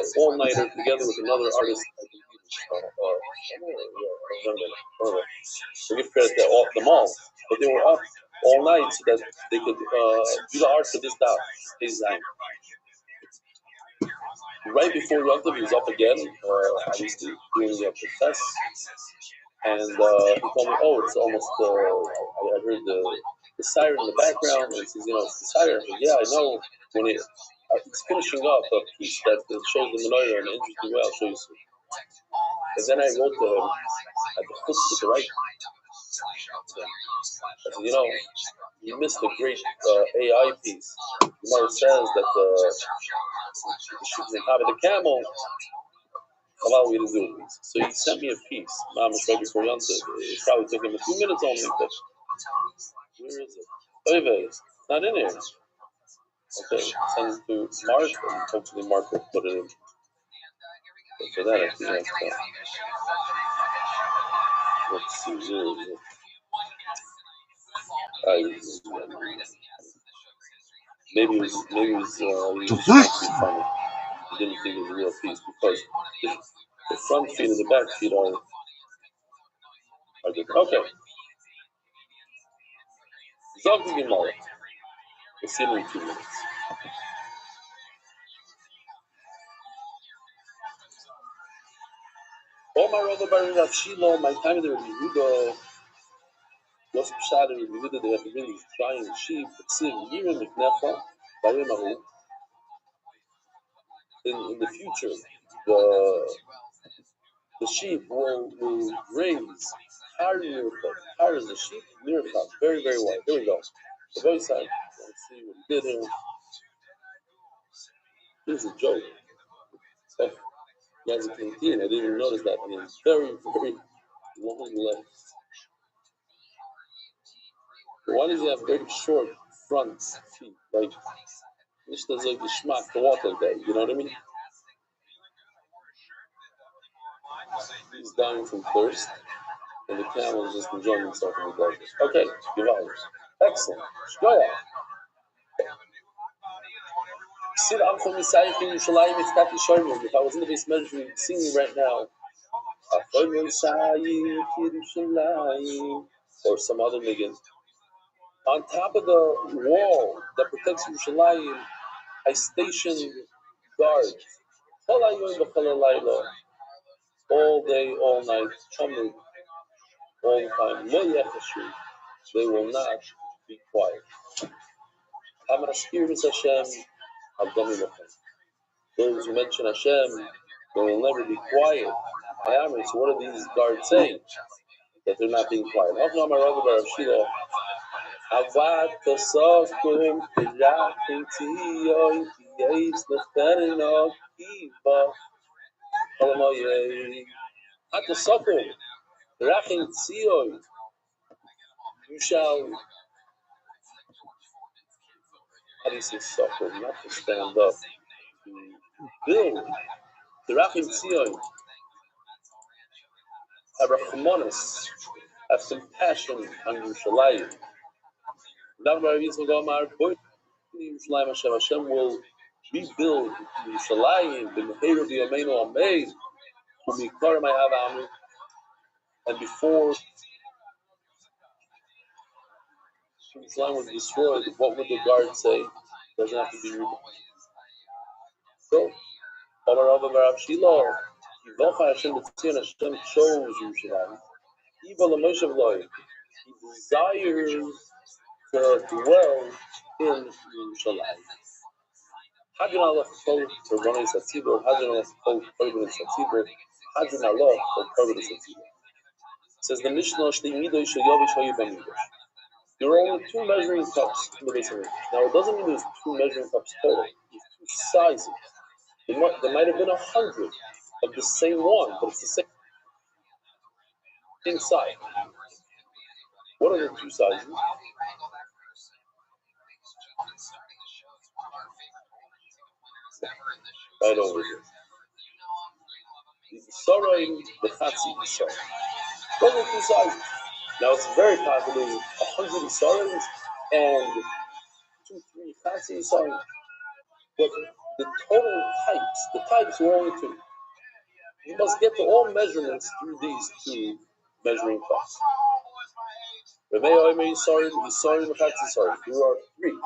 an all-nighter together with another artist. I give credit to all, them all, but they were up all night so that they could do the art for this design. Right before Yom he was up again, obviously doing the protest, and he told me, "Oh, it's almost." I heard the siren in the background, and he says, "You know, it's the siren." I said, "Yeah, I know." When it's finishing up a piece that shows the menorah in an interesting way, I'll show you soon. And then I wrote to him at the chutzpah to write. I said, "You know, you missed a great AI piece. Gemara says that the shooting on top of the camel allow you to do it." So he sent me a piece. Mama's right before Yontif. It probably took him a few minutes only, but where is it? It's not in here. Okay, send it to Mark, and hopefully Mark will put it in. But for that, I think I have to. Let's see, where is it? Maybe it was he was just trying to be funny. He didn't think it was a real piece because the front feet and the back feet are good. Okay. Something in Mara. We'll see you in 2 minutes. Oh, my Rabbi Rothschild, my time in the Rabbi Yehuda was Pshad in Rabbi Yehuda. They have been trying sheep, Yirim Meknecha, Bayim in the future, the sheep will raise higher than the sheep, Mirachah, very, very wide. Here we go. The voice side, let's see what he did here. This is a joke. As a canteen, I didn't even notice that. I mean, it's very, very long legs. Why does he have very short front feet? Like, this does like the schmack to walk like that. You know what I mean? He's dying from thirst, and the camel is just enjoying himself in the desert. Okay, Givaldish. Excellent. Shkoya. Sit up from the side of Yerushalayim, it's Kati Sharmim. If I was in the base measuring, singing right now, or some other niggas. On top of the wall that protects Yerushalayim, I stationed guards. All day, all night, coming all the time. They will not be quiet. Those who mention Hashem, they will never be quiet. So what are these guards saying? That they're not being quiet. Avad Kosokum Rachim Tzion Yeis Nefterino Kiva Halamoye At Kosokum Rachim Tzion. You shall, how do you say suffer? Not to stand up, to build the Rachim Tzion. Have rachmanis, have compassion on Yerushalayim. Hashem will rebuild Yerushalayim, b'meheru b'yameinu amein, u'mikar ma'av amu. And before Yerushalayim was destroyed, what would the guard say? Doesn't have to be rebuilt. So, Hashem chose Yerushalayim. He desires to dwell in Yerushalayim. Hadron Allah for Ronei Satzibur, Hadron Allah for Korban Satzibur, Hadron Allah for Korban Satzibur. Says the Mishnah, Shlimido Shayavish Hayubamidosh. There are only 2 measuring cups in the base of it. Now it doesn't mean there's 2 measuring cups total. There's 2 sizes. There might have been 100 of the same one, but it's the same inside. What are the 2 sizes? Right over here. Yisaraim, the Chatzi Yisaraim. What are the 2 sizes? Now it's very possible 100 Yisaraims and 2-3 Chatzi Yisaraim. But the total types were only two. You must get to all measurements through these two measuring cups. There are three,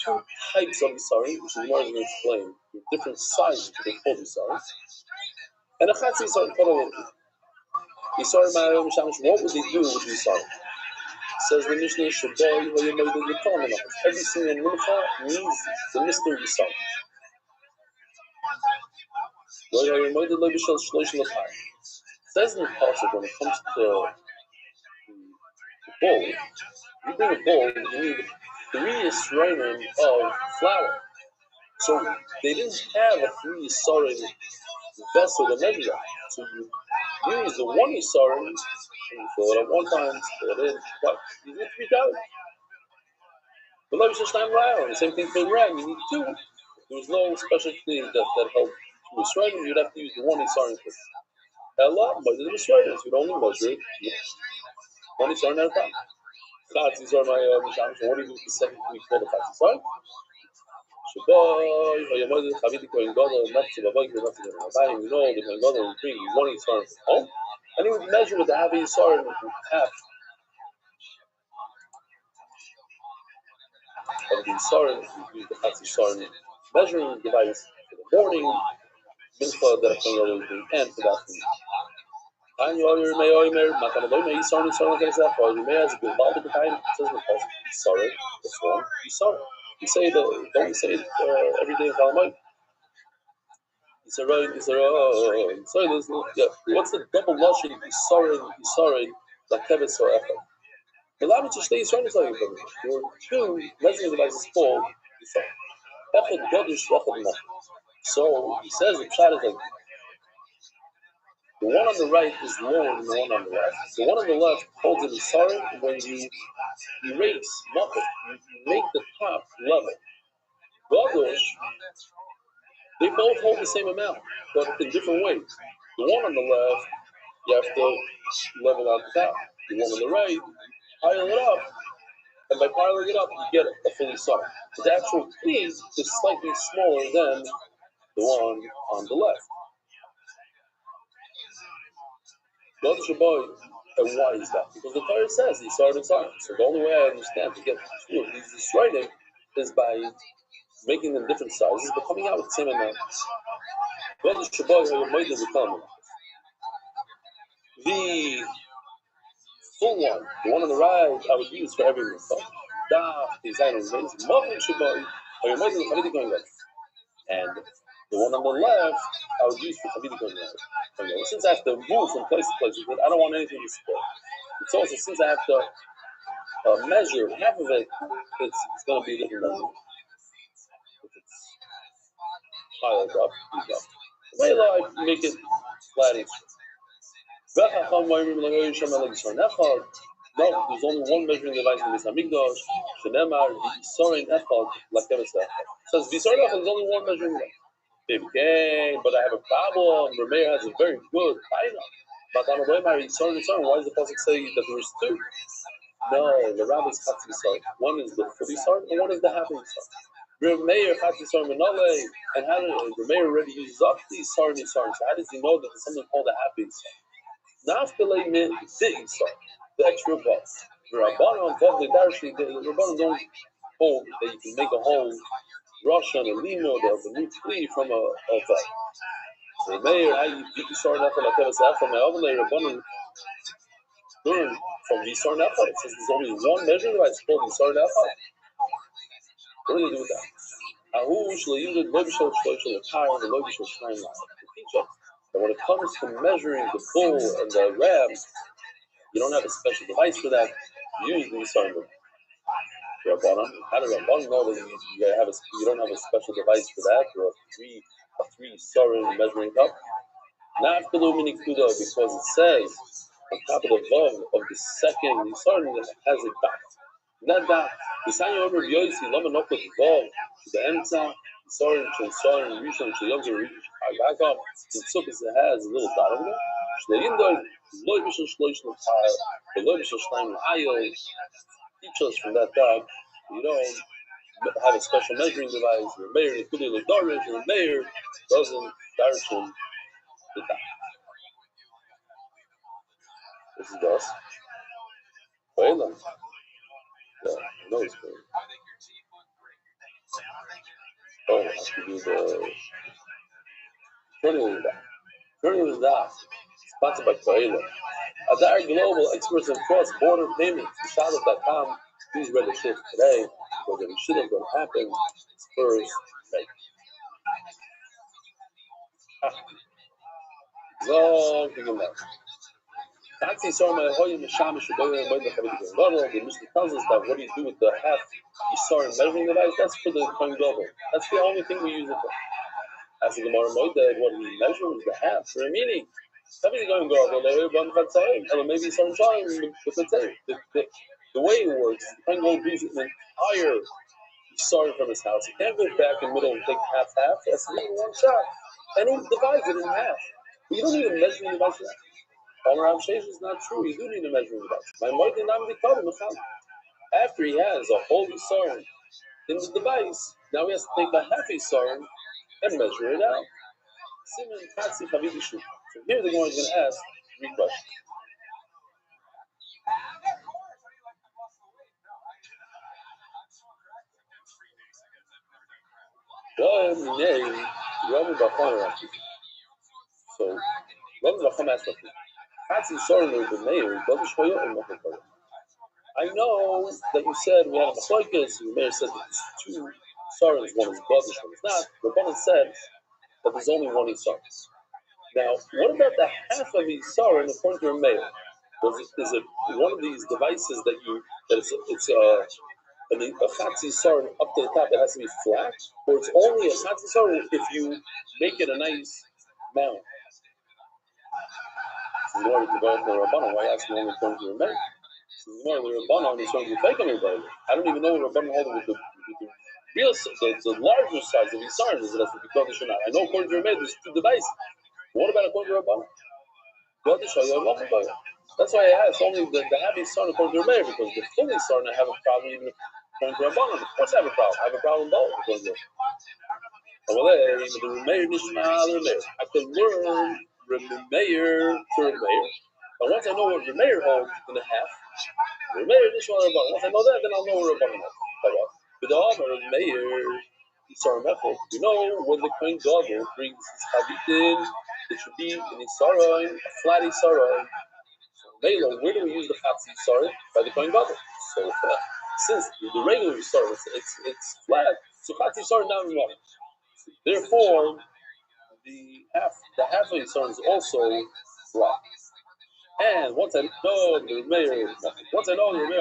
two types of Isarim, which is more than explained, with different sizes to the full Isarim. And a Chatzi Isarim Kodoloti. Isarim Ma'ayom Shamish, what would they do with the Isarim? Says the Mishnah, Shabbai, every single mincha needs the mystery Isarim. Says in the passage, when it comes to the bowl, you bring a bowl, you need 3 Yisraelim of flour. So they didn't have a 3 Yisraelim vessel to measure that. So you use the 1 Yisraelim, and you fill it up 1 time, fill it in, but you need 3,000. But like the same thing for the rag, you need 2. If there was no special thing that helped 2 Yisraelim, you'd have to use the 1 Yisraelim for Ella, but the Yisraelim, you'd only measure it 1 Yisraelim at a time. What do you do with the second week for the Chatzi Yisraelim? The Kohen Gadol would bring 1 Yisraelim from home, and he would measure with the half Yisraelim half of the Yisraelim. He would use the Chatzi Yisraelim measuring device for the morning mincha that a Kohen Gadol would bring, and for the afternoon. You say that, don't you say it every day in Talmud? So what's the double washing? Isarin, like Kevin or Echad. The language is stay Isarin is like there were 2 measuring devices called Isarin. Echad Godish, Echad Mach. So he says the pshat is like the one on the right is lower than the one on the left. The one on the left holds an Isarin when you erase Mach, you make the top level. Godish, they both hold the same amount, but in different ways. The one on the left, you have to level out the top. The one on the right, pile it up, and by piling it up, you get a fully Isarim. But the actual piece is slightly smaller than the one on the left. And why is that? Because the Torah says the Isarim and Isarim. So the only way I understand to get 2 of these Yisraelim is by making them different sizes, but coming out with the same amount. The full one, the one on the right, I would use for every mitzvah. And the one on the left, I would use for Chavidi Kohen. Since I have to move from place to place, I don't want anything to support. It's also, since I have to measure half of it, it's going to be a different number. If it's piled up, I make it flat each. No, there's only 1 measuring device in this Hamikdash. Shenemar v'Yisorin Echad l'keves Echad. Says v'Yisorin Echad is only 1 measuring device. Okay, but I have a problem. Rameir has a very good taina. But I'm away my Yisorin Yisorin. Why does the pasuk say that there is 2? No, the rabbi's Chatzi Yisorin. One is the full Yisorin and one is the half Yisorin. Rameir Chatzi Yisorin Menale, and how did Rameir already uses up the Yisorin Yisorin? So how does he know that there's something called a half Yisorin? Nafkele meant the extra buff. The Rabbanon don't hold that you can make a whole rush on a limo of a new tree from a buff. So the mayor, you start off on a Kevas from my oven, Rabbanon learn from the Yisar Nefal. It says there's only 1 measure device called Yisar Nefal. What do they do with that? Ahush, Le'yudah, Lobishol, Shloishol, Lekar, and the Lobishol, Shnayim, teach us that when it comes to measuring the bull and the ram, you don't have a special device for that. You use the Yisar Rabbanon. How does Rabbanon know that you don't have a special device for that, or a 3 Yisar measuring cup? Not because it says on top of the vav of the second Yisar that has a dot. Not that. The sign of Rabbi Yosi, Lama Nokot vav, the Emtza, Yisar, Shensar, and Rishon, Shayom, Agagam, the Sukkot has a little dot over there. Shlayindor, Loibishon Shloishon Pile, the Loibishon Shnaim Ayel, teach us from that dot, you don't have a special measuring device. Your mayor, including the Dorish, your mayor doesn't darshan the daf. This is us. Kohelim. Yeah, I know it's good. Oh, I have to do the turning of the daf. Turning of the daf. Sponsored by Kohelim. Adar Global, experts in cross-border payments. Shalom.com. Please read the shift today because if it should have going to happen, first, right? So, thinking about Taxi saw my hoy in the shamish going by the Mishnah tells us that what do you do with the half you saw in measuring device? That's for the coin double. That's the only thing we use it for. As the Gemara Moed, what we measure is the half for a meaning. Somebody's going to go over there, or maybe some shine with the tape. The way it works, the coin double brings an entire starting from his house. He can't go back in the middle and take half. He has to be in one shot. And he divides it in half. But you don't need a measuring device for that. All around Sheish is not true. You do need a measuring device. My mother did not become a after he has a whole Yisarn in the device, now he has to take the half Yisarn and measure it out. Simon Tatsi Chavidishu. So here the Gemara is going to ask 3 questions. So Rabbi Rothschild asked us, I know that you said we had a machlokes, and the mayor said that there's 2 sorrows, one is Gadish, one is not. Rabbanan said that there's only one Isar. Now, what about the half of Isar in according to your mayor? Is it one of these devices that it's a Chatzi Isar up to the top, it has to be flat? Or it's only a Chatzi Isar if you make it a nice mount? In order to go to the Rabbanan, why ask me only according to your mayor? The Rabbanan is going to be fake on everybody. I don't even know what Rabbanan holds with the real, the larger size of Isar is it has to be Kodesh or not. I know according to your mayor, there's 2 devices. What about according to Rabbanan? That's why I asked only the heavy son according to Rabbanan, because the fully son I have a problem even according to Rabbanan. Of course I have a problem. I have a problem both according to I could learn Mayor to Mayor. But once I know what the Mayor holds in the half, the Mayor Nishma Rabbanan. Once I know that, then I'll know what Rabbanan holds. But the other Mayor Isar Mechel, you know when the Kohen Gadol brings his Chavitin, it should be an Isarai, a flat Isarai. Mela, where do we use the Chatzi Isarai? By the Kohen Gadol. So since the regular Isarai it's flat, so Chatzi Isarai down in water. Therefore, the half of Isarai is also flat. And once I know the mayor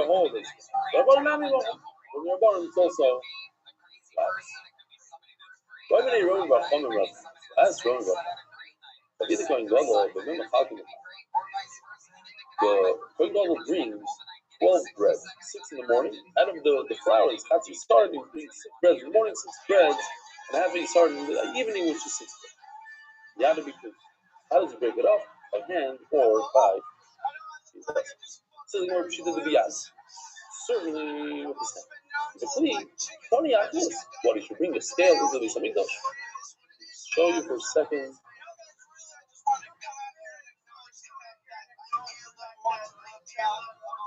holds it, Rabbanan is also flat. Why did he run about Chomim Rav? That's wrong about that. The Kohen Gadol, the Mimah Chalkim, the Kohen Gadol brings 12 breads, 6 in the morning. Out of the flours, Chatzi started, he brings 6 breads in the morning, 6 breads, and half he started in the evening, which is 6 breads. You have to be clear. How does he break it up? By hand or by vessels. So the more she did the biyaz. Certainly with the same. The plea, funny ideas. What he should bring the scale into the Shamikdash. Show you for a second.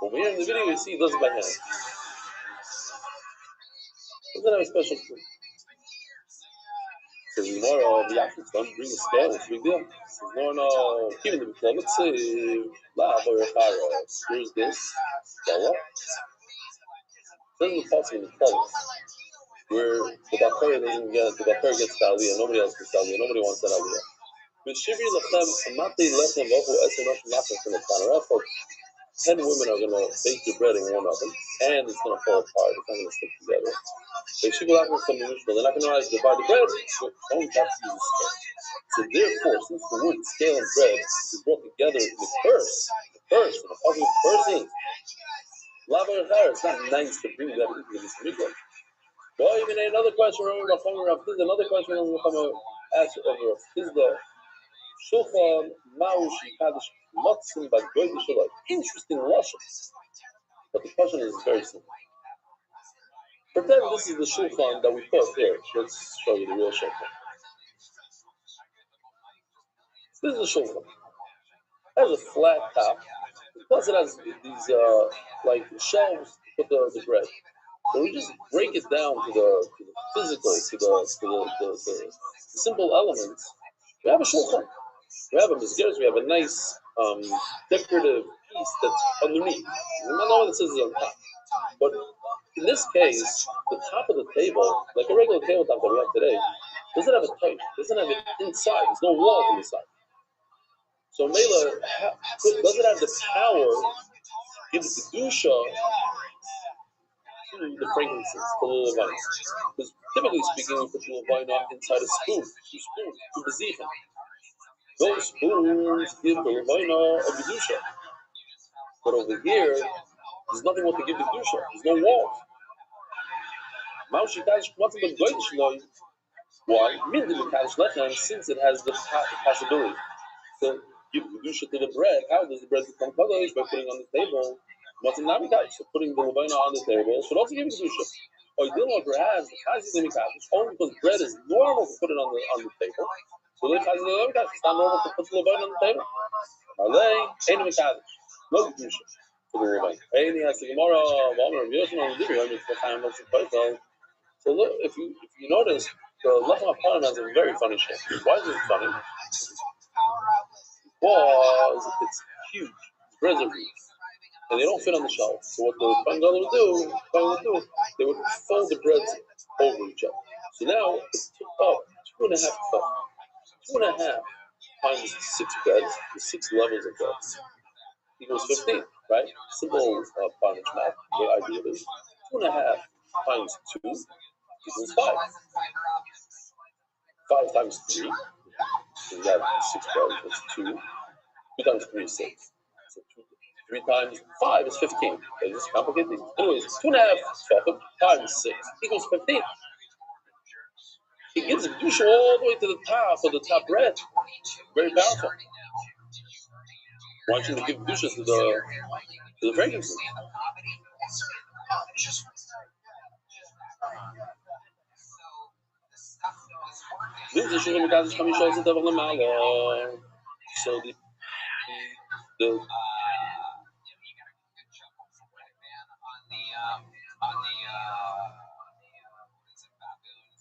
Over here in the video, you see he does it by hand. Doesn't have a special clue. Says tomorrow the actions don't bring a scale, it's a big deal. Says no, even the let's say here's this. Says the false in the false. Where the Bakar doesn't get the Bakar gets the Aliyah, nobody else gets the Aliyah, nobody wants that Aliyah. With Shivri Lachem, Mate Lechem Vohu Esenosh Mate from the Tanaref, 10 women are going to bake the bread in one oven, and it's going to fall apart. It's not going to stick together. They should go out with some Mishnah. They're not going to realize divide the bread, so don't have to use scale. So therefore, since the word scale and bread is brought together in the curse, and the puzzle person, Lava it's not nice to bring that into this mikvah. Well, even another question, another question I'm going to ask over is the Shulchan Maushi Kaddish Motzim Bagoy Shalai. Interesting Russian. But the question is very simple. Pretend this is the shulchan that we put here. Let's show you the real shulchan. This is a shulchan. It has a flat top. Plus, it has these like shelves to put the bread. So we just break it down to the physical, to the simple elements. We have a shulchan. We have a mizgeres. We have a nice decorative piece that's underneath. I don't know what it says is on top, but in this case, the top of the table, like a regular tabletop that we have today, doesn't have a type. Doesn't have it inside. There's no walls on the side. So Mela doesn't have the power to give the kedusha to the fragrances, to the levina. Because typically speaking, we put the levina inside a spoon, two spoons, two bezichim. Those spoons give the levina a kedusha. But over here, there's nothing what to give the kedusha. There's no walls. Why? Since it has the possibility to give kedusha to the bread, how does the bread become kadosh? By putting on the table. So putting the levina on the table should also give kedusha. Or perhaps only because bread is normal to put it on the table. So it's not normal to put the levina on the table. No kedusha for the levina. So look, if you notice, the lechem hapanim has a very funny shape. Why is it funny? Because it's huge. It's breads are huge, and they don't fit on the shelf. So what the Kohen would do, they would fold the breads over each other. So now it's up 2.5 cups. 2.5 times 6 breads, the 6 levels of breads, equals 15, right? Simple Spanish math. The idea is 2.5 times 2 equals 5. 5 times 3, so you have 6 breads, that's 2. 2 times 3 is 6. So 3 times 5 is 15. Okay, just complicate things. Anyways, 2.5 times 6 equals 15. It gives a kedusha all the way to the top of the top bread. Very powerful. Why should we give kedusha to the fragrances? So the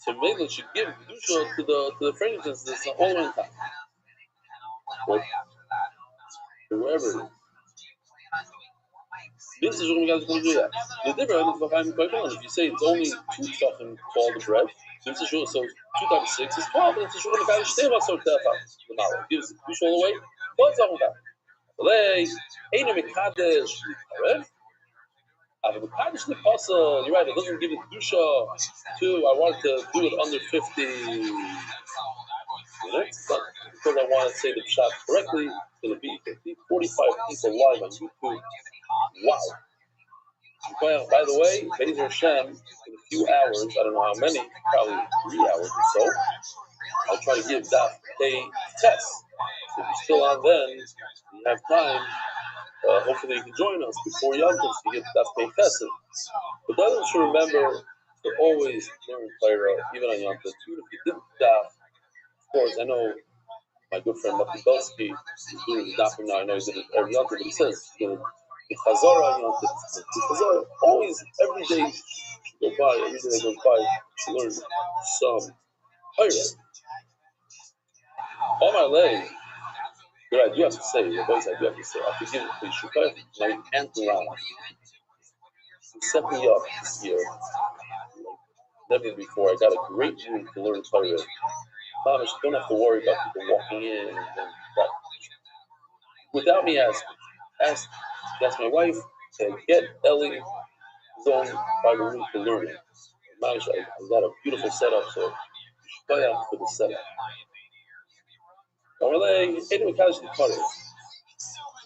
so Mela should give kedusha to the fragrances that's all the way on top. Or wherever it is. This is what we guys going to do that. The difference is if you say it's only 2 tefachim to all the bread, so 2 times 6 is 12. This is what we guys stay about so the knowledge gives kedusha all the way. What's all that? You're right, it doesn't give it kedusha to, I wanted to do it under 50 minutes, but because I want to say the shot correctly, it's going to be 45 people live on YouTube. Wow. By the way, Bezer Hashem, in a few hours, I don't know how many, probably 3 hours or so, I'll try to give that a test. So if you're still on then, you have time, hopefully you can join us before Yom Tov to get that pay test. But others should remember to always learn Torah, even on Yom Tov. Even if you did that, of course, I know my good friend Mati Belsky is doing the dafim now. I know he did it every Yom Tov, but he says, the Chazara on Yom Tov. The Chazara, always, every day should go by, every day that goes by, to learn some Torah. On my leg, I do have to say, the boys I do have to say, I forgive the Shukayach, my aunt around. He set me up this year, like never before. I got a great room to learn Torah. Mom, you don't have to worry about people walking in and that. Without me asking, ask my wife to get Ellie zone by the room to learn it. I got a beautiful setup, so Shukayach for the setup.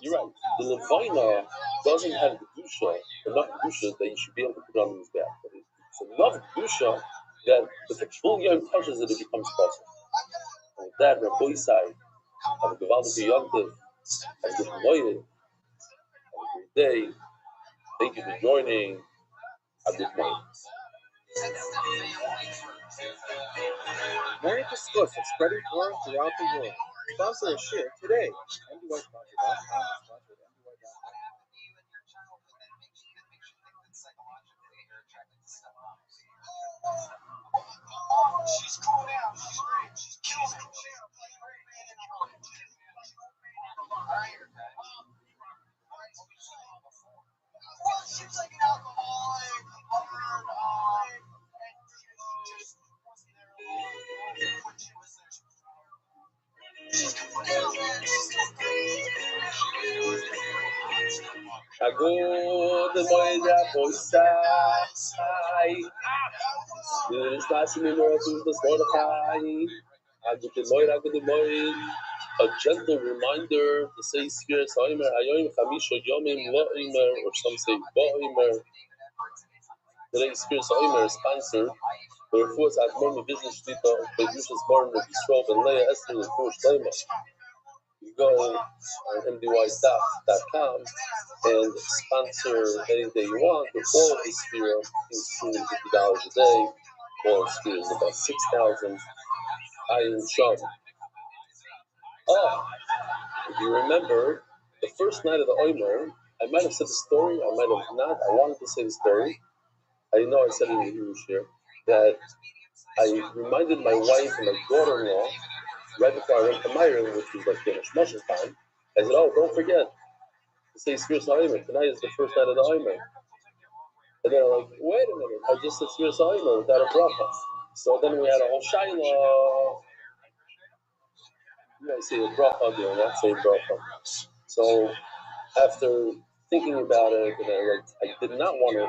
You're right. The Levina doesn't have kedusha, enough kedusha that you should be able to put on his back. It's enough kedusha that if the full yom touches it, it becomes possible. And with that, Rabbi Rothschild, have a gavaldik Yom Tov, have a good moed, have a great day. Thank you for joining. Have a good night. Learning to Swift is spreading Torah throughout the world. Sponsor a share today. She's cool now. She's great. She's killing it. She's taking alcohol Agora de moeda boisai. There's not so many more things to Spotify. A gentle reminder to say Sfir Saimer Ayoim Chamisha Yomim Loimer, or some say Boimer. Today's Sfir Saimer is sponsored. The reports at Mormon Business Shlita, Kedusha's Born of Yisrael and Leah Esther and Fush Leima. You go on mdystaf.com and sponsor anything you want. The all of the Sfira is $250 a day. All of Sfira is about 6,000. I am Sean. Oh, if you remember, the first night of the Omer, I might have said the story, I might have not. I wanted to say the story. I know I said it in the Hebrew share that I reminded my wife and my daughter-in-law right before I went to Meyer, which was like Yom Shmash's time. I said, "Oh, don't forget to say Sfiras HaOmer. Tonight is the first night of the Omer." And they're like, "Wait a minute! I just said Sfiras HaOmer without a bracha." So then we had a whole shaila. You guys say a bracha, do not say bracha. So after thinking about it, and I did not want to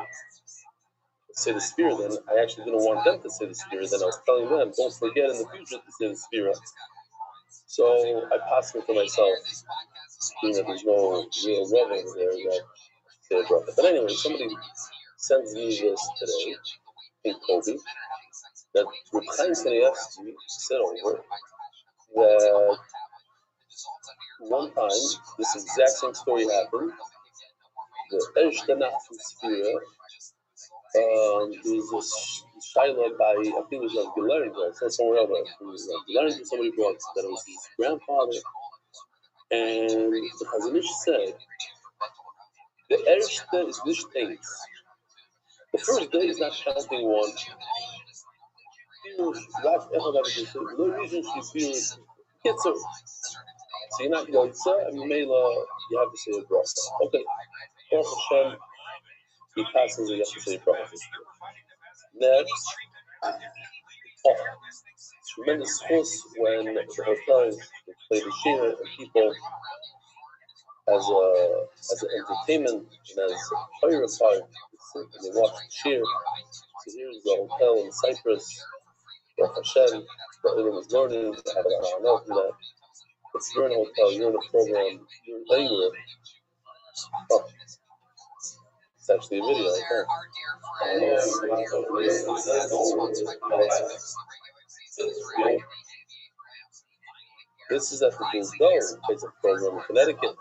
say the spirit, then I actually didn't want them to say the spirit. Then I was telling them, don't forget in the future to say the spirit. So I passed it for myself, being that there's no real rub over there that say a bracha. But anyway, somebody sends me this today, in Kobe, that Reb Chaim Kanievsky said over that one time, this exact same story happened. The Erste Nacht from Sphira, there was a Shiloh by, I think it was like Gilaringer, it's not somewhere else, it was like Gilaringer, somebody brought that it was his grandfather, and the Chazanish said, the Erste is nicht eins. The first day is not counting one. No reason she's being Kitzer. So you're not Yotza, and you have to say a bracha. Okay. Baruch Hashem, he passes, you have to say a bracha. Next, tremendous force when the hotels play the shir and people as an entertainment and as a fire park, and they watch the shir. So here's the hotel in Cyprus, Baruch Hashem, that everyone is learning, I don't know from that. If you're in a hotel, you're in a program, you're anywhere. Oh, it's actually a video right there. This is at the Buzdo, it's a program in Connecticut.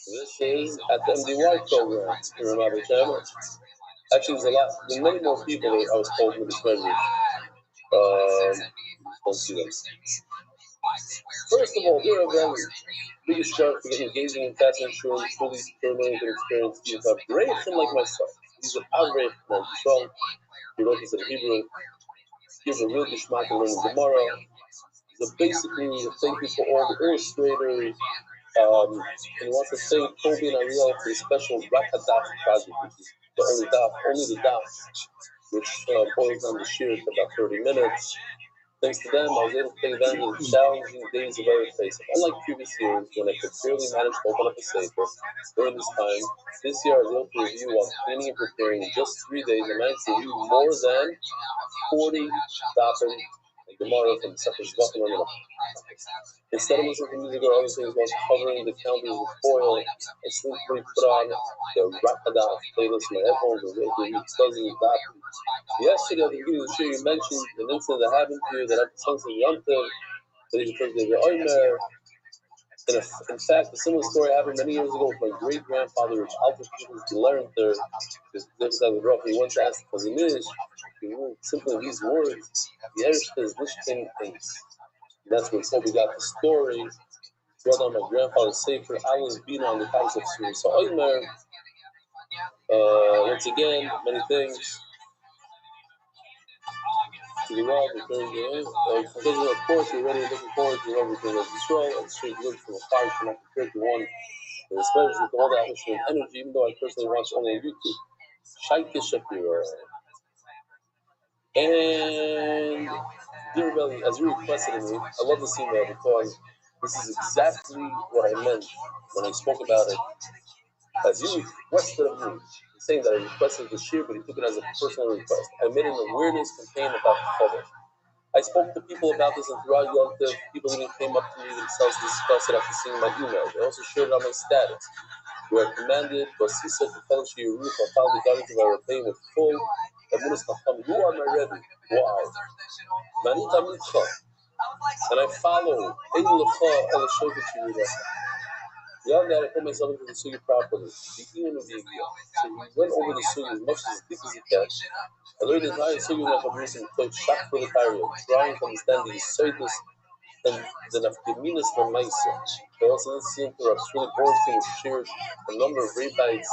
This is at the MDY program here in Rabbi Rothschild. Actually, there's many more people that I was told in the treasury. Don't see them. First of all, here are the biggest start to get engaging in tax insurance, fully permanent experience. You have great like myself. These are average men. So, you know, he's in Hebrew. Here's a real gishmak and learning Gemara. So basically, thank you for all the illustrators. And he wants to thank Kobe and Ariel for the special Rakadaf project, which is the only the daf, which boils down the shir for about 30 minutes. Thanks to them, I was able to take advantage of the challenging days of every face. Unlike previous years, when I could barely manage to open up a safer, during this time, this year I was able to review while cleaning and preparing in just 3 days. I managed to review more than 40 dafim and Gemara from Sefer Shvachim on the Instead of listening to music or other things while covering the counters with foil, I simply put on the Rakadaf playlist in my headphones and really dozens of dafim. Yesterday, at the beginning of the show, you mentioned an incident that happened to you that at the sunset of Yom Tov, that you took the Omer, In fact, a similar story happened many years ago with my great-grandfather, which Alter Shul's learned there. He went to ask Chazanish, he knew simply these words, the Erishka is Nishkin Eins. That's where Toby got the story. Brought on my grandfather's Sefer, Alan's Bina on the concept of Surah. So Omer, once again, many things. To the world, returning to him. Of course, we're already looking forward to everything of Israel and straight good from a fire from not compared to one, especially with all the atmosphere and energy, even though I personally watch only on YouTube. Shaike Shapiro. And dear Belly, as you requested of me, I love this email because this is exactly what I meant when I spoke about it. As you requested of me, saying that I requested the shir, but he took it as a personal request. I made an awareness campaign about the Chodesh. I spoke to people about this, and throughout Yom Tov, people even came up to me themselves to discuss it after seeing my email. They also shared it on my status. We are commanded, Basisa, to fellowship your roof, I found the guidance of our pain with full, Emunas Chacham, you are my Rebbe. Wow. Manita Mitcha. And I follow, Ein Lecha, El Shofet Shirulasa. Beyond that, I put myself into the sugi properly. The Ian of the Igiyah. So he went over the sugi as much as deep as he can. I learned the entire sugi of Nachabris and took shock for the Cairo, trying to understand the Yisoidus and the Nafkeminas from Maisa. I also listened to Rav Shmuel Borstein, who shared a number of rabbis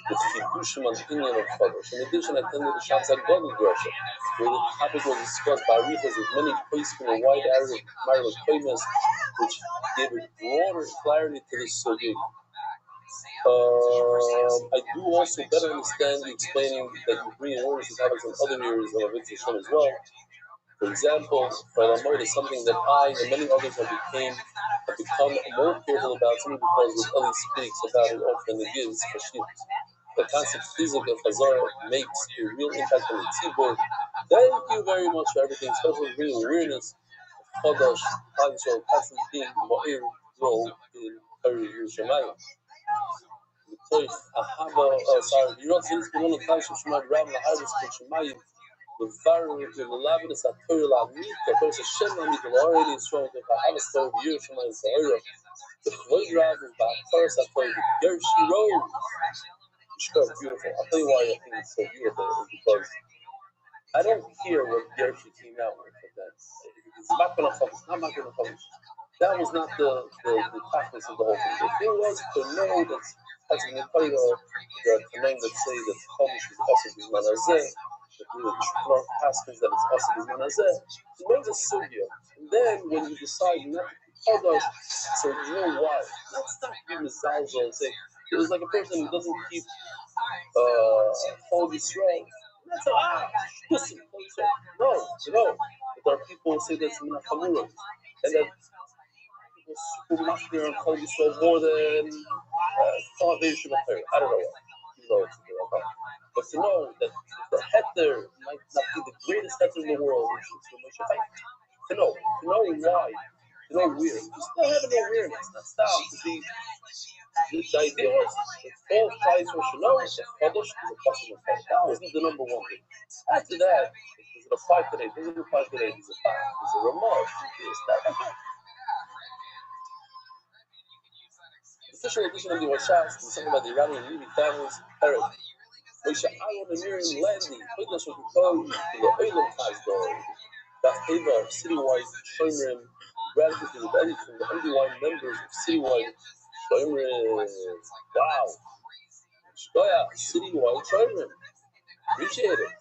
with Chidushim on the Indian of Chodesh. In addition, I attended the Shabbos HaGadol Grusha, where the topic was discussed by Arichas with many points from a wide area of marital koimas, which gave a broader clarity to the sugi. I do also better understand you explaining that you bring awareness to topics in other areas of Mitzvah as well. For example, Ramadan is something that I and many others have become more careful about simply because what Eli speaks about it often and gives Hashivas. The concept physical of Chazar makes a real impact on the tzibur. Thank you very much for everything, especially bringing awareness of Chodesh, Chag Yisrael, constantly being Ma'ir, grow in Kari Yerushalayim. Sorry, you don't see this one of the Kashim Shemai Ram, the Harvest of Shemayim. The Varus, the Lavinus, a Torah, the Torah, Shem, the already strong, the Bahamas, the Yerushalayim, the Torah, the Voidrav, the Bahamas, the Torah, the Gershi Road. It's beautiful. I'll tell you why I think it's so beautiful, is because I don't care what Gershi came out with that. It's not going to focus, not going to focus. That was not the toughness of the whole thing. The thing was to know that as in the Torah, there are command that say that Chodesh is also Bizman Hazeh, that the Shulchan Paskins that it's also Bizman Hazeh. So know the sugya. And then when you decide not to keep Chodesh, so you know why. Let's not be Mizalza and say, it was like a person who doesn't keep Chol Yisrael. That's pussy. No, but there are people who say that's Minachamura. And that people must be on Chol Yisrael more than foundation of prayer. I don't know what. But to know that the heter might not be the greatest heter in the world, to know why, to know where. You still have an awareness, not stop to be. The idea was that all Chayes should know that Chodesh is a possible fact. That was the number one thing. After that, does it apply today? Does it apply today? Is it fact? Is it remark? Is that okay? The official edition of the Washas is something about the Iranian Levi families, Arab. Moshe Aaron and Miriam Landy, Chodesh of the Kohen, the Oilam Chazdor, that Eva of Citywide Shomrim, gratitude to the belly from the underlying members of Citywide Shomrim. Wow. Shkoya, Citywide Shomrim. Appreciate it.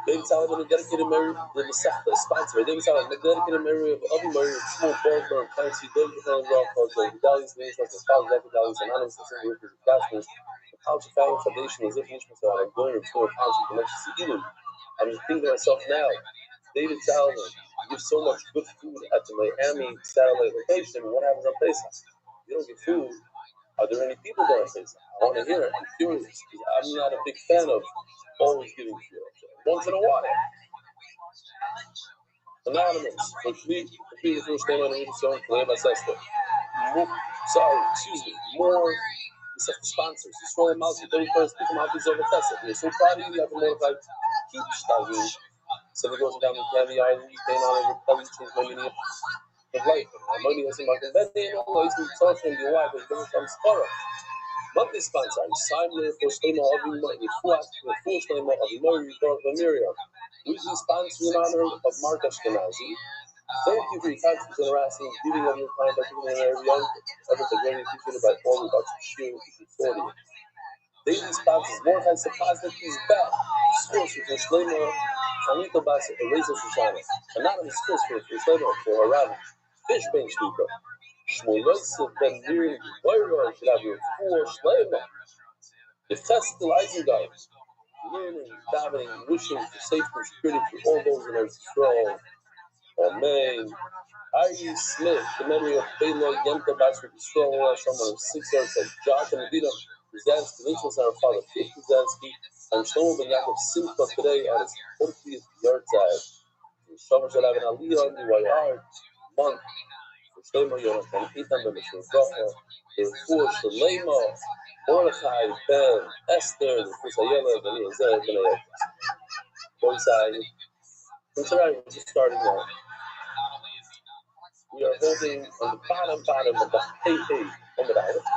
David Solomon, a dedicated Mary, the Masechta sponsor. David Solomon, a dedicated Mary of Abu Mary, of small ballroom, currency, David Solomon, the medallions, names, the scholars, medallions, anonymous, and single workers, customers. The College Family Foundation is information so I'm going to explore college connections to Eden. I'm just thinking to myself now, David Solomon, you give so much good food at the Miami satellite location. What happens on Pesach? You don't get food. Are there any people there on Pesach? I want to hear it. I'm curious because I'm not a big fan of always giving food. Once in a while. Anonymous. Complete the first name on the song. Sorry, excuse me. More sponsors. Just roll them out. The 31st, pick them out. These over Tessa. We're so proud of you. You have to notify. Keep starting. So it goes down the candy island. You paint on it. Your color change my meaning. of life. Money has a market betting, always with social and your wife is going from Spara. Monthly sponsor, Simon for Shlema Avima, full Shlema Avima, Report of Miriam. Weekly sponsor in honor of Mark Ashkenazi. Thank you for your constant generosity, giving of your time by giving an area young. Efforts are greatly appreciated by all who watch the show before. Daily sponsors, Mordechai Sapaznik is back. Schools for Shlema, Anita Bas, Reza Shoshana. Anonymous schools for Shlema, for Haran, Fishbane Shluka. Shmuel Ben Miriam, Boyro, should have your full Shlema. The Festival Isengard, learning, davening, wishing for safety and security for all those in Eretz Yisrael. Amen. Ari Smith, the memory of Baylor Yemta Bashir Yisrael, someone of 6 years of Josh and Medina, Brzezinski, Nicholas, and our father, Kate Brzezinski, and Shlomo Ben Yaakov Simcha today at his 40th yahrzeit. Shlomo shall have an aliyah on the YR month. Shlomo Yonatan, Itam Ben Mishra Bracha, the Refuah Shalema, Mordechai Ben Esther, the Fusayela Ben Yezer Ben Ayek. Boysai. And tonight we're just starting now. We are holding on the bottom of the Hey on the Aleph.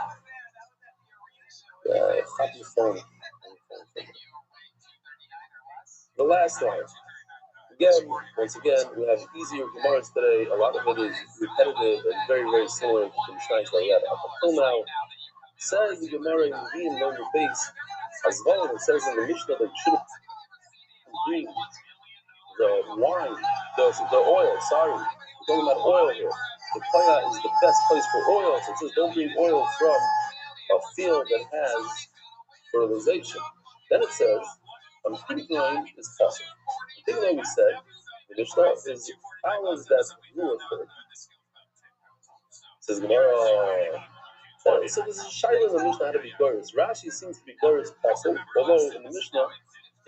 Happy phone. The last line. Again, once again, we have easier Gemaras today. A lot of it is repetitive and very, very similar to the Mishnahs that we had up until now. Says the Gemara in Yevim on the base, as well as it says in the Mishnah that you should bring the wine, the oil, sorry. We're talking about oil here. The Koya is the best place for oil. So it says don't bring oil from a field that has fertilization. Then it says, I'm pretty blind is possible. The thing that we said, the Mishnah is how is that rule for it? Says Gemara. So this is Shaila in the Mishnah how to be Goris. Rashi seems to be Goris possible, although in the Mishnah,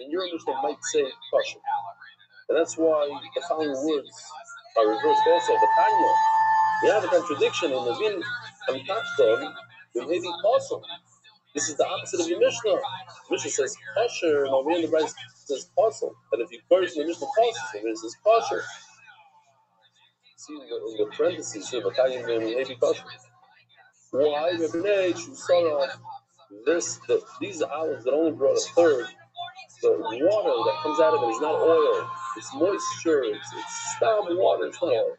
in your Mishnah might say kosher. And that's why the following words are reversed also. The Tanya, you have a contradiction in the Vin and Tachton, it may be possible. This is the opposite of your Mishnah. The Mishnah says kosher, and over in the right says possible. And if you curse in the Mishnah kosher, it says kosher. See in the parentheses here, Batayim may be kosher. Why? These olives that only brought a third, the water that comes out of it is not oil. It's moisture. It's stam water. It's not oil.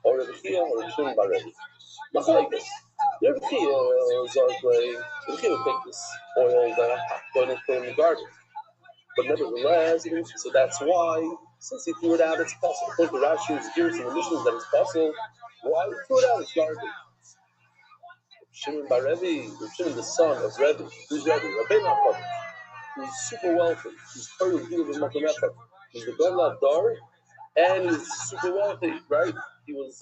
Or the Kia or the Shun Baredi. Machlekes. The Kia Zarklay, the Kia would take this oil that I'm going to put in the garden. But nevertheless, so that's why, since he threw it out, it's possible. According to Rashi's gears in the Mishnah that it's possible. Why he threw it out? It's garden. Shimon Bar Rebbe, Shimon the son of Rebbe. Who's Rebbe? Rabbi Rothschild. Who's super wealthy. He's part of the deal with Makamechad. He's the Gadol Dar, and he's super wealthy, right? He was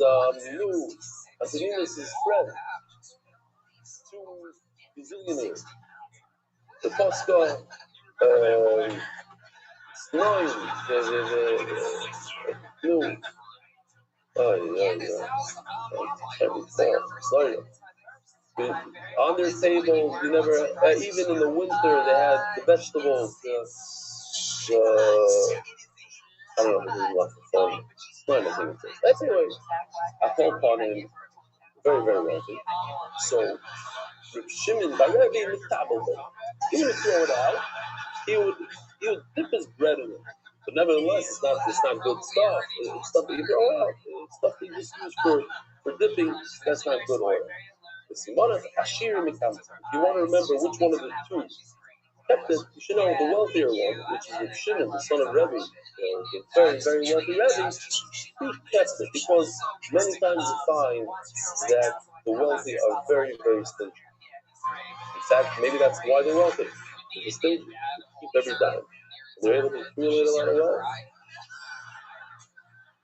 new. Antoninus is his friend. 2 gazillionaires. The Tosca, Snowing, no. Sorry. On their table, you never, even in the winter, they had the vegetables, I don't know if it was fun. Not anything. That's anyway, I called upon him, very, very wealthy. So, Shimon, by Rebbe, he would throw it out. He would dip his bread in it. But nevertheless, it's not good stuff. It's stuff that you throw out. It's stuff that you just use for dipping. That's not good oil. If you want to remember which one of the two kept it, you should know the wealthier one, which is Reb Shimon, the son of Rebbe, the very, very wealthy Rebbe. He kept it because many times you find that the wealthy are very, very stingy. In fact, maybe that's why they're wealthy. They're stingy. They keep every dime. They're able to accumulate a lot of wealth.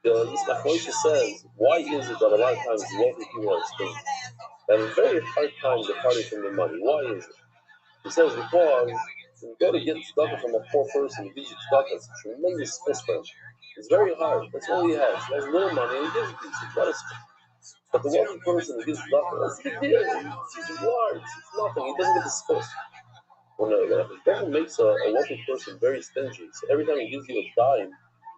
The Mishnah says, why is it that a lot of times wealthy people are stingy? They have a very hard time departing from their money. Why is it? He says, because when you go to get tzedakah from a poor person, he gives you tzedakah, it's a tremendous fistbump. It's very hard. That's all he has. He has little money and he gives it to you. It's not a But the wealthy person who gives tzedakah, that's a big deal. It's large. It's nothing. He doesn't get the space. when a devil makes a wealthy person very stingy, so every time he gives you a dime,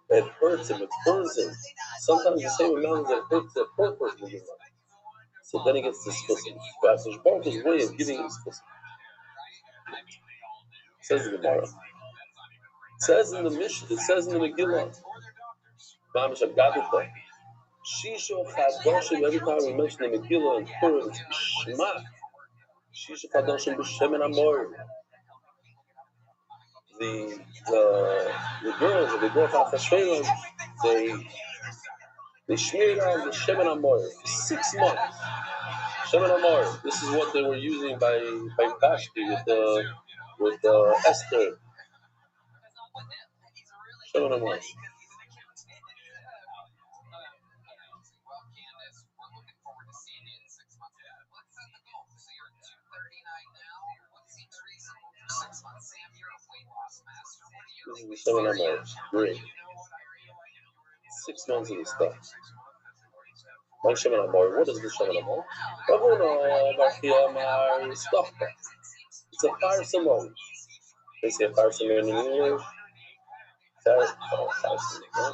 it hurts him, it burns him. Sometimes the same amount that hurts the poor person who gives money. So then he gets disgusted. But his Baruch's way of giving him disgusted. Says in the Gemara. It says in the Mishnah, it says in the Megillah, Mamish Agadita, Shisho Chadoshim, every time we mention the Megillah and Purim, it's Shema. Shisho Chadoshim B'Shem and Amor. The girls, if they go off Hashvelim, they smeared on the Shemen Amor for 6 months. Shemen Amor, this is what they were using by Vashti with Esther. Shemen Amor. This is the Shemen Amor. Great. 6 months of this stuff. My Shemen Amor, what is the Shemen Amor? It's a fire simon. They say a fire simon in English. Fire simon.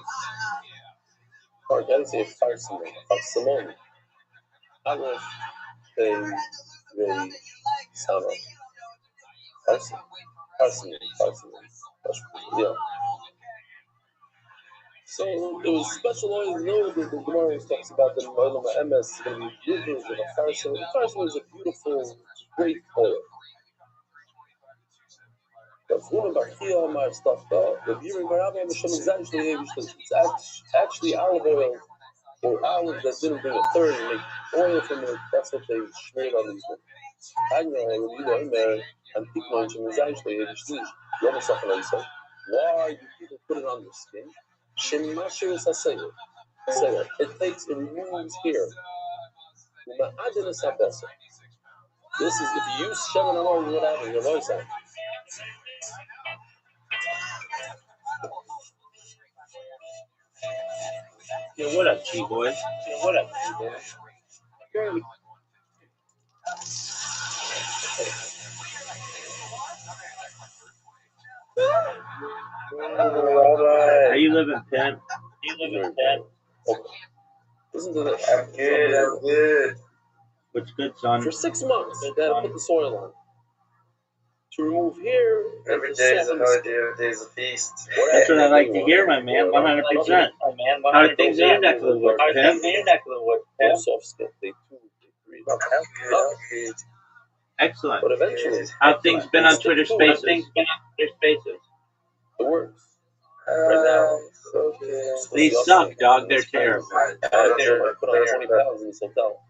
Or can say fire simon. Fire simon. Aleph, they sound like fire simon. Yeah. So it was special oil. No, the Gemara talks about the oil of MS is going to be rivers of a fire simon. The fire simon is a beautiful, great oil. It's actually olive oil or olives that didn't bring a third and make oil from it. That's what they smeared on these women. Why do people put it on their skin? It takes, it removes here. This is, if you use Shemen Amor, what happens? Your voice out. Yeah, what up, G-Boy? How you living, Pimp? Okay. Listen to this. I'm good. What's good, son? For 6 months, they had to put the soil on. To remove hair. Every day is another day, every day is a feast. That's what I like to hear, my man. 100%. How are things in your neck of the woods, Pimp? They're soft skin. They 2, 3. Good. Excellent. But eventually, How things been on Twitter Spaces? it works. Right now, Okay. These suck, dog. They're terrible. I put on 20 pounds in this hotel.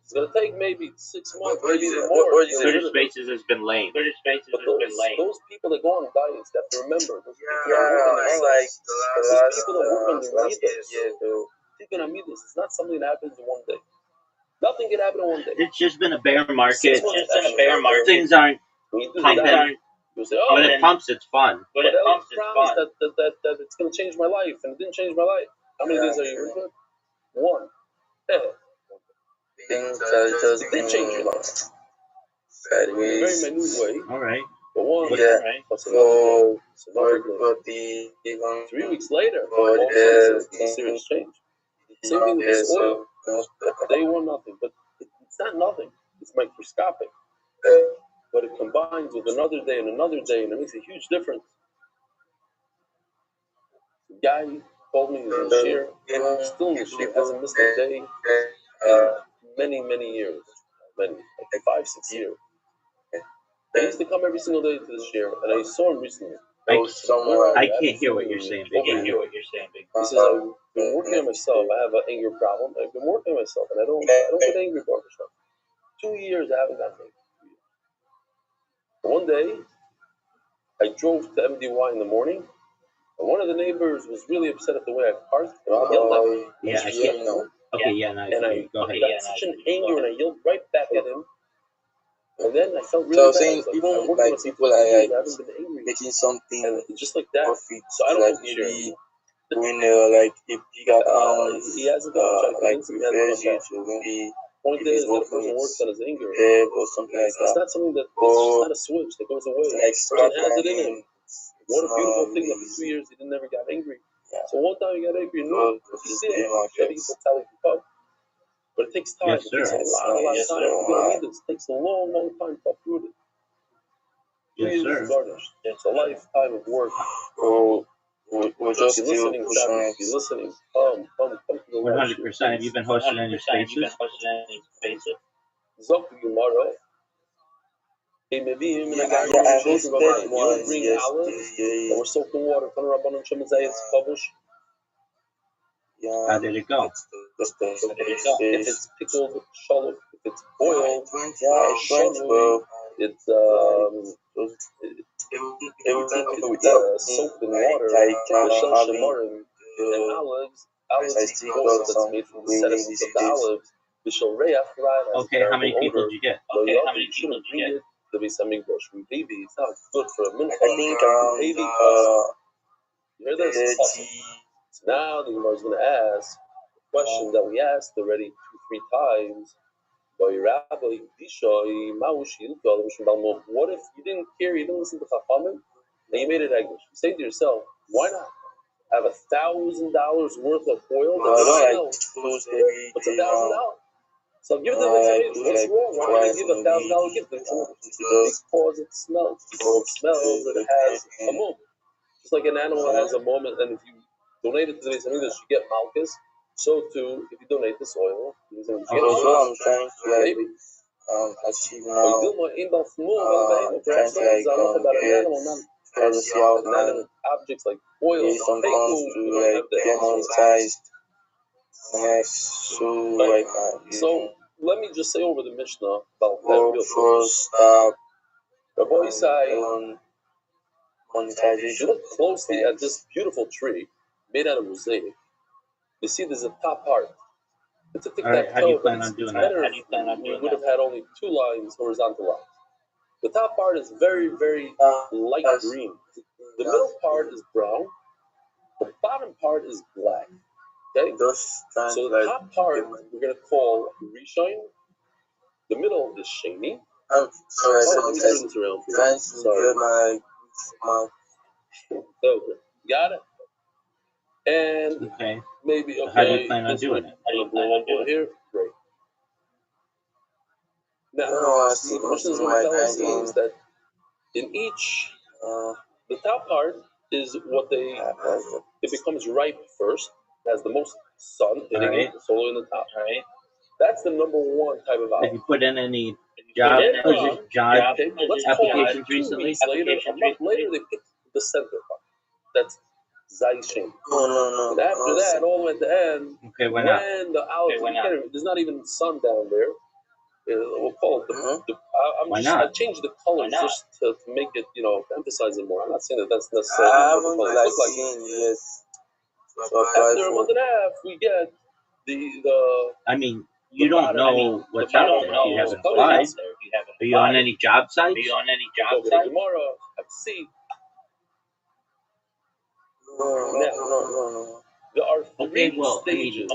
It's gonna take maybe 6 months, maybe even more. Twitter Spaces has been lame. But those people that go on diets, you have to remember. Those people that work on the midas. It's not something that happens in one day. Nothing can happen in one day. It's just been a bear market. Things aren't pumping. When it pumps, it's fun. But it promised that it's going to change my life, and it didn't change my life. How many days are you in? 1. It did change your life. Very minute way. All right. But 1. So, So 3 weeks later, it's a serious change. Same thing with this oil. Day 1, nothing. But it's not nothing. It's microscopic. But it combines with another day, and it makes a huge difference. The guy told me he's in the share, still in the share, hasn't missed a day in many years. Like 5, 6 years. I used to come every single day to the share, and I saw him recently. I can't hear what you're saying, Big. He says, I've been working on myself. I have an anger problem. I've been working on myself, and I don't get angry about myself. 2 years I haven't gotten angry. One day, I drove to MDY in the morning, and one of the neighbors was really upset at the way I parked, and I yelled at him. Yeah, I can't. Okay, yeah, no, go ahead. I got such an anger, and I yelled right back at him. And then I felt really so bad. saying even like people I haven't been angry, making something and just like that. Profit, so I don't like maybe when like if he got he hasn't got like prefers you to maybe Point is that a person works on his anger. or something like It's that. not something that it's not a switch that goes away. Like The person has it in him. him. What a beautiful thing that for 2 years he never got angry. Yeah. So one time he got angry, no, you see it, maybe he puts out the but it takes time. Yes, It takes sir. a lot of time. You're gonna need this. It takes a long, long time to uproot it. 2 Yes, years sir. is garnished. It's a lifetime of work. We're just Be still listening, pushing be listening. Come to the light. 100%. Have you been hosting any spaces? Zok Gemara. Hey, maybe him Yeah, and the guy I who hosted you one bring olive yesterday. that were soaked in water. Kind of Rabbanon Shemazayas publish. Yeah, How did it go? If it's pickled shallot, if it's boiled, it went well. it's Everything soaked in water. like Bishel having Shemarim and olives I still oil got that's some made from the waiting sediment these of the days. olives. Bishel Reach Ryan has a Okay, how terrible many people odor. did you get? You shouldn't bring it to be something from baby. It's not good for a mincha. I think around Baby, you hear this? 30. So now the Gemara is going to ask the question that we asked already 2-3 times. What if you didn't care, you didn't listen to Chachamim, and you made it English? You say to yourself, why not? I have $1,000 worth of oil I don't like that close every What's day $1,000? So give it to the like Mitzvah. What's wrong? Why don't you give $1,000 gift? Because it smells. Because it smells that it has a mum. Just like an animal has a mum, and if you donate it to the Mitzvah, you get malchus. So too, if you donate this oil, That's what I'm trying to like achieve now. Perhaps Trying to like about an get animal, not try to see how I inanimate objects like oil. get some funds to like get monetized next so I can So let me just say over the Mishnah about that work real for quick. start Rabbi Isai, on if you monetization. look closely at this beautiful tree made out of mosaic, you see there's a top part. It's a All right, tic-tac how do you toe, but plan it's on doing that? better if we would have had only 2 lines, horizontal lines. The top part is very, very light green. The middle part is brown. The bottom part is black. Okay? So the top part we're going to call Rishon. The middle is Shani. Sorry, Let me turn this around for you. trying to Sorry. get my Okay. Got it? And Okay. maybe, So okay. how do you plan on doing it? Here? Great. Now, see the Mishnah is my going to tell us banking. is that in each, the top part is what it becomes ripe first, has the most sun hitting it, the solar in the top. That's the number 1 type of Have olive. you put in any job Let's call it applications 2 recently? weeks later, a month later, they pick the center part. That's Zaishin. No. And after that, all the way at the end, Okay, why not? when the olive, there's not even sun down there. We'll call it I changed the colors just to make it, emphasize it more. I'm not saying that that's necessarily I what the haven't colors like look like. seen yet. After a month and a half, we get the I mean, you don't know what's out there if you haven't applied. Are you on any job sites? go to tomorrow, have a seat. No. There are 3 Okay, well, I mean, stages.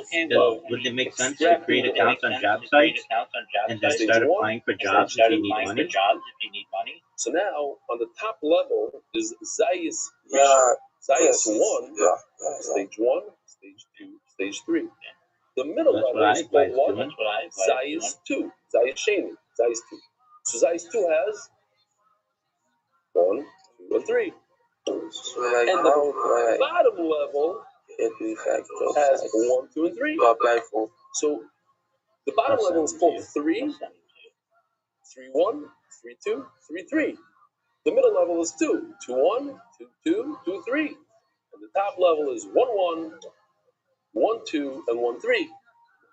would it make sense to create accounts on job sites and then start applying for jobs if you need money? So now, on the top level is Zayis Yeah. Zayis 1, stage 1, stage 2, stage 3. The middle That's level what I is advise called doing. Zayis 2, Zayis Sheni, Zayis 2. So Zayis 2 has 1, 2, and 3. So like And the bottom level has 1, 2, and 3. to apply for. So the bottom I'll level is send it to called you. 3, 3, 1, 3, 2, 3, 3. The middle level is 2, 2, 1, 2, 2, 2, 3. And the top level is 1, 1, 1, 2, and 1, 3.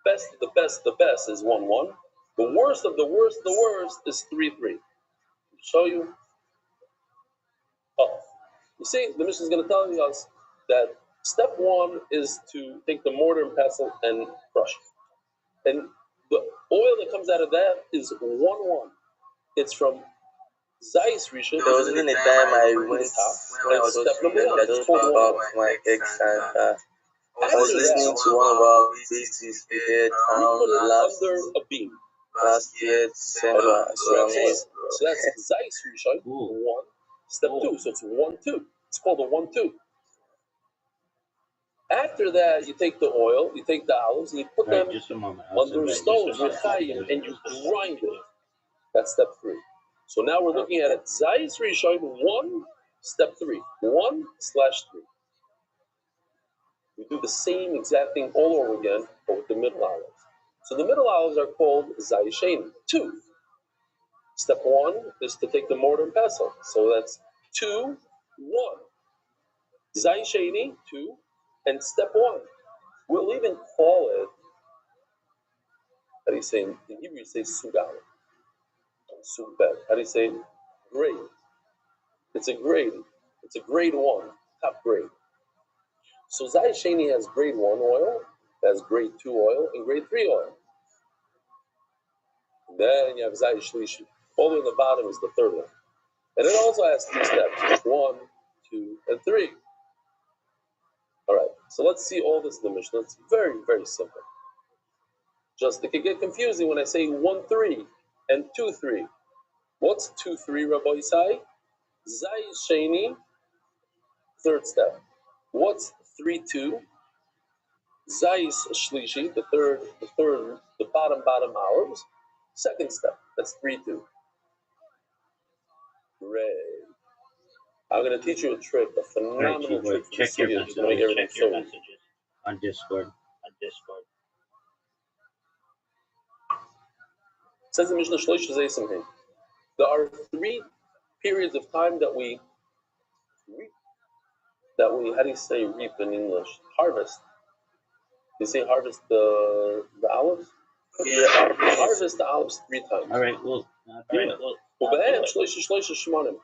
The best is 1, 1. The worst of the worst is 3, 3. I'll show you. Oh, you see, the mission is going to tell us that step 1 is to take the mortar and pestle and crush it. And the oil that comes out of that is 1, 1. It's from Zayis Rishon. There was even a time I went when I was step number 1. I just found out my ex and I was listening to one of our PhDs here we put it last under a beam. year December. So amazing. So that's Zeiss Rishon, 1, step 2. So it's 1, 2. It's called a 1, 2. After that, you take the oil, you take the olives, and you put them under stones, and you grind it. That's step 3. So now we're looking at it. Zeiss Rishon 1, step 3. 1/3. We do the same exact thing all over again, but with the middle olives. So the middle olives are called Zeiss Sheni 2. Step 1 is to take the mortar and pestle. So that's 2, 1. Zeiss Sheni 2, and step 1. We'll even call it, how do you say, in Hebrew you say sugal, subbed. How do you say grade? It's a grade. It's a grade 1, top grade. So Zeiss Sheni has grade 1 oil, has grade 2 oil, and grade 3 oil. And then you have Zeiss Shlishi. All the way in the bottom is the third one. And it also has 3 steps, 1, 2, and 3. All right, so let's see all this in the Mishnah. It's very, very simple. Just it can get confusing when I say 1, 3 and 2, 3. What's 2, 3, Rabbi Isai? Zeiss Sheni, third step. What's 3, 2? Zeiss Shlishi, the bottom olives. Second step. That's 3, 2. Great. I'm going to teach you a trick, a phenomenal trick. Check your messages on Discord. It says in Mishnah Shlosh Zaysim. There are 3 periods of time that we how do you say reap in English? Harvest. You say harvest the olives? Yeah. Harvest the olives 3 times. All right, well,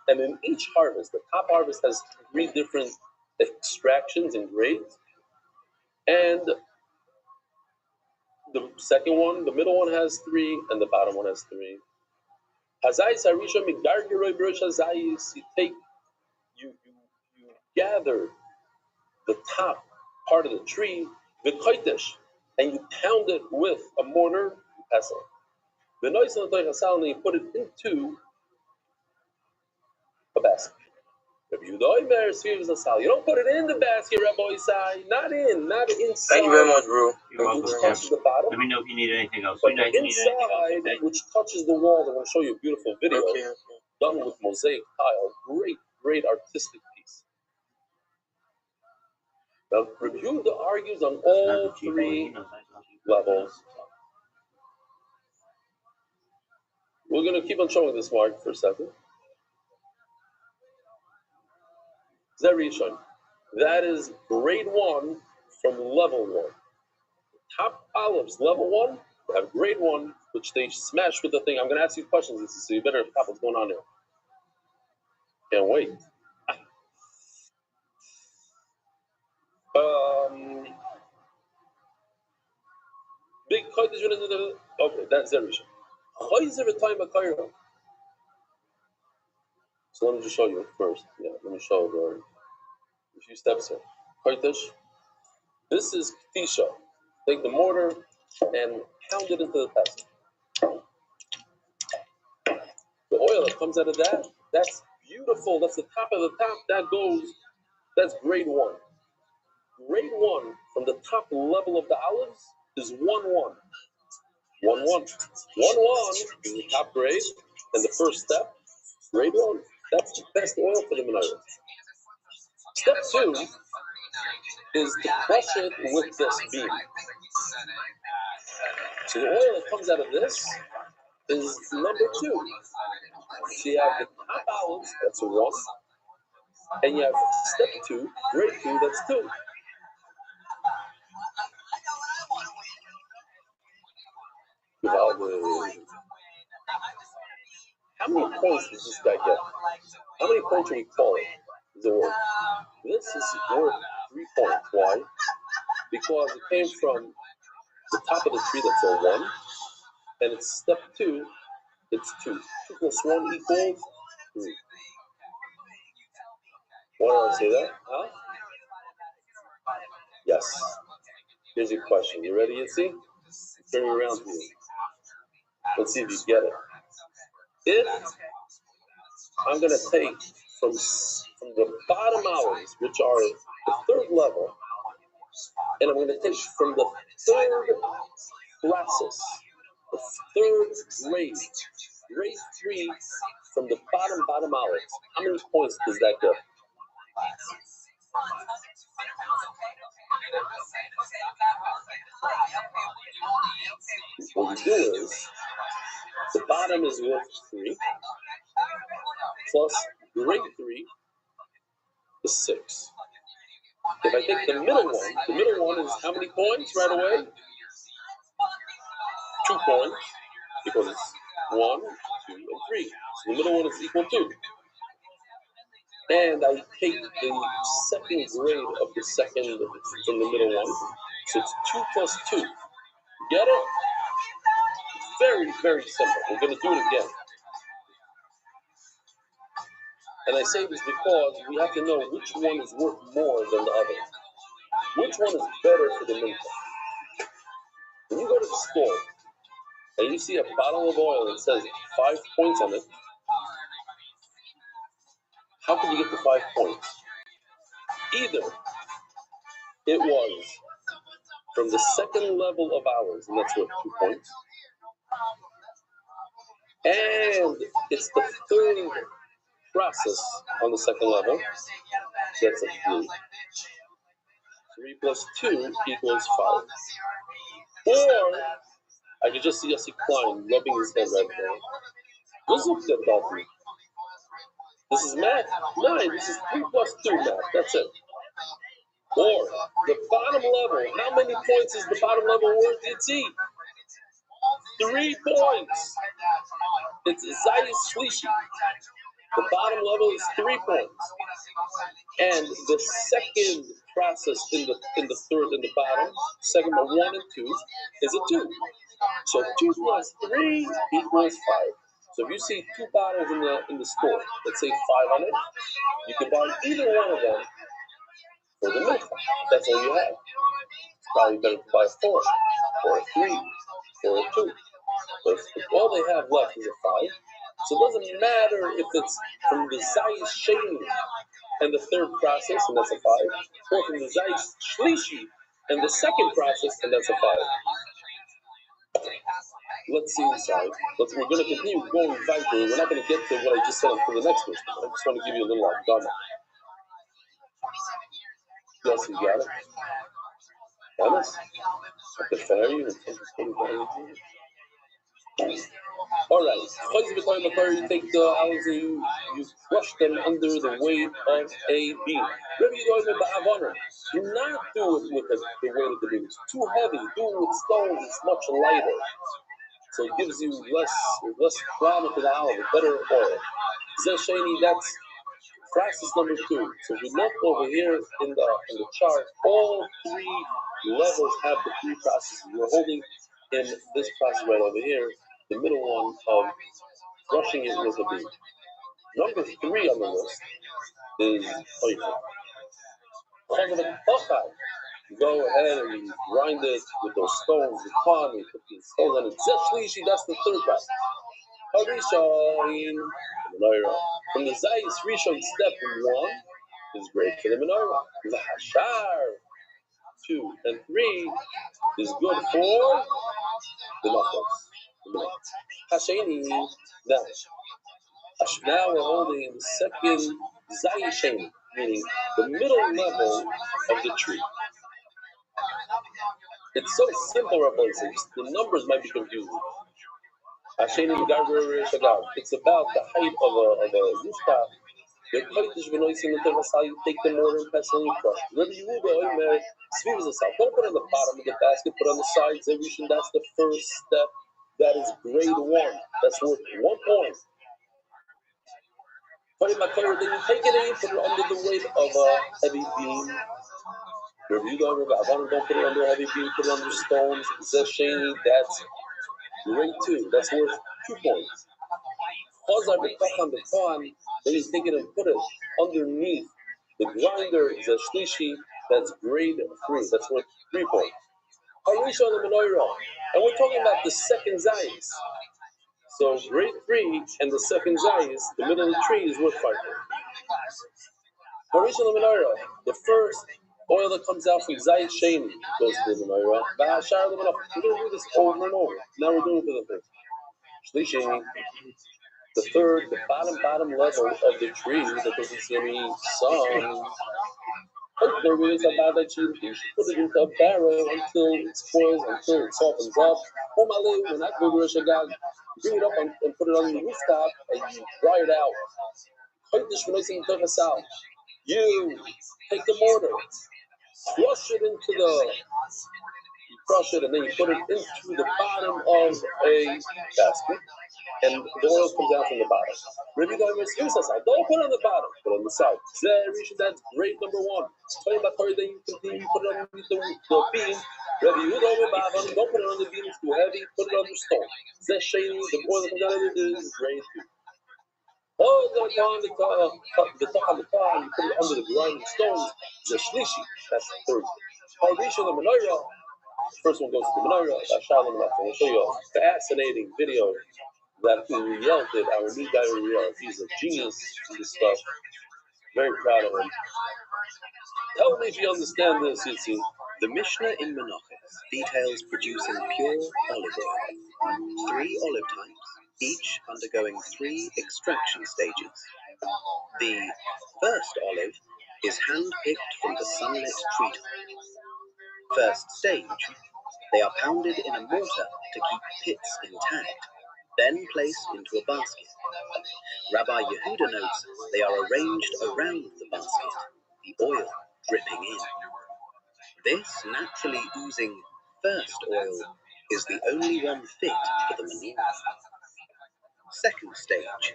and in each harvest, the top harvest has 3 different extractions and grades. And the second one, the middle one has 3, and the bottom one has 3. You gather the top part of the tree, the koitesh, and you pound it with a mortar and pestle. The noise of the you put it into a basket. You don't put it in the basket, Rabbi Isai. Not inside. Thank you very much, bro. Which touches the bottom. Let me know if you need anything else. But the inside, which touches the wall, I'm going to show you a beautiful video done with mosaic tile. Great artistic piece. Now, Rabbi Yehuda argues on all 3 levels. We're going to keep on showing this mark for a second. Zerishon. That is grade 1 from level 1. Top olives, level 1, have grade 1, which they smash with the thing. I'm going to ask you questions, so you better have what's going on there. Can't wait. Big okay, that's Zerishon. So let me just show you first. Yeah, let me show you a few steps here. Koitesh. This is Ketisha. Take the mortar and pound it into the pestle. The oil that comes out of that, that's beautiful. That's the top of the top. That's grade 1. Grade 1 from the top level of the olives is 1, 1. 1, 1. 1, 1 is the top grade, and the first step, grade 1. That's the best oil for the menorah. Step 2 is to crush it with this beam. So the oil that comes out of this is number 2. So you have the top olives, that's a 1. And you have step 2, grade 2, that's 2. How many points does this guy get? How many points are we calling? This is worth 3 points. Why? Because it came from the top of the tree, that's a 1. And it's step 2, it's 2. 2 plus 1 equals 3. Why do I say that? Huh? Yeah, Yes. Here's your question. You ready, Yitzi? Turn it around here. Let's see if you get it. If I'm going to take from the bottom hours, which are the third level, and I'm going to take from the third process, the third grade 3, from the bottom hours, how many points does that get? What you do is, the bottom is worth 3, plus grade 3 is 6. If I take the middle one is how many points right away? 2 points, because it's 1, 2, and 3. So the middle one is equal to. And I take the second grade of the second from the middle one. So it's 2 plus 2. Get it? Very, very simple. We're going to do it again. And I say this because we have to know which one is worth more than the other. Which one is better for the mincha? When you go to the store and you see a bottle of oil that says 5 points on it, how can you get the 5 points? Either it was from the second level of hours, and that's worth 2 points, and it's the third process on the second level, that's a 3. 3 plus 2 equals 5. Or I could just see Yossi Klein rubbing his head right now. This is math. 9. This is 3 plus 2 math. That's it. Or the bottom level. How many points is the bottom level worth? It's 3 points. It's Zayis Shlishi. The bottom level is 3 points. And the second process in the third and the bottom, second of 1 and 2, is a 2. So 2 plus 3 equals 5. So if you see 2 bottles in the store that say 5 on it, you can buy either one of them for the mincha. That's all you have. It's probably better to buy 4, or a 3, or a 2. But if all they have left is a 5, so it doesn't matter if it's from the Zayis Sheni and the third process, and that's a 5, or from the Zayis Shlishi and the second process, and that's a 5. Let's see inside. We're going to continue going weiter. We're not going to get to what I just said for the next one. I just want to give you a little dama. Yes, you got it. Honest? I can fire you. All right. You take the owls and you crush them under the weight of a beam. Maybe you go with the Havana. Do not do it with the weight of the beam. It's too heavy. Do it with stones. It's much lighter. So it gives you less drama to the owl, better oil. Zesheni, that's process number 2. So if we look over here in the chart, all 3 levels have the 3 processes. We're holding in this process right over here, the middle one of brushing it with a beam. Number 3 on the list is oifa. You go ahead and you grind it with those stones, the con, you put the stones on it. Zeshlishi, that's the third process. Harishon, menorah. From the Zayis Rishon, step 1 is great for the menorah. The Hashar, 2 and 3 is good for the knuckles. Hasheni, now we're holding the second Zayis, meaning the middle level of the tree. It's so simple, Rabbi. The numbers might be confusing. It's about the height of a rooftop. You take the mortar and pestle and you crush. Rabbi Yehuda, don't put it on the bottom of the basket, put it on the sides. That's the first step. That is grade 1. That's worth 1 point. Then you take it and you put it under the weight of a heavy beam. Rabbi Yehuda, don't put it under a heavy beam, put it under stones. Zesheni, that's grade 2. That's worth 2 points. Then you take it and put it underneath the grinder, Zeshlishi, That's grade 3. That's worth 3 points. Harisha on the menorah. And we're talking about the second zayis. So grade 3 and the second zayis, the middle of the tree, is worth 5 points. Harisha on the menorah. The first oil that comes out from zayis sheni goes to the menorah. We're going to do this over and over. Now we're doing it for the third. Shlishi, the third, the bottom level of the tree that doesn't see any sun. There is a bad that you put it into a barrel until it spoils, until it softens up. When that vigorous God, bring it up and put it on the rooftop and you dry it out. You take the mortar, crush it and then you put it into the bottom of a basket, and the oil comes out from the bottom. Rabbi Rothschild says, don't put it on the bottom, put it on the side. That's grade number 1. Talking about then you continue, put it underneath the beam. Rabbi Yehuda, don't put it on the beam, it's too heavy, put it on the stone. The oil that comes out of it is grade 2. Oh, the top, you put it under the grinding stones. The shlishi, that's the third. Harisha the menorah. First one goes to the menorah. I'll show you a fascinating video that Uriel did. Our new guy Uriel, he's a genius in this stuff. Very proud of him. Tell me if you understand this, Yitzi. The Mishnah in Menachos details producing pure olive oil. 3 olive types, each undergoing 3 extraction stages. The first olive is hand-picked from the sunlit treetop. First stage, they are pounded in a mortar to keep pits intact, then placed into a basket. Rabbi Yehuda notes they are arranged around the basket, the oil dripping in. This naturally oozing first oil is the only one fit for the menorah. Second stage,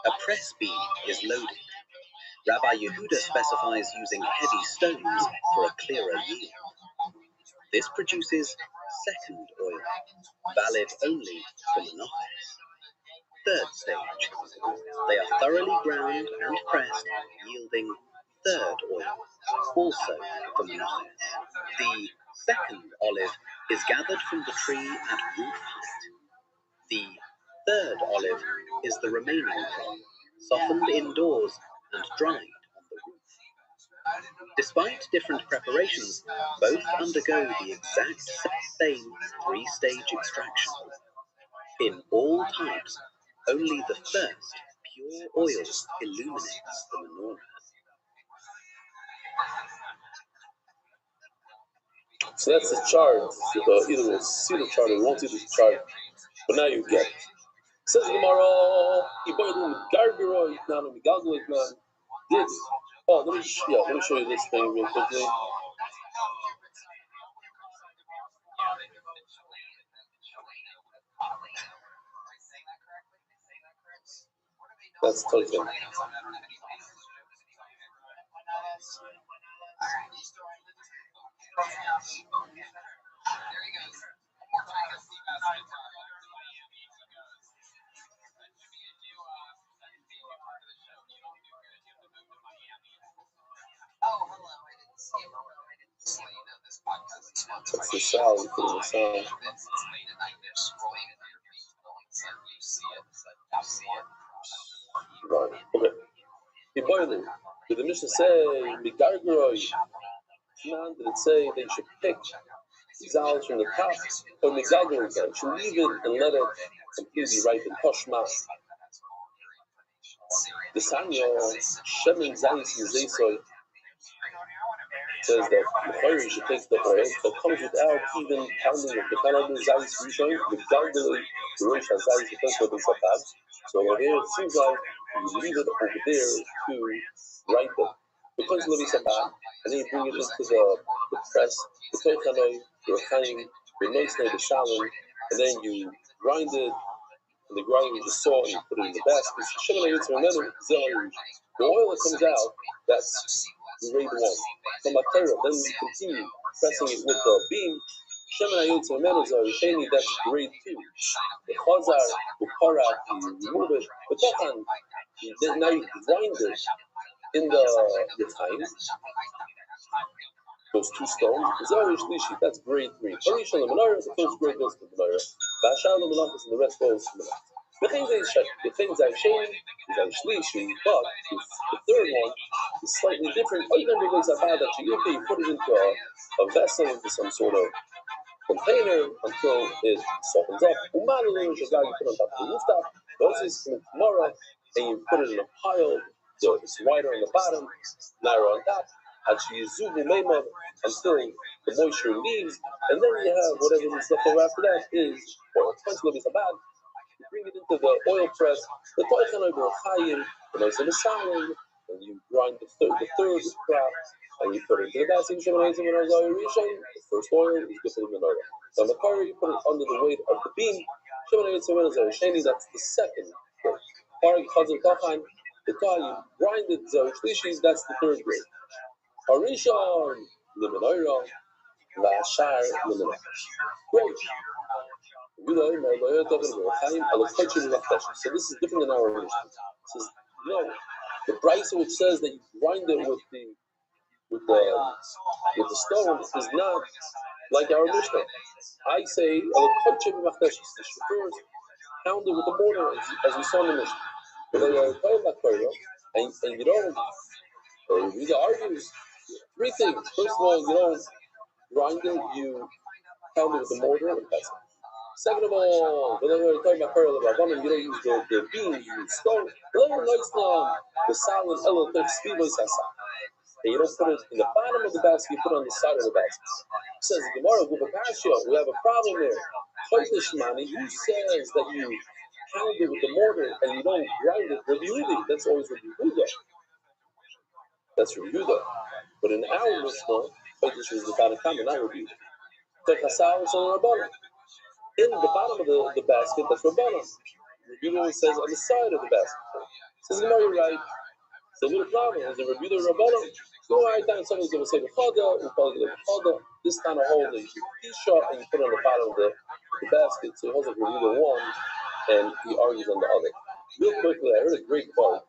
a press beam is loaded. Rabbi Yehuda specifies using heavy stones for a clearer yield. This produces second oil, valid only for menorahs. Third stage, they are thoroughly ground and pressed, yielding third oil, also for menorahs. The second olive is gathered from the tree at roof height. The third olive is the remaining crop, softened indoors and dried on the roof. Despite different preparations, both undergo the exact same 3-stage extraction. In all types, only the first pure oil illuminates the menorah. So that's the chart. Either we'll see the chart or we won't see the chart. But now you get it. Says tomorrow, this. Oh, let me show you this thing real quickly. That's totally. That's the sound. You put in the sound. Right. Okay. Did the Mishnah say Migarguroi? Did it say they should pick Zals from the top or Migarguroi? Should leave it and let it completely ripen. Poshmas. The Sanya Shemin Zayis and Zaysoy says that the should take the oil that comes without even pounding it. The kind of Zayis Rishon, the Garguloi, the Rosh Zayis, the first one is Sapad. So over here it seems like you leave it over there to ripen. Because of the Sapad, and then you bring it into the press, the Toichanoi, the Rechaim, the Noisnei, the Shalom, and then you grind it. And the grind with the salt and you put it in the basket. The oil that comes out, that's grade 1. From Akira, then you continue pressing it with the beam. That's grade 2. The Chazar, the Parak, you remove it. But then now you grind it in the time. those two stones. Zarish Lishi, that's grade 3. Harisha the menorah, the first grade goes to the menorah. Bashar the menachos, and the rest goes to the menorah. The things I've shown is I've Shlishi, but the third one is slightly different. That you put it into a vessel, into some sort of container until it softens up. You put it on top of the rooftop. Those is tomorrow, and you put it in a pile. So it's wider on the bottom, narrow on top. Until the moisture leaves, and then you have whatever is left over after that is oil. You bring it into the oil press, the nice and solid, and you grind the third crop, and you put it into the basket. The first oil is good for the menorah. So on the fire, you put it under the weight of the beam. That's the second grade. The time you grind it, that's the third grade. Harishon, the menorah, Vashar, the menorah. Great. So this is different than our Mishnah. It says, no, the Brisa which says that you grind it with the stone is not like our Mishnah. I say this refers pound it with the mortar as we saw in the Mishnah. And you don't read the arguments. Three things. First of all, you don't grind it, you pound it with the mortar and pestle. Second of all, whenever you're talking about you don't use the beans, you use stone. The solid element and you don't put it in the bottom of the basket, you put it on the side of the basket. It says Gemara, we have a problem there. Who says that you pound it with the mortar and you don't grind it? That's always Rabbi Yehuda. That's Rabbi Yehuda. But in our Mishnah, this is the Tanakama, not Rabbi Yehuda. In the bottom of the basket, that's Rabbana. Rabbi Yehuda says on the side of the basket. Says Gemara, you're right. So what the problem is? Rabbi Yehuda Rabbana. So every time someone's going to say the Chada, we call it the Chada. This kind of holds that you shot and you put it on the bottom of the basket. So he holds like Rabbi Yehuda one, and he argues on the other. Real quickly, I heard a great quote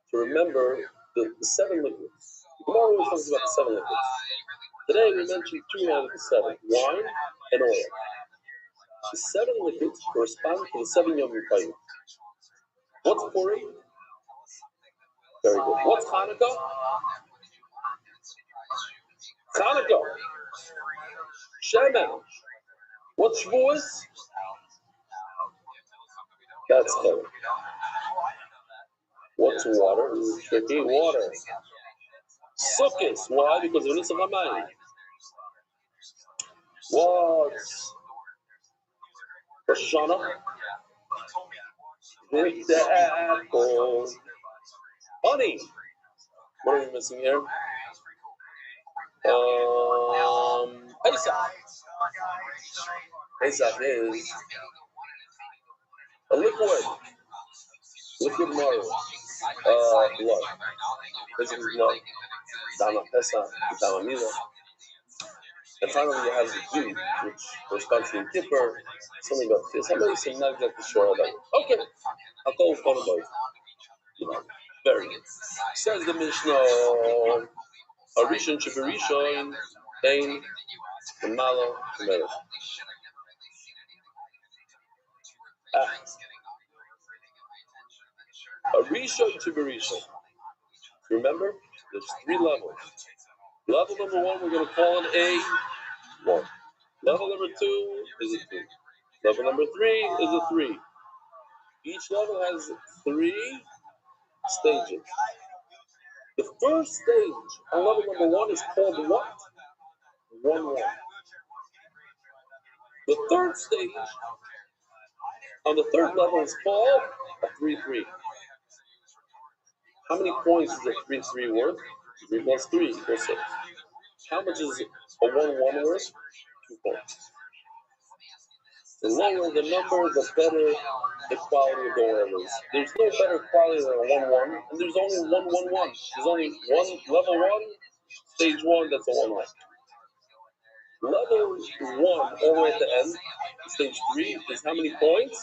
to remember the 7 liquids. The Gemara always talks about the 7 liquids. Today we mentioned 2 out of the 7: wine and oil. The 7 liquids correspond to the 7 Yom Kippur. What's Purim? Very good. What's Hanukkah? Hanukkah. Shemen. What's Shavuos? That's Chol. What's water? This is tricky. Water. Sukkot. Why? Because of Nisach HaMayim. What's Rosh Hashanah? With the apple. Honey. What are we missing here? Pesach. Pesach is a liquid marrow. Blood. Pesach is blood. Dama Pesach, Dama Mila. And finally, you have the Jew, which corresponds to Yom Kippur, something about this. I'm not exactly sure about it. Okay, I'll call it fun about it. Very good. Says the Mishnah, Arishon Shibarishon, Dain, Malo, Melech. Arishon Shibarishon. Remember, there's 3 levels. Level number 1, we're going to call it A1. Level number 2 is a 2. Level number 3 is a 3. Each level has 3 stages. The first stage on level number 1 is called what? 1-1. The third stage on the third level is called a 3-3. How many points is a 3-3 worth? 3 plus 3 equals 6. How much is a 1-1 worth? 2 points. The lower the number, the better the quality of the oil is. There's no better quality than a 1-1, and there's only 1-1-1. There's only one level 1, stage 1, that's a 1-1. Level 1, all the way at the end, stage 3, is how many points?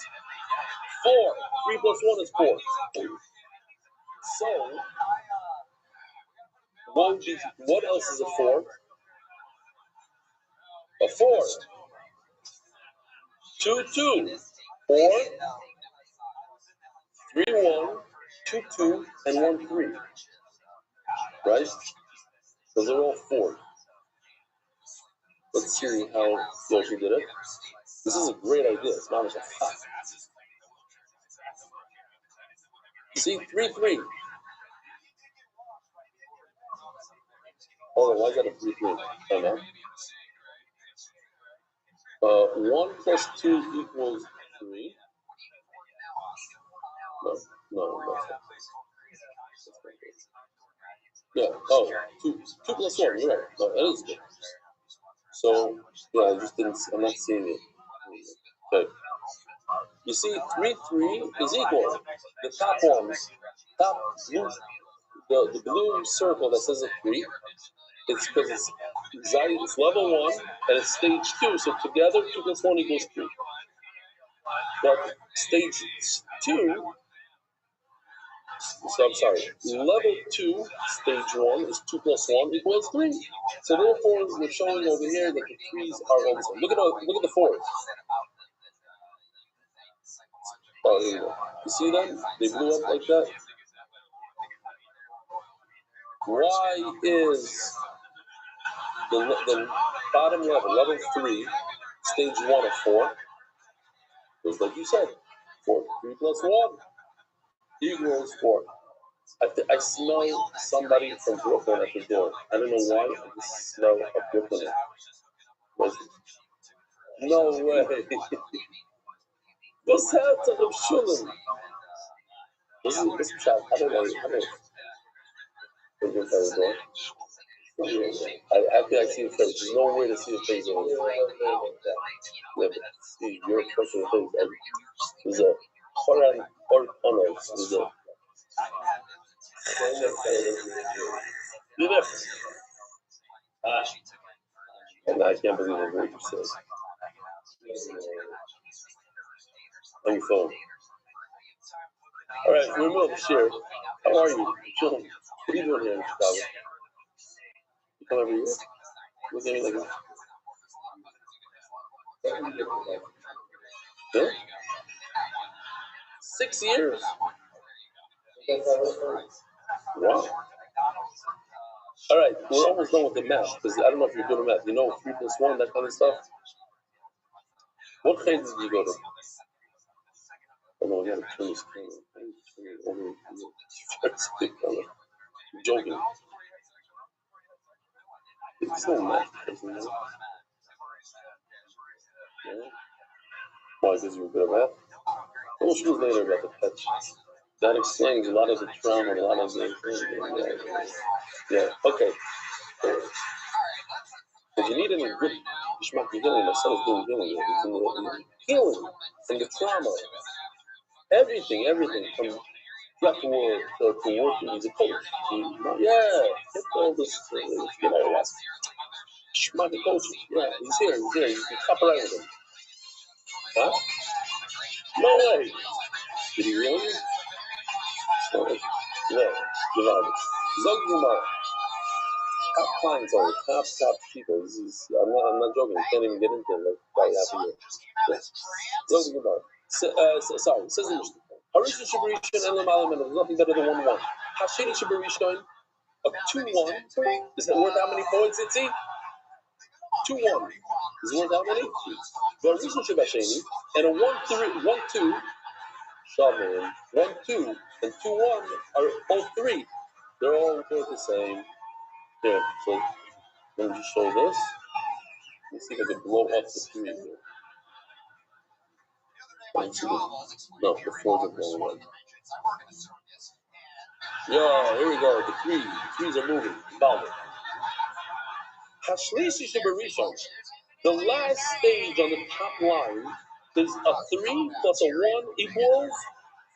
4. 3 plus 1 is 4. So, what else is a 4? a 4, 2, 2, 4, 3, 1, 2, 2, and 1, 3. Right? Those are all 4. Let's see how Yoshi did it. This is a great idea. It's not as a hot. See, 3, 3. Hold on, why is that a 3, 3? I don't know. 1 plus 2 equals 3. No. Yeah, oh, 2 plus 1, you're right. No, that is good. So, yeah, I just didn't, I'm not seeing it. Okay. You see, 3, 3 is equal. The top ones, the blue circle that says a 3, it's because it's level 1 and it's stage 2. So together, 2 plus 1 equals 3. But stage 2, so I'm sorry, level 2, stage 1 is 2 plus 1 equals 3. So therefore, we're showing over here that the 3s are all the same. Look at the 4s. Oh, here you go. You see them? They blew up like that. Why is the bottom level 3, stage 1 of 4? Just like you said, 4, 3 plus 1 equals 4. I smell somebody from Brooklyn at the door. I don't know why. I just smell a Brooklyn. No way. What's that of Shulam? This is chat. I don't know. I think I see the face. There's no way to see the face over there. Yeah, but see, your personal face. There's a Koran or honors. There's a. And I can't believe what you said. On your phone. All right, we're moving to share. How are you? What are you doing here in Chicago? You come every year? Look at me like that. Yeah? 6 years? Wow. All right, we're almost done with the math, because I don't know if you're good at math. You know 3 plus 1, that kind of stuff? What grade did you go to? Oh no, we gotta turn this camera. I'm joking. It's no math, isn't it? Yeah. Why, because you were good at math? We'll speak later about the touch. That explains a lot of the trauma, a lot of the. Yeah, okay. If you need any good healing, my son is doing healing. He's in the healing from the trauma. Everything from breath work to working. He's a coach. Get all this, Schmucky coaching. Yeah, he's here. You can top right with him. Huh? No way. Did he really? No, divided. Zogumar. Top clients are top people. I'm not joking. I can't even get into it. Like, right after you. Zogumar. Sorry. Says in Harisha Shabarishan and Lamalam, and there's nothing better than 1-1. Hashini Shabarishan of 2-1. Is that worth how many points, Itzi? 2-1. Is it worth how many? Harisha Shabashani and a 1-2. Shavim. 1-2 and 2-1 are all 3. They're all worth the same. Here, so let me just show this. Let's see if I can blow up the 3 here. No, the 4s are blowing up. Yeah, here we go. The 3s are moving. Involved. Hashlishi Shibarishon. The last stage on the top line is a 3 plus a 1 equals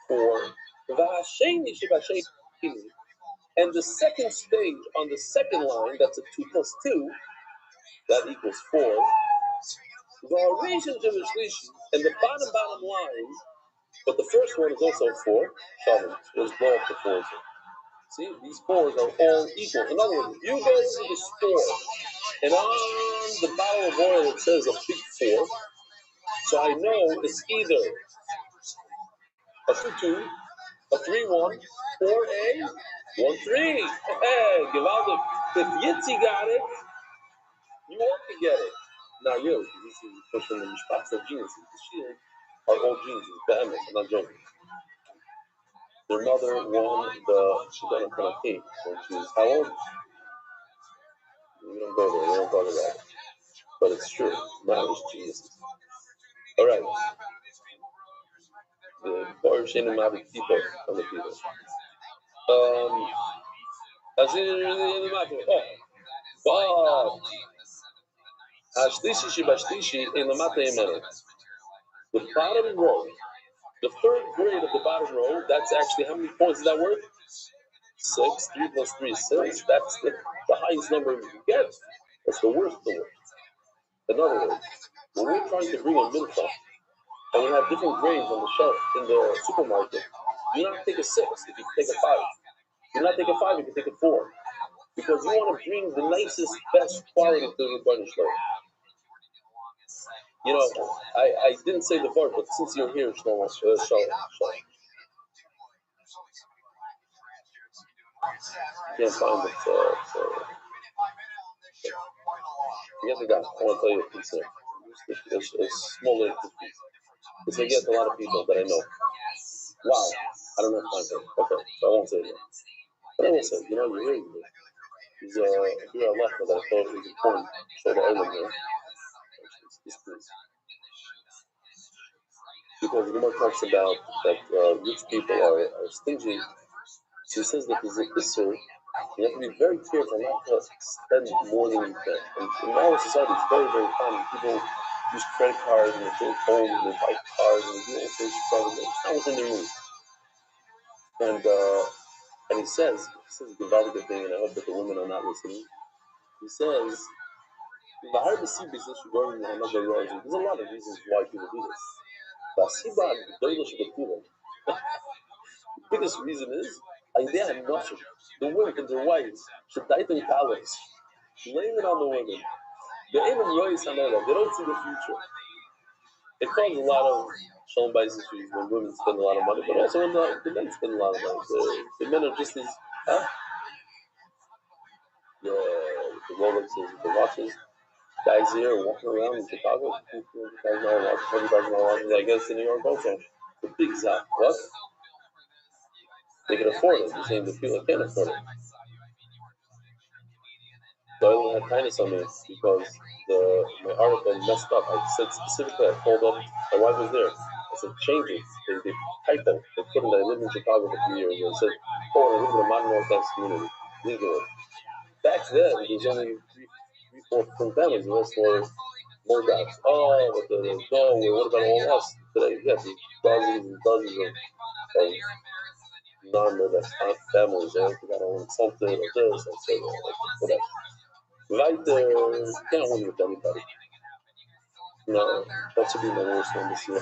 4. Vahasheni Shibasheni. And the second stage on the second line, that's a 2 plus 2, that equals 4. Vaharishan Shibashlishi. And the bottom line, but the first one is also 4. Shavim. Let's blow up the 4s. See, these 4s are all equal. In other words, you go to the store And on the bottle of oil it says a big 4. So I know it's either a 2-2, a 3-1, or a 1-3. Hey, Givaldic. If Yitzi got it, you all can get it. Not really, because this is pushing the Mishpachs of geniuses. The Shield are all geniuses. Behemoth, I'm not joking. Their mother won the Shidduch Kanaki when she was how old? We don't go there, we don't talk about it. But it's true. Mamish geniuses. Alright. The Baruch Shein Mavi people on the people. As in the matter. Oh, but Ashlishi Shibashlishi in the Mate. The bottom row, the third grade of the bottom row, that's actually how many points is that worth? 6. 3 plus 3 is 6. That's the highest number you can get. That's the worst of the worst. In other words, when we're trying to bring a mincha, and we have different grades on the shelf in the supermarket, you not take a 6 if you can take a 5. You not take a 5 if you can take a 4. Because you want to bring the nicest, best quality to the Rebbeinu Shalom. You know, I didn't say the word, but since you're here, Shlomo, can't find it, so forget the guy. I want to tell you a piece there. It's smaller piece. Because I get a lot of people that I know. Wow, I don't have time for it. Okay, so I won't say it. But I will say, you know, you're here. He's here a lot that I thought was important. Show the island here. This piece. Because the Gemara talks about that rich people are stingy. So he says that there's an issur. You have to be very careful not to spend more than you can. And in our society, it's very, very common. People use credit cards and they build homes and they buy cars and they do all sorts of stuff. And it's not within their means. And he says a very good thing, and I hope that the women are not listening. He says, there's a lot of reasons why people do this. The biggest reason is the women and their wives should die in college. Blame it on the women. They don't see the future. It causes a lot of shalom bayis issues when women spend a lot of money, but also when the men spend a lot of money. The men are just as the Rolexes, the watches. Guys here walking around in Chicago, $50,000 watches, I guess in New York also. The big zap. What? They can afford it. You're saying the people can't afford it. So I only had kindness on me because my article messed up. I said specifically, I called up, my wife was there. I said, change it. They typo. They put in that I lived in Chicago for 3 years. And I said, I live in a modern Orthodox community. Legally. Back then, there was only 3-4 different families. The rest were Moldavs. Oh, but what about all us? Today, yes, there's dozens and dozens of non-Moldavs families. They got all insulted or this, and so whatever. Right there, can't win with anybody. No, that should be my worst one this year.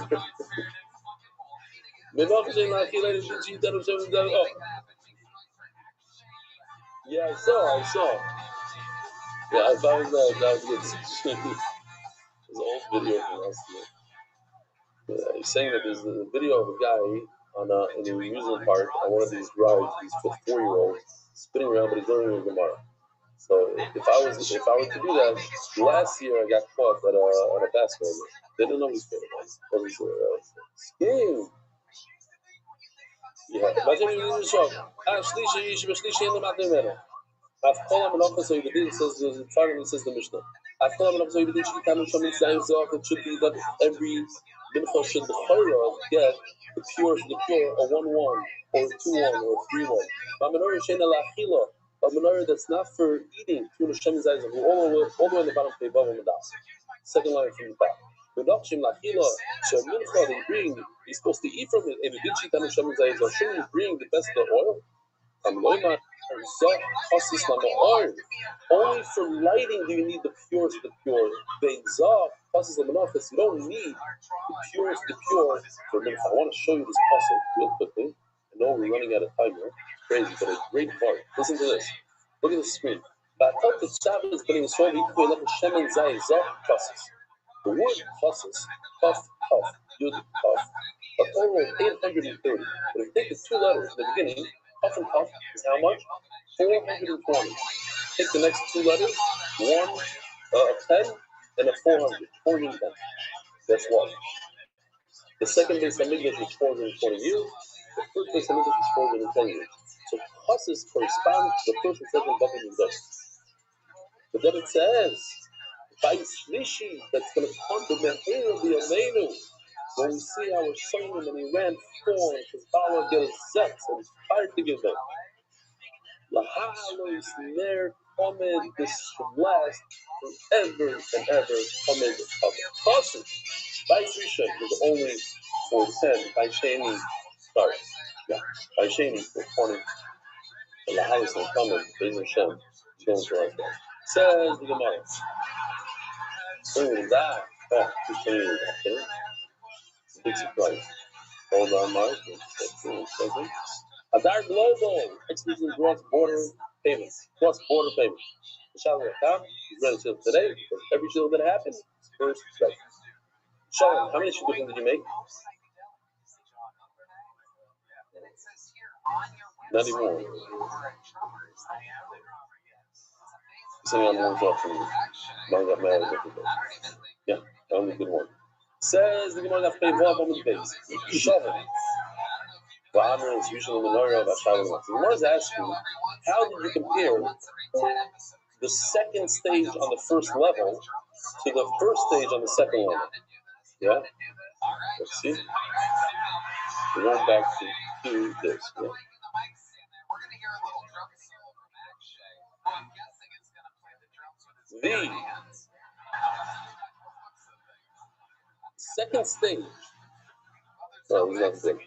Yeah, I saw. Yeah, I found that good. There's an old video from last year. Yeah, he's saying that there's a video of a guy in an amusement park on one of these rides, these 4-year-olds spinning around, but he's learning a Gemara. So if I were to do that, last year I got caught at a basketball game. They didn't know me skiing. Yeah. Imagine you use the Afkolam and Officer Yudin says finally says the Mishnah. Afkolam and Officer Yudin should come and show me signs off. It should be that every mincha should the Chayra get the pure, a 1-1 or a 2-1 or a 3-1. But menorah shena la'achila, a menorah that's not for eating. All the way in the bottom of the above the second line from the top. Menachim la'achila, so mincha they bring, he's supposed to eat from it. And Yudin should come and show me signs off. Shouldn't you bring the best of the oil? Only for lighting do you need the purest of the pure. You don't need the purest of the pure for mincha. I want to show you this puzzle real quickly. I know we're running out of time here. It's crazy, but a great part. Listen to this. Look at the screen. But the Shabbos bringing so equal like a shemen zay zok process. The word process, puff, puff, yud, puff, a total of 830. But if you take the two letters in the beginning, puff and puff is how much? 420. Take the next two letters, one, a 10, and a 400. 410. That's one. The second base Hamikdash is 420 years. The first base Hamikdash is 420 years. So process corresponds to the first and second Beit Hamikdash. But then it says, by Shlishi, that's going to come to Meher of the Avenu. When we see our son and he ran four, and his power gets sex and he's tired to give them. Lahalos ner Omed, this should last forever and ever. Omed of process. By Rishon is only for 10. By Sheni, sorry. Yeah. By Sheni for 20. And the highest will come in. Beis Hashem is going to like that. Says the Gemara. Bring that. Oh, he's telling you that. Okay? It's a big surprise. Hold on, Mark. Adar Global. Executing cross-border payments. Cross-border payments. The Shalom account is ready to today. Because every shul that happens, first right. Shalom, how many shidduchim did you make? Not anymore. Saying I'm one off from you. Mine got mad at everybody. Yeah, only good one. Says the Gemara that pay Vav on the base. Shalom. V'amr is usually the menorah of Shalom. The Gemara is asking, how did you compare the second stage on the first level to the first stage on the second level? Yeah? Let's see. We're going back to this. Yeah. The second stage. Oh, we got good.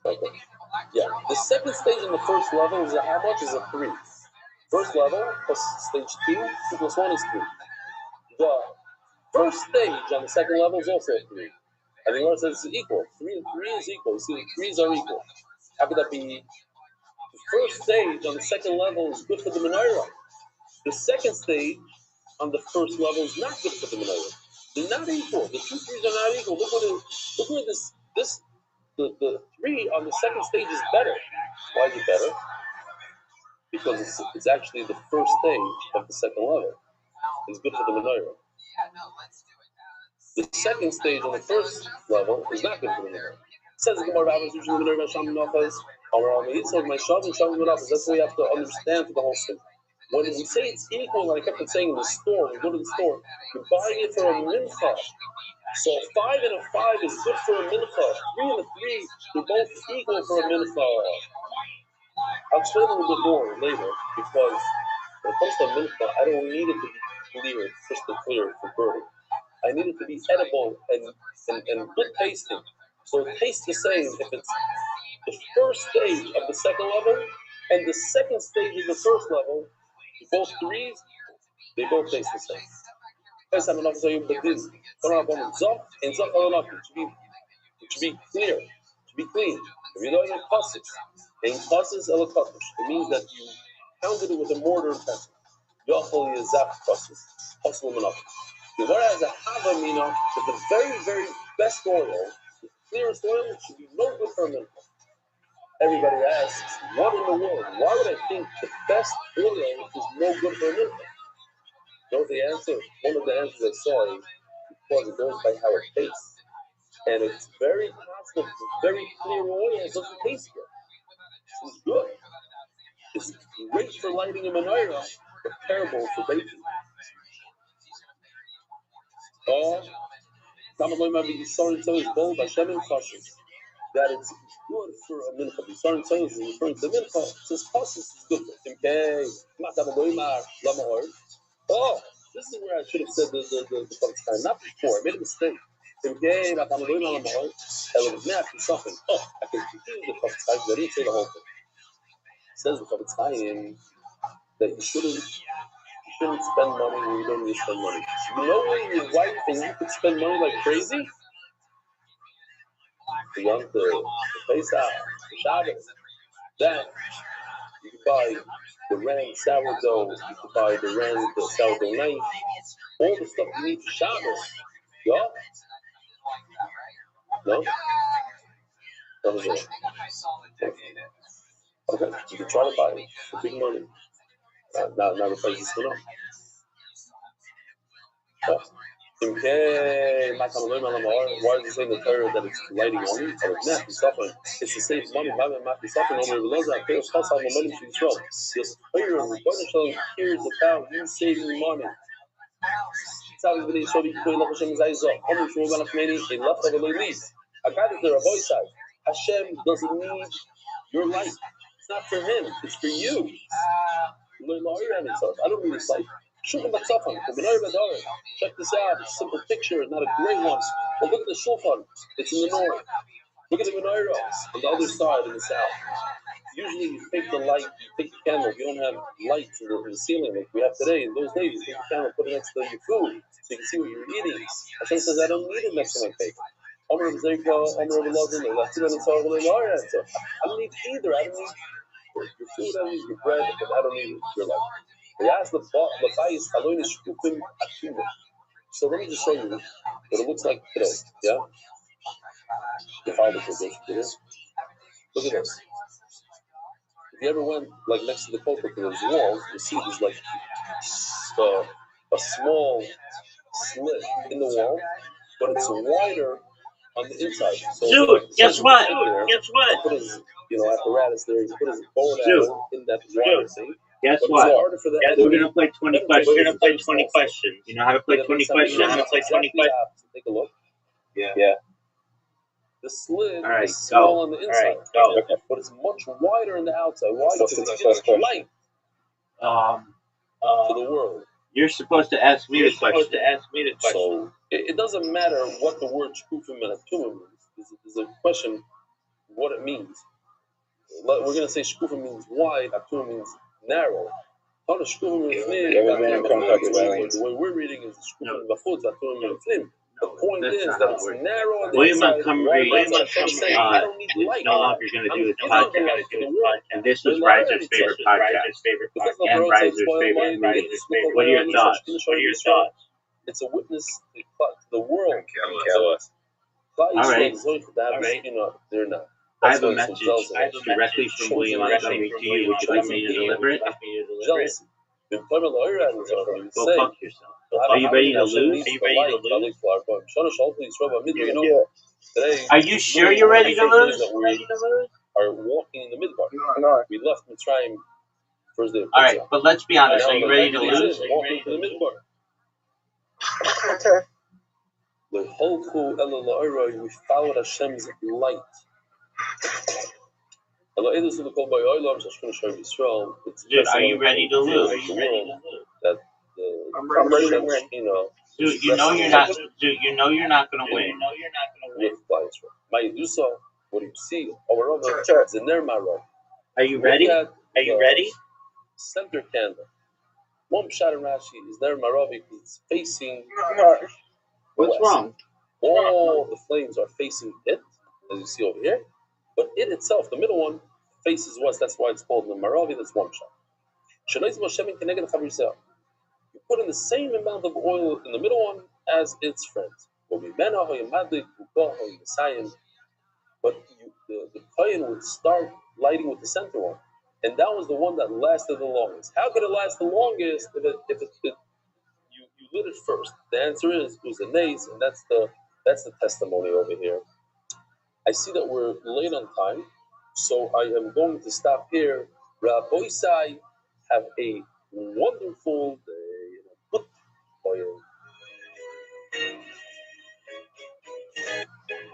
Okay. Yeah, the second stage in the first level is how much is a 3. First level plus stage 2, 2 plus 1 is 3. The first stage on the second level is also a 3. And the Lord says it's equal. 3 and 3 is equal. You see, the 3's are equal. How could that be? The first stage on the second level is good for the menorah. The second stage on the first level is not good for the menorah. They're not equal. The 2 3's are not equal. Look where the 3 on the second stage is better. Why is it better? Because it's actually the first stage of the second level. It's good for the menorah. The second stage on the first level is not good for the menorah. It says the Gemara Rabbis usually the menorah Sham Menachos. My Shavim Menachos. That's what we have to understand for the whole thing. When we say it's equal, like I kept on saying in the store, we go to the store, you're buying it for a mincha. So 5 and a 5 is good for a mincha. 3 and a 3, they're both equal for a mincha. I'll explain a little bit more later, because when it comes to a mincha, I don't need it to be clear, crystal clear for burning. I need it to be edible and good tasting. So it tastes the same if it's the first stage of the second level and the second stage of the first level. Both 3's, they both taste the same. It should be clear, to be clean. If you don't have cusses, it means that you pounded it with a mortar and pestle. Yochel Yazak cusses, possible enough. The word has a havamina, that the very, very best oil, the clearest oil, should be no good for a minute. Everybody asks, what in the world? Why would I think the best oil is no good for a minute? You know the answer? One of the answers I saw is because it goes by how it tastes. And it's very possible, very clear oil doesn't taste good. It's good. It's great for lighting a menorah, but terrible for baking. That it's good for a mincha. The Sarn Tzayos is referring to mincha. It says passes is good for Oh, this is where I should have said the time, not before. I made a mistake. Something. Oh, I can confuse the Chavetz Chaim, because I didn't say the whole thing. It says the Chavetz Chaim that you shouldn't spend money when you don't need to spend money. You know when your wife and you could spend money like crazy? The Pesach, the Shabbos. That you can buy the Rand sourdough, you can buy the Rand the sourdough knife, all the stuff you need for Shabbos. Yeah? No? That was it. Okay, you can try to buy it for big money. Now the prices went up. Why does it say in the Torah that it's lighting only? It's to save money. The Torah hears about you saving money. A guy that the Rabbi side, Hashem doesn't need your life. It's not for him. It's for you. I don't need this life. Check this out. It's a simple picture, not a great one. But look at the shulchan. It's in the north. Look at the menorahs on the other side in the south. Usually you take the light, you take the candle. If you don't have lights in the ceiling like we have today, in those days, you take the candle, put it next to your food so you can see what you're eating. Hashem says, I don't need it next to my cake. I don't need either. I don't need your food, I don't need your bread, and I don't need your life. So let me just show you what it looks like today. Yeah? The father could go through this. Look at this. If you ever went like next to the pulpit to those walls, you see there's like a small slit in the wall, but it's wider on the inside. So dude, guess what? Guess what? Put his, apparatus there. He put his bone arrow in that water thing. Guess but what? It's harder for the We're gonna play 20 questions. We're gonna play 20 questions. You know how to play 20 questions? Take a look. Yeah. The slit is small on the inside. Okay. But it's much wider on the outside. Why? Because it gives light to the world. You're supposed to ask me the question. So it doesn't matter what the word shkufim and atumim means. There's a question what it means. We're going to say shkufim means wide, atumim means narrow. How the shkufim means the way we're reading is shkufim b'chutz, atumim means. The point is that it's narrow on the William inside. Montgomery I don't need is light. no longer going to do his podcast. And this was Riser's favorite podcast. And Riser's favorite movie. What are your thoughts? It's a witness to the world. All right. They're not. I have a message directly from William Montgomery to you. Would you like me to deliver it? Jealousy. Go fuck yourself. Are you ready to lose? Are you sure you're ready to lose? Are walking in the midbar. No. We left Mitzrayim Thursday. All right, but let's be honest. Are you ready to lose? Walking to the midbar. We followed Hashem's light. Dude, are you ready to lose? I'm ready to win. Dude, you know you're not. Dude, you know you're not gonna win. What do you see? Are you ready? Are you ready? Center candle. One shot in Rashi is there Maravi because it's facing. What's wrong? All the flames are facing it, as you see over here. But it itself, the middle one, faces west. That's why it's called the Maravi. That's one shot. You put in the same amount of oil in the middle one as its friends. But the kohen would start lighting with the center one, and that was the one that lasted the longest. How could it last the longest if you lit it first? The answer is it was the nays, and that's the testimony over here. I see that we're late on time, so I am going to stop here. Rabbi Sai, have a wonderful day.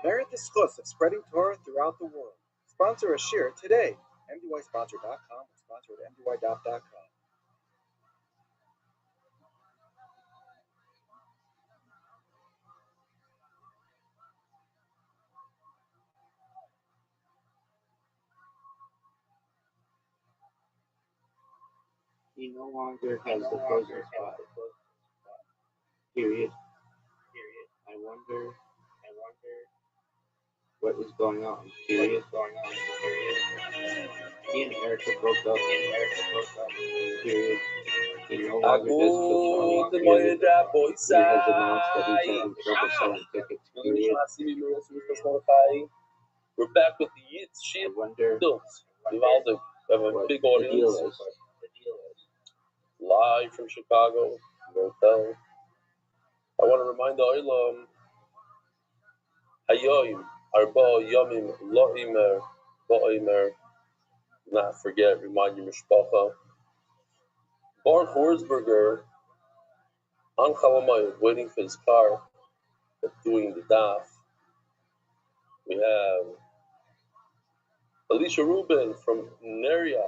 Merit the schus of spreading Torah throughout the world. Sponsor a shir today. MDYsponsor.com or sponsor at MDYDOT.com. He no longer has the closing spot. Period. I wonder. What is going on? Period. He and Erica broke up. Period. He no longer does Kilchani. Period. He has announced that he's having trouble selling tickets. Period. We're back with the Yitz Shit. I wonder We have a big audience. the deal is. Live from Chicago, hotel. I want to remind the Olam, Hayoim, Arba Yomim, Lo'imer, Lo'imer, not forget, remind your Mishpacha. Baruch Wurzberger, on Chalamayim, waiting for his car, but doing the daf. We have Alicia Rubin from Neria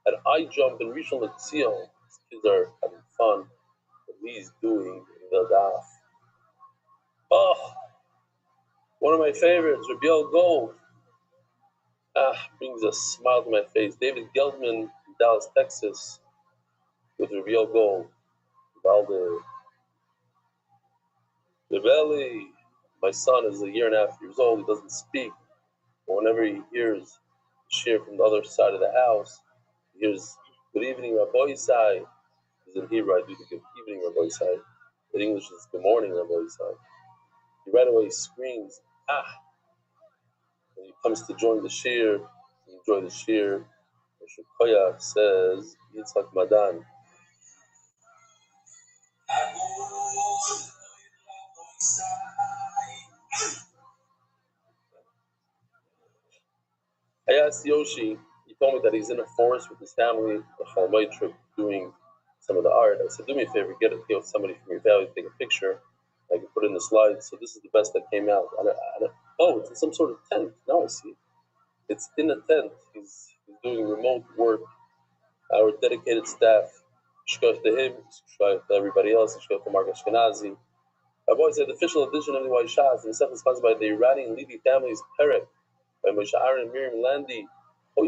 at iJump in Rishon LeZion. His kids are having fun, but he's doing the daf. Oh, one of my favorites, Rabbi Gold. Brings a smile to my face. David Geldman from Dallas, Texas, with Rabbi Gold. Valde. Rebelli. My son is a year and a half years old. He doesn't speak. But whenever he hears shir from the other side of the house, he hears good evening, Rabbi Isai. Because in Hebrew, I do the good evening, Rabbi Isai. In English, it's good morning, Rabbi Isai. He right away screams, ah! When he comes to join the shir, enjoy the shir. Moshe Koyach says, Yitzhak Madan. I asked Yoshi, he told me that he's in a forest with his family, a Chalmai trip, doing some of the art. I said, do me a favor, get somebody from your family to take a picture. I can put it in the slides. So this is the best that came out. Oh, it's in some sort of tent. Now I see. It's in a tent. He's doing remote work. Our dedicated staff, shkoch to him, shkoch to everybody else, shkoch to Mark Ashkenazi. I've always said the official edition of the White Shahs, and the sponsored by the Iranian Levy family's Perek, by Moshe Aaron and Miriam Landy. I'm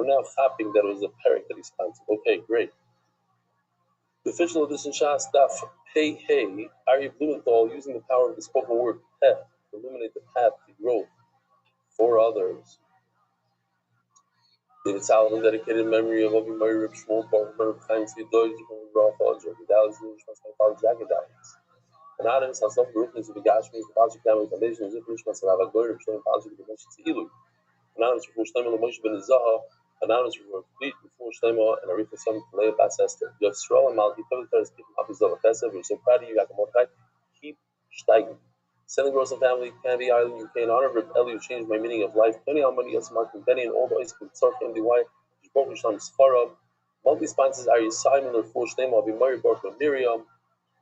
now happy that it was a Perek that he sponsored. Okay, great. The official edition Shah staff, Hey, Ari Blumenthal, using the power of the spoken word, Peh, to illuminate the path to growth for others. David Solomon dedicated in memory of Avi Mary Rib Shmuel, Baruch Baruch Chaim Tzidoi, Zikron Rothschild, Jerry Dallas, Nishmas, my father, Jacket Dallas. Anonymous, Hasof, Baruchnis, of the Gashmis, the Patrick Family Foundation, Zikron Nishmas, and Ava Goyer, Shem Patrick, the Moshe Tzilu. Anonymous before Shlomo, Moshe Ben Zaha, Anonymous before Fleet, before Shlomo, and Arifah Sam, Leah Bas Esther. You have Sroel and Malki, Tovitar, Keep Happy Zava Chesed, we're so proud of you, Yaakov Mordechai, keep steiging. Sending Gross and family, Candy Island, UK, in honor of Reb Eli, who changed my meaning of life. Tony Almani, Yosef Martin, Benny, and all the Ois, Tzork, MDY, Jibok Rishlam, Sfarab. Monthly sponsors are Simon, Lefur Shtema, Abimari, Baruch, and Miriam.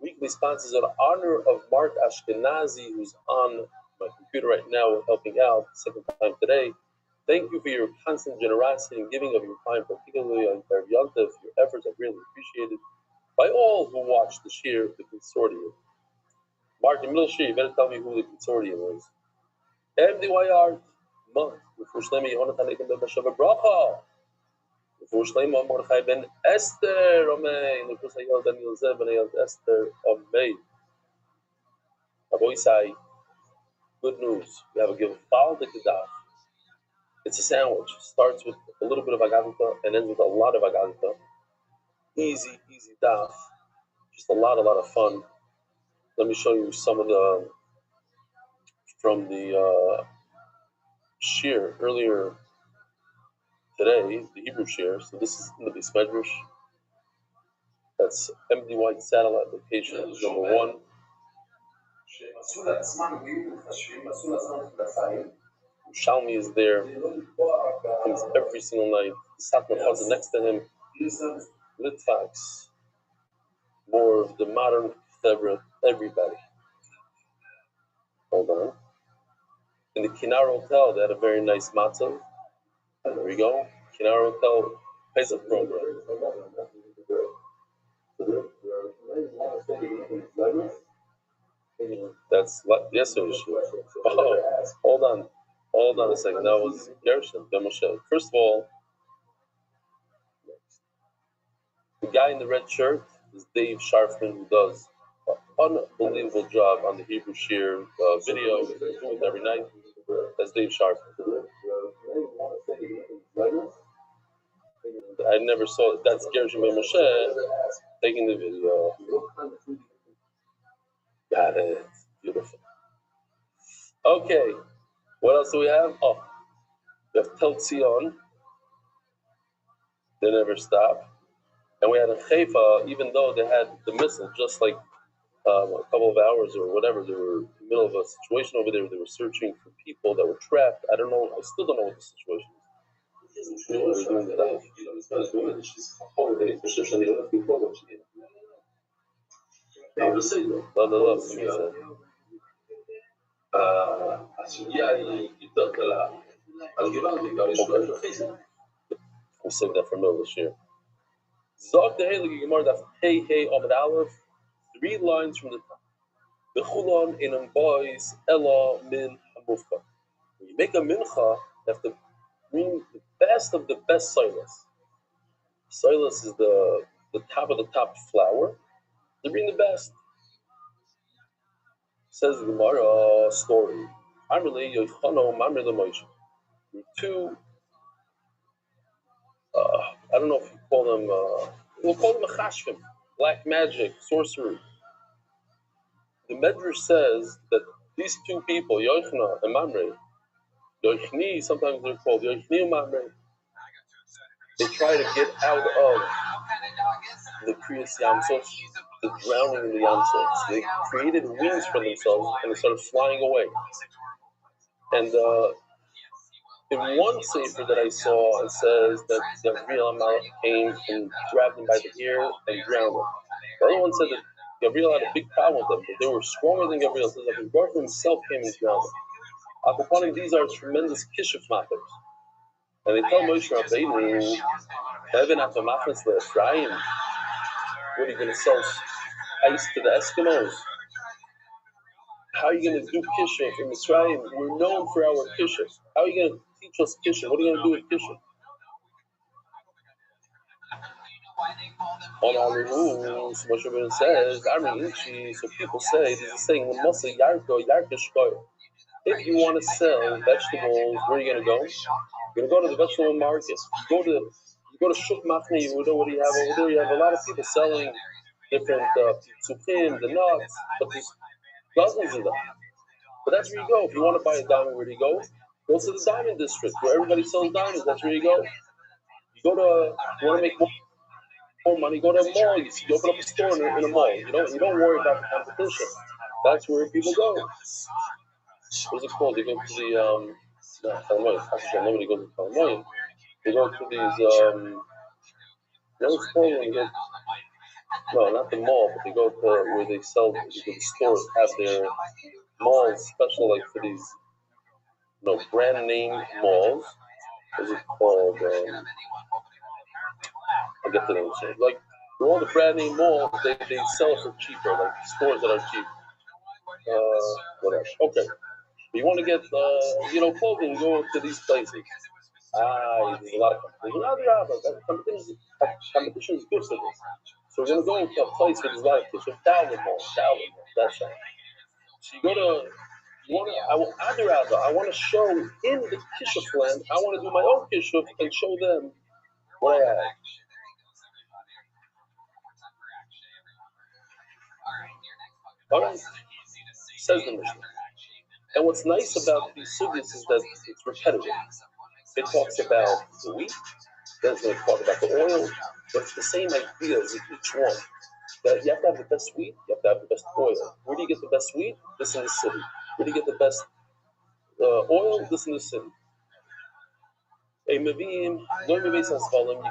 Weekly sponsors are in honor of Mark Ashkenazi, who's on my computer right now helping out, second time today. Thank you for your constant generosity and giving of your time, particularly on Erev Yom Tov. Your efforts are really appreciated by all who watch the shir, the consortium. Martin Milshir, you better tell me who the consortium is. MDY Art Month. Before Shlema Yehonatan Eitan Ben Bashava Bracha. Before Shlema Mordechai Ben Esther Amei. Before Sayel Daniel Zeb Ben Ayel Esther Amei. Aboisai. Good news. We have a Gevald Kedaf. It's a sandwich. Starts with a little bit of agadita and ends with a lot of agadita. Easy daf. Just a lot of fun. Let me show you some of the from the shir earlier today, the Hebrew shir. So this is in the Beis Medrash. That's MD White satellite location number 1. Shalmi is there. Comes every single night. Satna Fazla next to him. Litvax. More of the modern Chevra, everybody. Hold on. In the Kinar Hotel, they had a very nice matzah. There we go. Kinar Hotel Pesach program. That's yesterday's show. Oh, hold on a second. That was Gershon, Ben Moshe. First of all, the guy in the red shirt is Dave Sharfman, who does unbelievable job on the Hebrew Shir video. We do it every night. That's Dave Sharp. I never saw it. That's Gershom Ben Moshe taking the video. Got it. Beautiful. Okay. What else do we have? Oh, we have Tel Tzion. They never stop. And we had a Haifa, even though they had the missile, just like a couple of hours or whatever, they were in the middle of a situation over there. They were searching for people that were trapped. I don't know. I still don't know what the situation is. They were doing that. Somebody said. We'll save that for middle this year. Zog the Heilige Gemara daf Hey Hey Amud Aleph, 3 lines from the top. The Chulon in boys Ella Min Hamufka. When you make a mincha, you have to bring the best of the best silas. Silas is the top of the top flour. You bring the best. Says the Gemara story. Amrle Yochano Mamre the Moshe. Two, I don't know if you call them, we'll call them a chashvim, black magic, sorcery. The Medrash says that these two people, Yochna and Mamre, Yochni, sometimes they're called Yochni and Mamre, they try to get out of the Kriyas Yamsuf, the drowning in the Yamsuf. So they created wings for themselves and they started flying away. And in one sefer that I saw, it says that Gabriel Amalek came and grabbed him by the ear and drowned him. The other one said that Gabriel had a big problem with them, but they were stronger than Gabriel. So that Gabriel himself came and drowned him. Aquaponic, these are tremendous kishuf makers. And they tell Moshe Rabbeinu, Heaven after Machnas Le'Ephraim, what are you going to sell ice to the Eskimos? How are you going to do kishuf in Mitzrayim? We're known for our kishuf. How are you going to teach us kishuf? What are you going to do with kishuf? On our rules, Moshe Rabbeinu says, so people say, this is saying, if you want to sell vegetables, where are you going to go? You're going to go to the vegetable market. You go to Shuk Machne Yehuda. What do you have over there? You have a lot of people selling different psukim, the nuts, but there's dozens of them. But that's where you go. If you want to buy a diamond, where do you go? Go to the diamond district where everybody sells diamonds. That's where you go. You want to make more money, go to a mall. You open up a store in a mall. You don't worry about the competition. That's where people go. What's it called? They go to the actually nobody goes to Talmud. They go to these what's called when you go, no, not the mall, but they go to where they sell, the stores have their malls special, like for these brand name malls. What's it called? I'll get to them soon. Like for all the brand name malls, they sell for cheaper, like stores that are cheap. Whatever. Okay. You want to get clothing, go to these places. There's a lot of competition. Competition is good for this. So we're going to go into a place where there's a lot of kids. So Dalvin Mall, that's right. So you go to, I want to show in the Kishuf land, I want to do my own Kishuf and show them what I have. All right. Says the Mishnah. And what's nice about these sugyas is that it's repetitive. It talks about the wheat, then it's going to talk about the oil, but it's the same ideas with each one. That you have to have the best wheat, you have to have the best oil. Where do you get the best wheat? This in the city. Where do you get the best oil? This in the city. You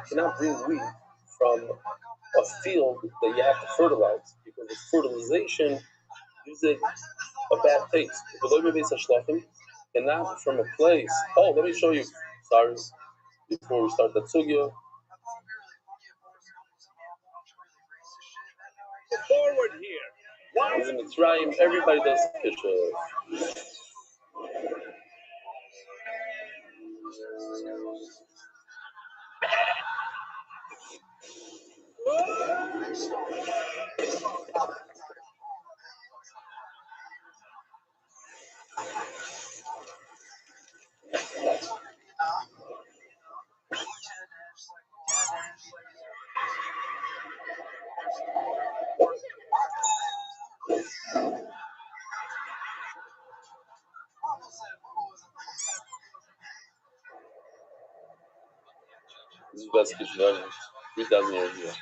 cannot bring wheat from a field that you have to fertilize, because the fertilization gives it a bad taste. And not from a place. Oh, let me show you. Sorry, before we start that sugya. Forward here. Why is in Mitzrayim? Everybody does kishuf. This is the best kitchen ever. 3,000 years ago.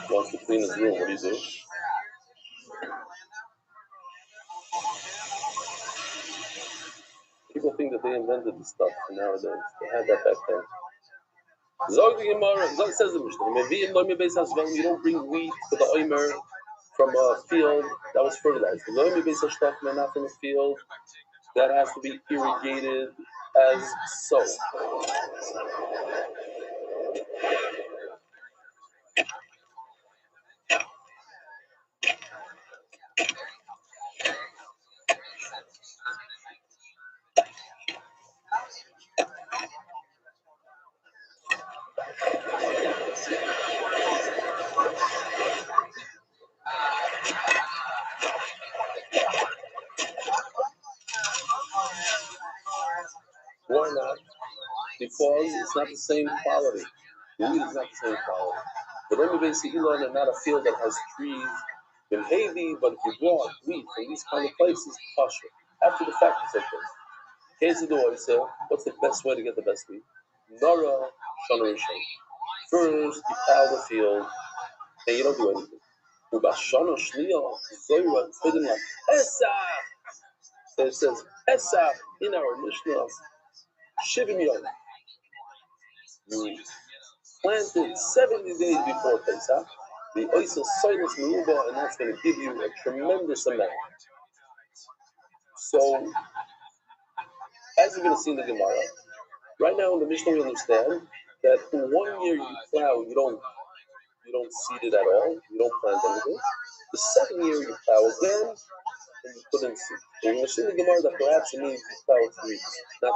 Wants to clean his room. What do you do? People think that they invented this stuff nowadays. They had that back then. Zog the Gemara. Zog says the Mishnah. You don't bring wheat to the Omer from a field that was fertilized. Not from a field that has to be irrigated as so. Why not? Because it's not the same quality. The wheat is not the same quality. But then we basically learn not a field that has trees in Haiti, but if you brought wheat from these kind of places, kosher. After the fact, it's okay. Case of the oil, what's the best way to get the best wheat? Nora Shana Rishon. First, you plow the field, and you don't do anything. Ubashana Shliya, Zoyra, Fidin Pesach. It says Pesach in our Mishnah, Shivim Yom. You planted 70 days before Pesach. The Oisa Soilus Meruba, and that's going to give you a tremendous amount. So, as you're going to see in the Gemara, right now in the Mishnah we understand that in 1 year you plow, you don't seed it at all, you don't plant anything. The second year you plow again, and you put in seed. And we're going to see in the Gemara that perhaps it means you plow 3, not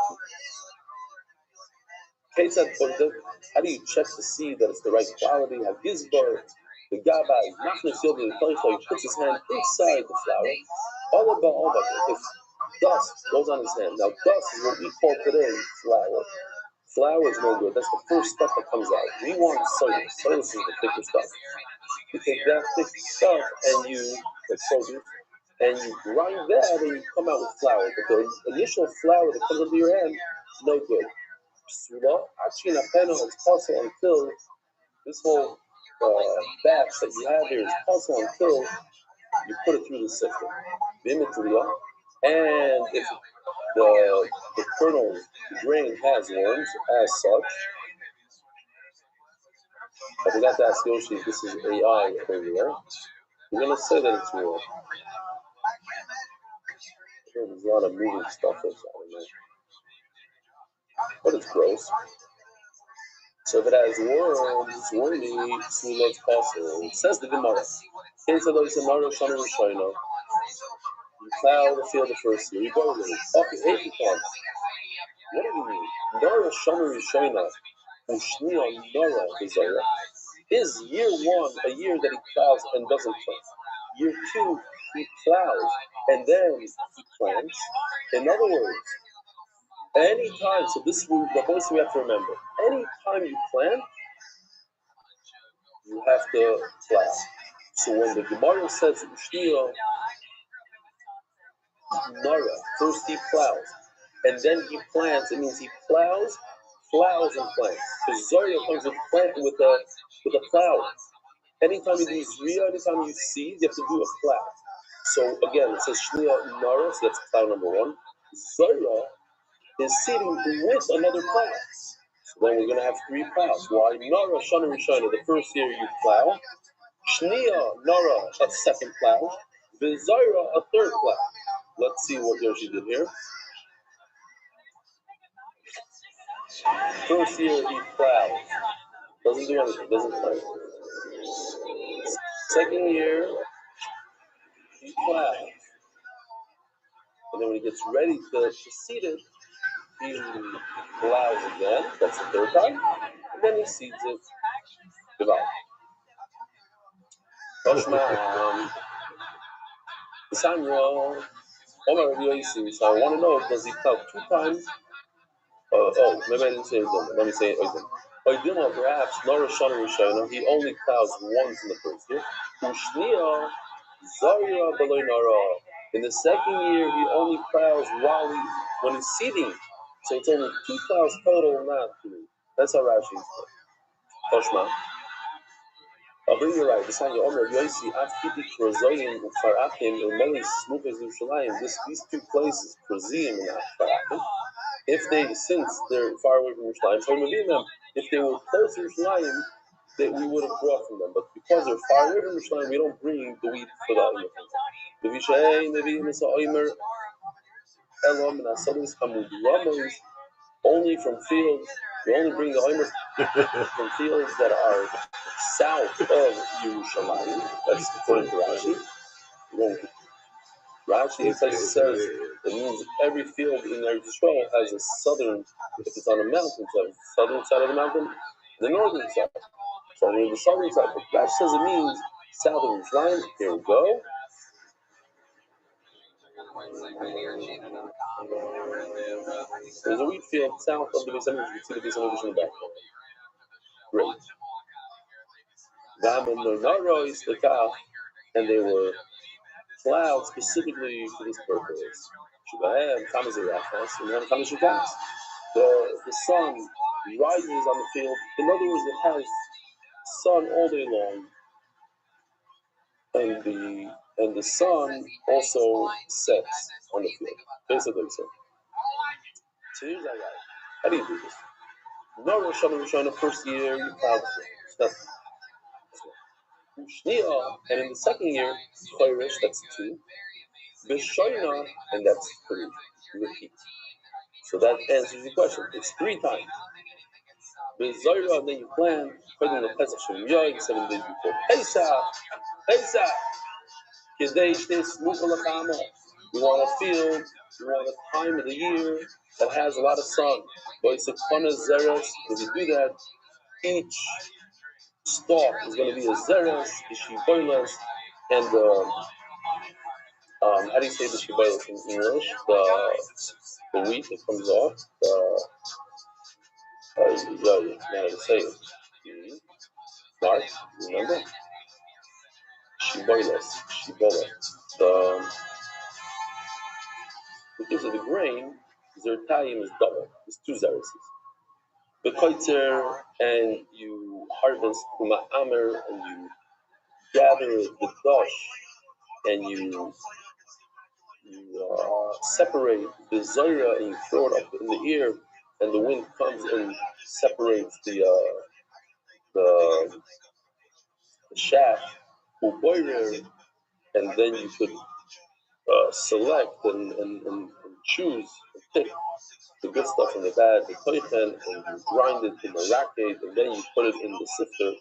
2. How do you check to see that it's the right quality? Hagizbar, the Gabbai, Nachnas Yodim, he puts his hand inside the flour. All about if dust goes on his hand. Now, dust is what we call today flour. Flour is no good. That's the first stuff that comes out. We want soilus. Soilus is the thicker stuff. You take that thick stuff and you grind that and you come out with flour. But the initial flour that comes into your hand, no good. It's possible until this whole batch that you have here is possible until you put it through the sifter. And if the kernel, the grain has worms as such, I forgot to ask Yoshi if this is AI over there. We're going to say that it's real. There's a lot of moving stuff that's on there. But it's gross. So if it has worms, wormy, smooth possible. It says the Gemara. You plow the field the first year. You go with it. Okay, 80 times. What do you mean? Nora Shomer Rishona, Ushnia Nora Desire. Is year 1 a year that he plows and doesn't plant? Year 2, he plows and then he plants. In other words, anytime, so this is the voice we have to remember. Anytime you plant, you have to plow. So when the Gemara says Ushnia Nora, first he plows and then he plants, it means he plows and plants. Because Zoria comes with a plow. Anytime you do Zriya, anytime you seed, you have to do a plow. So again, it says Shnia Nara, so that's plow number 1. Zoria is seeding with another plow. So then we're going to have 3 plows. Why? Nara Shana Rishana, the first year you plow. Shnia Nara, a second plow. Vizara, a third plow. Let's see what Yoshi did here. First year he plows. Doesn't do anything, doesn't plant. Second year, he plows. And then when he gets ready to seed it, he plows again. That's the third time. And then he seeds it. Goodbye. Toshma, Samuel, Omar Rabbi Yosi. So I want to know, does he plow 2 times? Maybe I didn't say it. Let me say it again. Oidima, perhaps, Nora Shana Rishona, he only plows once in the first year. Ushnia, Zaria Beloy Nara. In the second year, he only plows when he's seeding. So it's only 2 plows total, not 3. That's how Rashi is put. Toshma. But you're right. This time, Omer Yosi Afkiti Krozoyim Ufarachim Umeli Smukes Yerushalayim. These 2 places, Krozim and Ufarachim, if they, since they're far away from Yerushalayim, so them, if they were close to Yerushalayim, that we would have brought from them. But because they're far away from Yerushalayim, we don't bring the wheat for the Omer. The Vishay Nevi Nisa Omer Elom and Asalis Hamud Ramos only from fields. We only bring the Omer from fields that are south of Yerushalayim. That's according to Rashi. Rashi says it means every field in Eretz Yisrael has a southern, if it's on a mountain, so southern side of the mountain, the northern side. So on the southern side, but Rashi says it means south of Yerushalayim. Here we go. There's a wheat field south of the Beis Hamikdash. You can see the Beis Hamikdash in the back. Great. And they were plowed specifically for this purpose. The sun rises on the field. In other words, it has sun all day long, and the sun also sets on the field. Basically, so here's that guy. How do you do this? No Rosh Hashanah, first year you plow the field. And in the second year, Choresh, that's 2. B'Shoina, and that's 3. Repeat. So that answers the question. It's 3 times. B'Zoyra, then you plan, according to the Pesach Shem Yod, 7 days before Pesach, Kedesh this Mukalachama. You want a field, you want a time of the year that has a lot of sun. But it's a Kona Zeres. If you do that, each stalk is going to be a Zeres, the Shiboilas, and how do you say the Shiboilas in English? The wheat that comes off. Now to say it. Mark, remember? Shibola. Because of the grain, Zertayim is double. It's 2 Zereses. The koitzer, and you harvest Kuma Amer, and you gather the dosh, and you separate the Zoyra, and you throw it up in the air, and the wind comes and separates the shaft, and then you could select and choose and pick the good stuff and the bad, the koichen, and you grind it in the racket, and then you put it in the sifter.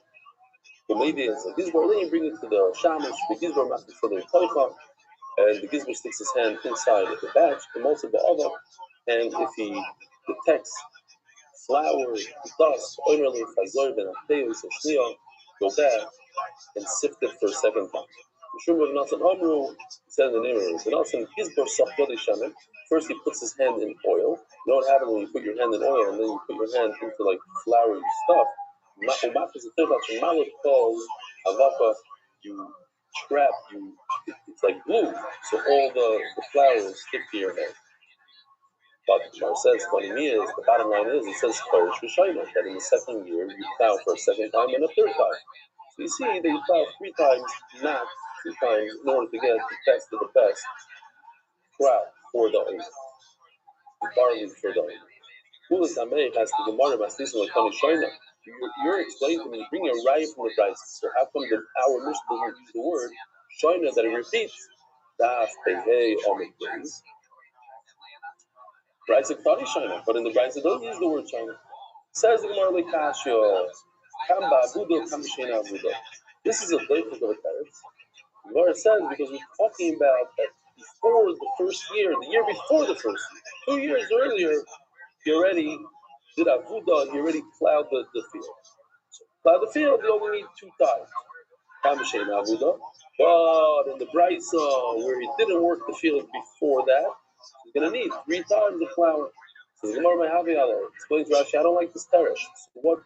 But maybe it's a gizbar, then you bring it to the shamash, the gizbar makes it for the koichen, and the gizbar sticks his hand inside of the batch, the most of the other, and if he detects flour, dust, oimerly, chazor, benateo, go back and sift it for a second time. Said in the name of it. First, he puts his hand in oil. You know what happens when you put your hand in oil and then you put your hand into like floury stuff? You trap, it's like glue. So all the flour stick to your hand. But Mar says, the bottom line is, it says that in the second year you plow for a second time and a third time. So you see that you plow 3 times, not 2 times, in order to get the best of the best crop for the oil, the barley for the oil. You're explaining to me, you bring a raya from the price. So how come our Mishnah doesn't use the word shoina, that it repeats? Daf, pehei, omid, days. Brisa Ktani Shina, but in the Brisa don't use the word Shina. Says the Gemara Lekashio, Kamba Abudo, Kamishina Abudo. This is a difficult of a teretz. The Gemara says because we're talking about that before the first year, the year before the first year, 2 years earlier, he already did Abuda, he already plowed the field. So plow the field, you only need 2 times. Kamishina Abuda. But in the Brisa, where he didn't work the field before that, he's going to need 3 times the flour. So the Gemara Mehavi explains Rashi, I don't like this teresh. So what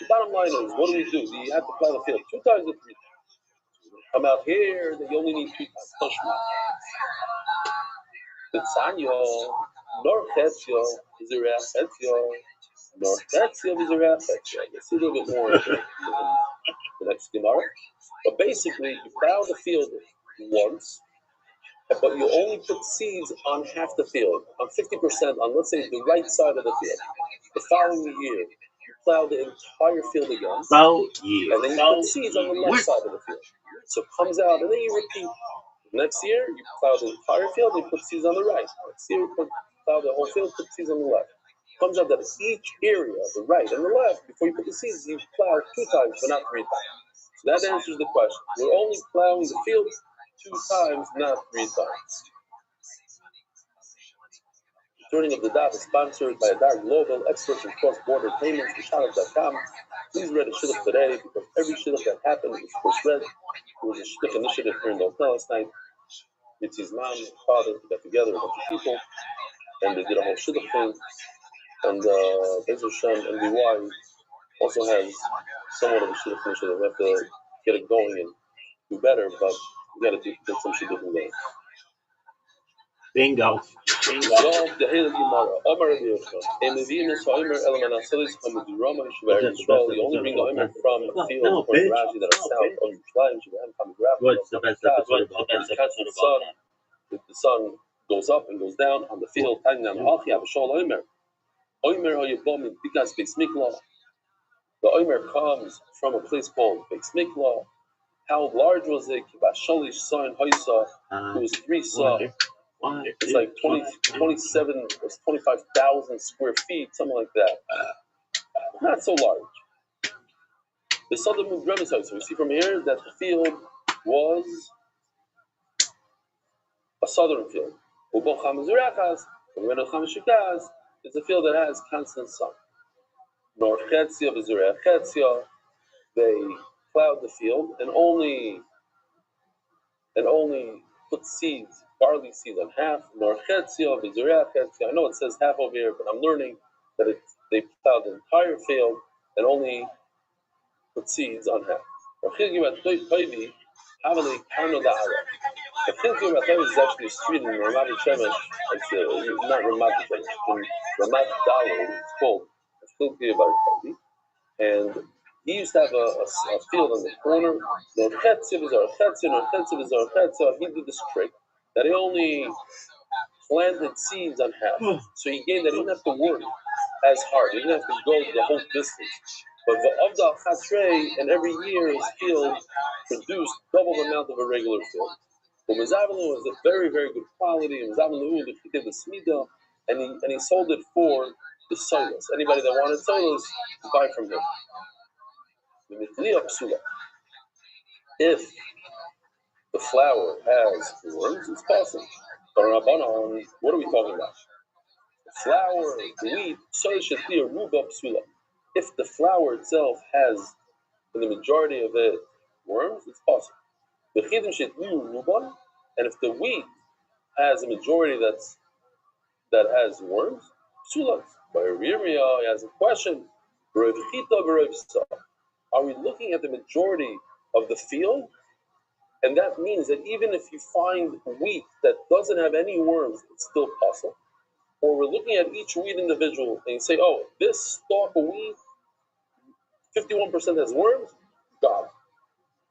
the bottom line is, what do? You have to plow the field 2 times or 3 times. Come out here, that you only need 2 times. The Tzanyo, Nor chetzio is a real chetzio. Nor chetzio is a real chetzio. You'll see a little bit more in the next Gemara. But basically, you plow the field once, but you only put seeds on half the field, on 50%, on let's say the right side of the field. The following year, you plow the entire field again, and then you put seeds on the left side of the field. So it comes out, and then you repeat. Next year, you plow the entire field, and you put seeds on the right. Next year, you plow the whole field, put seeds on the left. It comes out that each area, the right and the left, before you put the seeds, you plow 2 times, but not 3 times. So that answers the question. We're only plowing the field 2 times, not 3 times. The turning of the daf is sponsored by Adar Global, experts in cross-border payments, Shadach.com. Please read a shidduch today, because every shidduch that happened is first read. It was a shidduch initiative here in the hotel last night. Mitzi's mom and father got together, a bunch of people, and they did a whole shidduch thing. And Bezer Shem MDY also has somewhat of a shidduch initiative. We have to get it going and do better, but we got to get some shidduch going. Bingo. So the Hale Gemara, Omar Rabbi Rothschild, and the Venus Homer Elemanasalis from the Rama Yishuv Israel. You only bring the Homer from a field or Rashi that are south of Yerushalayim. Shivayim Kamigraf. What's the best episode about that? The sun goes up and goes down on the field. Tanya Achi Avashol Omer. Omer Hoyabom because Beis Mikla. The Omer comes from a place called Beis Mikla. How large was it? Kibasholish Sa and Hoysa. It was 3 Sa. It's like 27 or 25,000 square feet, something like that. Not so large. The southern Mudremisite. So we see from here that the field was a southern field. It's a field that has constant sun. Nor Chetzia v'Zurei Chetzia, they plowed the field and only put seeds, barley seeds on half. Nor Chetzia v'Zurei Chetzia. I know it says half over here, but I'm learning that they plowed the entire field and only put seeds on half. The Chilkim Atayv is actually a street in Ramat Shemesh. It's not Ramat Shemesh. In Ramat Daled, it's called Chilkim Atayv. And he used to have a field on the corner. The Chetziv is our Chetzin, or Chetziv is our Chetzah. He did this trick that he only planted seeds on half. So he gained that he didn't have to work as hard. He didn't have to go the whole distance. But V'avda Chatrei, and every year his field produced double the amount of a regular field. But Mezavelu was a very, very good quality. And Mezavelu, he did the Smida, and he sold it for the solas. Anybody that wanted solas, to buy from him. If the flour has worms, it's possible. But Rabbanan, what are we talking about? Flour, wheat, soy shetir, ruba psula. If the flour itself has, in the majority of it, worms, it's possible. The chidim shetir ruban, and if the wheat has a majority that has worms, psula. By Riria, he has a question. Are we looking at the majority of the field? And that means that even if you find wheat that doesn't have any worms, it's still possible. Or we're looking at each wheat individual and you say, oh, this stalk of wheat, 51% has worms, got it.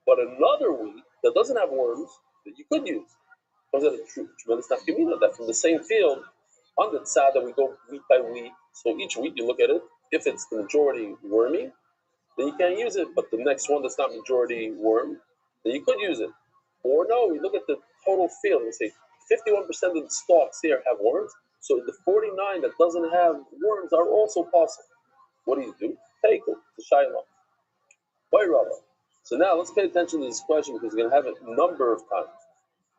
But another wheat that doesn't have worms that you could use, comes out a tremendous nafkamina, that from the same field, on the tzad that we go wheat by wheat, so each wheat you look at it, if it's the majority wormy, then you can't use it. But the next one that's not majority worm, then you could use it. Or no, we look at the total field and say 51% of the stalks here have worms, so the 49 that doesn't have worms are also possible. What do? Take it, the shayla. Why Rabbi? So now let's pay attention to this question because we're going to have it a number of times.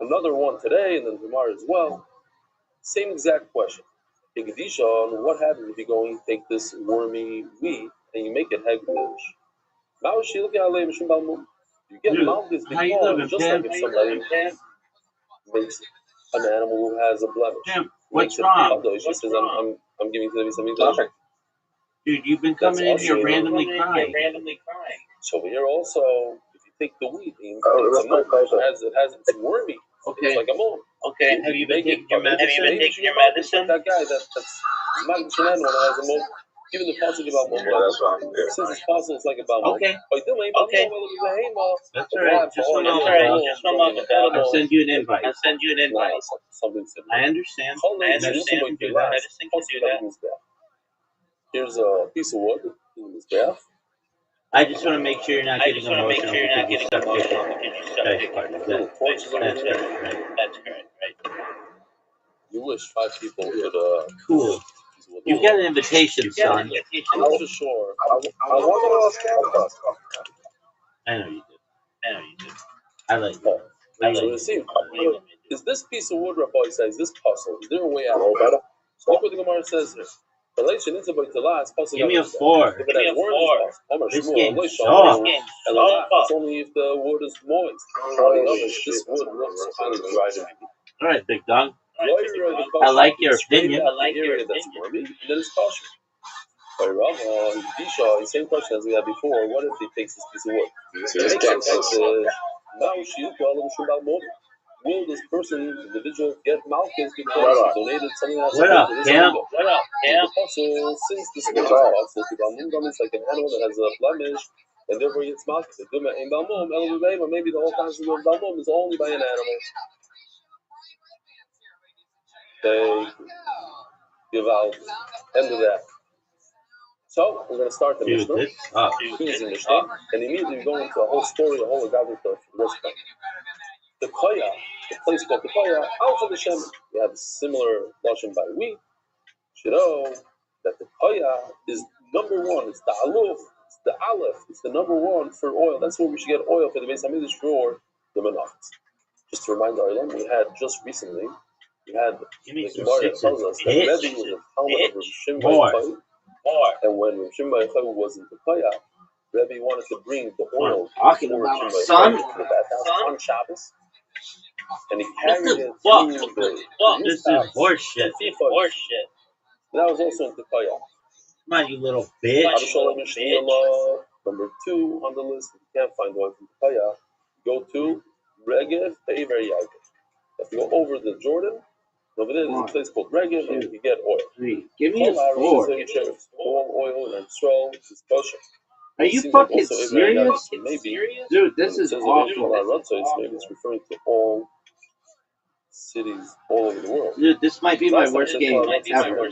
Another one today and then tomorrow as well. Same exact question. What happens if you go and take this wormy wheat and you make it hegdish? You get malchus because just like if somebody makes an animal who has a blemish. What's wrong? She says, I'm giving to something different. Dude, you've been coming in here randomly crying. So here also, if you take the wheat, it's wormy. It's like a mole. Okay. Have you been taking your medicine? That guy that's Magid Shenan one has a mole. Even the possible about mole. Since it's possible, it's like about mole. Okay. Okay. That's all right. Just one moment. I'll send you an invite. Something similar. I understand. Medicine can do that. Here's a piece of wood in this bath. I just want to make sure you're not getting emotional because you suck dick. That's correct, right? You wish 5 people could Cool. You got an invitation, son. I'm for sure. I wonder what else I know you did. I like you. Is this piece of wood, Rabbi says, this puzzle? Is there a way out? So look what the Gemara says here. Give me a 4. If it has worms, This game sucks. it's only if the wood is moist. This wood looks kind of dry to me. All right, big dog. I like your opinion. That's wormy, and then it's kosher. By Rama, Isha, the same question as we had before. What if he takes this piece of wood? Will this person, individual, get malchus because he donated something else? What up, Cam? Since this wood is possible, it's like an animal that has a blemish, and therefore he gets malchus. Maybe the whole concept of Balmum is only by an animal. They give out. End of that. So we're going to start the Mishnah. Easy Mishnah, and immediately we go into a whole story, a whole agave for the rest of the Koya, the place called the Koya, Alpha the Shem. We have a similar lashon by we. Should know that the Koya is number 1. It's the Aluf. It's the Aleph. It's the number 1 for oil. That's where we should get oil for the Beis Hamikdash for the Menachos. Just to remind our we had just recently. We had the Gemara that tells us that Rebbe was a Talmud of Rav Shimon Bar Yochai. And when Rav Shimon Bar Yochai was in the Koya, Rebbe wanted to bring the oil talking about, son? To the bathhouse on Shabbos. And he carried it through the This is horseshit. That was also in the Koya. Come on, you little bitch. Number 2 on the list. If you can't find oil from the Koya, go to Regev Be'ever Yaakov. If you go over the Jordan, over there, there's a place called Regev, and you can get oil. 3. Give me a 4. All oil and Israel is kosher. Are you fucking serious? Maybe. Dude, this is awful. Maybe it's referring to all cities all over the world. Dude, this might be my worst game ever.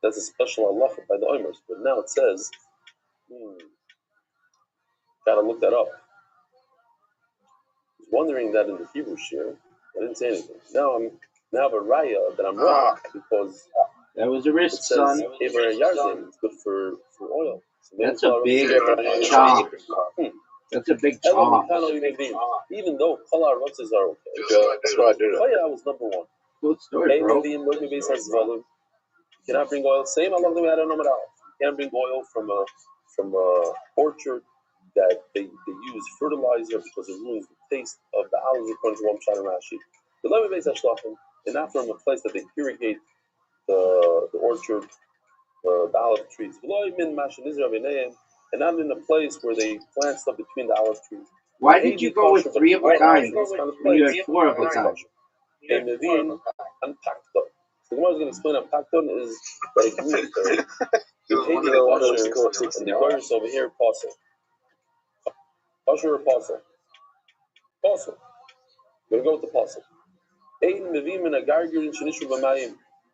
That's a special halacha by the Oimers, but now it says, gotta look that up. I was wondering that in the Hebrew shir, I didn't say anything. Now I have a raya that I'm wrong because that was a risk, son. Ever Yarzim is good for oil. So that's a big chomp. That's a big chomp. Even though Kolar Rotzes are okay. That's why I did it. Koya was number 1. Good story, bro. You cannot bring oil. Same Allah the way I don't know about. You can't bring oil from a orchard that they use fertilizer because it ruins the taste of the olives according to Ram and Rashi. The Levi Beis Hashlachim, and not from a place that they irrigate the orchard, the olive trees. And not in a place where they plant stuff between the olive trees. Why did you go with 3 of a kind when you had 4 of a kind? And Nevin unpacked them. So the one who's going to explain unpacked is that it grew there. And the Goyers over here, Apostle. Usher or Apostle? Apostle. We're going to go with the Apostle.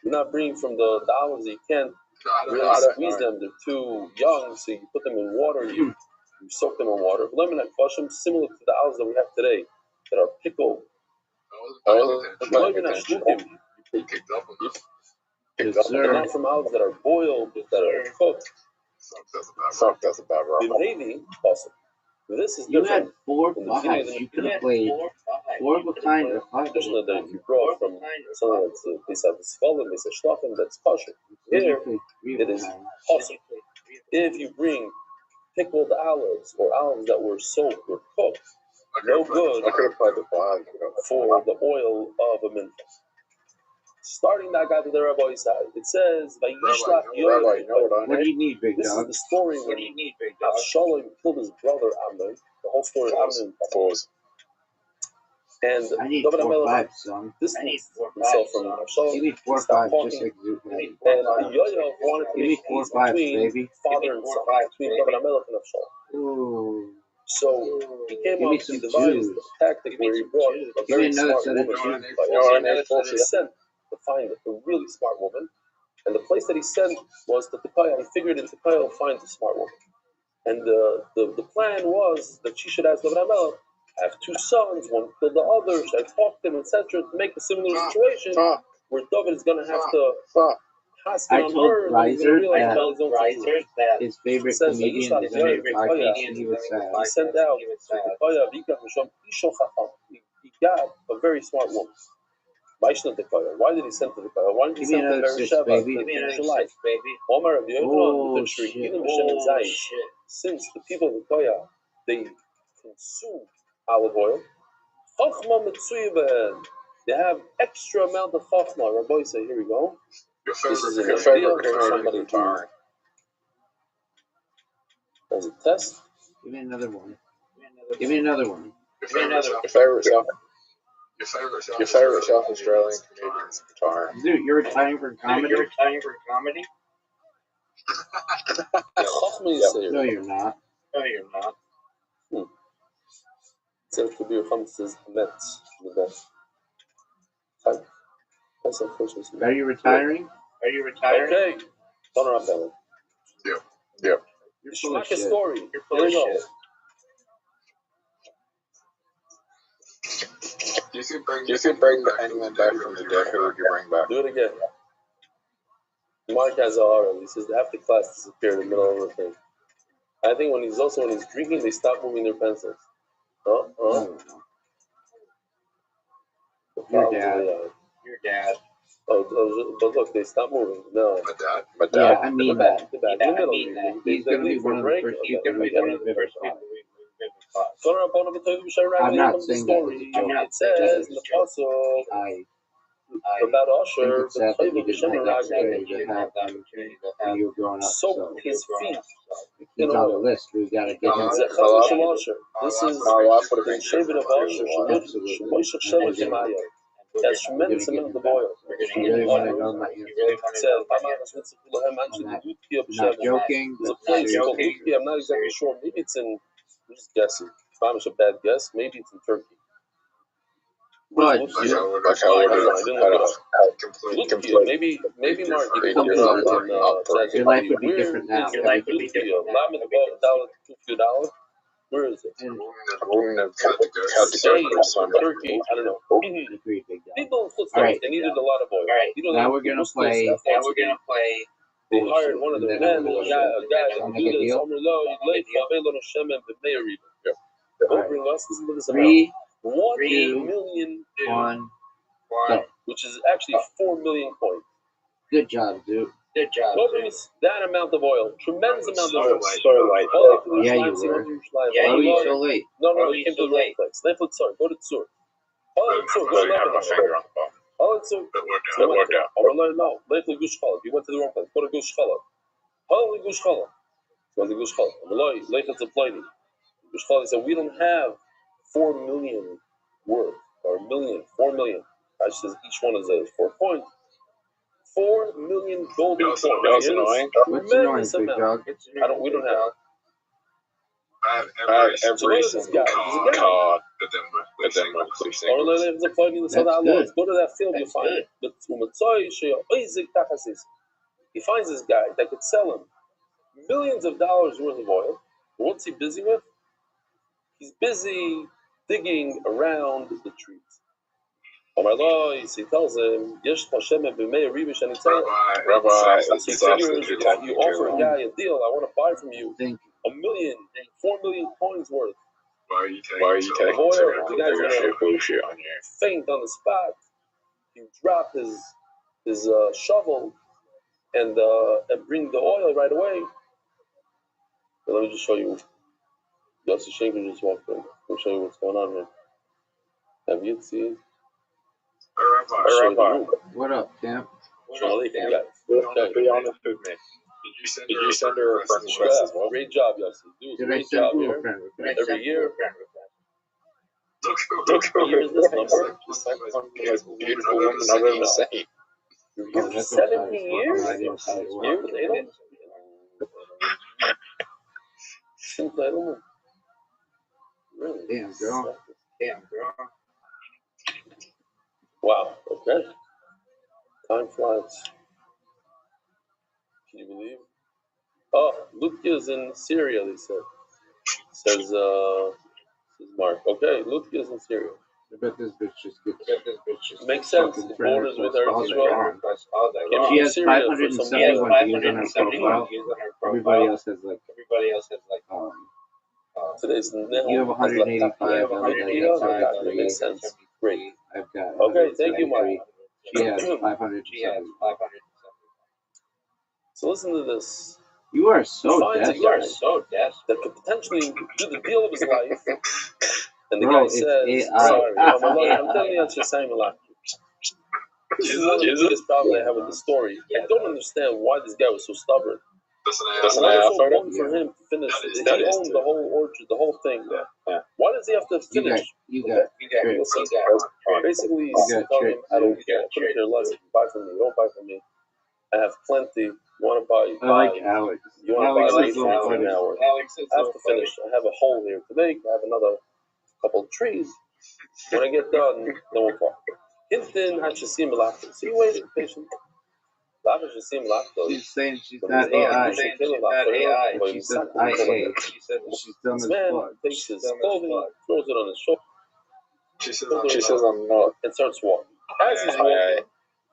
You're not bringing from the olives that you can't really squeeze them. They're too young, so you put them in water, you soak them in water. Similar to the olives that we have today that are pickled. They're not from olives that are boiled, that are cooked. That's a bad wrong. Awesome. This is you had 4 buys. You could have played 4 of a kind or 5 of a kind. That you brought from something that's based on the Svalim, based on Shlachim, that's kosher. Here, it is awesome. If you bring pickled olives or olives that were soaked or cooked, no good for the oil of a mincha. Starting that guy to the Rabbi side, it says, "Vayishlach Yoav." What do you need, big dog? This is the story when Avshalom killed his brother Amnon. The whole story of Amnon. And I need David 4 HaMelech 5, son. distanced himself from Avshalom. Give me 4 He stopped 5, talking. just like Zoot had. And Yoav wanted to Give me make 4 peace 5s, between baby. father and son, between David HaMelech and Avshalom. Ooh. So he came Give up, me he some devised Jews. a tactic where he brought a Give me very another smart set of woman. Jews. He sent to find a really smart woman. And the place that he sent was to Tekaya. He figured in Tekaya he'll find a smart woman. And the plan was that she should ask David HaMelech, have 2 sons, one killed the other, should I talk to him, etc., to make a similar situation where David is going to have to I told Reiser that his favorite says, comedian is on the podcast, and he was sad. he sent out he got a very smart woman. Why did he send to the Kaya? Why did he Give me send to another 6, baby. Oh, shit. Since the people of the Kaya, they consume olive oil, they have extra amount of chachma. Rabbi say, here we go. This is your favorite somebody who as a test. Give me another one. Give me another one. Your favorite South Australian comedian's guitar. Dude, you're retiring for comedy? No, you're not. Says to be a Chum says Met the best. That's unfortunate. Are you retiring? Okay. Turn around, Bella. Yep. You're full of Schmack a shit. story. Here we go. You could bring anyone back from the dead. Who would you bring back? Do it again. Mark has a horror. He says half the class disappeared in the middle of the thing. I think when he's drinking, they stop moving their pencils. Your dad. Oh, but look, they stop moving. No. My dad. Yeah, I mean that. The back in the middle. He's going to be one of the first people who's going to visit class. I'm not saying that as a joke. It says in the pasuk about Asher, it's sad that you didn't have the opportunity to have him when you were growing up. So his feet. he's on the list. We got to get him. This is the Shevet of Asher. Absolutely. That's tremendous amount of oil. You really want to know my answer? It says, I'm not joking. there's a place called Uki, I'm not exactly sure. Maybe it's in, I'm just guessing. If I'm a bad guess, maybe it's in Turkey. But I didn't look it up. Maybe Mark, you can look your life would be different now. Where is it? I wouldn't have had to go for Sunday. Turkey, I don't know. Agreed, big dog. People in Footsteps, All right. they needed a lot of oil. Now we're gonna play. They hired one of their men, a guy I'll to make do a this. deal. They'll bring us, listen to this amount. 3, 1 2, million, 1, go. which is actually 4 million coins. Good job, dude. Go bring us that amount of oil, tremendous amount of oil. Yeah, you were. Why were you so late? No, you came to the wrong place. Go to Tzur. Go to Lebanon. That worked out. No, Leighton Gush Challah. You went to the wrong place. Go to Gush Challah. Holy Gush Challah. Go to Gush Challah. Leighton Zaplani. Gush Challah said, we don't have 4 million worth, or 4 million. I says each one is 4 coins. 4 million golden coins. That's annoying. What's annoying, big dog? We don't have. I have every single card that them with these things. Go to that field, you find it. He finds this guy that could sell him millions of dollars worth of oil. What's he busy with? He's busy digging around the trees. He tells him, Rabbi, so he figures, you offer a guy a deal, I want to buy from you 4 million coins worth. Why are you taking oil? so The guy's gonna bullshit on you? faint on the spot. He dropped his shovel and bring the oil right away. But let me just show you. Yossi Shenker just walked in. Let me show you what's going on here. Have you seen? Rabbi, What up, Camp? be honest with me. Did you send her a friend request as well? Great job, Yossi. Did I send you a friend request? Every year. Look who What year is this number? just like one of the most beautiful women I've ever seen. You're here for 70 years? You're with Adam? Really? Damn, girl. Wow, okay. Time flies. Can you believe? Oh, Lutkja is in Syria, they said. Says Mark. Okay, Lutkja is in Syria. I bet this bitch just gets. Makes sense. The borders with Eretz Yisrael. She has 571 views on her profile. Everybody else has like. Today's You have 185. That makes sense. Great. I've got. Okay, thank you, Mark. She has 500. So listen to this. You are so desperate. That could potentially do the deal of his life. And the Bro, guy says, AI. sorry, I'm telling you, it's just saying a lot. This is one of the biggest problems I have with the story. I don't understand why this guy was so stubborn. That's an Why AI is it so photo? important for him to finish? He owned the whole orchard, the whole thing. Why does he have to finish? You got Basically, he's telling him, I don't care. I couldn't care less if you buy from me. You don't buy from me. I have plenty. You want to buy? I like Alex. You want to buy Alex for an hour? I have to finish. I have a hole here to make. I have another couple of trees. When I get done, then we'll talk. Hinton had Shasim Malachto. So you waited patiently. She's saying she's not AI. She said IA. She's dumb as fuck. Takes his clothing, throws it on his shoulder. She says I'm not. And starts walking. As he's walking,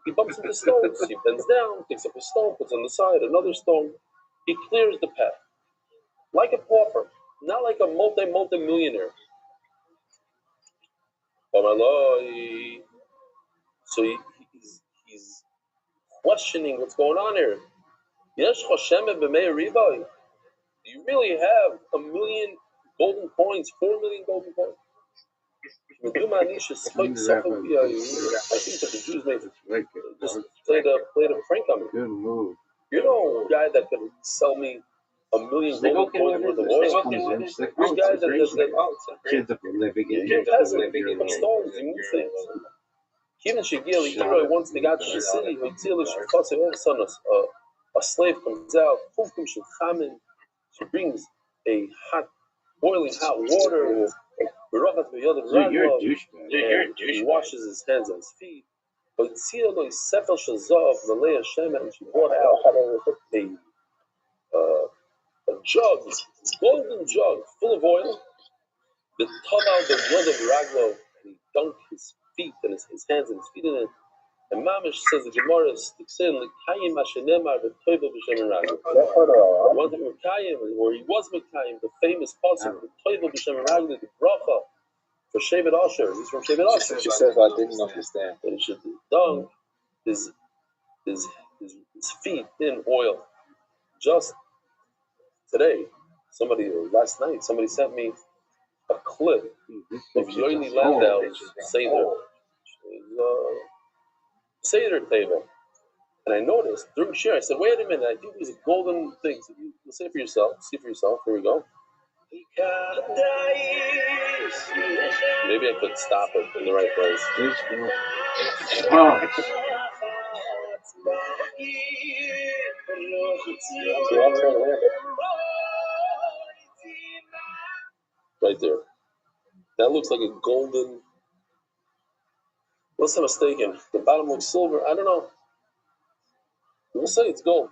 he bumps into stones. He bends down, picks up a stone, puts on the side another stone. He clears the path. Like a pauper, not like a multi-millionaire. So he's questioning what's going on here. Do you really have 1 million golden coins, 4 million golden coins? I think that the Jews made just played a prank on me. Good move. You know, a guy that could sell me 1 million golden coins worth of oil. There's guys that kids are living in you're a peasant, you pick up stones, you move things. Even Shigil, the once they got to the city, all of a sudden a slave comes out, she brings a boiling hot water. You're a douchebag. He washes his hands and his feet. And she brought out a jug, golden jug, full of oil. The Tamal, the blood of Raglo, and he dunked his feet and his hands and his feet in it. And Mamish says the Gemara is L'kayim Hashenemar v'toivel b'shem Raglo. One of Mekayim, or he was Mekayim, the famous pasuk v'toivel b'shem Raglo, the bracha for Shevet Asher. He's from Shevet Asher. She says I didn't understand. That he should dunk his feet in oil. Just today, last night, somebody sent me a clip of Yoeli Landau's Seder table. And I noticed during Shir, I said, wait a minute, I think these are golden things. You'll see for yourself. See for yourself. Here we go. Maybe I could stop it in the right place. Right there. That looks like a golden. Unless I'm mistaken, the bottom looks silver. I don't know. We'll say it's gold.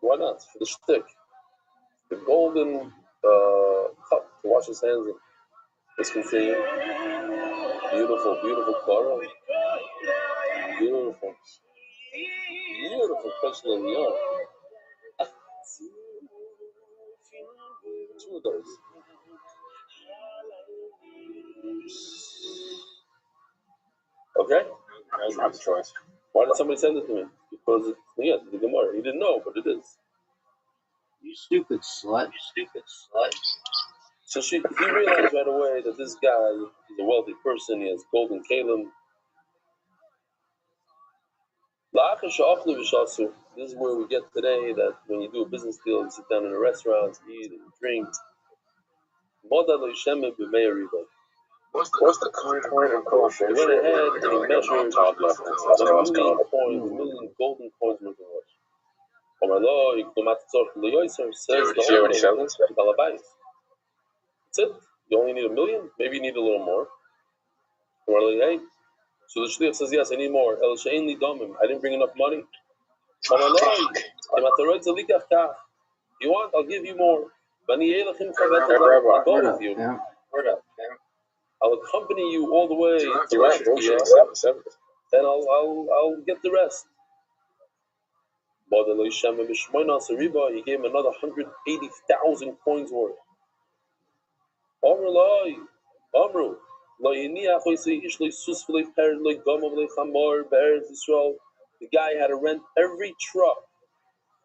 Why not? For the shtick. The golden cup to wash his hands in. Let's continue. Beautiful, beautiful color. Beautiful. Beautiful question of the young. Two of those. Okay? I don't have a choice. Why did somebody send it to me? Because it's the Gemara. He didn't know, but it is. You stupid slut. So he realized right away that this guy is a wealthy person. He has golden kalim. This is where we get today that when you do a business deal, you sit down in a restaurant, eat and drink. What's the current point of coefficient? He went ahead and he measured a million golden coins worth of watch. Says the owner, that's it. You only need 1 million. Maybe you need a little more. Hey. So the shliach says, yes, I need more. I didn't bring enough money. You want? I'll give you more. I'll go with you. I'll accompany you all the way to Russia, then I'll get the rest. He gave him another 180,000 coins worth. The guy had to rent every truck,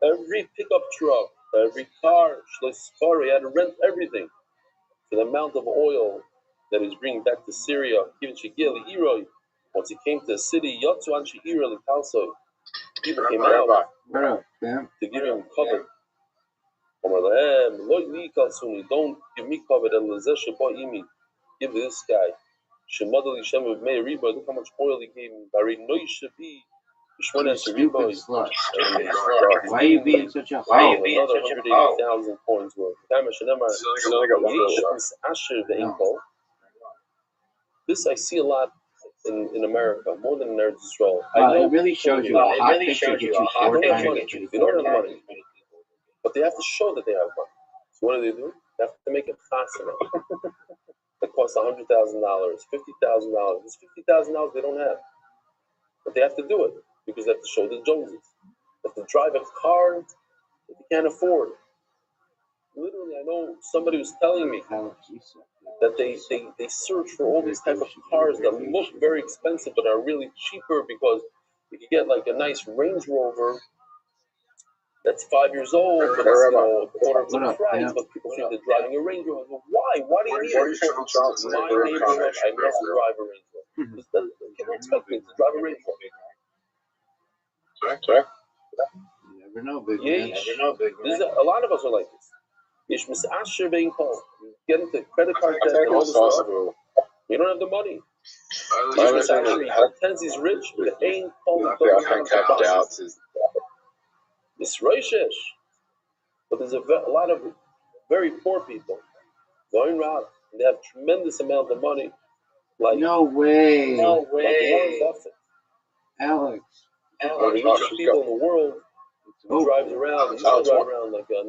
every pickup truck, every car. He had to rent everything for the amount of oil that he's bringing back to Syria. Once he came to the city, people came out to give him cover. Don't give me cover. Give this guy. Look how much oil he gave me. You stupid slut. Why are you being such a hoe? Another 180,000 coins worth. This I see a lot in America, more than in Eretz Yisrael. It really shows you a hot picture gets you 4 times. They don't have money, but they have to show that they have money. So what do? They have to make a chasana that costs $100,000, $50,000. This $50,000 they don't have, but they have to do it because they have to show the Joneses. They have to drive a car that they can't afford. Literally, I know somebody was telling me that they search for all these type of cars that look very expensive but are really cheaper because you can get like a nice Range Rover that's 5 years old, but it's a quarter of the price. But people think they're driving a Range Rover. Why? Why do you need it? My neighborhood, I never drive a Range Rover. Because people expect me to drive a Range Rover. Sorry? You never know, big man. A lot of us are like this. You get into credit card debt and all this stuff. You don't have the money. He pretends he's rich, but it ain't called it's racist. But there's a lot of very poor people going around and they have tremendous amount of money. Like no way. Like Warren Buffett. Alex. One of the richest people in the world who drives around. He used to drive around like a 2001. I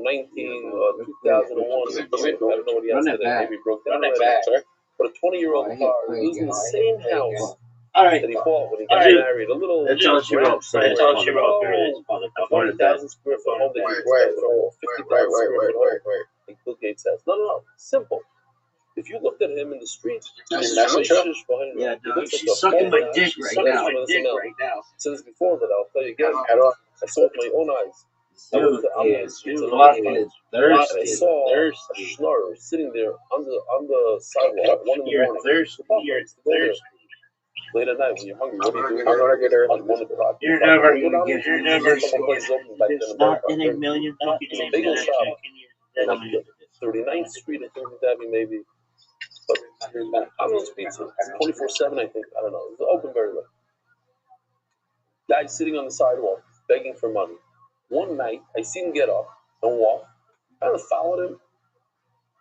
don't know what he has today. Maybe he broke down already. But a 20-year-old car. He lives in the same house that he bought when he got married. A little ranch somewhere. 20,000 square foot home that he spent for 50,000 square foot home. Like Bill Gates says. No. Simple. If you looked at him in the street, she's sucking my dick right now. Said this before, but I'll tell you again. I saw it with my own eyes. Dude is fucking thirsty. I saw a schnorrer sitting there on the sidewalk at 1 in the morning. Late at night when you're hungry, what do you do? I'm gonna get there on 1 o'clock. You're never gonna get there. It's not in a million fucking It's a bagel shop. Like 39th Street and 30th Avenue, maybe. But Domino's Pizza, 24/7, I think. I don't know. It's open very late. Guy sitting on the sidewalk begging for money. One night, I see him get up and walk. I kind of followed him.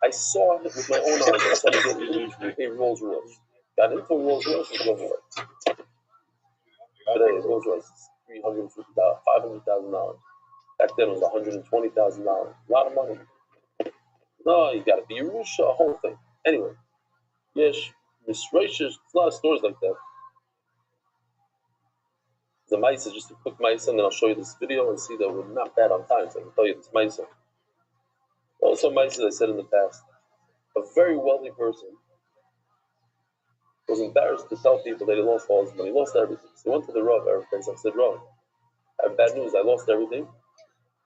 I saw it with my own eyes. I saw him get into a Rolls Royce. Got into a Rolls Royce and drove away. Today, a Rolls Royce is $350,000, $500,000. Back then, it was $120,000. A lot of money. No, you got to be Yerusha, a whole thing. Anyway, yes, Miss Rachel, it's a lot of stories like that. The Maisa, just a quick Maisa, and then I'll show you this video and see that we're not bad on time, so I can tell you this Maisa. Also, Maisa, I said in the past, a very wealthy person was embarrassed to tell people that he lost all his money. He lost everything. So he went to the Rav, and said, Rav, I have bad news. I lost everything.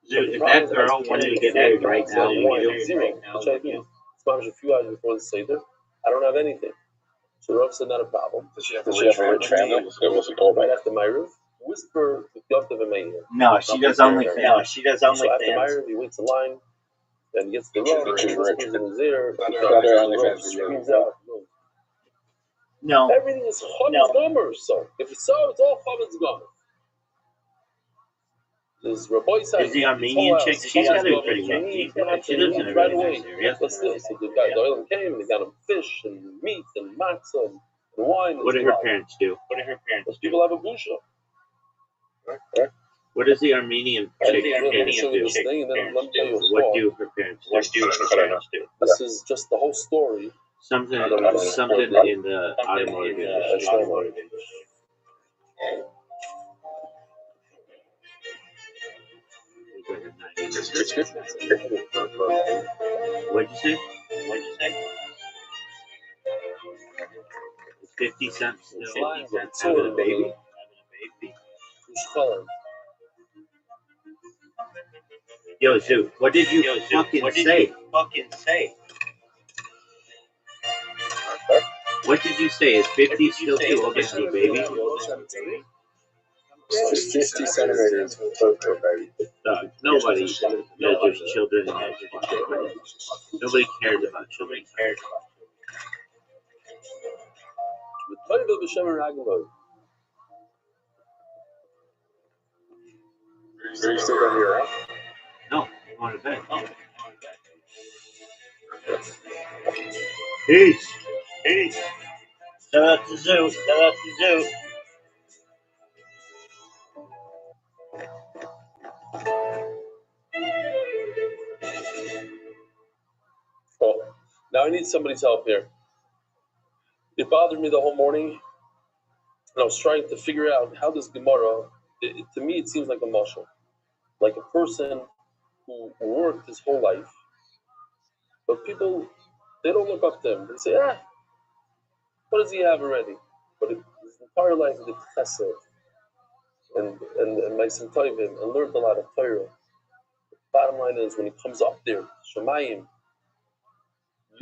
Dude, if that girl wanted to get married right now, zero. Which I do. It's a few hours before the Seder. I don't have anything. So the Rav said, not a problem. Does she have to wait for a travel? Right after my roof. Whisper the gift of a man. No, she does only fans. So after Myra, he waits in line, and gets the Rav, and whispers in his ear. The Rav screams out. No. Everything is Chametz Gomer. So if it's so, it's all Chametz Gomer. There's Rabbi Is the Armenian chick? She's got to be pretty wealthy. She lives in a right really away. nice area. But still, so the guy, the oil came and they got him fish and meat and matzah and wine. What did her parents do? Those people have a busha. Right? What does the Armenian chick parents do? This thing, and then let me tell you What do her parents do? This is just the whole story. Something in the automotive industry. What'd you say? 50 cents having a baby? Yo, Zoo, what did you fucking say? What did you say? Is 50 still too old to have a baby? It's 50 centimeters for a baby. Nobody measures children in that. Nobody cares about children. Are you still going to your house? No, I'm going to bed. Peace. Shout out to Zoo. Oh, now I need somebody's help here. It bothered me the whole morning, and I was trying to figure out how this Gemara. To me, it seems like a mashal, like a person who worked his whole life, but people they don't look up to him. They say, what does he have already? But his entire life he did chesed and Ma'asim Tovim and learned a lot of Torah. Bottom line is, when he comes up there, Shemayim,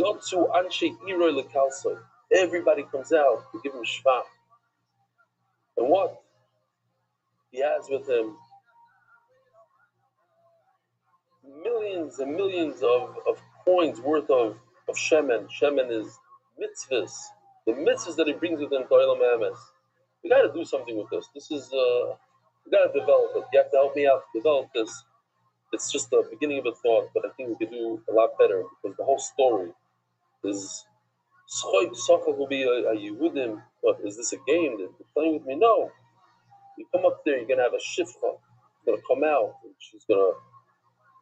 Yotzu Anshe Iroi Lekalsoi, everybody comes out to give him Shva. And what? He has with him millions and millions of coins worth of shemen. Shemen is mitzvahs. The mitzvahs that he brings with him to Olam Emes. We got to do something with this. This is, we got to develop it. You have to help me out to develop this. It's just the beginning of a thought, but I think we could do a lot better because the whole story is Schoik Sochak will be a Yehudim. What, is this a game that you're playing with me? No. You come up there, you're going to have a shifcha. It's going to come out, and she's going to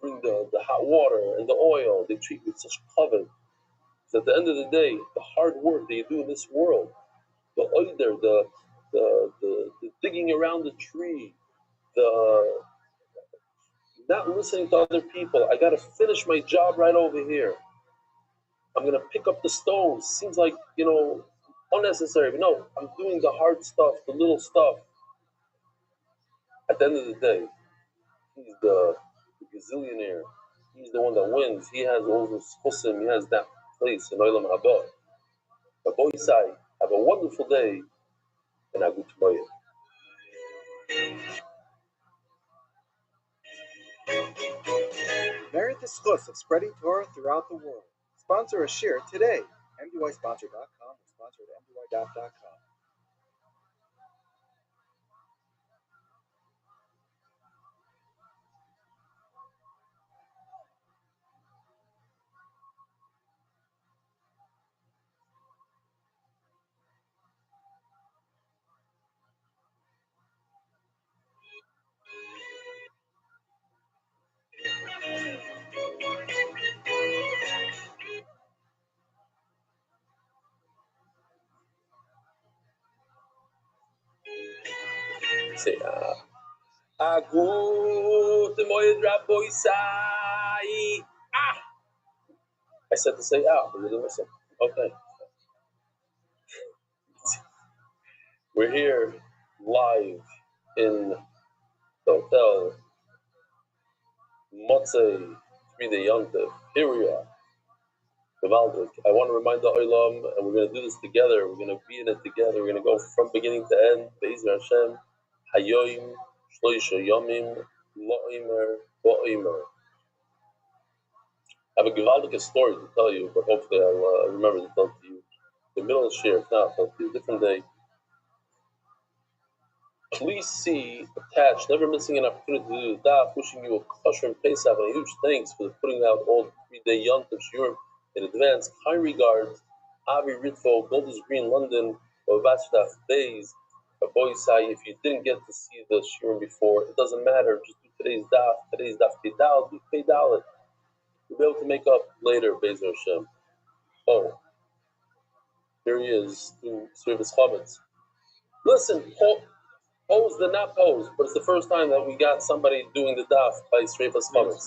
bring the hot water and the oil. They treat you with such covet. So at the end of the day, the hard work that you do in this world, the oider, the digging around the tree, the not listening to other people. I got to finish my job right over here. I'm going to pick up the stones. Seems like, unnecessary. But no, I'm doing the hard stuff, the little stuff. At the end of the day, he's the gazillionaire. He's the one that wins. He has all those chosim. He has that place in Olam Haba. The boy say, have a wonderful day and a good tomorrow. Merit the schus of spreading Torah throughout the world. Sponsor a shir today. MDYsponsor.com or sponsor at MDY.com. Say, Agut Moed Rabbi Sai. I said to say but you didn't listen. Okay. We're here live in the hotel Motzei 3-day Yontif. Here we are. Gavaldik. I want to remind the Olam, and we're going to do this together. We're going to be in it together. We're going to go from beginning to end. Be'ezer Hashem. Hayoim, Shloisha Yomim, Lo'imer, Bo'omer. I have a Gavaldik story to tell you, but hopefully I'll remember to tell it to you. the middle of the share. If not, it'll be a different day. Please see attached, never missing an opportunity to do the daf, wishing you a kosher and Pesach and a huge thanks for putting out all the 3-day Yom Tov Shiurim in advance. Kind regards, Avi Ritvo, Golders Green, London, Ovachdaf Days. Boy Sai, if you didn't get to see the Shiurim before, it doesn't matter, just do today's daf Pedal, do Pedal. You'll be able to make up later, Bezer Hashem. Oh, here he is, doing service Chametz. Listen, pose the not pose, but it's the first time that we got somebody doing the daf by Sreifas Chametz.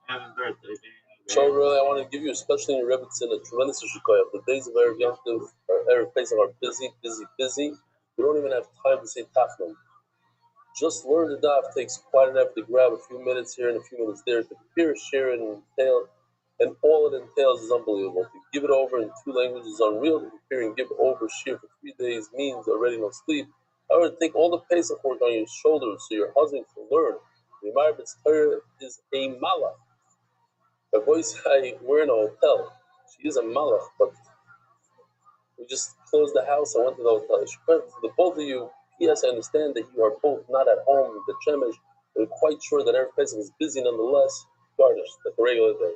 Happy birthday, So really, I want to give you, especially in Rebbetzin, a tremendous shikoyah. The days of Erev Yom Tov or Erev Pesach are busy. We don't even have time to say taflim. Just learn the daf takes quite an effort to grab a few minutes here and a few minutes there. To prepare, share, and entail, and all it entails is unbelievable. To give it over in 2 languages is unreal. To prepare and give over share for 3 days means already no sleep. I would take all the Pesach work on your shoulders so your husband can learn. The Ma'aribet's Torah is a malach. The voice we're in a hotel. She is a malach, but we just closed the house and went to the hotel. For the both of you, P.S. I understand that you are both not at home in the Shemesh, but I'm quite sure that every person is busy nonetheless. Garnish, like a regular day.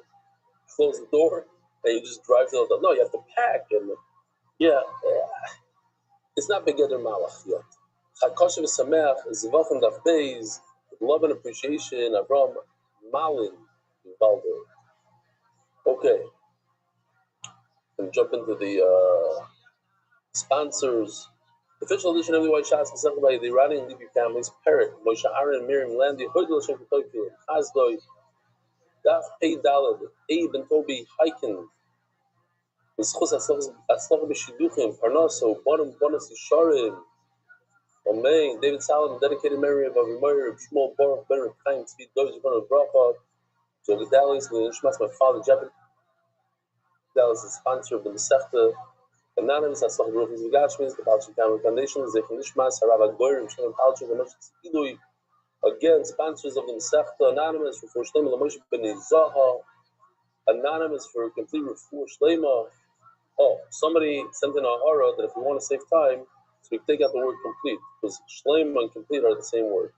Close the door and you just drive to the hotel. No, you have to pack and it's not Begeder Malach yet. Chakoshev Sameach, Zvachim Daf Beis, love and appreciation, Avram Malin, Valdo. Okay, and jump into the sponsors. Official edition of the White Shots presented by the Iranian and Levy families, Perik, Moshe Aaron, Miriam Landy, Hoydel Shem Ketoifield, Chazdoy, Daf Pei Dalad, Abe and Toby Hiken, Mischus Aslach B'Shiduchim, Parnaso, Bonus Yisharim, Omein, David Salam, dedicated memory of Avimayr, Shmuel Baruch, Ben Rekaim, Tzvi Doziv, Ben Bracha, Joe Gedalis, Nishmas, my father, Jebel Gedalis, is sponsor of the Masechta, Anonymous, Aslach Baruch, Zigashmiz, the Palchik Family Foundation, Zechin Nishmas, Harav Agoyim, Shem Palchik, the Moshe Tzidui, again, sponsors of the Masechta, Anonymous, for Shlema, Moshe Ben Zaha, Anonymous, for complete Refuah Shlema. Oh, somebody sent in a hara that if we want to save time, so we take out the word complete, because Shlema and complete are the same word.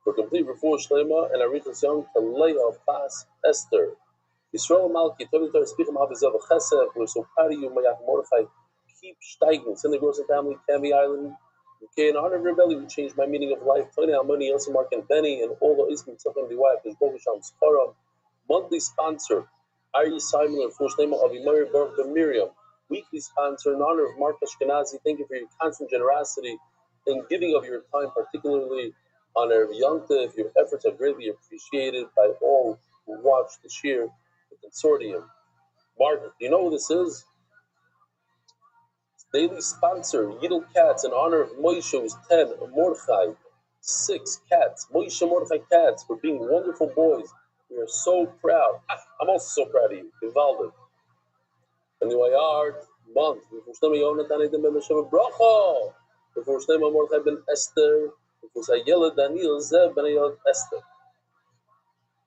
For complete Refuah Shlema and Arichas Yom Kaleah Pas Esther. Yisrael Malki, Tobi Torah Spichim Havizav Chesed, we're so proud of you, Mayach Mordechai. Keep steiging. It's in the Grossen family, Canby Island. Okay, in honor of your belly, we changed my meaning of life. Tony Almoni, Elsa Mark and Benny, and all the Islam Tzachim Diwai, because Bovisham Skaram. Monthly sponsor, Ari Simon, and Full Shlema of Imari Baruch Ben Miriam. Weekly sponsor, in honor of Mark Ashkenazi. Thank you for your constant generosity and giving of your time, particularly on Erev Yom Tov. Your efforts are greatly appreciated by all who watch the Shir, the consortium. Mark, do you know who this is? Daily sponsor, Yidel Cats, in honor of Moshe, who's 10, Mordechai, 6 cats, Moshe Mordechai cats, for being wonderful boys. We are so proud. I'm also so proud of you, Vivaldi. And the Wayard month, before Shlema Yonatan Edem Ben Mesheva Bracha, before Shlema Mordechai Ben Esther, before Sayela Daniel Zev Ben Ayel Esther.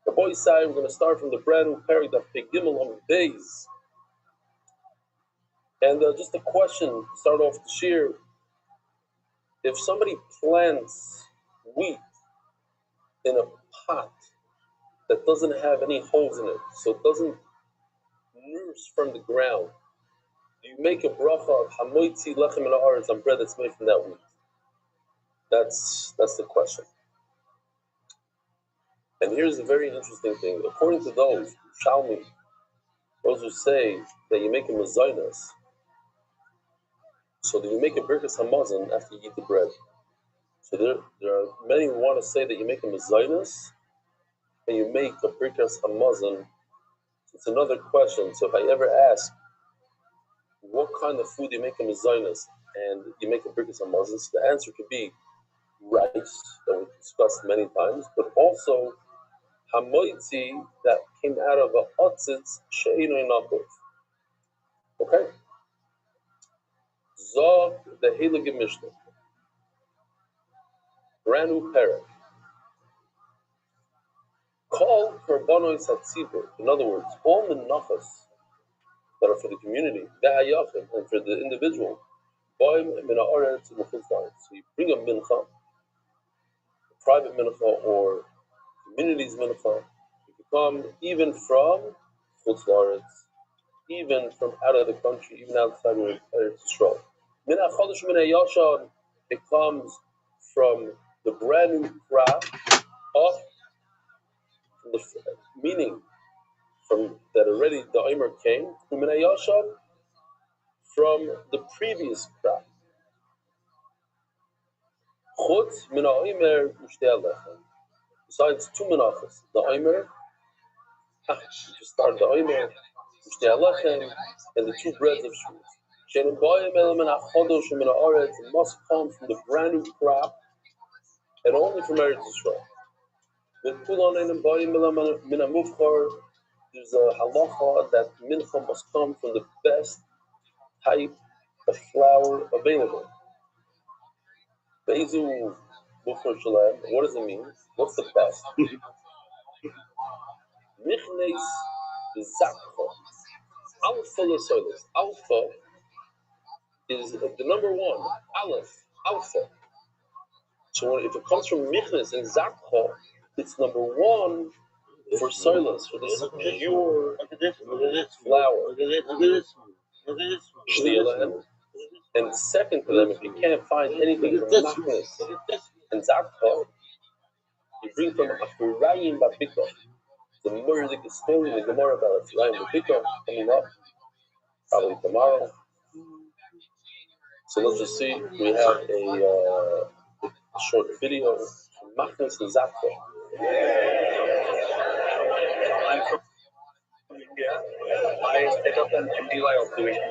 The boys' side, we're going to start from the brand new parak of Pegimel on days. And just a question to start off the shir. If somebody plants wheat in a pot that doesn't have any holes in it, so it doesn't nourish from the ground, do you make a bracha of hamoitzi lechem el haaretz on bread that's made from that wheat? That's the question. And here's a very interesting thing. According to those Shalmi, those who say that you make a mezainas, so that you make a birkas hamazon after you eat the bread. So there are many who want to say that you make a mezainas and you make a birkas hamazon. It's another question. So if I ever ask what kind of food you make a mezainas and you make a birkas hamazon, so the answer could be rice that we discussed many times, but also hamoitzi that came out of a otzitz she'eino inakov. Okay? Zog the Heilige Mishnah. Brand new parak. Call korbanos hatzibur. In other words, all menachos that are for the community, and for the individual. So you bring a mincha, a private mincha or community's mincha. You can come even from Chutz La'aretz, even from out of the country, even outside of Eretz Yisrael. Min HaChodesh Min HaYashan, it comes from the brand new crop of, from the, meaning from that already the Omer came, Min HaYashan, from the previous crop. Chutz Min HaOmer U'Shtei HaLechem. Besides two menachos, the Omer, you just start the Omer, U'Shtei HaLechem, and the two breads of Shavuos. It must come from the brand new crop and only from Eretz Yisrael. There's a halacha that mincha must come from the best type of flour available. What does it mean? What's the best? Michnes zakcha. Alpha l'soilis. Alpha is the number one. Aleph. Alpha. So if it comes from Michnes and Zakha, it's number one for soilas, for this pure flour. And second to them, if you can't find anything from Michnes and Zakha, you bring from Afurayim Babika. The Murzik is story in the Gemara about Afurayim Babika coming up, probably tomorrow. So let's just see, we have a short video from Machnes and Zakha. I'm from India. I set up an MDY operation.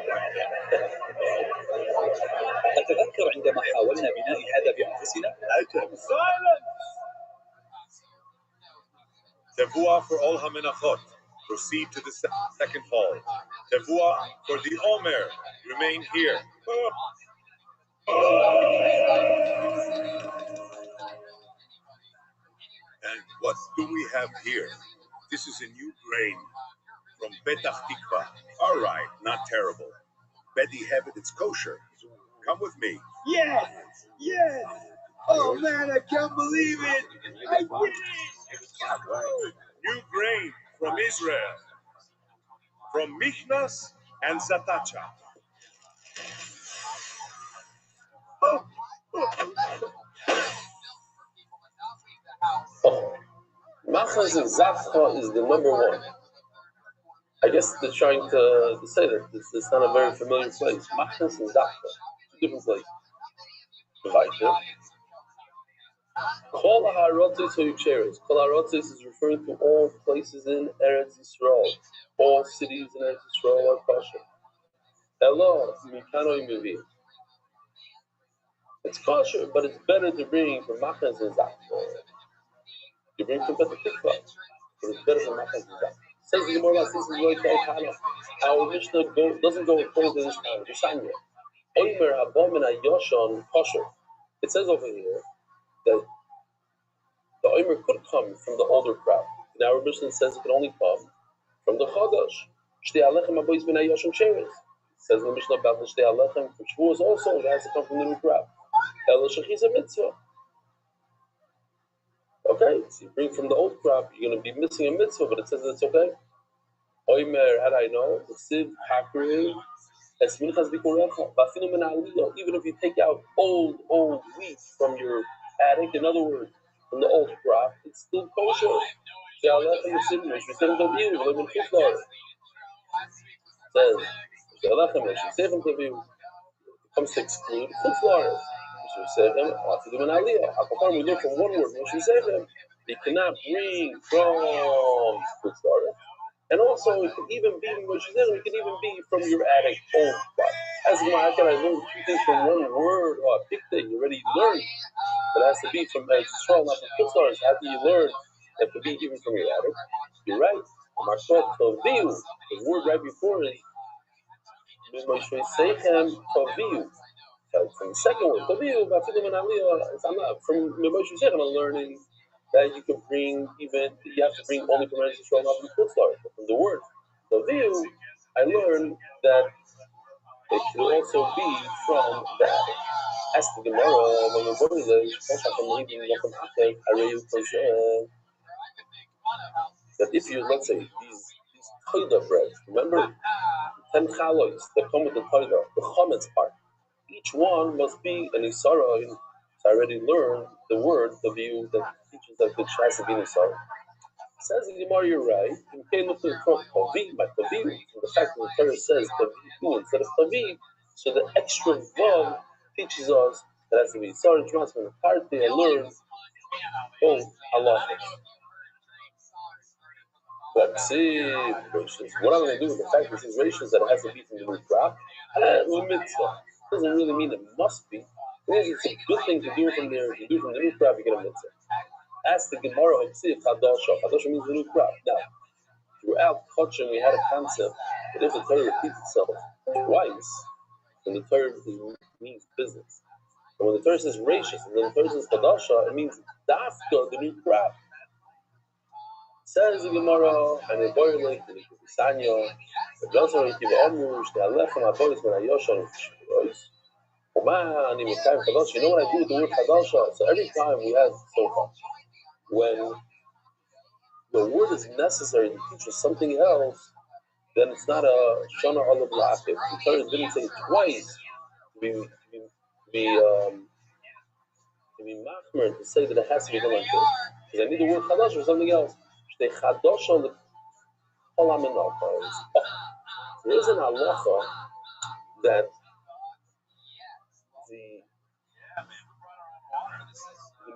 أتذكر عندما حاولنا بناء هذا بأنفسنا. Silence! Tevuah for all hamenachot. Proceed to the second hall. Tevuah for the Omer. Remain here. And what do we have here? This is a new grain from Petach Tikva. All right, not terrible. Bet you have it, it's kosher. Come with me. Yes! Yes! Oh man, I can't believe it! I did it! New grain from Israel. From Michnas and Zatacha. Oh. Machnas and Zakha is the number one. I guess they're trying to say that it's not a very familiar place. Machnas and Zakha, different place. Weiter. Kol HaRotzis HaYucheres. Kol HaRotzis is referring to all places in Eretz Yisrael. All cities in Eretz Yisrael are kosher. Elo Mikano Mivi. It's kosher, but it's better to bring from Machnas and Zakha. You bring from Petach Tikva, but it's better than Machnas and Zakha. Says the Gemara, this is like our Mishnah doesn't go according to this time. The Sanya. Omer Habomen Ayoshan kosher. It says over here that the Omer could come from the older crop. Now our Mishnah says it can only come from the Chodesh. Shtei Alechem Abois Ben Ayoshan Sheres. Says the Mishnah about the Shtei Alechem from Shavuos also, it has to come from the new crop. El Shechiz Mitzvah. Okay, so you bring from the old crop, you're going to be missing a mitzvah, but it says it's okay. Omer, how do I know? Even if you take out old wheat from your attic, in other words, from the old crop, it's still kosher. Comes to exclude Chutzlaret. We look from one word, you cannot bring from Chutzlaret. And also, it can even be, it can even be from your attic old spot. As how can I learn two things from one word or a big thing? You already learned. But it has to be from Eretz Yisrael, not from Chutzlaret. How do you learn that could be even from your attic? You're right. The word right before it, from the second word, I'm learning that you can bring even, you have to bring only from Eretz Yisrael, not from Chutzlaret, but from the word. I learned that it could also be from that. As the Gemara, when we go to the that if you, let's say, these toida breads, remember 10 chalois that come with the toida, the chametz part, each one must be an isara. I already learned the word, the view that teaches that it has to be an isara. Says the Gemara, you're right. You can't look at the tavi by tavi. The fact that the Torah says tavi instead of tavi, so the extra vav teaches us that has to be isara. From the party, I learned both halachas. But see, gracious, what I'm going to do with the fact that these ratios that it has to be from the new crop, mitzvah. Doesn't really mean it must be. It means it's a good thing to do from there. If you do from the new crop, you get a mitzvah. Ask the Gemara of Tzif Chadasha. Chadasha means the new crop. Now, throughout Kotchim, we had a concept that if the Torah repeats itself twice, then the Torah means business. And when the Torah says ratios, and then the Torah says Chadasha, it means dafka, the new crop. Says the Gemara, and the boy like the Sanyo, the Joshua Kiva Omush, the Alechem Abois Ben Ayosha, you know what I do with the word Chadasha? So every time we have so far, when the word is necessary to teach us something else, then it's not a Shana Olav La'akiv. The Torah didn't say twice to be machmer, to say that it has to be done like this. Because I need the word Chadash or something else. There is an halacha that the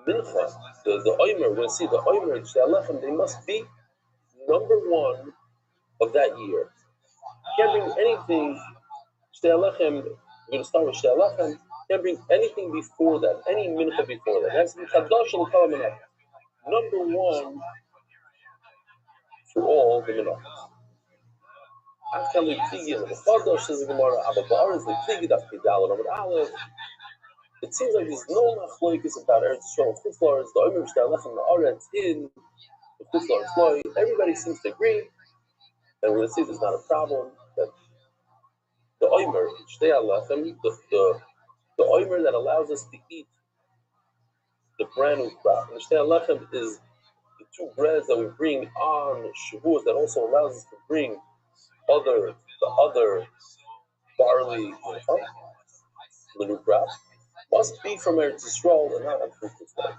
mincha, the oimer, we're going to see the oimer, the they must be number one of that year. You can't bring anything, we're going to start with Shte'alechem, you can't bring anything before that, any mincha before that. It has to be Chadash and Kol HaMenachos. Number one for all the menachos. After the Tzigi, the Chadash says the Gemara, Abba Ba'ar is the Tzigi, that's Pidal and Aleph. It seems like there's no machlokes about Eretz Yisrael, Chutz La'aretz, the Omer Shte'alechem, the Aretz in the Chutz La'aretz. Everybody seems to agree, and we're going to see there's not a problem, that the Omer, Shte'alechem, the Omer that allows us to eat the brand new crop, and Shte'alechem is the two breads that we bring on Shavuos that also allows us to bring the other barley, the new crop, must be from Eretz Yisrael and not from Chutz La'aretz.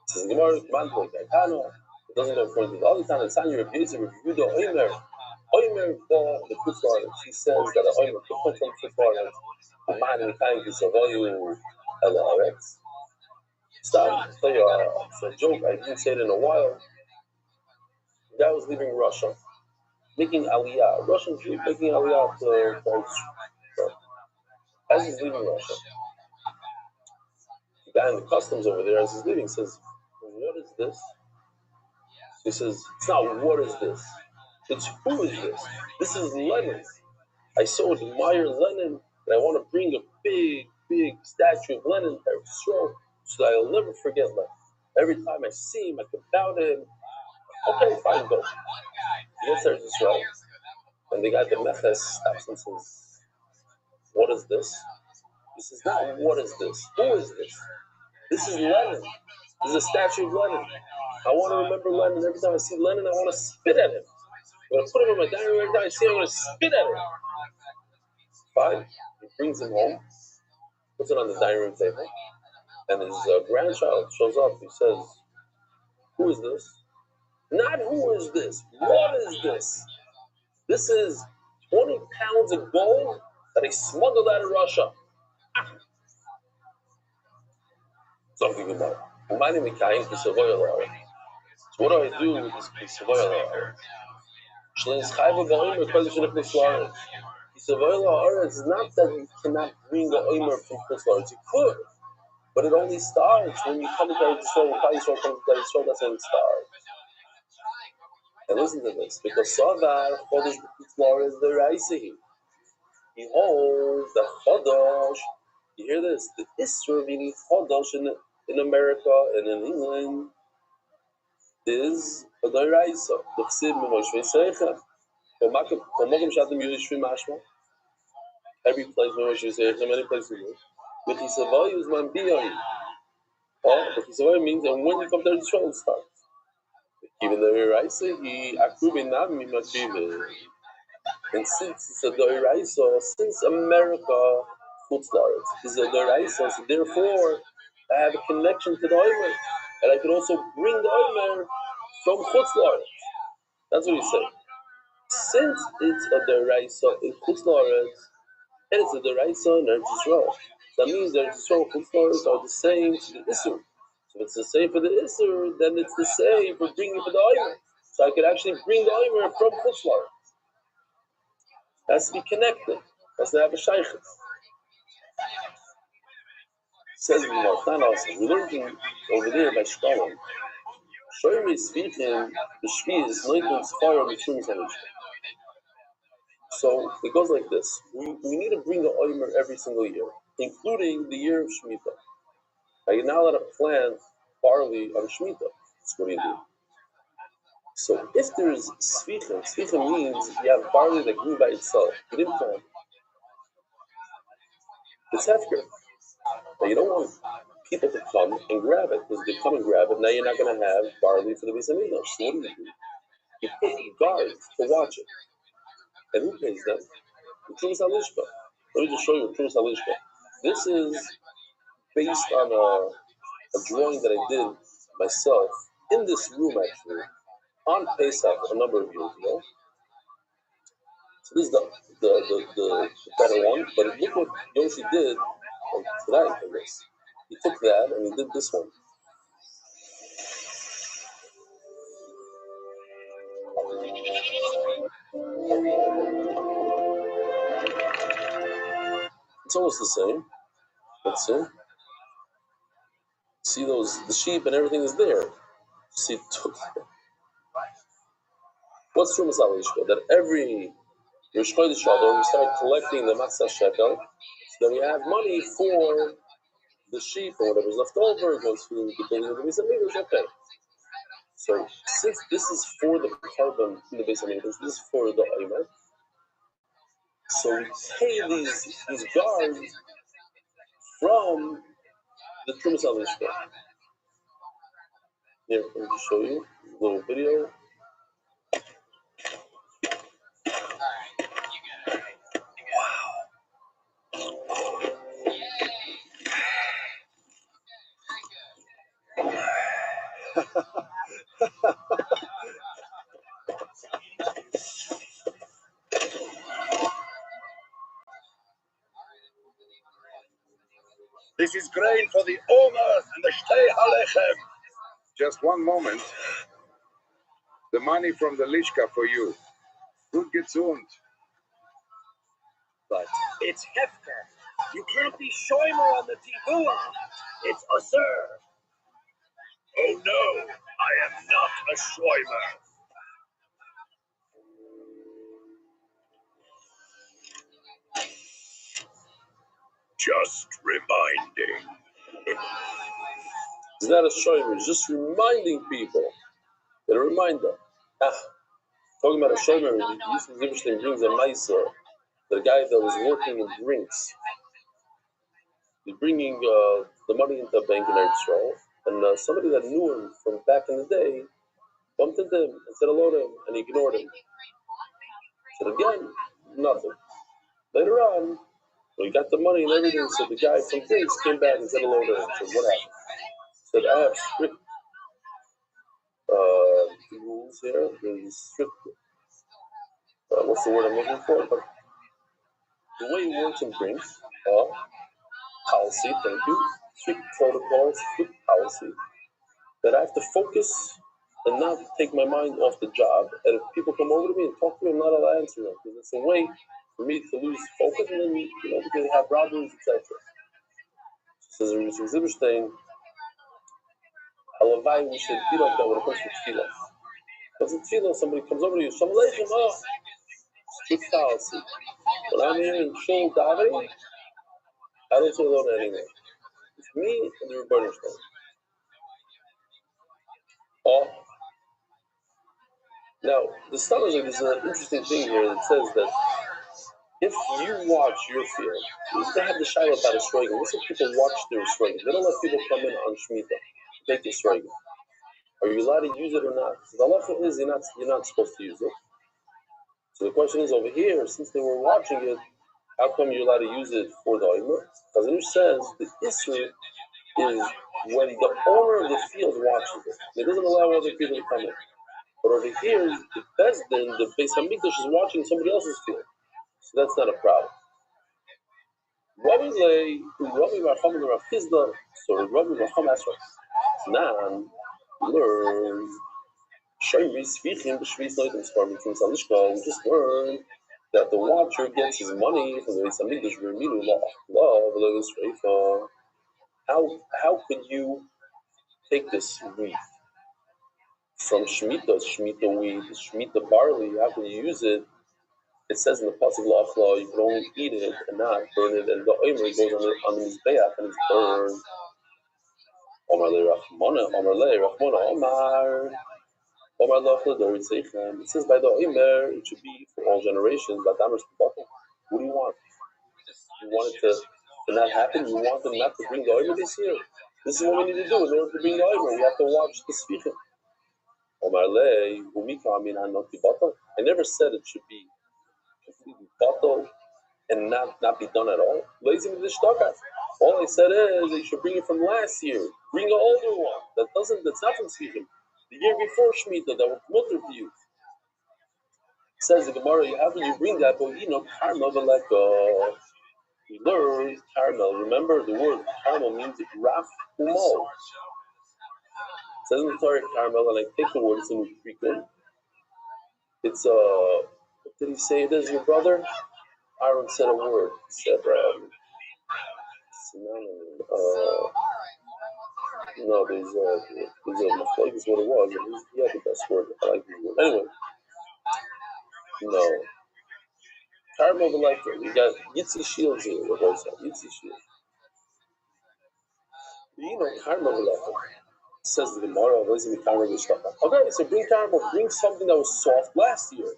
Says the Gemara, it doesn't go according to the other time. It's on your abuse of review the Oimer the Chutz La'aretz. He says that the Oimer comes from Chutz La'aretz. The man in time is a value Eretz. Stop. It's a joke. I didn't say it in a while. The guy was leaving Russia, making Aliyah. Russian Jew making Aliyah to as he's leaving Russia. The guy in the customs over there, as he's leaving, says, "What is this?" He says, "It's not what is this. It's who is this? This is Lenin. I so admire Lenin that I want to bring a big statue of Lenin to Israel so that I'll never forget Lenin. Every time I see him, I can bow to him." Okay, fine, go. He gets there to Israel, and the guy at the Meches stops and says, "What is this?" He says, "No, what is this? Who is this? This is Lenin. This is a statue of Lenin. I want to remember Lenin. Every time I see Lenin, I want to spit at him. I'm going to put him in my diary. Every time I see him, I'm going to spit at him." Fine. He brings him home, puts it on the dining room table, and his grandchild shows up. He says, "Who is this?" Not who is this. What is this? This is 20 pounds of gold that he smuggled out of Russia. Something about it. So what do I do with this piece of oil? It's not that you cannot bring the oimer from Chutz La'aretz. You could, but it only starts when you come to Eretz Yisrael. When Yisrael comes to Eretz Yisrael, that's when it starts. And listen to this, because Savar Chodesh Chutz La'aretz the Raisihi. He holds the Chodesh. You hear this? The Isra meaning Chodesh in America and in England is the Raisa. The Chsiv Moshe Seichem. Every place where she says, many places. With his Savoy is man beyond. The Savoy means, and when you come to Israel, it starts. Even though he approving not me much even. And since it's a Doiraisa, since America Futzlaritz is a Doiraisa, so therefore I have a connection to the Omer. And I can also bring the Omer from Futzlaritz. That's what he's saying. Since it's a Doiraisa in Futzlaritz, and it's a Doiraisa in Eretz Yisrael. That means that Eretz Yisrael and Futzlaritz are the same for the Isser. So if it's the same for the Isser, then it's the same for bringing for the Omer. So I could actually bring the Omer from Futzlaritz. Has to be connected. Has to have a shaykhis. Says in Maltanos, we're looking over there by Shkalim. Shoy me speaking, the Shvi is Leighton Sfara between Sanishka. So it goes like this. We need to bring the Omer every single year, including the year of Shemitah. Now you're not allowed to plant barley on Shemitah. That's what you do. So if there's Sfichim means you have barley that grew by itself. You didn't plant. It's hefker. Now you don't want people to come and grab it, because they come and grab it, now you're not going to have barley for the Beis Hamikdash. So what do? You put guards to watch it. And who pays them? The Trumas Halishka. Let me just show you the Trumas Halishka. This is based on a drawing that I did myself in this room, actually, on Pesach a number of years ago. So this is the better one, but look what Yoshi did today, I guess. He took that and he did this one. It's almost the same. Let's see. See the sheep and everything is there. See, what's Trumas Halishka? That every Rosh Chodesh Adar we start collecting the Matzah Shekel, so that we have money for the sheep or whatever's left over goes to the building of the Beis Hamikdash. Okay. So since this is for the carbon in the Beis Hamikdash, this is for the Omer. So we pay these guards from the Trumas Halishka. Here, let me just show you a little video. This is grain for the Omer and the Shtei Halechem. Just one moment. The money from the Lishka for you. Good gesund. But it's hefker. You can't be shoimer on the tibua. It's asur. Oh no, I am not a shoimer. Just reminding. it's not a shomer, it's just reminding people. A reminder. Talking about a shomer, Yusuf Zimmerstein brings a Maisa, the guy that was working in drinks. He's bringing the money into a bank in Eretz Yisrael, and somebody that knew him from back in the day bumped into him and said hello to him, and he ignored him. Said again, nothing. Later on, when he got the money and everything, so the guy from drinks came back and said hello to him. Said, what happened? Said, I have strict rules here. There's strict, what's the word I'm looking for? But the way he works and drinks, policy, thank you, strict protocols, strict policy, that I have to focus and not take my mind off the job. And if people come over to me and talk to me, I'm not allowed to answer them, because it's a way for me to lose focus, and then, because they have robberies, etc. Says Rabbi Zimmerstein, Halavai, we should be like that when it comes to tefillah. Because in tefillah, somebody comes over to you, Shalom Aleichem, strict policy. When I'm here in Shul davening, I don't say hello to anyone. It's me and the Rebbeinu Shalom. Now, the scholars, there's an interesting thing here that says that if you watch your field, they have the shiloh about a Sroigim. Listen, people watch their Sroigim. They don't let people come in on Shemitah, take the Sroigim. Are you allowed to use it or not? The halacha is you're not supposed to use it. So the question is over here, since they were watching it, how come you're allowed to use it for the Omer? Because it says the Isra is when the owner of the field watches it. It doesn't allow other people to come in. But over here, the Bezdin, the Beis Hamikdash is watching somebody else's field. So that's not a problem. Rabbi Racham and Rav Chizda, so Rabbi Racham asks us, Nan learns we just learned that the watcher gets his money from the Beis Hamikdash. How could you take this wheat from Shemitah wheat, Shemitah barley? How can you use it? It says in the pasuk La'achla, you can only eat it and not burn it, and the omer goes on the mizbeach and it's burned. Omar le Rachmona, Omar. It says by the omer it should be for all generations. But what do you want? You want it to not happen? You want them not to bring the omer this year? This is what we need to do in order to bring the omer. We have to watch the sfichim. Omar le Umika Amin Hanoti Batal. I never said it should be completely batal and not be done at all. All I said is they should bring it from last year. Bring an older one. That's not from Sfichim. The year before Shemitah that was mutter to you. Says the Gemara, how can you bring that? But caramel like we learned caramel. Remember the word caramel means raf umo. It says in the Torah caramel, and I take the word, it's in Greek. It's what did he say it is, your brother? Aaron said a word. He said no, there's a mistake is what it was. He had the best word. I like his word. Anyway, no. Caramel like we got Yitzi Shields here. What was that? Yitzi Shields. Caramel like says the Gemara. Okay, so bring caramel. Bring something that was soft last year.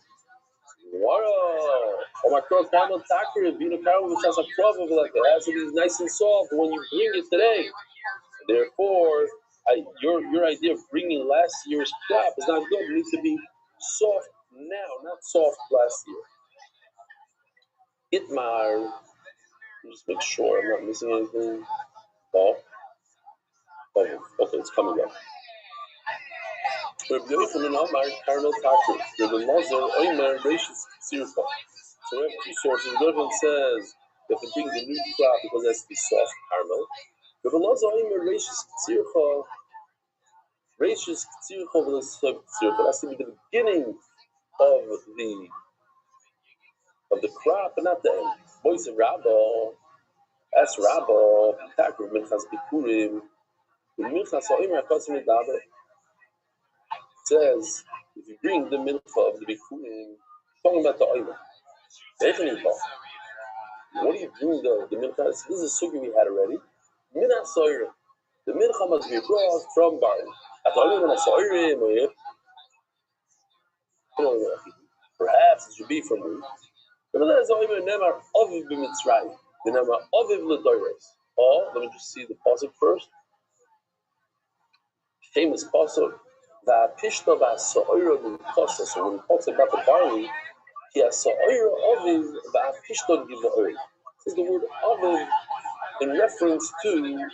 Oh my God, caramel tacker, being a caramel which has a problem like it has to be nice and soft when you bring it today. Therefore, your idea of bringing last year's crop is not good. It needs to be soft now, not soft last year. Itmar, just make sure I'm not missing anything. Oh, okay, it's coming up. We're beautiful in Omar, caramel tacker. We're the Lazar, Oimer, Rashis, Sirfa. So we have two sources. The other one says that it brings a new crop because it has to be soft caramel. But the Lazar, Oimer, Rashis, Sirfa. Rashis K'tzircha v'Lesov has to be the beginning of the crop, but not the end. Boys of Rabba, ask Rabba, Takr Minchas Bikurim, Minchas Ha'omer HaKotzim Medaber. It says if you bring the mincha of the Bikurim, talking about the Omer. What do you bring the mincha? This is a sugi we had already. Minchas Ha'omer. The mincha must be brought from barley. Perhaps it should be from me. Or let me just see the pasuk first. Famous pasuk. So when he talks about the barley, he has this is the word aviv in reference to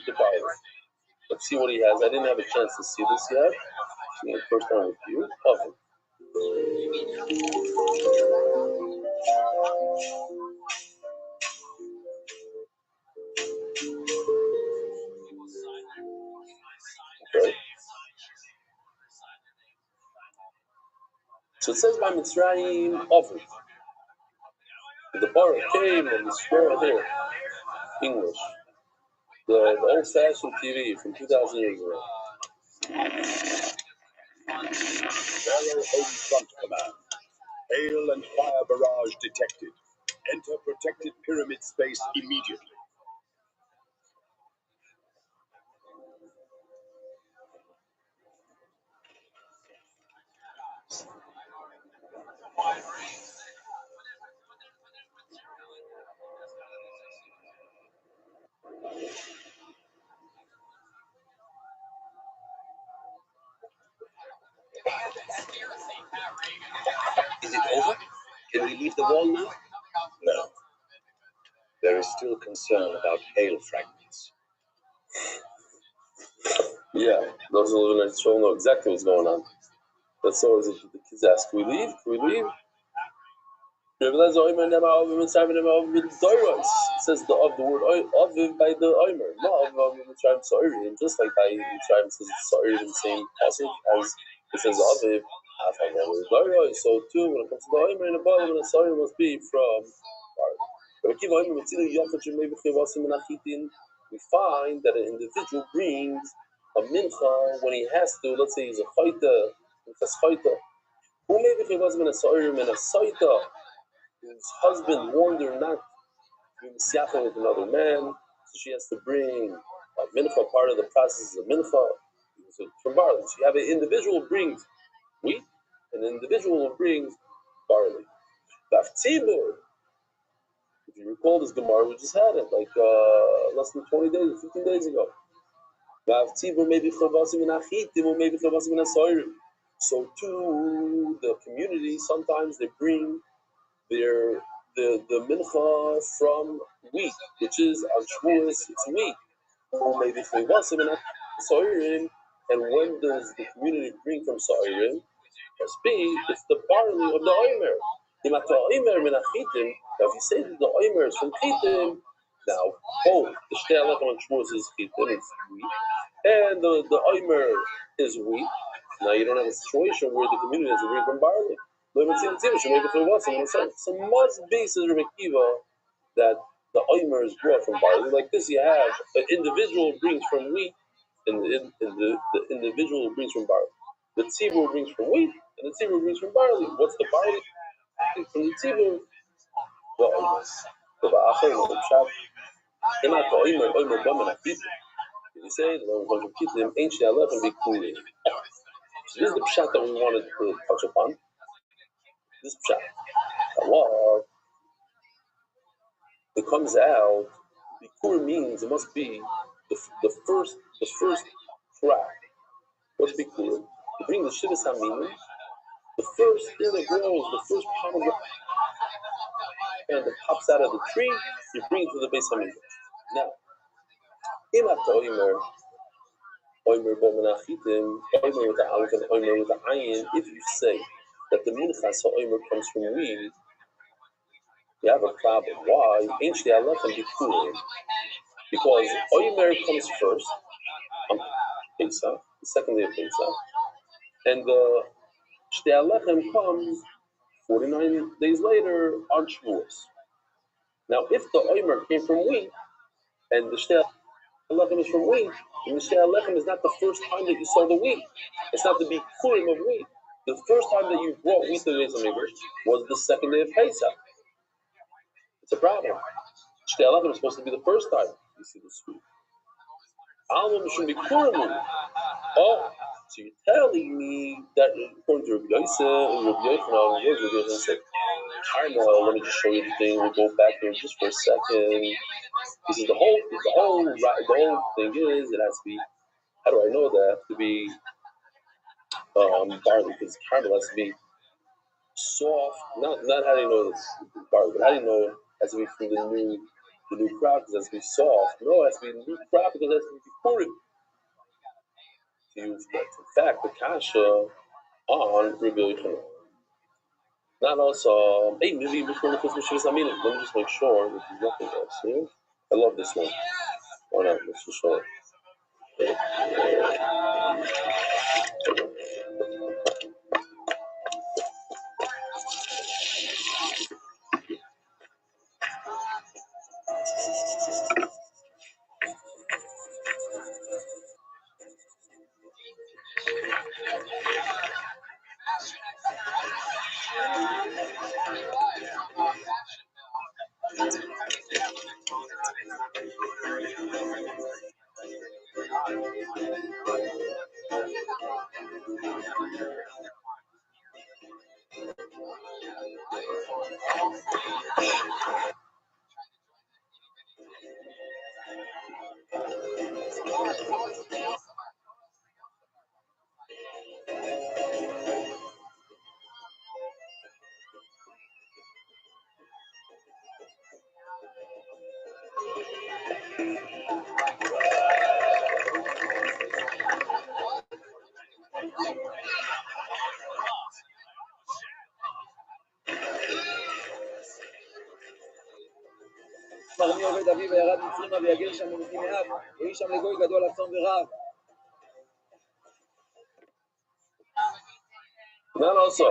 the barley. Let's see what he has. I didn't have a chance to see this yet. Seeing it first time with you. Aviv. Okay. So it says by Mitzrayim Aviv. The bar came and the scroll here, English. The old-fashioned TV from 2,000 years ago. Pharaoh home front command. Hail and fire barrage detected. Enter protected pyramid space immediately. Can we leave the wall now? No. There is still concern about hail fragments. Yeah, those who live in Israel know exactly what's going on. That's always the kids ask, can we leave? Can we leave? It says the of the word aviv by the omer. Not aviv mitzrayim sa'irim. Just like by mitzrayim says sa'irim in the same passage as it says aviv. So too, when it comes to the omer in the bottom, the sa'irim must be from. We find that an individual brings a mincha when he has to. Let's say he's a chayta, who maybe if he wasn't in a sa'irim and a saita, whose husband warned her not to be misiacha with another man, so she has to bring a mincha. Part of the process is a mincha. So from barley, so you have an individual who brings wheat, and an individual who brings barley. Tzibur, if you recall this Gemara, we just had it like less than 20 days, 15 days ago. Tzibur maybe chavasim and achitim, or maybe chavasim and asoirim. So too, the community sometimes they bring the mincha from wheat, which is on Shavuos, it's wheat. Or maybe chayvasim and soirim. And when does the community bring from soirim? Must be it's the barley of the oimer. Now, if you say that the oimer is from chitim, now both the shtei alechem on Shavuos is chitim, it's wheat, and the oimer is wheat. Now you don't have a situation where the community has to bring from barley. So must be, says Rabbi Kiva, that the oimer is brought from barley. Like this, you have an individual brings from wheat, and the individual brings from barley. The tzibur brings from wheat, and the tzibur brings from barley. What's the barley from the tzibur? The oimer. The ba'achar, the pshat. Not the oimer b'amen achitim. You say the oimer comes from chitim, ain't she alef and be kuli. So this is the pshat that we wanted to touch upon. This pshat. Allah, it comes out, Bikur means it must be the first crack. What's Bikur? You bring the Shivas Haminim, the first thing that grows, the first pomegranate and that pops out of the tree, you bring it to the base Haminim. Now, Imat Oimer Bomen Achitim, Oimer with the Aleph and Oimer with the Ayin, if you say that the Minchas Oimer comes from wheat, you have a problem. Why? Ain't the Aleph and Bikur? Because Oimer comes first on Pesach, the second day of Pesach, and the Shtei Alechem comes 49 days later on Shavuos. Now, if the Oimer came from wheat, and the Shtei Alechem is from wheat, and the Shtei Alechem is not the first time that you saw the wheat, it's not the Bikurim of wheat. The first time that you brought wheat to the Beis HaMikdash was the second day of Pesach. It's a problem. Shtei Alechem is supposed to be the first time you see the sweet. Almam should be Kurim. Oh, so you're telling me that according to Rabbi Yosef and Rabbi Yochanan said, Carmel, let me just show you the thing. We'll go back there just for a second. He says the whole thing is it has to be. How do I know that? To be barley, because Carmel has to be soft. Not how do you know this barley, but how do you know it has to be from the new crop because it has to be soft. No, it has to be the new crop because it has to be poured. In fact, the kasha on Rabbi Yochanan. Not also, hey, maybe before the Christmas Shivas Haminim. Let me just make sure that there's nothing else here. I love this one. Why not? Let's just show it. מרמי עובד אביו וירד מצרימה ויגר שם למתי מאב, ויהי שם לגוי גדול עצום ורב. Then also,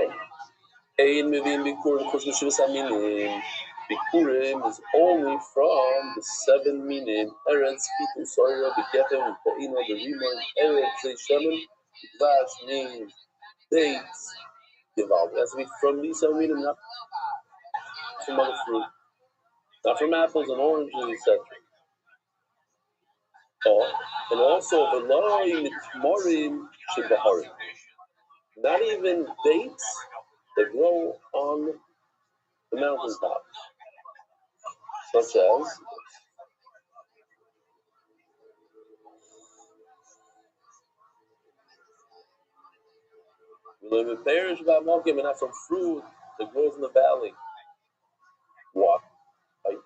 Ein Mevim Bikurim Kushmishim Saminim. Bikurim is only from the 7 minim. Eretz, Pitu, Soira, Beketem, Beino, Berimon, Eretz, Shemen, Dvash, means dates, Gival. It has to be from these 7 minim, not from other fruit. Not from apples and oranges, etc. Oh, and also, Veloi Mitmorim Shibaharim. Not even dates that grow on the mountaintop, such as we live in parish about Malkim and not from fruit that grows in the valley. Why? Right?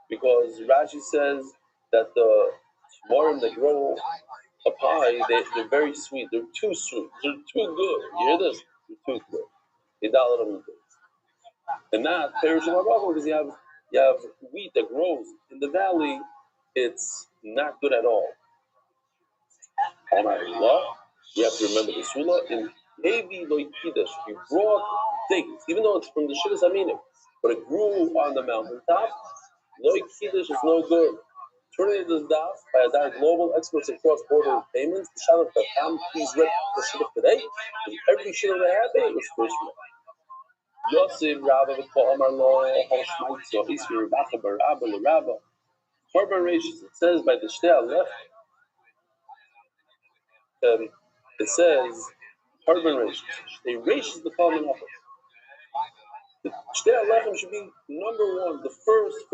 Because Rashi says that the tamarim that grow up high, they're very sweet. They're too sweet. They're too good. You hear this? They're too good. And not parish about Malkim because you have wheat that grows in the valley. It's not good at all. You have to remember the Sula in Hevi Loi Kiddush. You brought dates, even though it's from the Shivas Aminim, but it grew on the mountaintop. Loi Kiddush is no good. Turning this daf by Adar Global Experts in Cross-Border Payments, the Shalom Batam, please read the Shidduch today. And every Shidduch they had, it was first one. Yosef Rabbi V'Kol Amar Lo Hoshmaitzo Isri Rabba Barabba L'Rabba. Korban Reishis, it says by the Shtei Alech, it says Korban Reishis. They Reishis the common offer. The Shtei Alechem should be number one, the first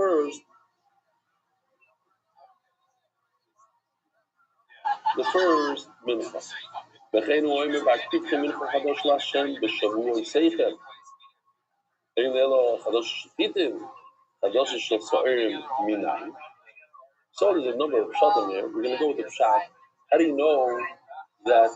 mincha. V'chein oimer ba'aktivka mincha chadosh l'Hashem b'shavua yiseichen. Ein elo chadosh shichitim, chadosh shel so'erim minayim. So there's a number of pshatim here. We're going to go with the pshat. How do you know that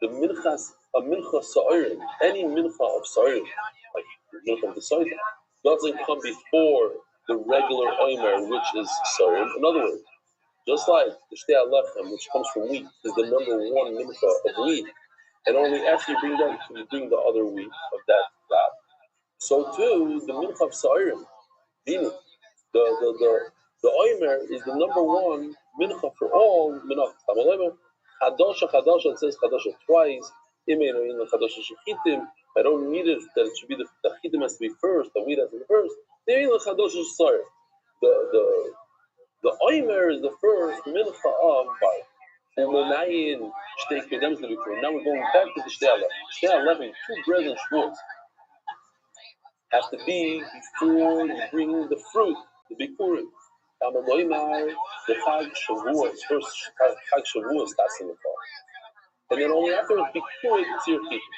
the minchas, a mincha so'erim, any mincha of so'erim, like the mincha of the so'erim, doesn't come before the regular oimer, which is so'erim? In other words, just like the Shtei Alechem, which comes from wheat, is the number one mincha of wheat, and only after you bring that, can you bring the other wheat of that crop. So too, the mincha of Sa'irim, meaning the oimer is the number one mincha for all minchas. Chadasha, it says chadasha twice. I don't need it that it should be the chitim has to be first, the wheat has to be first. The oimer is the first mincha of Bar. Now we're going back to the Shtei Alechem. Shtei Alechem, 2 bread and shvuos, have to be before you bring the fruit, the bikurim. The Chag Shavuos, first Chag Shavuos starts in the fall. And then only after bikurim, it's your feet.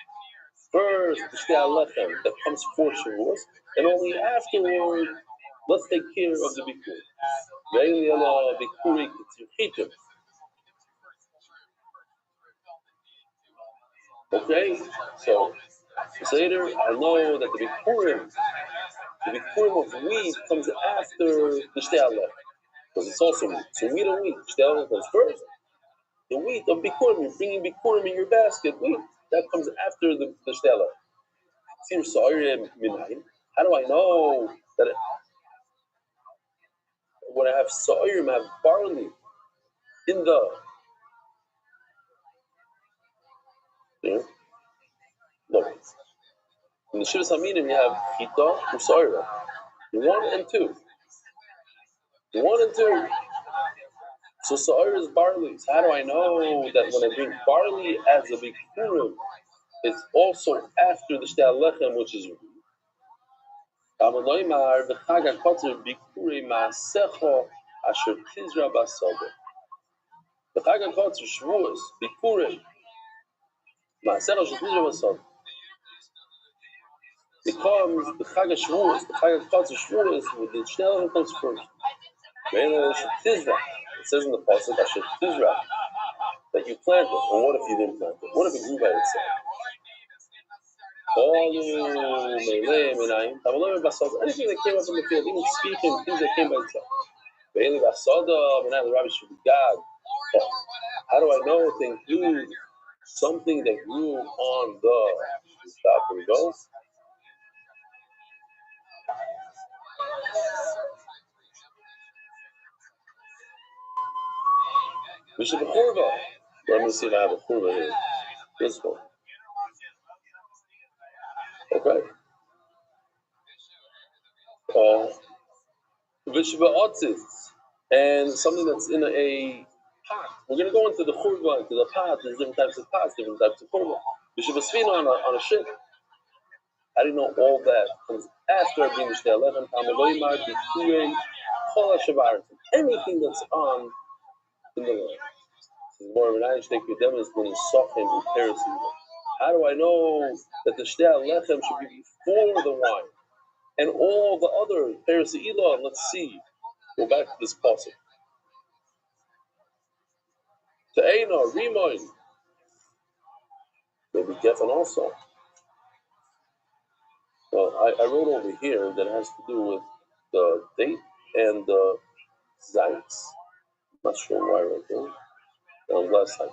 First, the Shtei Alechem that comes for Shavuos, and only afterward, let's take care of the bikurim. Okay, so later I know that the bikurim of wheat comes after the Shtei Alechem, because it's also wheat. So wheat and wheat, Shtei Alechem comes first. The wheat of bikurim, you're bringing bikurim in your basket. Wheat that comes after the Shtei Alechem. How do I know that when I have so'irim, I have barley in the no. In the Shivas Aminim, you have Chita and Soira. 1 and 2. 1 and 2. So Soira is barley. So how do I know that when I bring barley as a bikurim, it's also after the Shtei Alechem, which is wheat? The Chag HaKotzer Shavuos bikurim Ma'aser Asher Tizra Basod. Becomes the Chag HaShavuos, the Chag HaKotzer Shavuos, with the Shtei Alechem comes first. says in the pasuk, "Asher tizra," that you planted. And what if you didn't plant it? What if it grew by itself? Anything that came up in the field, even speaking, things that came by itself. How do I know to include something that grew on the top? Here we go. Let me see if I have a churva here. This one. Okay. And something that's in a pot. We're going to go into the churva, into the pot. There's different types of pots, different types of churva. On a ship. I didn't know all that comes after being anything that's on in the land. More of an Einstein is when he's soft and repairs. How do I know that the Shtei Lechem should be before the wine? And all the other Perisi Elon, let's see. Go back to this passage. To Eina, Rimoin. Maybe Geffen also. Well, I wrote over here that has to do with the date and the Zayis. Not sure why right there. Last time.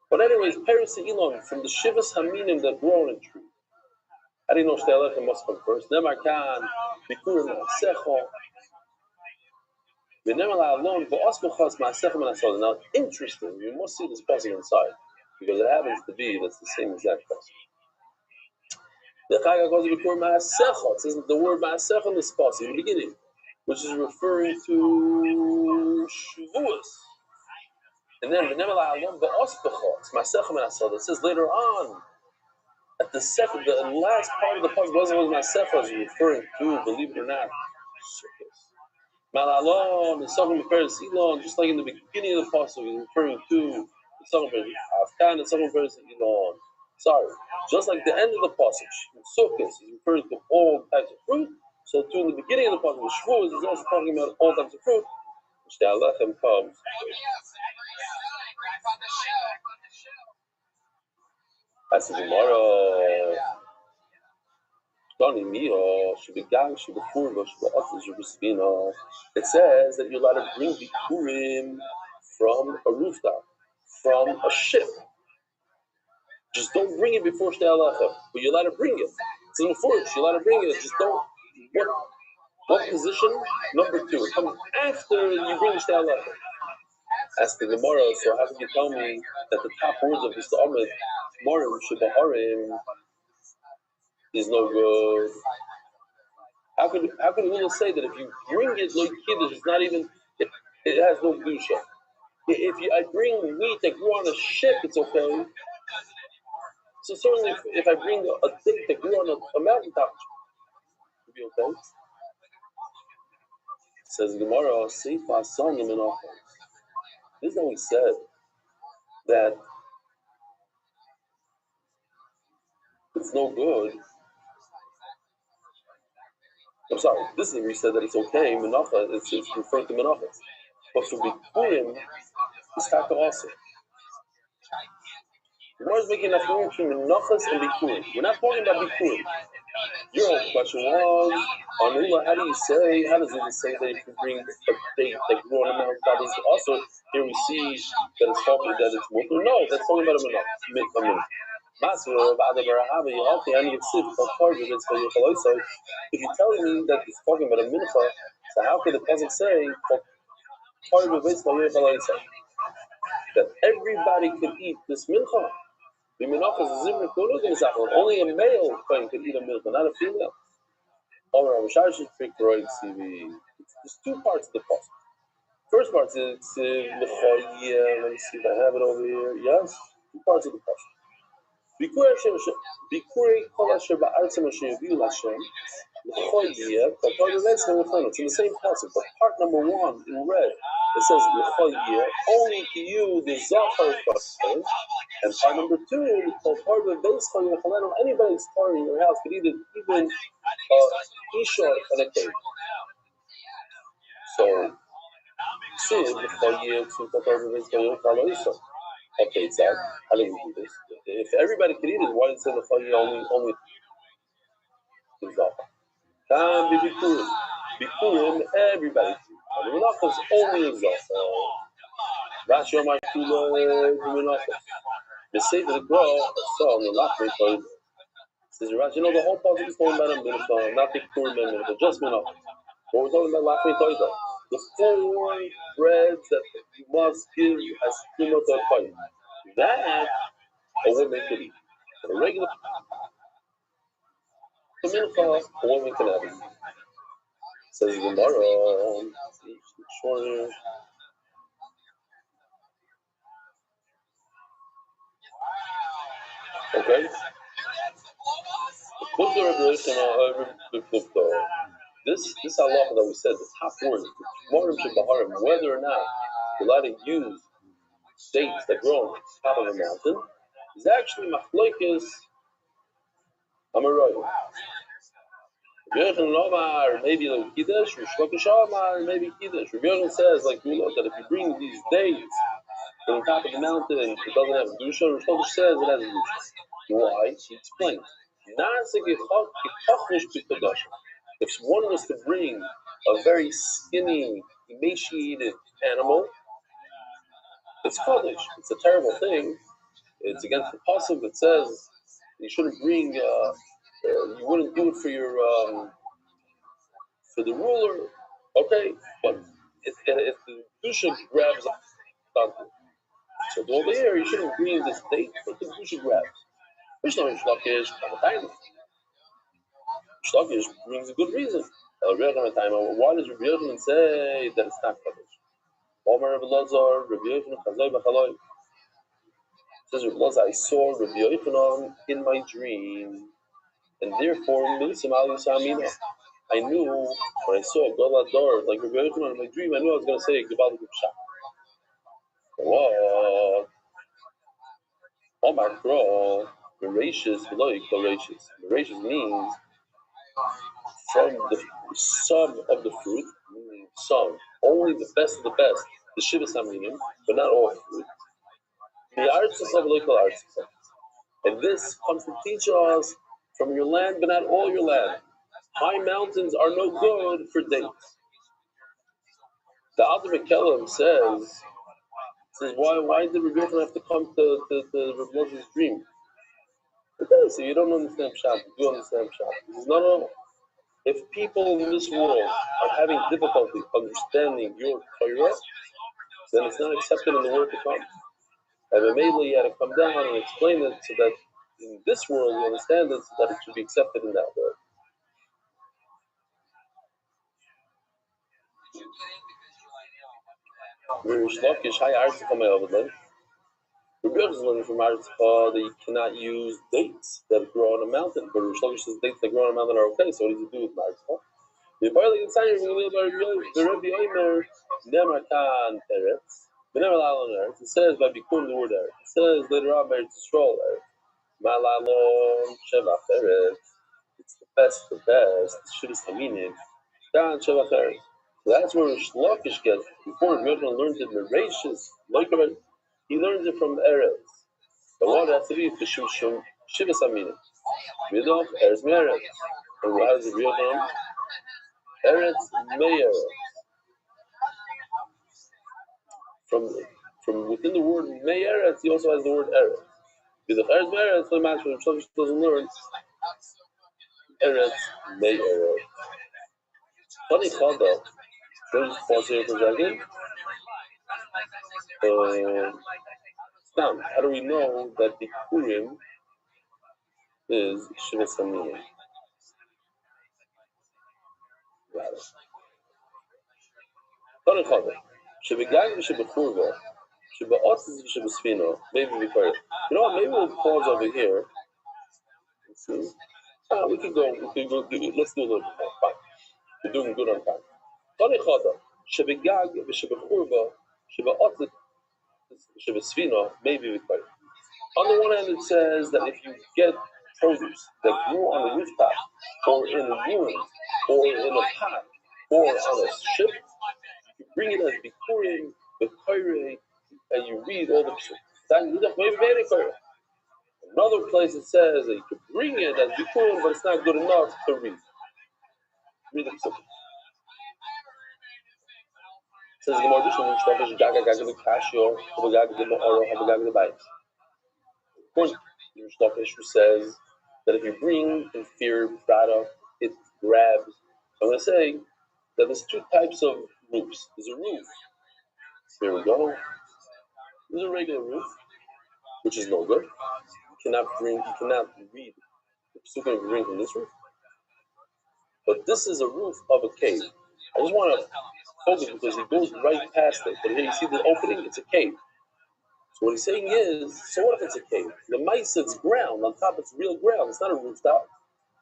But anyways, Perisi Elon, from the Shivas Haminim that grow on a tree. How do you know Shtei Lechem must come first? Nemar Kan, Bikurim Secho. Now, interesting, you must see this passage inside, because it happens to be that's the same exact passage. It says the word Ma'asech in this passage in the beginning, which is referring to Shavuos. And then it says later on, at the second, the last part of the passage wasn't Ma'asech, is referring to, believe it or not, Shavuos. Malalon, the song of Elon, just like in the beginning of the passage, is referring to the song of Afghan, the song of Elon. Sorry, just like the end of the passage, Sukkot is referring to all types of fruit. So, too, in the beginning of the passage, Shavuos is also talking about all types of fruit. Which the Alechem comes. That's the Gemara. It says that you're allowed to bring bikurim from a rooftop, from a ship. Just don't bring it before Shtei Lechem, but you're allowed to bring it. It's in the forest, you're allowed to bring it. Just don't. What position? Number 2. It comes after you bring Shtei Lechem. Ask the Gemara, so how can you tell me that the top words of this Amid, Morim, Shebaharim, is no good? How can we say that if you bring it like kiddush, it's not even, it has no kedusha? If I bring wheat that grew on a ship, it's okay. So certainly, if I bring a thing that grew on a mountaintop, it would be okay. It says Gemara, Seifa Sonim and all. This is how he said that it's no good. I'm sorry, this is where he said that it's okay, Menacha, it's referring to Menachas. But for Bikurim, it's Taka also. The word is making a difference between Menachas and Bikurim. We're not talking about Bikurim. Your whole question was, Anula, how does it say that if you bring a date that grew on a mountain, also, here we see that it's talking that it's Mukher? No, that's talking about a Menachas. If you're telling me that it's talking about a mincha, so how could the pasuk say that everybody could eat this mincha? Only a male could eat a mincha, not a female. There's 2 parts of the pasuk. First part is let me see if I have it over here. Yes, 2 parts of the pasuk. It's in the same passage, but part number 1 in red, it says only to you the Zachar question, and part number 2, part of the base anybody's car in your house could eat it, even Isha and a cake. So Sid, okay, Zach, how do we do this? If everybody could eat it, why did it say the Chayye only is off? Can be Bikurim. Bikurim, everybody can eat. And the Menachos only is off. Rashi Omar Kula, the Menachos. The Seder the Gra, so on the Lachmi Chayye. Says Rashi, you know, the whole project is talking about a Menachos, not Bikurim and Menachos, just Menachos. But we're talking about Lachmi Chayye. The 4 breads that you must give as Tumot Chayye. That a woman could eat. But a regular mincha, a woman can have it. Says Gemara, okay. This halacha that we said, the top word, whether or not you're allowed to use dates that grow on top of a mountain, is actually machlokes Amarayim. Maybe like Kiddush, maybe Kiddush. Rabbi Rothschild says, like that if you bring these dates from the top of the mountain, it doesn't have a Kedusha. Rabbi Rothschild says it has a Kedusha. Why? He explains. If one was to bring a very skinny, emaciated animal, it's Kaddish. It's a terrible thing. It's against the pasuk that says you shouldn't bring. You wouldn't do it for your. For the ruler, okay, but if the Kedusha grabs onto it, so over here, you shouldn't bring this date, but the Kedusha grabs. Mishnah Shlakish, Shlakish brings a good reason. Why does Rabbi Yochanan say that it's not Kaddish? Omer Rabbi Lazar, Rabbi Yochanan, Chazai B'Chaloi. Says Rabbi Lazar, I saw Rabbi Yochanan in my dream, and therefore, Milisam Al Yusamina. I knew when I saw Golador, like Rabbi Yochanan in my dream, I knew I was going to say Gebal Gupsha. What? Oh my God. Voracious, voracious. Voracious means from the some of the fruit, meaning some, only the best of the best, the Shiva Saminim, but not all fruit. The arts of local arts. And this comes to teach us from your land, but not all your land. High mountains are no good for dates. The Alter Mekelim says why did Rabbi Yochanan have to come to Rabbi Moshe's dream? Okay, so you don't understand Pshat, you do understand Pshat. It's not all. If people in this world are having difficulty understanding your Torah, then it's not accepted in the world to come. And immediately you had to come down and explain it so that in this world you understand it so that it should be accepted in that world. Rabbi Yochanan is learning from Arzikah that you cannot use dates that grow on a mountain. But Rabbi Yochanan says dates that grow on a mountain are okay, so what does he do with Arzikah? It says by Bikurim the word Eretz. It says later on by Yisrael Eretz. Malalon Shevach Eretz. It's the best. Shivas Haminim. Dan Shevach Eretz. So that's where Shlokish gets. Before Rabbi Yochanan learns it in Rashis, he learns it from Eretz. The one has to be for Shivas Haminim. Vidov Eretz Meretz. And how does Rabbi Yochanan? Eretz Meir. From within the word Meir, he also has the word Eretz. Because Eretz Meir, it's not match when Shavush doesn't learn Eretz Meir. Funny Chada. Can I just pause here for a second? How do we know that the Purim is Shivas Haminim? Funny Chada. Shebegag v'shebechurva. Maybe we call it. You know what? Maybe we'll pause over here. Let's see. We can go. Let's do a little bit more. Fine. We're doing good on time. Maybe we call it. On the one hand, it says that if you get produce that grew on the rooftop, or in a room, or in a pot, or on a ship, you bring it as bikurim, the koire, and you read all the psukim. Another place it says that you could bring it as bikurim, but it's not good enough to read. Read the psukim. Says the Gemara, According to Shlokish, who says that if you bring inferior product, it grabs. I'm going to say that there's two types of roofs. There's a roof. Here we go. There's a regular roof, which is no good. You cannot read the psukim if you bring from this roof. But this is a roof of a cave. I just want to focus because he goes right past it. But here you see the opening, it's a cave. So what he's saying is, so what if it's a cave? The mice, it's ground. On top, it's real ground. It's not a rooftop.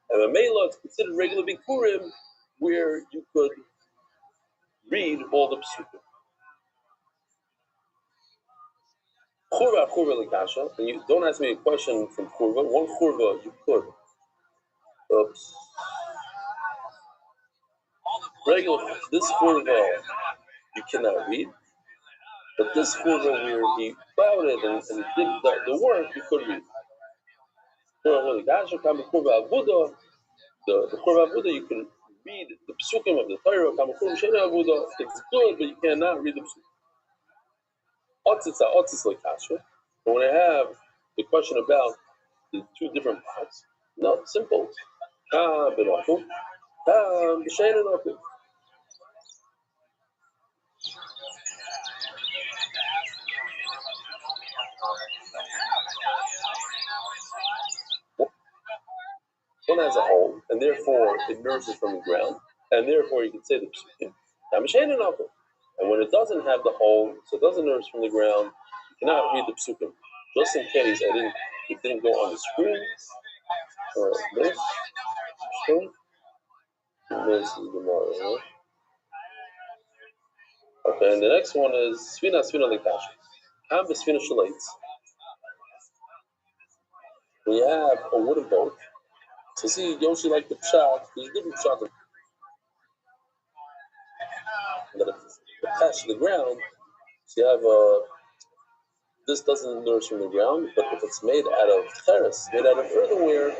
And a mela, it's considered regular bikurim, where you could read all the psukim. Churva l'kasha, and you don't ask me a question from churva. One churva you could. Oops. Regular, this churva you cannot read. But this churva where he plowed it and did the work, you could read. Churva l'kasha, kama churva avuda. The churva avuda, you can read the psukim of the Torah. Kama churva shena avuda, it's good, but you cannot read the psukim. Otzitz l'kasha. But when I have the question about the two different parts, no, simple. B'nochu, b'shena nochu. One has a hole, and therefore it nourishes from the ground, and therefore you can say the psukim. And when it doesn't have the hole, so it doesn't nourish from the ground, you cannot read the psukim. Just in case it didn't go on the screen. This is the model. Right? Okay, and the next one is Svina Lekash. Ham Svina Shalates. We have a wooden boat. So see, Yoshi like the pshat, there's different pshat that it's attached to the ground. So you have this doesn't nourish from the ground, but if it's made out of cheres, made out of earthenware,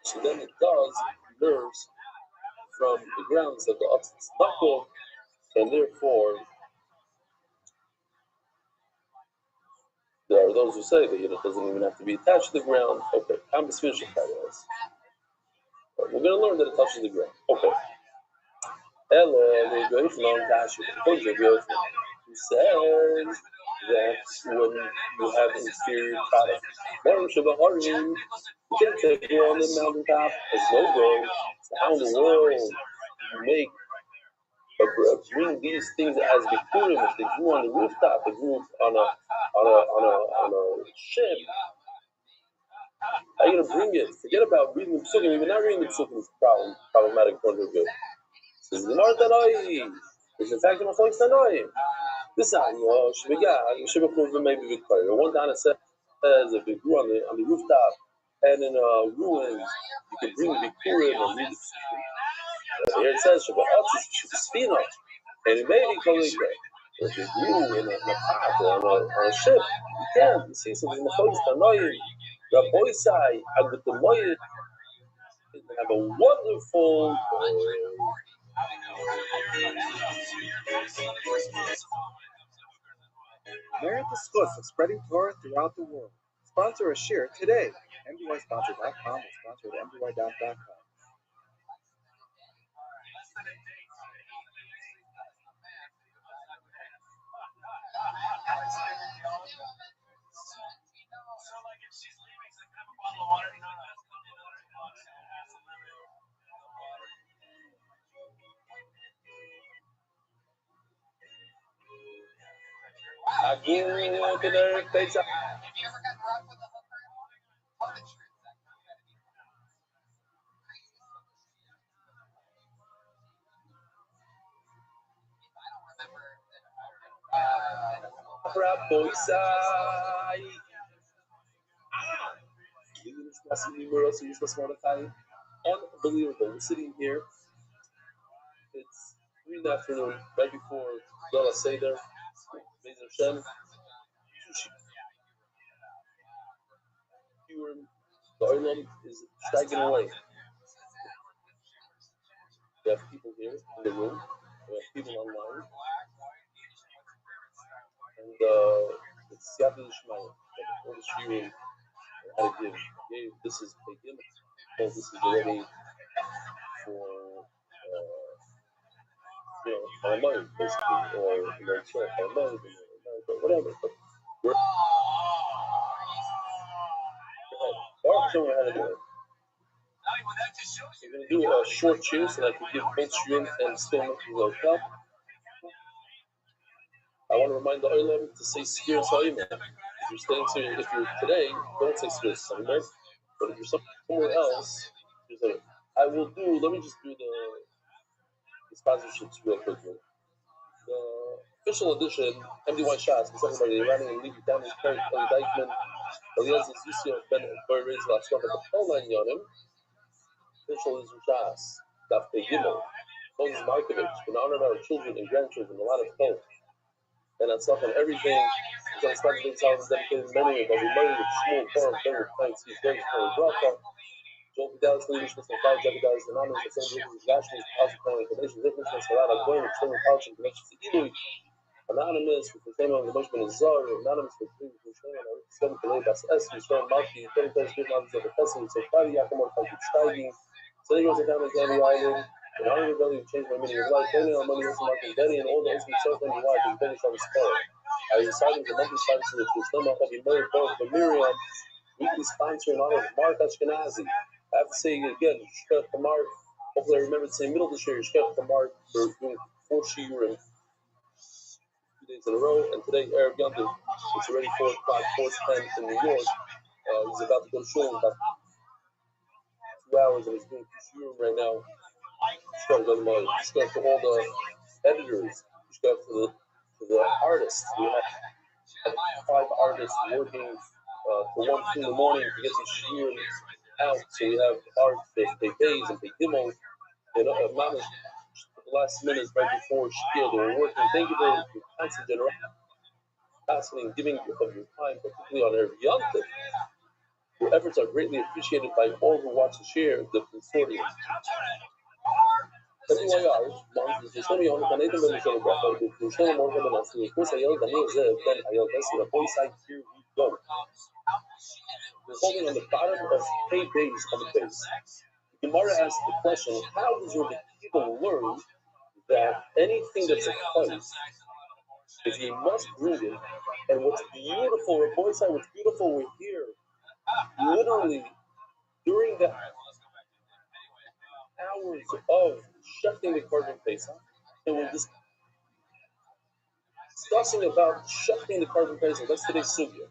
so then it does nourish from the ground, so the otzitz knuckle, and therefore there are those who say that it doesn't even have to be attached to the ground. Okay, Kambas finishing paradise. We're going to learn that it touches the ground. Okay. Ella, we're going to learn who says that when you have inferior products, you can take it on the mountaintop as logo. So how in the world you bring these things as bikurim? If they grew on the rooftop, they grew on a ship. How are you going to bring it? Forget about reading the psukim. Even not reading the psukim is problematic for the good. Says the Gemara Tanoi. It's in fact the Machlokes Tanoi. This annual Shibakov maybe Victoria. One down it says if it grew on the rooftop and in ruins, you can bring the bikurim and read the psukim. Here it says Shibakov and it may be called if it grew in a pot or on a ship, you can't. You see, so the Machlokes Tanoi. Rabbi Sai, and with the Moyed, have a wonderful. Merit the schus of spreading Torah throughout the world. Sponsor a share today. MDYsponsor.com or sponsor at MDY.com. Unbelievable. We're sitting here. It's 3 in the afternoon, right before Lala Seder, Beis Hashem, the Olam is staggering away. We have people here in the room, we have people online, and it's Siyata L'Shmaya, all the shiurim how to give. This is Pegim, so this is already for Haramay, basically, or Haramay, whatever. But we're showing how to do it. So we're going to do a short cheer so that I can give both shiurim and still make the cup. I want to remind the Olam to say Skir Sa'imah. If you're staying here, if you're today, don't say Skir Sa'imah. But if you're somewhere else, I will do, let me just do the sponsorships real quickly. The official edition, MDY Shots, presented by the Iranian and Levi Daniel Perry, Kelly Dykeman, Eliezer Yusuf, Ben Boy Reza, Latzvah, the Polman Yonim. Official is Shots, Daf Gimel. Moses Markovich, in honor of our children and grandchildren, a lot of hope. And that's stuff and everything. He's on special things, how it's dedicated many of them. We married with Shmuel Farm, very thanks. He's very for Bracha. Joel Fidelis, Leadership, and Five Jebediahs, the Anonymous, the same reasons, Gashmis, the House of Calling, the Nation, Differences, Sarada, Goyim, Extended Couch, and Connections to Eloi. Anonymous, with the same on the Bushman is Zar, Anonymous, with the Bushman, and Arik Shem, Kalei, Bas Es, Yisrael, Malki, 20 Place, Good Mountains of the Pessim, so Fadi, Yakamor, Fadi, Steiging, Sitting Rose, and Candy Island, and Honor Rebellion, Change My Meaning of Life, Only on Money, Listen, Mark, and Benny, and all the ultimate self and UI, and finish on the spell. I decided the monthly sponsor of Kushnem, I'll be married both for Miriam, weekly sponsor in honor of Mark Ashkenazi. I have to say again, Shkach Tamar, hopefully I remember to say middle of this year, Shkach Tamar, for doing 4 shiurim 2 days in a row, and today, Erev Yontif, it's already 4 o'clock, 4:10 in New York. He's about to go to shul in about 2 hours, and he's doing 2 shiurim right now. Shkach to all the editors, Shkach to the artists. We have 5 artists working for 1 in the morning to get these shiurim out. So we have art for Pei and Pei Gimel, and Mama's the last minute right before Shkia, they were working. Thank you for your constant generosity and giving of your time, particularly on Erev Yontif. Your efforts are greatly appreciated by all who watch and share the consortium. WYR, there's so many on the Canadian Minister of Bracha, the Kushel Morgan and Asli, Kusayel, Daniel Zev, Ben Ayel Bessie, the boy side, here we go. We're holding on the bottom of Pei Beis on the base. Gemara asks the question, how does Rabbi Kiva learn that anything that's a chayz, if he must bring it, and what's beautiful, Rabbi Side, what's beautiful, we're here, literally, during the hours of shechting the Korban Pesach, and we're discussing about shechting the Korban Pesach. That's today's sugya.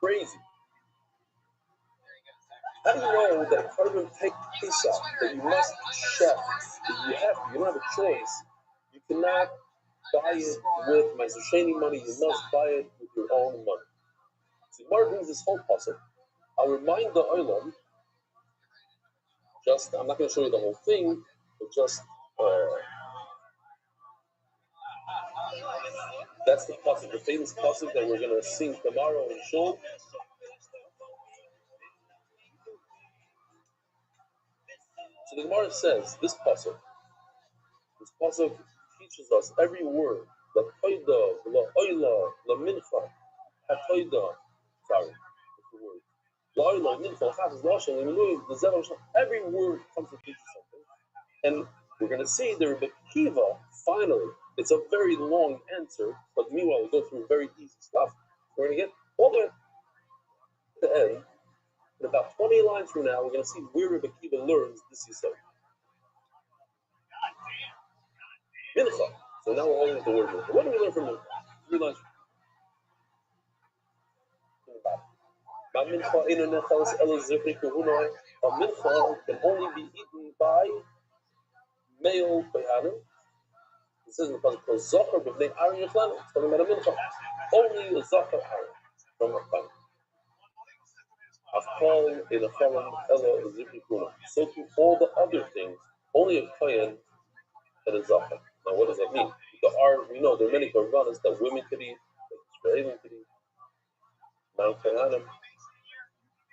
Crazy. How do you know that Korban Pesach, that you must shech, that you don't have a choice, you cannot buy it with Ma'aser money, you must buy it with your own money. So Gemara brings this whole puzzle. I'll remind the Olam, I'm not going to show you the whole thing, but just, that's the puzzle, the famous puzzle that we're going to sing tomorrow in Shul. So the Gemara says, this puzzle teaches us every word, la toida, la oila, la mincha, ha toida, sorry, that's the word. La oila, mincha, ha is every word comes to teach you something. And we're going to see the Rebbe Kiva, finally, it's a very long answer, but meanwhile we'll go through very easy stuff. We're going to get all the way to the end. In about 20 lines from now, we're going to see where Rebbe Kiva learns this Yisod. Mincha. So now we're holding the word mincha. What do we learn from mincha? 3 lines from the bottom. A mincha can only be eaten by male kohanim. It says in the pasuk, "Zochar b'bnei Aaron yichlanu." It's talking about a mincha. Only a zochar Aaron from a kohen. Afkal in a kohen ela zifri kuna. So to all the other things, only a kohen and a zochar. Now, what does that mean? We know there are many korbanos that women could eat, that Israelim could eat. Mount Kayanim.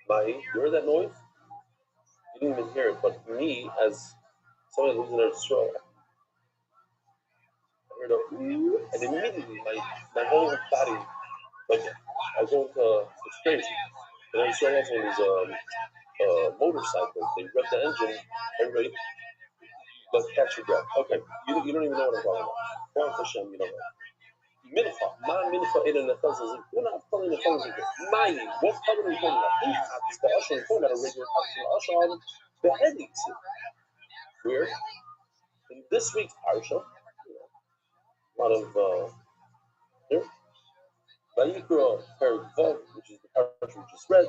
Mahi, you heard that noise? You didn't even hear it, but me, as somebody who lives in Israel, I heard a and immediately my whole body, like, I go into, it's crazy. And Israel also when these motorcycles, they rev the engine, everybody, but catch your breath. Okay, you don't even know what I'm talking about. Baruch Hashem, you know what? Mincha, ma mincha in the fuzz. We're not telling the fuzz. Mayi, what color are you talking about? It's the usher. We're talking about a regular usher on the headings. Weird. In this week's parsha, a lot of here, Vayikra Pervav, which is the parsha we just read.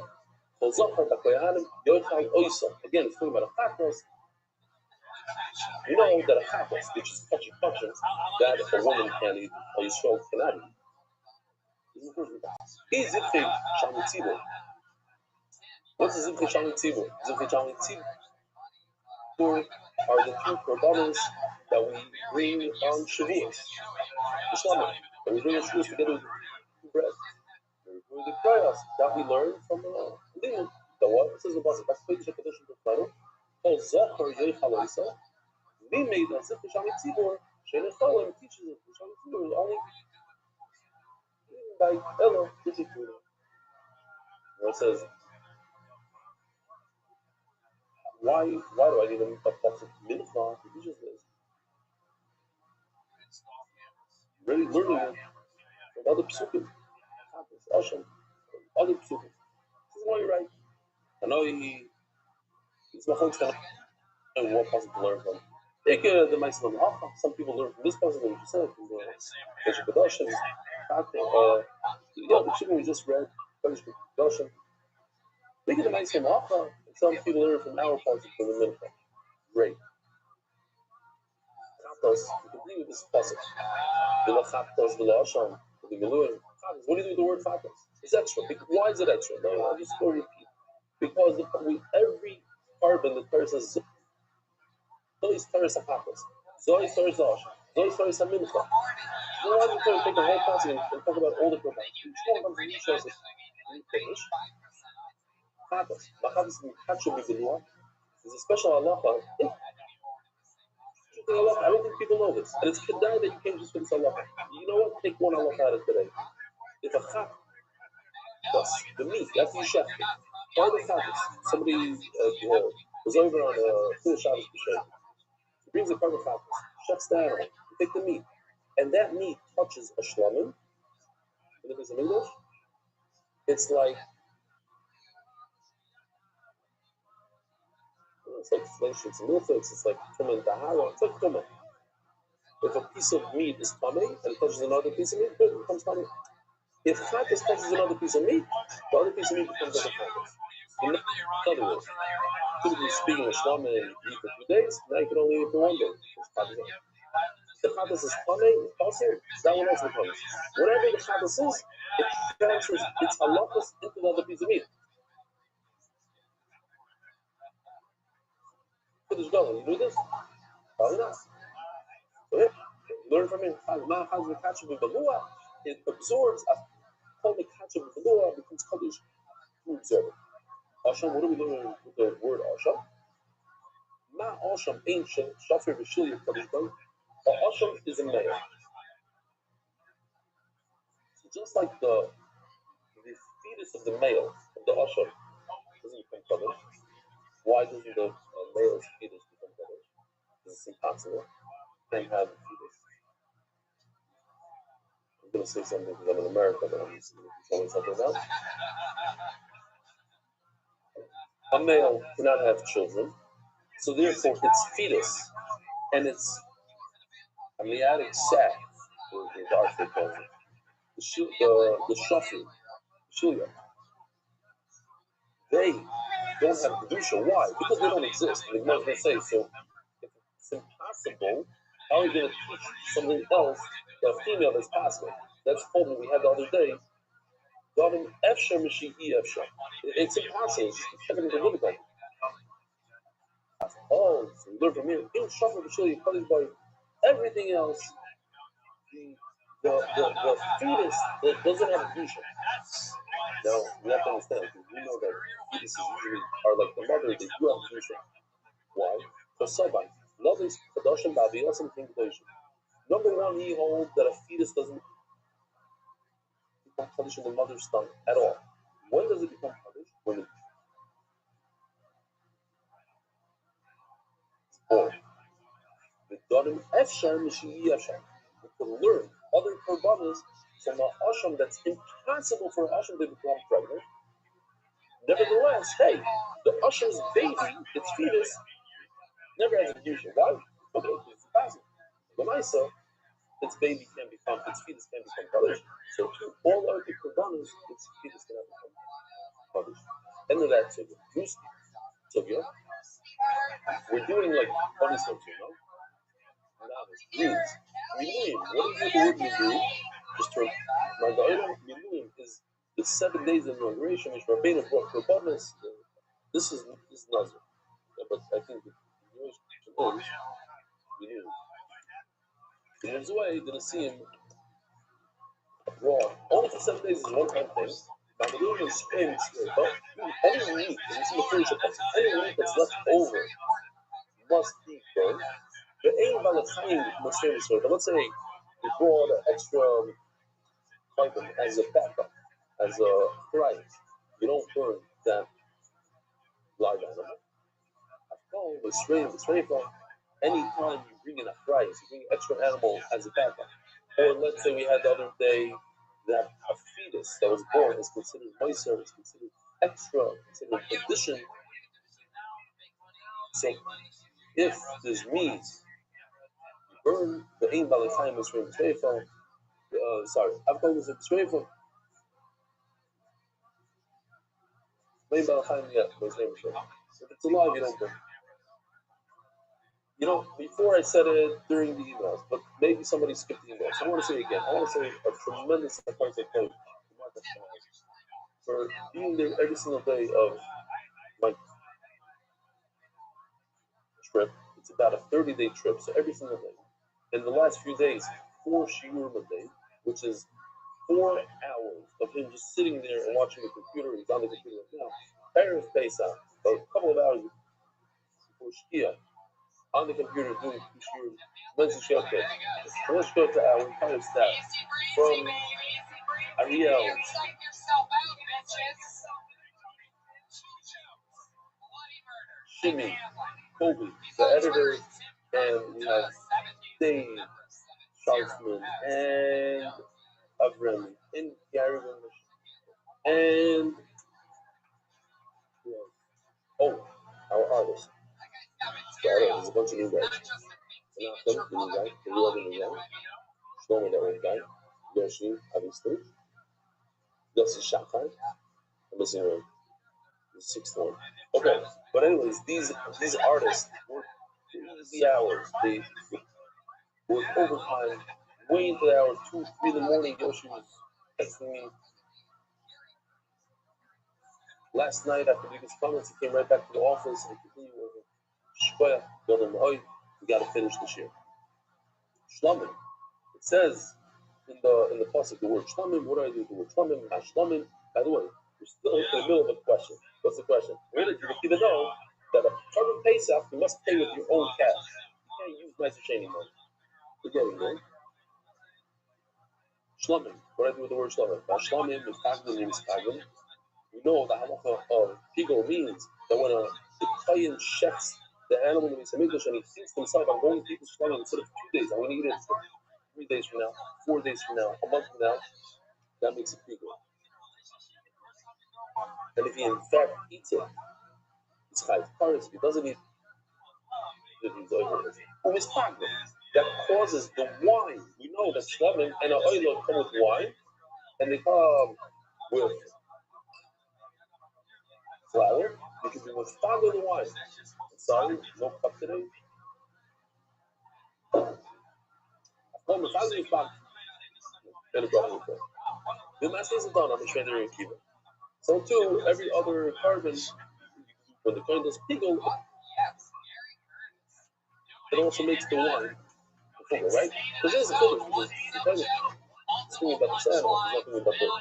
Chol Bakoyanim Yochai Oisa. Again, it's talking about a chakras. You know that a chakras, which is touching functions, that a woman can eat, or Yisrael cannot eat. He's Zipke Shalom Tzibur. What's the Zipke Shalom Tzibur? Zipke Shalom Tzibur are the two korbanos that we bring on Shavuos. The Shlomim. That we bring on Shavuos together with bread. The prayers that we learn from Limud. The what? This is the Basik. That's Kodesh HaKadoshim B'Charo. Called Zohar Yochal Oisa. We made a Zipke Shalom Tzibur. Shenecholim teaches us the Shalom Tzibur is only by Elo Tzibur. Where it says, why do I need a box of mincha to teach us this? Really learning it from other psukim. Awesome. Other psukim. This is why you're right. I know he's my home and what possible to learn from. Take the Ma'aseh Halacha. Some people learn from this passage that we just said, from the Kodesh HaKadoshim, the psukim we just read, Kodesh HaKadoshim. Take the Ma'aseh Halacha, and some people learn from our passage from the mincha. Great. Chatos, we continue with this passage. V'lo chatos v'lo asham, the Geluim. What do you do with the word chatos? It's extra. Why is it extra? No, I'll just go repeat. Because every carbon the Torah says, Zoe is Torah chatos. Zoe is Torah asham. Zoe is Torah mincha. Why do you take the whole passage and talk about all the korban? Each one comes and shows us chatos. Chatos is a special halacha. I don't think people know this. And it's kedai that you can't just fix halacha. You know what? Take one halacha out of today. If a chat, the meat, that's the chef. By the chatas, somebody was over on a full Shabbos b'shem. He brings a carbon chatas, shuts the animal, you take the meat, and that meat touches a shlomim. In the case of English, it's like flesh, it's milfix, it's like tumah and tahara, it's like tumah. If a piece of meat is tummy and touches another piece of meat, it becomes tummy. If chatas touches another piece of meat, the other piece of meat becomes other chatas. In other words, typically speaking, a shlama and eat for 2 days, now you can only eat for 1 day. The chatas is tummy, it's possible, that one also becomes. Whatever the chatas is, it transfers its halachas into the other piece of meat. You do this? Probably not. So yeah, learn from it. It absorbs a whole mikachim v'lua becomes kaddish to observe it. Asham, what do we learn with the word asham? Ma asham ain't shafir v'shilya kaddish b'lua. Asham is a male. So just like the fetus of the male of the asham doesn't become kaddish, why doesn't the male's fetus become kaddish? Because it's impossible. You can't have a fetus. I'm going to say something because I'm in America, but I'm just going to tell me something else. A male cannot have children, so therefore its fetus and its amniotic sac, or the dark they call it, the shafir, they don't have kedusha. Why? Because they don't exist. And the Gemara say, so if it's impossible, how are you going to teach something else to a female that's possible? That's called what we had the other day. It's impossible. It's technically difficult. Oh, so we learn from here. Everything else, the fetus that doesn't have a vision. Now, we have to understand, because we know that fetuses usually are like the mother, they do have vision. Why? Because Sabai, nobody's production by the awesome thing. Number one, he holds that a fetus doesn't become Kaddish in the mother's stomach at all. When does it become Kaddish? When it's born. The Darim Efshar Mishi'i Efshar. We can learn other korbanos from an asham that's impossible for an asham to become pregnant. Nevertheless, hey, the asham's baby, its fetus, never has a fusion. Why? Okay, it's impossible. The Maisa, its baby can become, its fetus can become Kaddish. So too, all other korbanos, its fetus cannot become Kaddish. End of that sugya. Sugya. We're doing like funny stuff, you know? Means. Miluim. What is the word miluim? Just to my item, miluim is the 7 days of inauguration, which Rabbeinu brought for abundance. This is Nazir. Yeah, but I think the Jewish person is miluim. In his way, the Nasiim brought only for 7 days is one time thing. Now, miluim is Spain, but any meat, and this is the first any meat that's left over must be burned. The aim by the time must say this, but let's say we brought an extra item as a backup, as a prize. You don't burn that live animal. No, it's ready for anytime you bring in a prize, you bring an extra animal as a backup. Or let's say we had the other day that a fetus that was born is considered moiser, is considered extra, considered addition. So if there's meat, you burn the aim by the time is ready for. Sorry, I've called this a ready Maybe by the time you get those names right. If it's alive, you don't burn. You know, before I said it during the emails, but maybe somebody skipped the emails. So I want to say it again. I want to say a tremendous thanks to Coach for being there every single day of my trip. It's about a 30-day trip, so every single day. In the last few days, 4 shiurim a day, which is 4 hours of him just sitting there and watching the computer. He's on the computer right now. Erev Pesach, a couple of hours before Shkia, on the computer doing shiurim. Men's Shkia. Let's go to our entire staff from Ariel, Shimmy, Kobe, the editor, and we have Dave, Sharfman, and Avram, and Gary and our artist. There's a bunch of new guys. Menachem, the new guy, the real new guy. Shlomo, the old guy. Yoshi, obviously. Yossi Shachar. I'm missing one. The 6th one. Okay, but anyways, these artists work crazy hours. They work overtime, way into the hours, 2, 3 in the morning. Yoshi was texting me last night after the biggest comments. He came right back to the office and continued working. Shkoya, Golden Oy, we got to finish this year. Shlomim. It says in the pasuk the word Shlomim. What do I do with the word Shlomim? Shlomim. By the way, we're still in the middle of a question. What's the question? Where did you even know that a Korban Pesach you must pay with your own cash? You can't use Meister anymore. Forget it, right? Shlomim. What do I do with the word Shlomim? Now Shlomim is Taglim means Taglim. We know the halacha of Pigo means that when the Kayan chefs the animal in the English and he thinks to himself, I'm going to eat this Shlomim instead of 2 days, I'm going to eat it 3 days from now, 4 days from now, a month from now, that makes it Pigo. And if he in fact eats it, it's Chayv Paris. If he doesn't eat it, he's over it. That causes the wine. We know that Shlamim and Oilo come with wine, and they come with flour. You can be with the wine. Sorry, no cup today. The master is done. I'm a trainer in Cuba. So too, every other carbon, when the coin does piggle, it also makes the wine right? Because there's a chiddush. Because he's thinking about this animal. He's not thinking about this.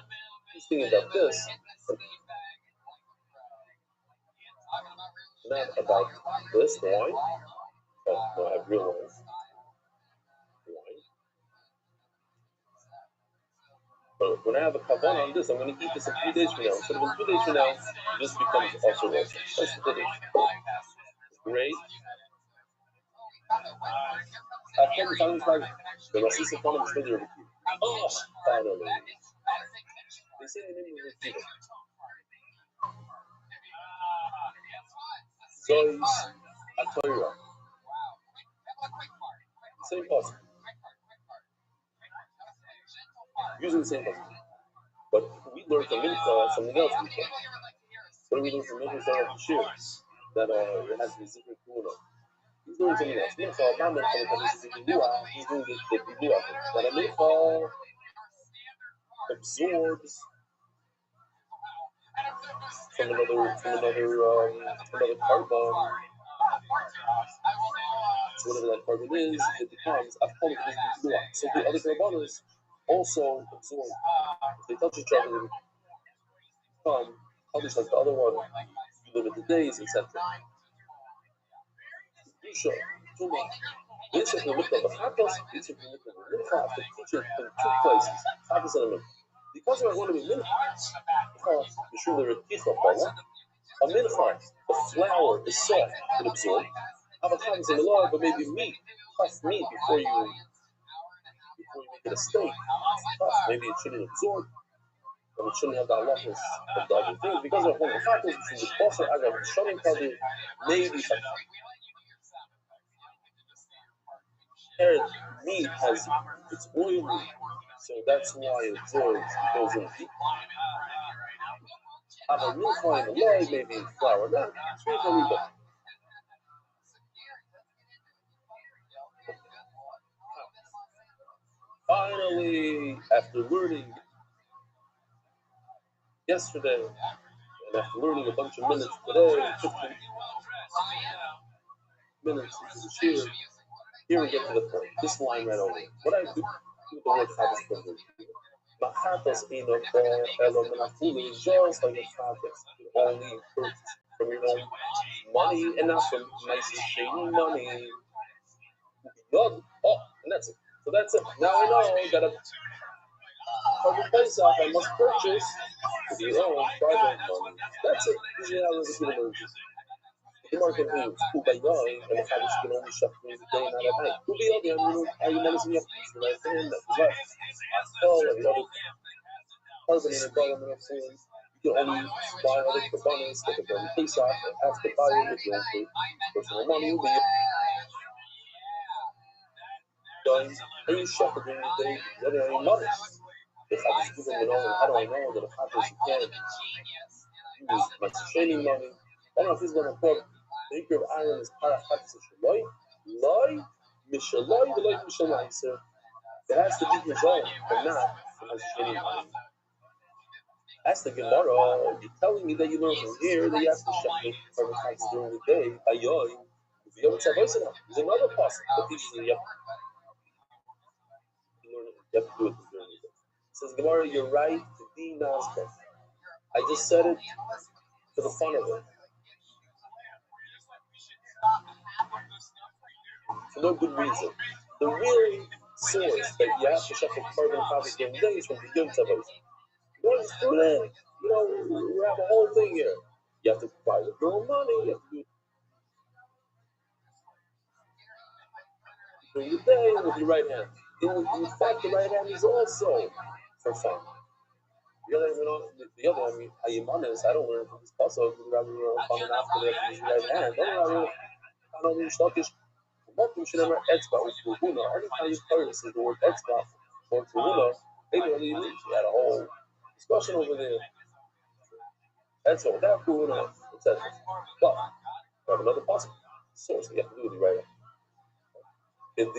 He's thinking about this. Not about this wine. Oh, no, I have real wine. But when I have a kavanah on this, I'm going to eat this in 3 days from now. Instead of in 2 days from now, this becomes also roasted. That's the chiddush. Great. After the time like the Rosh economy is ready. Oh, finally. They say the name of the people. Zois Atorah. Same person. Using the same person. But we learned from Mincha something else. What do we learn from Mincha? That it has to be different Kuna. He's doing something else. Mincha, not Mincha, he's doing the Bilua. That a Mincha absorbs from another carbon. So whatever that carbon is, it becomes a polyp. So the other carbonos also absorb. If they touch each other, they become others like the other one. You live in the days, etc. Isha, Tuma. This is the look of the Chatos, this is the look of the Mincha after teaching in 2 places. Chatos and a Mincha. Because we're going to be Mincha, because the Shula Rekicha Pala, a Mincha, the flour is soft, it absorbs. Avocados in the law, but maybe meat, tough meat before you make it a steak. Tough, maybe it shouldn't absorb, and it shouldn't have the halachas of the other things. Because of one of the factors between the kosher agav and shonim kadir, maybe meat has it's oily, so that's why it absorbs, goes in deep. Have a real fine law, maybe flour, not really good. Finally, after learning yesterday, and after learning a bunch of minutes today, 15 minutes into the shir, here we get to the point. This line right over. What I do with the word chatas from the Machatas enoch elo menachuli is just like a chatas. It only purchased from your own money and not from nice shady money. Oh, and that's it. So that's it. Now I know that for the Pesach I must purchase with your own private money. That's it. This is how the Gemara learns. The market means Ubayai and the Chavis can only shut through the day, not at night. Ubayai, I mean, how you manage the right hand, that's right. All of the other carbon in a bottom of food. You can only buy other carbonates that are going to Pesach and have to buy it with your own personal money. You'll be done. And you shop it during the day, that are any money. The Chavis giving it all, how do I know that the Chavis you can't use much training money? I don't know if he's going to put the acre of iron is Parachatis Shaloi, Loi, Mishaloi, the Loi Mishaloi. So it has to be his own, but not from his training money. That's the Gemara. You're telling me that you learn from here that you have to shut the Parachatis during the day. Ayoy, there's another passage that teaches you have to do it during the day. It says Gemara, you're right to be Nazgul. I just said it for the fun of it. For no good reason. The real source that you have to shut the Parachatis during the day is from the Yom Tov. You want to just do it in. You know, we have a whole thing here. You have to buy with your own money. You have to do it during the day with your right hand. In fact, the right hand is also for fun. The other hand, Ayamanis, I don't learn from this puzzle. Rabbi Rothschild after they have to use your right hand. I don't know, Shlokish. Welcome to the Etzba with Kuhuna. Anytime you purchase the word Etzba or Kuhuna, maybe only you had a whole discussion over there. That's all. Without Kuhuna, etc. But we have another possible source we have to do with the right hand. The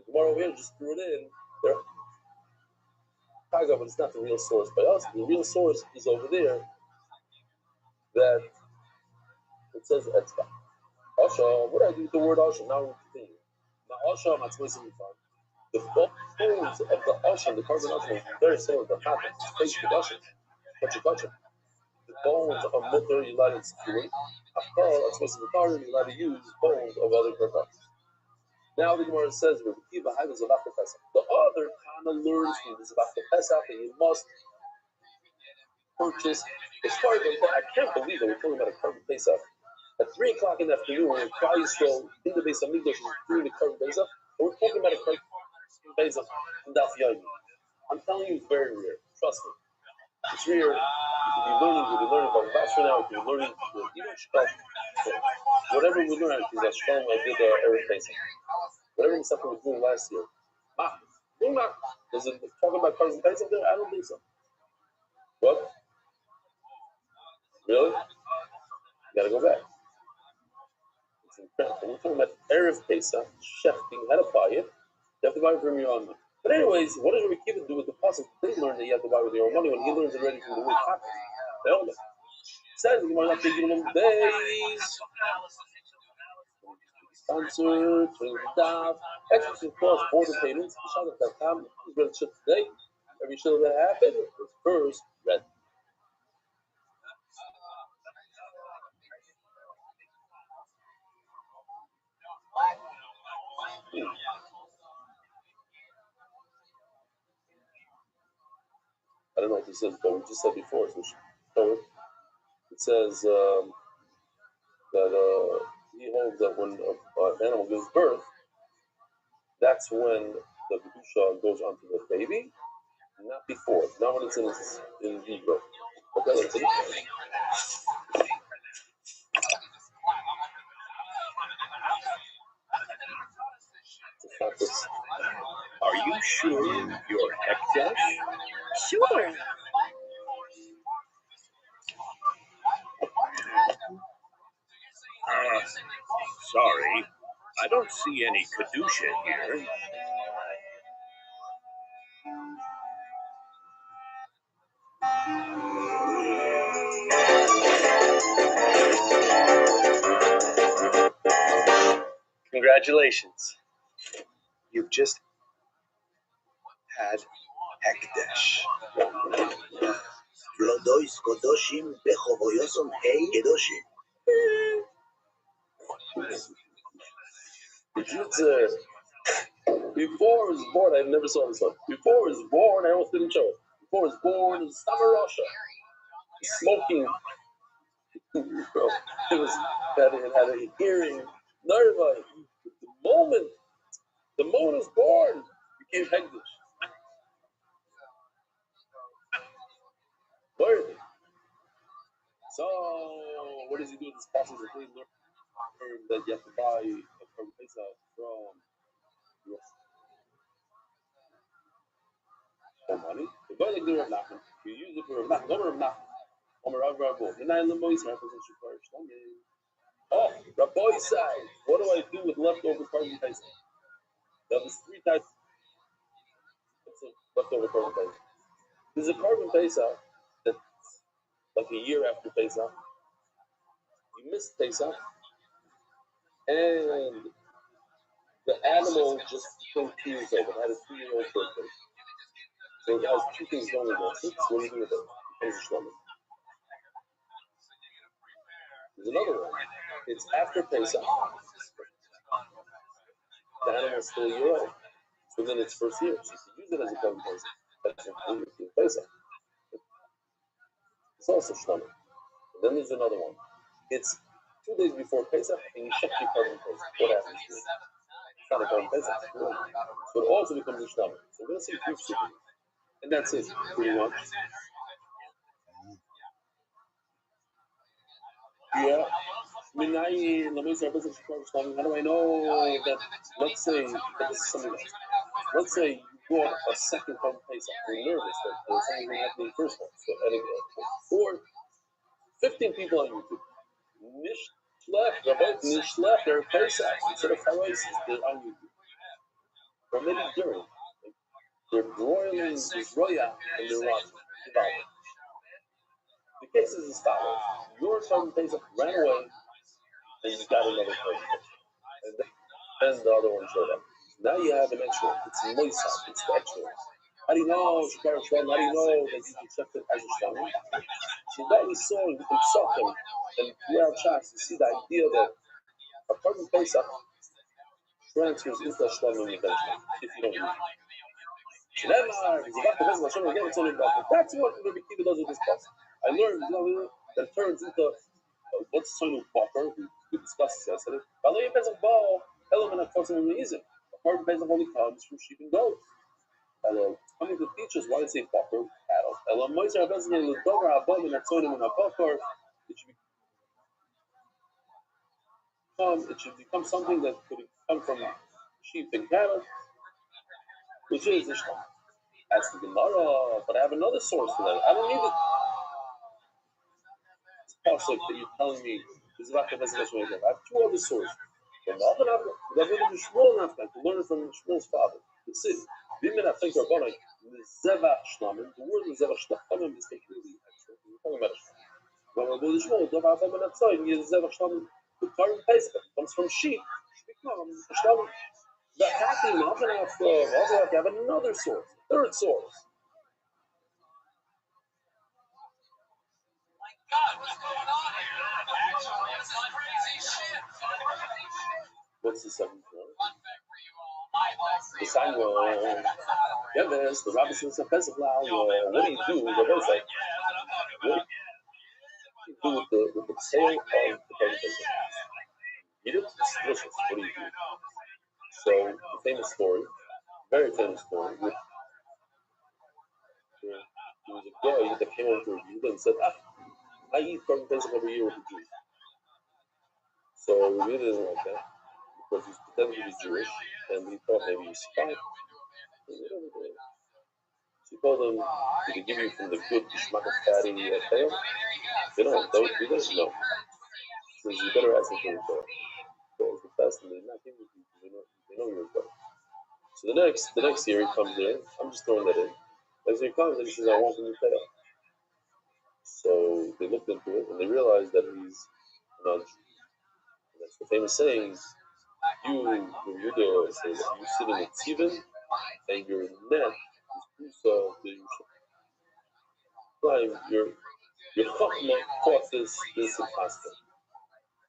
Gemara over here just threw it in. There, but it's not the real source by us. The real source is over there. That it says Etzba. Asha, what do I do with the word Asha? Now we continue. Osha Matzmois in the farm. The bones of the Osha, the carbon Osha, is very similar to Chata. It's face to Osha. Gotcha. The bones of Mutter you're allowed to secure. After Matzmois in the farm, you're allowed to use bones of other purposes. Now the Gemara says, the other kind of learns from this about the Pesach that you must purchase. As far as I can't believe that we're talking about a carbon Pesach. At 3 o'clock in the afternoon, when Klal Yisrael in the Beis Hamikdash is doing the carbon Pesach, and we're talking about a carbon Pesach in Daf Yomi. I'm telling you, it's very rare. Trust me. It's rare. You could be learning about Basra now, you could be learning even Shkal. Whatever we learn, because Shkal, I did Erev Pesach. Whatever stuff we were doing last year. Does it talk about carbon Pesach there? I don't think so. What? Really? You gotta go back. It's incredible. We're talking about Erev Pesach, Shechting, how to buy it. You have to buy it from your own money. But anyways, what does Rabbi Kiva do with the pasuk? They learn that you have to buy with your own money when he learns already from the word Chata. They own it. Says the Gemara not taking them days. Sponsored, turning the daf. Extra cross border payments. Shabbat.com. He's read shit today. Every show that happened was first read. I don't know what this says, but we just said before, so we should show it. It says that he holds that when an animal gives birth, that's when the kedusha goes onto the baby, not before, not when it's in utero. Okay, let's see. Are you sure you're Hekdesh? Sure. Sorry, I don't see any Kedusha here. Congratulations. You've just had Hekdesh. Lodois Kodoshim Bechovoyosom Hei Kedoshim. Before I was born, I never saw this one. Before I was born, I almost didn't show it. Before I was born in Summer Russia, smoking. It had a hearing. Nerva. The moment I was born, became Hegdish. Word. So, what does he do with this process of things? That you have to buy from Pesach from your money. The guy like the Rav Nachman, you use it for Rav Nachman. Go to Rav Nachman. Rav Rabbo. Oh, Rabbi side. What do I do with leftover carbon Pesach? That was 3 types of leftover carbon Pesach. There's a carbon Pesach that's like a year after Pesach. You missed Pesach, and the animal just became 2 years old. It had a 2-year-old birthday. So it has 2 things going against it. So what do you do with it? It becomes a shlomo. There's another one. It's after Pesach. The animal is still a year old. It's within its first year. So you can use it as a carbon Pesach. That's included in Pesach. It's also shlomo. And then there's another one. It's 2 days before Pesach, and you check your carbon Pesach. What happens to it? It's not a carbon Pesach. So it also becomes a shlomo. So we're going to see 3 super. And that's it, pretty much. Yeah. How do I know that, let's say, this is something else. Let's say you bought a second carbon Pesach. You're nervous that there's something going to happen in the first one. So, or 15 people on YouTube. Nishlech, they're Pesach. Instead of Harais, they're on YouTube. Or maybe during. They're broiling this roya and they're watching. The case is as follows. Your carbon Pesach ran away and you got another carbon Pesach. And then the other one showed up. Now you have an extra one. It's Moisaf. It's the extra one. How do you know Shekar Shalom? How do you know that you accepted as a Shalom? So that we saw in the Psachim and throughout Shas, you see the idea that a Korban Pesach transfers into a Shalom eventually, if you don't use it. That's what Rabbi Kiva does with this class. I learned that turns into what's Sonu Buffer, we discussed this yesterday. A Korban Pesach only comes from sheep and goats. Coming to teach us why they say Buffer, cattle. It should become something that could come from sheep and cattle, which is Ishmael. That's the Gemara, but I have another source for that. I don't need it. It's possible that you're telling me this is not the best. I have two other sources. From the other half, to learn it from Shmuel's father. It's it. The word Zevach Shlamim is completely extra. We're talking about when we go to Shmuel, the Korban Pesach comes from sheep. Shlamim. The hacking, also have to have another source, third source. What's the second one? The sign will. Yeah, there's the Rabbi says a Pesach Lao. What do you do? The Rabbi said, what do you do with the tail of the Korban Pesach? Eat it. It's delicious. What do you do? So the famous story, very famous story. There was a guy that came over to Yehuda and said, I eat Korban Pesach every year with the Jews. So Yehuda didn't like that because he's pretending to be Jewish and he thought maybe he's spy. So he told him, did he give you from the good Ishmael fatty tail? They don't. Do they? No. So you better ask him for the tail. So it's the best, and they're not giving you because they know you're a good. So the next year he comes in. I'm just throwing that in. Next year he comes and he says, I want the new tail. So they looked into it and they realized that he's not. That's the famous saying. You says you sit in a tivin and your neck is your chachma caught this imposter.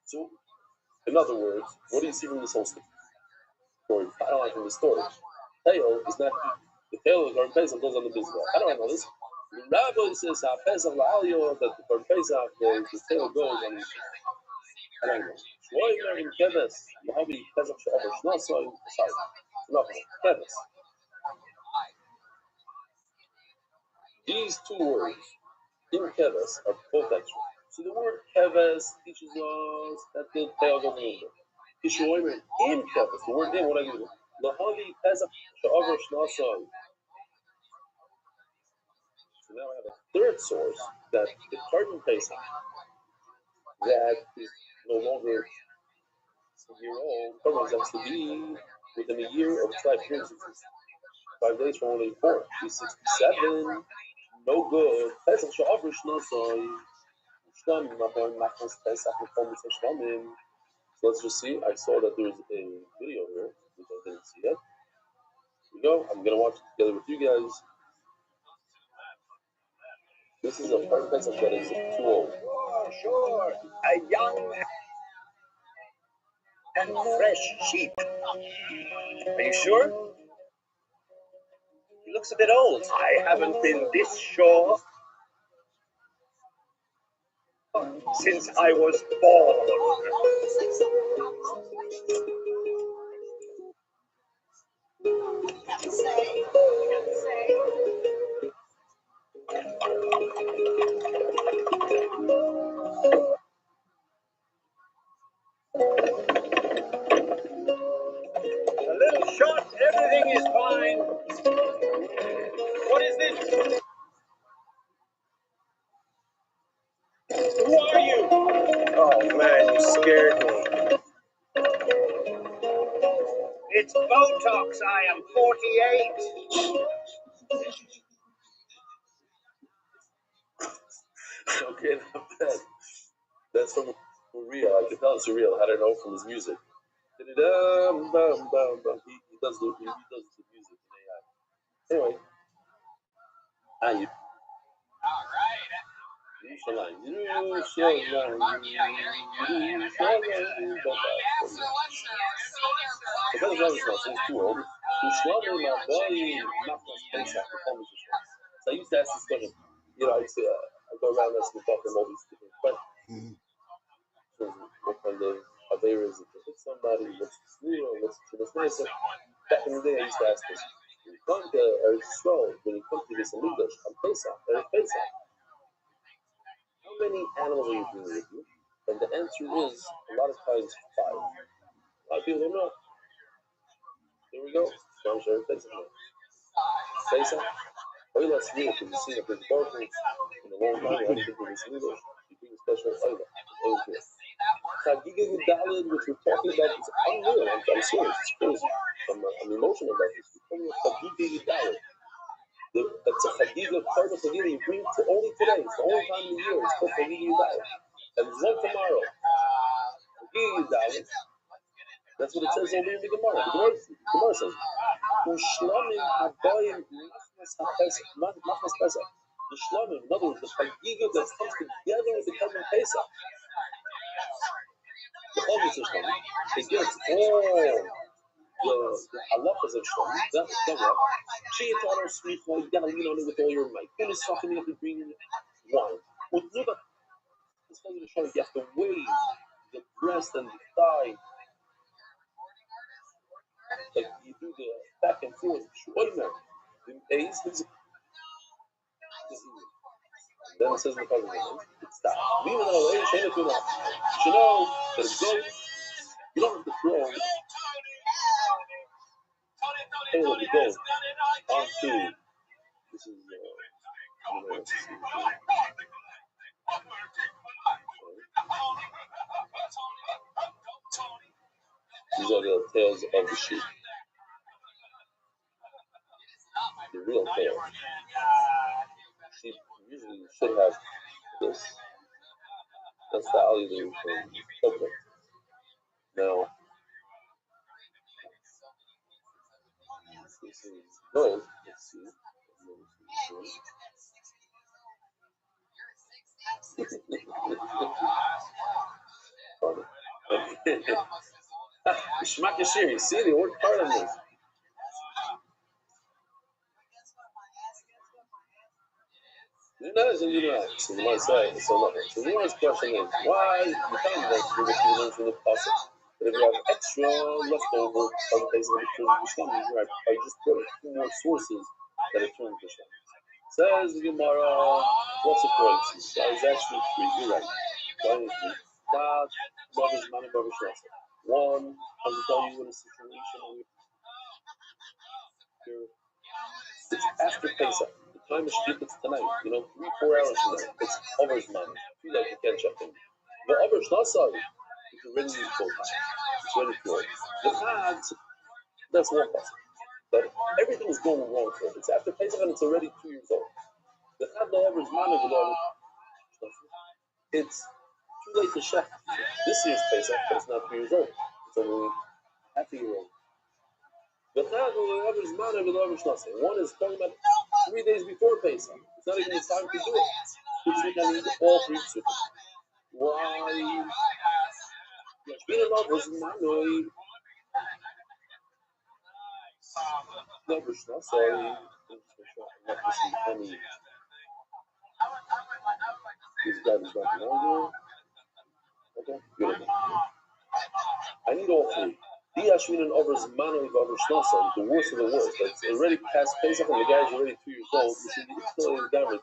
So, in other words, what do you see from this whole story? Finally, from the story, tail is not the tail of Korban Pesach goes on the business. How do I know this? The Rabbi says Pesach la'aliyah that the Korban Pesach the tail goes on. I don't know. Shloimer in Keves, Lahavi Pesach she'over shnasai. No, Keves. These two words in Keves are both extra. So the word Keves teaches us that the tail goes on the Shloimer in Keves, the word in, what I do? Lahavi Pesach she'over shnasai. So now I have a third source that the Korban Pesach that is no longer a year old, Korban has to be within a year of its life. 5 days from only 4. 367. No good. Pesach she'over shnasai. Shlamim machon machnas Pesach mechom mitzvah shlamim. So let's just see. I saw that there's a video here, which I didn't see yet. Here we go. I'm gonna watch it together with you guys. This is a Korban Pesach that is too old. Sure. A young and fresh sheep. Are you sure? He looks a bit old. I haven't been this sure since I was born. A little short, everything is fine. What is this? Who are you? Oh man, you scared me. It's Botox. I am 48. Okay, not bad. That's from Uriah. I can tell it's Uriah. How do I know from his music? He does the music in AI. Anyway, So I used to ask this question. I used to I go around asking all these different questions. What kind of Aveira is it to hit somebody? What's the Sura? What's the nicer? Back in the day, I used to ask this. When you come to Eretz Yisrael, when you come to this English, on Pesach, Eretz Pesach, how many animals are you bringing with you? And the answer is, a lot of times, 5. A lot of people don't know. Here we go. Strong Eretz Pesach. Pesach. Oila Sneer, because you see the big barking in a long time, you haven't been to this English. You bring a special Oila. Chagiga Yudalid, which we're talking about, is unreal. I'm serious. It's crazy. I'm emotional about this. We're talking about Chagiga Yudalid. That's a Chagiga, part of Chagiga you bring to only today. It's the only time in the year. It's called Chagiga Yudalid. And there's one tomorrow. Chagiga Yudalid. That's what it says over in the Gemara. The Gemara says, Ushlamim habayim machmas Pesach. The Shlamim, in other words, the Chagiga that comes together with the Kazan Pesach. The obvious is Shlomi. It gets all the halachas of Shlomi. That's right. She taught her sweet boy, you gotta lean on it with all your might. Finish softening up and bringing wine. With Luda, it's going to show you have to weigh the breast and the thigh. Like you do the back and forth. Shloimer. The A's is. Then it says in the puzzle, it's that. Leave it on the A's, you know that it's good. You don't have to throw tail of the goat onto this is these are the tails of the sheep. The real tail. Sheep usually should have this. That's the allusion from coconut. Now, this is gold. Let's see. Shmak Yashir, see, they worked hard on this. So the one say, so look, so the one's question is, why you can't make the learn from the puzzle? But if you have extra leftover on the base of the Shlam, I just put 2 more sources that are turned to Shlam. Says the Gemara, what's the point? It's actually 3, you're right. One is 3. God, brothers, money, brothers, Shlam. One, I will tell you in a situation where it's after Pesach. The time is cheap, it's tonight. 3-4 hours from now. It's Over's money. You like to catch up in. The Over's not sorry. You can really use both times. It's ready for it. The Chad, that's one person. But everything is going wrong for it. It's after Pesach and it's already 2 years old. The Chad, the Over's money, it's too late to chef. This year's Pesach, but it's not 2 years old. It's only half a year old. The Chad, the Over's money, the Over's nothing. One is talking about 3 days before Pesach. It's not even the time to do it. Which we can eat all 3 soup. Why? Being love was manoi. Never sorry. This guy is not longer. Okay, good. I need all 3. The Yashmin and Over's manoi of Over Shnasa, the worst of the worst. It's already past Pesach and the guy is already 2 years old. You see, it's still in the gamut.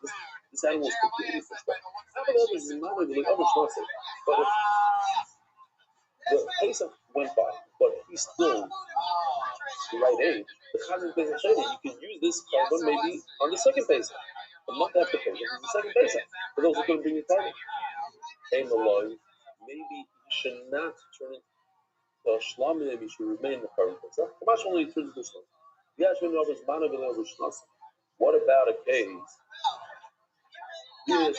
This animal is completely fished up. How about Over's manoi of Over Shnasa? But if the Pesach went by, but he's still the right age, the Chazan Pesach Sheni, you can use this carbon maybe on the second Pesach. A month after Pesach is the second Pesach. For those who couldn't bring your carbon. Hey, Malay, maybe he should not turn it to a Shlamim, maybe he should remain the carbon Pesach. Kamash only turns to Shlamim. What about a case? Because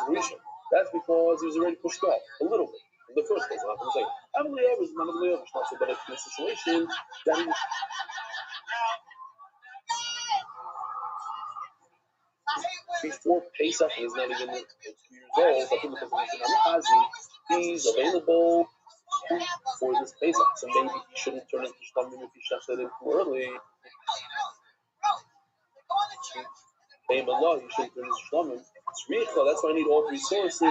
Rishon. That's because he was already pushed off a little bit in the first place. I'm saying, but in a situation that he before Pesach, he's not even 2 years old, but because of he's available for this Pesach. So maybe he shouldn't turn into Shlamim if he shafted him too early. Hey, Allah, you shouldn't turn into Shlamim. That's why I need all three sources.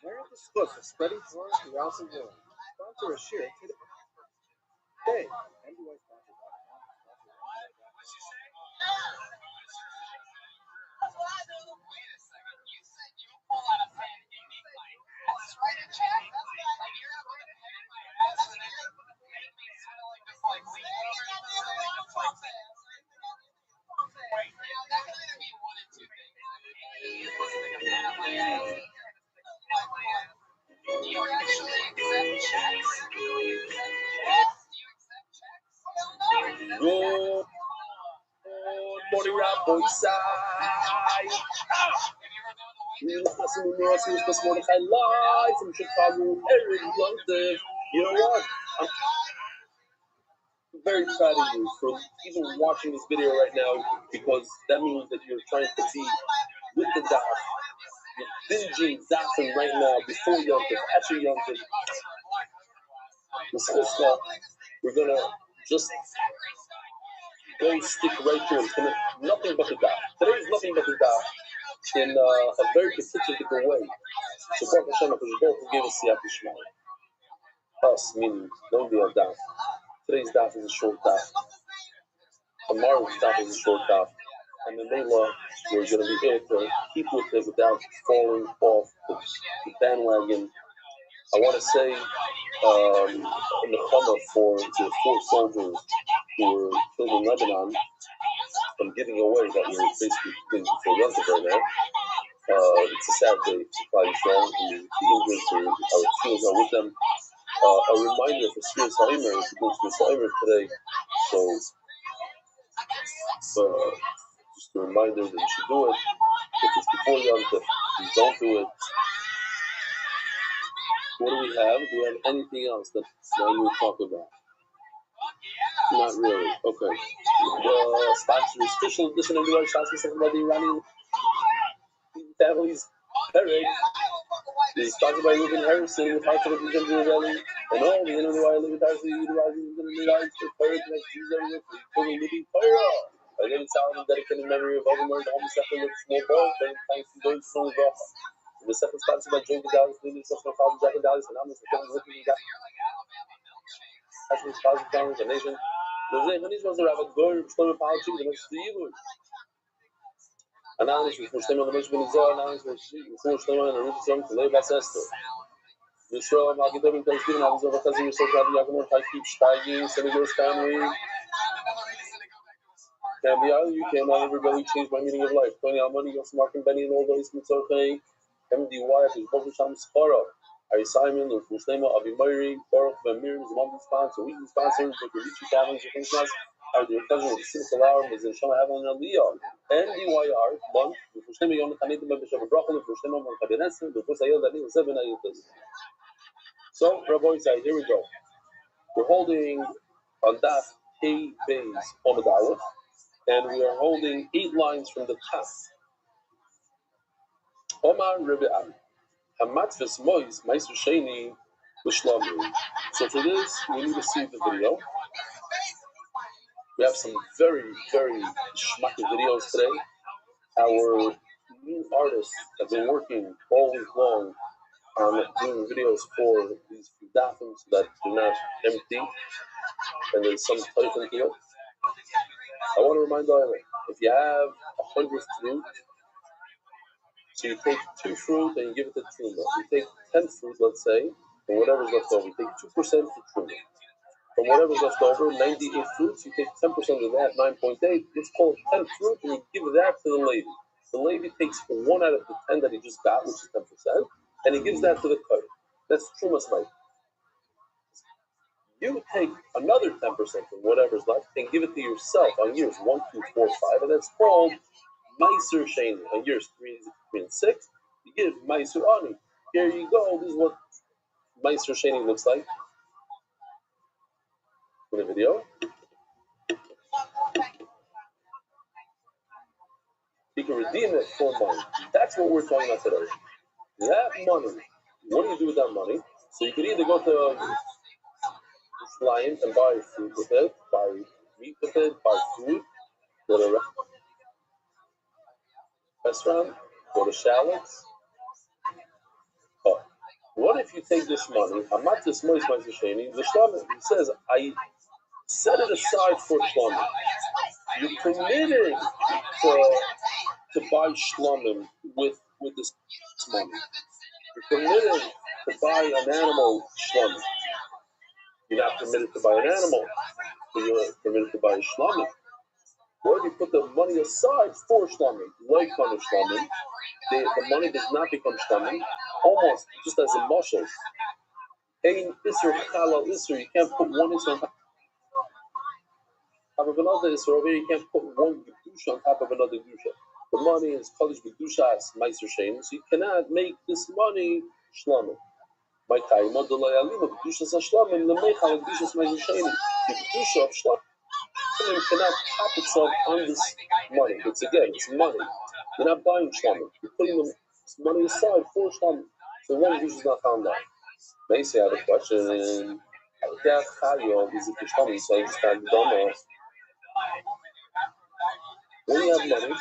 Merit the book of spreading Torah throughout the world. Sponsor a share today. Good morning, Rabbi Rothschild. Live from Chicago, London. You know what? I'm very proud of you for even watching this video right now, because that means that you're trying to be with the daf. You're binging dafing right now before Yom Tov, after Yom Tov. We're gonna just go stick right here. It's gonna nothing but the daf. Today is nothing but the daf in a very particular way. So Baruch Hashem, Baruch gave us the Shema. Us, meaning don't be a daf. Today's daf is a short daf. Tomorrow's daf is a short daf. And in Layla, we're going to be able to keep with it without falling off the bandwagon. I want to say nechama for the 4 soldiers who were killed in Lebanon. I'm giving away that we're basically doing for Yom Tov right now. It's a sad day to fly strong, and the English our teams are with them. A reminder for Sirius Haimer, if you go to Sirius Haimer today. So, just a reminder that you should do it. If it's before Yom Tov, please don't do it. What do we have? Do we have anything else that I need to talk about? Not really. Okay. The sponsor is special edition of the Rosh Hashanah by the Iranian families. It's sponsored by Ruben Harrison with Heart of the Gender Valley and all the Illinois Living Tires utilizing the lives for fire to make Jews everywhere for living fire. I then sound dedicated in memory of Overmore, the home second with small ball, then thanks to those from the off. The second sponsored by Joe Dallas, leading stuff from Father Jack and Dallas, and I'm the second looking at Actually, sponsored by the nation. The Japanese was a rabbi, go, Shlomo Palachim, the next to you. Anonymous with Shlomo, the Meshach Ben Zohar, anonymous with Shlomo, and a root song to lay Basesta. Yisrael, Magidovin, Thanksgiving, I was over cousin, you're so glad you're going to keep steiging, sending yours family. Can be out, you can not everybody change my meaning of life. Tony Almani, Yos Mark and Benny, and all those Mitzorchei, MDY, his Bob Sham Spara, Ari Simon, and Fushnema, Avi Moiri, Baruch, Van Mir, his mom sponsor, we sponsor, the Richi families, the Christmas, our dear cousin, the Simcha Lauer, the Shama Havan Aliyah, MDYR, one, the Fushnema Yom Kanitim, the Bishop of Brooklyn, the Fushnema, the Kabinesim, the Fusayel, that is 7 ayutas. So, Rabbi Zai, here we go. We're holding on that K base on the Daleth, and we are holding 8 lines from the top. Omar Rebbe'an, Hamatvis Mois, Meister Sheni, L'Shlomi. So for this, we need to see the video. We have some very, very schmucky videos today. Our new artists have been working all week long on doing videos for these dathams that do not empty, and there's some typing here. I want to remind all of you, if you have 100 fruit, so you take 2 fruit and you give it to Truma. You take 10 fruit, let's say, and whatever's left over, you take 2% for Truma. from whatever's left over, 98 fruits, you take 10% of that, 9.8, let's call it 10 fruit, and you give that to the lady. The lady takes 1 out of the 10 that he just got, which is 10%, and he gives that to the kohen. That's Trumas Ma'aser. You take another 10% from whatever's left and give it to yourself on years 1, 2, 4, 5, and that's called Ma'aser Sheni. On years 3 and 6, you give Ma'aser Ani. Here you go. This is what Ma'aser Sheni looks like in the video. You can redeem it for money. That's what we're talking about today. That money, what do you do with that money? So you can either go to Lion and buy food with it, buy meat with it, buy food, go to a restaurant, go to shallots. Oh. What if you take this money, Amatis Mois Ma'aseh the Shlomo, he says, I set it aside for Shlomo. You're permitted to buy Shlomim with this money. You're permitted to buy an animal Shlomim. You're not permitted to buy an animal, but you're permitted to buy a Shlomim. Or you put the money aside for Shlomim, like on a Shlomim, the money does not become Shlomim, almost just as a mushel. Ein Isser Chalal Isser, you can't put one Isser on top of another Isser. Over here, you can't put one Gedusha on top of another Gedusha. The money is Kalish Gedusha as Ma'aser Sheni, so you cannot make this money Shlomim. My Kaimon Delay Alima Gedusha Shlomim, the Meichal Gedusha Ma'aser Sheni. The Gedusha of Shlomim cannot top itself on this money. It's money. You're not buying Shlomim. You're putting this money aside for Shlomim. So one Gedusha is not found out. Basically, I have a question. When you have money,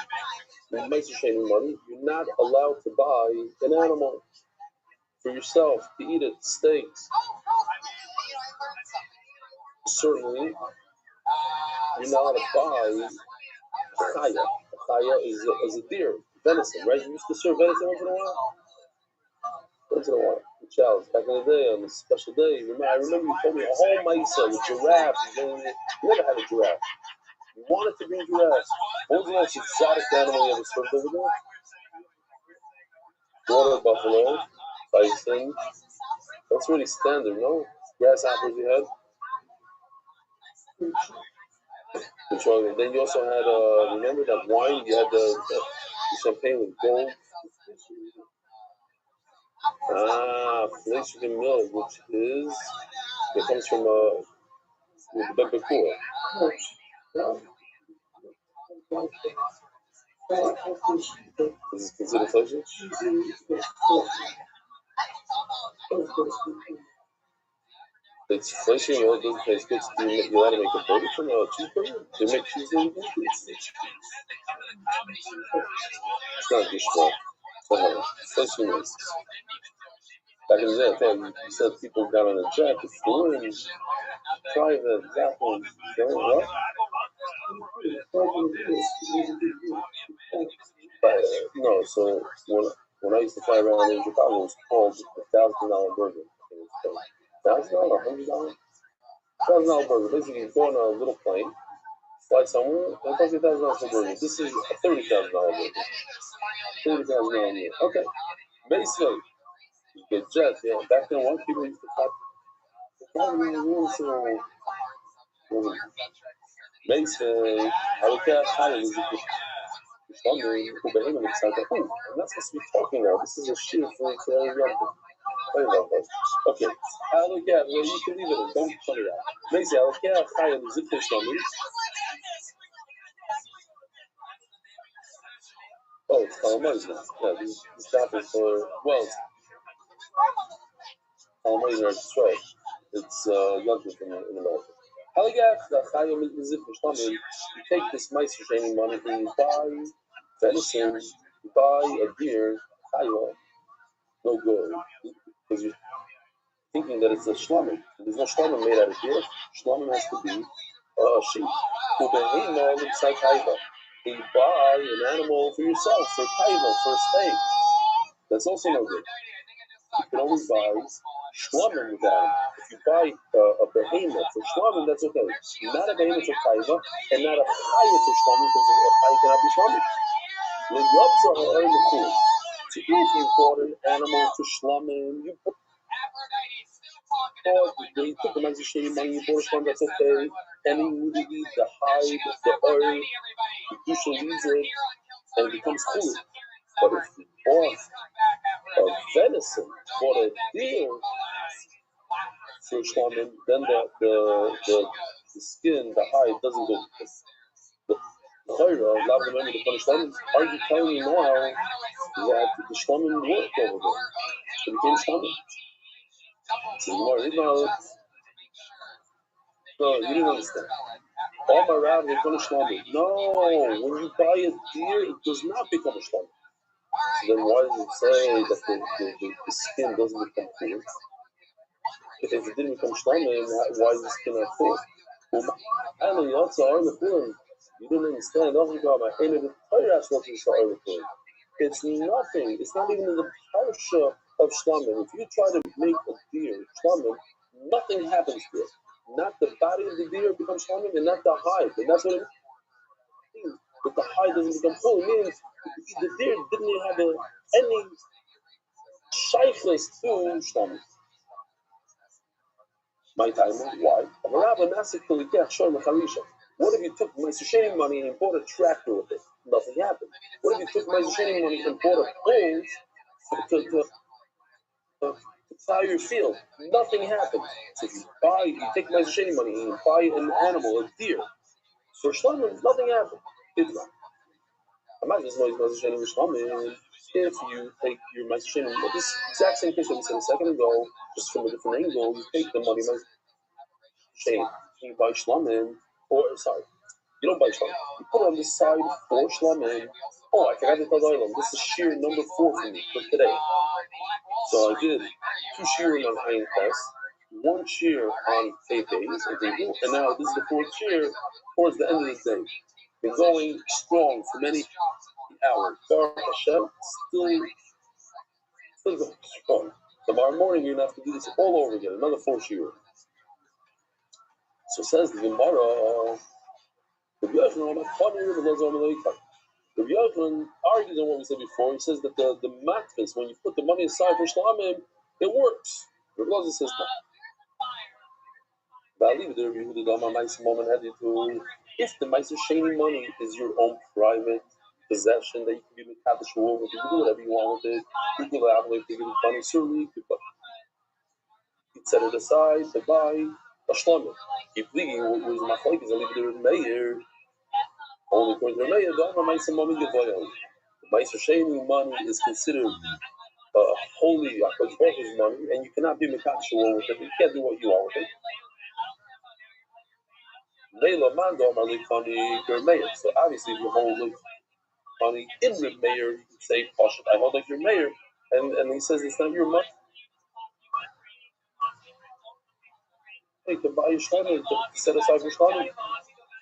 when Ma'aser Sheni money, you're not allowed to buy an animal for yourself to eat it, steaks. Certainly, you're not allowed to buy a chaya. A chaya is a deer, venison, right? You used to serve venison once in a while. The challenge back in the day on this special day. I remember you told me a whole Ma'aser with giraffes. You never had a giraffe. You wanted to bring giraffes. What was the most exotic animal you ever served over there? Water buffalo, bison. That's really standard, no? Grasshoppers you had. And then you also had, remember that wine? You had the champagne with gold. Fleshig milk, which is, it comes from the Bekbekua. Is it considered fleshig? It's fleshig milk, doesn't taste good. So you allowed to make a burger from a cheeseburger? Do you make cheeseburger? It's not dishwasher. Fleshig milk. Back in the day, I thought you said people got on a jet to flew in, private, example, what? No, so when I used to fly around in Chicago, it was called the $1,000 burger. $1,000 or $100? $1,000 burger. Basically, you go on a little plane, fly somewhere, and it costs you $1,000 for a burger. This is a $30,000 burger. $30,000 burger. Okay. Basically, you get jets. Yeah, back then, one people used to fly. Basically, I look at how is it. Wondering who behaving inside the I'm not supposed to be talking now. This is a shit for okay. I look at you can leave it. Don't put it out. Basically, I look at how is it fish on me. Oh, it's calamari now. Yeah, this stuff is for calamari are destroyed. It's luxury in America. You take this Ma'aser Sheni money and you buy venison, you buy a deer, no good. Because you're thinking that it's a shlomim. There's no shlomim made out of deer. Shlomim has to be a sheep. You buy an animal for yourself, for taiva, for a steak. That's also no good. You can only buy Shlamim with that. If you buy a behemoth for shlamim, that's okay. Not a behemoth for chayva, and not a chayva for shlamim, because a chayva cannot be shlamim. So if you bought an animal for shlamim, you took the Mazashini money, you bought a shlamim, that's okay. And you need to eat the hide, the oil, the Dusha leaves it, and it becomes cool. But if you bought a venison, bought a deer for shlamim, then the skin, the hide doesn't go. The chayra, love the memory to punish shlamim. Are you telling me now that the shlamim worked over there? It became shlamim. So no, you didn't understand. All my rabbi, they punish shlamim. No, when you buy a deer, it does not become a shlamim. So then why does it say that the skin doesn't become clear? If it didn't become shlamim, why is the skin not clear? I know you also are in the feeling. You didn't understand. It's nothing. It's not even in the parsha of shlamim. If you try to make a deer shlamim, nothing happens to it. Not the body of the deer becomes shlamim, and not the hide. And that's what it means. But the hide doesn't become full. It means the deer didn't have any shaykhs to shlamim. My time, why? What if you took my Shishani money and bought a tractor with it? Nothing happened. What if you took my Shishani money and bought a pole to plow your field? Nothing happened. So if you take my Shishani money and you buy an animal, a deer, for Shlomo, nothing happened. It's not. Imagine this noise Shishani with Shlomo. If you take your Shishani, this exact same case that we said a second ago, just from a different angle, you take the money, Shishani, you buy Shlomo, you don't buy shlamim. You put it on the side for shlamim. Oh, I forgot to tell the this is shear number 4 for me for today. So I did 2 shearing on Ayin Test, 1 shear on Faith Days, and now this is the 4th shear towards the end of the day. Been going strong for many hours. Baruch Hashem, still going strong. Tomorrow morning you're going to have to do this all over again, another 4 shear. So says the Gemara. Rabbi Yochanan argues on what we said before. He says that the matfis, when you put the money aside for shlamim, it works. Rabbi Rothschild says no. If the Meiser Sheni money is your own private possession that you can be mekadosh war with, you can do whatever you want with it. You can have like you can funny surely, you set it aside to buy a shlamim. Keep leaving what was my flight is I leave it with Meir. Only according to Meir, the Meiser Sheni money is considered holy HaKadosh money, and you cannot be mekadosh war with it. You can't do what you want with it. So obviously, if you hold like money in the mayor, you can say, I hold like your mayor, and he says it's not your money. To buy your shlamim, to set aside your shlamim.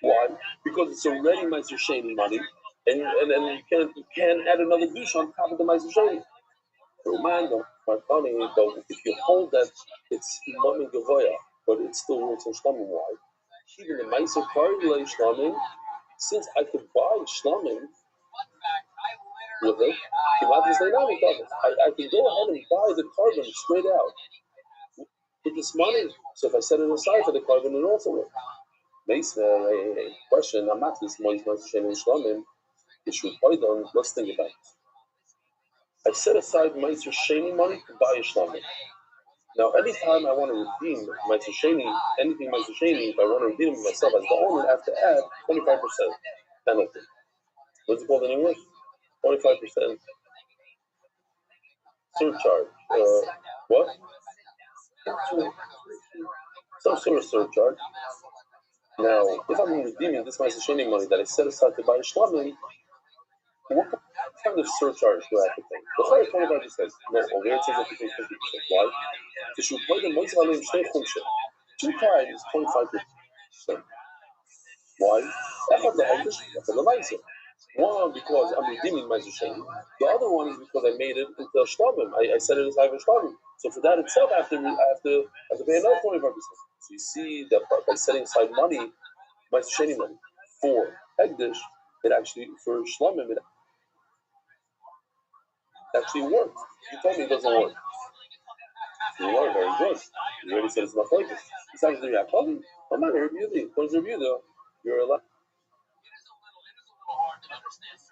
Why? Because it's already Meiser Sheni money, and you can't add another dish on top of the Meiser Sheni. Romando, my funny, though, if you hold that it's money gavoya, but it still works in shlamim. Why? Even the Meiser Karli shlamim, since I could buy shlamim with it, I can go ahead and buy the carbon straight out with this money. So if I set it aside for the carbon, it also works. Question, I'm not this money shlamim. Let's think about it. I set aside Meiser Sheni money to buy a shlamim. Now, anytime I want to redeem Meiser Sheni, anything Meiser Sheni, if I want to redeem it myself as the owner, I have to add 25% penalty. What's it called in English? 25% surcharge. What? Some sort of surcharge. Now, if I'm redeeming this Meiser Sheni money that I set aside to buy a shlamim, what kind of surcharge do I have to pay? The higher 25%. No, over here it says that you pay 50%. Why? Because you pay the Meiser Alim Shnei Chumshe. 2 times 25%. Why? Echad the Hagdish, Echad the Meiser. One, because I'm redeeming my Zushem. The other one is because I made it into a shlamim. I set it aside for shlamim. So for that itself, I have to pay another 25%. So you see that by setting aside money, my Zusheni money, for Hegdish, it actually, for shlamim, it actually works. You told me it doesn't work. You are very good. You already said it's not like this. Besides the Yaakov, I'm not a Rebbe. According to Rebbe, you're allowed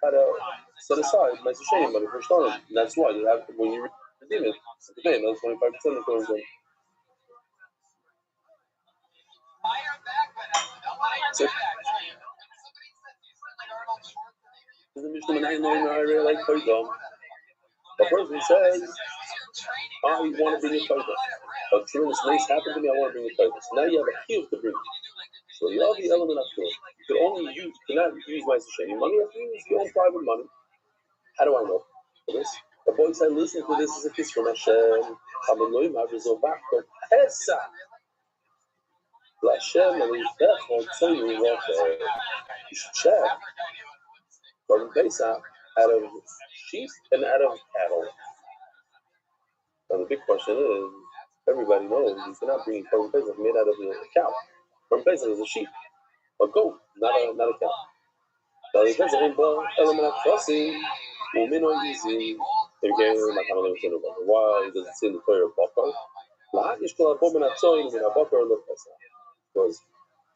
to set aside my Zushem money for shlamim. And that's why you have to, when you redeem it, to pay another 25% according to so, the Mishnah Menai knowing I really like Toida. The person says, I want to bring a Toida. But tremendous nice happened to me, I want to bring a Toida. So now you have a key to bring it. So you have the element of Torah. You can only use, you cannot use my Zushem money, you have to use your own private money. How do I know for this? The boy said, listen to this is a kiss from Hashem. Hamanoi Mavrizovakto Pesach. Hashem and Yisbech will tell you what you should check from Pesach out of sheep and out of cattle. Now the big question is, everybody knows you cannot bring Korban Pesach made out of a cow. Korban Pesach is a sheep, a goat, not a cow. Now the Pesach in Bo element of crossing, Umino easy. If you can't, why does it say in the Torah Bakar? Lahakish kol abomin atzoyin min habakar lo Pesach. Because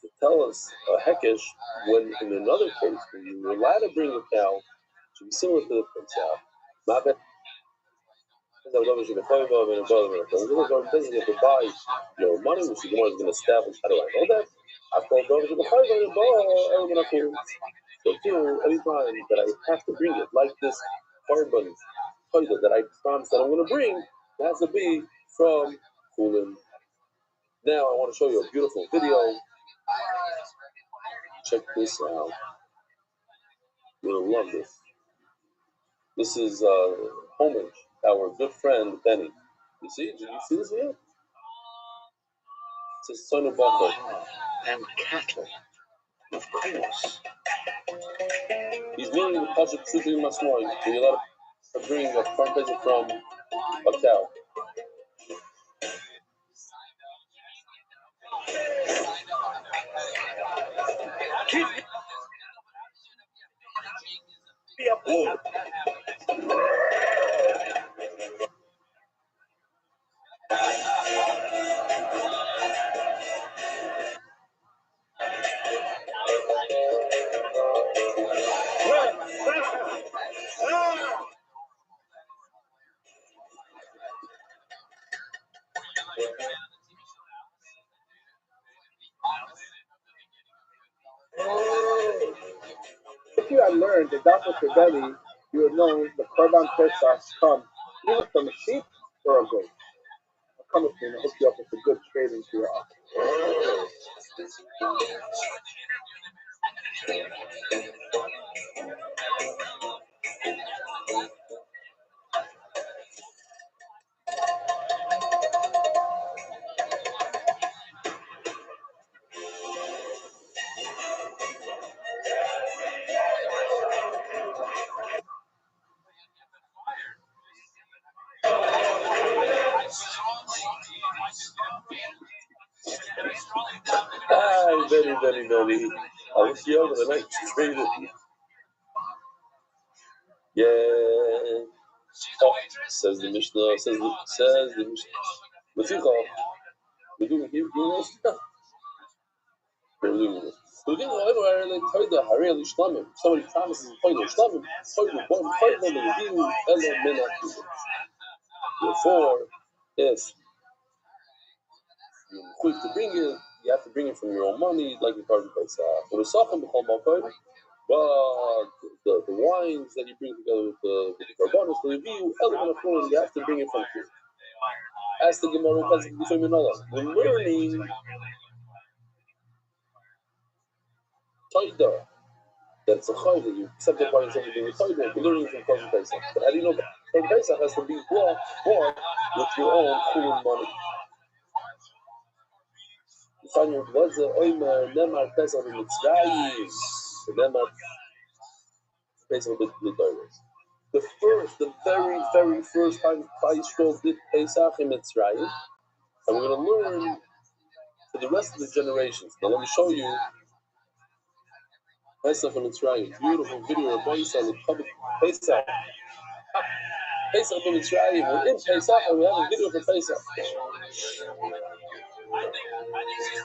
to tell us a hekesh when in another case when you were allowed to bring a cow should be similar to the Pesach. Not that you have to buy your money, which the Gemara is going to establish. How do I know that? So too, anytime that I have to bring it, like this carbon that I promised that I'm going to bring, it has to be from Kulin. Now I want to show you a beautiful video. Check this out. You'll love this. This is homage, our good friend Benny. You see? Did you see this video? It says son of Bakar. And cattle, of course. He's meaning the Pasha Tzuti Masmoy. You're allowed to bring a farm visit from a cow. Be a bull. If you had learned the Daf of Rebelli, you would know the Korban Pesach comes either from a sheep or a goat. I'll come with you and hook you up with a good trade into your office. Hi, Benny. I wish you over the night traded. Yeah. Oh, says the Mishnah. Says the Mishnah. We're doing this stuff. We're doing this. Somebody promises to fight Shlamim. Therefore, if you're quick to bring it, you have to bring it from your own money, like your carbon price. For the Sachem, but the wines that you bring together with the carbonos, for the view, you have to bring it from here. As the Gemara we're learning Toida. That's a chayv that you accept the point of being a toida. We're learning from Korban Pesach. But how do you know Korban Pesach has to be bought with your own chulin money? You find your blood, Oimer Nemar Pesach in Mitzrayim. Nemar Pesach L'Doros. The very first time Yisrael did Pesach in Mitzrayim, and we're going to learn for the rest of the generations. Now let me show you Pesach in Mitzrayim. Beautiful video of Pesach, the public Pesach. Pesach in Mitzrayim. We're in Pesach and we have a video for Pesach.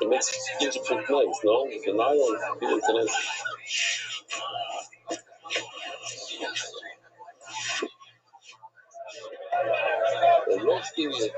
It makes Egypt look nice, no? The Nile is nice. They're roasting it.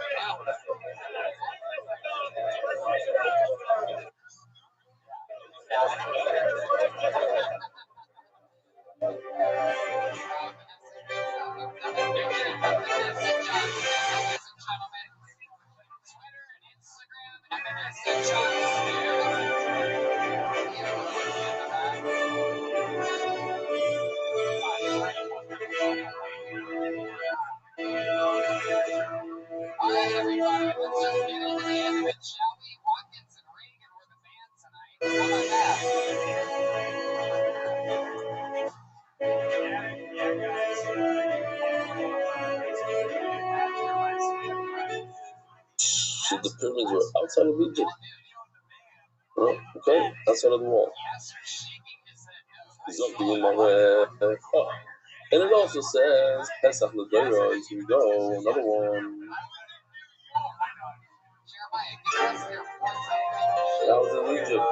So the pyramids were outside of Egypt. Oh, okay, outside of the wall. Oh. And it also says Pesach L'Doros. Here we go, another one. That was in Egypt.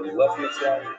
We left Mitzrayim.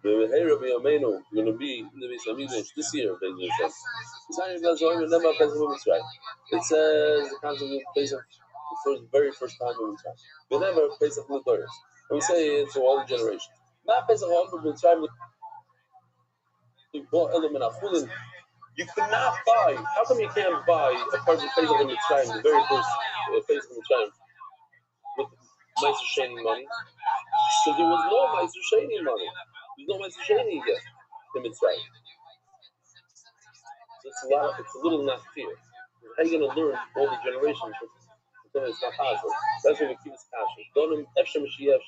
Hey, Rabbi Amenu, you're going to be in the Beis Hamikdash this year, It says the concept of Pesach the very first time in Mitzrayim. We never Pesach L'Doros. And we say it for all the generations. Not Pesach Mitzrayim. You cannot buy. How come you can't buy a part of Pesach in Mitzrayim, the very first Pesach in Mitzrayim, with Meiser Sheni money? So there was no Meiser Sheni money. There's no Meiser Sheni yet in Mitzrayim. So it's a little not clear. How are you going to learn all the generations? It's not possible. That's what we keep this passion. Don't Efshem Mashiach.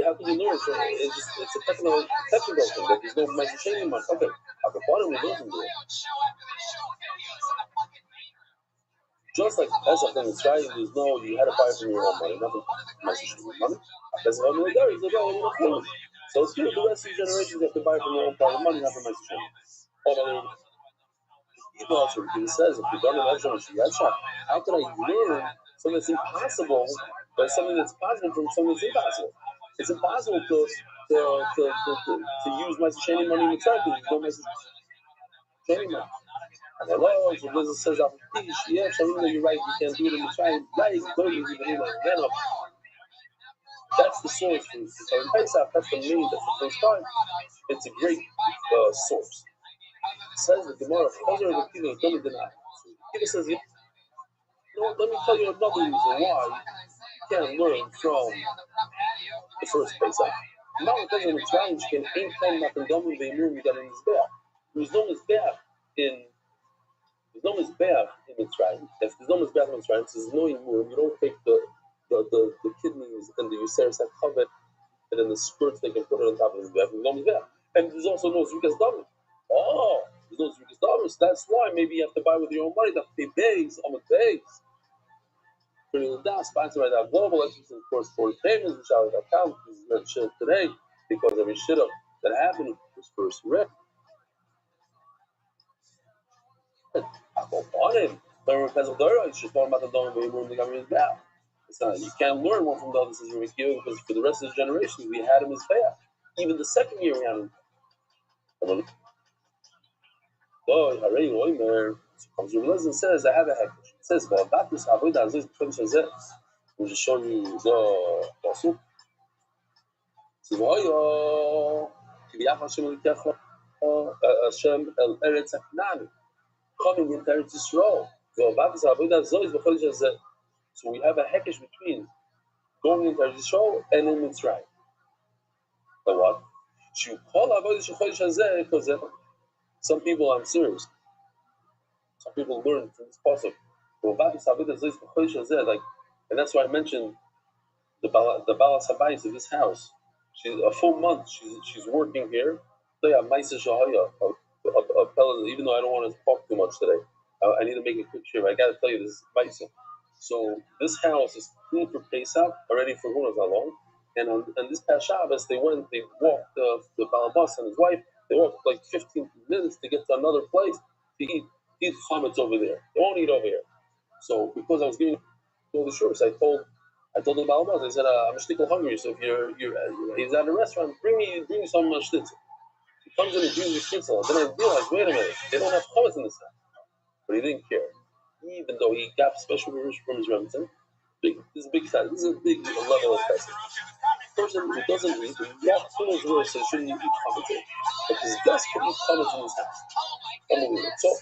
How can you learn? It's a technical thing that there's no Meiser Sheni money. Okay, at the bottom we learn from there. Just like Pesach in Mitzrayim, there's no, you had to buy from your own money, nothing Meiser Sheni money. Pesach in Mitzrayim, there's no money. So it's here, the rest of the generations have to buy from their own private money, not from Meiser Sheni. Even also, it says, if you don't have Efshem Mashiach, how can I learn something that's impossible by something that's possible from something that's impossible? It's impossible to use Meiser Sheni money in Mitzrayim because there's no Meiser Sheni money. And I know, so business says, yeah, you're right, you can't do it in Mitzrayim. That's the source for it. So in Pesach, that's the main, that's the first time. It's a great source. It says the Gemara, the Kiva says, you know what, let me tell you another reason why you can't learn from the first Pesach. Now because in Mitzrayim, you can ain't claim nothing done with the Imur you got in Mizbeach. There's no Mizbeach in Mitzrayim. If there's no Mizbeach in Mitzrayim, so there's no Imur, you don't take the kidneys and the Useris that cover it, and then the skirts they can put it on top of the Mizbeach. There's no Mizbeach. And there's also no Zrikas Damas. Oh, there's no Zrikas Damas. That's why maybe you have to buy with your own money. That pay base, on the base. Sponsored by that global elections and of course for payments, which I would account is shit today because every shit up that happened was first rip. I go on him. But when it's just talking about the dome room the government now. It's not you can't learn one from the other, says Rabbi Kiva, because for the rest of the generations we had him as fair. Even the second year we had him. Oh, already Oimer comes Rabbi Lezer and says, I have a heck. It says, well, about this Avodah Aziz finishes it. We'll just show you the Pasuk. Hashem el Eretz HaKnani, coming into Eretz Yisrael. So we have a hekesh between going into Eretz Yisrael and in Mitzrayim. But what? Some people, I'm serious, some people learn from this pasuk. Like, and that's why I mentioned the Balas Habayis of this house. She's a full month. She's working here. Even though I don't want to talk too much today, I need to make a quick share. I got to tell you this is Maisa. So this house is clean for Pesach, already for who knows how long. And on this past Shabbos, they walked the Balabas and his wife. They walked like 15 minutes to get to another place to eat chametz over there. They won't eat over here. So because I was giving all the shorts, I told the Balabas, I said, I'm stickle hungry, so if he's at a restaurant, bring me some schnitzel. He comes in and brings me schnitzel. And then I realized, wait a minute, they don't have chametz in this house. But he didn't care. Even though he got special permission from his Remington, this is a big size. This is a big level of testing. The person who doesn't eat, who walks through his words, says, shouldn't eat chametz. But his guest can eat chametz in his house. Unbelievable.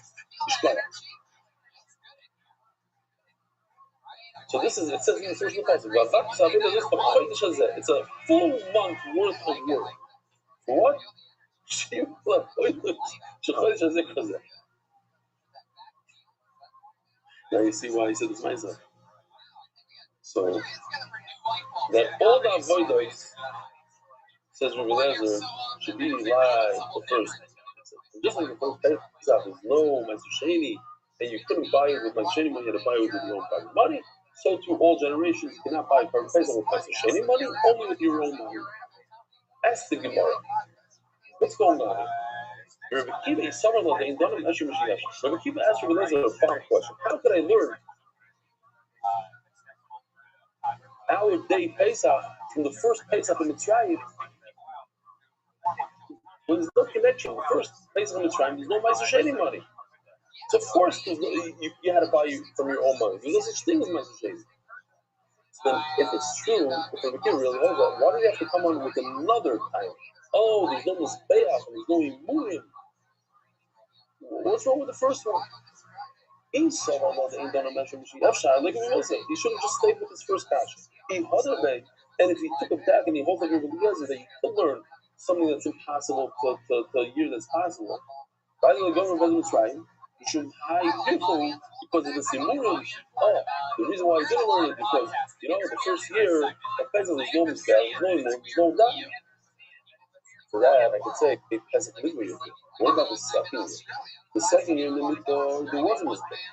So this is, it says in the first passage, it's a full month worth of work. For what? Now you see why he said this myself. So that all the avodos, says Rabbi Lezer, should be like the first. Just like the first Pesach, there's no Mazusheni, and you couldn't buy it with Mazusheni money, you had to buy it with your own private money. So through all generations, you cannot buy Pesach with Mazusheni money, only with your own money. Ask the Gemara. What's going on here? Rabbi Kiva is summer long, and done him Esher Mashiach. Rabbi Kiva asked Rabbi Lezer a fine question. How could I learn our day Pesach from the first Pesach in Mitzrayim? When there's no connection, the first Pesach in Mitzrayim, there's no Mazusheni money. So of course, you had to buy from your own money. There's no such thing as Mazusheni. So then, if it's true, if Rabbi Kiva really holds that, why do you have to come on with another time? Oh, there's no Mizbeach, and there's no Imurim. What's wrong with the first one? He should have just stayed with his first cash. And if he took it back and he holds like Rabbi Eliezer, that you could learn something that's impossible to a year that's possible. By the way, going to Mitzrayim, you should hide carefully because of the Simurim. Oh, the reason why he didn't learn it because, the first year, the peasant was no mistake, there's no doubt. For that, I could say, Pesach Mikvah. What about the second year? The second year, there was a mistake.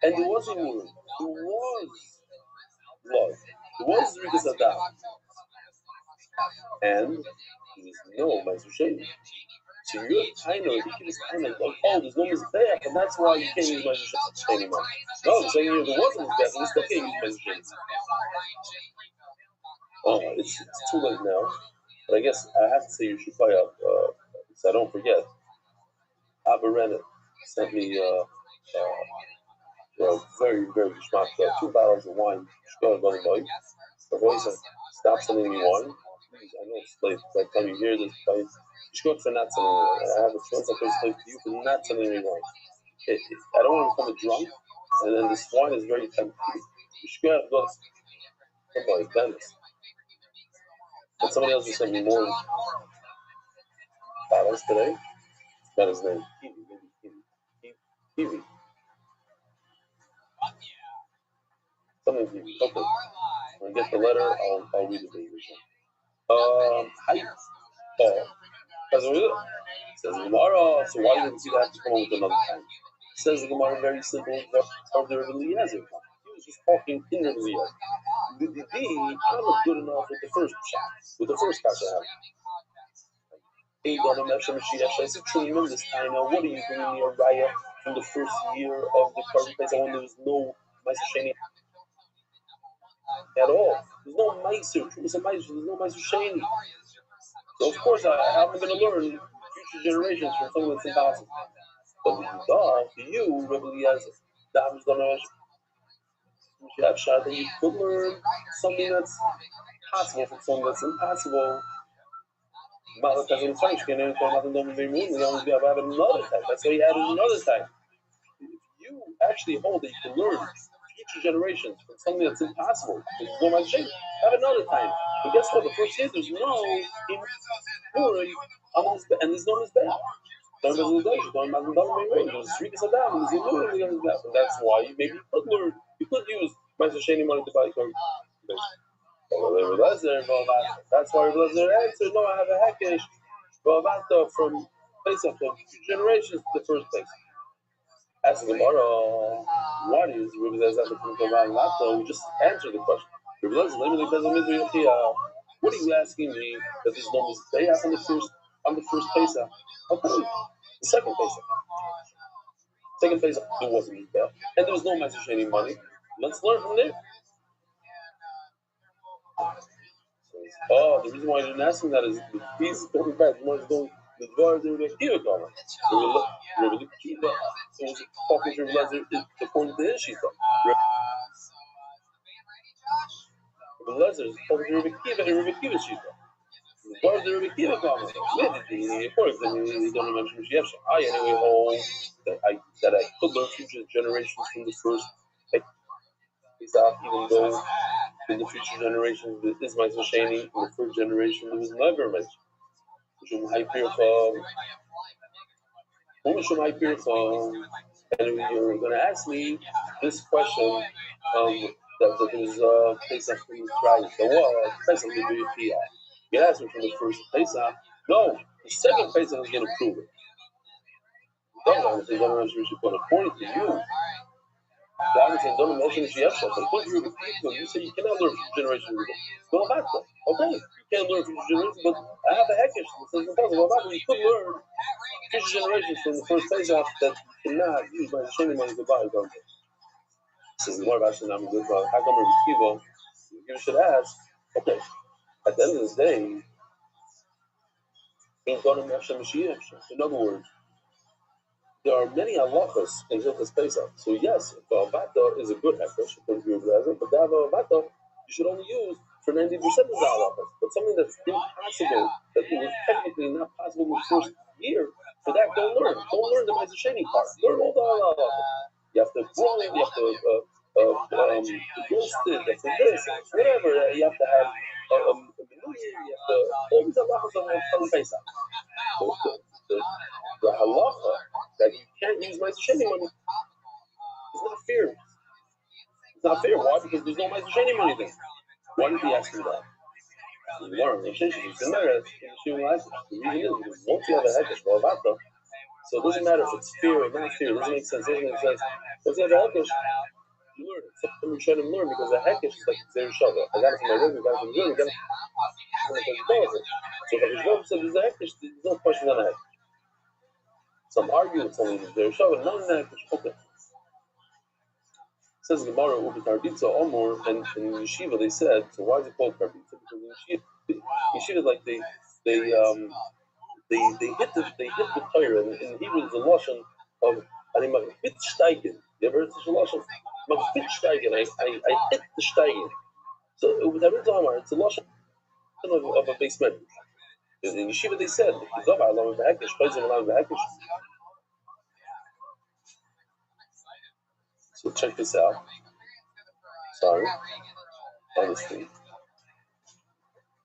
And there was a Murim. There was love. There was Rikas Adam. And there was no Mazusheni. So you're kind of, there's no Mizbeach, and that's why you can't use Mazusheni anymore. No, the second year there was a Mizbeach, and you still can't use Mazusheni. Oh, it's too late now. But I guess I have to say you should buy up, so I don't forget. Abba Rennet sent me very, very geschmack, 2 bottles of wine. The voice said, stop sending me wine. Please, I know it's late. By the time you hear this, for not sending me wine. I have a choice I could say to you for not sending me wine. I don't want to become a drunk, and then this wine is very tempting. Somebody, Dennis. But somebody else just sent me more bottles today. Got his name. Kiwi. Something Kiwi. Okay. When I get the letter, I'll read it in English. Hi, Paul. Says the Gemara, so why didn't you have to come up with another time? Says the Gemara, very simple, of the Rabbi Eliezer. He was just talking in the Eliezer. The DD, I'm not good enough with the first shot, with the first catch I have. I said, tremendous time now. What are you bringing me a raya from the first year of the carbon place? When there was no Meiser Sheni at all. There's no Meiser. There's no Meiser Sheni. So of course I'm going to learn future generations from something that's impossible. But to you, Rabbi Eliezer, that was going to have shot that you could learn something that's possible from something that's impossible. That's why he added another time. If you actually hold that you can learn future generations from something that's impossible, have another time. But guess what? The first year there's no and there's no mizbeach. That's why you maybe could learn. You could use Meiser Sheni money to buy carbon. That's why Rabbi Lezer answered, no, I have a hekesh from Pesach, from generations to the first place. Asking Gemara, what is Rabbi Lezer from Kavan? We just answered the question. Rabbi Lezer, what are you asking me that there's no mistake on the first Pesach? Okay, the second Pesach. Second Pesach, there wasn't mistake, and there was no Meiser Sheni money. Let's learn from there. Oh, the reason why I didn't ask him that is he's going back. He wants to go the Dvar the Rabbi Akiva comment. Rabbi Akiva was talking to Rabbi Lezer according to his shita. Rabbi Lezer is talking to Rabbi Akiva and Rabbi Akiva's shita. The Dvar the Rabbi Akiva comment. Of course, he don't mention Mashiach. I anyway hold that I could learn future generations from the first Pesach, even though in the future generations there is Meiser Sheni. In the first generation there was never Meiser. And you're going to ask me this question that there was Pesach from Israel. There was Pesach from the Pia. You asked me from the first Pesach. No, the second Pesach is going to prove it. According to you, you say you cannot learn future generations. Well, okay, you can't learn future generations, but I have a hekesh that says impossible. You could learn future generations from the first Pesach that you cannot use by the Sheni money to buy. This is more about Shanam good. How come Rabbi Akiva? You should ask. Okay, at the end of the day, in other words, there are many halachas in Hilchos Pesach. So yes, if a avata is a good hekesh, but the avata you should only use for 90% of the halachas. But something that's impossible, that was technically not possible in the first year, for that don't learn. Don't learn the Meiser Sheni part. Learn all the halachas. You have to grow it. You have to roast it. You have to this, whatever. You have to have a new year. You have to all these halachas on Pesach. The halacha that you can't use Meiser Sheni money is not fair. It's not fair. Why? Because there's no Meiser Sheni money there. Why did he ask me that? The reason is because once you have a hekesh b'avata, so it doesn't matter if it's fair or not fair. It doesn't make sense. It doesn't make sense. Once you have a hekesh, you learn it. Some you shouldn't learn because a hekesh is like zero shava. I got it from my room. I got it from the room. I got it from the room. So if a Hishbon said there's a hekesh, there's no question on a hekesh. Some argue it's only there. Show none of that. Okay. Says Gemara Ubi Karbitza Omor, and in Yeshiva they said, so why is it called Karbitza? Because in Yeshiva like they hit the tire, and in Hebrew it's a lashon of ani magfit steigen. You ever heard such a lashon? Magfit steigen. I hit the steigen. So with Karbitza Omor, it's a lashon of a basement. In Yeshiva they said, so check this out. Sorry. Honestly.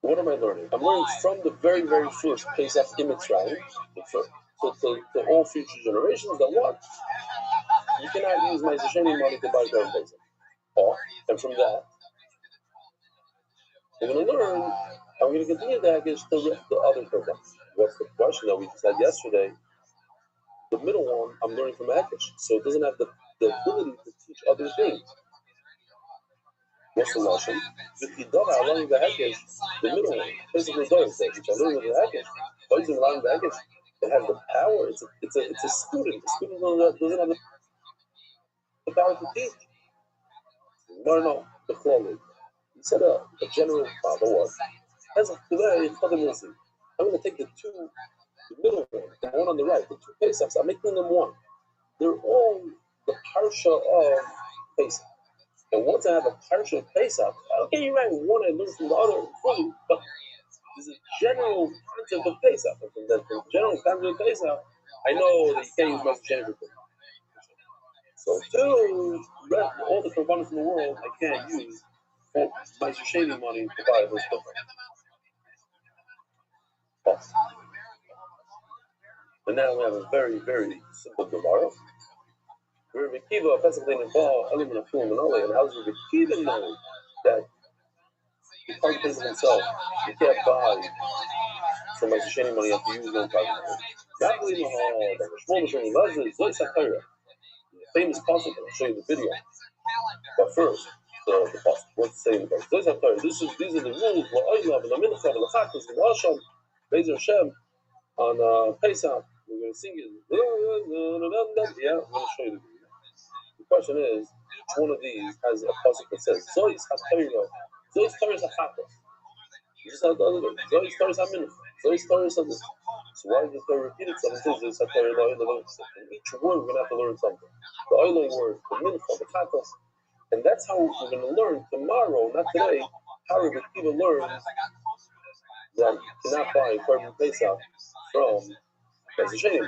What am I learning? I'm learning from the very, very first Pesach in Mitzrayim, to all future generations that what? You cannot use Meiser Sheni money to buy Korban Pesach. And from that, we're going to learn I'm going to continue the Haggish to the other Korban. What's the question that we just had yesterday? The middle one, I'm learning from Haggish, so it doesn't have the ability to teach other things. What's the Lashon? The allowing the Haggish, the middle one, basically those that which I learned with the Haggish, those who allowing the Haggish, they have the power. It's a student. The student doesn't have the power to teach. No, the Chlorid. He said a general father was. As a I'm going to take the middle one, the one on the right, the two Pesachs, I'm making them one. They're all the Parsha of Pesach. And once I have a Parsha of Pesach, okay, you're right, one I learned from the other fully, but there's a general concept of Pesach. And from the general concept of Pesach, I know that you can't use Moshe everything. So all the Korbanos in the world, I can't use for my Sheni money to buy this Korban. And now we have a very, very simple Gemara. Rabbi Kiva, basically involved element of film and all that. And how does Rabbi Kiva know that he can't think of himself? You can't buy from my Sheni money, you have to use no private money. Not believing that the Shmuel Mishani loves it, Zoy Sakira. The famous passage, I'll show you the video. But first, the passage, what's saying about Zoy Sakira? These are the rules, La'oylav, and the Mincha, and the Chakas, and the Hashem, Bezer Hashem, on Pesach. We're going to sing it. Yeah, we're going to show you the video. The question is, which one of these has a pasuk that says Zois HaTorah, Zois Torah HaChatos? You just have the other one. Zois Torah HaMincha, Zois Torah HaMincha. So why does the Torah repeat itself and say Zois HaTorah HaMincha? In each word we're going to have to learn something. The Oilo word, the Mincha, the Chatos. And that's how we're going to learn tomorrow, not today, how Rabbi Kiva learns that you cannot buy Korban Pesach from Beis Hashem.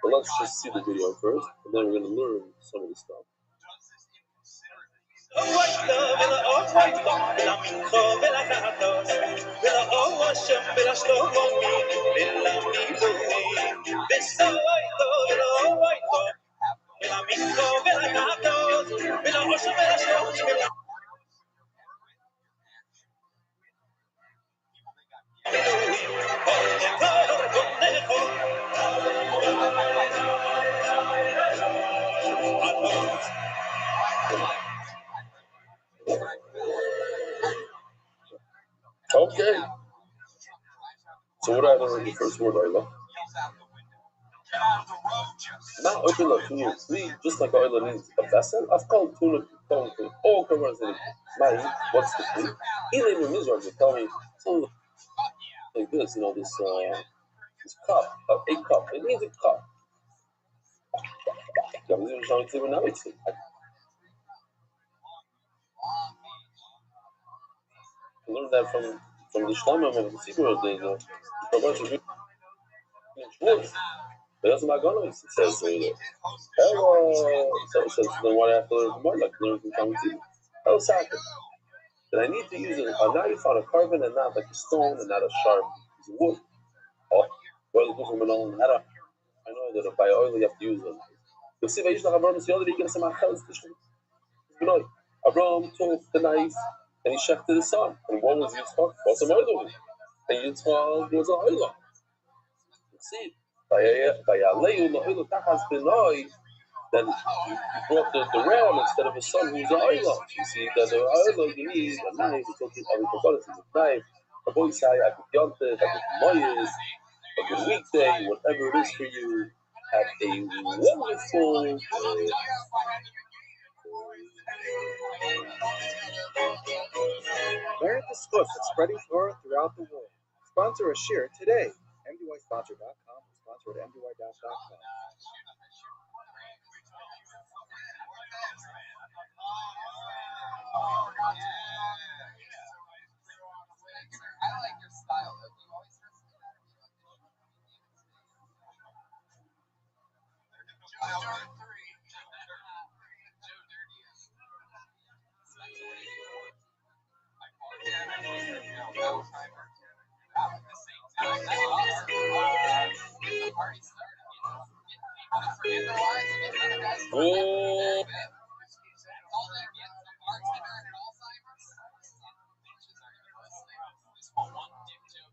But let's just see the video first, and then we're going to learn some of the stuff. Okay. So what I learned the first word I love. Now open up to you. We just like oil needs a vessel. I've called tuna all corners in my what's the thing? Even in Israel they tell me something like this, this cup, a cup. It means a cup. I learned that from the Shlamim of the Sibur, the bunch of Schwartz. But that's not going to say so either. So then what I have to learn from more, like learn from Talmud Sibur. Hello, Saka. That I need to use a knife on a carbon and not like a stone and not a sharp piece of wood. Oh, well, I know that by oil you have to use a knife. You see, Abraham took the knife and he shechted his son. And what was Yitzchak? What's a oil? And Yitzchak was a oil. You see, then he brought the ram instead of his son who's an oil. You see, that the oil you need a knife, it's talking about a knife, a boy say, I could yonted, I could moyes, a good weekday, whatever it is for you. Have a wonderful Learn the schus of spreading Torah throughout the world. Sponsor a shir today. MDYsponsor.com or sponsor at MDY.com.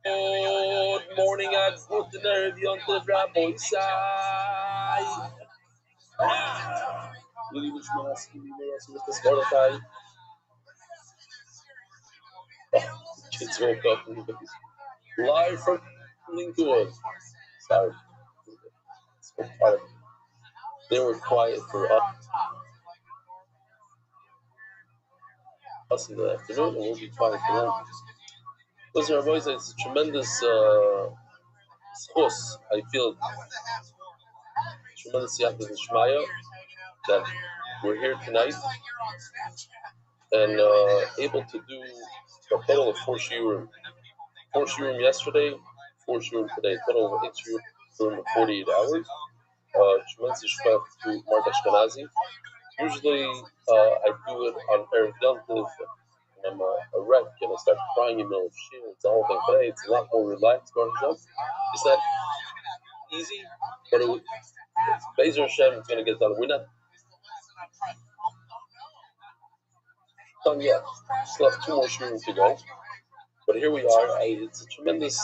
Good morning, good nerve, Yontif Rabbi Sai. Kids woke up live from Lincoln. Sorry. They were quiet for us in the afternoon, and we'll be quiet for them. Listen, our boys, it's a tremendous schus. I feel tremendous yachid and shmaya that we're here tonight and able to do a total of 4 shiurim. 4 shiurim yesterday, 4 shiurim today, total of 8 shiurim in 48 hours. Tremendous respect to Mark Ashkenazi. Usually I do it on Erev Yom Tov, and I'm a wreck and I start crying in the middle of shit. It's the whole thing. Today it's a lot more relaxed. It's not easy, but Bezer Hashem is going to get done. We're not done yet. Still have 2 more shiurim to go. But here we are. It's a tremendous,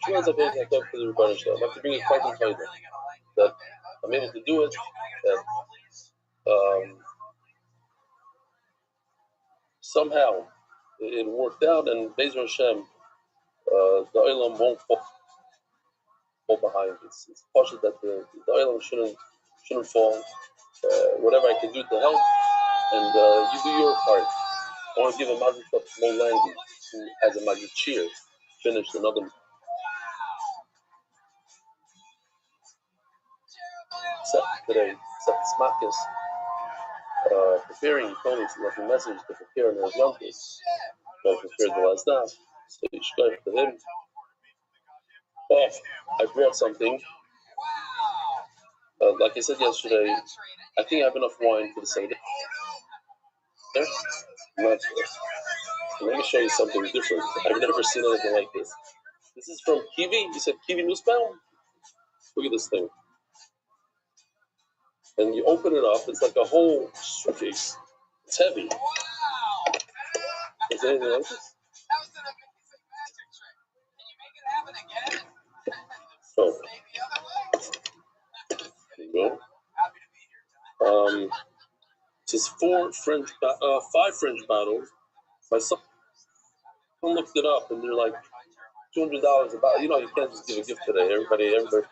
tremendous ability to for the Rebbeinu Shalom. I have to bring it quite in that I'm able to do it. That somehow it worked out, and Bezer Hashem, the Olam won't fall behind. It's possible that the Olam shouldn't fall. Whatever I can do to help, and you do your part. I want to give a mazel tov to Mo Landy, who has a magic cheer, finished another set today, set smakis, preparing. He told me to left a message to prepare an Erev I prepared the last daf, so you should go to him. Oh, I brought something. Like I said yesterday, I think I have enough wine for the Seder. Let me show you something different. I've never seen anything like this. This is from Kiwi. You said Kiwi Nussbaum? Look at this thing. And you open it up, it's like a whole suitcase. It's heavy. Is there anything like this? Oh. There you go. It says 5 French bottles. My son looked it up, and they're like $200 a bottle. You know, you can't just give a gift today. Everybody, it's not.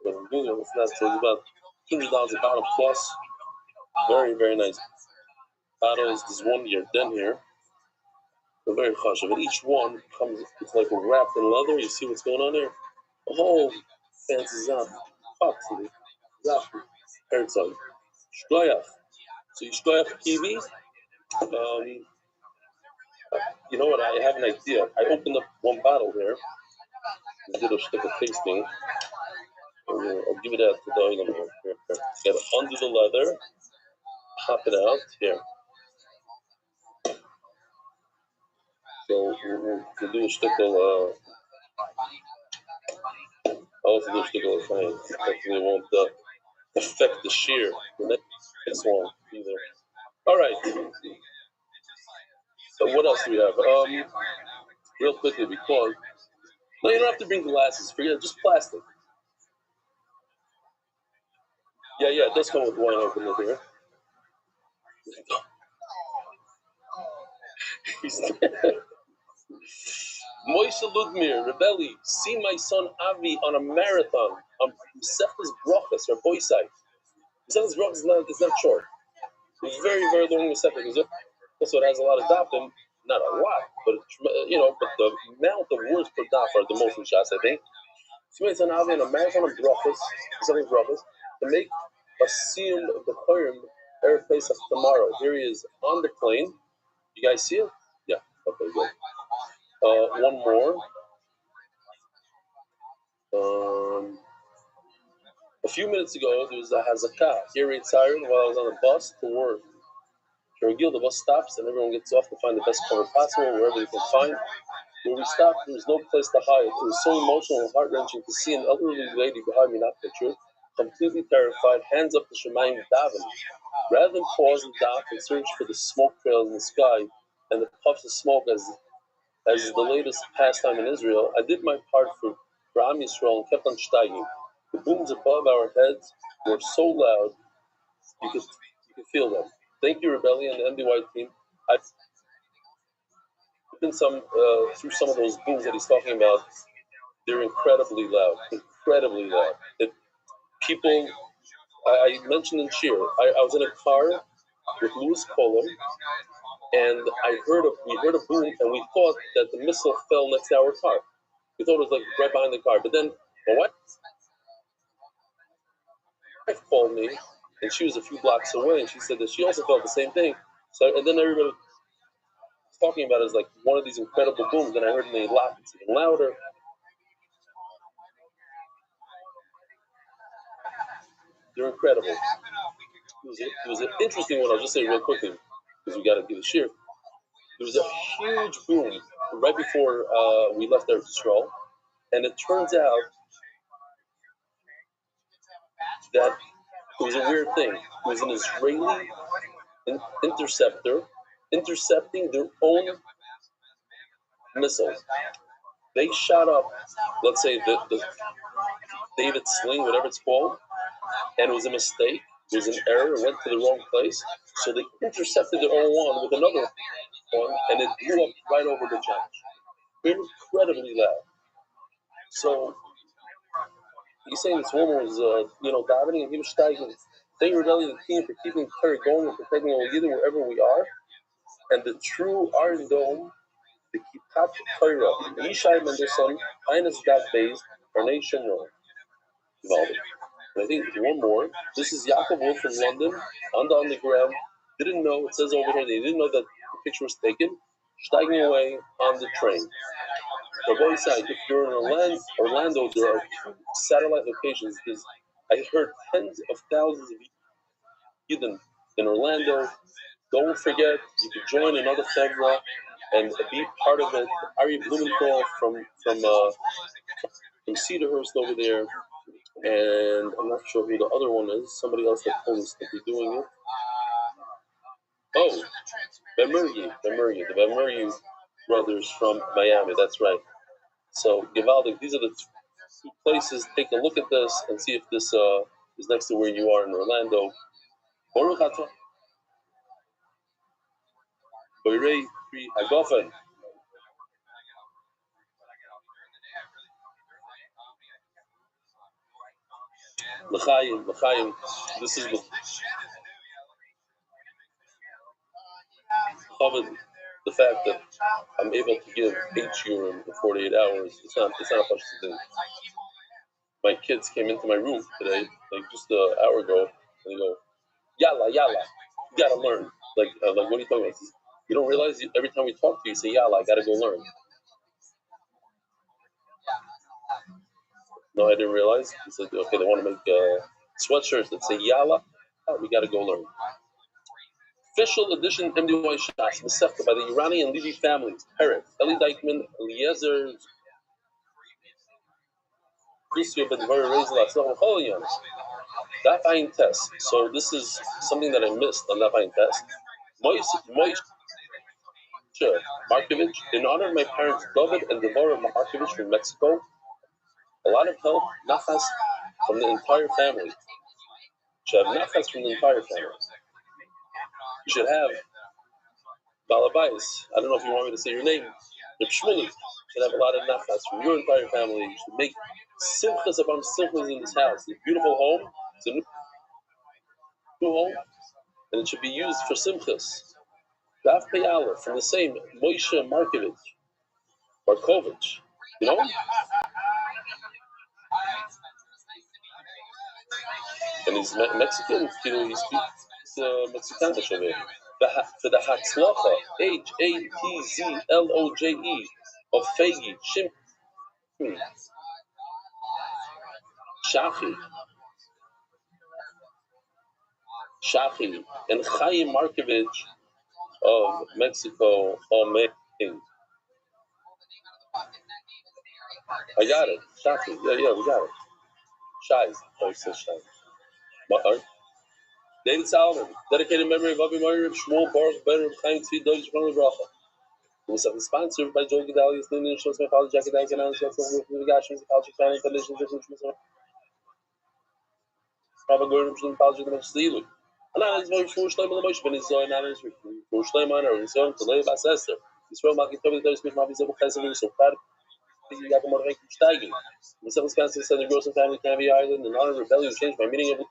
So it's about $200 a bottle plus. Very, very nice bottles. There's one here, then here. They're very chashav. And each one comes, it's like wrapped in leather. You see what's going on there? A whole fancy zap. Absolutely. Zap. Herzog. Shkoyach. So you shkoyach kiwi. You know what? I have an idea. I opened up one bottle here. Did a stick of tasting. I'll give it out to the oil here. Get it under the leather. Pop it out here. So we'll do a stickle. I'll also do a stickle of fine. Definitely won't affect the shear. The next one either. All right. So what else do we have? Real quickly, because no, you don't have to bring glasses. Forget it. Just plastic. Yeah, it does come with wine opener here. Moishe Ludmir, Rebelli, see my son Avi on a marathon on Mesechus Brachas, or Boisai. Mesechus Brachas is not short. It's very, very long Mesechus. So it has a lot of dafim, not a lot, but but the amount of words per daf are the most in Shas, I think. See my son Avi on a marathon on Brachas, Mesechus Brachas, to make a siyum of the Chorim Erev Pesach tomorrow. Here he is on the plane. You guys see it? Yeah. Okay, good. One more. A few minutes ago, there was a hazakah here in Siren while I was on the bus to work. Keragil, the bus stops and everyone gets off to find the best cover possible wherever they can find. Where we stopped, there was no place to hide. It was so emotional and heart-wrenching to see an elderly lady behind me, not pictured, completely terrified, hands up to Shemayim davening. Rather than pause and dock and search for the smoke trails in the sky and the puffs of smoke as as the latest pastime in Israel, I did my part for Am Yisrael and kept on steiging. The booms above our heads were so loud you could feel them. Thank you, Rebellion and the MDY team. I've been through some of those booms that he's talking about. They're incredibly loud, incredibly loud. People, I mentioned in Shir, I was in a car with Louis Kohler, and we heard a boom, and we thought that the missile fell next to our car. We thought it was like right behind the car, but then my wife called me, and she was a few blocks away, and she said that she also felt the same thing. So, and then everybody was talking about it as like one of these incredible booms, and I heard the laugh, it's even louder. They're incredible. It was an interesting one. I'll just say real quickly because we got to give a share. There was a huge boom right before we left Eretz Yisrael, and it turns out that it was a weird thing. It was an Israeli interceptor intercepting their own missiles. They shot up, let's say, the David Sling, whatever it's called, and it was a mistake. It was an error. It went to the wrong place. So they intercepted their own one with another one, and it blew up right over the challenge. Incredibly loud. So he's saying this woman was, davening, and he was steiging. Thank you, Rebellion, the team, for keeping Terry going and protecting all Yidden wherever we are. And the true Iron Dome, the Kippah Torah, Yishai Mendelson, Eines Daf Beis, Carnation Road. And I think one more. This is Yaakov Wolf from London, on the underground. Didn't know, it says over here, they didn't know that the picture was taken. Steiging away on the train. Rabbi Rothschild, if you're in Orlando, there are 2 satellite locations. I heard tens of thousands of Yidden in Orlando. Don't forget, you can join another Fevra and be part of it. Ari Blumenthal from Cedarhurst over there, and I'm not sure who the other one is. Somebody else that told us to be doing it. Oh, the Bemurgi brothers from Miami. That's right. So, Givaldic, these are the 2 places. Take a look at this and see if this is next to where you are in Orlando. Baruch atah. Boirei Pri Hagofen. L'chaim. This is the fact that I'm able to give 8 shiurim in 48 hours. It's not a bunch of things. My kids came into my room today, like just an hour ago, and they go, "Yalla, you gotta learn." Like what are you talking about? You don't realize every time we talk to you, say, "Yalla, I gotta go learn." No, I didn't realize. He said, "Okay, they want to make sweatshirts that say Yalla, we gotta go learn." Official edition MDY Shas, Masechta by the Irani and Levy families. Peret, Eli Deichman, Eliezer, Christio Ben Dvar Rezel Atzlach Cholian. Daf Ayin Test. So this is something that I missed on Daf Ayin Test. Moishe Markovich, in honor of my parents David and Deborah Markovich from Mexico. A lot of help, nachas from the entire family. You should have nachas from the entire family. You should have Balabais. I don't know if you want me to say your name. Reb Shmuley should have a lot of nachas from your entire family. You should make simchas upon simchas in this house. It's a beautiful home. It's a new home, and it should be used for simchas. Daf Peyala from the same Moishe Markovich. You know? And he's Mexican. He speaks Mexicanish over here. For the Hatzlacha, Hatzloje of Fegi, Shimmi, Shachi, and Chaim Markovich of Mexico. Amen. I got it. Shachi. Yeah, we got it. Shai. Oh, it says Shai. David Solomon, dedicated memory of Avi Meir, Shmuel, Baruch, Ben, Reb Chaim, Tzvi, Dojish, Ben, Bracha. We are sponsored by Joe Gedalius, the National College, Jackie Dyke, and Alice Jackson, the Gashins, the College of Planning Conditions, the Christmas, Rabbi Rothschild, the College of the Machine. And I was very foolish, I'm a much when it's going on, and it's foolish, I'm on our return to live as Esther. It's from Maki Toby, there's been my visible cousin, so proud of you got the more like steiging. The seven Wisconsin said the Gross family can be island, and honor rebellion changed my meaning of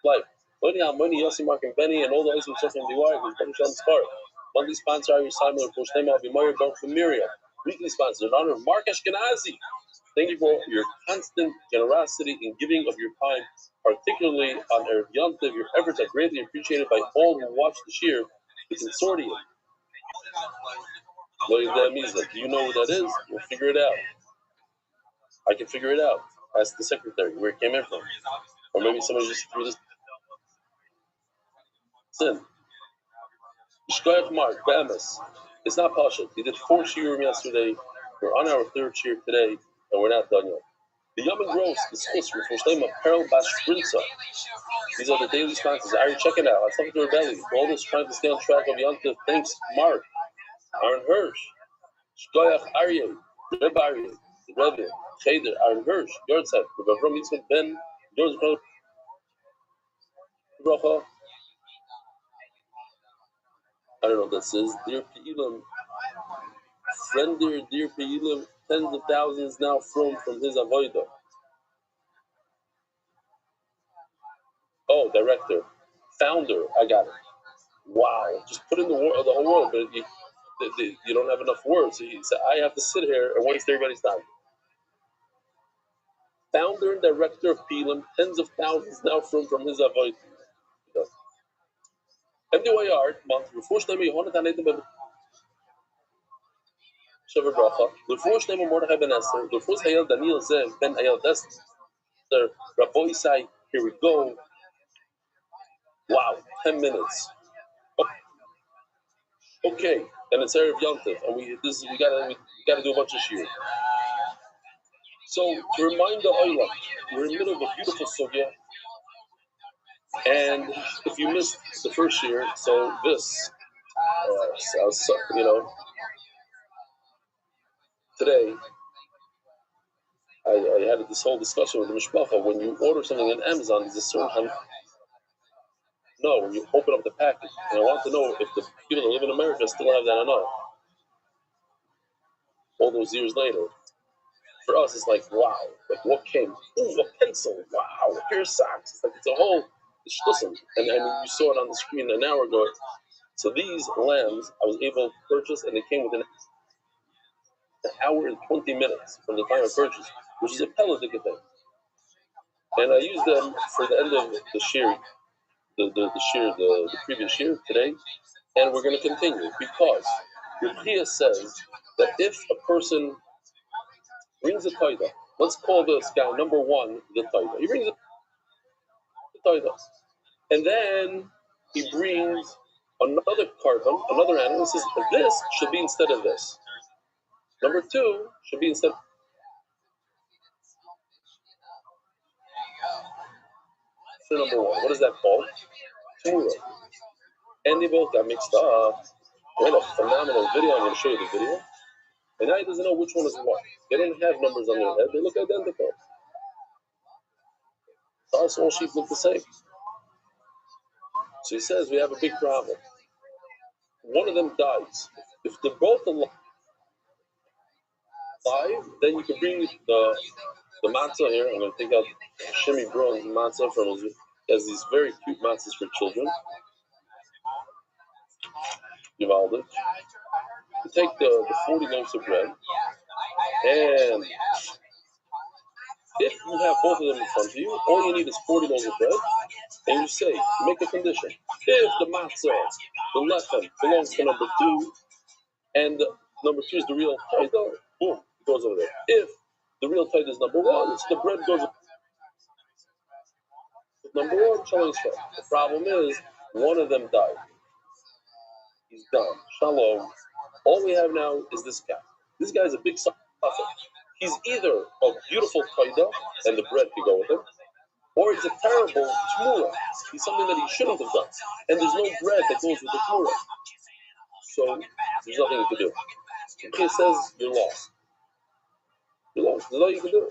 life. Money on money, Yossi, Mark, and Benny, and all the others who suffer from the wire, who's published on the scar. Monthly sponsor, Irish Simon, of course, name I'll be Meyer, Don from Miriam. Weekly sponsor, in honor of Mark Ashkenazi. Thank you for your constant generosity in giving of your time, particularly on Erev Yontiv. Your efforts are greatly appreciated by all who watch the Shir, the consortium. Do you know what that is? We'll figure it out. I can figure it out. Ask the secretary where it came in from. Or maybe somebody just threw this in. Shkoyach Mark, Bamas. It's not Pasha. We did 4 shiurim yesterday. We're on our 3rd shiur today, and we're not done yet. The Yom and Gross discuss with Moshlema Peril Bashprinza. These are the daily sponsors. Ari, check it out. I was talking to her belly. All this trying to stay on track of Yontif. Thanks, Mark. Aaron Hirsch. Shkoyach Aryeh. Reb Aryeh. Rebbe. Cheder. Aaron Hirsch. Yortzeit. Rebbe Yitzchak Ben. George Bracha. I don't know what this is. Dear Pe'ilim. Friender, dear Pe'ilim. Tens of thousands now from his avodah. Oh, director. Founder. I got it. Wow. Just put in the whole world, but you don't have enough words. So I have to sit here and waste everybody's time. Founder and director of Pe'ilim, tens of thousands now from his avodah. MDY Art month. Before Shlema Yehonath Hanedim Ben Shavar Bracha. Before Shlema Mordechai Ben Esther. Before Hayel Daniel Zev Ben Hayel Esther. Rabbi Isai. Here we go. Wow, 10 minutes. Okay, and it's Erev Yontif, and we gotta do a bunch of shir. So to remind the Oilam, we're in the middle of a beautiful sugya, and if you missed the first year, so this, today I had this whole discussion with the mishpacha. When you order something on Amazon, there's a certain when you open up the package, and I want to know if the people that live in America still have that or not. All those years later. For us, it's like, wow, like what came? Ooh, a pencil, wow, a pair of socks. It's like it's a whole shtusim. And you saw it on the screen an hour ago. So these lambs I was able to purchase, and they came within an hour and 20 minutes from the time of purchase, which is a pelletic thing. And I used them for the end of the shear, the previous year today, and we're going to continue because Rabbi says that if a person brings a taida. Let's call this guy number 1 the taida. He brings the taida, and then he brings another carbon, another animal. He says this should be instead of this. Number 2 should be instead. So number 1, what is that called? Tumura. And they both got mixed up. We had a phenomenal video. I'm going to show you the video. And now he doesn't know which one is what. They don't have numbers on their head. They look identical. To us, all sheep look the same. So he says we have a big problem. One of them dies. If they're both alive, then you can bring the matzah here. I'm going to take out Shimi Brown's matzah from his. He has these very cute matzahs for children. Givaldic. You take the 40 loaves of bread, and if you have both of them in front of you, all you need is 40 loaves of bread, and you say, you make a condition. If the matzah, the lechem, belongs to number 2, and number 2 is the real taida, boom, it goes over there. If the real taida is number 1, it's the bread goes number 1, shalom. The problem is, one of them died. He's done. Shalom. All we have now is this guy. This guy is a big suffix. He's either a beautiful taida, and the bread could go with him, or it's a terrible tmura. He's something that he shouldn't have done. And there's no bread that goes with the tmura. So there's nothing you can do. He says you're lost. You're lost. There's all you can do.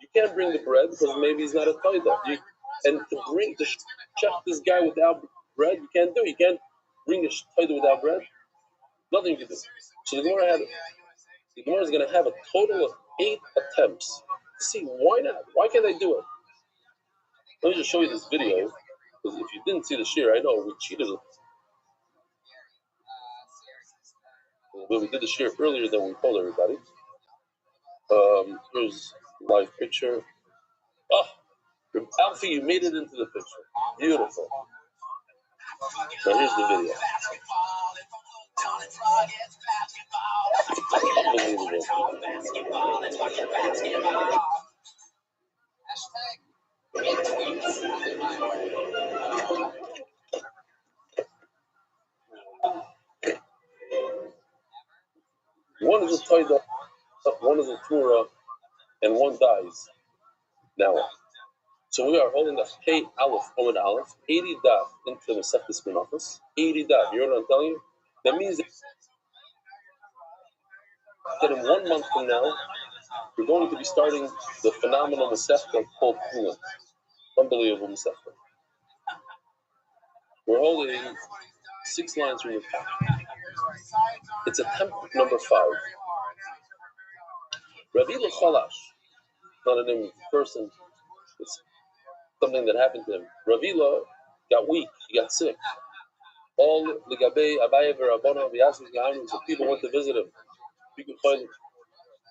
You can't bring the bread because maybe he's not a taida. And to check this guy without bread, you can't do. You can't bring a taida without bread. Nothing you can do. So the Gemara is going to have a total of 8 attempts to see why not. Why can't they do it? Let me just show you this video, because if you didn't see the shir, I know we cheated. But we did the shir earlier than we told everybody. Here's a live picture. Oh, Alfie, you made it into the picture. Beautiful. Now here's the video. Unbelievable. One is a taida, one is a tura, and one dies. Now, so we are holding the Pei Aleph, Omen Aleph, 80 daf into the Masechtas Menachos. 80 daf. You know what I'm telling you? That means that in 1 month from now, we're going to be starting the phenomenal Masechta called Kulam. Unbelievable Masechta. We're holding 6 lines from the top. It's attempt number 5. Rabbi Rothschild, not a name of a person, it's something that happened to him. Ravila got weak, he got sick. All the Gabe, Abaye, Rabbanah, so people went to visit him.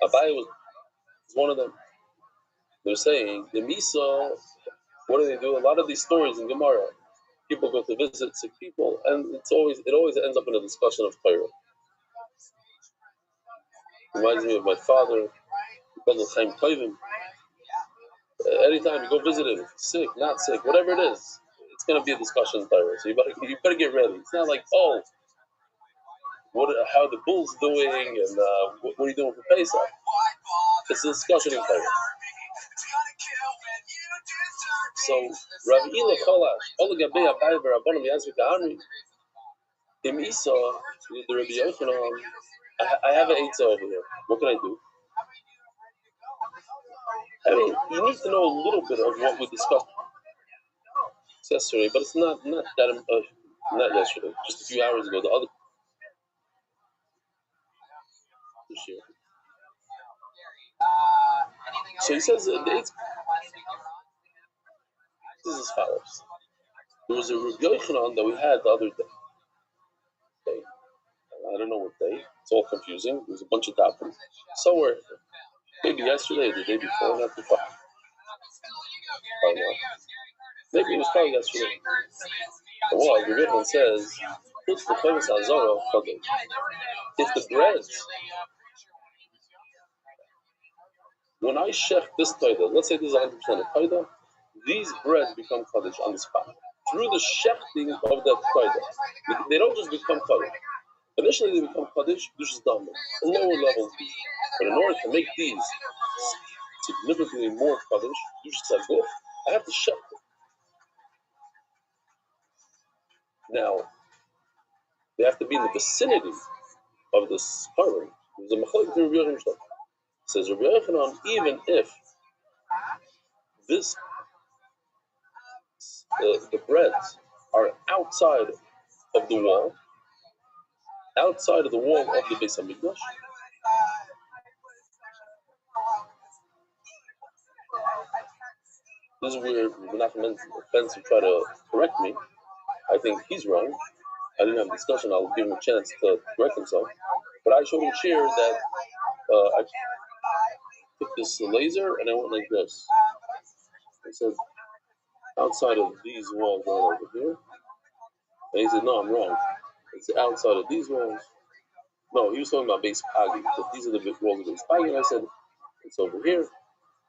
Abaye was one of them. They're saying, the Misa, what do? A lot of these stories in Gemara, people go to visit sick people, and it always ends up in a discussion of Torah. Reminds me of my father, Chaim Tovim. Anytime you go visit him, sick, not sick, whatever it is, it's going to be a discussion in Torah. So you better get ready. It's not like, oh, how are the bulls doing, and what are you doing for Pesach? It's a discussion in Torah. So, Rabbi Ila Cholash, Ola Gabei Abaye v'Rabbanan v'Yazvik ha'Amri, Im Isa, the Rabbi Yochanan, I have an eitzah over here. What can I do? I mean, you need to know a little bit of what we discussed yesterday, but it's not that, not yesterday, just a few hours ago, the other year. So he says the eitzah is as follows. There was a Rabbi Yochanan that we had the other day. I don't know what day. It's all confusing. There's a bunch of dapping. Somewhere, maybe yesterday or the day before, not too far. Maybe it was probably yesterday. But what the Rebbe says, put the famous Azara Chadin. If the breads, when I shech this taida, let's say this is 100% of taida, these breads become kaddish on the spot. Through the shechting of that taida, they don't just become kaddish. Initially, they become kaddish, which is done, a lower level. But in order to make these significantly more kaddish, you just said, look, I have to shech them. Now, they have to be in the vicinity of this covering. There's a machlok to Rabbi Rothschild. Says Rabbi Yochanan, even if the breads are outside of the wall of the Beis Hamikdash, this is where Menachem Fence will try to correct me. I think he's wrong. I didn't have a discussion. I'll give him a chance to correct himself. But I showed him here that I took this laser and I went like this. I said, outside of these walls right over here. And he said, no, I'm wrong. It's outside of these walls. No, he was talking about base Pagi. But these are the big walls of base Pagi. And I said, it's over here.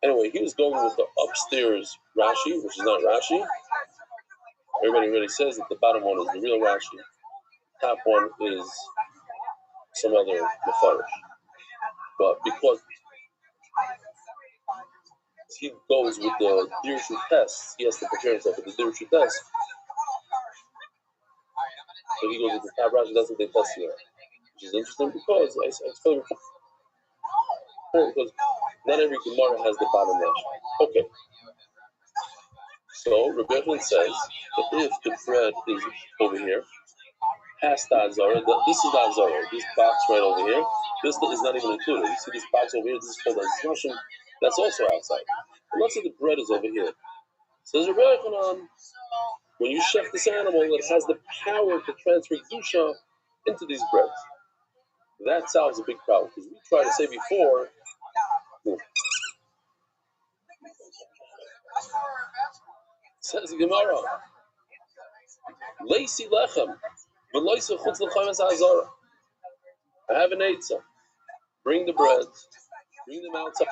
Anyway, he was going with the upstairs Rashi, which is not Rashi. Everybody already says that the bottom one is the real Rashi. Top one is some other Mefarish. But because he goes with the Dirushu test, he has to prepare himself for the Dirushu test. So he goes with the top Rashi, that's what they test here. which is interesting because I explained before, because not every Gemara has the bottom lash. Okay. So Rabbi Rothschild says that if the bread is over here, past the Azara, this is the Azara, this box right over here, this is not even included. You see this box over here, this is called Azmashim, that's also outside. But let's say the bread is over here. Says Rabbi Rothschild, when you chef this animal, it has the power to transfer Kedusha into these breads. That solves a big problem, because we tried to say before, says the Gemara, Leisi lechem, v'loisi chutz l'chaim es ha'azara. I have an eitzah. Bring the breads, bring them outside.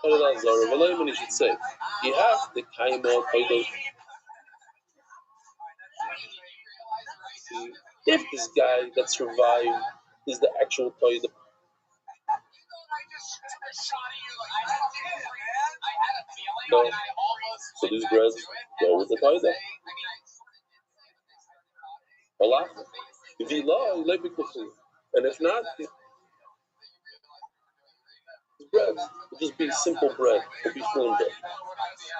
V'loim, you should say, you have the kaima koido. If this guy that survived is the actual toida. So these breads go with the toida. Allah. If he law, and if not, the bread will just be simple bread, will be full bread.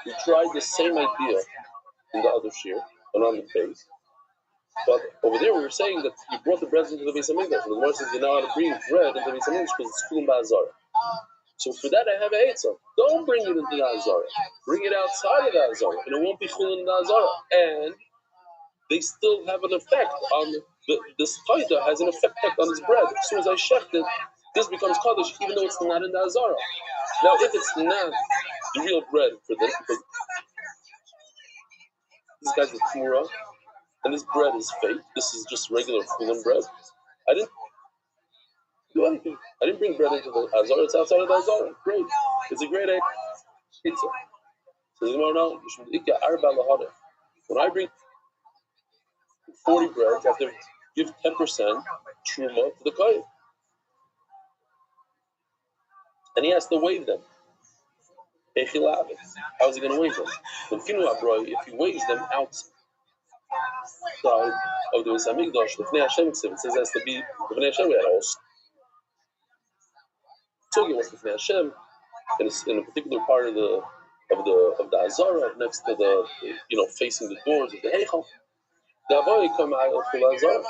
We tried the same idea in the other shear, and on the base. But over there we were saying that you brought the bread into the Beis Hamikdash, and the Gemara says you know how to bring bread into the Beis Hamikdash because it's Kulam Ba'azara. So for that I have a Eitzah. Don't bring it into the Azara. Bring it outside of the Azara, and it won't be Kulam in the Azara. And they still have an effect on this Taida has an effect on this bread. As soon as I shecht it, this becomes Kaddish, even though it's not in the Azara. Now, if it's not the real bread for this, because this guy's a Tumura, and this bread is fake, this is just regular Kulam bread. I didn't do anything. I didn't bring bread into the Azara, it's outside of the Azara. Great. It's a great pizza. So when I bring 40 breads, I have to give 10% truma to the kohen. And he has to waive them. How is he going to waive them? If he waives them outside of the Beis Hamikdash, the Bnei Hashem, it says it has to be the Bnei Hashem. We had also. So it was the Bnei Hashem, and it's in a particular part of the Azara, next to the facing the doors of the Heichal. The Avoy come out of the Azara,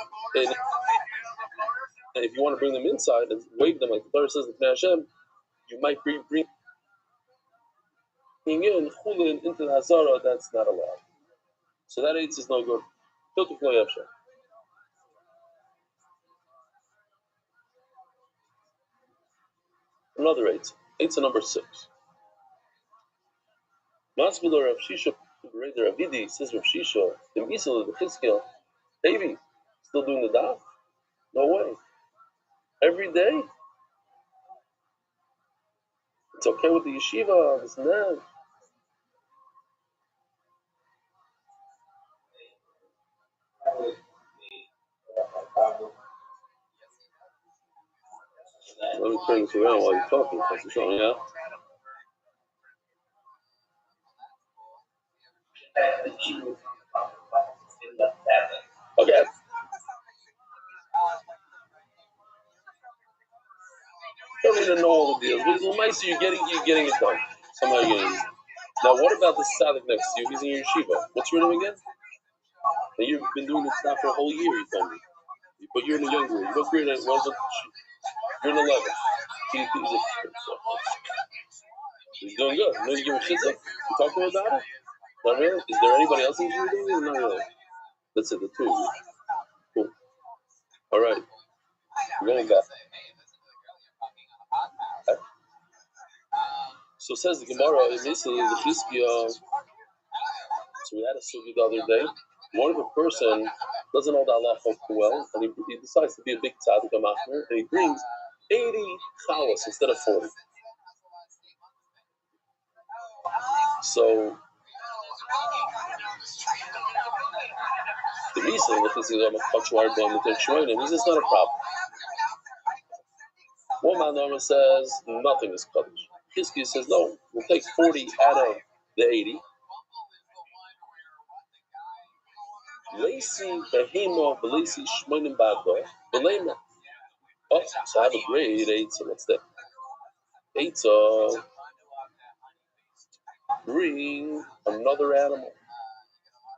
and if you want to bring them inside and wave them like the Torah says the Bnei Hashem, you might bring in chulin into the Azara. That's not allowed. So that eitz is no good. Another eitz. Eitz number 6. Masbilo Rav Shisha, the Ravidi says Rav Shisha, the Misal of the Chizkiel, baby, still doing the daf? No way. Every day? It's okay with the yeshiva, this and that. Let me turn this around while you're talking, yeah? Okay. I don't need to know all the deals. But nice, you're getting it done. Somehow you're getting it. Now, what about the Sadik next to you? He's in your yeshiva. What's your name again? And you've been doing this now for a whole year, you told me. But you're in the young group. What grade? You're in 11. He's doing good. Maybe give him chizuk. You talk to him about it? Not really? Is there anybody else in your doing it? Not really. That's it, the two of you. Cool. All right. We're going back. Okay. So says the Gemara, in this, the Chizkiah. So we had a sugi the other day. What if a person doesn't know the halacha well, and he decides to be a big tzaddik machmer, and he brings 80 chalas instead of 40? So the reason that this is a kachwar bomb with their is not a problem. One man says nothing is kaddish. Chizkiah says no, we'll take 40 out of the 80. Lacy Behemo, Lacy Shmoinim Bado, Belema. Oh, so I have a grade 8, so what's that? 8, so bring another animal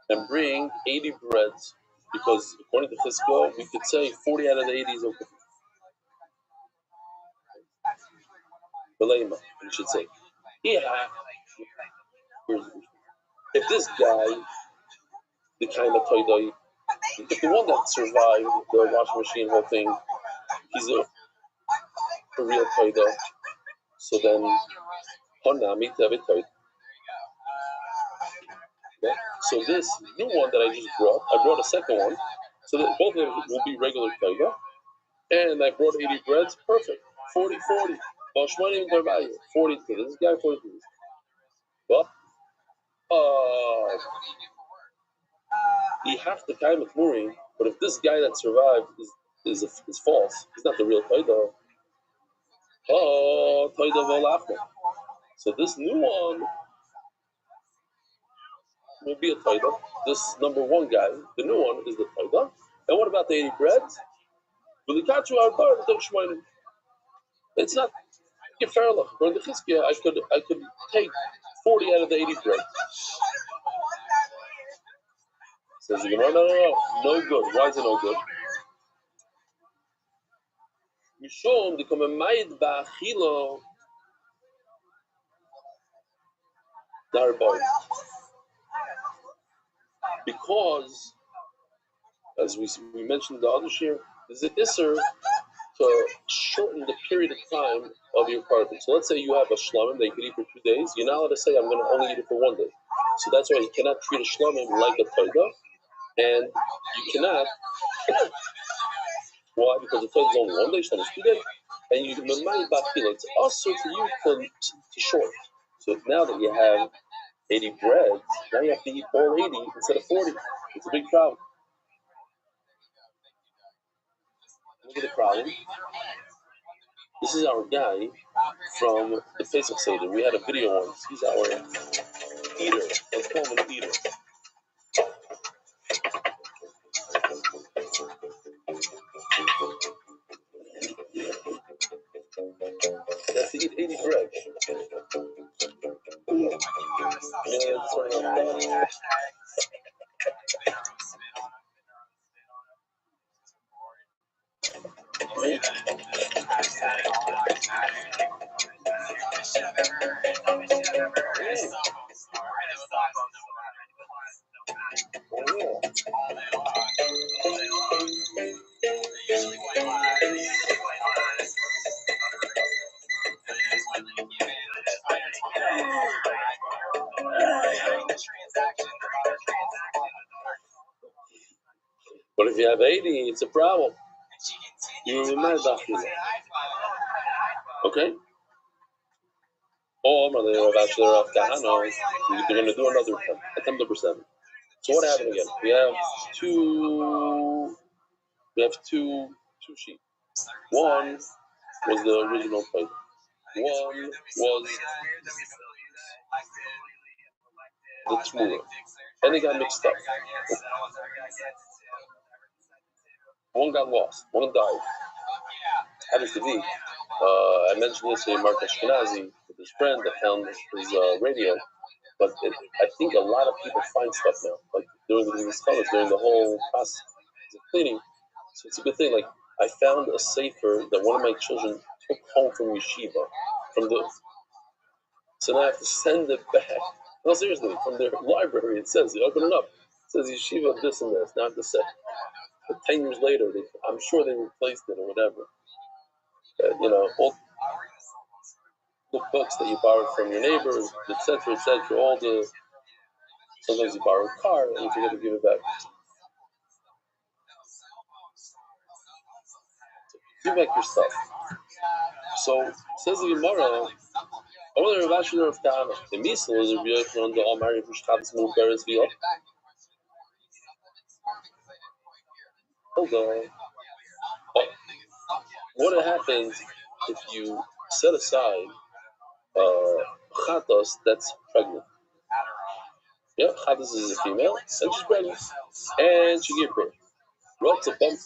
and bring 80 breads, because according to Fisco, we could say 40 out of the 80 is okay. Belema, we should say. Yeah. If this guy, the kind of toy, if the one that survived the washing machine whole thing, he's a real toy, so then Honami David toy. Okay? So this new one that I just brought, I brought a second one, so that both of them will be regular toy, and I brought 80 breads, perfect. 40, 40. 40 to this guy, 40 to this. Well, he have to kind of worry, but if this guy that survived is false, he's not the real Toida. Oh, Toida Volachma. So this new one will be a Toida. This number one guy, the new one, is the Toida. And what about the 80 breads? It's not Geferlach. According to Chizkiah, I could take 40 out of the 80 breads. Says the Gemara, no good. Why is it no good? Mishom de Komemayid Ba'achilo Darboy. Because, as we mentioned the other year, there's an isser to shorten the period of time of your carbon. So let's say you have a shlamim that you could eat for 2 days. You're not allowed to say, I'm going to only eat it for 1 day. So that's why you cannot treat a shlamim like a toida. And you cannot, why? Because the toida is only 1 day, shlamim is 2 days. And you remind ba'achila, it's also for you to short. So now that you have 80 breads, now you have to eat all 80 instead of 40. It's a big problem. Look at the problem. This is our guy from the Pesach Seder. We had a video once. He's our eater. Let's call him an eater. That's to eat 80 bread. But if you have 80, it's a problem. You remind Bachila. Okay? Oh, Brother Bachelor of Kahano, they're going to do another attempt number 7. So what happened again? We have two sheep. One was the original plate. One was the Tmura. And they got mixed up. One got lost. One died. Happens to be. I mentioned this to Mark Ashkenazi with his friend that found his radio. But I think a lot of people find stuff now, like during the whole process of cleaning. So it's a good thing. Like I found a sefer that one of my children took home from yeshiva, so now I have to send it back. No, seriously, from their library. It says, you open it up. It says yeshiva this and this. Now I have to say. But 10 years later, I'm sure they replaced it or whatever. All the books that you borrowed from your neighbors, etc., all the. Sometimes you borrow a car and you forget to give it back. Give back your stuff. So says the Gemara, only Rav Asher of Kahana. The Misal is a reaction on the Almari Pushtab's move Beres Via. Hold on. What happens if you set aside chatos that's pregnant? Yeah, Chavis is a female, and she's pregnant, and she gave birth. Rotza bump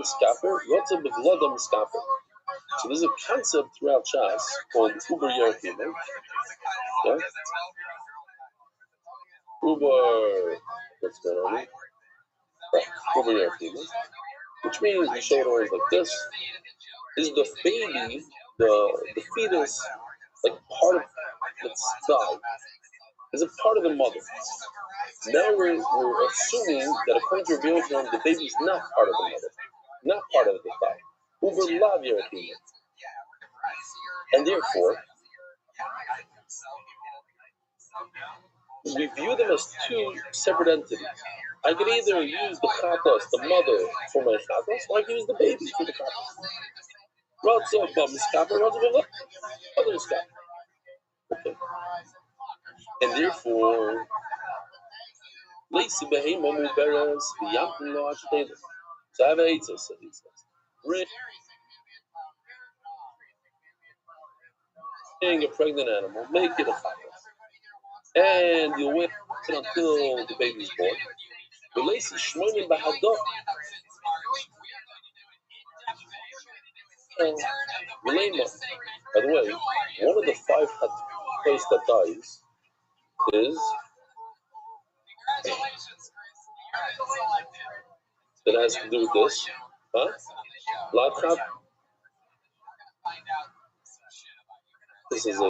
miskaper, Rotza bevloda miskaper. So there's a concept throughout Shas called Uber Yerachim. Yeah? Uber, what's going on here? Uber Yerachim. Which means, we show it always like this, is the baby, the fetus, like part of its died, is a part of the mother. Now we're assuming that according to Rabbi Rothschild, the baby is not part of the mother, not part of the thigh. Uber lav Yerachim. And therefore, we view them as two separate entities. I could either use the chatos, the mother, for my chatos, or I can use the baby for the chatos. Ratzo b'miskaper, ratzo b'other miskaper. Okay. And therefore, leisi behema muberes v'yamtim lo achtedim. So I have an eitzah, so he says. Bring a pregnant animal, make it a chatos, and you'll wait until the baby's born. The leisi shmonim b'hadah. By the way, one of the 5 place that dies is that has to do with this. Huh? Ladchat. This is a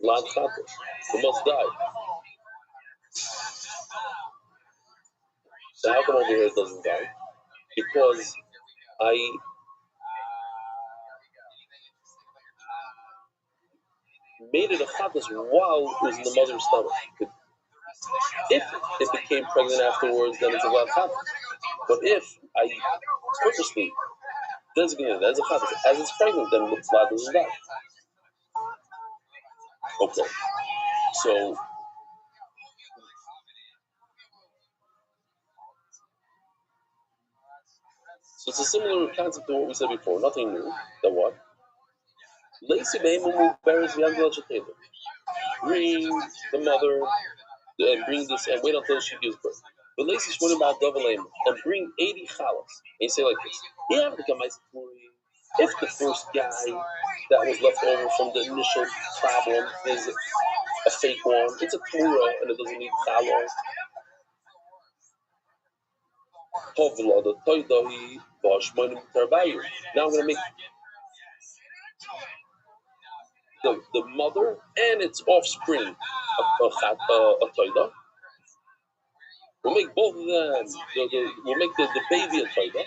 Ladchat. Who must die. So how come over here it doesn't die? Because I made it a chatas while it was in the mother's stomach. If it became pregnant afterwards, then it's a wild chatas. But if I purposely designated it as a chatas as it's pregnant, then the blood doesn't die. Okay. So it's a similar concept to what we said before. Nothing new. That what? Bring the mother and bring this and wait until she gives birth. But Lacey is about double aim and bring 80 chalas. And you say like this: yeah, if the first guy that was left over from the initial problem is a fake one, it's a tumor and it doesn't need chalas. Now I'm going to make the mother and its offspring a toida. We'll make both of them. We'll make the baby a toida.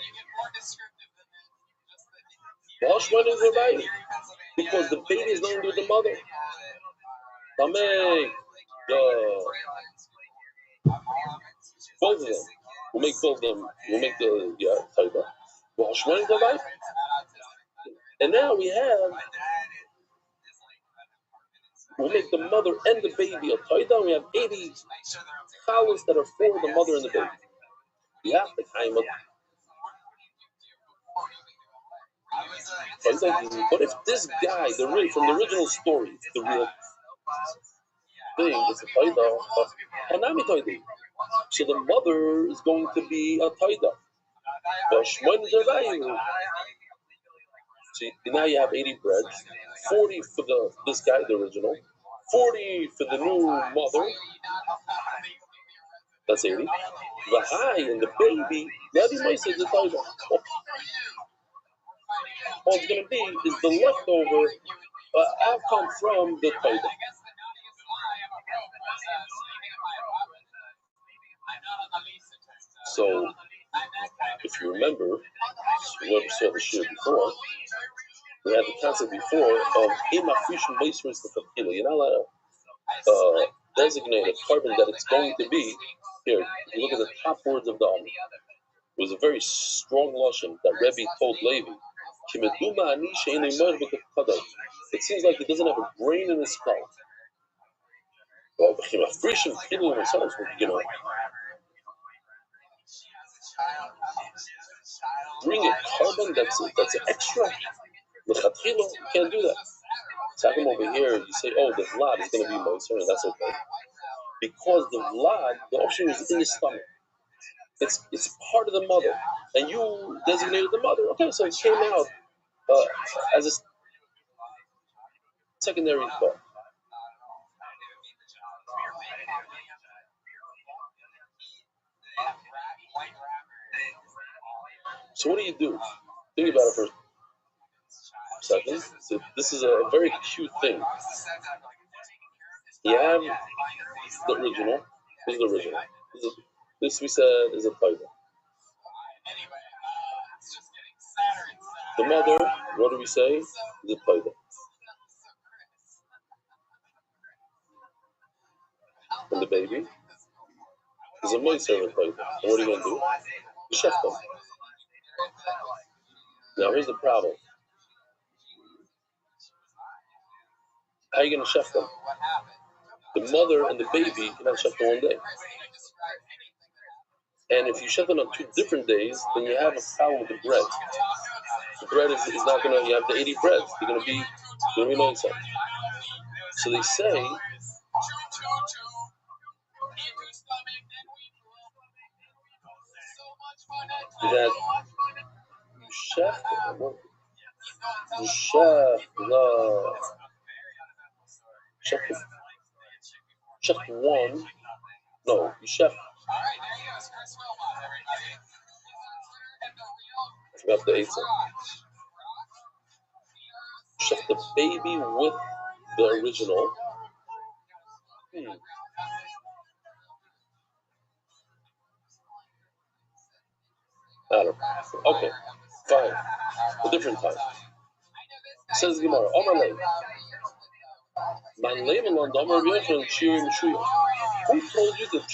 Because the baby is nothing to do with the mother. I'll make both of them. We'll make both of them. We'll make the toida. And now we'll make the mother and the baby a toida. We have 80 chalas that are for the mother and the baby. Yeah, the kind of. But if this guy, from the original story, the real thing, is a toida, hanami toida. So the mother is going to be a toida. See, now you have 80 breads, 40 for this guy, the original, 40 for the new mother. That's 80. The high and the baby, Rabbi Moshe is the toida. All it's going to be is the leftover outcome from the toida. So, if you remember, whoever saw the shir before, we had the concept before of imafrishim meisris l'chafkila. You're not allowed to designate a carbon that it's going to be. Here, if you look at the top words of the Amr, it was a very strong lashon that Rebbe told Levi. It seems like he doesn't have a brain in his skull. Well, bring a carbon that's extra. You can't do that. So I come over here, you say, oh, the vlad is going to be moister, and that's okay. because the vlad, the offspring was in the stomach. It's part of the mother, and you designated the mother. Okay, so it came out as a secondary thought. So what do you do? Think about it for a second. So this is a very cute thing. You have the original. This is the original. This we said is a title. The mother, what do we say? Is a title. And the baby is a moiser title. And what are you going to do? You chef them. Now here's the problem. How are you going to chef them? The mother and the baby cannot chef them one day. And if you chef them on 2 different days, then you have a problem with the bread. The bread is not going to, you have the 80 breads. They're going to be moiser. So they say that chef one. No, you chef. I forgot the 8. Chef the baby with the original. I don't know. Okay, fine. A different time. Says Gemara, Omar Leim. Man Leim alon Omar Yochanan Shiri Meshuya. Who told you that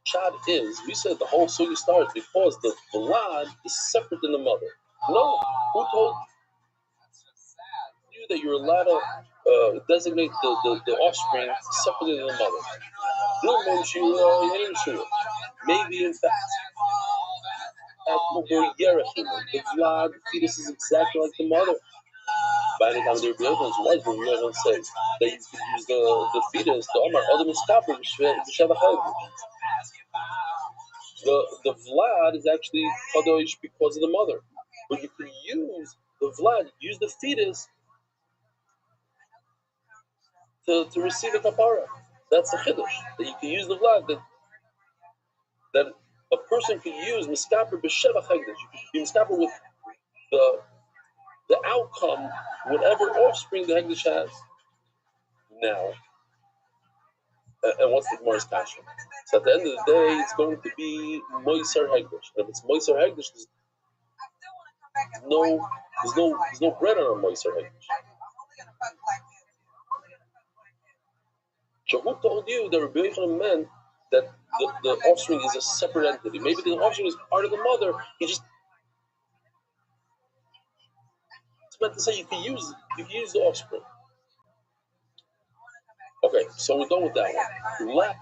Chad is? We said the whole sugi starts because the blood is separate than the mother. No. Who told you that you're allowed to designate the offspring separately than the mother? No, maybe in fact. The vlad fetus is exactly like the mother. By any time there be evidence, why would we ever say that you could use the fetus, the Omar, other miskaper, the vlad is actually kadosh because of the mother. But you can use the vlad, use the fetus to receive a kapara. That's the chiddush, that you can use the vlad, that a person can use miskaper b'sheva chagdash. You can be miskaper with the outcome, whatever offspring the Hegdish has now. And what's the Gemara's kasha? So at the end of the day, it's going to be Moiser Hegdish. And if it's Moiser Hegdish, there's no bread on a Moiser Hegdish. So who told you that Rabbi Yochanan meant that the offspring is a separate entity? Maybe the offspring is part of the mother. It's meant to say you can use the offspring. Okay, so we're done with that one.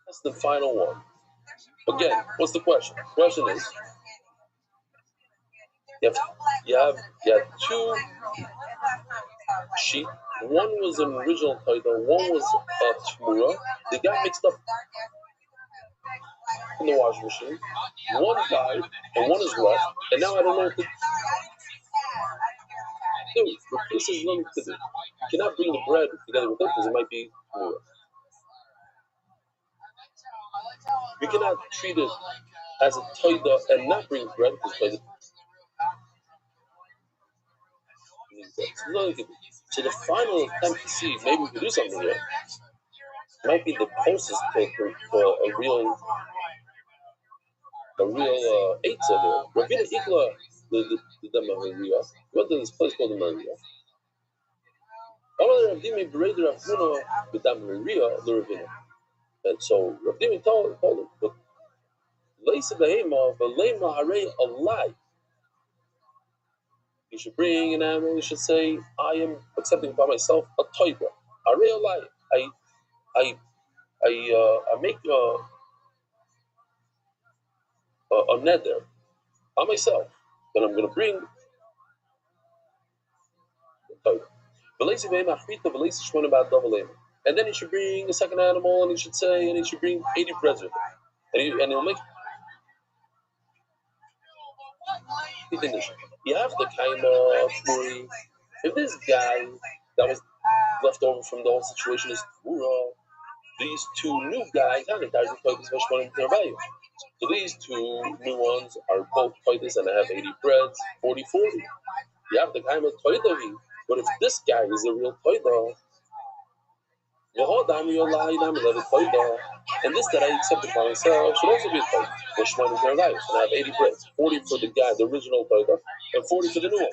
That's the final one. Again, what's the question? The question is, you have 2 sheep. One was an original title, one was a tmura. They got mixed up in the washing machine. One died, and one is left, and now I don't know what to do. This is nothing to do. You cannot bring the bread together with it because it might be tmura. You cannot treat it as a toida and not bring bread because toida. So the final attempt to see maybe we can do something here might be the closest to a real Eitzah here. Ravina Ikla the Maria. What is this place called the Maria? And so Ravina told him, but Laisa Behema, Velema Hare Alai. You should bring an animal, you should say, I am accepting by myself a toiba. Hare Alai. I make a neder on myself that I'm going to bring the toiba. And then he should bring a second animal, and he should say, and he should bring 80 breads with him. And he'll make. You have the kaima puri. If this guy that was left over from the old situation is Tvura, these two new guys, so these two new ones are both Toidas and they have 80 breads, 40-40. You have the kaima Toidavi. But if this guy is a real Toida, and this that I accepted by myself should also be a Toida. And I have 80 breads, 40 for the guy, the original Toida, and 40 for the new one.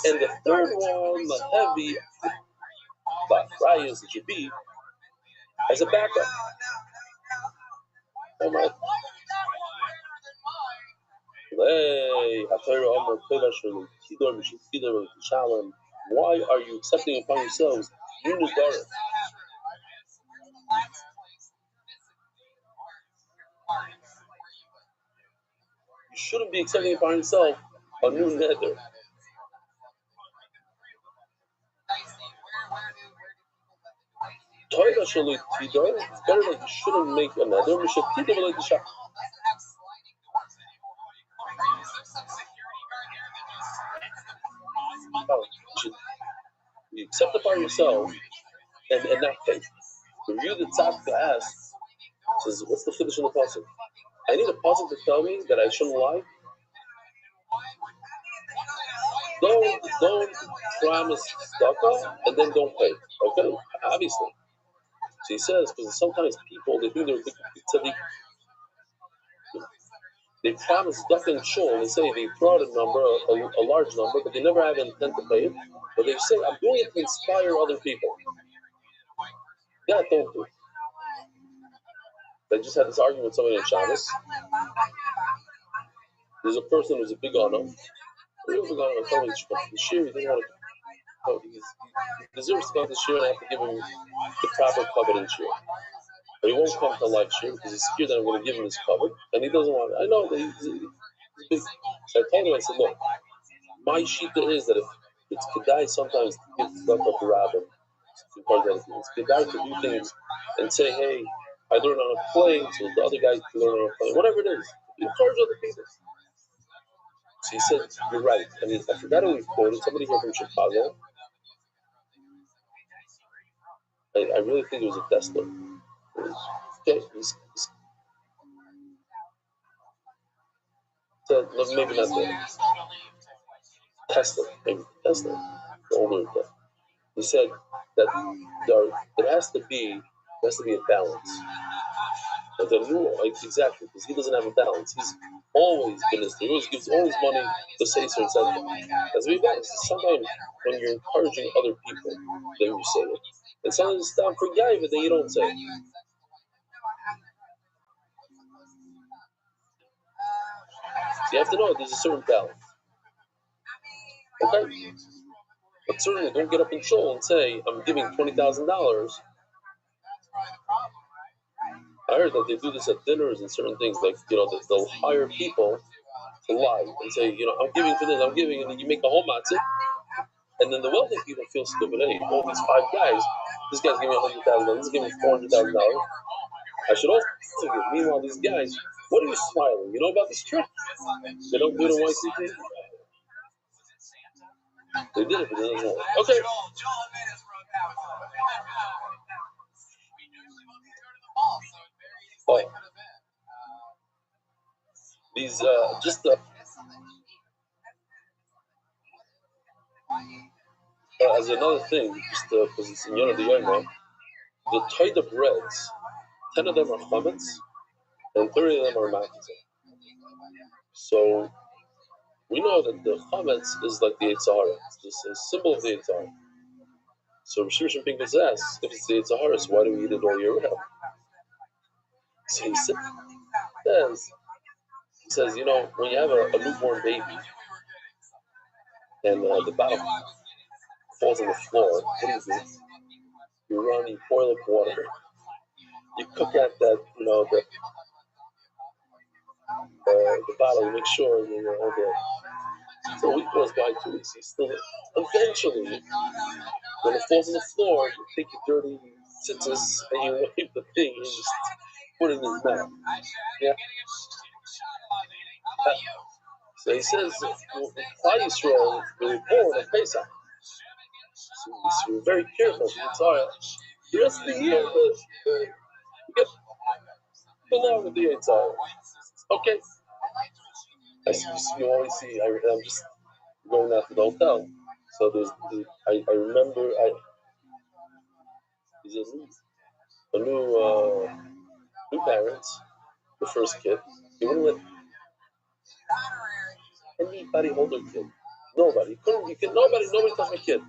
And the third one, the heavy fryers that should be as a backup. Oh my. Why are you accepting upon yourselves new Nidara? You shouldn't be accepting upon yourself a new nether. It's better that you shouldn't make a nether. You accept upon yourself and not pay. The review the tzadka asks, says, what's the chiddush in the pasuk? I need a pasuk to tell me that I shouldn't lie. Don't promise tzedakah and then don't pay. Okay, obviously. So he says because sometimes people they think they're tzaddik. They promise tzedakah and shul. They say they throw out a number, a large number, but they never have an intent to pay it. But they say I'm doing it to inspire other people. Yeah, don't do it. I just had this argument with somebody on Shabbos. There's a person who's a big honor. He doesn't want to he deserves to go to the shir and I have to give him the proper cover in shir. But he won't come to live shir because he's scared that I'm going to give him his cover, and he doesn't want it. I know that he's big. So I told him, I said, look, my shita is that if it's kedai sometimes to give stuff up to Rabbi, it's kedai to do things and say, hey, I learned how to play, so the other guys can learn how to play. Whatever it is, encourage other people. So he said, you're right. And I forgot who he quoted. Somebody here from Chicago. I really think it was a Tesla. Okay, so maybe not the Tesla, maybe Tesla, the older Tesla. He said that there has to be a balance. But the new, exactly, because he doesn't have a balance. He's always been this. He always gives all his money to say certain something. That's what he does. Sometimes when you're encouraging other people, then you say it. And sometimes it's down for guy, but then you don't say it. So you have to know there's a certain balance. Okay? But certainly don't get up in shul and say, I'm giving $20,000. I heard that they do this at dinners and certain things, like, they'll hire people to lie and say, I'm giving for this, I'm giving, and then you make a whole matzah, and then the wealthy people feel stupid. Hey, all these five guys, this guy's giving me $100,000, this is giving me $400,000. I should also give. Meanwhile, these guys, what are you smiling? You know about this trick? They don't do it in YCP. They did it, but they didn't know. Okay. Oh. These, as another thing, just because it's in the Yoma, the Taida breads, 10 of them are chametz, and 30 of them are matzah. So we know that the chametz is like the Yitzhara. It's just a symbol of the Yitzhara. So Rosh Hashanah asks, if it's the Yitzhara, so why do we eat it all year round? So he says, when you have a newborn baby and the bottom falls on the floor, what do? You boil up water. You cook out that, the bottle, you make sure, So a week goes by, 2 weeks, he's still eventually, when it falls on the floor, you take your dirty tzitzis and you wipe the thing and you just put it in his mouth. Yeah. So he says, Klal Yisrael, they were born on Pesach. So we're very careful. The rest of the year, you get along with the entire. Okay. You always see, I'm just going out to the hotel. So I remember, there's a new parents, the first kid. He wouldn't let anybody hold their kid. Nobody. Nobody touched my kid.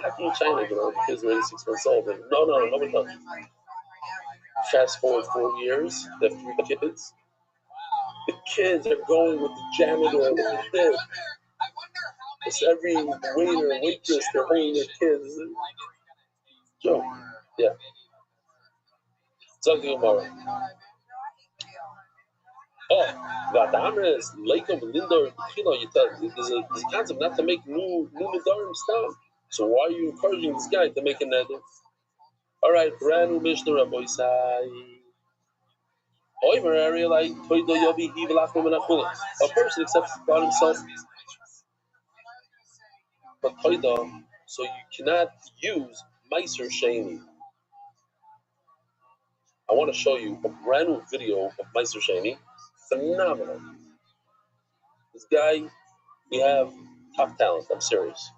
How can you China, the kid's already 6 months old? And no, nobody touched. Fast forward 4 years, they have 3 kids. The kids are going with the janitor with the kid. It's every waiter and waitress, they're holding their kids. Joe. Yeah. Talk to you tomorrow. Oh, Vadamis, Lakem, Lindor, there's a concept not to make new Nidarim stop. So why are you encouraging this guy to make a neder? All right, brand new Mishnah, Rabbi Isai. A person accepts God himself, but Toida, so you cannot use Meiser Sheni. I want to show you a brand new video of Meiser Sheni. Phenomenal. This guy, we have top talent. I'm serious.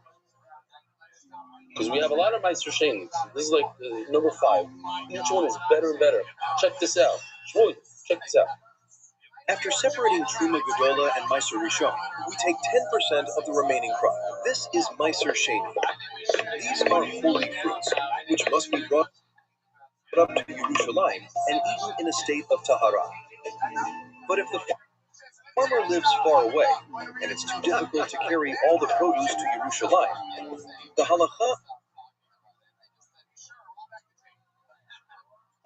Because we have a lot of Meiser Shenis. This is like number 5. Each one is better and better. Check this out. Shmuel, check this out. After separating Truma Gedola and Meiser Rishon, we take 10% of the remaining crop. This is Meiser Sheni. These are holy fruits, which must be brought up to Yerushalayim and eaten in a state of tahara. But if the farmer lives far away, and it's too difficult to carry all the produce to Yerushalayim, the halacha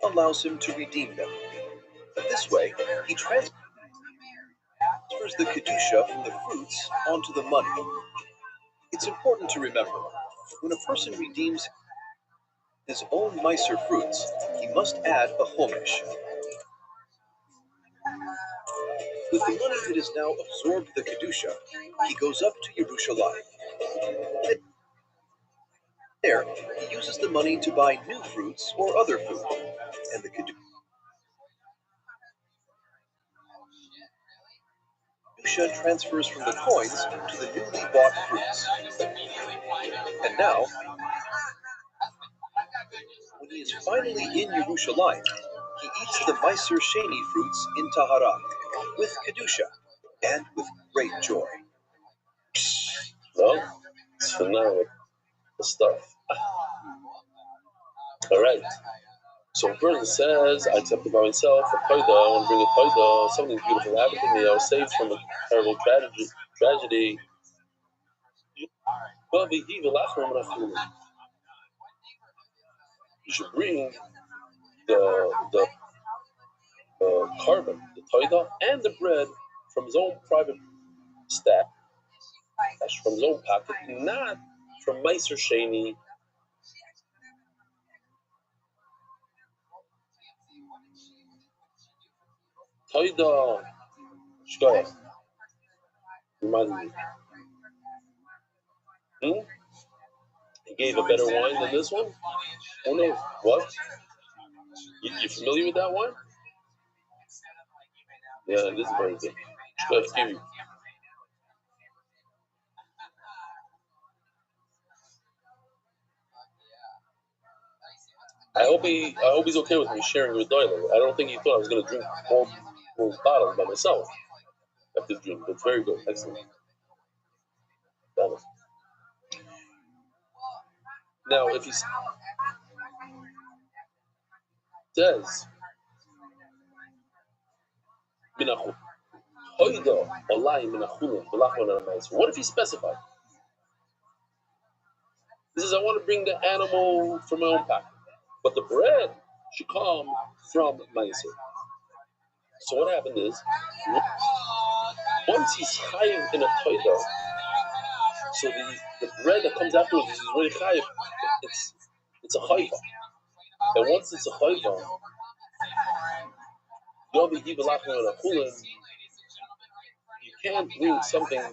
allows him to redeem them. This way, he transfers the kedusha from the fruits onto the money. It's important to remember, when a person redeems his own meiser fruits, he must add a chomesh. With the money that has now absorbed the kedusha, he goes up to Yerushalayim. There, he uses the money to buy new fruits or other food, and the kedusha transfers from the coins to the newly bought fruits. And now, when he is finally in Yerushalayim, he eats the Meiser Sheni fruits in Tahara, with kedusha, and with great joy. No? It's phenomenal stuff. All right. So a person says, I accept it by myself, a toida, I want to bring a toida, something beautiful happened to me, I was saved from a terrible tragedy. You should bring the carbon, the toida, and the bread from his own private stash, from his own pocket, not from Meiser Sheni. Toida, shkoya. Reminded me. He gave a better wine than this one? Who knows? What? You familiar with that wine? Yeah, this is very good. Shkoya, I hope he's okay with me sharing with Doyle. I don't think he thought I was going to drink all those bottles by myself after this drink. It's very good. Excellent. Now, if he says, what if he specified? He says, I want to bring the animal from my own pack, but the bread should come from Meiser. So what happened is, once he's chayiv in a toida, so the bread that comes afterwards is really chayiv. It's a chayva. And once it's a chayva, you can't bring something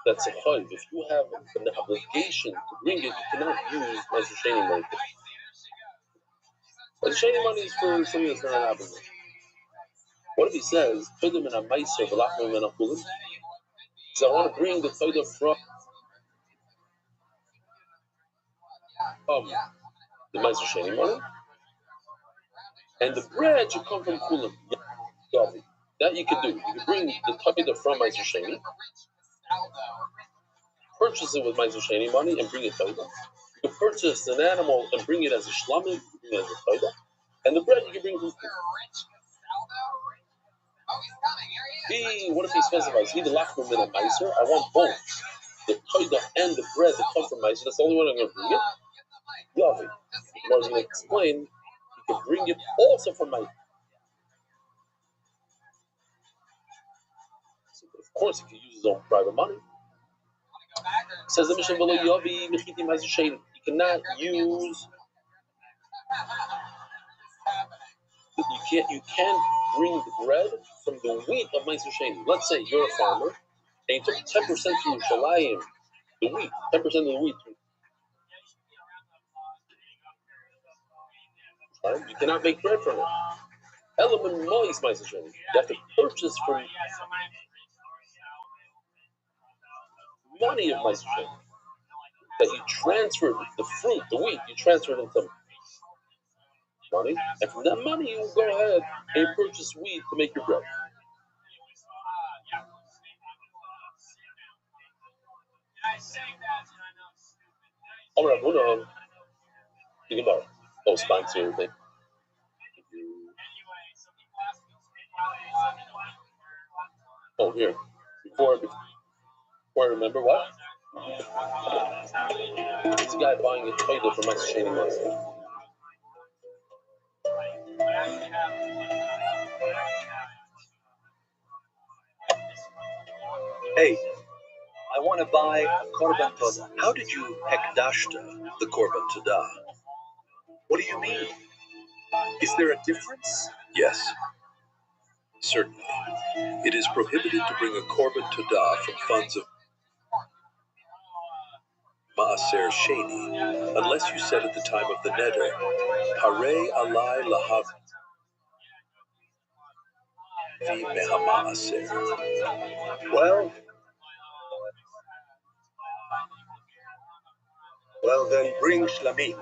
that's a chayv. If you have an obligation to bring it, you cannot use Meiser Sheni money. Meiser Sheni money is for something that's not happening. What if he says, "Todim and a meiser v'lachmim and a chulim"? So I want to bring the todah from the Meiser Sheni money, and the bread should come from chulim. That you can do. You can bring the todah from Meiser Sheni, purchase it with Meiser Sheni money, and bring it todah. You can purchase an animal and bring it as a shlamim, bring it as a todah, and the bread you can bring from chulim. What if he specifies? He the lachmim and a meiser. I want both the toida and the bread that come from meiser. That's the only one I'm going to bring it. Yavi. What I was going to explain, you can bring it also from meiser. So, of course, if he uses his own private money, says the Mishnah below, Yavi mechiti meiser shein. You cannot use. You can't bring the bread from the wheat of meiser shein. Let's say you're a farmer and you took 10% from Shalayim, the wheat, 10% of the wheat. Right? You cannot make bread from it. Element noise meiser shein. You have to purchase from money of meiser shein. That you transferred the fruit, the wheat, you transferred into money, and from that money you go ahead and purchase wheat to make your bread. All right, the Gemara. Oh, sponsor thing. Oh, here. Before I remember what? This guy buying a toilet from Meiser Sheni money. Hey, I want to buy a korban todah. How did you hekdashta the korban todah? What do you mean? Is there a difference? Yes, certainly. It is prohibited to bring a korban todah from funds of maaser sheni, unless you said at the time of the neder, Harei alai lahav mehamaaser. Well, then bring shlamim.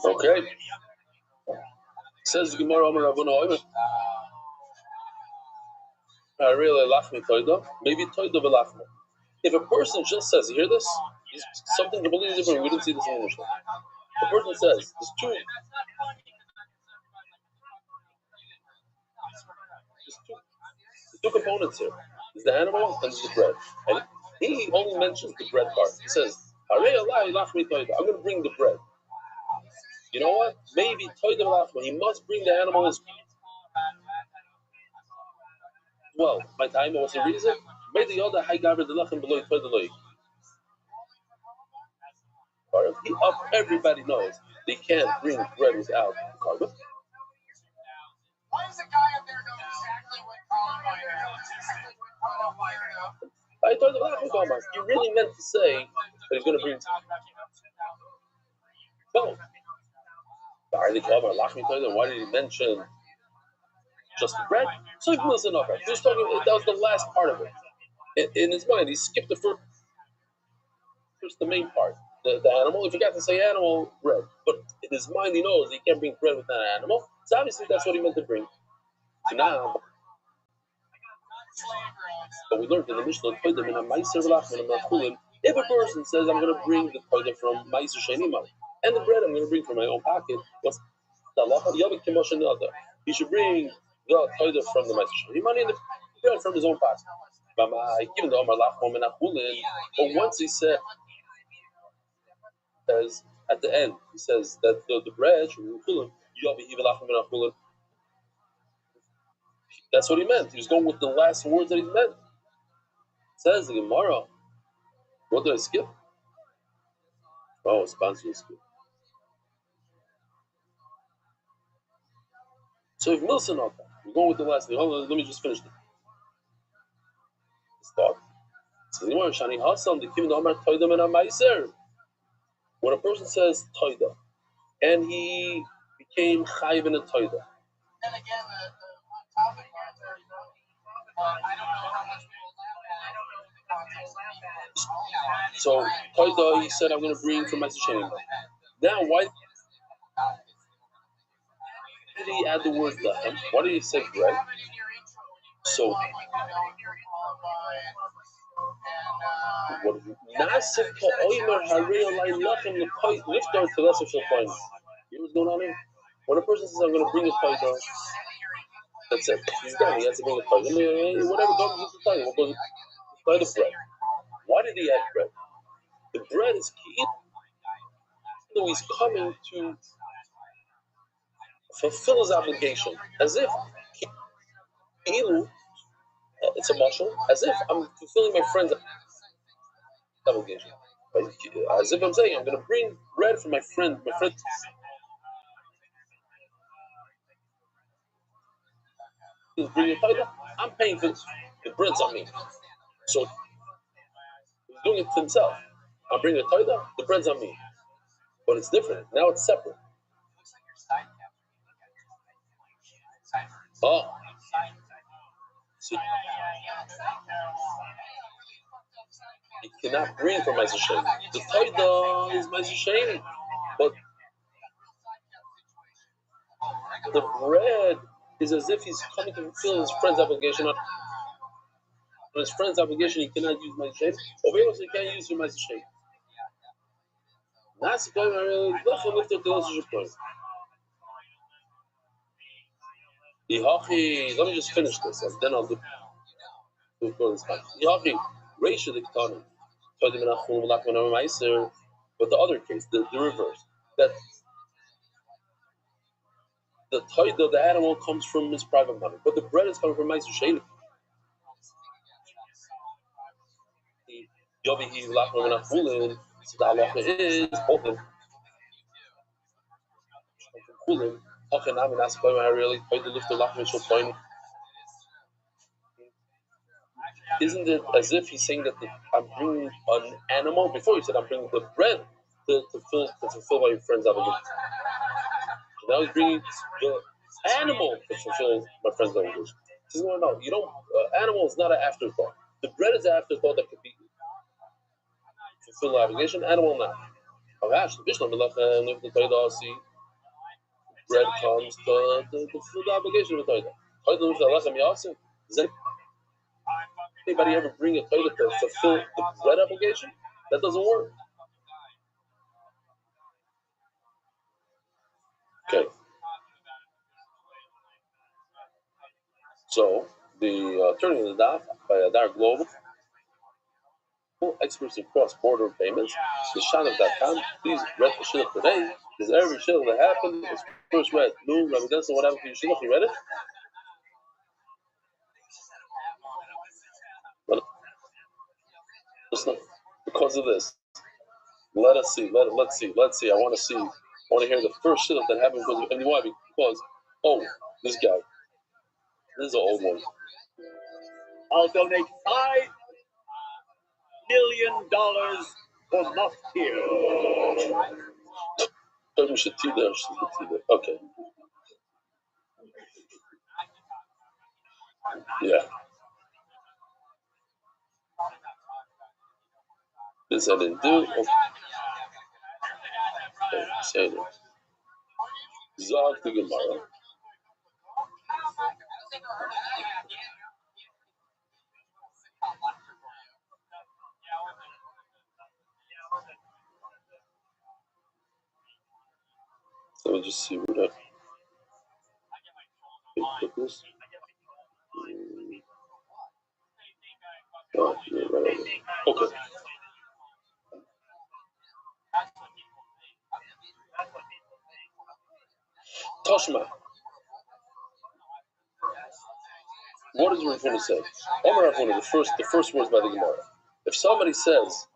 Okay. Says the Gemara, Amar Rabbeinu Oimer. I really lachmi toida. Maybe toida v'lachmi. If a person just says, you hear this? It's something completely different. We didn't see this in English. The person says, there's two components here. There's the animal and there's the bread. And he only mentions the bread part. He says, I'm going to bring the bread. You know what? Maybe toida v'lachmi. He must bring the animal as well. My time, what's the reason? Maybe the other high gaver the lachem below toida loy. Everybody knows they can't bring bread without carbon. Why does a guy up there know exactly what I told him, you really meant to say that he's going to bring both. Why did he mention just the bread? So he was enough. Just talking, that was the last part of it. In his mind, he skipped the first the main part. The animal, he forgot to say animal, bread. But in his mind, he knows he can't bring bread with that animal. So obviously, that's what he meant to bring. So now, but we learned in the Mishnah, if a person says, I'm going to bring the toilet from Meiser Sheni money, and the bread I'm going to bring from my own pocket, what's the halacha? He should bring the toilet from the Meiser Sheni money and the bread from his own pocket. But once he says at the end, he says that the bread, that's what he meant. He was going with the last words that he meant. It says the Gemara. What did I skip? Oh, sponsor skip. So if Milson not that, we're going with the last thing. Hold on, let me just finish the thought. So the Gemara, Shani Hasam, the Kim Amar Toidam and Amaiser. When a person says Toida, and he became Chayiv in a Toida. So Toida, he said, I'm going to bring from my shame. Now, why did he add the word lechem? Why did he say bread? So, what Nasib Ka'oimer Harei Alai Lechem Liftar Telesa Shalpain. You know what's going on here? When a person says, I'm going to bring a Toida, that's it. He's done. He has to bring a Toida. Whatever comes with the Toida, what goes with the bread? Why did he add bread? The bread is key. Though he's coming to fulfill his obligation, as if it's a marshal, as if I'm fulfilling my friend's obligation. As if I'm saying, I'm going to bring bread for my friend. My friend is bringing a Taida. I'm paying for the bread's on me. So he's doing it to himself. I'm bringing a Taida, the bread's on me. But it's different. Now it's separate. Oh. See, he cannot bring from Ma'aser Sheni. The Taida is Ma'aser Sheni. But the bread is as if he's coming to fulfill his friend's obligation. On his friend's obligation, he cannot use Ma'aser Sheni. Over here, he can't use Ma'aser Sheni. That's the point. Let me just finish this, and then I'll do this back. Ratio the Ketani. But the other case, the reverse, that the Taida, the animal, comes from his private money, but the bread is coming from Ma'aser Sheni. So the halacha is open. Isn't it as if he's saying that I'm bringing an animal? Before he said I'm bringing the bread to fulfill my friend's obligation. So now he's bringing the animal to fulfill my friend's obligation. He says, no, you don't. Animal is not an afterthought. The bread is an afterthought that could be fulfill the obligation. Animal not. Bread comes to fulfill the obligation of the Torah. Does anybody ever bring a Torah to fulfill the bread obligation? That doesn't work. Okay. So, the turning of the daf by Adar Global, experts in cross-border payments, the Shanaf.com, please read the Shidduch today, because every Shidduch that happened was first read. No, Rabbi Rothschild, what happened to your Shidduch? You read it? But listen, because of this, let's see. I want to hear the first Shidduch that happened because of, and why? Because, this guy, this is an old one. I'll donate $5 million for Muftir. Okay. Yeah. This I didn't do. Okay. Say it. Zog the Gemara. Let me just see what I put this. Oh, yeah, right over. Okay. Toshma. What does Rav Huna say? Omar Rav Huna, the first words by the Gemara. If somebody says,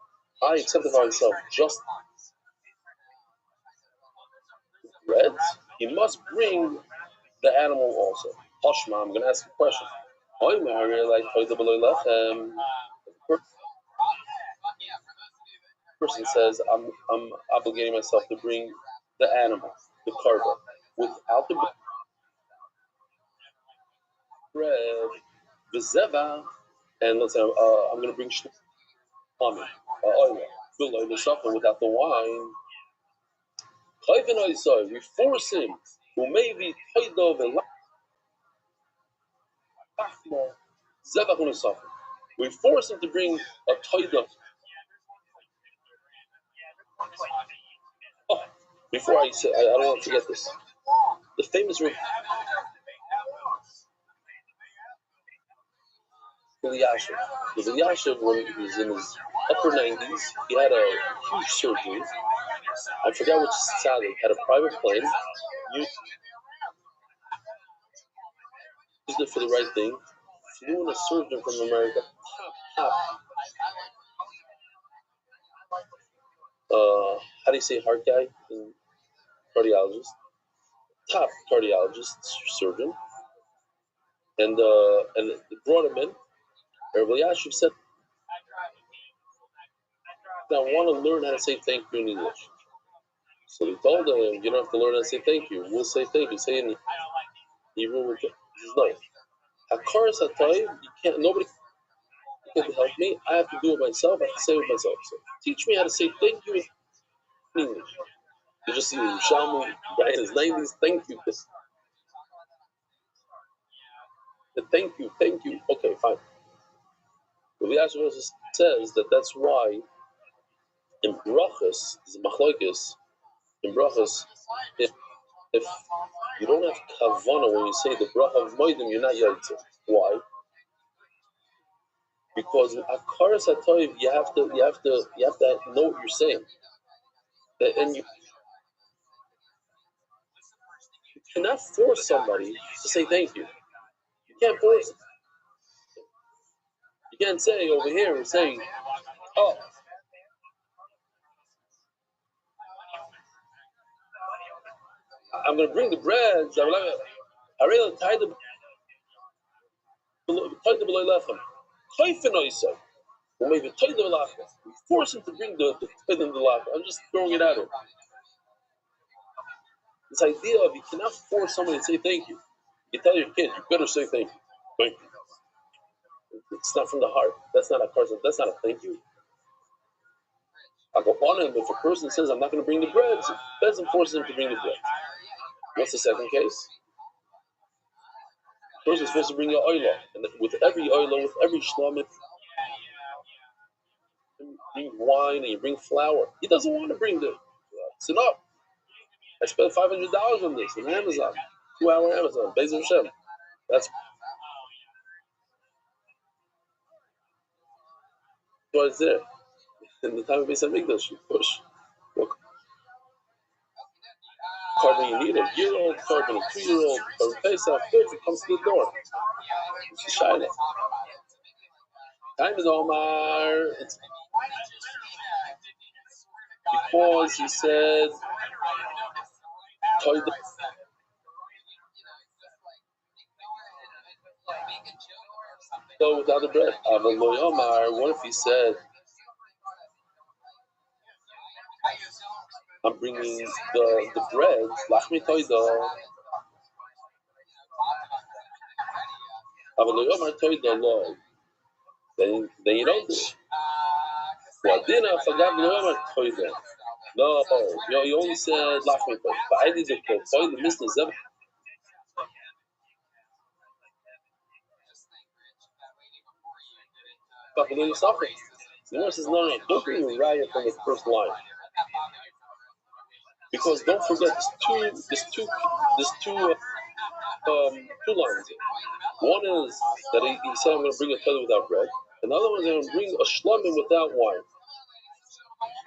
I accept it by myself just bread, he must bring the animal also. Toshma, I'm going to ask a question. The person says, I'm obligating myself to bring the animal, the karba, without the bread, the zeva, and let's say I'm going to bring shlami, oil, without the wine. We force him, who may be toidov and lachmo, zevach u'nesafim. We force him to bring a toidov. Oh, before I say, I don't want to forget this. The famous Rabbi Rothschild, when he was in his upper 90s, he had a huge surgery. I forgot which Saturday. Had a private plane. Used it for the right thing. Flew in a surgeon from America. Top. How do you say heart guy? Cardiologist. Top cardiologist, surgeon. And they brought him in. Rabbi Rothschild said, I want to learn how to say thank you in English. So he told him, you don't have to learn how to say thank you. We'll say thank you. Say in Hebrew. This is nice. Hakar Satay, you can't. Nobody can help me. I have to do it myself. I have to say it myself. So teach me how to say thank you in English. You just see Shalmu guy in his 90s. Thank you. Thank you. Okay, fine. Rabbi Rothschild also says that that's why in brachas, machlokes, in brachas, if you don't have kavana when you say the bracha of moedim, you're not yaitzer. Why? Because akaras hatoiv, you have to know what you're saying, and you cannot force somebody to say thank you. You can't force it. You can't say over here, we're saying, oh, I'm going to bring the bread. I really tied the below lechem. Koifenoisa. Or maybe tied the lechem. We force him to bring the tied in the lechem. I'm just throwing it at him. This idea of you cannot force somebody to say thank you. You tell your kid, you better say thank you. Thank you. It's not from the heart. That's not a person. That's not a thank you. I'll go on him if a person says, I'm not going to bring the bread, so doesn't force him to bring the bread. What's the second case? The person is supposed to bring your oila, and with every oila, with every shlamim, you bring wine and you bring flour. He doesn't want to bring the. So no, I spent $500 on this on Amazon, 2-hour Amazon, Beis Hashem. That's why it's there. In the time of Beis Hamikdash, you push what carbon you need, a year-old carbon, a 2-year-old carbon, Pesach, it comes to the door. It's a shayla. Time is Omar. It's because he said, so without the bread. Omar, what if he said, I'm bringing the bread, lachmi toida. Omar toida lo. Then you don't do it. Wadina forgot Omar toida. No, you only said lachmi toida. But I did the toida, Mr. Zeb. But when you suffer, the nurse says, no, don't bring a riot from the first line. Because don't forget, there's two lines. One is that he said, I'm going to bring a feather without bread. Another one is going to bring a shlamim without wine.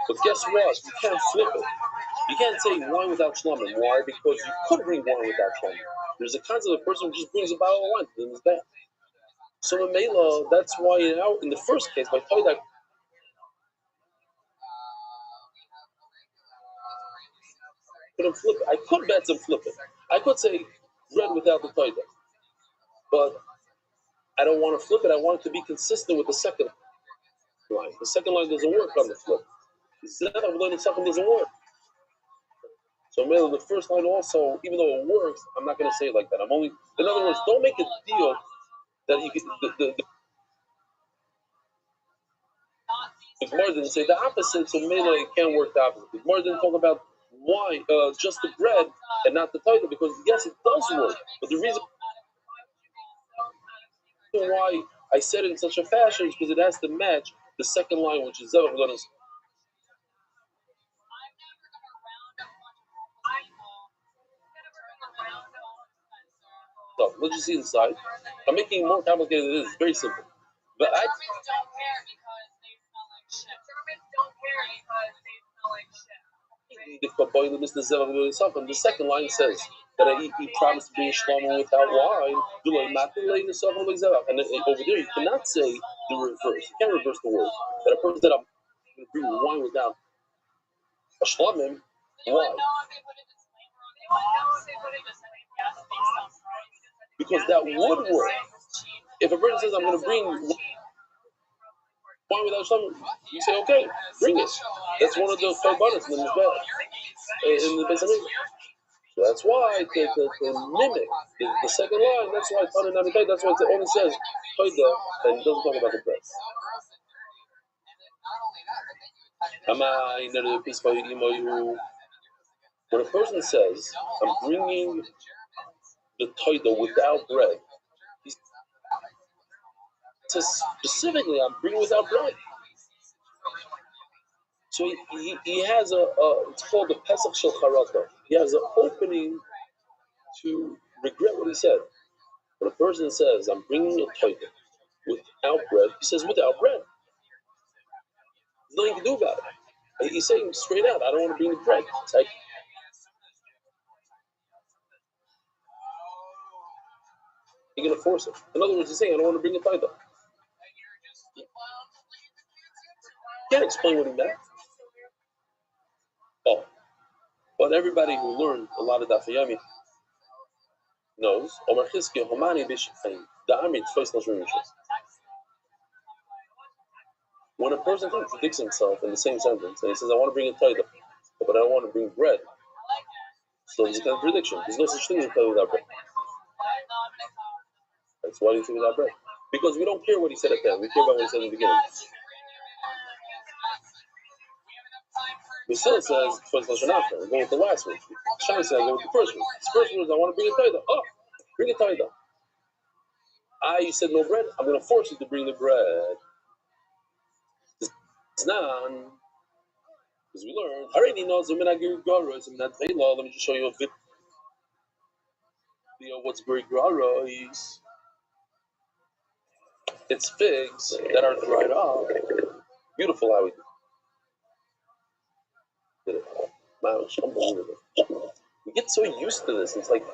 But guess what? You can't flip it. You can't say wine without shlamim. Why? Because you could bring wine without shlamim. There's a concept of a person who just brings a bottle of wine in his bag. So in Mela, that's why in the first case, by Toida, couldn't flip it. I could bet some flip it. I could say bread without the Toida. But I don't want to flip it. I want it to be consistent with the second line. The second line doesn't work on the flip. The second line doesn't work. So Mela, the first line also, even though it works, I'm not going to say it like that. I'm only, in other words, don't make a deal that you can. The Gemara didn't say the opposite, so Mela it can't work the opposite. The Gemara didn't talk about why just the bread and not the title, because yes, it does work. But the reason why I said it in such a fashion is because it has to match the second line, which is Zevach Lenos. So let's just see inside. I'm making it more complicated than it is. It's very simple. But I Germans don't care because they smell like shit. Germans don't care because they smell like shit. And the second line says that he promised to be a shlomo without wine. And over there, you cannot say the reverse. You can't reverse the word. That a person said, I'm going to bring wine without a shlomim. Why? Because that would work. If a person says, I'm going to bring wine without shlomim, you say, okay, bring it. That's one of those karbanos in the Mizbeach, in the Beis Hamikdash. So that's why to mimic the second line. That's why Tana Namitai. That's why it only says Toida and doesn't talk about the bread. When a person says, "I'm bringing the Toida without bread," he says specifically, "I'm bringing without bread." So he has it's called the Pesach Shel Charata. He has an opening to regret what he said. When a person says, I'm bringing a Toida without bread, he says, without bread. There's nothing you can do about it. He's saying straight out, I don't want to bring the bread. It's like, you're going to force it. In other words, he's saying, I don't want to bring a Toida. You can't explain what he meant. Oh. But everybody who learned a lot of Daf Yomi knows, Omar Chizkiah, Homani Bishayim, the Amrit, first when a person contradicts himself in the same sentence, and he says, I want to bring a Toida, but I don't want to bring bread, so there's a contradiction. There's no such thing as a Toida without bread. That's why you say without bread. Because we don't care what he said at the end, we care about what he said in the beginning. Basil says, first Lashon Hara, go with the last one. Shai says, go with the first one. The first one is, I want to bring a Toida. Oh, bring a Toida. You said no bread, I'm going to force you to bring the bread. Now, as we learned, already knows let me just show you a video of what's very graros. It's figs that are dried up. Beautiful how we did it. Wow, it's unbelievable. We get so used to this. It's like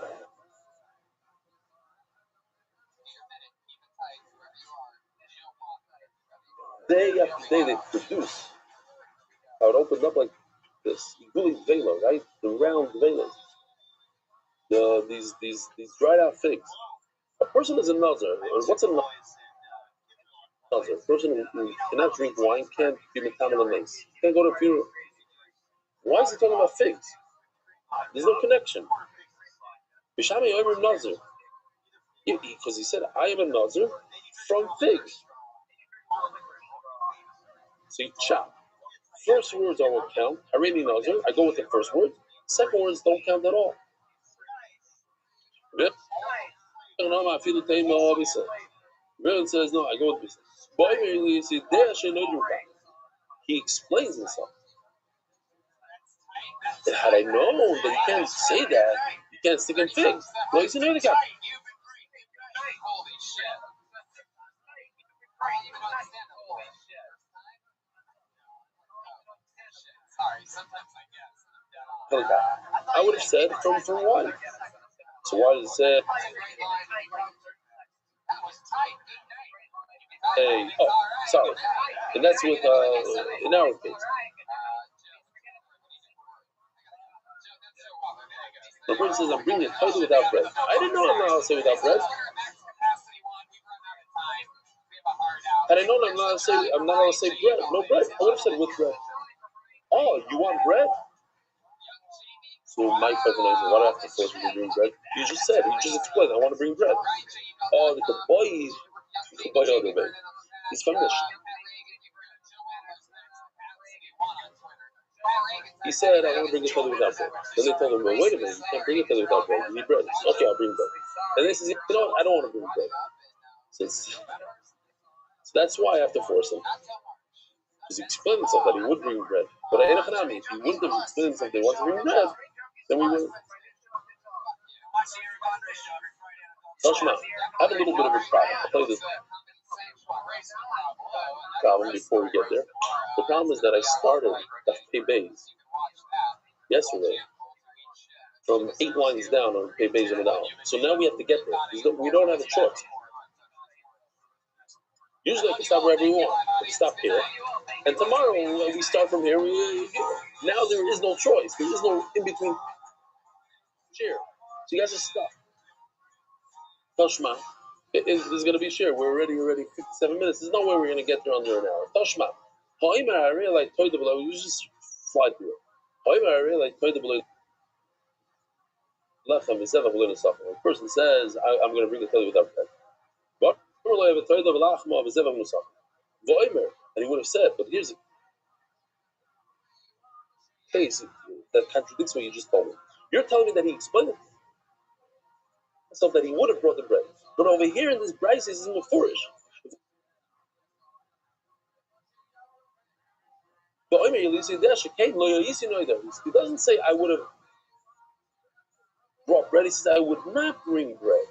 day after day they produce. I would open up like this, really vela, right? The round velas. These dried out figs. A person is a nazar. Or what's a nazar? A person who cannot drink wine can't be metamel mace. Can't go to a funeral. Why is he talking about figs? There's no connection. Bishami Omer Nazir. Because he said, I am a Nazir from figs. So you chop. First words I won't count. Hareni Nazir. I go with the first word. Second words don't count at all. Reuven says, no, I go with this. He explains himself. Had I known that you can't say that, you can't stick in figs. No, he's an guy. I would have said from why. So why does it say? Hey, oh, sorry, and that's with in our case. The person says, "I'm bringing it totally without bread." I didn't know I'm not allowed to say without bread. Had I known I'm not allowed to say bread, no bread, I would have said with bread. Oh, you want bread? So my cousin said, "Why do I have to force you to bring bread?" You just said, you just explained, I want to bring bread. Oh, the boy other way. He's finished. He said, "I want to bring it totally without bread." Then they told him, "Well, wait a minute, you can't bring it totally without bread. You need bread." He said, "Okay, I'll bring bread." And then he says, "You know what? I don't want to bring bread." So that's why I have to force him. Because he explained himself that he would bring bread. But if he wouldn't have explained himself that he wants to bring bread, then we wouldn't. Toshma, I have a little bit of a problem. I'll tell you this problem before we get there. The problem is that I started the Pei Beis yesterday from 8 lines down on Pei Beis and Adal. So now we have to get there. We don't have a choice. Usually I can stop wherever we want. I can stop here. And tomorrow we start from here. Now there is no choice. There is no in-between share. So you guys just stop. Toshma. There's going to be share. We're already 57 minutes. There's no way we're going to get there under an hour. Toshma. I realize we just fly through it. I realize left on the person says, I'm going to bring the Torah without bread. But and he would have said, but here's a case that contradicts what you just told me. You're telling me that he explained it so that he would have brought the bread. But over here in this Bryce, this is Mefurish. He doesn't say I would have brought bread, he says I would not bring bread.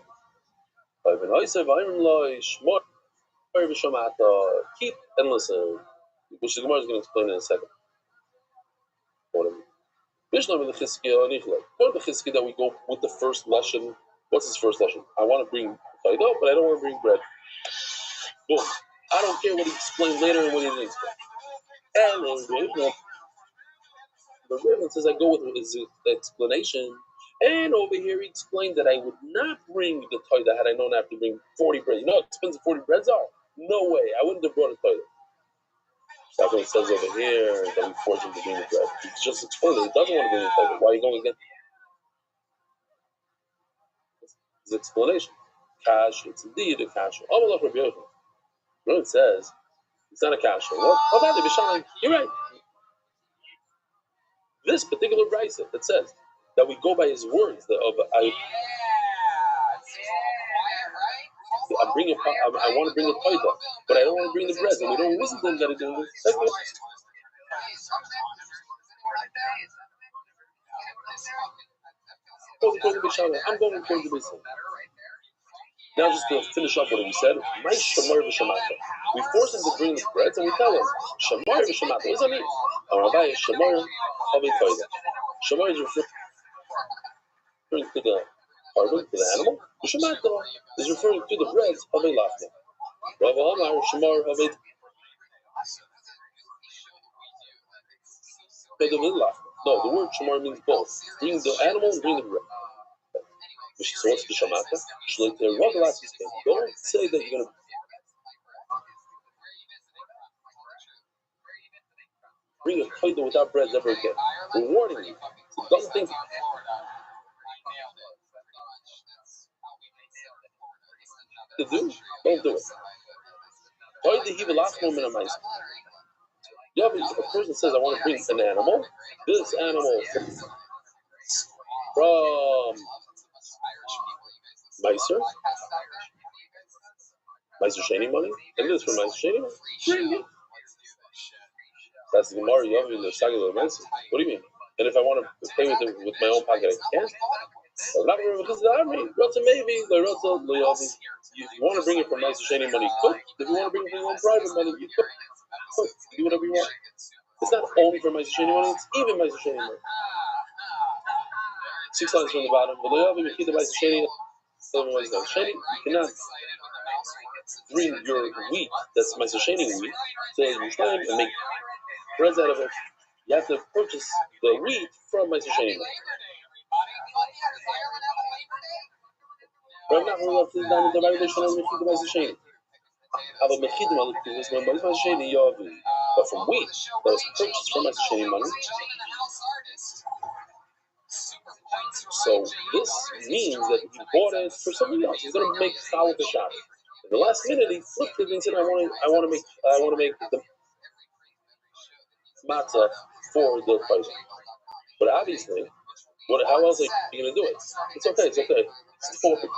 Keep and listen, which the Gemara is going to explain in a second. According to Chizkiah that we go with the first lesson. What's his first lesson? I want to bring Taido, but I don't want to bring bread. Boom. I don't care what he explained later and what he didn't explain. And the Raven says I go with his explanation. And over here he explained that I would not bring the Taido had I known I have to bring 40 bread. You know how expensive 40 breads are? No way. I wouldn't have brought a Taido. That's what it says over here that we force him to bring the bread. He just explained that he doesn't want to bring the Taido. Why are you going again? His explanation. Kash, it's indeed a kasha. Oh, look, Rabbi Rothschild. It says it's not a kasha. What? Oh, about the Bishan. You're right. This particular brisa that says that we go by his words. I want to bring a toida, but I don't want to bring the bread, and we don't listen to him that he's doing this. That's what. I'm going according to Bishan. Now, just to finish up what he said, my Shamar v'Shamata. We force him to bring the bread, and we tell him Shamar v'Shamata. What does that mean? Rabbi Shamar Havitoida. Shamar is referring to the carbon, to the animal. V'Shamata is referring to the bread of a lachma. Rabbi Amar Shamar Havit. No, the word Shamar means both. Bring the animal and bring the bread. So what's the Shamata? Don't say that you're going to bring a toida without bread ever again. We're warning you. So don't think. To do, don't do it. If a person says, I want to bring an animal, this animal from Meiser Sheni money, and this from Meiser Sheni money, bring it. That's the Gemara Yavi in the Saga of Meiser. What do you mean? And if I want to pay with it with my own pocket, I can't. I'm not going to because of the army. Maybe if you want to bring it from Meiser Sheni money, you could. If you want to bring it from your own private money, you could. Do whatever you want. It's not only for Ma'aser Sheni money, it's even Ma'aser Sheni money. 6 lines from the bottom. You cannot bring your wheat, that's Ma'aser Sheni wheat, to Yerushalayim and make bread out of it. You have to purchase the wheat from Ma'aser Sheni money. Right now, we're up to the down the violation of Mechidim Ma'aser Sheni. But from wheat that was purchased from Ma'aser Sheni money. So this means that he bought it for something else. He's going to make challah to Shabbos. In the last minute, he flipped it and said, "I want to make the matzah for the Paisah." But obviously, how else are you going to do it? It's okay. It's for it.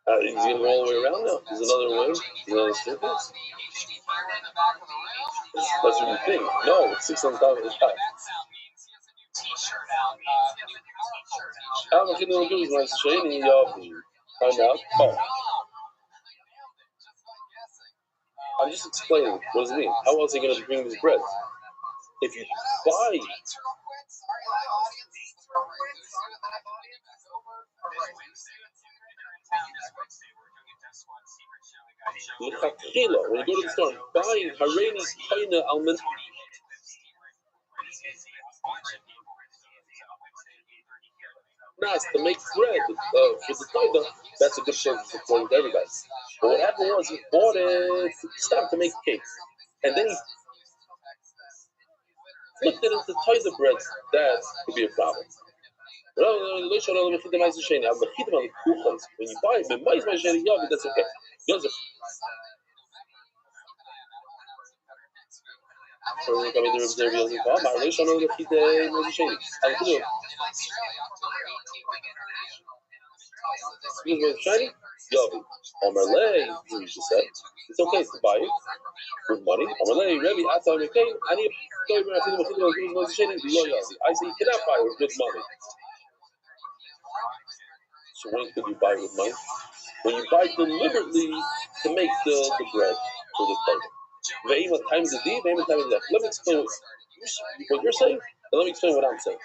But he's going to go all the way around now. There's another way. There's another staircase. That's what you think. No, it's 6 on top of the top. How much can they do is Ma'aser Sheni Yavi? Find out. Oh. I'm just explaining. What does it mean? How else are you going to bring this bread? If you buy when you go to the store, buying Hareini Kaina Almond. To make bread for the Taida, that's a good service according to everybody. But what happened was he bought it, stopped to make cakes, and then he flipped it into Taida bread. That could be a problem. When you buy it, that's okay. Shiny? Yovi. Omerlei, she said. It's okay to buy it with money. Omerlei, Rabbi, I say you cannot buy it with money. So when could you buy it with money? When you buy deliberately to make the bread for the Torah. Let me explain what you're saying, and let me explain what I'm saying.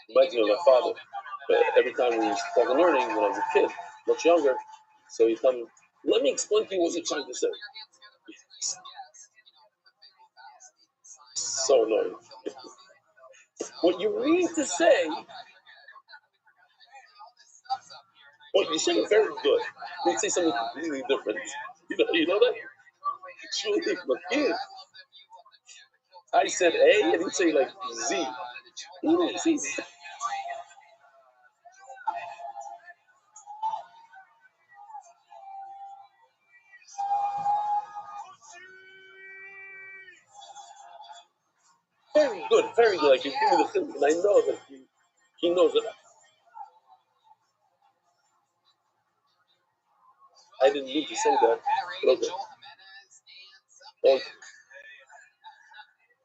Reminds me of my father. Every time we used to talk and learning when I was a kid, much younger, so he'd tell me, let me explain to you what you're trying to say. So annoying. What you mean to say, what you say is very good. You would say something completely different. You know that? It's really good. I said A, and he'd say like Z. Z. Very good, very good. Like you give me the film, and I know that he knows that. I didn't mean to say that. Okay. Well,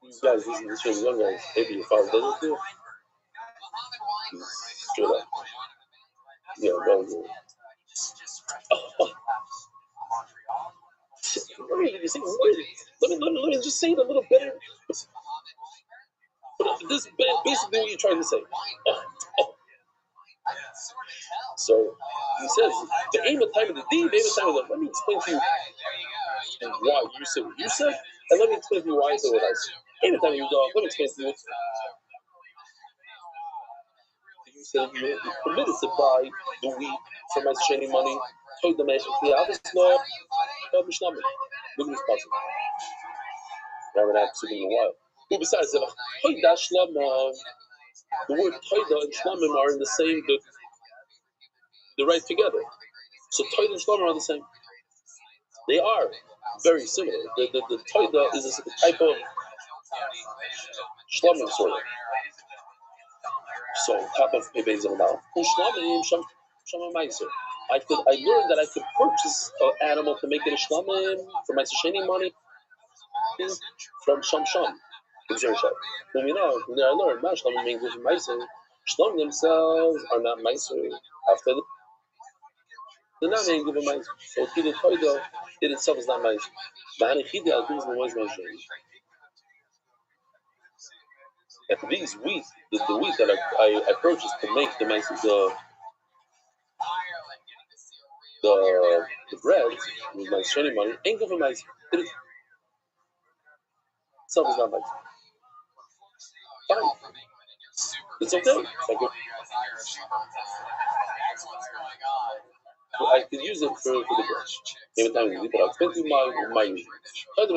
these guys, this was young guys. Maybe your father doesn't do it. Straight up. Yeah, well, good. Let me just say it a little better. But this is basically what you're trying to say. So he says the aim of time of the deed, the aim of time of the. Let me explain to you why you said what you said, and let me explain to you why I said what I said. Aim of time you go. Let me explain to you. You said you're committed to buy the wheat from Ma'aser Sheni money. Told the Ma'aser Sheni Avis no Mishnah. Look at this puzzle. I haven't had to in a while. But besides that, Toida Shlama, the word Toida and Shlamim are in the same. They're right together. So Toida and Shlamim are the same. They are very similar. The Toida is a type of Shlamim sort of. So top of Pebez of now. Shlamim Shlamim Ma'aser. I learned that I could purchase an animal to make it a Shlamim for Ma'aser Sheni money from Sham. When we know, from there I learned, Shlom means with Meiser. Shlom themselves are not Meiser after they're not being given Meiser. So Kiddush Toido, it itself is not Meiser. Bahani Chidi al Kiddush Moiz Meiser. And these wheat, the wheat that I purchased to make the Meiser, the bread with my sheni money ain't good for Meiser. It itself is not Meiser. Fine. It's okay. It's like I could use it for the bread. Every time you but I'll spend my use. I do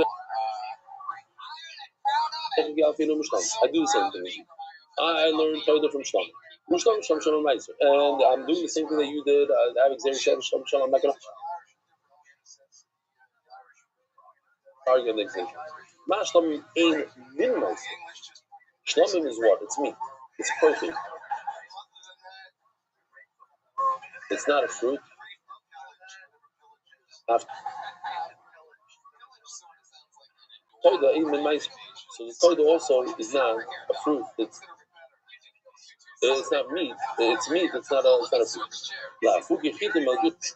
the same thing. I learned Torah from Shlomo. And I'm doing the same thing that you did. I have exam Shlomo. I'm not going to argue on the exam. Ma Shlomo ain't minimized. Shlomo is what? It's meat. It's protein. It's not a fruit. Torah ain't minimized. So the Torah also is not a fruit. It's not meat. It's meat. It's not a fruit. La fuki chitim al gut.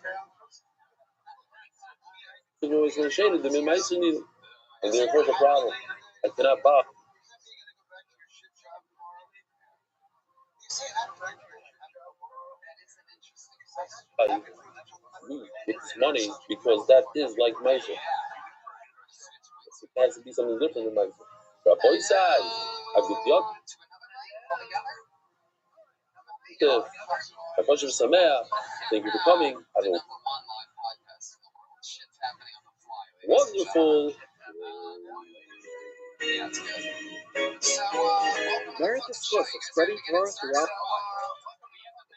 You know, it's going to shade it. The minimized needle. And there's a problem. I cannot buy. It's money because that is like Meiser. It has to be something different than Meiser. Rabbi Rothschild, a good job. Thank you for coming. Wonderful. Learn the skills of spreading Torah throughout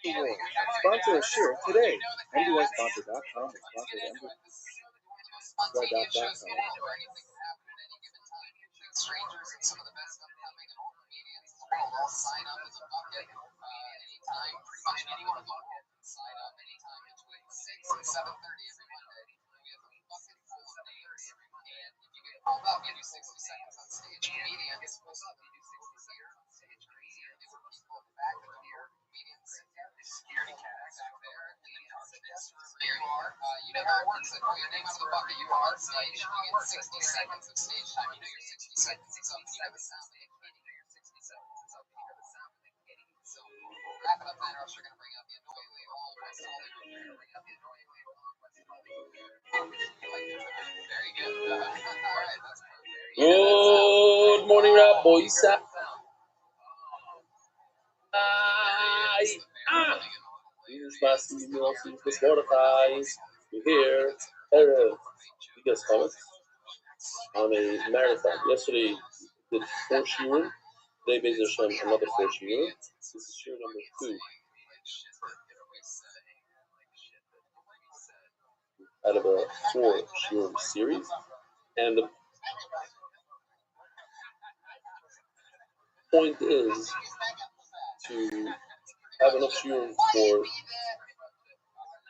the world. Sponsor a share today. MDYsponsor.com or sponsor at MDY.com. Strangers and some of the best upcoming and older comedians in the world. Sign up as a bucket anytime, pretty much anyone on the world can sign up anytime between 6 and 7:30 every Monday. We have a bucket full of names, and if you get pulled up, you do 60 seconds on stage. Comedians pulls up, you do 60 seconds on stage. Comedians do people at the back of the theater. Comedians sit there. There's security cats back there. Comedians sit there. There you are. You know how it works. They pull your name out of the bucket. You are on stage. You get 60 seconds of stage time. You know your 60 seconds. It's up. You know the sound of the kitty. You know your 60 seconds. It's up. You know the sound of the kitty. So wrap it up then, or else you're going to bring out the annoyingly old West Hollywood. You're going to bring out the annoyingly old West Hollywood. Very good. All right. That's perfect. Good morning, Rabbi Rothschild. We're here. You guys comments on a marathon. Yesterday did 4 shiurim. Today, Be'ez Hashem, another 4 shiurim. This is shiur number 2 out of a 4 shiurim series. And the point is to have enough shiurim for.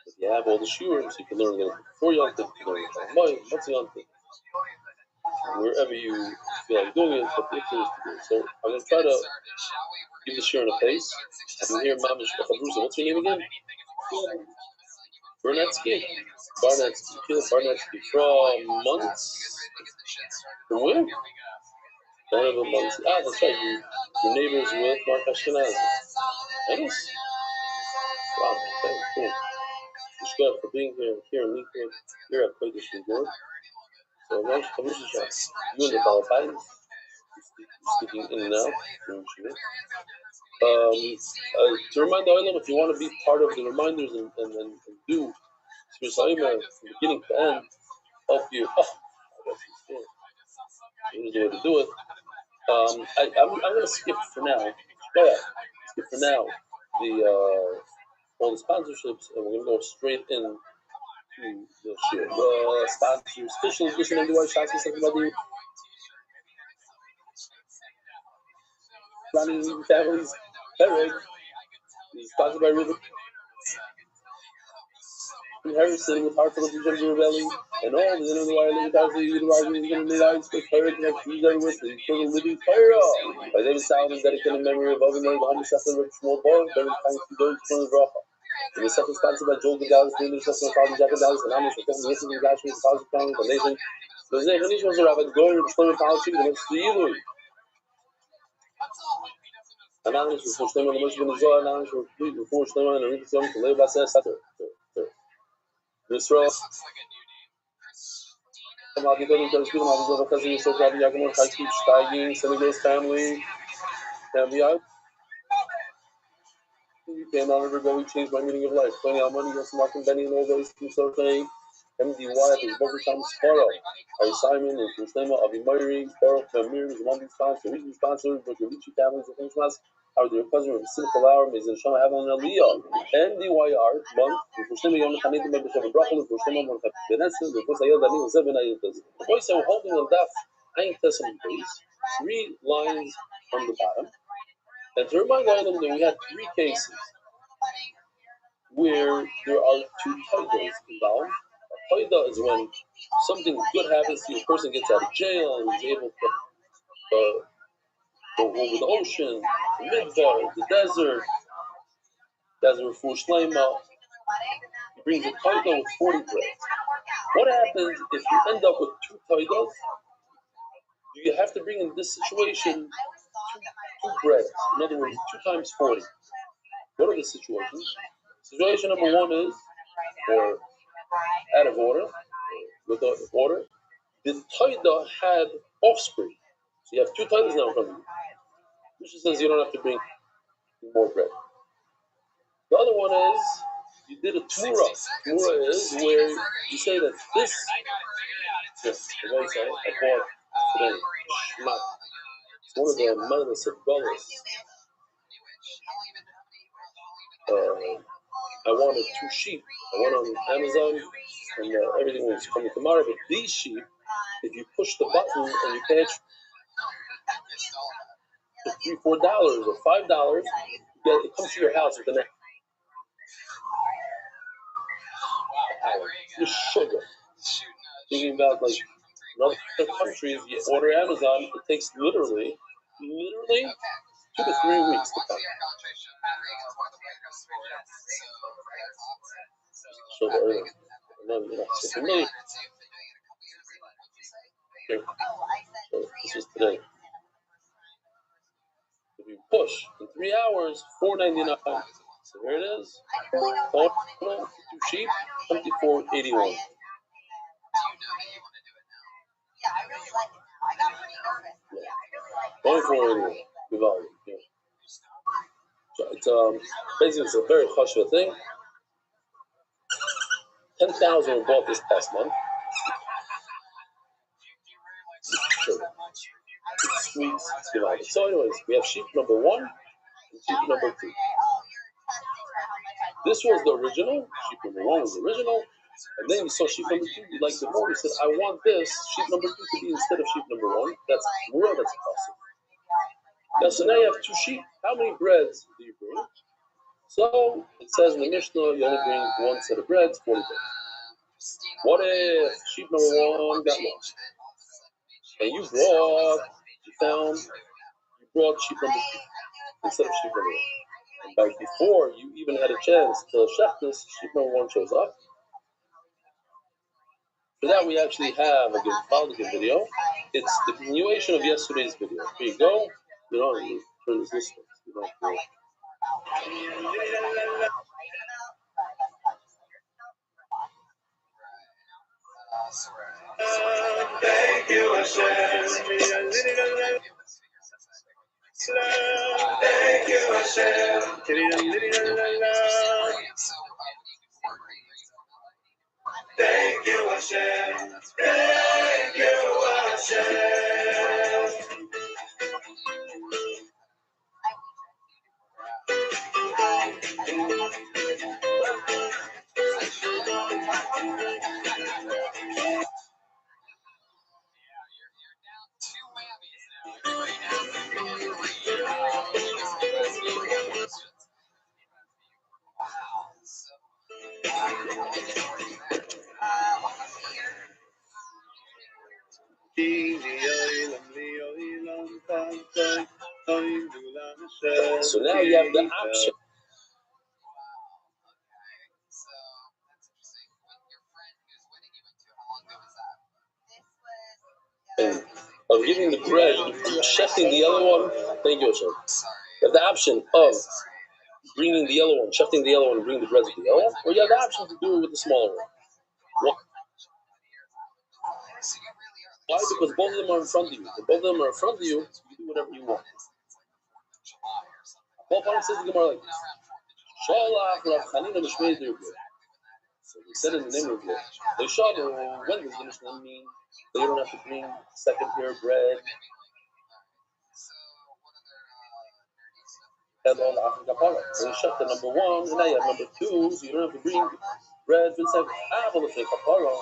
If you have all the shiurim, so you can learn them before Yom Tov, you can learn what's Yom Tov, wherever you feel like doing it, but if there's to do it. So I'm going to try to give the shiur in a pace. I'm here, Mamish Bruce. What's your name again? Barnetsky. Barnetsky from months. From where? Donovan months. Ah, that's right. Your neighbors with Mark Ashkenazi. Nice. Wow. Okay, cool. Shkot for being here in Lakewood. Here at Kodesh Resort. So nice to meet you. You and the Balapais. Speaking in and out. To remind the Olam, if you want to be part of the reminders and do Shmir from beginning to end, help you. Oh, I guess here's the way to do it. I'm going to skip for now. Go ahead. Skip for now all the sponsorships, and we're going to go straight in to the shiur. The sponsors, special edition of MDY Shas Yisrael Running Families, Pereg, sponsored by Ruben Harrison with Heartful of Jim Valley, And all the end of the way, the Tazi, the Raji, the Nilags, the Pirate, the Freezer with the living fire. By David Salmon, dedicated in memory of Ovenor, the Honey Sefton, Rich Small Bar, very thanks to those from the Rafa. In the second sponsored by Joel Gonzalez, the English Sefton, Father Jack Dallas, and Amish, the Kevin Wilson, the Gashi, the Father Family Foundation. The Zay Hanish was a rabbi, going to the Slim Policy, the next to you. Anonymous was first name on the Michigan Zohar, Anonymous was complete before Shlomo and Enrique Zohar to live by Sester. Israel. Rabbi Rothschild, Rabbi Yosef, Rabbi Yaakov, Chaim Steiging, Senegal's family, you came out of go, changed my meaning of life. Plenty of money, yes, Mark and Benny, and all those things are saying. MDY, his Boker Tom Sparrow, Harry Simon, and Kushnema, Avi Murray, Sparrow, Amir, his one sponsor, weekly sponsor, but your Richie families, and things like that. Our dear cousin, Simcha Lauer, Mizan Shama, Avalon Aliyah, MDYR, month, and Kushnema, Yom Hanedim, and Bishop Brachel, and Kushnema, and Benessen, the Kusayel, Dani, and Seven Ayatas. The voice I'm holding on that, Ain Tessim base, 3 lines on the bottom. And to remind them that we had 3 cases where there are 2 titles involved. A taida is when something good happens to you, a person gets out of jail and is able to go over the ocean, the midbar, the desert, for Shleima. He brings a taida with 40 breads. What happens if you end up with 2 taidas? You have to bring in this situation 2 breads. In other words, 2 times 40. What are the situations? Situation number 1 is, or out of order, with the order, the taida had offspring. So you have 2 taidas now in front of you. Which says you don't have to bring more bread. The other one is, you did a tumura. Tumura is where you say that this, yes, I bought today, shmat. It's one of the madras of dollars. I wanted 2 sheep. I went on Amazon, and everything was coming tomorrow. But these sheep, if you push the button and you pay it for $3, $4, or $5, it comes to your house with the next. Just sugar. Thinking about like in other countries, you order Amazon, it takes literally 2 to 3 weeks to come. Sugar, and then so for me, here, so this is today. If you push in 3 hours, $4.99. So here it is. Total 2 sheep, $24.81. $24.81. The volume. Yeah. So it's basically it's a very chashuv thing. 10,000 were bought this past month. So anyways, we have sheep number 1 and sheep number 2. This was the original. Sheep number 1 was the original. And then we saw sheep number 2. We liked it more. We said, I want this sheep number 2 to be instead of sheep number 1. That's more. That's possible. Now, so now you have 2 sheep. How many breads do you bring? So it says in the Mishnah, you only bring 1 set of breads, 40 breads. What if sheep number 1 got lost? And you brought sheep number 2 instead of sheep number 1. And by before you even had a chance to chef this, sheep number 1 shows up. For that, we actually have a good video. It's the continuation of yesterday's video. Here you go. You turn this way. Thank you, Hashem. Thank you, Hashem. Thank you, Hashem. Thank you, Hashem. So now you have the option. Of giving the bread, shefting the yellow one. Thank you, Hashem. You have the option of bringing the yellow one, shefting the yellow one, and bringing the bread with the yellow one, or you have the option to do it with the smaller one. Why? Because both of them are in front of you. If both of them are in front of you, you do whatever you want. Paul says the Gemara like this. Shalach Rav Chanina Mishmei Dirgir. So he said in the name of God. They shot when does the Mishnah mean that you don't have to bring second pair of bread? Hello, Kapara. So you shut the number one, and now you have number two, so you don't have to bring bread with second. But before the Kapara,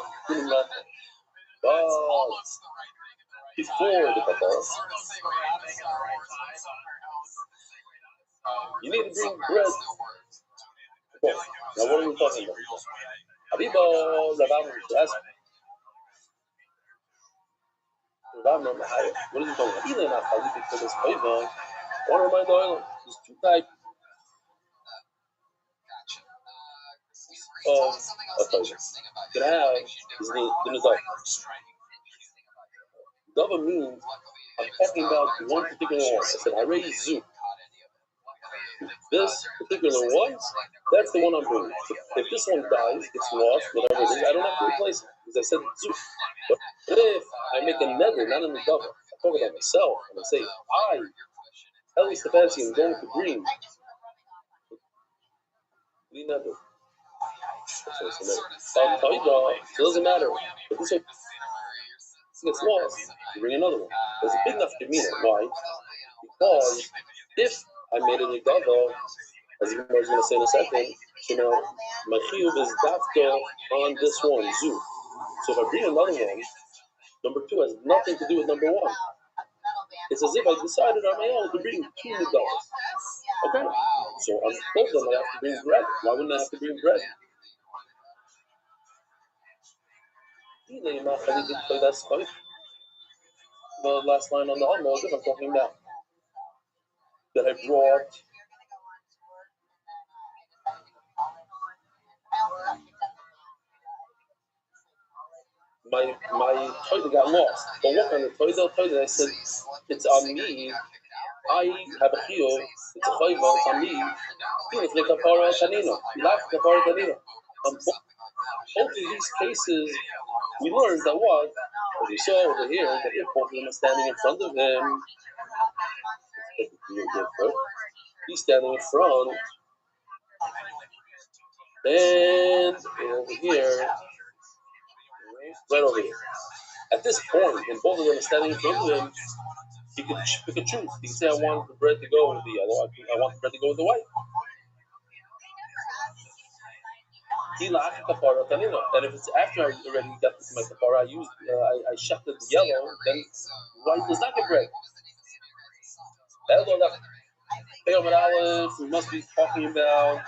you need to bring bread. Well, now what are we talking about? Habiba, Rabbi Rothschild. What is he talking about? One of my dollars. There's two types of authority. You can have is the Nizar. Dava means I'm talking about one particular one. I said, I raise Zoo. This particular one, that's the one I'm bringing. If this one dies, gets lost, whatever it is, I don't have to replace it. Because I said Zoo. But if I make a nether, not in the Dava, I talk about myself, and I say, Eli Stefanski, I'm going to bring the nether. So it doesn't matter. If this one gets lost, you bring another one. There's a big enough community. Why? Because if I made it a gava, as you guys going to say in a second, my chiyuv is dafka on this one, zoo. So if I bring another one, number two has nothing to do with number one. It's as if I decided on my own to bring two new dollars. Okay? So on both of them, I have to bring bread. Why wouldn't I have to bring bread? The last line on the Almod that I'm talking about. That I brought my toilet got lost. But what kind of toilet? I said, it's on me. I have a chiyuv. It's a chayva. It's on me. It's like a kapara tanino. Both of these cases, we learned that what? As we saw over here, that if both of them are standing in front of him, he's standing in front, and over here, right over here. At this point, when both of them are standing in front of him, he can pick and choose. He can say, I want the bread to go with the yellow, I want the bread to go with the white. And if it's after I already got to my kapara, I shifted the yellow, then white does not get bread. We must be talking about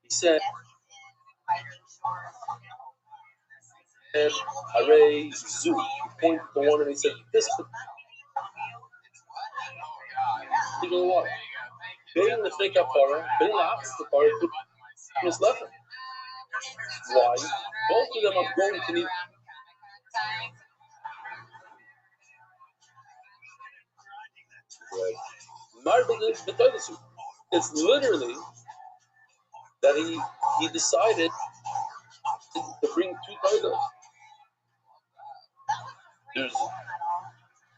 he said, Hooray, Zoo. He pointed to one and he said, this particular one. Being the fake kapara, being the opposite kapara, is left. Why? Both of them are going to need. It's literally that he decided to bring two titles. There's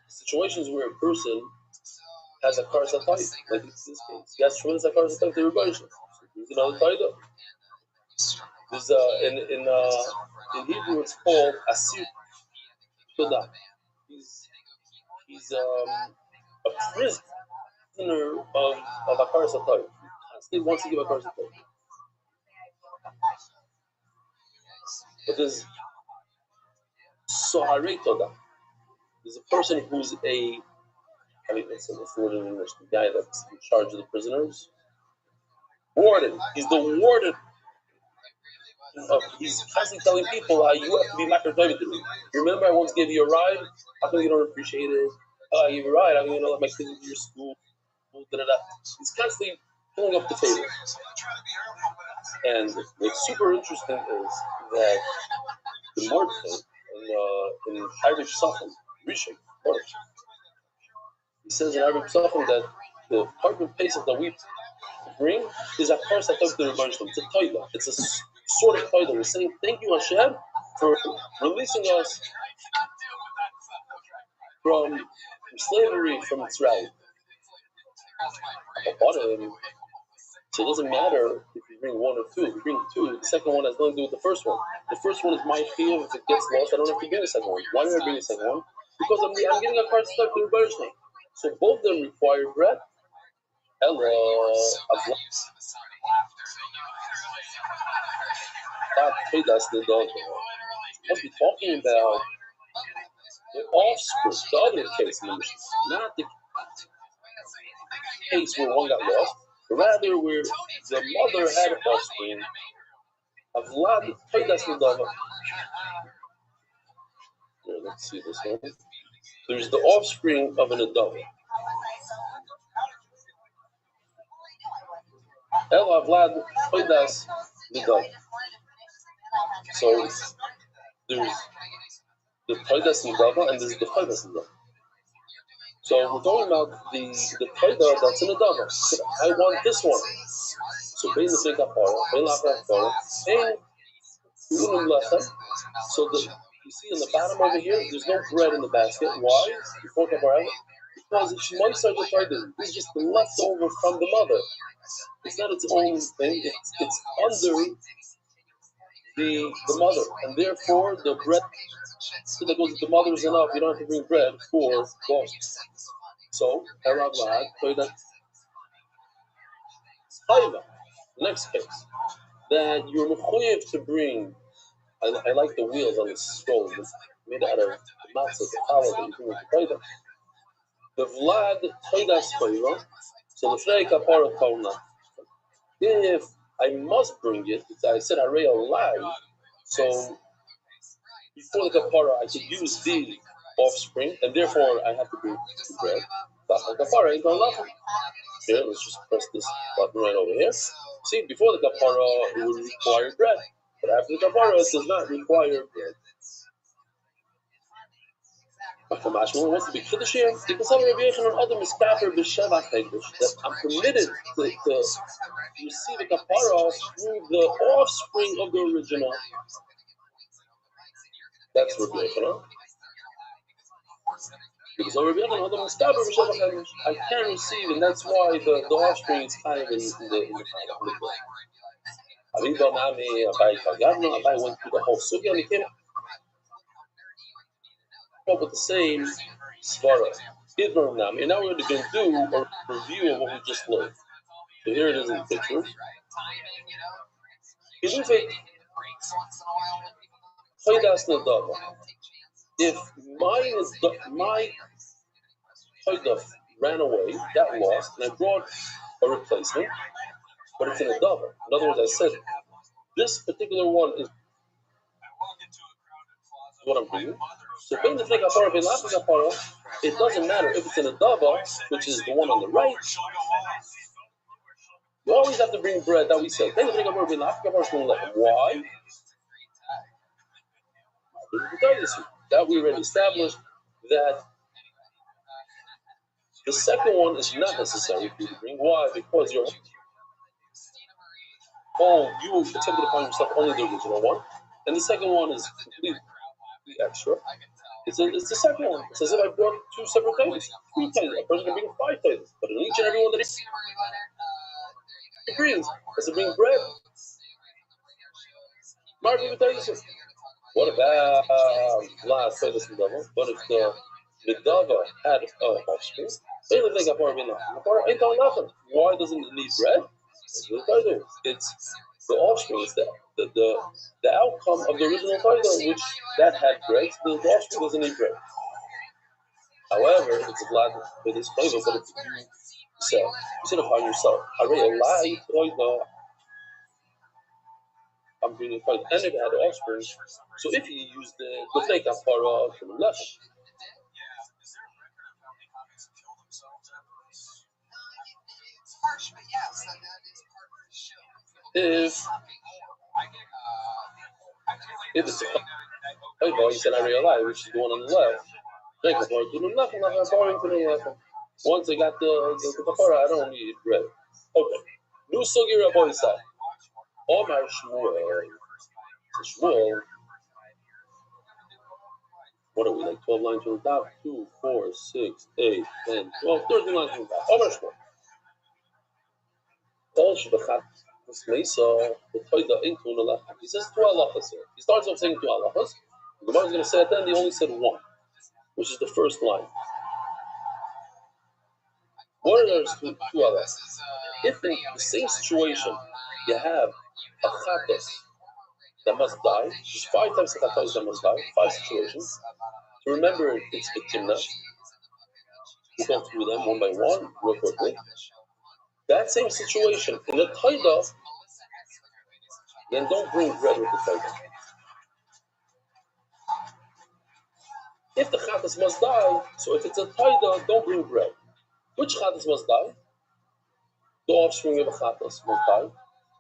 situations where a person has a car satay, like in this case. He has tremendous car satay to Rebbeinu. There's another title. There's in Hebrew it's called asir toda. He's a prisoner of a car satay. He constantly wants to give a car satay. But there's soharei toda. There's a person who's what's the word in English? The guy that's in charge of the prisoners. Warden. He's the warden. he's constantly telling people how you have to be Makar Toiv to me. Remember, I once gave you a ride. How come you don't appreciate it? I gave you a ride. How come you don't let my kids into your school? He's constantly pulling up the table. And what's super interesting is that the Mordechai in Irish Suffolk, Rishon, he says in Irish Suffolk that the part of Pesach that we bring is a first attempt to the Rebbe. It's a toidah. It's a sort of toidah. We're saying thank you Hashem for releasing us from slavery, from Mitzrayim. So it doesn't matter if you bring one or two. If you bring two, the second one has nothing to do with the first one. The first one is my chiyuv. If it gets lost, I don't have to bring the second one. Why did I bring the second one? Because I'm getting a card stuck to the Rebbe. So both of them require bread. Hello. That's the dog. Must be talking about the offspring, the other case in the Mishnah, not the case where one got lost, but rather where the mother had offspring. Vlad, that's the dog. Let's see this one. There's the offspring of an adult. Ella Vlad, that's the dog. So there's the Toidas Nidava and there's the Toidas Nidava. So we're talking about the Toida that's in the Dava. I want this one. So Bein the Kapara, Bein Lachra Kapara, and Unum Lechem. So you see in the bottom over here, there's no bread in the basket. Why? Before Kapara, because it's Moisar the Toida. It's just the leftover from the mother. It's not its own thing. It's under the mother, and therefore the bread that goes to the mother is enough. You don't have to bring bread for God. So, Elav Lahad, Toidat Chayva. Next case, that you're mechuyev to bring. I like the wheels on the scroll made out of the matzah, the challah that you bring with the Toidat. The Vlad Toidat Chayva. So the Shrei Kapara Kauna. If I must bring it, I said I already alive. So before the kapara, I could use the offspring, and therefore I have to bring the bread. But the kapara ain't gonna love it. Here, let's just press this button right over here. See, before the kapara, it would require bread, but after the kapara, it does not require bread. But the Mashma wants to be kiddush here because some Rabbi Yochanan and other miskaper b'sheva hegdish that I'm permitted to receive a kapara through the offspring of the original. That's Rabbi Yochanan. Because Rabbi Yochanan and other miskaper b'sheva hegdish, I can receive, and that's why the offspring is kind of in the Abai went through the whole sugya and he came up with the same svara. And now we're going to do a review of what we just learned. So here it is in the picture. If my Toidaf ran away, got lost, and I brought a replacement, but it's in a Dava. In other words, I said, this particular one is what I'm doing. So it doesn't matter if it's in a Dava, which is the one on the right. You always have to bring bread that we said. Why? That we already established that the second one is not necessary for you to bring. Why? Because you attempted upon yourself only the original one, and the second one is completely extra. It's the second one. It's as if I brought two separate tables, 3 tables. A person can bring 5 tables, but in each and every one that he brings, has to bring bread. What about last Taylor's Medava? But if the Medava had offspring, they would think Apar ain't nothing. Why doesn't it need bread? It's the offspring, it's the outcome of the original title, which that had bread, the offspring doesn't need bread. However, it's a glad with this flavor, but it's you said upon yourself. I'm bringing a toida, and if it had offspring, so if you use the fake kapara from the left, if it's a toida, he said I realize, which is the one on the left. Fake kapara, do nothing, nothing, to the left. Once I got the kapara, I don't need bread. Okay. New sugi Rabbi Rothschild. Omar Shmuel. Shmuel. What are we, like 12 lines from the top? 2, 4, 6, 8, 10, 12, 13 lines from the top. Omar Shmuel. Kol shebachat Mesa, the Toida into Nalachas. He says 2 halachas here. He starts off saying 2 halachas. The Gemara is going to say at the end, he only said 1, which is the first line. What are those 2 halachas? If in the same situation you have a chatos that must die, there's 5 types of chatos that must die, 5 situations. To remember, it's Bitimna. We'll go through them one by one, real quickly. That same situation in the Taida, then don't bring bread with the Taida. If the Chatas must die, so if it's a Taida, don't bring bread. Which Chatas must die? The offspring of a Chatas must die.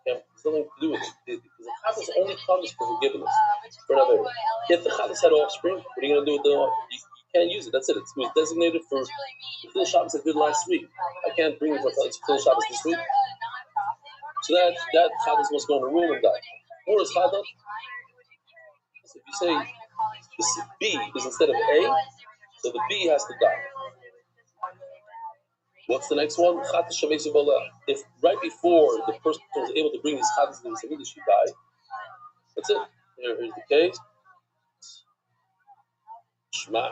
It's nothing to do with it. Because the Chatas only comes for forgiveness. For another. If the Chatas had offspring, what are you going to do with the you can't use it. That's it. It was designated for the Phil Shabbos I did last week. I can't bring it for Phil Shabbos this week. So that Chadas must go in a room and die. Or is Chadas? If you say this B is instead of A, so the B has to die. What's the next one? Chatas Shemesu Bola. If right before the person was able to bring his Chatas to the Semidah, she died. That's it. Here's the case. Shema.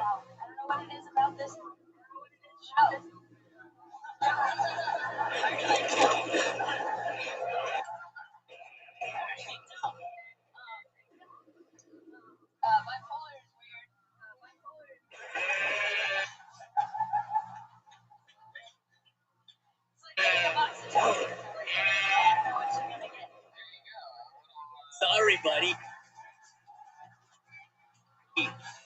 Sorry, buddy.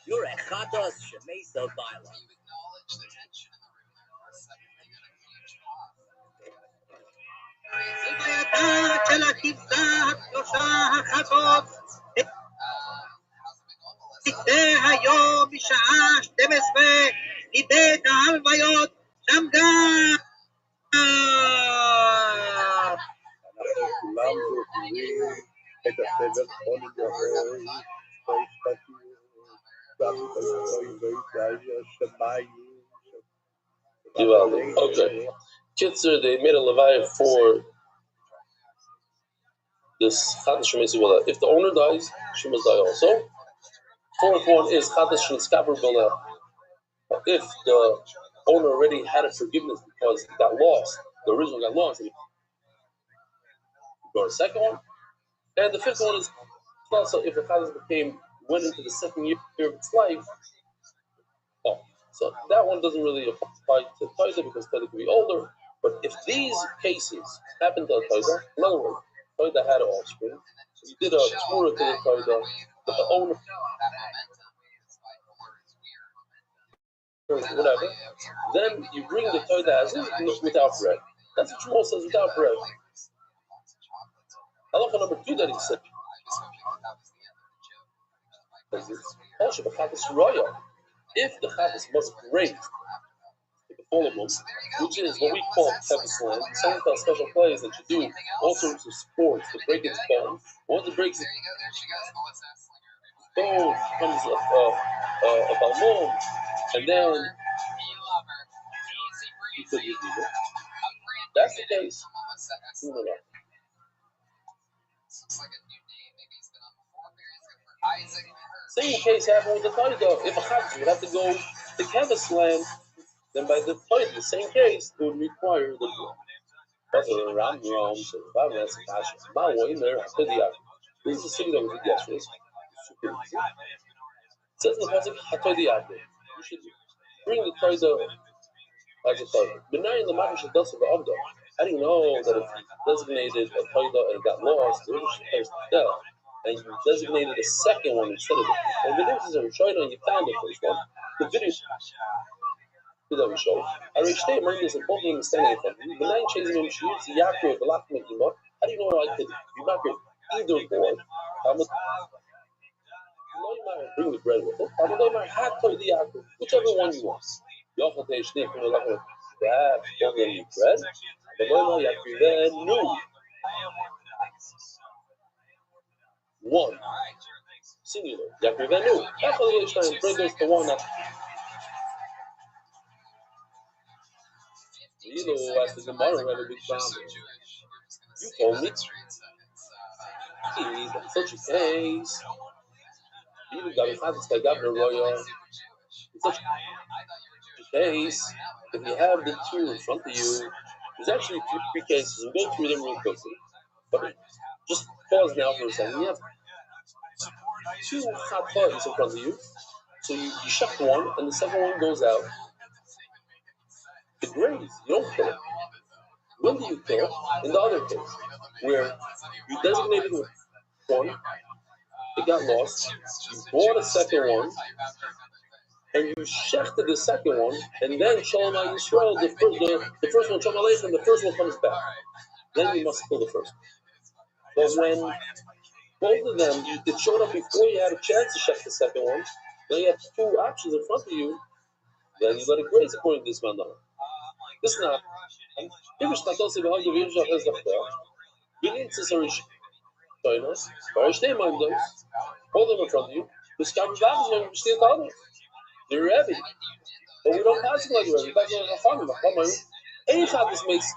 You're a Chatas Shemesa Baila. היום בשעה 12 מבית ההלוויות שם גם אנחנו כולם זוכרים את הסבל חולי גבוה, Okay. Kitzer, they made a levaya for this Chatas Shemesi Bola. If the owner dies, she must die also. Fourth one is Chatas Sheniskaper Bola. If the owner already had a forgiveness because it got lost, the original got lost, and go to the second one. And the fifth one is also if the Chatas went into the second year of its life. Oh, so that one doesn't really apply to Taida because Taida can be older. But if these cases happen to a Taida, in other words, Taida had an offspring, you did a tour to the Taida, but the owner, whatever, then you bring the Taida as is without bread. That's what Shmuel says, without bread. Halacha number 2 that he said. If the Chatas must graze the follicle, which is what we call Tevis land, some of special plays that you do all sorts of sports to break its bone. Once it breaks its bone, comes a balmon, and then you could use it. That's the case. Same case happened with the Taida. If a Chatas would have to go to Tevis land, then by the Taida, the same case, it would require the blood. This is a thing that we did yesterday. It says in the passage, you should bring the Taida as a Taida. How do you know that if he designated a Taida and it got lost, the Rish is dead? and you designated a second one instead of the first. And the difference is a Rishonim and you found the first one. The video that we showed. I reached there, remember this, and both of them standing in front of you. The nine chains of him, she used the Yaakov, the Lachim, and Imot. How do you know I could be back with either boy? Bring the bread with it. I'm going to have to the Yaakov, whichever one you want. Yochel Teishnik, and you're like, that, don't get any bread. I'm going to Yaakov, then no. One. Singular. Yaakov, then no. That's how the Ishmael bring us to one. You know, as the Gemara had a big problem. You told me. That's such a case. You got a this guy got the royal. It's such a case. If you have the two in front of you, there's actually three cases. I'm going through them real quickly. But just pause now for a second. You have two hot parties in front of you. So you shuck one, and the second one goes out. It graze. You don't kill it. When do you kill? In the other case, where you designated one, it got lost, you bought a second one, and you shechted the second one, and then Shalom Yisrael, the first one, Shalom Aleichem, the first one comes back. Then you must kill the first one. But when both of them, it showed up before you had a chance to shech the second one, then you have two options in front of you, then you let it graze according to this man. This is not. If it's not also about the Virgin has the fair, you need to search China's, but I stay mind those. Hold them in front of you. The scam back is going to stay down. They're heavy. But we don't pass it like Rebbe. That's not a farm. Any this makes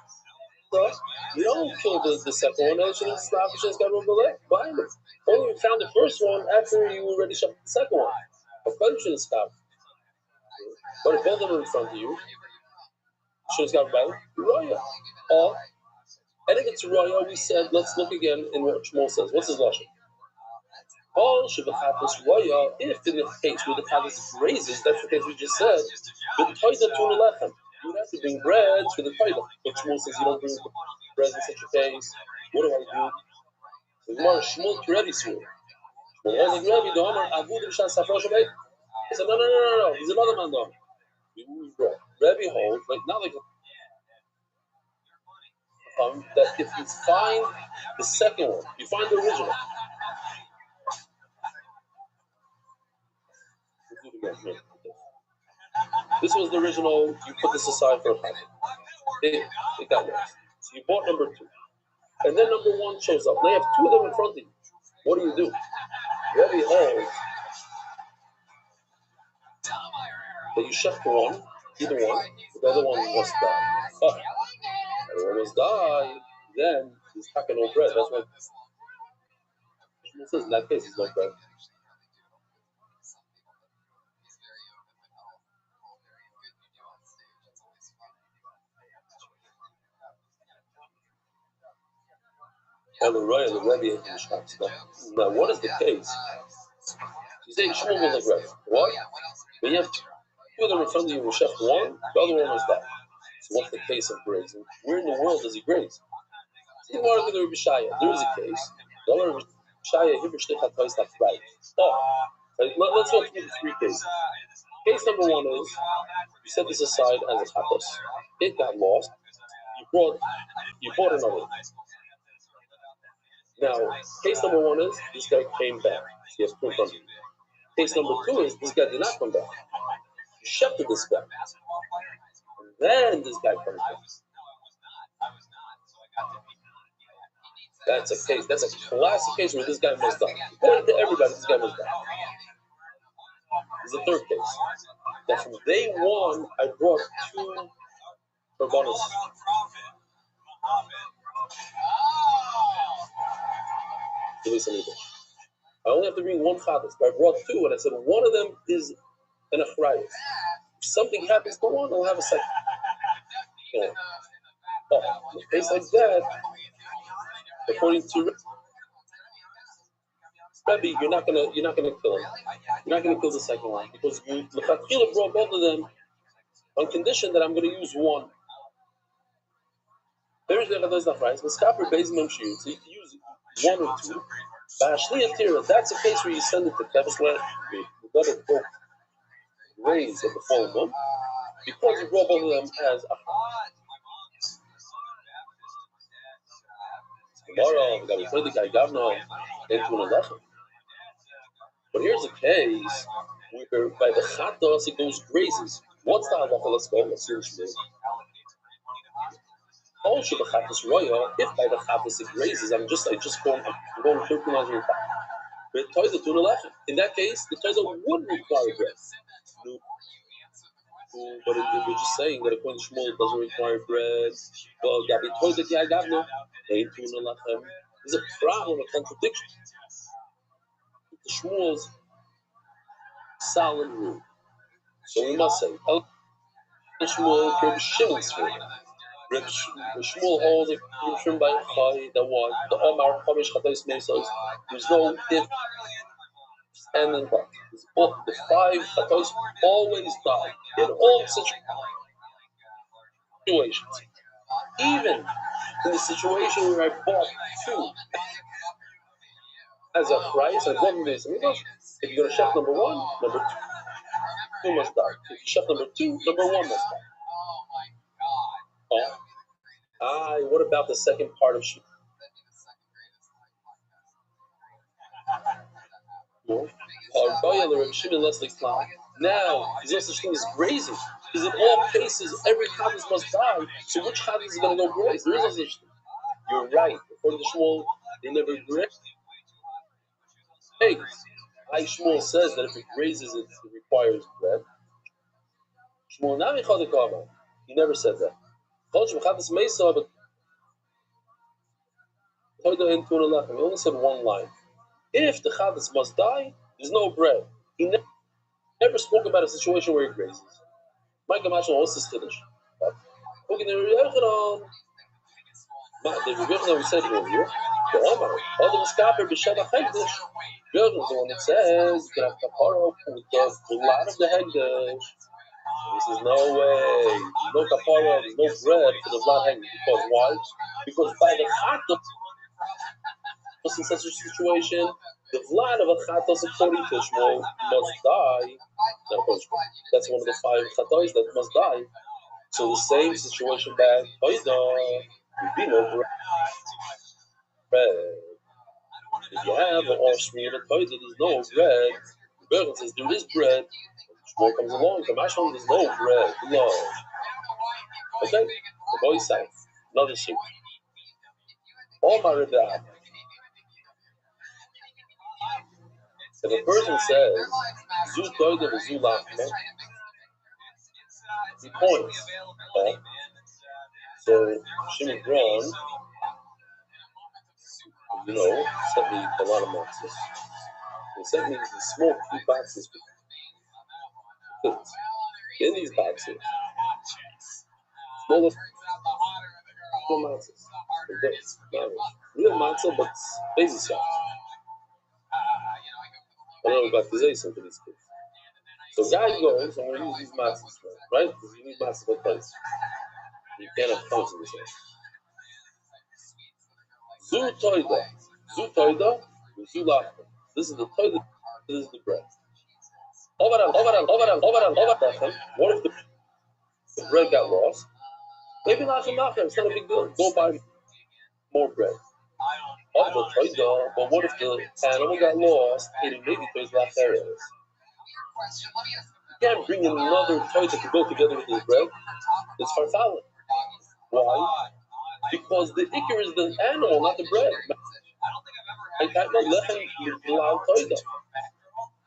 stuff. You don't kill the second one, else you don't stop, you just got to run the leg behind it. Only you found the first one after you already shot the second one. Of course you shouldn't stop. But if both of them in front of you, shouldn't stop by Roya. Or, and if it's Roya, we said, let's look again in what Shmuel says. What's his logic? All should have this Roya, if in the case where the Chavis grazes, that's the case we just said, the Toida Tuna Lechem. You would have to bring bread for the Toida. But Shmuel says you don't bring bread in such a case. What do I do? So you want Shmuel Rebbe Shmuel. Shmuel was like Rebbe, the Omer, Avud Rishas Safrosh Abed. He said, no. He's another man though. Rebbe holds, like, not like that if you find the second one, you find the original. This was the original, you put this aside for a packet. It got lost. So you bought number two. And then number one shows up. Now you have two of them in front of you. What do? Rebbe holds that you shech the one, either one, the other one must die. Oh, the other one must die, then he's packing no bread. That's what it says in that case, it's no bread. The Rebbe now, what is the case? You say Shmuel was like Rebbe. What? When you have two of them in front of you who chef one, the other one was that. So what's the case of grazing? Where in the world does he graze? There is a case. The other Rabbi Shaya, right. Let's go through the three cases. Case number one is you set this aside as a chatos. It got lost. You bought another one. Now, case number one is this guy came back. He has two in front of him. Case number two is this guy did not come back. You shepherded this guy. And then this guy comes back. That's a case. That's a classic case where this guy must die. According to everybody, this guy must die. There's a third case. That from day one, I brought two korbanos. I only have to bring one chatas, but I brought two, and I said one of them is an achrayus. If something happens to one, I'll have a second. Yeah. Oh, in a case like that, according to Rebbe, you're not gonna kill him. You're not gonna kill the second one because you brought both of them on condition that I'm gonna use one. There's the chatas achrayus, but skaper beis memshir, so you can use one or two. That's a case where you send it to Tevis land. You let it go graze at the full moon because you grow both of them as a tomorrow. We got to the guy Gavno into an lechem. But here's a case where by the chatos it goes grazes. What's the halacha? Let's go. Let's see what you mean. Oh, should the chatos roya? If by the chatos it grazes, I'm going 13 but toilet to the lechem. In that case, the toilet would require bread. But we're just saying that according to Shmuel, it doesn't require bread. Well, Gabi toilet Yagavno ain't to the lechem. There's a problem, a contradiction. The Shmuel's solid rule. So we must say, El Shmuel, Reb Shimon's rule. Reb Shmuel holds a conclusion by Chai that what the Omar Chomish Chatos Mesos. There's no if and then but. The 5 Chatos always die in all situations. Even in the situation where I bought 2 as a price, and one is if you go to chef number 1, number 2 must die. If you chef number 2, number 1 must die. What about the second part of Shmuel? Now, there's no such thing as grazing. Because in all cases, every Chavis must die. So which Chavis is going to go graze? There is no such thing. You're right. According to Shmuel, they never graze. Hey, Shmuel says that if it grazes, it requires bread. Shmuel Nami Chodekava. He never said that. He only said one line. If the Chavis must die, there's no bread. He never spoke about a situation where it grazes. My Gamashal also is Kiddush. Okay, the Rebbe we said earlier, the Omar, all the Skaper B'Sheva Hegdish, Rebbe is the one that says, you can have Kapara with the lot of the Hegdish. He says, no way, no Kapara, there's no bread for the Vlad Hegdish. Because why? Because by the Chatos, in such a situation, the Vlad of a Chatos according to Shmuel must die. That's one of the 5 Chatos that must die. So the same situation back, would be no bread. If you have an offspring of a toilet, there's no bread. The Bergen says there is bread. Shmuel comes along, Kamashon, there's no bread. No. Okay? The boy said, another sheep. All my Rebbe. If a person says, Zu toilet or Zu lachma, he points. Okay? So, Shimon Braun, sent me a lot of boxes. He sent me these small 2 boxes for kids. In these boxes, smaller matzahs. Real matzah, but baby size. I don't know about the zaysim for these kids. So guy goes, I'm going to use these matzahs, right? Because you need matzah for place. You can't have cones in this house. Zu toida, zu lachma. This is the toilet, this is the bread. What if the bread got lost? Maybe lachem nachem, it's not a big deal. Go buy more bread. But what if the animal got lost and maybe there's last areas? You can't bring in another toilet to go together with this bread. It's farfalin. Why? Because the ikar is the animal, not the bread. I can't know lechem l'al toida.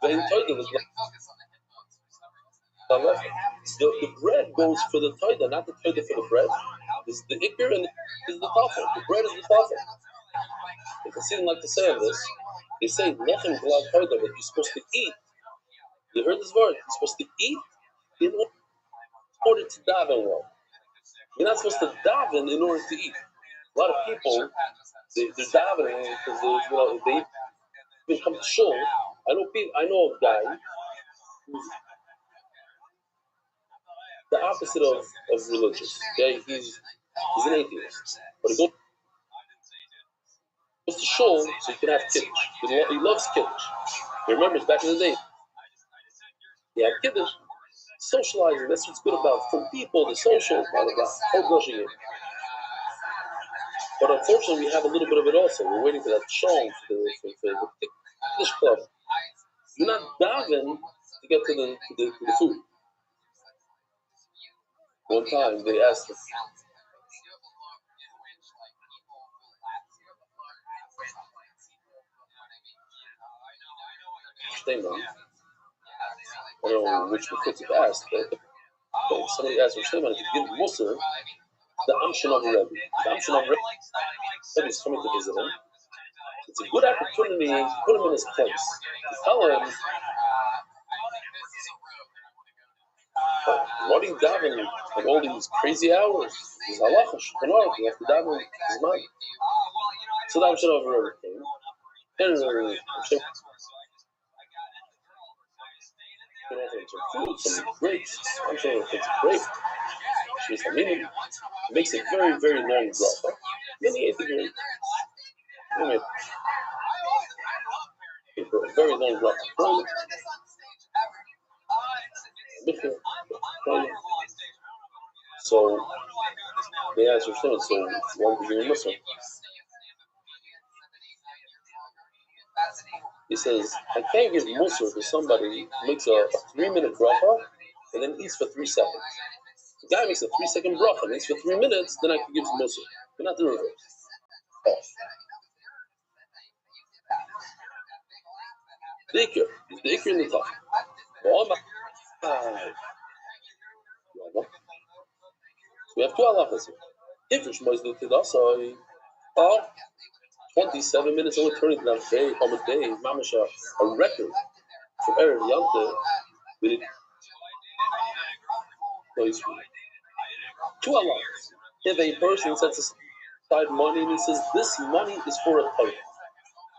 Vein toida is the bread goes for the toida, not the toida for the bread. This is the ikar and this is the tafel. The bread is the tafel. The Hasidim like to say on this, they say lechem l'al toida, that you're supposed to eat. You heard this word? You're supposed to eat in order to daven well. You're not supposed to daven in order to eat. A lot of people, they're davening because they even come to shul. I know a guy who's the opposite of religious. Okay, he's an atheist, but he goes goes to shul so he can have kiddush. He loves kiddush. He remembers back in the day, he had kiddush. Socializing, that's what's good about from people, the social part of that. But unfortunately, we have a little bit of it also. We're waiting for that show for the kiddush club. You're not diving to get to the food. One time they asked us, I don't know which Mechutzik asked, but somebody asked Shneimon if you give Musar the Amshin of Rebbe. The Amshin of Rebbe is coming to visit him. It's a good opportunity to put him in his place. To tell him, what are you davening at all these crazy hours? These halachas, you have to daven his mind. So the Amshin of Rebbe came. And some food, some grapes. I'm sure it's a grape. It makes a very, very long bracha. Then he ate the grape. A very long bracha. So they asked Rothschild, so why would you Muslim? He says, I can't give Muslim to somebody who makes a 3-minute bracha and then eats for 3 seconds. The guy makes a 3-second bracha and eats for 3 minutes, then I can give him Muslim. But not the reverse. Oh. The ikr in the top. So we have 2 halachas here. If it's Moisdil Tidasai, 27 minutes only turning to that day, Hamad Day, Mamasha, a record from Erev Yante. We did 2 halachas. If a person sets aside money and he says, this money is for a Torah.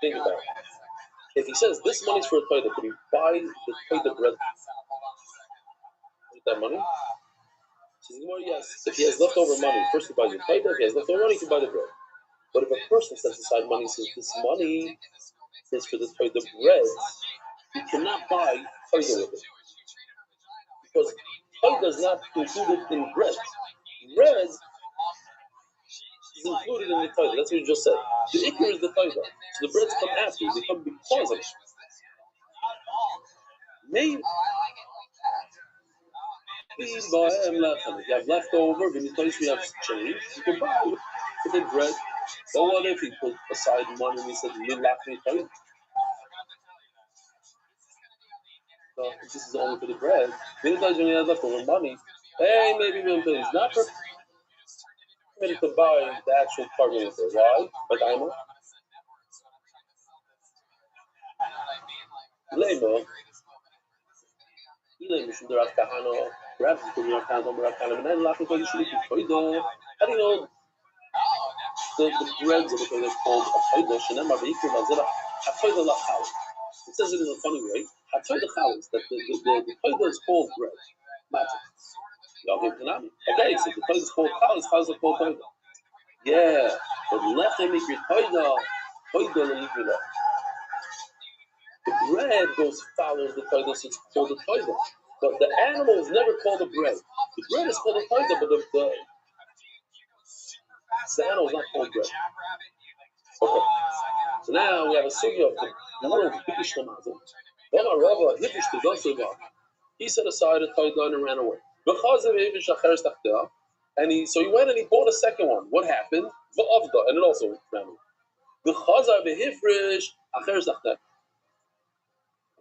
Think about it. If he says, this money is for a Torah, could he buy the Torah bread with that money? Yes. If he has leftover money, first he buys the Torah. If he has leftover money, he can buy the bread. But if a person sets aside money and says, this money is for the bread, you cannot buy Torah with it. Because Torah is not included in bread. Bread is included in the Torah. That's what you just said. The ikr is the Torah. So the breads come after. They come because of it. Maybe if you have leftover, when you have change, you can buy with the bread. But what if he put aside money and he said, you laugh me Torah? So if this is only for the bread, many times when he has leftover money, hey, maybe he's not permitted to buy the actual cargo with it. Why? Like Aima? Lema. Perhaps it's because you're not and then laughing because you should be how do you know the breads of the Torah called a Chodesh, and then Maveikim Azera, HaTorah Lachal. It says it in a funny way. HaTorah Lachal is that the Torah is called bread. Okay, so the Torah is called Chal, Chal is called Torah. Yeah, but Lechem Ikri Torah, Torah Ikri. The bread follows the Torah, so it's called the Torah. But the animal is never called a bread. The bread is called a Torah, but the animal is not called bread. Okay. So now we have a sugya of the word Bikish Lamazim. He set aside a Torah and ran away. And so he went and he bought a second one. What happened? And it also ran away.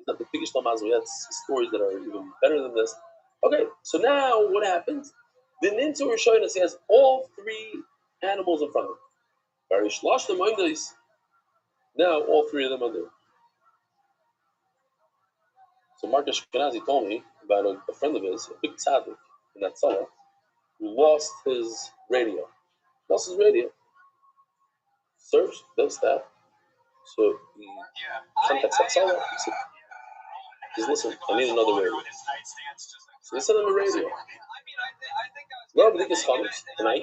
The biggest lamazim, we had stories that are even better than this. Okay, so now what happens? The Nintu Rishonis, he has all 3 animals in front of him. Now all 3 of them are there. So Marcus Ashkenazi told me about a friend of his, a big tzaddik in that tzara, who lost his radio. Searched, does that. So he contacts that tzara. He says, listen, I need another radio. So they sent him a radio. Rabbi Rothschild tonight,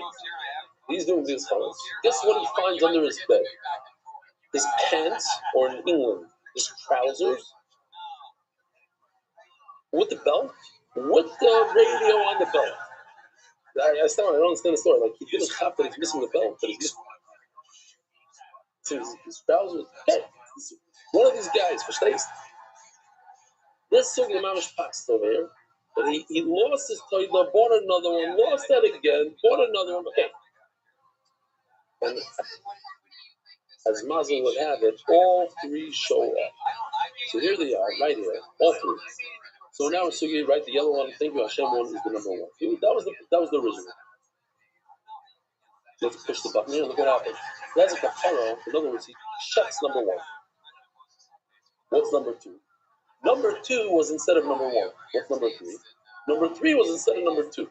he's doing these comments. Guess what he finds under his bed? his pants, or in England, his trousers, with the belt, with the radio on the belt. I don't understand the story. Like, he didn't have that he's missing the belt, but he's missing his trousers. Hey, one of these guys, verstehst? Let's talk the mamish past over here. But he lost his toilet, bought another one, lost that again, bought another one. Okay. And as Mazel would have it, all three show up. So here they are, right here, all three. So now we're Sugi, right? The yellow one, thank you, Hashem one is the number one. That was the original. Let's push the button here and look what happened. That's a kapara. In other words, he shuts number one. What's number two? Number two was instead of number one. What's number three? Number three was instead of number two.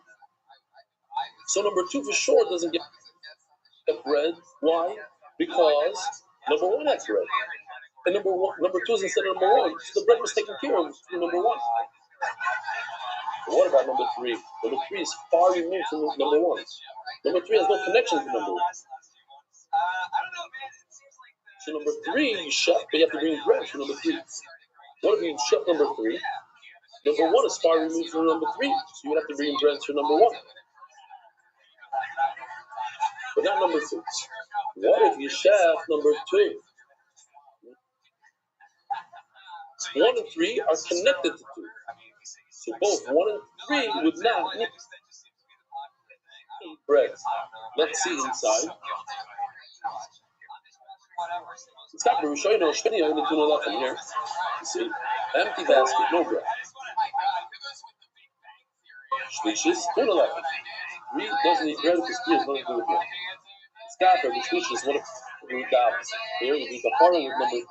So number two for sure doesn't get bread. Why? Because number one has bread. And number two is instead of number one. So the bread was taken care of through number one. But what about number three? Number three is far removed from number one. Number three has no connection to number one. So number three, you chef, but you have to bring bread for number three. What if you chef number three? Number one is far removed from number three, so you would have to bring bread for number one. But not number two. What if you chef number two? 1 and 3 are connected to 2. So both 1 and 3 would not need bread. Let's see inside. It's got to show you no shvini on the tuna left from here. You see, empty basket, no bread. Shlishis, tuna left. 3 doesn't eat bread because 3 has nothing to do with bread. It's got to be shlishis. What if we got here? We do the part with number 3.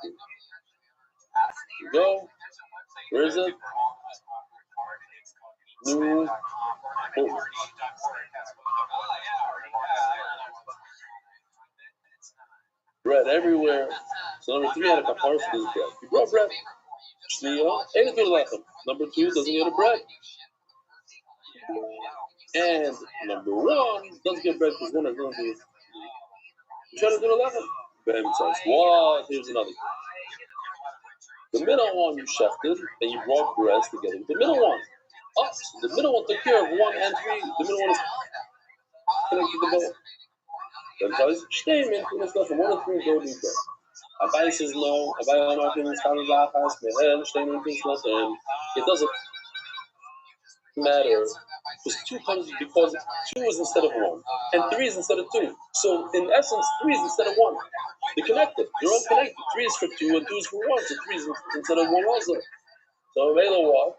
Here we go. Where is it? New. Oh. Bread everywhere. So number 3 had a kapara for this bread. You brought bread. Number 2 doesn't get a bread. And number 1 doesn't get bread because 1 has nothing to do with it. You try to do 11. Bam says, what? Here's another. The middle one you shefted, and you brought breads together with the middle one. Oh, so the middle one took care of 1 and 3. The middle one is connected to the both. Then says, statement, and it's nothing. 1 and 3 don't need bread. Abai says no. Abai Amarkin is coming back as Mehen, statement is nothing. It doesn't matter. Because 2 comes because 2 is instead of 1, and 3 is instead of 2. So in essence, 3 is instead of 1. They're connected. They're all connected. 3 is for 2 and 2 is for 1. So 3 is instead of 1 also. So what?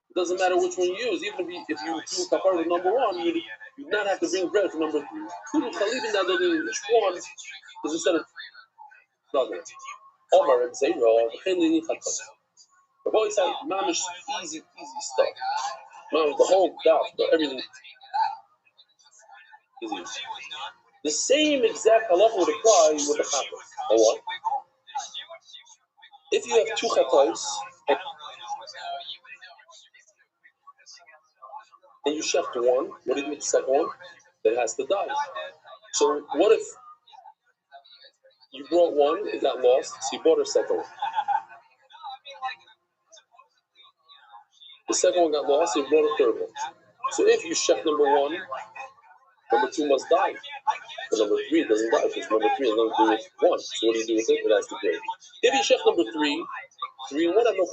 It doesn't matter which one you use. Even if you do kapara with number 1, you do not have to bring bread for number 3. Which one is instead of another? Omar and say no. The boy said, "Mamish, easy stuff. No, the whole doubt, everything is easy." The same exact halacha would apply with the chatos. Or what? If you have 2 chatos and you sheft 1, what do you do with the second one? It has to die. So what if you brought 1, it got lost, so you bought a second one? The second one got lost, so you brought a third one. So if you chef number 1, number 2 must die. But number 3 doesn't die because number 3 has nothing to do with 1. So what do you do with it? It has to break. If you chef number 3, 3 and 1 have no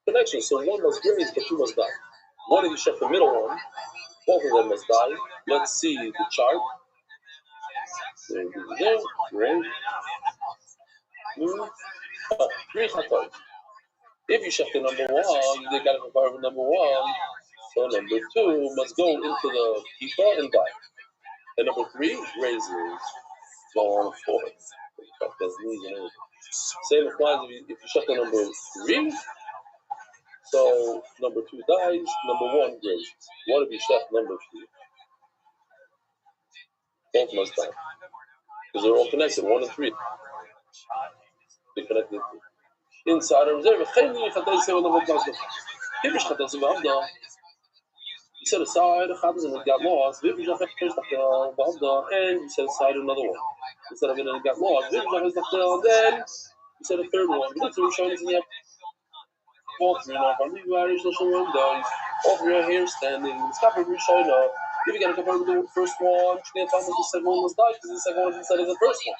connection. So 1 must graze, but 2 must die. What if you chef the middle one? Both of them must die. Let's see the chart. There, right? 3 chatos. If you chef the number 1, you got to compare with number 1. So number 2 must go into the kippah and die. And number 3 raises. So on 4. Same applies if you chef the number 3. So number 2 dies, number 1 raises. What if you chef number 3? Both must die. Because they're all connected, 1 and 3. They're connected. Inside of reserve, you set aside and it got lost, and you set aside another one. instead of it got lost. And then you said a third one. But that's what we're showing us in the all three now. All three are here standing. It's got to be showing up. If you got to compare with the first one, you can't tell me the second one was died because the second one is instead of the first one.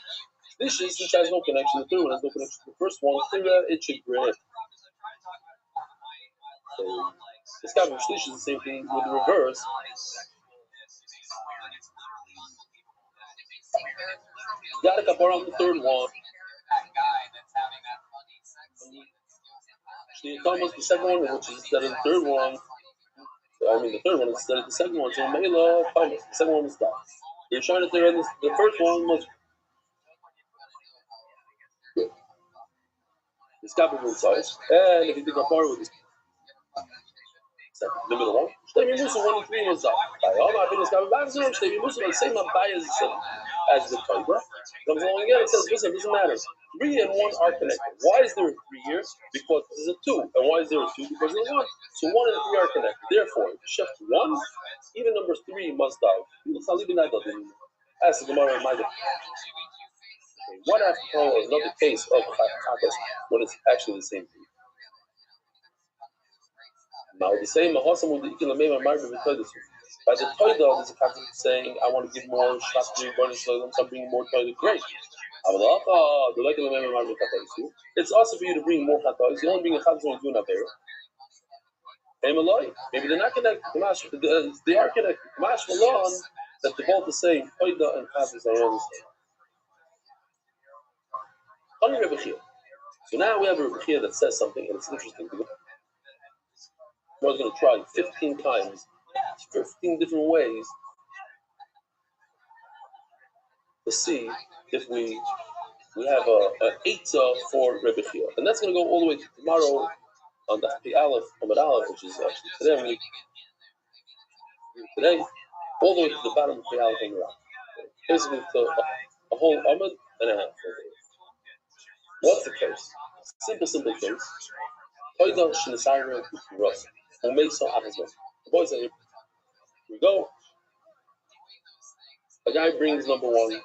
This is which has no connection. The third one has no connection to the first one. It should grab. It's got to be is the same thing with the reverse. Got to compare on the third one. The second one, which is instead of the third one. I mean, the third one is instead of the second one. So Mela, the second one was done. You're showing that the first one was good. It's got to be both sides. And if you think apart with this, the middle one, Shtei Musa 1 and 3 was up. I think it's coming back. So Shtei Musa, the same bias as the Torah. Comes along again, it says, listen, it doesn't matter. 3 and 1 are connected. Why is there a 3 here? Because this is a 2. And why is there a 2? Because there's a 1. So 1 and 3 are connected. Therefore, if you shift 1, even number 3 must die. Ask the Gemara in my what I have to call another case of Chakas when it's actually the same thing? Now, the same Mahasam with the Ikilamema Margaret with Toilet. By the Toilet, there's a concept saying, I want to give more shots to your so I'm bringing more Toilet. Great. It's also for you to bring more Chatas. You don't bring a Chatas when you do not there. Maybe they're not connected. They are connected. Mash Malon, that they're both the same. Toilet and Chatas, I understand. So now we have a Rebbe Chia that says something, and it's interesting. I was going to try 15 times, 15 different ways to see if we have a Eitzah for Rebbe Chia. And that's going to go all the way to tomorrow on the Happy Aleph, Amad Aleph, which is actually today, all the way to the bottom of the Aleph and Aleph. Basically, to a whole Amad and a half. What's the case? Simple case. Who makes so happens? The boys are here. We go. A guy brings number 1.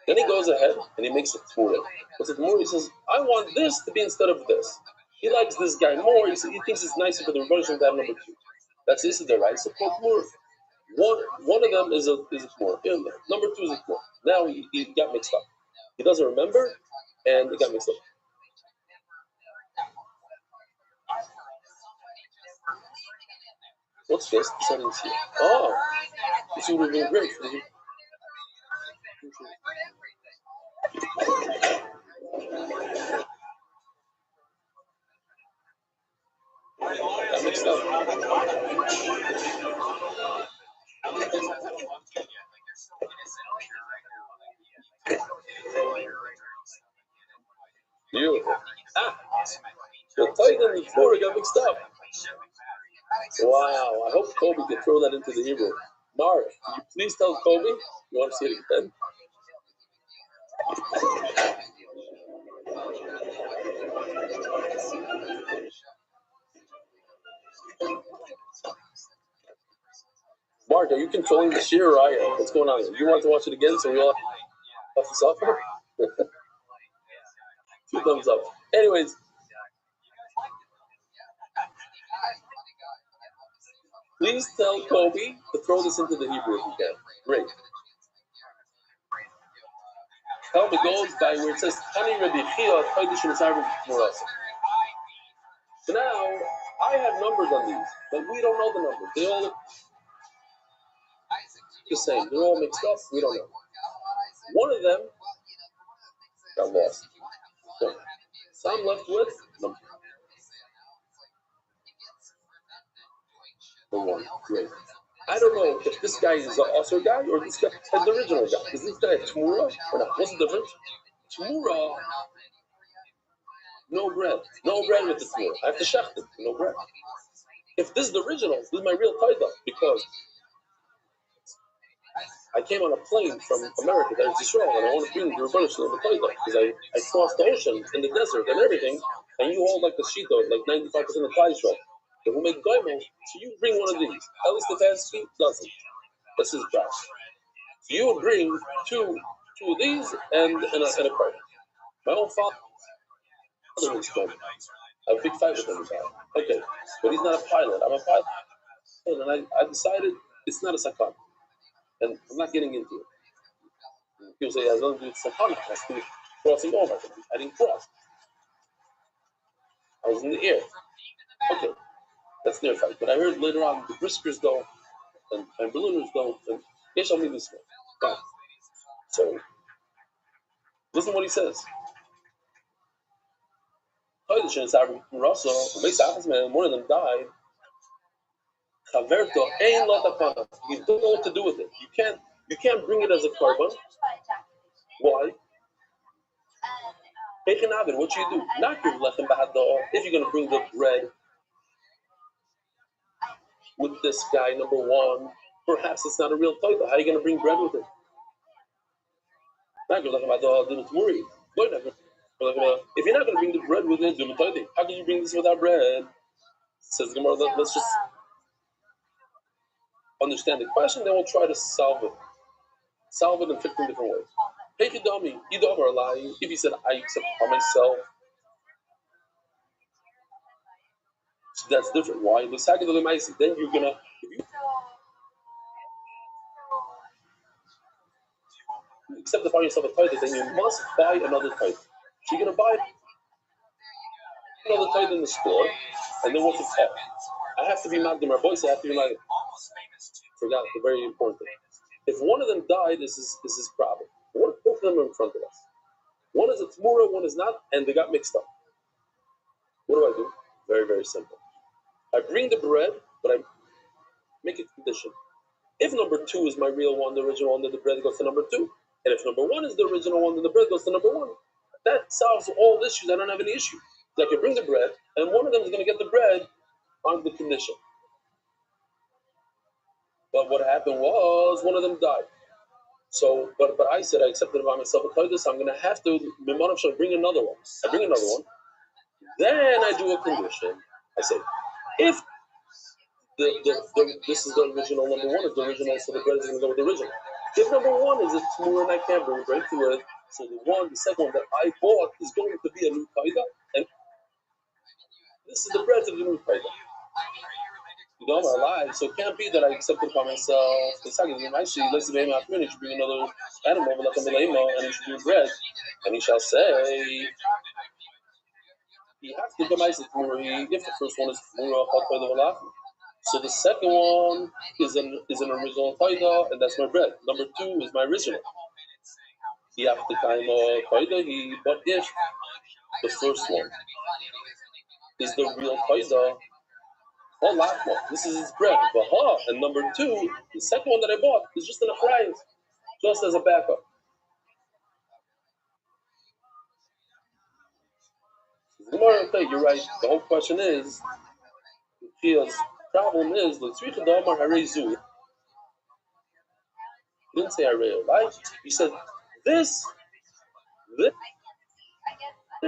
Then he goes ahead and he makes a tmura. What's the tmura? He says, I want this to be instead of this. He likes this guy more. He thinks it's nicer for the reversion to have number 2. That's this is the right. So tmura. One of them is a tmura. Number 2 is a tmura. Now he got mixed up. He doesn't remember, and it got mixed up. What's this? The settings here. Oh, this would have been great for you. Got mixed up. You. The Titan and the Torah got mixed up. Wow, I hope Kobe can throw that into the Hebrew. Mark, can you please tell Kobe? You want to see it again? Mark, are you controlling the shear or I am? What's going on here? You want to watch it again so we all have to suffer? 2 thumbs up. Anyways. Please tell Kobe to throw this into the Hebrew if you can. Great. Kobe goes by where it says, Tani Rabbi Chia, Kodesh and Sarvim Morasa. So now, I have numbers on these, but we don't know the numbers. They all look the same. They're all mixed up. We don't know. One of them got lost. So I'm left with number 1. Great. I don't know if this guy is an Asur guy or this guy is the original guy. Is this guy a Tmura or not? What's the difference? Tmura, no bread. No bread with the Tmura. I have to shecht it. No bread. If this is the original, this is my real Taida because I came on a plane from America to Israel and I want to bring the Rabbi Rothschild the Taida because I crossed the ocean in the desert and everything and you all like the Shito, like 95% of Klal Yisrael. They will make goimel. So you bring one of these. At least the Tansky doesn't. That's his job. So you would bring two of these and a card. My own father is goimel. I have a big fight with him about it. Okay, but he's not a pilot. I'm a pilot, and I decided it's not a sakana, and I'm not getting into it. People say, as long as it's sakana, it has to be crossing over. I didn't cross. I was in the air. Okay, that's their fight. But I heard later on the briskers go and ballooners go, and they shall me this way. Fine. So, listen to what he says. One of them died. You don't know what to do with it. You can't bring it as a carbon. Why? What you do? Not give lechem b'hador. If you're going to bring the bread with this guy, number one, perhaps it's not a real toilet. How are you going to bring bread with it? Not give lechem b'hador. Do it worry. If you're not going to bring the bread with it, do it toilet. How can you bring this without bread? Says Gemara. Let's just understand the question, then we'll try to solve it. Solve it in 15 different ways. Hey, if he said, I accept by myself, so that's different. Why? Then you're gonna, if you accept it by yourself a title, then you must buy another title. So you're gonna buy another title in the store, and then what's it called? I have to be mad to my voice. I have to be like, forgot the very important thing. If one of them died, this is his problem. Both of them are in front of us. One is a tmura, one is not, and they got mixed up. What do I do? Very, very simple. I bring the bread, but I make a condition. If number two is my real one, the original one, then the bread goes to number two. And if number one is the original one, then the bread goes to number one. That solves all issues. I don't have any issue. So I can bring the bread, and one of them is going to get the bread on the condition. But what happened was one of them died. So, but I said I accepted it by myself. I'm going to have to bring another one. I bring another one. Then I do a condition. I say, if this is the original number one, is the original, so the bread is going to go with the original. If number one is a tmura and I can't bring bread to it, so the second one that I bought is going to be a new kaida, and this is the bread of the new kaida. You know, my life, so it can't be that I accept it by myself. The second thing I see, let's say, I should bring another animal, and he should do bread, and he shall say, he has to come if the first one is tmura, so the second one is an original taida, and that's my bread. Number two is my original. He have to time taida, but if the first one is the real taida, this is his bread. And number two, the second one that I bought is just in a price, just as a backup. Okay, you're right. The whole question is, the problem is, he didn't say Arei, right? He said, this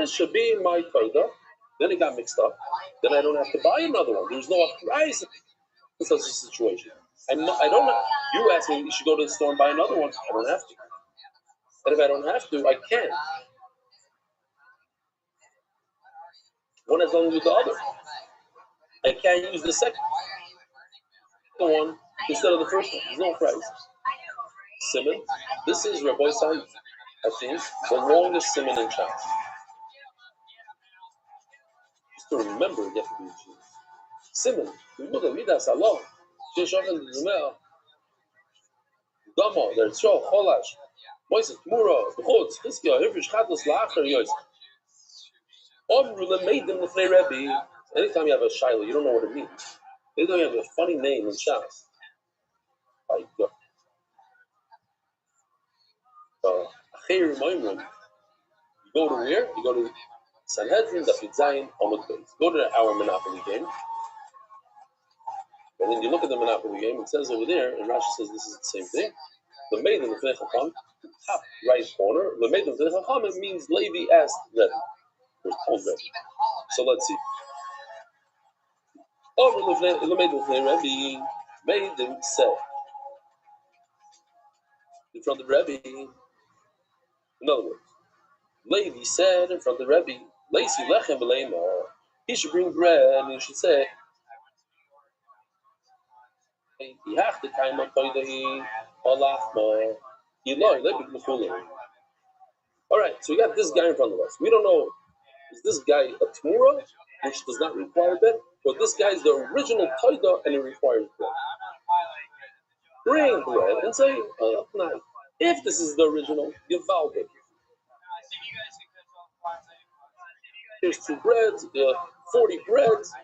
should be my taida. Then it got mixed up. Then I don't have to buy another one. There's no price in such a situation. I don't know. You asked me, you should go to the store and buy another one. I don't have to. And if I don't have to, I can. One has nothing to do with the other. I can't use the second one instead of the first one. There's no price. Simon, this is Rabbi Rothschild, I think, the longest simon in Shas. Just to remember, you have to be Jesus. Simon, we put a vidas alone. Just open the Zumel. Damo, there's Shol, Cholash, Moises, Muro, Bechutz, Chizkiah, Hirvish, Chados, La'achar, Yois. Omru made them with Rebbe. Anytime you have a Shiloh, you don't know what it means. Anytime you have a funny name in Shas, like Acher Moimrim, you go to where? You go to Sanhedrin, Dafid Zayin, Omud Beis. Go to our Monopoly game. And then you look at the Monopoly game, it says over there, and Rashi says this is the same thing. The maiden of Nefnei Chacham, top right corner, the maiden of Nefnei Chacham, it means Levi asked Rebbe. Or told Rebbe. So let's see. Rabbi made them say in front of Rabbi. In other words, Levi said in front of Rabbi, Lacy lechem b'leima. He should bring bread and he should say, all right, so we got this guy in front of us. We don't know, is this guy a Tmura, which does not require bread, or this guy is the original Taida and it requires bread? Bring bread and say, if this is the original, Givaldik. Here's 2 breads, 40 breads,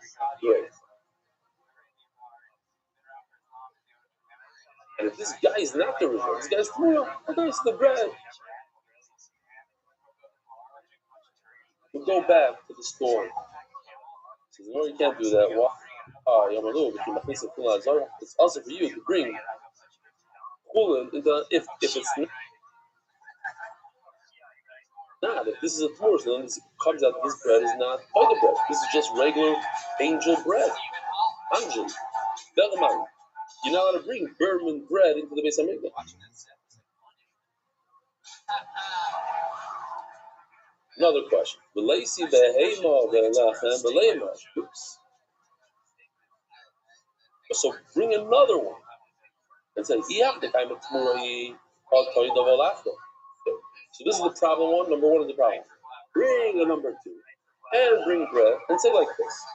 great. And if this guy is not the original, this guy's Tmura, okay, it's the bread. We'll go back to the store. He says, no, you can't do that. Why? It's also for you to bring chulin if it's not. If this is a Tmura, then it comes out that this bread is not other bread. This is just regular angel bread. Angel. Delman. You're not allowed to bring Berman bread into the Beis Hamikdash. Another question. So bring another one and say, so this is the problem one. Number 1 is the problem. Bring a number 2 and bring bread and say like this.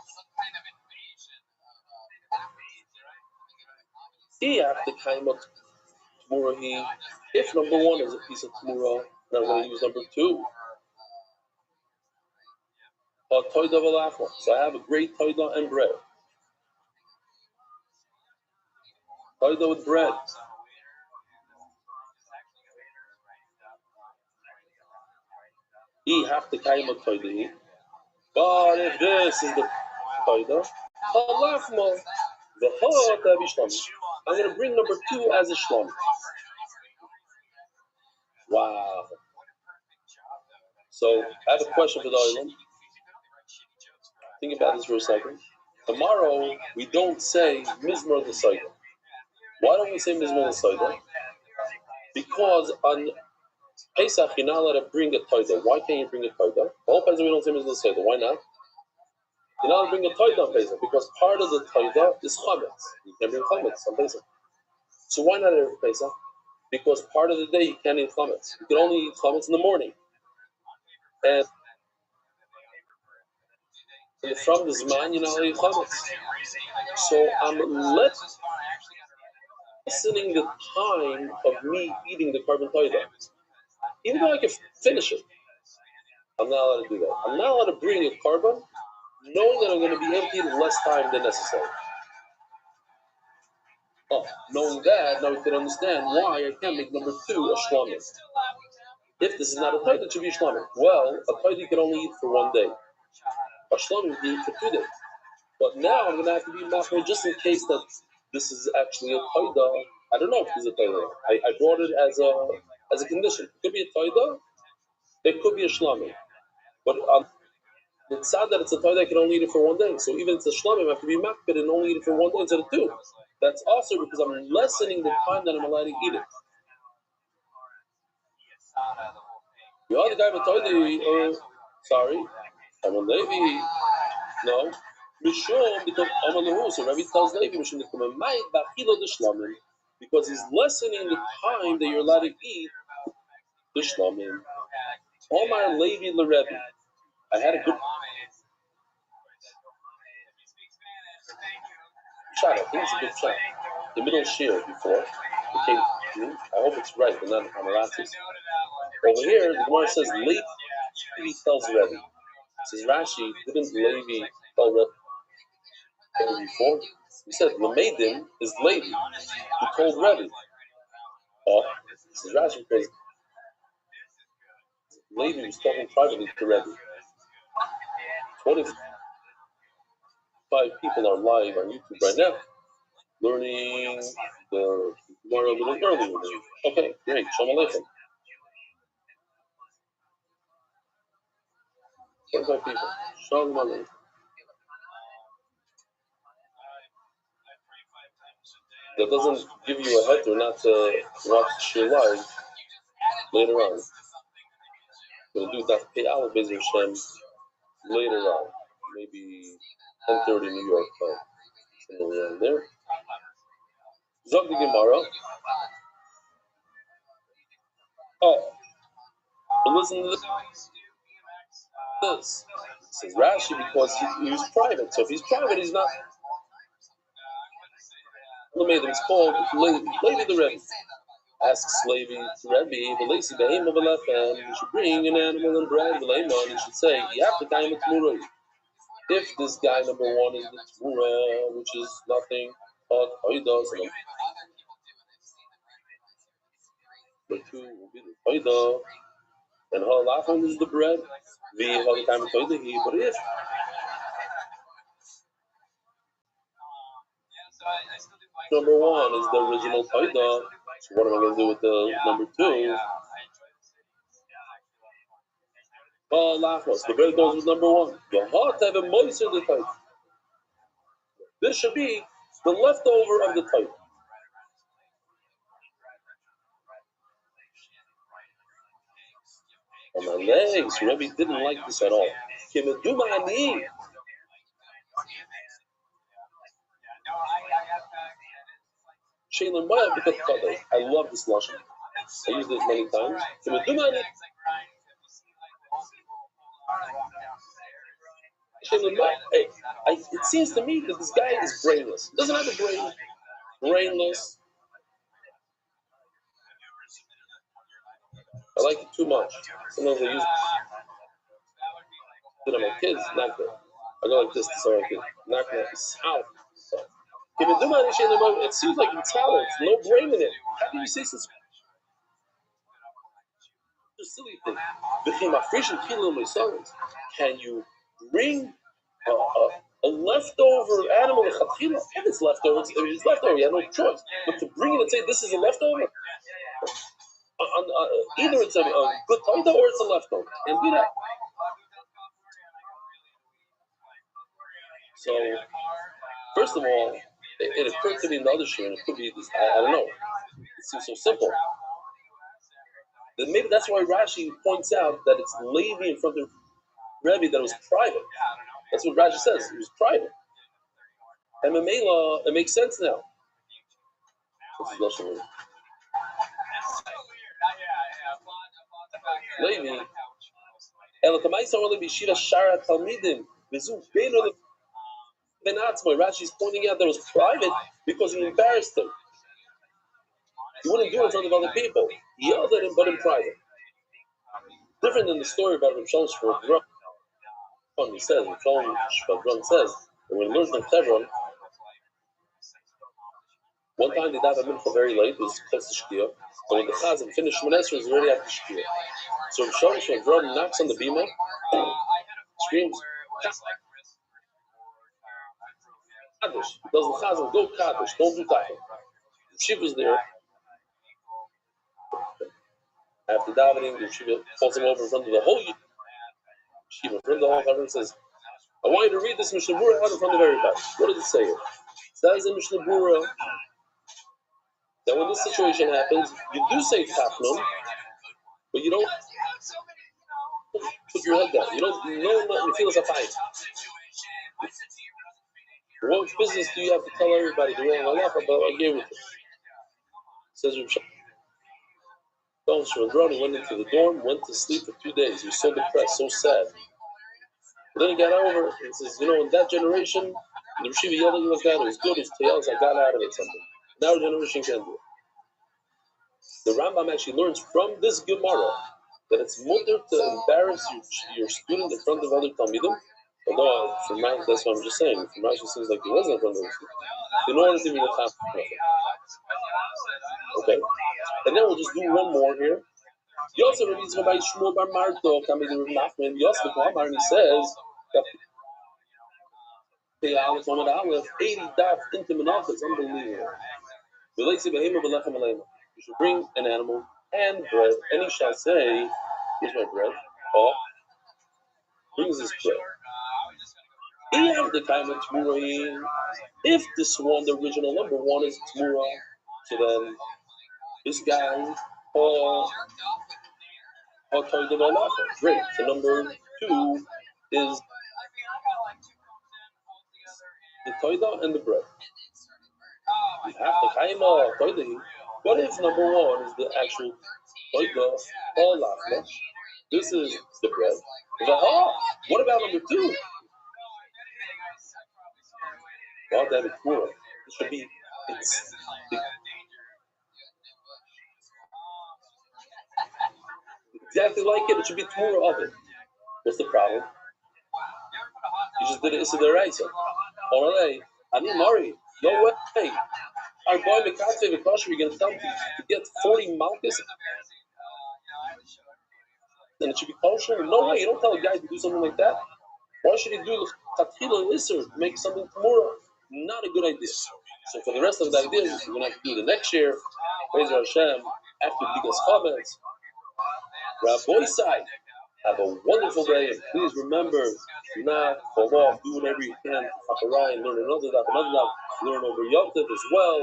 If number 1 is a piece of Tmura, then I'm going to use number 2. So I have a great toida and bread. Toida with bread. Have to kaima toida. But if this is the toida, I'm going to bring number 2 as a shlom. Wow. So I have a question for the Olam. Think about this for a second. Tomorrow we don't say Mizmor L'Soida. Why don't we say Mizmor L'Soida? Because on Pesach you're not allowed to bring a toida. Why can't you bring a toida? The whole Pesach we don't say Mizmor L'Soida. Why not? You're not allowed to bring a toida on Pesach because part of the toida is chametz. You can't bring chametz on Pesach. So why not every Pesach? Because part of the day you can't eat chametz. You can only eat chametz in the morning. And from this man, you're not allowed to eat chametz. So I'm lessening the time of me eating the carbon toida. Even though I can finish it, I'm not allowed to do that. I'm not allowed to bring a carbon knowing that I'm going to be emptied in less time than necessary. Knowing that, now we can understand why I can't make number 2 a shlamim. If this is not a toida, it should be a shlamim. Well, a toida you can only eat for 1 day. A shlamim you can eat for 2 days. But now I'm going to have to be machmir just in case that this is actually a toida. I don't know if this is a toida. I brought it as a condition. It could be a toida. It could be a shlamim. But it's sad that it's a toida I can only eat it for 1 day. So even if it's a shlamim, I have to be makbid and only eat it for 1 day instead of 2. That's also because I'm lessening the time that I'm allowed to eat it. The other guy with toida, sorry, I'm a Levi. No. Mishum, because I'm a Lehu. So Rabbi tells Levi, Mishum, because he's lessening the time that you're allowed to eat the shlamim. Omar Levi LeRebbi. I had a good shot. I think it's a good shot. The middle shear before it came to me. I hope it's right, but not on Aratis. Over here, the Gemara says Levi tells Rebbe. It says Rashi, didn't Levi tell Rebbe before? He said Lamedim is Levi who told Rebbe. This is Rashi because Levi was talking privately to Rebbe. 25 people are live on YouTube right now, learning the Gemara a little earlier. Okay, great. Shalom Aleichem. 25 people. Shalom Aleichem. that doesn't give you a heter not to watch Shir live later on. We'll do that pay our Bezer Hashem later on, maybe 10:30 New York time, somewhere around there. Zog the Gemara. Oh, but listen to this. This says Rashi because he was private. So if he's private, he's not. It's called Levi the Rebbe. Asks Levi to Rebbe, the lacy behem of a lechem, you should bring an animal and bread, the lemon, you should say, you have to time it tomorrow. If this guy number one is the Tmura, which is nothing, but Oida, so number two will be the Oida, and Halafan is the bread, the time of Oida, but if number one is the original Oida, so what am I going to do with the number two? The bread goes with number one. The heart have a moister the type. This should be the leftover of the type. On my legs, Rebbe didn't like this at all. I love this lashon. I used it many times. It seems to me that this guy is brainless. He doesn't have a brain. Brainless. I like it too much. Sometimes I use it on my kids. Not good. I go like this to some kids. Not good. Out. It seems like intolerance. No brain in it. How can you say such a silly thing? Can you bring a leftover animal? If it's leftover, it's leftover. You have no choice. But to bring it and say this is a leftover, either it's a good taita or it's a leftover. And do that. So, first of all, it occurred to me in the other shir, and it could be this. I don't know. It seems so simple. Then maybe that's why Rashi points out that it's Levi in front of Rebbe that it was private. That's what Rashi says. It was private. And Mamela, it makes sense now. Levi. Rashi is pointing out that it was private because he embarrassed him. He wouldn't do it in front of other people. He yelled at him, but in private. Different than the story about Rabbi Rothschild. He says, Rabbi Rothschild says, that when he learned from Hebron, one time they died a mincha very late, it was close to Shkia, but when the Chazan finished Shmoneh Esrei, it was already after Shkia. So Rabbi Rothschild knocks on the bima, screams, Kaddish. He tells the Chazan, go Kaddish, don't do Tachel. Shiva was there. After davening, the Shiva calls him over in front of the whole Shiva, in front of the whole Chazan, and says, I want you to read this Mishnah Berurah out in front of everybody. What does it say here? It says in Mishnah Berurah that when this situation happens, you do say Tachnun, but you don't put your head down. You don't feel as a fight. What business do you have to tell everybody the wrong halacha about I gave with it? Says Rabbi Rothschild went into the dorm, went to sleep for 2 days. He was so depressed, so sad. But then he got over it and says, in that generation, the Rishiva yelled at me like that, it was good, it was tails, I got out of it something. Now our generation can't do it. The Rambam actually learns from this Gemara that it's mutter to embarrass your student in front of other Talmidim. Although, that's what I'm just saying. For Rashi, it seems like he wasn't in front of them. In order to be the top. Okay. And then we'll just do one more here. Yosef reads about Shmuel Bar Marto, coming to Nachman. Yosef Lamar, and he says that the Aleph, 80 daf into Menach, it's unbelievable. You should bring an animal and bread, and he shall say, here's my bread. Oh, brings his bread. If this one, the original number one, is Tmura, so then this guy, great. So number two is the Toida and the bread. You have the Kaima Toida. What if number one is the actual Toida or Lafla? This is the bread. What about number two? Well, that is Tmura. It should be, exactly like it. It should be Tmura of it. What's the problem? You just did it. It's the Raisa. Alright, I need Mari. No way. Our boy Mikate Vikosher, you're gonna tell me to get 40 malchus and it should be kosher? No way. You don't tell a guy to do something like that. Why should he do Chatila Isser, make something tomorrow? Not a good idea. So for the rest of the ideas, we're gonna have to do the next year. Praise Hashem after Bigas Chavetz. Rabbi Side. Have a wonderful day, and please remember, do not fall off. Do whatever you can. Haparai and learn another daf, learn over Yom as well.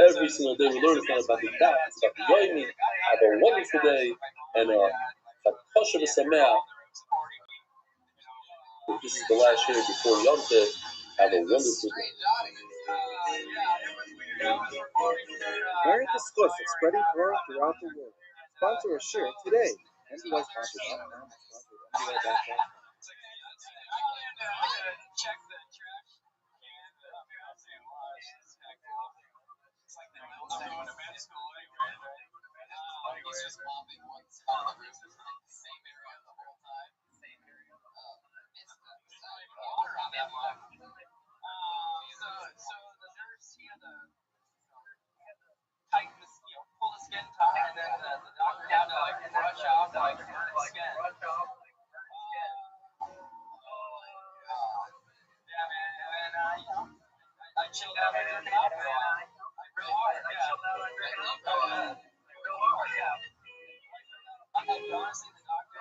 Every single day we learn. It's not about the daf, it's about the yomi. Have a wonderful day, and Chakosha v'sameach. This is the last year before Yom Tov. Have a wonderful day. Merit discuss of spreading Torah throughout the world. Sponsor a share today. NBYsponsor.com. NBY.com. Pull the skin tight, and then the doctor had to like brush off the skin. Yeah, man, and I chilled out and jerked off, man. Real hard, yeah. Real hard, yeah. Honestly, the doctor.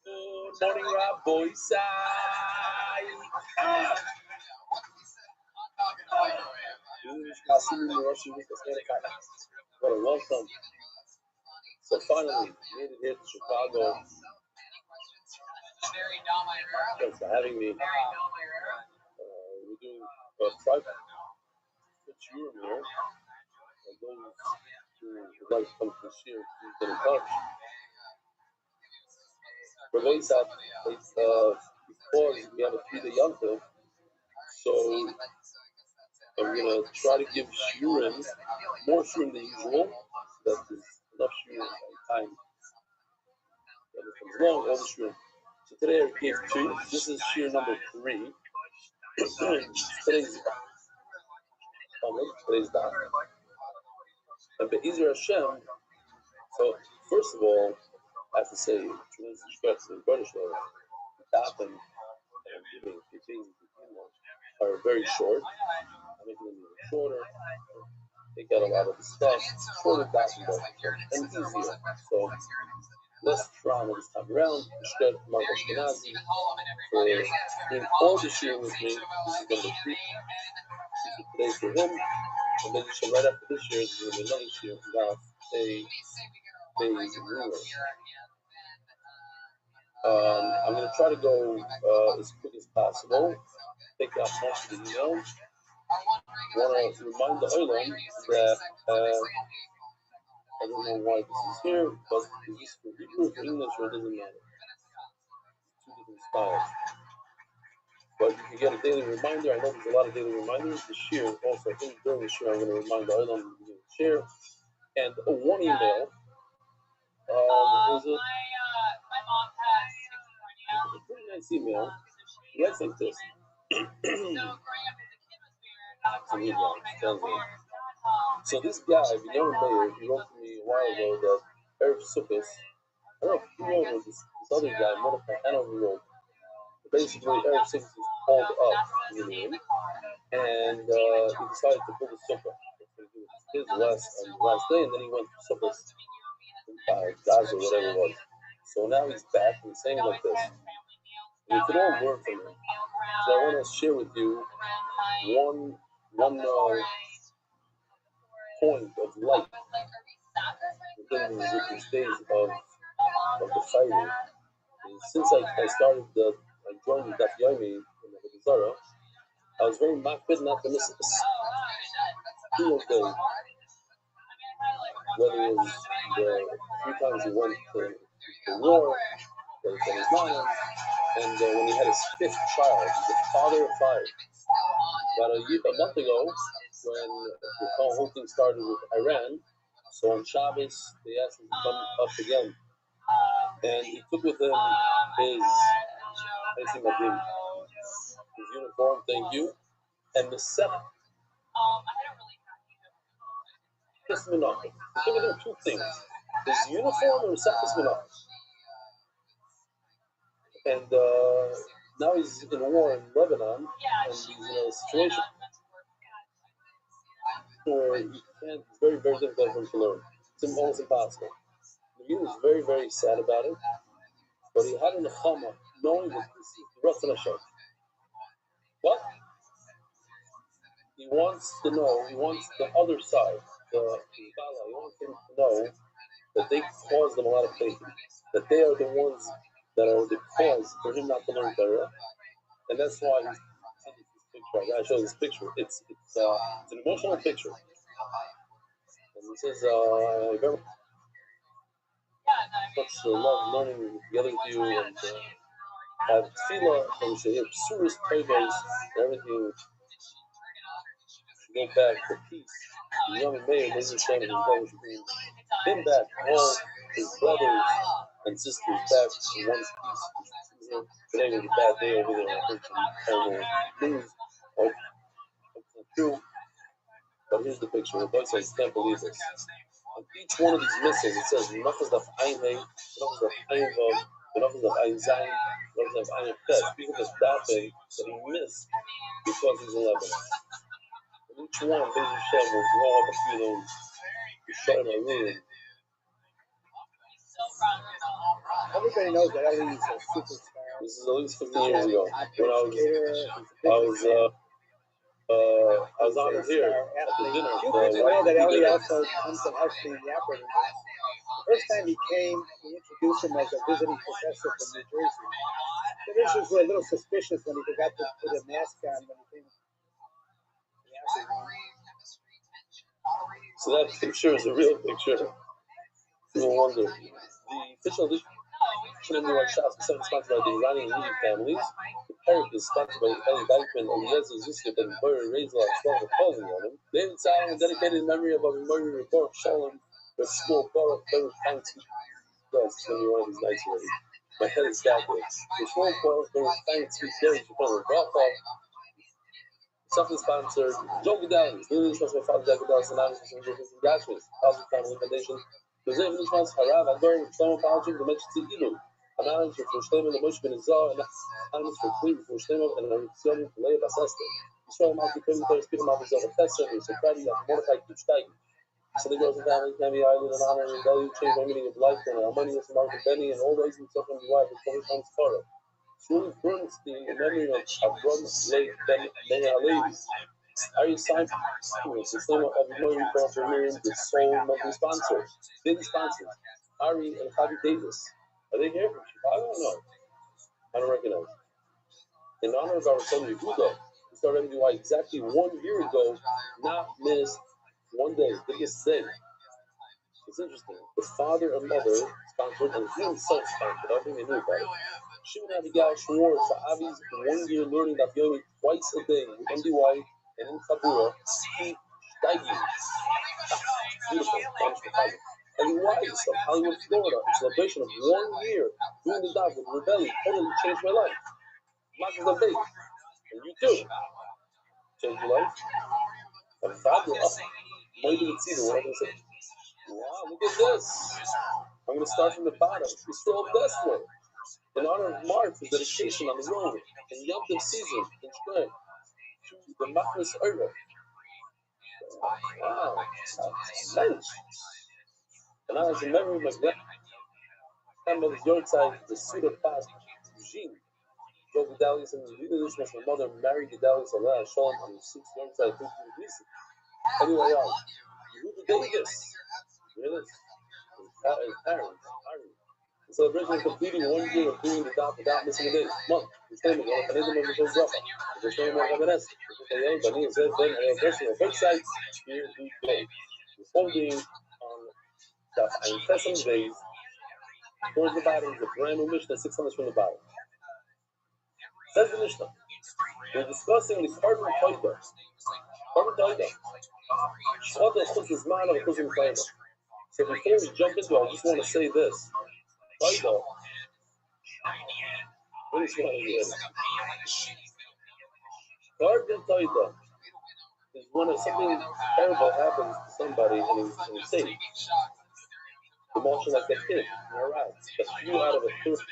Good morning, Rabbi Side. What a welcome. So finally, made it here to Chicago. Thanks for having me. We're doing a private tour here. And those who would like to come to share, please get in touch. Rabbi Side, because we have a 3-day Yom Tov, so I'm going to try to give shiurim, more shiurim than usual, so that there's enough shiurim by time that it comes along, all the shiurim. So today I gave 2. This is shiur number 3. today's daf. And Be'ezer Hashem, so first of all, I have to say, tremendous respect to the British Lord. The daf and giving teachings are very short. I'm making them even shorter. They got a lot of the stuff, shorter daf and easier. So less drama this time around. Respect Mark Ashkenazi for doing all the shiur with me. This is number 3. Today for him. And then right after this year, there's going to be another shiur about I'm going to try to go as quick as possible. Take out most of the emails. I want to remind the Olam that I don't know why this is here, but is this for Hebrew or for English, or it doesn't matter. It's 2 different styles. But you can get a daily reminder. I know there's a lot of daily reminders. The shiur, also, I think during the shiur, I'm going to remind the Olam to share. And one email was a pretty nice email. It writes like this. So this guy, Vinyan Meir, he wrote to me a while ago that Erev Sukkot, I don't know who wrote it, this other guy, Mordechai Hanover wrote. Basically, Erev Sukkot is called up in the name, and he decided to build a sukkah. His last day, and then he went to sukkahs in Gaza, whatever it was. So now he's back and he's saying like this. We could all learn from him. So I want to share with you one point of light within these days of the fighting. And since I started I joined the Daf Yomi in the Zara, I was very makbid not to miss this field day. Whether it was the 3 times he went to the war, that his mom, and when he had his 5th child, he's the father of 5. About a month ago, when the whole thing started with Iran, so on Shabbos, they asked him to come up again. And he took with him his uniform, thank you, and the set. He took with him 2 things. His uniform and Mesechus Menachos. And now he's in a war in Lebanon, and he's in a situation where he can't, it's very, very difficult for him to learn. It's almost impossible. He was very, very sad about it, but he had an nechama, knowing that this is the Rothschild. But he wants to know, he wants the other side, he wants them to know that they caused them a lot of pain, that they are the ones that are the cause for him not to learn Torah, and that's why he's taking this picture. I gotta show this picture. It's an emotional picture. And he says, I very much love learning together with you and have tefillah and should hear psurus toivos and everything should go back to peace. The young mayor, Mr. Shem, and his brother should bring him back, all his brothers and sisters back in one piece. Today was a bad day over there. I heard some terrible news. True. But here's the picture. The boy says, can't believe this. On each one of these missiles, it says, Nafas daf Ein Hey, Nafas daf Ein Vav, Nafas daf Ein Zayin, Nafas daf Ein Ches. People just doubting that he missed because he's in Lebanon. And each one, Beis Hashem, will draw up a few of those to show him a room. Everybody knows that Eli's a superstar. This is at least 15 years ago. When I was honored here at the dinner. Few people know that Eli also comes and helps me in the operating room. The first time he came, we introduced him as a visiting professor from New Jersey. The Rishis were a little suspicious when he forgot to put a mask on when he came to the operating room. So that picture is a real picture. No wonder. The official edition of the Shas is sponsored by the Iranian leading families. The parrot is sponsored by Eli Deichman, Eliezer Zuskip, and Boyer Reisler, Tzlach, calling on him. David Salomon dedicated in memory of Murray Report Shalom, the school Baruch, Baruch, Fancy. Yes, it's going to be one of these nights already. My head is backwards. The school Baruch, Baruch, Fancy, Jerry, Shapiro, Bracha. Self-sponsored, Joe Gedalis, Lily Schwartz, my father, Jack Gedalis, and I'm from Gashmis, Positive Family Foundation. Jose Lily Schwartz, Harav, Ador, Shlomo Palachim, the Mensch Tzigilu. Anonymous for Shlomo, the Moshe Ben Izah, and Anonymous for Kli, for Shlomo, and Aritzion, for Leah Basesta. Yisrael Malki, Klim, Teres, Peter Malki, Zova, Chesed, and Sokrati, Mordechai, Kuchtai. So the girls and family can be island and honor and value, change my meaning of life, and harmonious and Mark and Benny, and all those who suffer and wife, and Kovish Hans Torah. Truly burns the memory of Avram's late Ben Alevi. Ari Simon, the system of Murray for Miriam, the sole monthly sponsors. Daily sponsors, Ari and Javi Davis. Are they here from Chicago? No. I don't recognize. In honor of our son Yehuda, we started MDY exactly 1 year ago, not missed one day, biggest day. It's interesting. The father and mother sponsored, and he himself sponsored. I think they knew about it. Shimon Abigail swore for Avi's 1 year learning Daf Yomi twice a day with MDY and in Chabura. Keep steiging. Beautiful. And the wives of Hollywood, Florida, a celebration of 1 year doing the daf with Rebelli totally changed my life. Not just a big. And you too. Change your life. A father up. Maybe it's either what I'm going to say. Wow, look at this. I'm going to start from the bottom. We stroll this way. In honor of Mark, his dedication on the road in Yom Tov season in spring to the Machnas Eira. Wow, that's nice. And I was in memory of my grandmother. Campbell's Yortzeit, the Suda Pas Eugene. Joe Gedalis and Yiddish was my mother married Gedalis Allah Shalom on the 6th Yortzeit, 15 Anyway, Yehuda Davis, really, his parents, the celebration of completing 1 year of doing the daf without missing a day. Month. His name is Yochanan of the Bracha. His name is Rabbenes. Bani Zed Ben Ayavesi. On both sides, here we go. We're holding on the Ein days towards the bottom. The brand new Mishnah, 600 from the bottom. Says the Mishnah. We're discussing the carbon toilet. Carbon toilet. What the chutz is man of chutz in toilet. So before we jump into it, I just want to say this. Toilet. What is going on? Carbon toilet is when something terrible happens to somebody and he's safe. The motion like that kid, alright, that flew out of a 30-story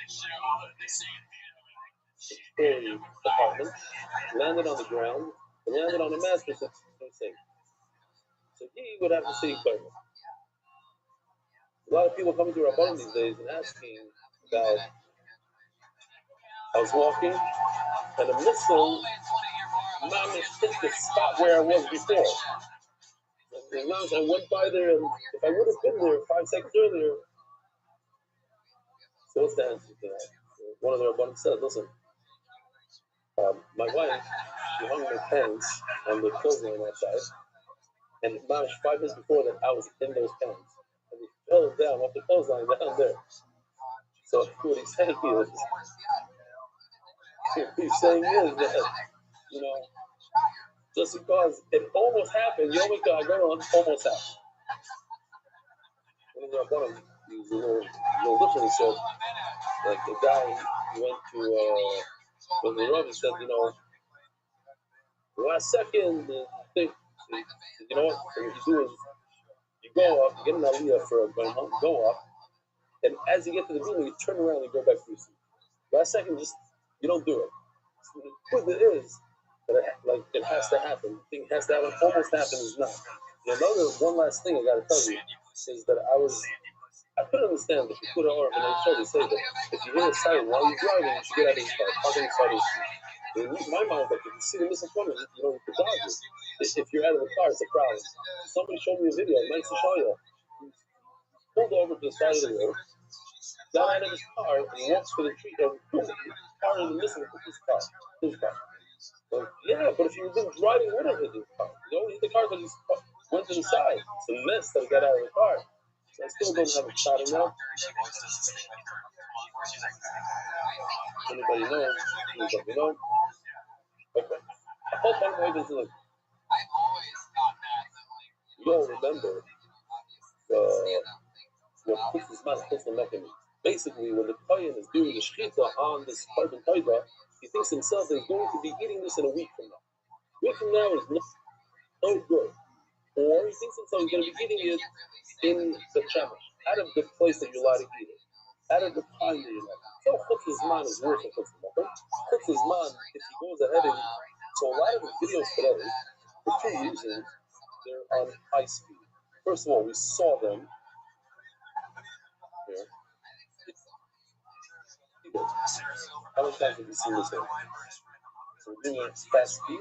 apartment, landed on the ground, and landed on a mattress that's safe. So he would have to say carbon. A lot of people coming to Rabbanim these days and asking about, I was walking and a missile managed to hit the spot where I was before. And I went by there, and if I would have been there 5 seconds earlier, so what's the answer to that? One of the Rabbanim said, listen, my wife, she hung my pants on the clothesline outside, and managed 5 minutes before that I was in those pants. And he fell down off the clothesline down there. So what he's saying is that, just because it almost happened, Yom Kippur almost happened. One of the Rabbanim, he was a little different. He said, like the guy went to when the Rabbi said, the last second, the thing, you know what you do is you go up, you get an aliyah for a go up, and as you get to the building, you turn around and go back to your seat. Last second, you don't do it. So the truth is that it has to happen. The thing has to happen. Almost happen is not. One last thing I got to tell you is that I couldn't understand the Pikuda Orv, and I tried to say that if you hear a siren while you're driving, you should get out of your car, park on the side of the street. In my mind, like if you see the missing corner, you could dodge it. If you're out of the car, it's a problem. Somebody showed me a video, nice to show you. He pulled over to the side of the road, got out of his car, and he walks for the tree, and boom, the car is missing his car. Like, yeah, but if you were driving, what would hit his car? You don't hit the car because he went to the side. It's a mess that he got out of the car. So I still don't have a shot in now. Anybody know? Please let me know. Okay. I hope I'm going to look. You all remember what puts his mouth puts the mechanism. Basically, when the kohen is doing the shechita on this carbon toilet, he thinks himself that he's going to be eating this in a week from now. A week from now is no good. Or he thinks himself he's going to be eating it in the chamash, out of the place that you're allowed to eat it, out of the time that you're allowed. So Chutz's is worth of Chutz's if he goes ahead and... So a lot of the videos today, for 2 reasons, they're on high speed. First of all, we saw them here. How many times have you seen this thing? So we're doing it fast speed.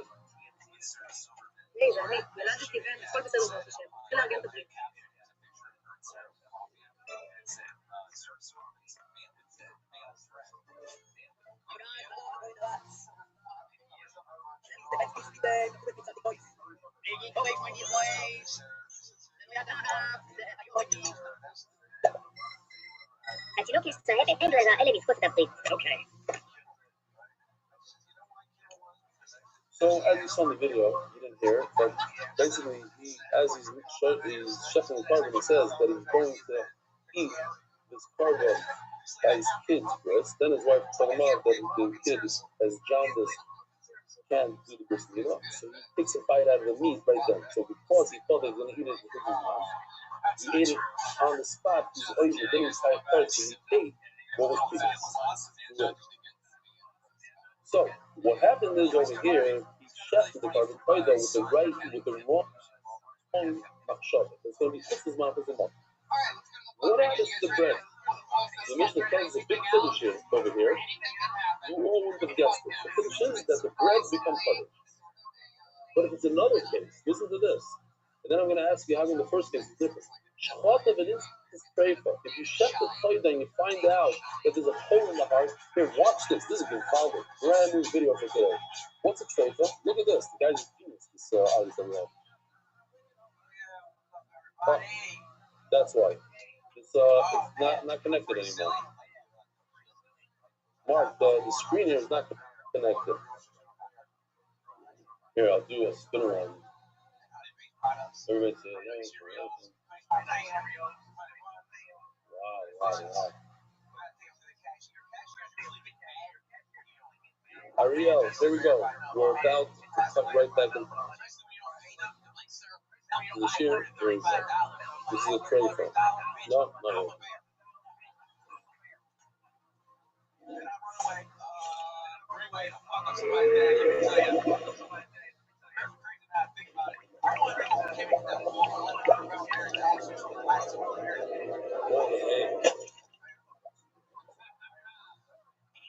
So as you saw in the video, you didn't hear it, but basically as he's shuffling the carbon, he says that he's going to eat this carbon by his kid's breast. Then his wife told him out that the kid has jaundice, can't do the bris milah. So he takes a bite out of the meat right then. So because he thought he was going to eat it with his mouth, he ate it on the spot. He's over, then he started first, and he ate what was previous. So what happened is over here, he shafted the carbon toilet with the wrong machshava. It's going to be 6 mouth as a month. What happens to the bread? The Mishnah breads become Kaddish. But if it's another case, listen to this. And then I'm going to ask you how in the first case it's different. Shchata v'nis is treifa. If you shut the toida and you find out that there's a hole in the heart, here, watch this. This is a Gonzalez. Brand new video for today. What's a treifa? Look at this. The guy's a genius. This Alex Amel. That's why. It's not connected anymore. Mark, the screen here is not connected. Here, I'll do a spin around. Everybody say, wow. Ariel, there we go. We're about to cut right back into the shear. There we go. This is a tray phone. No.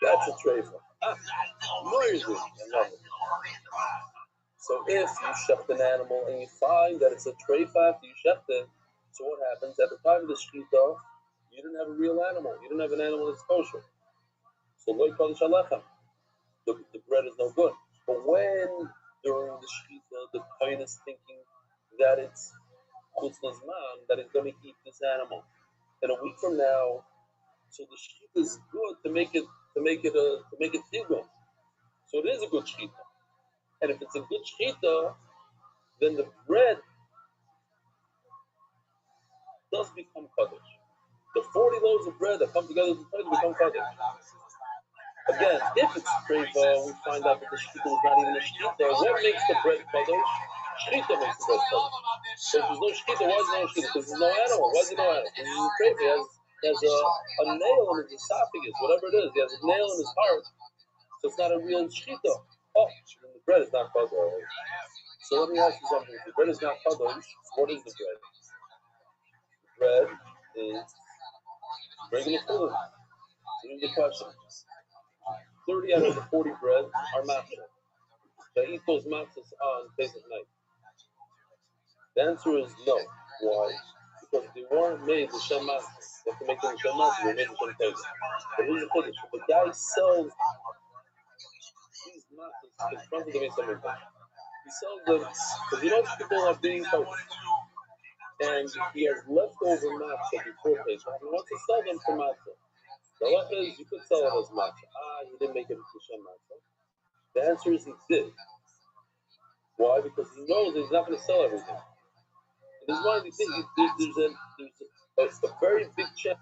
That's a tray phone. Noisy. I love it. So if you shecht an animal and you find that it's a treifa after you shecht it, so what happens? At the time of the shechita, you didn't have a real animal. You didn't have an animal that's kosher. So lo yikodesh alechem. The bread is no good. But when during the shechita the kohen is thinking that it's chutz nazman, that he's going to eat this animal, and a week from now, so the shechita is good to make it tigum. So it is a good shechita. And if it's a good shechita, then the bread does become kaddish. The 40 loaves of bread that come together become kaddish. Again, if it's treifa, we find out that the shechita is not even a shechita. What makes the bread kaddish? Shechita makes the bread kaddish. So if there's no shechita, why is there no shechita? Because there's no animal. Why is there no animal? Because he's a treifa. He has a nail in his esophagus, whatever it is. He has a nail in his heart. So it's not a real shechita. Oh, then the bread is not kaddish. So let me ask you something. If the bread is not kaddish, what is the bread? Bread is regular food. Here's the question. 30 out of the 40 bread are matzah. They eat those matzahs on Pesach night. The answer is no. Why? Because they weren't made the Shem matzah. They have to make them the Shem matzah. They made the Shem Pesach. But here's the Kiddush. If a guy sells these matzahs in front of the Mesa Mikdash, he sells them because people are being kosher. And he has leftover matzah before Pesach. He wants to sell them for matzah. The halacha is you could sell it as matzah. He didn't make it as Shem matzah. The answer is he did. Why? Because he knows that he's not going to sell everything. In his mind, he thinks there's a very big chance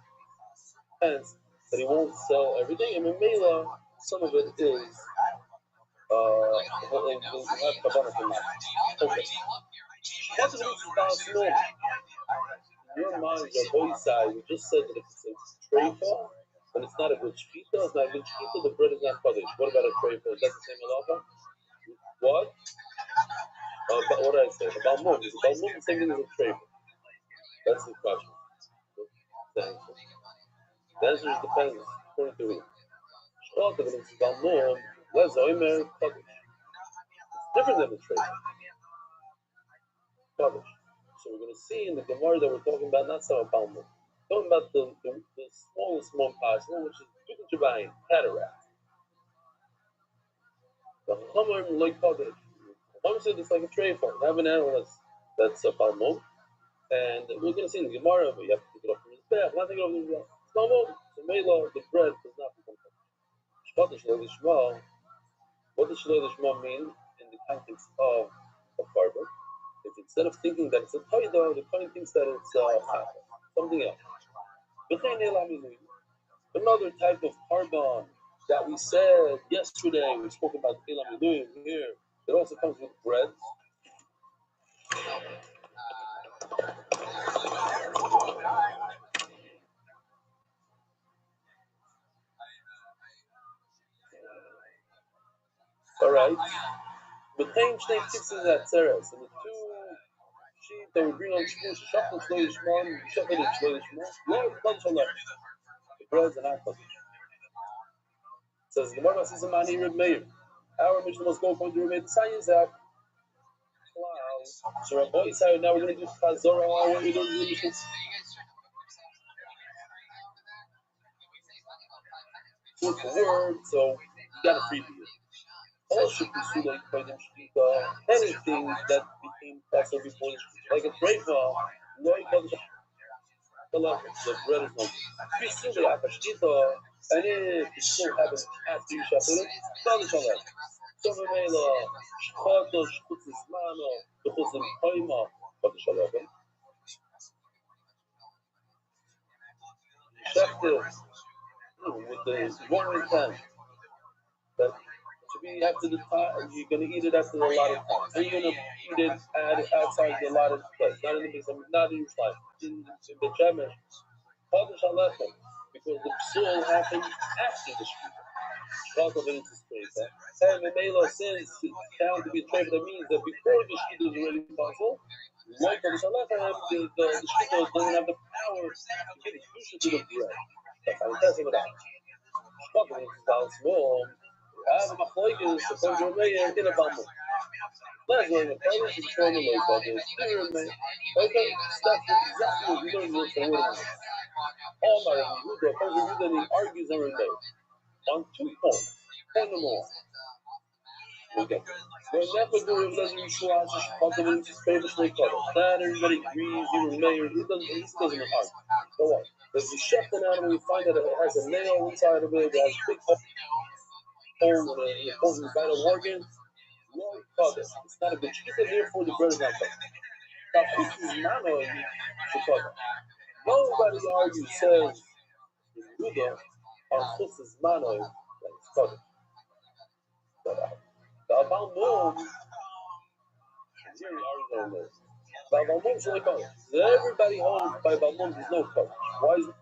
that he won't sell everything. And Mamela, some of it is he'll have kavanah for matzah. Okay. What's the responsibility? In your mind, your boy side, we just said that if it's treifa, and it's not a good shechita, it's not a good shechita, the bread is not kaddish. What about a treifa? Is that the same halacha? What? What did I say? About mum. Is about mum the same thing as a treifa? That's the question. The answer. The answer is depends according to who. Shchata, when it's about mum, let's oimer kaddish. It's different than a treifa. Kaddish. So we're going to see in the Gemara that we're talking about not so about mum. Talking about the smallest mum possible, which is Dukachabayim, cataract. The Chomer Loy Kaddish. Chomer said it's like a tray phone. Have an animal that's a palmum. And we're going to see in the Gemara, but you have to take it off from his back. Not take it off from his back. It's palmum. So Mela, the bread does not become Kaddish. Shchata Shloi Lishma. What does Shloi Lishma mean in the context of a carbon? If instead of thinking that it's a toida, the Kohen thinks that it's something else. Another type of carbon that we said yesterday, we spoke about Elam Elohim here, it also comes with bread. Alright. The pain snake fixes that Tzeres, and the two sheep that we bring on Shmuel, Shachtan Shloi Yishmon, Shachtan Shloi Yishmon, Lord Kaddish Allah. The breads are not Kaddish. It says, the Gemara says, Mani Reb Meir. Our mission must go according to Rabbi Rothschild. So Rabbi Rothschild, now we're going to do Chazorah. We're going to do the mission. Word for word, so you got a freebie. All should be sued like by the Shkita. Anything that became possible before the Shkita, like a breva, the bread is not. Be sued like a Shkita, and if you still haven't after you shall put it, tell the Shalom. So the Mela, Shkata, Shkutzis Mano, the Chuzim Koima, but the Shalom. Shafter, with the one time. But to be after the time, you're gonna eat it after the allotted time, and you're gonna eat it outside the allotted place, not in the mix, not in Yerushalayim, in the Shemesh, because the psul happened after the shkita. Shkata into space, and the Mela since it's found to be a trade, that means that before the shkita is already possible, like the shkita doesn't have the power to give the kedusha to the bread. That's how it does it without. Shkata is small. Have a machlokes according to Meir in a Balmud. Let's learn the Polish and show the local. Okay, that's exactly what we learned word for word. All my Yehuda, according to Yehuda, he argues on Meir on 2 points. Point them all. Okay. When Nebuchadnezzar says Yeshua is cultivating his favorite slave color, that everybody agrees, even Meir, he doesn't argue. Go on. There's a chef animal, you find that it has a nail inside of it, it has big hole in the important vital organ. No cover. It's not a good shkita, therefore the bread is not covered. Now, this is not a shkita. Nobody argues, says, Yehuda, on this is mano, that it's covered. The Abal Mom, here we argues on this. The Abal Mom is only covered. Everybody holds by Abal Mom there's no coverage. Why is it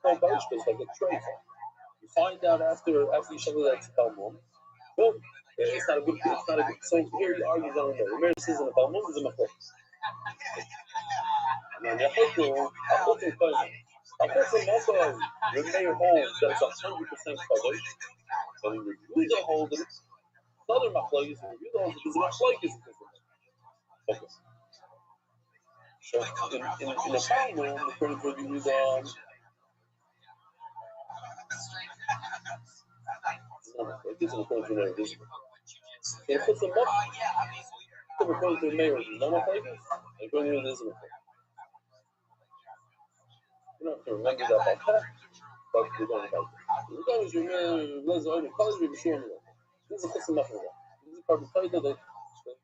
no coverage? Because like a trade. You find out after you show that it's Abal Mom, well, it's not a good. So here he argues on the Rameir says in the Balmud is a machloek. Now Yachotu, Achotu Kohen, Achotu Moshe Rameir holds that it's 100% kadosh, but in Yehuda holds that it's another machloek. In Yehuda holds that it's machloek is okay. So in the Balmud, according to Yehuda, it's according to Rameir. It puts them up. According to Rameir, no machloek. According to this. You don't have to remember that by heart, but we're going about it. We're going to remember the college we sure know. This is a custom method. This is part of the title that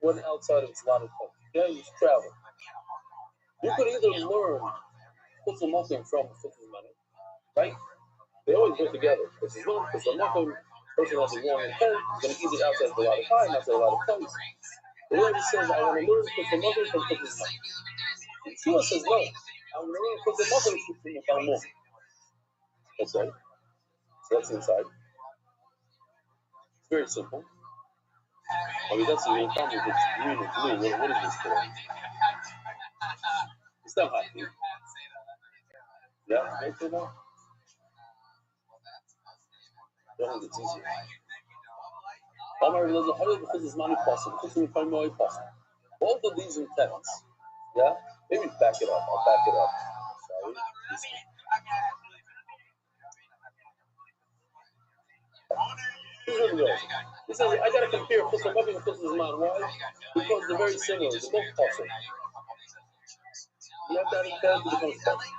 went outside of its lot of time. Yeah, you should travel. You could either learn custom method from custom method, right? They always go together. This is one custom method. Person has a wrong intent is going to eat it outside of a lot of time, outside of a lot of place. The Lord says, I want to learn custom method from custom method. Yeshua says, no. I want to learn custom method from the Talmud. Okay, so that's inside. It's very simple. I mean, that's the main problem. It's green and blue. What is this for? It's not hot. Yeah, make it now. Don't it's easy. Both of these intents, yeah? Maybe back it up. I'll back it up. Sorry. He says, I gotta compare Chusam Mavi and Chusam Zman. Why? Because they're very similar. They're both possible. You have to have intent to become special.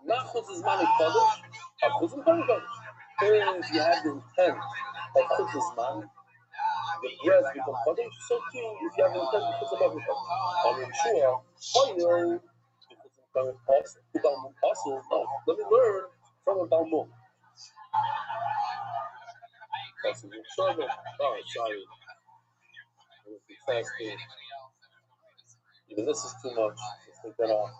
Not Chusam Zman and Kodesh, but Chusam Kodesh. If you have the intent of Chusam Zman, the bread becomes Kodesh, so too, if you have the intent of Chusam Mavi Kodesh. I'm sure, Koyo, no, let me learn from a Balmud. That's a good trouble. Oh, sorry. I will be fasting. Even this is too much. Let's take that off.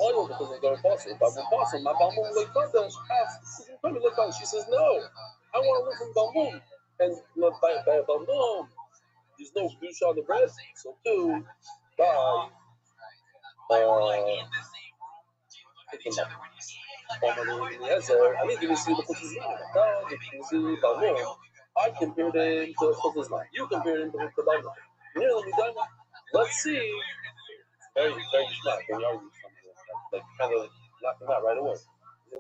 Oil because I'm going to pass it. Balmud, my Balmud like Kodesh. She says, no, I want to learn from Balmud. And by Balmud, there's no Kedusha on the bread. So too, by אני גיניסי בחוץ הזמן, אתה גיניסי ברמום, I compared him to חוץ הזמן, you compared him to ברמום. Let's see. Very, very smart when you argue something like kind of knock him out right away.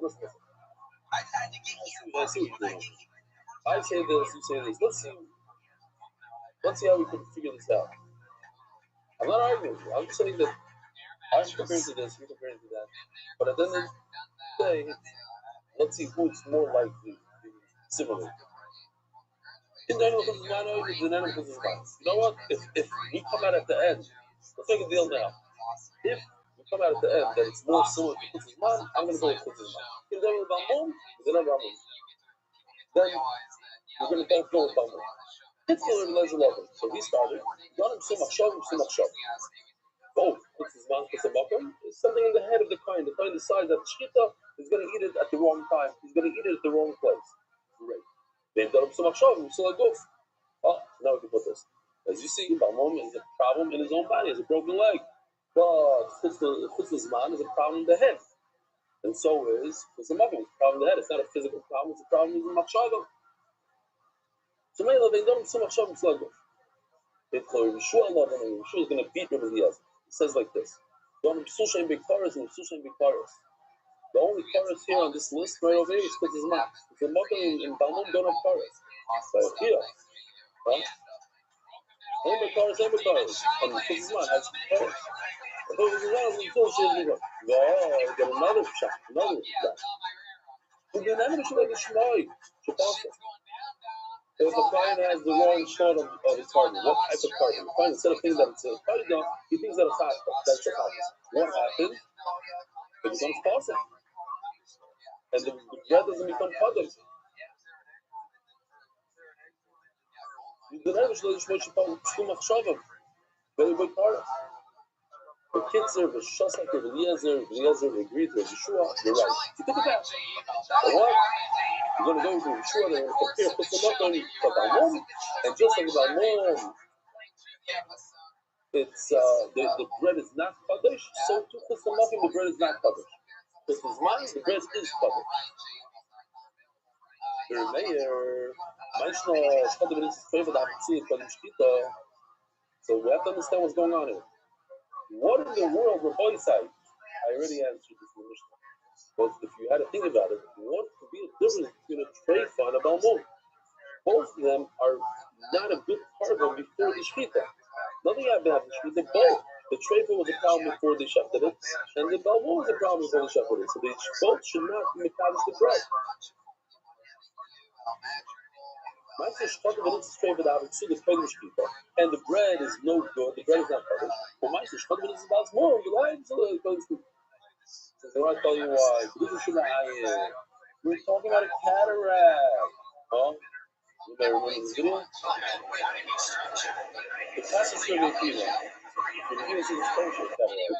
Listen. I see what you're doing. I say this, you say this. Let's see how we can figure this out. I'm not arguing with you. I'm just saying that I'm comparing to this, you're comparing to that. But at the end of the day, let's see who's more likely to be similar. You know what? If we come out at the end, let's make a deal now. If we come out at the end that it's more similar to Kutzman, I'm going to go with Kutzman. If they're about Mom, then we're going to both go with Balmum. So he started. Both Kutzman, Kutzman is something in the head of the coin. The coin decides that Shchita is going to eat it at the wrong time. He's going to eat it at the wrong place. Great. Then so I go. Oh, now we can put this. As you see, Balmum is a problem in his own body. He has a broken leg. But Kutzman is a problem in the head. And so is Kutzman. It's a problem in the head. It's not a physical problem. It's a problem in the machshava. So maybe they don't so much of like this. If Yeshua loved him, Yeshua is going to beat Rabbi Eliezer. He says like this: "Don't psush big paras and psush big paras." The only paras here on this list right over here is Kutzman. The Mokim in Balmum don't have paras. But here, right? Same paras. And Kutzman has paras. But get another shot, another shot. And then I'm going to show if a client has the wrong shot of his carbon, what type of carbon? The client, instead of thinking that it's a carbon, he thinks that it's hot. That's a carbon. What happens? It becomes possible. And the bread doesn't become product. Very big part. The kids are the Shosek of Eliezer agreed with Yeshua, you're right. You think about it. But what? You're going to go to Yeshua, they're going to compare Kutzman to Balmum, and just like Balmum, it's the bread is not Kaddish, so too Kutzman, the bread is not Kaddish. Kutzman, the bread is Kaddish. The mayor, so we have to understand what's going on here. What in the world were both sides? I already answered this in the Mishnah. But if you had to think about it, what could be the difference between a treifa and a balmum? Both of them are not a good carbon before the shechita. Nothing happened after the shechita. Both. The treifa was a problem before they shechted it, and the balmum was a problem before they shechted it. So they both should not be mekadosh the bread. And the bread is no good. The bread is not covered. Well, my sister, is about more. So I tell you why. We're talking about a cataract. Huh? You better remember this video. The passage for the Kila. The Kila is the spiritual cataract.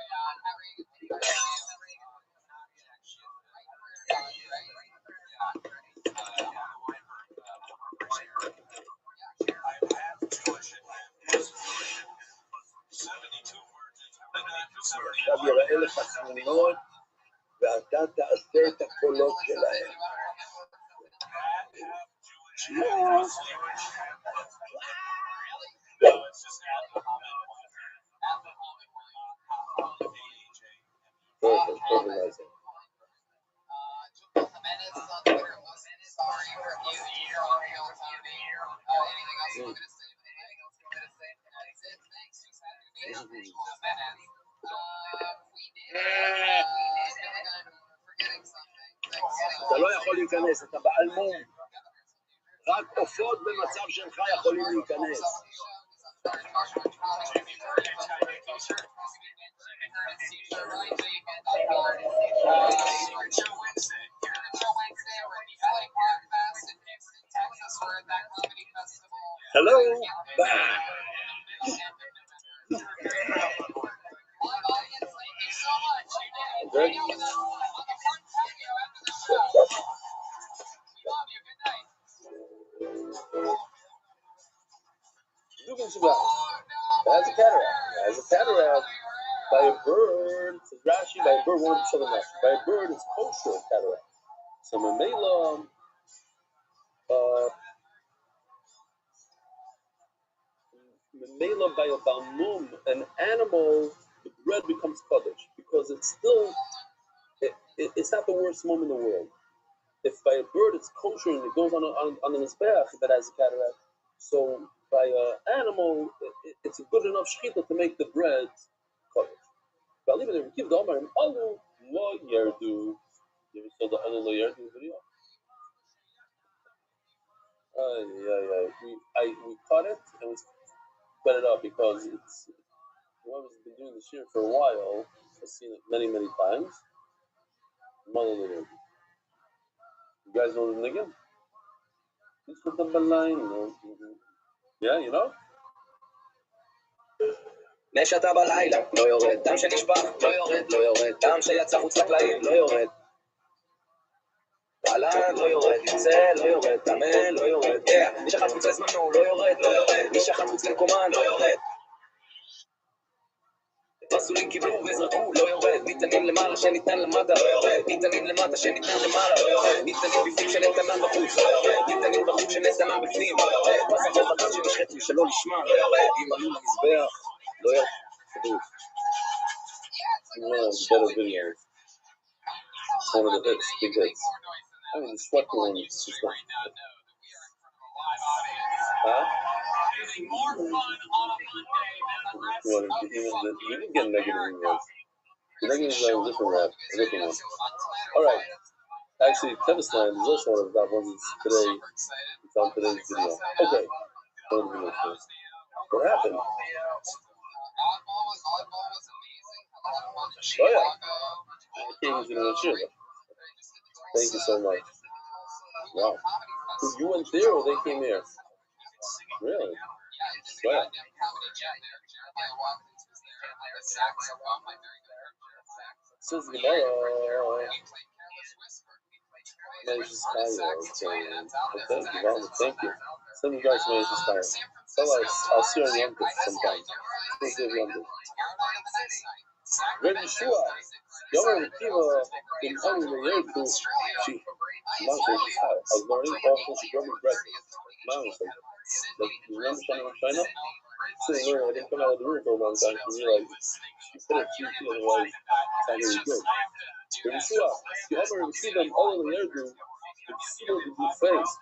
עכשיו יראה לך תמונות ואתה תעשה את הקולות שלהם. אתה לא יכול להיכנס, אתה בעל מום. רק עופות במצב שלך יכולים להיכנס. Hello. Okay. As a cataract. By a bird, says Rashi, by a bird, one of the Rashi. By a bird, it's kosher cataract. So Mamela, by a balmum, an animal, the bread becomes kaddish because it's still, it's not the worst mum in the world. If by a bird it's kosher and it goes on the mizbeach that has a cataract, so by an animal it's a good enough shechita to make the bread kaddish. But even if we keep the Omar and Alu lo yerdu, you ever saw the Alu lo yerdu video? We cut it and we spread it up because it's whoever's been doing this year for a while has seen it many times. You guys know the nigga? Yeah, you know? נשתה בלילה, לא יורד, דם שנשפך, לא יורד, דם שיצא חוץ לקלעים, לא יורד. בלד, לא יורד, יוצא, לא יורד, טמא, לא יורד, מי שחפוץ לזמנו, לא יורד, מי שחפוץ למקומן, לא יורד. פסולים קיבלו וזרקו, לא יורד, ניתנים למעלה שניתן למטה, לא יורד, ניתנים למטה שניתן למעלה, לא יורד, ניתנים בפנים שנתנם בחוץ, לא יורד, ניתנים בחוץ שנתנם בפנים, לא יורד, פסח ובטן שנשחטו שלא לשמה, לא יורד, אם עלו למזבח, לא יורד. Better videos. It's one of the hits, big hits. I mean, the sweat one is just like... Huh? You didn't get negative emails. The negatives are a different rap, a different one. Alright. Actually, Tevisline is also one of the top ones. It's today. It's on today's video. Okay. One of the videos first. What happened? Oh yeah. I came into the show. Thank you so much. Wow. You went there or they came here? Really? Wow. Says Gemara. Thank you. Send you guys to Style. So I'll see you on the end sometimes. We'll see you on the Rabbi Shua. Yom Kiva in Anu Leyeku. She I was learning also she drove me breakfast. Mom was like, you remember China? Sitting there, I didn't come out of the room for a long time to realize she said it, she was sounded really good. Rabbi Shua, the Omer received them all in the Leyeku. It's still the blue face.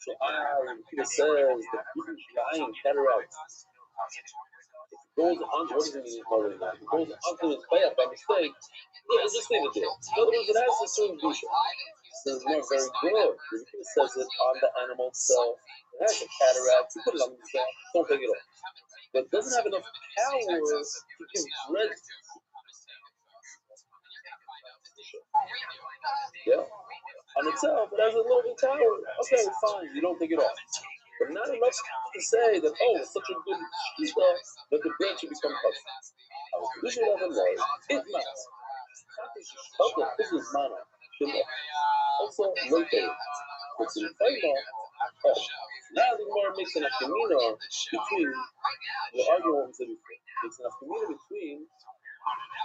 So Peter says that people dying cataract. If it goes on, what does it mean? If it goes onto his back by mistake, yeah, just leave it there. In other words, it has the same dusha. So it's not very good. Peter says it on the animal itself. It has a cataract. You put it on the back. Don't take it off. But it doesn't have enough power to give bread. Yeah. On itself, it has a little bit of power. Okay, fine, you don't take it off. But not enough to say that, oh, it's such a good shita that the bread should become custom. This is what it was. It matters. This is mana. Also, located. It's in Faima. Oh, now the Gemara makes an afkamina between the argument we said before. It's an afkamina between.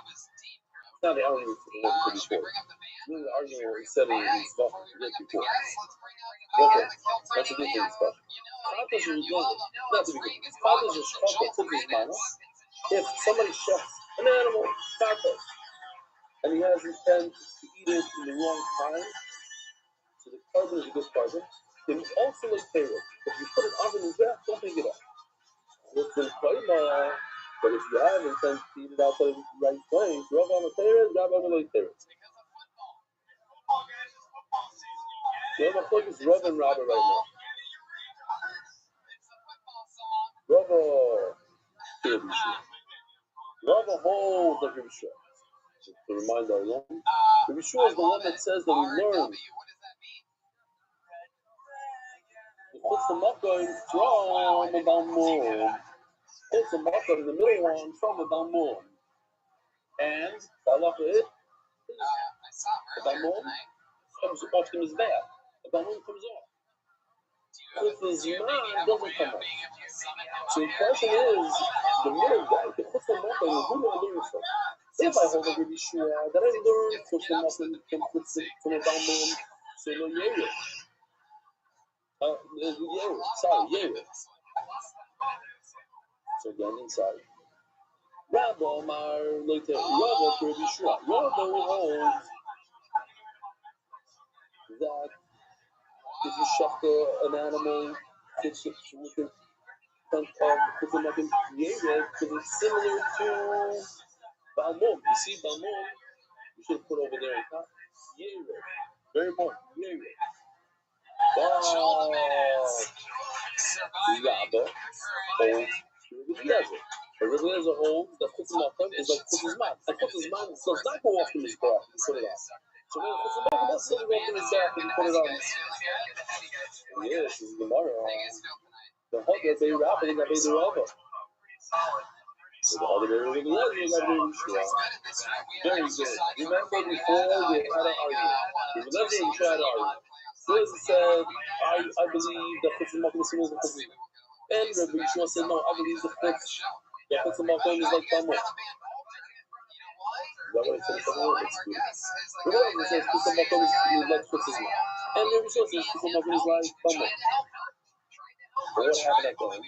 It's not the argument we said before. The argument we said in Zvach before. Okay, that's a different discussion. Chatas is not to be good. Chatas is shchata tzidus mana. If somebody chefs an animal, chatas, and he has intent to eat it in the wrong time, so the carbon is a good carbon, then he also like payroll. If you put an oven in there, don't take it off. It's in Kaima, but if you have intent to eat it outside of the right place, Rav on the Teres, Rav on the Teres. The other plug is Rav and Rabbi right now. Rabbi holds like Rabbi Shua. To remind our own, Rabbi Shua is the one that says that we learn the Chutz HaMakom from a Balmum. Chutz HaMakom, the middle one, from a Balmum. And the halacha is the Balmum comes off the Mizbeach. The Balmum comes off. If the Zman doesn't come off. So the question is, the middle guy, the Chutz L'Mokum, who do I learn from? If I hold over Yeshua, that I learn Chutz L'Mokum from a Balmum, so no Yeru. Yeru. So again, inside. Rabbi Omar looked at Rabbi for Yeshua. Rabbi holds that if you shechta an animal, it's within Yeru, because it's similar to Balmum. You see Balmum, you should put over there in top. Yeru. Very important. Yeru. But Rabbi holds Rabbi Eliezer. Rabbi Eliezer holds that Chutz L'Mokum is like Chutz's man. And Chutz's man does not go off the Mizbeach and put it on. So when Chutz L'Mokum does not go off the Mizbeach and put it on. Yes, this is Gemara. The Hogger, they wrap it in the Rabbi. So the other day, Rabbi Eliezer is Rabbi Yeshua. Very good. Remember before they had an argument. Rabbi Eliezer and Yeshua had an argument. First he said, I believe that Chutz L'Mokum is similar to Chutz. And Rabbi Yeshua said, no, I believe the Chutz L'Mokum is like Balmum. Is that what it says? It's good. Rabbi Eliezer says Chutz L'Mokum is like Chutz's man. And Rabbi Yeshua says Chutz L'Mokum is like Balmum. But what happened at the end?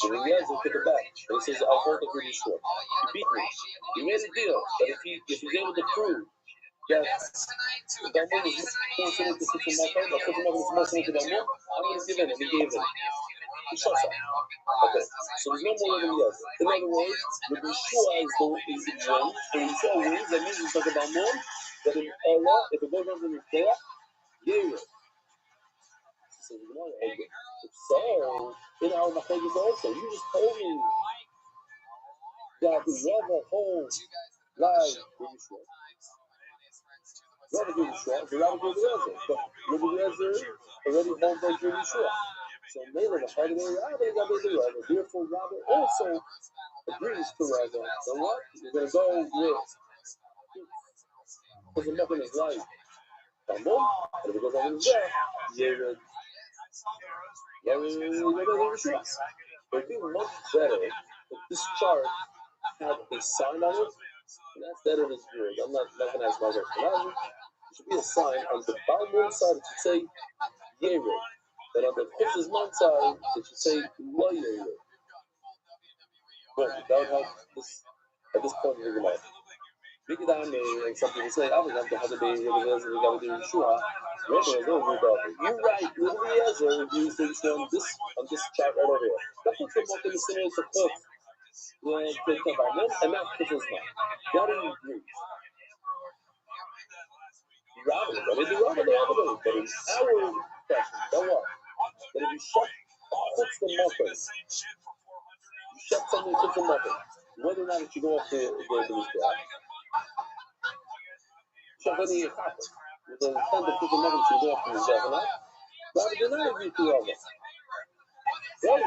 Rabbi Eliezer took it back. And he says, I'll hold up Rabbi Yeshua. He beat me. He made a deal that if he's able to prove that Balmum is more similar to Chutz L'Mokum, that Chutz L'Mokum is more similar to Balmum, I'm going to give in. And he gave in. He shuts up. Okay, so there's no more Rabbi Eliezer. In other words, Rabbi Yeshua is the win. And Yeshua wins, that means it's like a Balmum, that in Allah, if it goes under the Mizbeach, Yeru. So in our Machlokes also, you just told me that the Rabbi holds like Rabbi Yeshua. Rabbi Yeshua, the Rabbi Eliezer. But Rabbi Eliezer already holds like Rabbi Yeshua. So Mela, the Rabbi Rabbi, therefore Rabbi also agrees to Rabbi. So what? You're going to go with Chutz L'Mokum is like Balmum, and if it goes on his back, Yeru. Yeshua. It would be much better if this chart had a sign on it, and that's better than yours. I'm not going to ask my question. It should be a sign on the Balmum side, it should say Yeru. And on the Chutz's man side, it should say Lo Yeru. But that would help this, at this point in the life. And some people say, I was going to have to be Rabbi Eliezer, we got to do Yeshua. You're right, Rabbi Eliezer agrees to Yeshua on this chart right over here. That's what Chutz L'Mokum is similar to Chutz. And not Chutz's man. Why do you agree? Rabbi, but in our question, that what? That if you shut Chutz L'Mokum, you shut something Chutz L'Mokum, whether or not it should go off the Mizbeach. Shut any Chutz. With the intent of Chutz L'Mokum should go off the Mizbeach, or not? Rabbi did not agree to Rabbi. Why?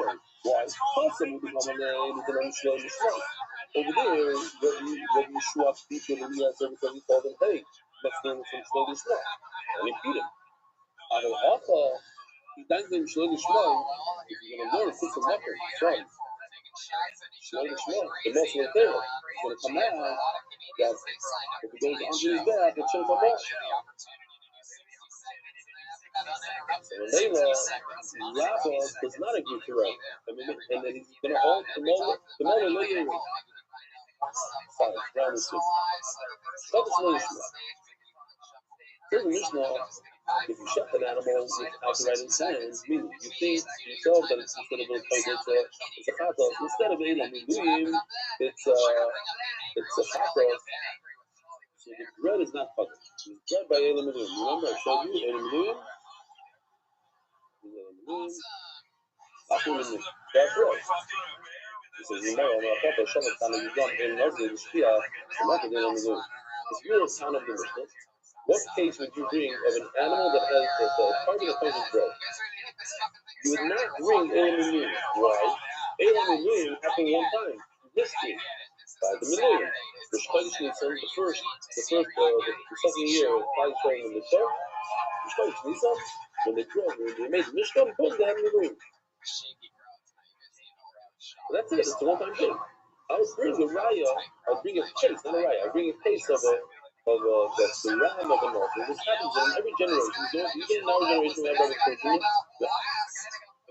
Chasam would become a name with an Shlomo Mishloach. Over there, Rabbi Yeshua beat Rabbi Eliezer because he called him hey. Next name is from Shlomo Mishloach. And he beat him. Out of Alpha, he thanked him Shlomo Mishloach. If you're going to learn Chutz L'Mokum from Shlomo Mishloach, the most of the Torah, it's going to come out that if he goes under his back, it shouldn't come out. So Layla, Rabba does not agree to Rabba. And then he's going to hold the moment later. Fine, round is 6. Stop this Mishnah. Here's the Mishnah. If you shut an animal without the right intent, meaning you think to yourself that it's instead of a chatos, it's a chatos. Instead of Elam Miluim, it's a chatos. So the bread is not chatos. It's bread by Elam Miluim. Remember I showed you Elam Miluim? That's bread. He says, you know, I'm not going to show it, and you've done in Nazir, the Shia, I'm not going to do it. If you're a son of the Mishnah, what case would you bring of an animal that has the target of bread? You would not bring Elam Miluim. Why? Elam Miluim happened one time in history by the Miluim. The Shchodesh Nisan, the second year of Chai Shem in the Shech, the Shchodesh Nisan, when they made the Mishkan, boom, they had Miluim. That's it. It's a one-time thing. I would bring a raya. I'd bring a case, not a raya. I'd bring a case of that's the ram of a novel. This happens in every generation. Even in our generation, we have other children. We have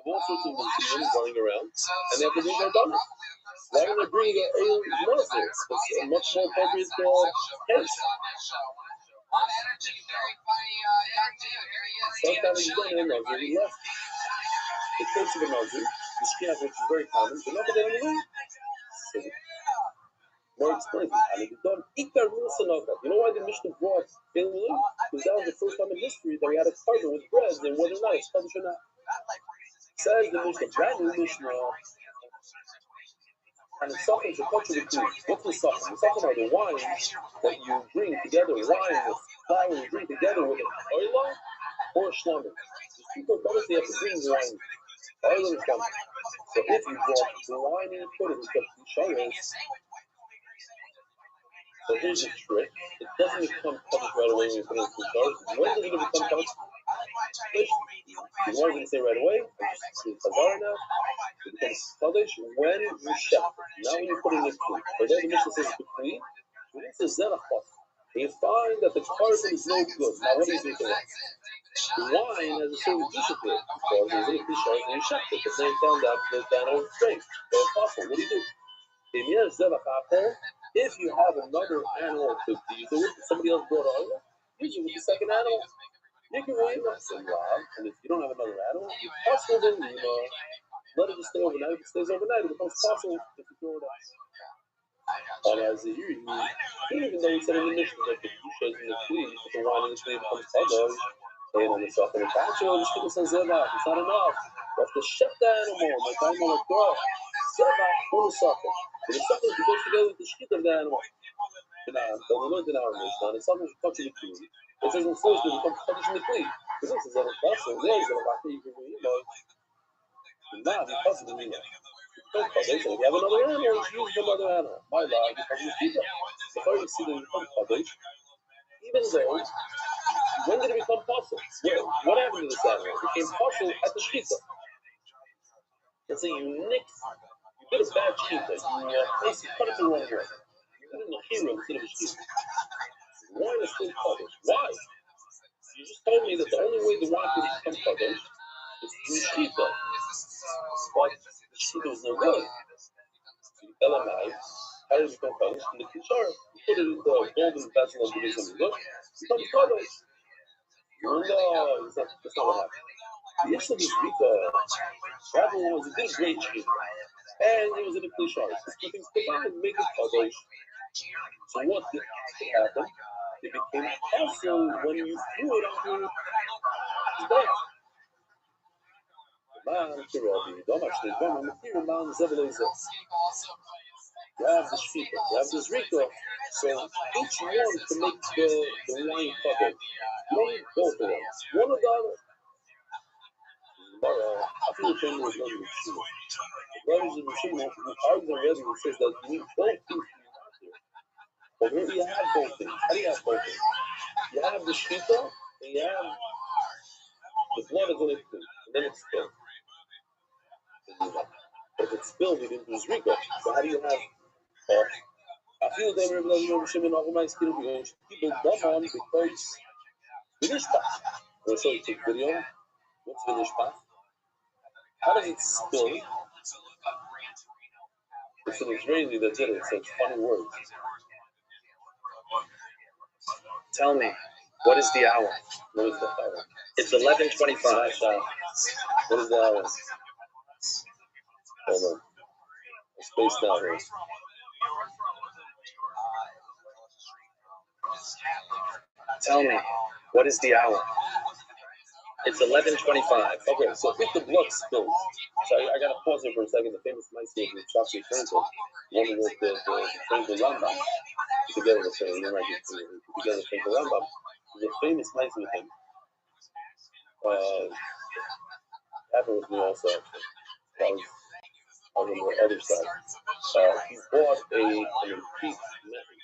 all sorts of Muslims running around, and they have to bring their daughters. Why don't they bring a Muslim? It's a much more appropriate case. Sometimes you don't have a Nazir, we left. The case of a Nazir, the Shkiach, which is very common, they're not going to do it. So, more explains it. And it's done Ikar Musanaka. You know why the Mishnah brought Ilui? Because that was the first time in history that we had a carver with bread, and whether or not it's published or not. Says the Mishnah, brand new Mishnah. And the Sachem should touch the food. What's the Sachem? The Sachem are the wines that you bring together, wine with flour you bring together with oil or shlamim. The people brothers, they have to bring wine, oil and shlamim. So if you brought the wine and you put it in the shayos, so here's the trick. It doesn't become public right away when you put it in the shayos. When does it become public? You want to say right away, it's Hazara now. It becomes Kaddish when you shep. Not when you put it in the food. But then the Mishnah says between. When it says Zerachot, you find that the carbon is no good. Now what do you do to that? The wine has a certain discipline. Because there's a fish and you shep it. But then you found out that the animal is straight. So apostle, what do you do? If you have another animal to use it with, somebody else brought over, use it with the second animal. You can really not say wow, and if you don't have another animal, possible then let it just stay overnight. If it stays overnight, it becomes possible if you throw it out. And as a year, even though he said in the Mishnah that the Yusha is in the tree, but the wine in the tree becomes Kadosh, and on the stuff in the patio, the Shkita says Zevach, it's not enough. You have to shep the animal, like the animal like girl. Zevach, on the sucker. But if something goes together with the Shkita of the animal, but we learned in our Mishnah, and something touching the tree. It says in first it becomes Kaddish in the Kli. Because this is a vessel, there is a vessel you can read, not because of the Nina. Don't Kaddish, and if you have another animal, you use another animal. My law, because you see that. Before you see that you become Kaddish, even though, when did it become possible? What happened to this animal? It became possible at the Shkita. Let's say you did a bad Shkita, you basically cut it the wrong way. You put it in a hero instead of a Shkita. Wine is still Kaddish. Why? You just told me that the only way the wine could become Kaddish is through Shkita. But the Shkita was no good. So you tell him how does it become Kaddish? In the Kishar, you put it in the golden vessel of Buddhism, it becomes Kaddish. No, that's not what happened. The issue of this Rika, Rabbi was a great Shkita. And it was in the Kishar. These two things combined make it Kaddish. So what did happen? It became possible when you threw it onto his back. You have the shkita, you have this rika, so each one to make the wine covered. You don't need both of them. One or the other. I feel the thing was not in the Shema. The brothers in the Shema, who argues already, who says that you need both things to be out there. But maybe you have both things. How do you have both things? You have the shkita, and you have the blood is in it too, and then it's spilled. But if it's spilled, you didn't do zrika. So how do you have I feel that we're Shimon organized people dumb on because Vinishpach. We'll show you the video. What's Vinishpach? How does it spill? It's an Israeli that did it, so it's funny words. Tell me, what is the hour? What is the hour? It's 11:25. What is the hour? Hold on. It's spaced out here. Tell me, what is the hour? It's 11:25. Okay, so if the blood spills, so I gotta pause here for a second. The famous Meister of Shafi Frankel, one who wrote the Frankel Rambam, together with him, together Frankel Rambam, the famous Meister with him. Happened with me also, actually. That was on the other side. He bought an antique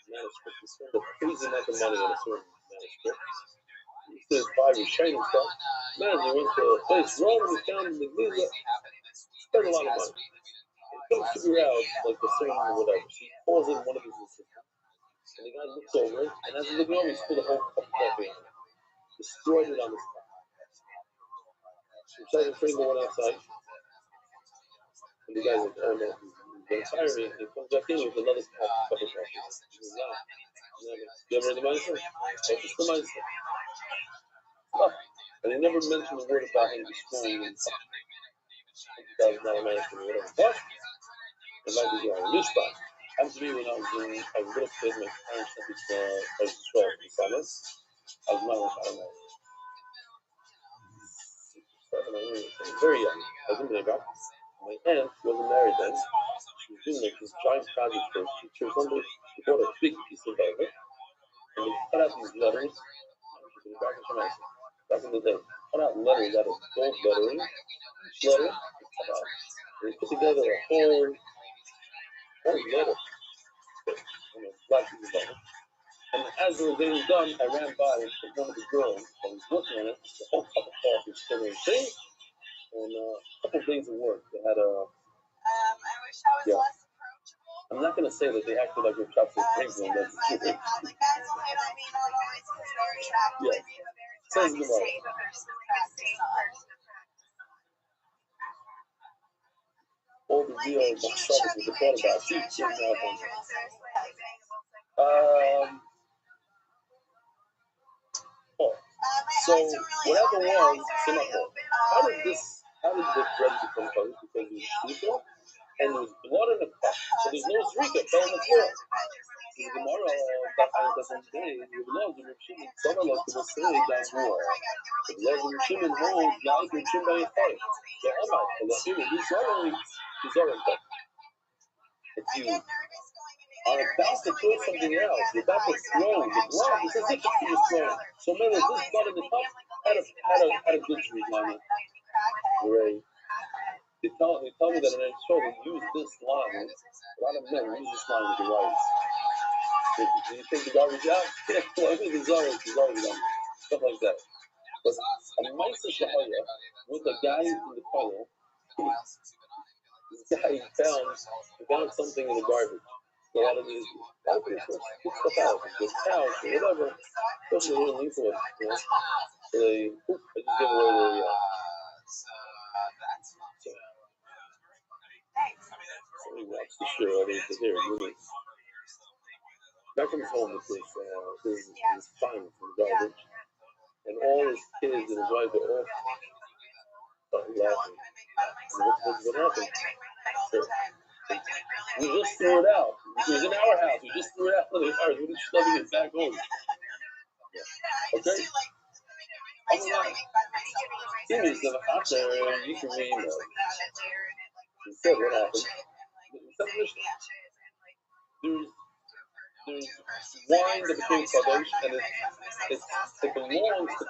manuscript. He spent a crazy amount of money on a certain manuscript. He says, buy Rishonim stuff. Man, he went to a place, Rome, and he found in the Giza. Spent a lot of money. couldn't figure out like the certain whatever. So he calls in one of his assistants, and the guy looks over it, and as he's looking over, he spilled a whole cup of coffee on it, destroyed it on the spot. So Shai Friedman went outside, and the guy's like, "Oh no, he's gonna fire me." And he comes back in with another cup of coffee. He goes, "No, you ever heard the mindset? That's just the mindset." Oh. And they never mentioned a word about him destroying $1,000 mansion or whatever. But the night was on Mishpat. Happened to me when I was a little kid. My parents sent me to Israel for the summer. I was not, I don't know, 7 or 8, very young. I was in Bnei. My aunt wasn't married then. She was doing like this giant project for a teacher or something. She bought a big piece of velvet, and they cut out these letters. Back in the day, cut out letters out of gold lettering. Each letter, cut out. They put together a whole letter, black piece of letter. And as they were getting done, I ran by and took one of the girls that was working on it, the whole cup of coffee, stirring thing, and a couple of days of work. They had a. I wish I was less approachable. I'm not going to say that they acted like we're chops and things. Yeah, the guys only don't mean not always because they're attractive. Yeah. Says the word. All the real struggles with the thought about you didn't have one. So what happened was, how did the bread become covered? Because it was shvita, and there was blood in the cup. So there's no zrika, fell on the floor. So the Gemara that I doesn't say, you love the Reb Shimon, some of us will say that's war. The love of Reb Shimon holds, now Reb Shimon by a fight. So Amar, the Reb Shimon, he's already cut. If you are about to throw something else, you're about to throw the blood, it's as if it's being thrown. So remember, this blood in the cup had a good streak on it. Right? They tell me that in Israel they use this line. A lot of men use this line with the wives. Do you take the garbage out? Yeah, well, I mean, there's always stuff like that. But a Maisa Shahaya with a guy in the color, this guy found something in the garbage. A lot of these people put stuff out, just cows or whatever, especially they didn't link to it. You know? So they just give away their somebody watched the show, I mean, to hear it, really. Back comes home with his find from garbage, and all his kids and his wife are all started laughing. What happened? Sure. We just threw it out. It was in our house. We just threw it out of the house. We're just shoving it back home. Yeah. Okay? I'm like, give me some out there and you can read it. He said what happened. There's wine that became kadosh, and it belongs to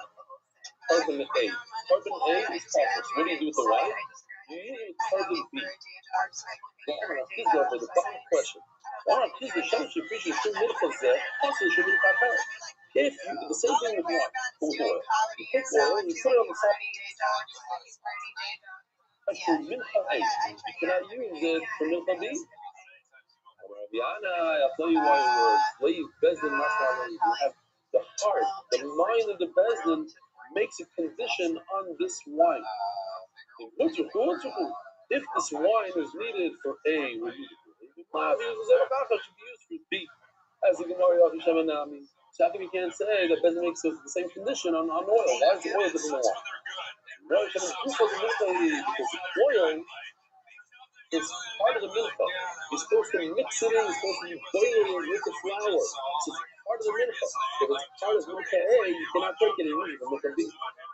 carbon A. Carbon A is packaged. What do you do with the wine? You use carbon B. The bottom question. If you, the same thing with wine, with oil. You take oil, you put it on the top. You cannot use it for milk B. I'll tell you why it was. You have the heart, the mind of the Bezdin makes a condition on this wine. If this wine is needed for A, we use it for A. Should be used for B. As the Gemara of Shemanami. So I think we can't say that Bezdin makes the same condition on oil. Why is the oil different than wine? Because oil is part of the milka. You're supposed to mix it in, you're supposed to be boiling with the flour. So it's part of the milka. If it's part of milka A, you cannot take it and use it for milka B.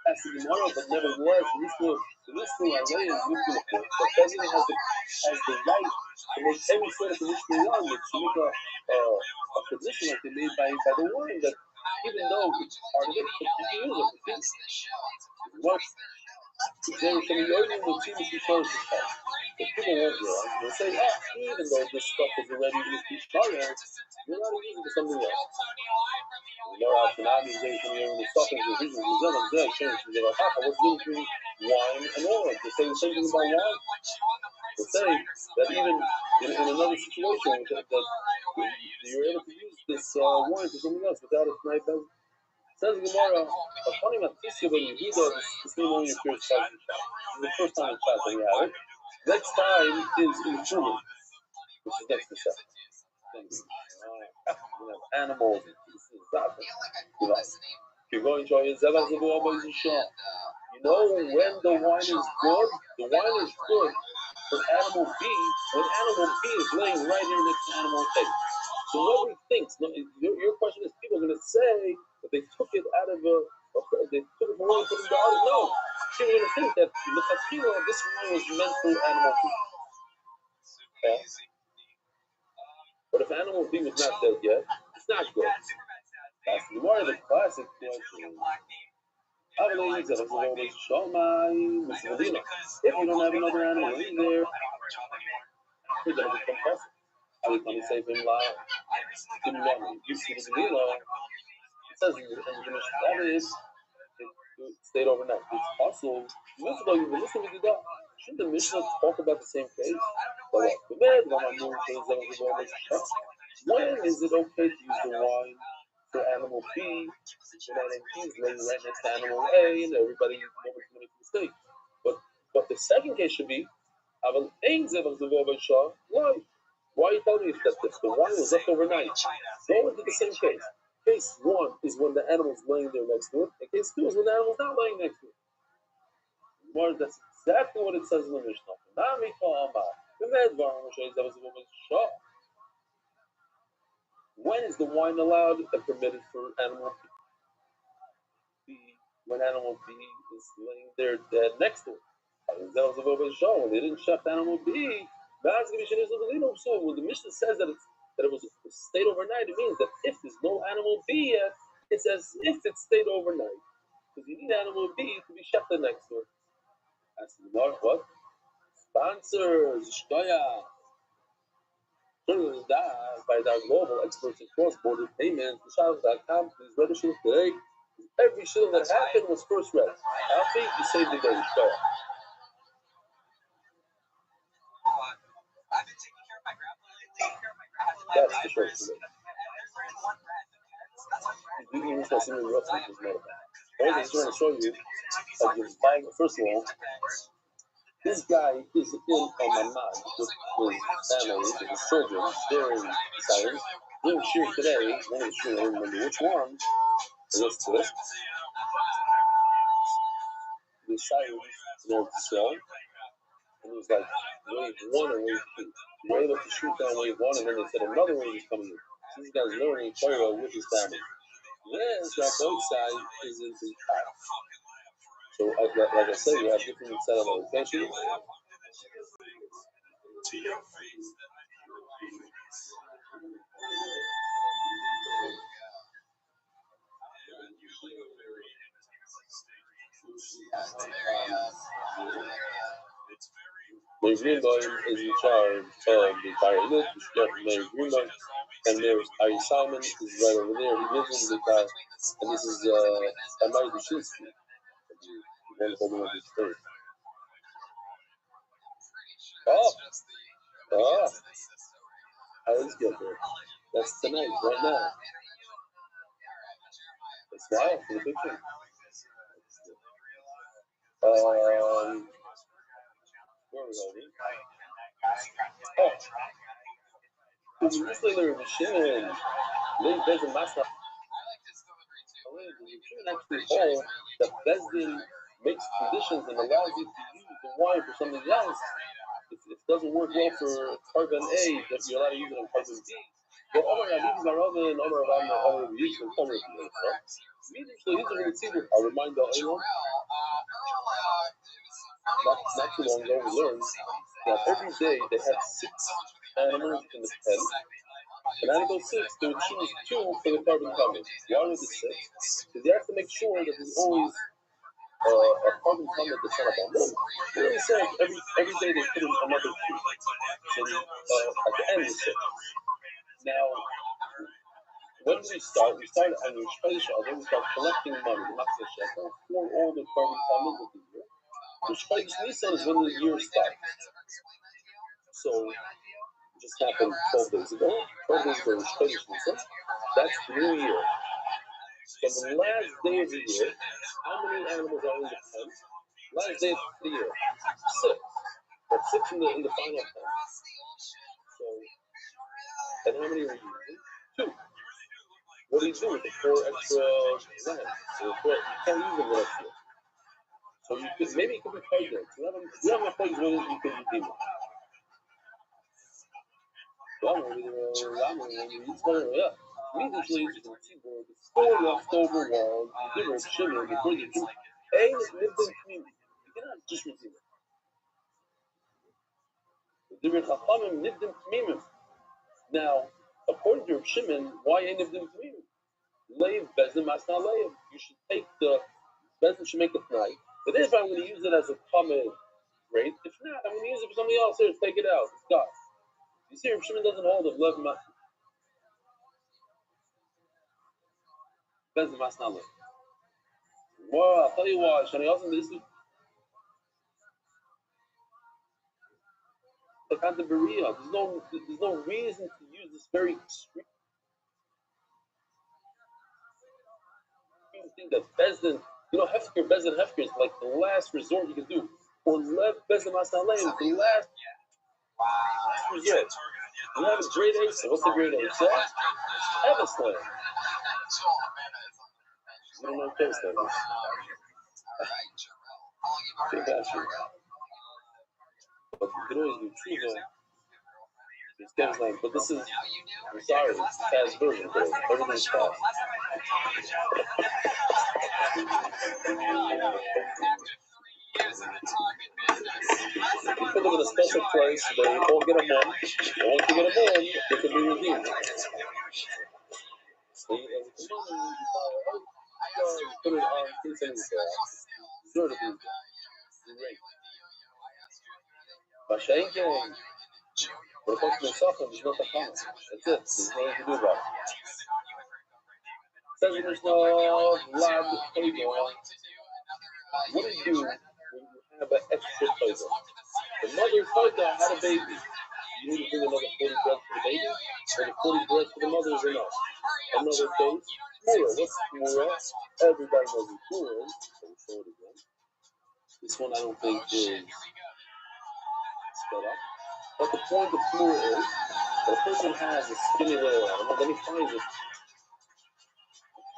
That's the Gemara, but nevertheless, this will already is milka. But Bezdin has the right to make any sort of condition they want, which to make a condition like they made by the wine, that even though it's part of it, you can use it for things. There are some young motifs who shows this part. If people won't realize, they'll say, even though this stuff is already used to start, you're not using it for something else. What's the difference between wine and oil? They say the same thing about wine. will say that even in another situation that you're able to use this wine for something else without a tonight bezin. Says Gemara, Achonim Atisya ben Yehuda, this name only appears twice in chat. This is the first time in chat that we have it. Next time is in Chulin, which is next to Seth. Animals, this is that. You're going to you know when the wine is good? The wine is good for animal B when animal B is laying right here next to animal A. So nobody thinks. Your question is, people are going to say that they took it out of they took it from one and put it in the other. No, people are going to think that this wine was meant for animal B. Okay? But if animal B was not dead yet, it's not good. That's the classic question. If you don't have another animal in there, you're going to become possible. I was going to say, it says in the Mishnah that is, it stayed overnight. It's possible. Shouldn't the Mishnah talk about the same case? When is it okay to use the wine for animal B when animal B is laying right next to animal A and nobody makes a mistake? But the second case should be, why? Why are you telling me that if the wine was left overnight? Go into the same case. Case 1 is when the animal's laying there next to it, and case 2 is when the animal's not laying next to it. Well, that's exactly what it says in the Mishnah. When is the wine allowed and permitted for animal B? When animal B is laying there dead next to it. That was a little bit show. When they didn't shecht animal B, when the Mishnah says that it was stayed overnight, it means that if there's no animal B yet, it's as if it stayed overnight. Because you need animal B to be shechted next to it. That's what? Sponsors, Shtoya. By our global experts in cross-border payments, Shtoya.com, please register today. Every shilling that happened was first read. Happy, you saved the day, Shtoya. That's the short story. You just want to see Rabbi Rothschild is more about. I just want to show you, first of all, this guy is in on my mind with his family, with his children. They're in silence. Doing shir today, one of the shir, I don't remember which one. I guess to this. The silence, they're strong. And it was like wave 1 and wave 2. They were able to shoot down wave 1, and then they said another wave is coming in. So these guys learning Torah with his family. Then that both side is in the top. So like I said, we have different set of locations. Mary Greenbaum is in charge of the entire list. Mary Greenbaum, and there's Ari Simon is right over there. He lives in the car, and this is Amari Dushinsky. One of the story. How is get there? That's tonight, right now. That's wild for the picture. Where are we going? It's Whistler Machine. Late Bezin Masna. You shouldn't actually hold that Bezdin makes conditions and allows you to use the wine for something else. If it doesn't work well for carbon A, that you're allowed to use it on carbon B. But Omar Abid Marava and Omar Abad Omar Abid from Omar Abid. I'll remind the Olam. Not too long ago, we learned that every day they had 6 animals in the pen. And out of those 6, they would choose 2 for the carbon comment. Why was it 6? Because they have to make sure that there's always a carbon comment that's not about them. They said every day they put in another 2. So at the end, it's 6. Now, when do we start? We start on your special, then we start collecting money, the Matzah Shekel, for all the carbon comments of the year. The Shpaish Nisan is when the year starts. So it just happened 12 days ago. 12 days ago, that's the new year. So the last day of the year, how many animals are in the pen? Last day of the year, 6. That's 6 in the final pen. So, and how many are you using? 2. What do you do with the 4 extra lambs? You can't use them last year. So you could, maybe it could be pregnant. You have enough eggs where you could redeem it. Immediately, the store leftover wild, different sugar, the bridge, and lived in community. You cannot just redeem it. The different chachamim lived in community. Now, according to Reb Shimon, why ain't lived in community? Leiv bezin masna leiv. You should take the bezin should make the tonight. But if I'm going to use it as a common, great. If not, I'm going to use it for something else. Here, take it out. It's God. You see, Reb Shimon doesn't hold of lev bezin masna leiv. Well, I'll tell you why. Shani also this is the kind of beria. There's no reason to use this very extreme thing that bezin. You know, hefker is like the last resort you can do. Or lev bezin masna leiv is the last resort. You have a great Asa. What's the great Asa? Eva's land. You don't know what Eva's land is. But you can always do Tshuva. It's Eva's land. But this is, I'm sorry, it's a fast version today. Everything's fast. If you put them in a special place, they won't get them on. And once you get them on, they can be redeemed. So you have the money, you buy it, you put it on, things like that. Sure to be great. Bashenke, but if it's Nesachim, there's no Tachana. That's it. There's nothing to do about it. Says in Mishnah, Lad Toigo. What do you do when you have an extra Toigo? The mother's Toigo had a baby. You need to bring another 40 breads for the baby, or the 40 breads for the mother is enough. Another case, Mura. What's Mura? Everybody knows what Mura is. So we'll show it again. This one I don't think is spelled out. But the point of Mura is that a person has a skinny little animal, then he finds a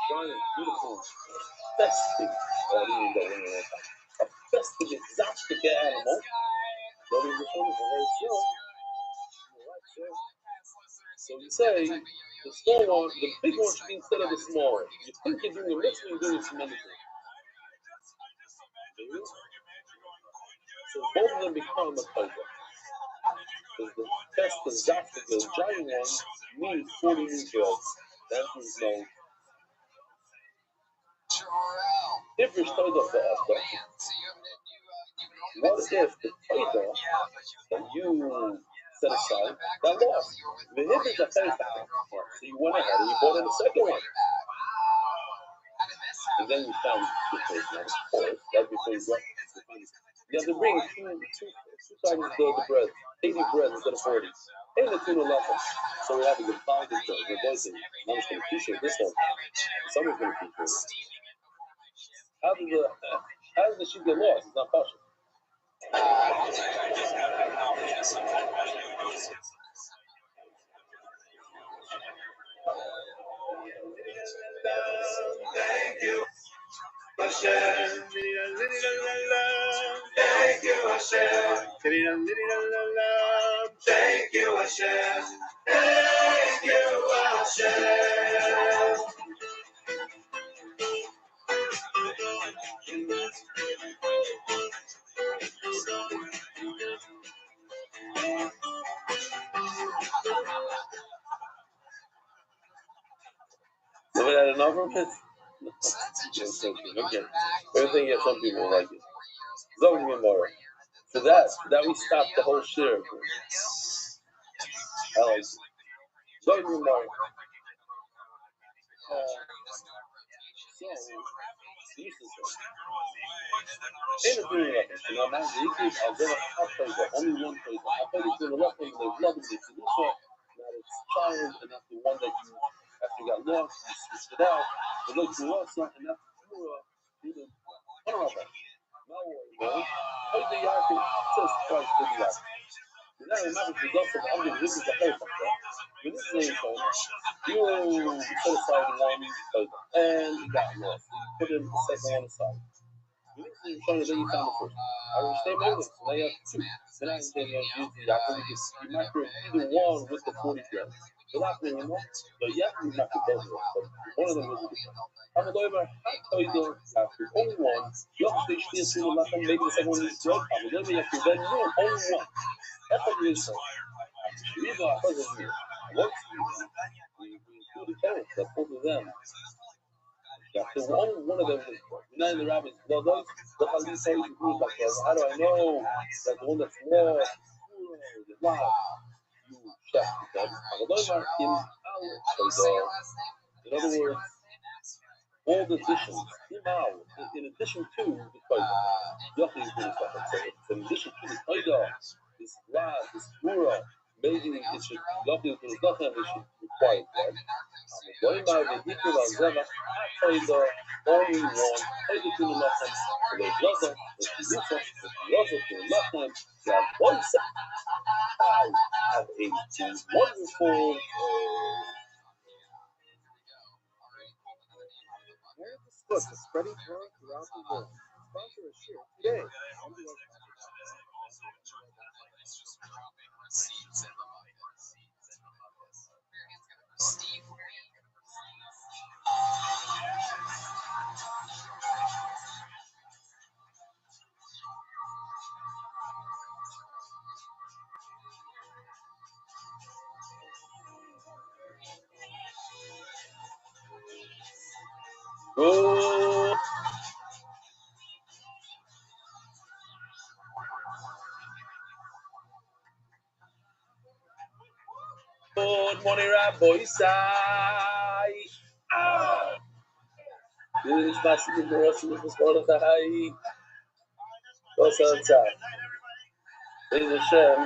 giant, beautiful, festive, a festive, exotic animal. Nobody responds, very sure. So you say, the small one, the big one should be instead of the small one. You think you're doing a mitzvah, you're doing some other thing. So both of them become a Toigo. Because the test is exactly the giant one needs 40 new breads. That means no. If you're Toigo for Esta, what if the Toigo that you set aside got lost? The hip is a first time. So you went ahead and you bought in the second one. And then you found the first one, of course. That's before you got you have to bring two times the bread, 80 bread instead of 40. And the tuna leftovers. So we have a good find it. We're both in. I'm just going to appreciate this one. Someone's going to appreciate it. How did the sheep get lost? It's not possible. Thank you, Hashem. Thank you, Hashem. Thank you, Hashem. Thank you, Hashem. So we had enough of it? No. Okay. Everything, yeah, some people like it. Zoning and more. For that we stopped the whole share. I like it. Zoning and more. used to say. Ain't a doing nothing. You know, man, the Yikis, I'll get a hot paper, only one paper. I'll pay it to the left hand, they've loved it. If you do so, now it's child, and that's the one that you, after you got lost, you switched it out. The look to us, and that's you didn't. I don't know about that. No way, man. How the Yakin says Christ to the Yakin? You know, imagine if you go from under this is the whole thing. When this is you set aside one paper, and you got lost. So you put in the second one aside. You found the first. I will stay with it. Now you have two. Then I say you have to you might do either one with the 40 grams. The last one, you know, but yeah, you might do both of them. But one of them will be different. I'm over. I tell you, after only one, you have to stay still to the maybe the second one is great. I'm over. You have to then no, only one. That's what it is. We go our first here. What? We do the parents. That's both of them. Yeah, so one of them is not in the rabbits. Well, those the Khalid say you do like that. How do I know that the one that's more wow, you check them? But those are in our in other words, all the additions in addition to the Torah. Yochid is doing stuff like that. So in addition to the Torah, this Rad, this Mura, maybe it should Yochid is doing stuff and it should require that. Going by the Hikul of Zeva, Torah, only one, Torah to the Lachem, to the Lachem, to the Lachem, to the Lachem, to have one side, have a wonderful America's book is spreading Torah throughout the world. Sponsor a share today. Good morning, Rabbi Sai. This is my secret Rothschild. This is one of the high. What's outside? This is Hashem.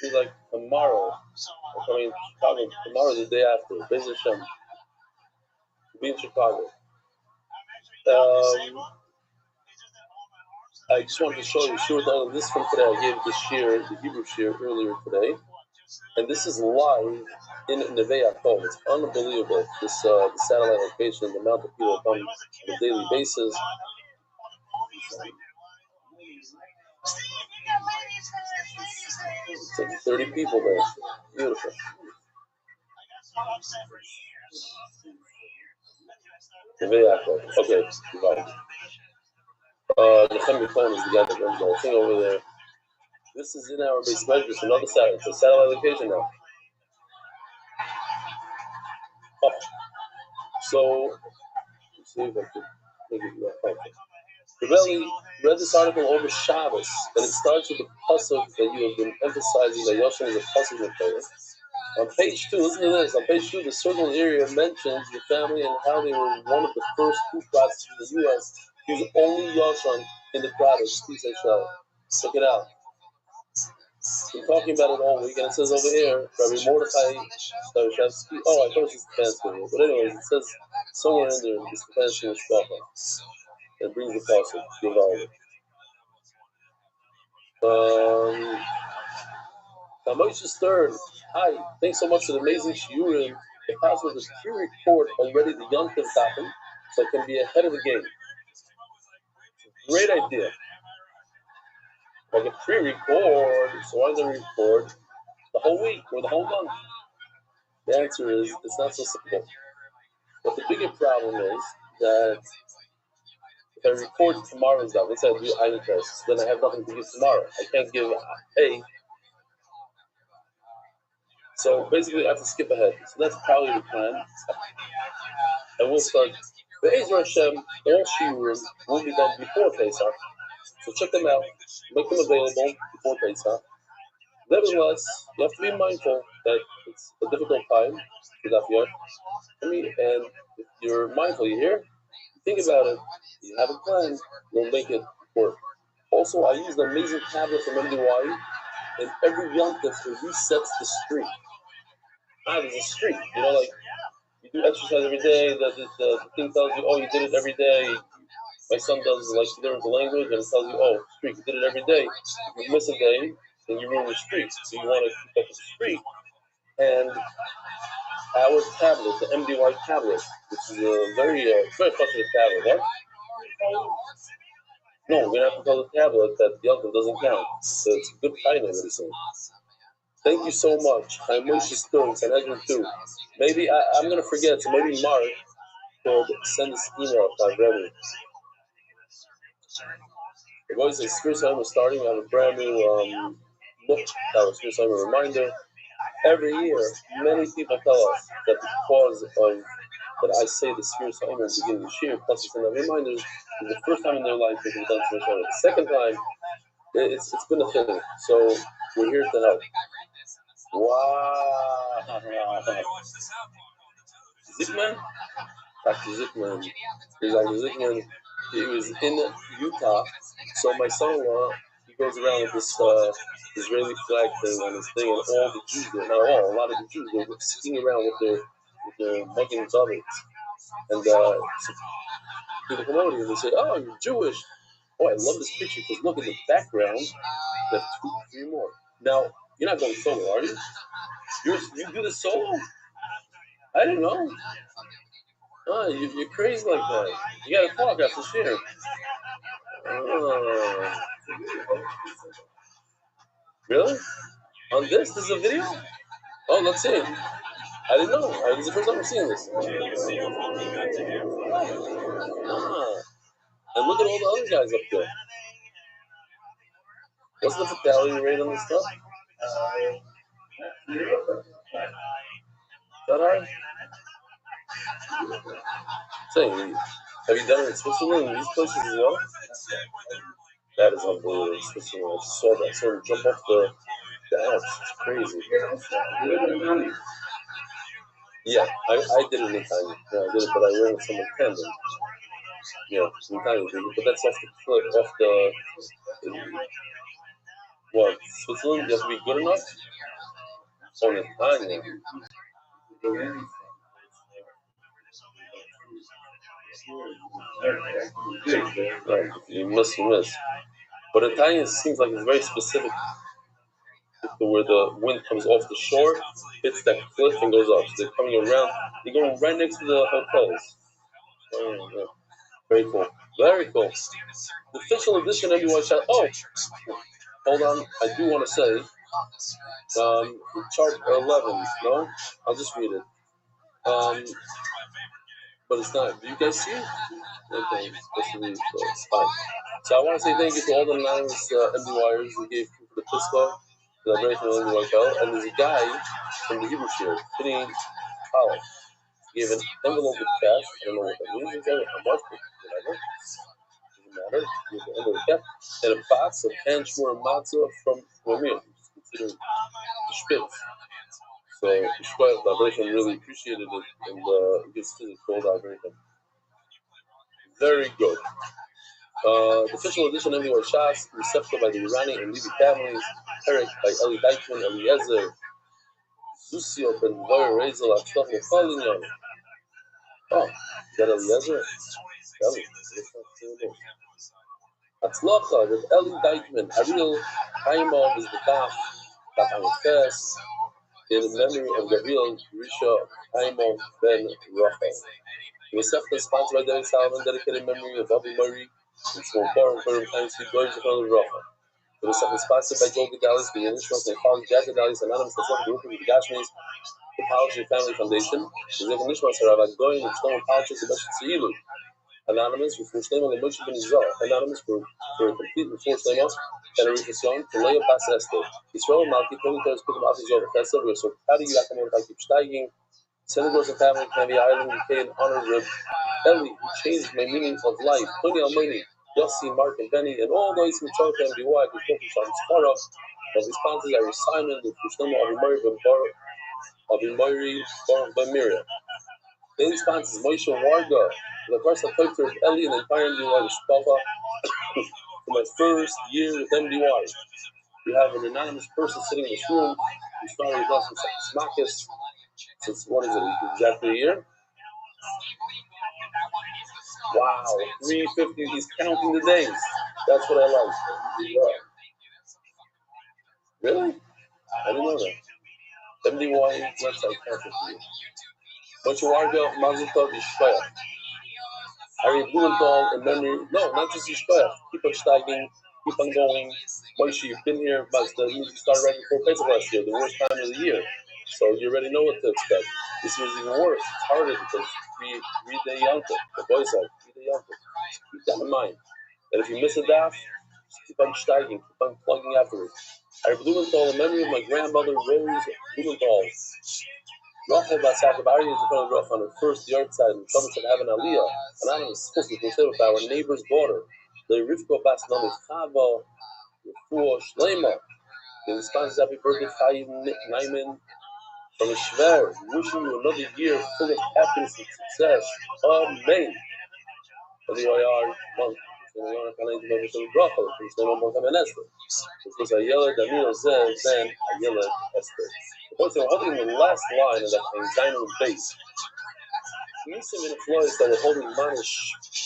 It's like tomorrow. I'm coming to Chicago. Tomorrow, the day after. This is Hashem. Be in Chicago. I just wanted to show you shir. This from today. I gave the shir, the Hebrew shir, earlier today, and this is live in Neve Yaakov. It's unbelievable. This the satellite location, the amount of people come on a daily basis. It's like 30 people there. Beautiful. Neve Yaakov. Okay, divided. The family phone is the guy that runs the whole thing over there. This is in our base measure. It's another satellite. It's a satellite location now. Oh. So, let's see if I can make it more perfect. Rebelli read this article over Shabbos, and it starts with the pasuk that you have been emphasizing that Yoshem is a pasuk in Torah. On page 2, listen to this. On page 2, the circle area mentions the family and how they were one of the first food processors in the U.S. whose only Yoshem in the product. Please check it out. We're talking about it all week, and it says over here, Rabbi Mordechai Staroshevsky. Oh, I thought it was Stefanski. But anyways, it says somewhere in there, the Stefanski Mishpacha. That brings the pasuk, Givaldi. Moshe's third. Hi, thanks so much for the amazing shiurim. The password is pre-record already the Yom Tov happened, so it can be ahead of the game. Great idea. Like a pre-record, so why don't they record the whole week or the whole month? The answer is it's not so simple. But the bigger problem is that if I record tomorrow's daf, let's say I do Eileen tests, then I have nothing to give tomorrow. I can't give A. So basically, I have to skip ahead. So that's probably the plan. And we'll start. The Ezra Hashem, all shiurim will be done before Pesach. So check them out. Make them available before Pesach. Nevertheless, you have to be mindful that it's a difficult time for Daf Yomi. And if you're mindful, you hear? think about it. You have a plan, you'll make it work. Also, I use the amazing tablet from MDY, and every yontif it resets the streak. There's a streak. You know, like you do exercise every day. The thing tells you, oh, you did it every day. My son does like he learns the language, and it tells you, oh, streak, you did it every day. If you miss a day, then you ruin your streak. So you want to keep up the streak. And our tablet, the MDY tablet, which is a very frustrating tablet, what? No, we're gonna have to tell the tablet that Yontif doesn't count. So it's a good kind of medicine. Thank you so much. I'm Moshe Stern, Sanhedrin 2. Maybe I'm gonna forget, so maybe Mark could send this email if I'm ready. The voice is Spirit Time is starting. We have a brand new book that was Spirit Time reminder. Every year, many people tell us that because of that I say the Spirit Time at the beginning of the year, plus it's another reminders, is the first time in their life they've done Spirit Time. The second time, it's been a thing. So we're here to help. Wow. Zikman? Dr. Zikman. He's Dr. Zikman. He was in Utah. So my son-in-law, he goes around with this Israeli flag thing on his thing, and all the Jews, not all, a lot of the Jews, they're sitting around with their mugging Davids. And so people come over here and they say, oh, you're Jewish. Oh, I love this picture because look at the background. There's 2, 3 more. Now, you're not going solo, are you? You do this solo? I didn't know. Oh, you're crazy like that. You gotta talk after share. Oh. Really? On this? This is a video? Oh, let's see. I didn't know. This is the first time I'm seeing this. Ah. And look at all the other guys up there. What's the fatality rate on this stuff? Is that high? Say, have you done it in Switzerland and these places as well? That is unbelievable. Switzerland. I saw that. I saw him jump off the Alps. It's crazy. Yeah, I did it in Italy. Yeah, I did it, but I went with someone tandem. Yeah, in Italy. But that's off the cliff, off the what? Switzerland? You have to be good enough? On Italia. Right, you miss. But Italian seems like it's very specific to where the wind comes off the shore, hits that cliff and goes up. So they're coming around. They're going right next to the hotels. Oh, yeah. Very cool. Very cool. The official edition everyone shot. Oh, hold on. I do want to say, chart 11. No, I'll just read it. But it's not. Do you guys see it? Okay, it's supposed to read. So it's fine. So I want to say thank you to all the anonymous MDYers who gave for the Pisco, the vibration of MDY, and there's a guy from the Hebrew Shir, Finney College. He gave an envelope with cash. I don't know what that means exactly, how much, but whatever. Doesn't matter. He gave an envelope with cash. And a box of hand shmur matzah from Romeo, which is considered the spitz. So the vibration really appreciated it, and it gets to the cold vibration. Very good. The official edition of MDY Shas, recepted by the Irani and Levi families, Eric by Eli Deichmann, Eliezer, Zusio Ben Voyer, Rezel, Atzlach, Mephalinion. Oh, is that Eliezer? Atzlacha with Eli Deichmann, Ariel Haimov is the Daf Amifes, in memory of Gabriel Risha Haimov Ben Rachel. The reception is sponsored by Derek Salomon, dedicated in memory of Abu Murray. It's more important for him thanks to Goyim Zechon Rafa. It was sponsored by Joel Gedalis, the Initials, and Paul Jack Gedalis, Anonymous, and the group of the Gashmis, the Polishing Family Foundation, the Zechon Nishmas, Rabbi Goyim, and Shlomo Polishing, the Beshit Seilu. Anonymous, with Shlomo and Moshe Ben Yizal. Anonymous, for a complete and full Shlomo, and a reflection to Leah Bas Esther. Israel Malki, Holy Torah's Pick of Office over Chesed. We're so proud of you, Yakamon, keep steiging. Senators and family can be island, UK, and honor Rib Eli, who changed my meaning of life. Tony Almani, Yossi, Mark, and Benny, and all those who chose them be wide, who focus on Sparrow. The responses are Simon, with Kushnomo, Abimari, Ben Miriam. The response is Moshe Warga, The first I talked to Ellie and the entire MDY Mishpacha for my first year with MDY. We have an anonymous person sitting in this room who started with us in Sakis since, what is it, exactly a year? Wow, 350, he's counting the days. That's what I like. Wow. Really? I didn't know that. MDY website counted for you. But you are going, Mazel Tov Yishpayach. Ari Blumenthal in memory, no, not just Yishpayach. Keep on steiging, keep on going. Moshe, you've been here, but you started right before Pesach last year, the worst time of the year. So you already know what to expect. This year's even worse. It's harder because read the Yantif, the boys like, read the Yantif. Keep that in mind. And if you miss a daf, just keep on steiging, keep on plugging afterwards. Ari Blumenthal in memory of my grandmother, Rose Blumenthal. Rachel Basakabari is in front of Rachel on her first yard side and someone said have an aliyah. Anonymous supposed to consider with our neighbor's daughter. The Rivko Bas Nami Chava Refuah Shlema. The response is happy birthday Chaim Naiman from Shver. Wishing you another year full of happiness and success. Amen. The YR month. It was Ayala Damir Zed, then Ayala Esther. Once they were holding the last line of that anxiety base. Nisim and Flores that were holding Manish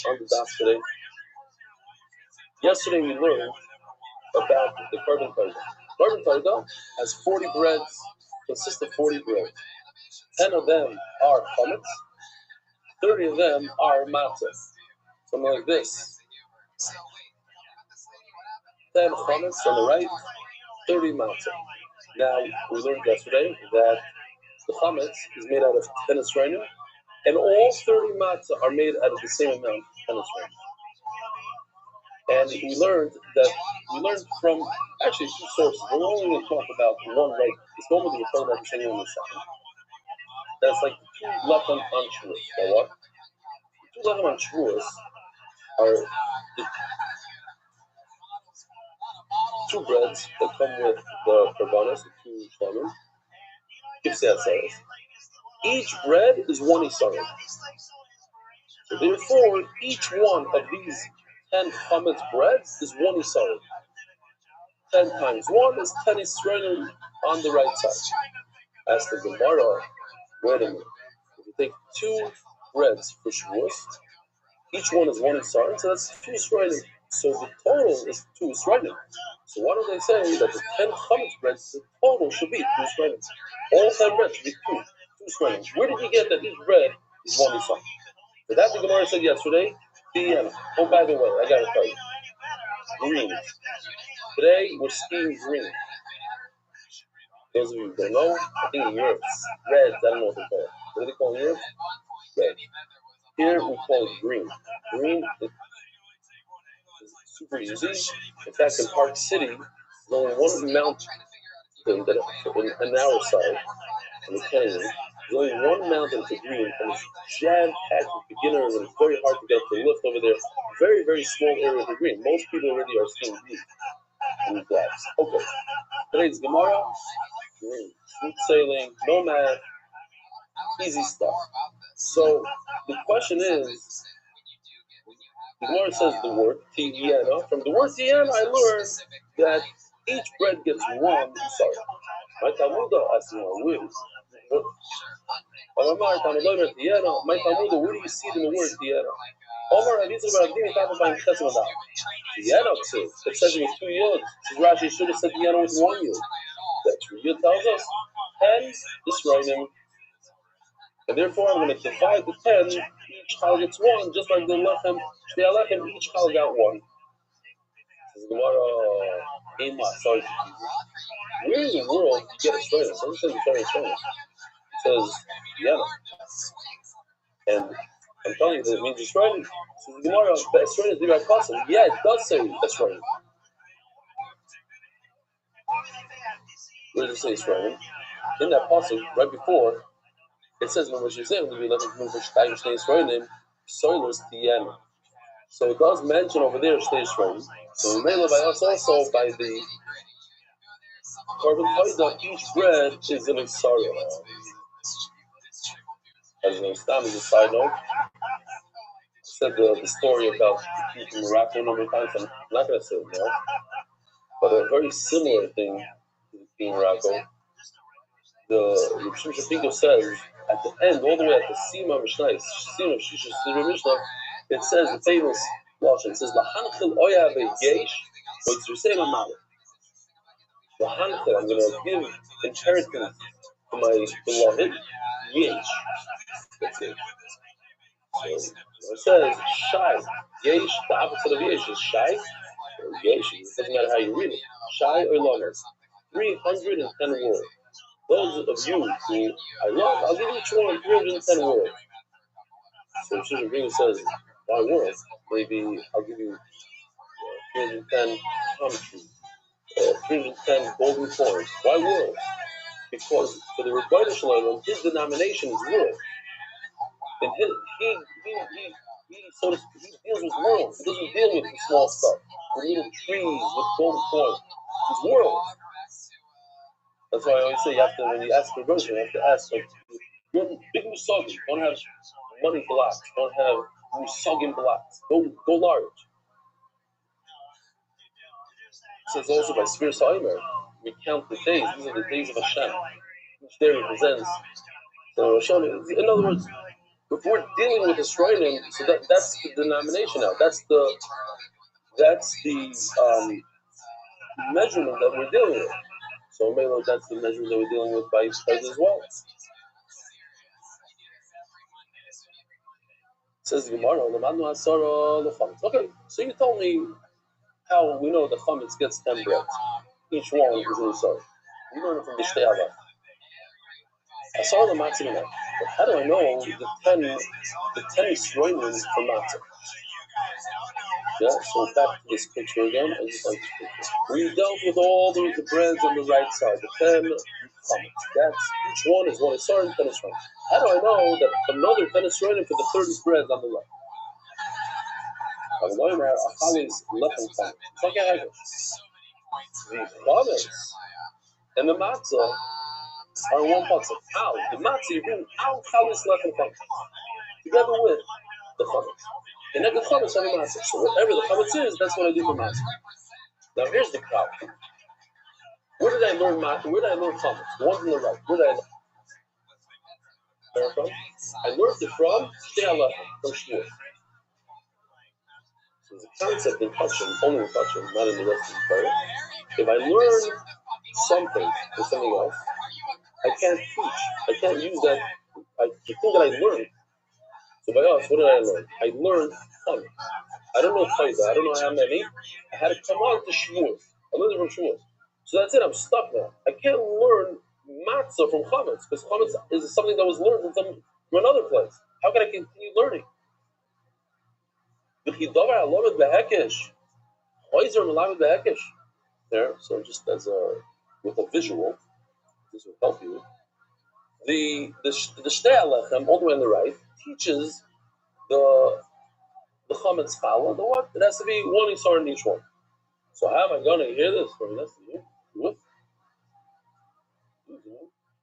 on the daf today. Yesterday we learned about the carbon targa. Carbon targa has 40 breads, consists of 40 breads. 10 of them are chametz, 30 of them are matzah. Something like this. 10 chametz on the right, 30 matzah. Now, we learned yesterday that the chametz is made out of 10 esrainim, and all 30 matzah are made out of the same amount of 10 esrainim. And we learned from actually two sources. We're only going to talk about one right this moment. We're talking about the second one in a second. That's like the two lechem on Shavuos. Now what? The two lechem on Shavuos are the two breads that come with the karbanos, the two shlamim, kipsei atzeres. Each bread is one isarim. So therefore, each one of these 10 chametz breads is one isarim. 10 times 1 is 10 Israelim on the right side. As the Gemara, wait a minute. If you take 2 breads for Shavuos, each one is 1 Israelim, so that's 2 Israelim. So the total is 2 Israelim. So why don't they say that the 10 chametz breads, the total should be 2 Israelim? All 10 breads should be 2 Israelim. Where did you get that each bread is 1 Israelim? So that the Gemara said yesterday, Vienna. Oh, by the way, I gotta tell you. Green. Today we're skiing green. Those of you who don't know, I think in Europe it's red. I don't know what they call it. What do they call it in Europe? Red. Here we call it green. Green is super easy. In fact, in Park City, there's only one mountain that on our side, on the canyon. There's only one mountain that's green, and it's jam-packed with beginners, and it's very hard to get up the lift over there. Very, very small area of green. Most people already are skiing green. Okay. Today's Gemara, green, smooth sailing, no math, easy stuff. So the question is, the Gemara says the word Tiana. From the word Tiana, I learned that each bread gets 1 sorry. My Talmuda asks me, where do you see it in the word Tiana? It says it with 2 yods. Rashi should have said Tiana with 1 yod. That's what Yud tells us. And this writing. And therefore I'm going to divide the 10. Each chal gets 1, just like the lechem. Shnei lechem, each chal got 1. Says Gemara, sorry. Where in the world do you get a straight? It doesn't say the straight. It says Tiana. And I'm telling you that it means Israeli. So the Gemara, Israeli is the right person. Yeah, it does say Israeli. Where does it say Israeli? In that passage, right before, it says when Moshe said, "We let him move Shtayim Shnei Israelim, Soilers Tiana." So it does mention over there Shnei Israelim. So we may live by us also by the carbon targa. Each bread is an Isara. As an Islam, as a side note. said the story about the key from Morocco a number of times. I'm not going to say it now, but a very similar thing to the key in Morocco. The Rishon Shapiro says at the end, all the way at the Sima Mishnah, Sima Shisha Sima Mishnah, it says the famous lashon. It says Lahanchil Oya Be'Yesh Oitzrusei Mamale. Lahanchil, I'm going to give inheritance to my beloved Yesh. That's it. So it says Shai. Yesh, the opposite of Yesh is Shai. Or Yesh, it doesn't matter how you read it. Shai or Lomer. 310 words. Those of you who I love, I'll give each one 310 words. So Shishim Bingo says, why world? Maybe I'll give you 310 palm trees, 310 golden coins. Why world? Because for the Rabbi Rothschild, his denomination is world. And he deals with world. He doesn't deal with the small stuff, with little trees, with golden coins. It's world. That's why I always say you have to, when you ask for a version, you have to ask like big musagim, don't have money blocks, don't have musagim blocks. Go large. It says also by Spir Sa'imer, we count the days, these are the days of Hashem. Each day represents the Hashem. In other words, if we're dealing with Israelim, so that's the denomination now. That's the measurement that we're dealing with. So maybe that's the measurement that we're dealing with by Israel as well. It says the Gemara, okay, so you told me how we know the chametz gets 10 bread. Each one is in the soul. We learn it from the Shtei Halav. Asar the matzah. But how do I know the 10 Yisroelim for matzah? Yeah, so back to this picture again. I just like this picture. We dealt with all the breads on the right side, the 10 chametz. That's each one is one Asar and 10 Yisroelim. How do I know that another 10 Yisroelim for the 30 bread on the left? I'm going to have Achali's lechem chametz. It's like a haggis. The chametz and the matzah are one pasuk. How? The matzah you bring out Achali's lechem chametz together with the chametz. And then the chametz on the matzah. So whatever the chametz is, that's what I do for matzah. Now here's the problem. Where did I learn matzah? Where did I learn chametz? The one on the right. Where did I learn from? I learned it from Shtei Halav, from Shmuel. So there's a concept in Pashim, only in Pashim, not in the rest of the Torah. If I learn something or something else, I can't teach. I can't use that. The thing that I learned. So by us, what did I learn? I learned chametz. I don't know Chayda. I don't know how many. I had to come on to Shmuel. I learned it from Shmuel. So that's it. I'm stuck now. I can't learn matzah from chametz because chametz is something that was learned from another place. How can I continue learning? There, so just as with a visual, this will help you. The Shtei Alechem, all the way on the right, teaches the chametz challah. The what? It has to be one isar in each one. So how am I going to hear this from this?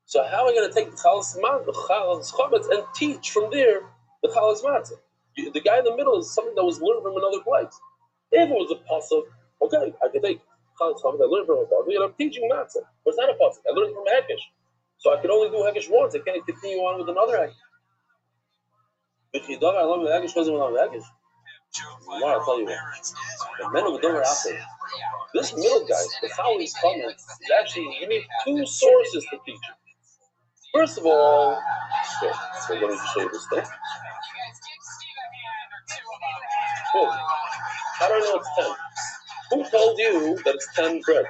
So how am I going to take the chalas chametz and teach from there the chalas matzah? The guy in the middle is something that was learned from another place. If it was a pasuk, okay, I could take chalas chametz. I learned from a pasuk, and I'm teaching matzah. But it's not a pasuk. I learned from a hekesh. So I can only do hekesh once. I can't continue on with another hekesh. I'll tell you what. The men of the Dover Apple. This middle guy, the Chali's comment, is actually, you need two sources to teach it. First of all, so let me just show you this thing. Cool. How do I know it's 10? Who told you that it's 10 bread?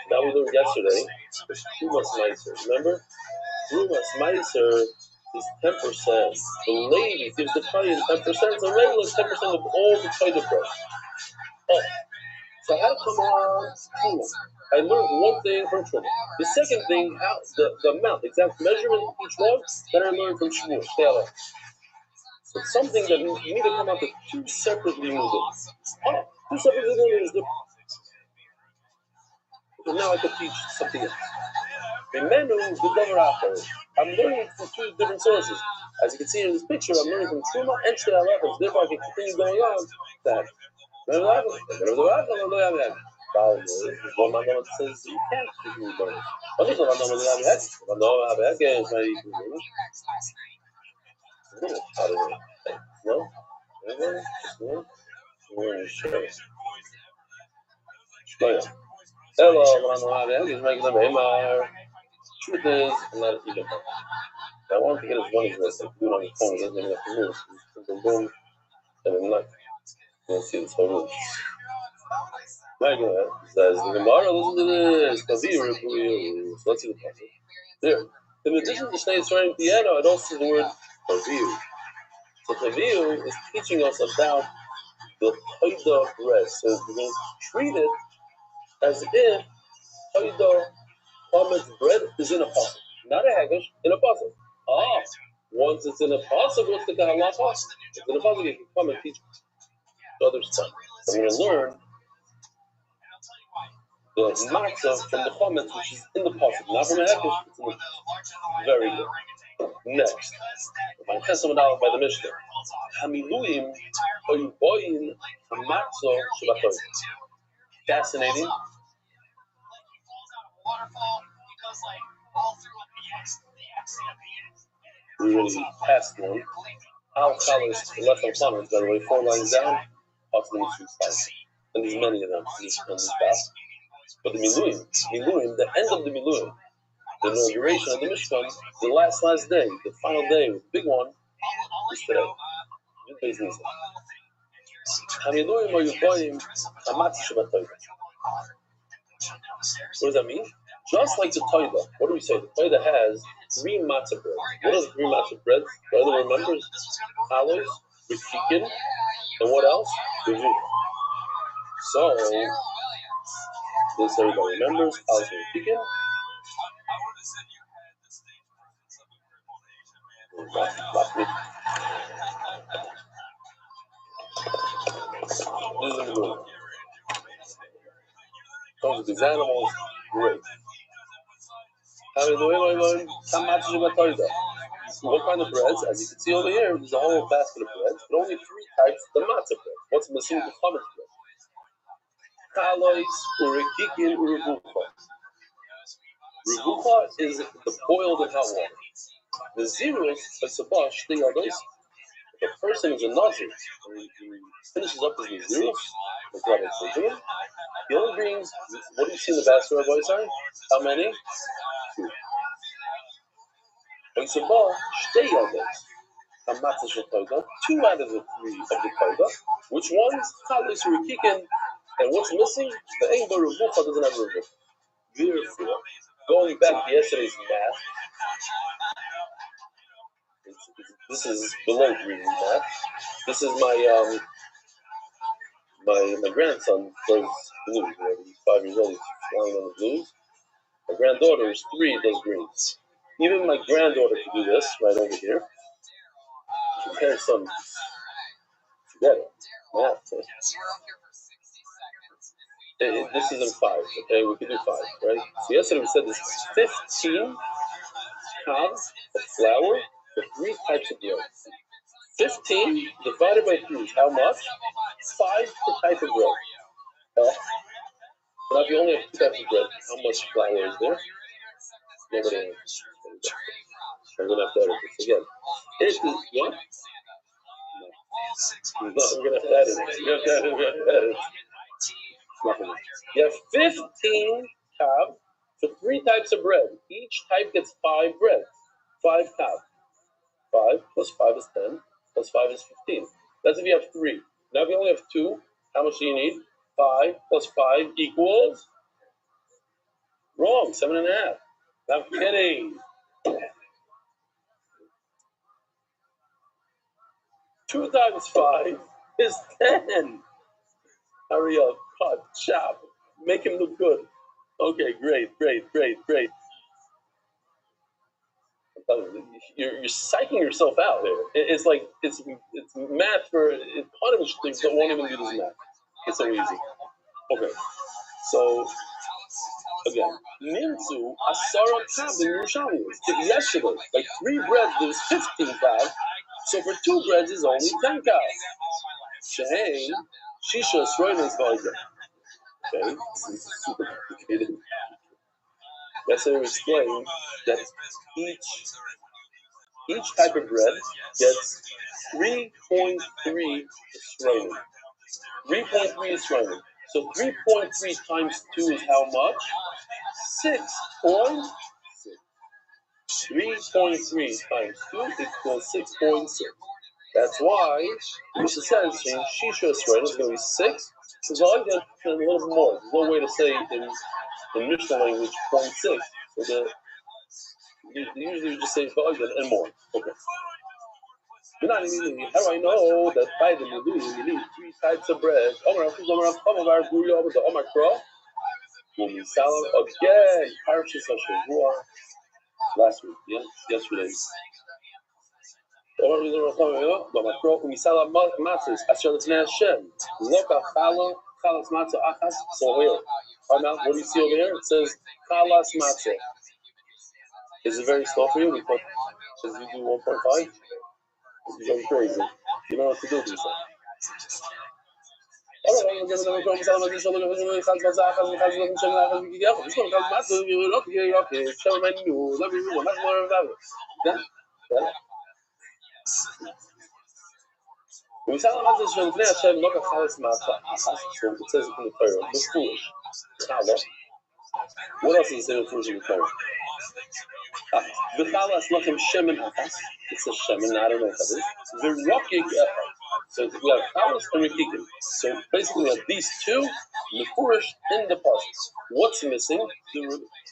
That we learned yesterday. It's Trumas Meiser. Remember? Trumas Meiser is 10%. The lady gives the party 10%. So Rayla is 10% of all the Torah bread. Oh. So how come on Truma? I learned one thing from Truma. The second thing, how the amount, the exact measurement of each one, that I learned from Shmuel. So it's something that you need to come out to two separately moving. Oh, two separately moving is different. So now I can teach something else. The menu, the Dover Apple. I'm learning from two different sources. As you can see in this picture, I'm learning from Truma and Shtei Halachos. Therefore, I can continue going on that. One man says you can't continue going. What is one man head? One man head is very no? Hello, one man head is making them truth is, I'm not even. I want to get his money's worth. Like, do it on your phone. It doesn't even have to move. Boom, boom, and I'm not going to see this whole room. Magna says, the Gemara, listen to this. So let's see the passage. There. In addition to saying starting piano, it also is the word Taviu. So Taviu is teaching us about the Toida bread. So we're going to treat it as if Toida Chametz bread is in a puzzle. Not a haggish, in a puzzle. Ah, once it's in a puzzle, what's the halacha? It's in a puzzle, you can come and teach the other stuff. So I'm going to learn the matzah from the chametz, which is in the puzzle, not from a haggish, it's in the puzzle. Very good. Next, by the Mishnah, Hamiluim oyuboyin hamatzah shabatoy. Fascinating. We already passed one. Al Khalis, the left hand comments, by the way, 4 lines down, possibly 2 slides. And there's many of them on this path. But the Miluim, the end of the Miluim, the inauguration of the Mishkan, the last day, the final day, the big one, is today. Hamiluim or Yuboim, Hamatz Shabbat. What does that mean? Just like the Toida, what do we say? The Toida has 3 matzah breads. What are the 3 matzah breads? The other remembers? Alois, Rikikin, and what else? Revu. So, this everybody remembers. Alois, Rikikin. This is good. Comes with these animals, great. What kind of breads? As you can see over here, there's a whole basket of breads, but only 3 types of the matzah bread. What's missing? The chametz bread. Kalois, urikikin, uruvucha. Uruvucha is the boiled in hot water. The zirus, it's a bash, the others. If a person is a nazir, and he finishes up his zirus, that's what it's doing. He only brings, what do you see in the basket, Rabbi Sorry? How many? 2. It's a bash, the others. A matzah shel toida, 2 out of the 3 of the toida. Which ones? Chalis urikikin, and what's missing? The ein baruvucha doesn't have ruvucha. Therefore, going back to yesterday's math, this is below reading math. This is my my grandson plays blues. He's 5 years old. He's flying on the blues. My granddaughter is 3. Does greens. Even my granddaughter can do this right over here. Compare some. Forget it. Math. This is in 5. Okay, we can do 5, right? So yesterday we said this 15 halves of flour for 3 types of bread. 15 divided by 3 is how much? 5 per type of bread. Now if you only have 2 types of bread, how much flour is there? Nobody knows. I'm going to have to edit this again. It is what? No, we're going to have to edit it. We're going to have to edit it. You have 15 kav for 3 types of bread. Each type gets 5 bread. 5 kav. 5 plus 5 is 10, plus 5 is 15. That's if you have 3. Now if you only have 2, how much do you need? 5 plus 5 equals? Wrong, 7.5. I'm kidding. 2 times 5 is 10. Hurry up, cut, chop, make him look good. Okay, great. You're psyching yourself out there. It's like it's math for economists that won't even do this math. It's so easy. Okay, so Again, Nimtzu Asara Kabin Yerushalmi. Yesterday, like 3 breads, there's 15 kav. So for 2 breads, is only 10 kav. Shehein, Shisha Sroinas Vayda. Okay, this is super complicated. Yesterday we explained that each type of bread gets 3.3 Sroinim. 3.3 is Sroinim. So 3.3 times 2 is how much? 6.6. 3.3 times 2 equals 6.6. That's why Mishnah says Shisha Sroinim is going to be 6. So I get a little bit more. There's no way to say in Mishnah language 0.6. So usually you just say V'oiden and more. Okay. How do I know that by the Nidui you need 3 types of bread? Again, Parshas HaShavua, last week, yeah, yesterday. So here, what do you see over here? It says Chalas Matzah. Is it very slow for you? Because you do 1.5? This is very crazy. You know what to do, Lisa. When we say Matzah is from Bnei Hashem, not a Chalas Matzah. It says it in the Torah. It's foolish. What else is it foolish in the Torah? The Chalas Lachem Shemen Achas. It's a Shemen, I don't know what that is. The Rokik Echad. So we have Chalas and Rekikim. So basically we have these 2 Mefurish in the past. What's missing? The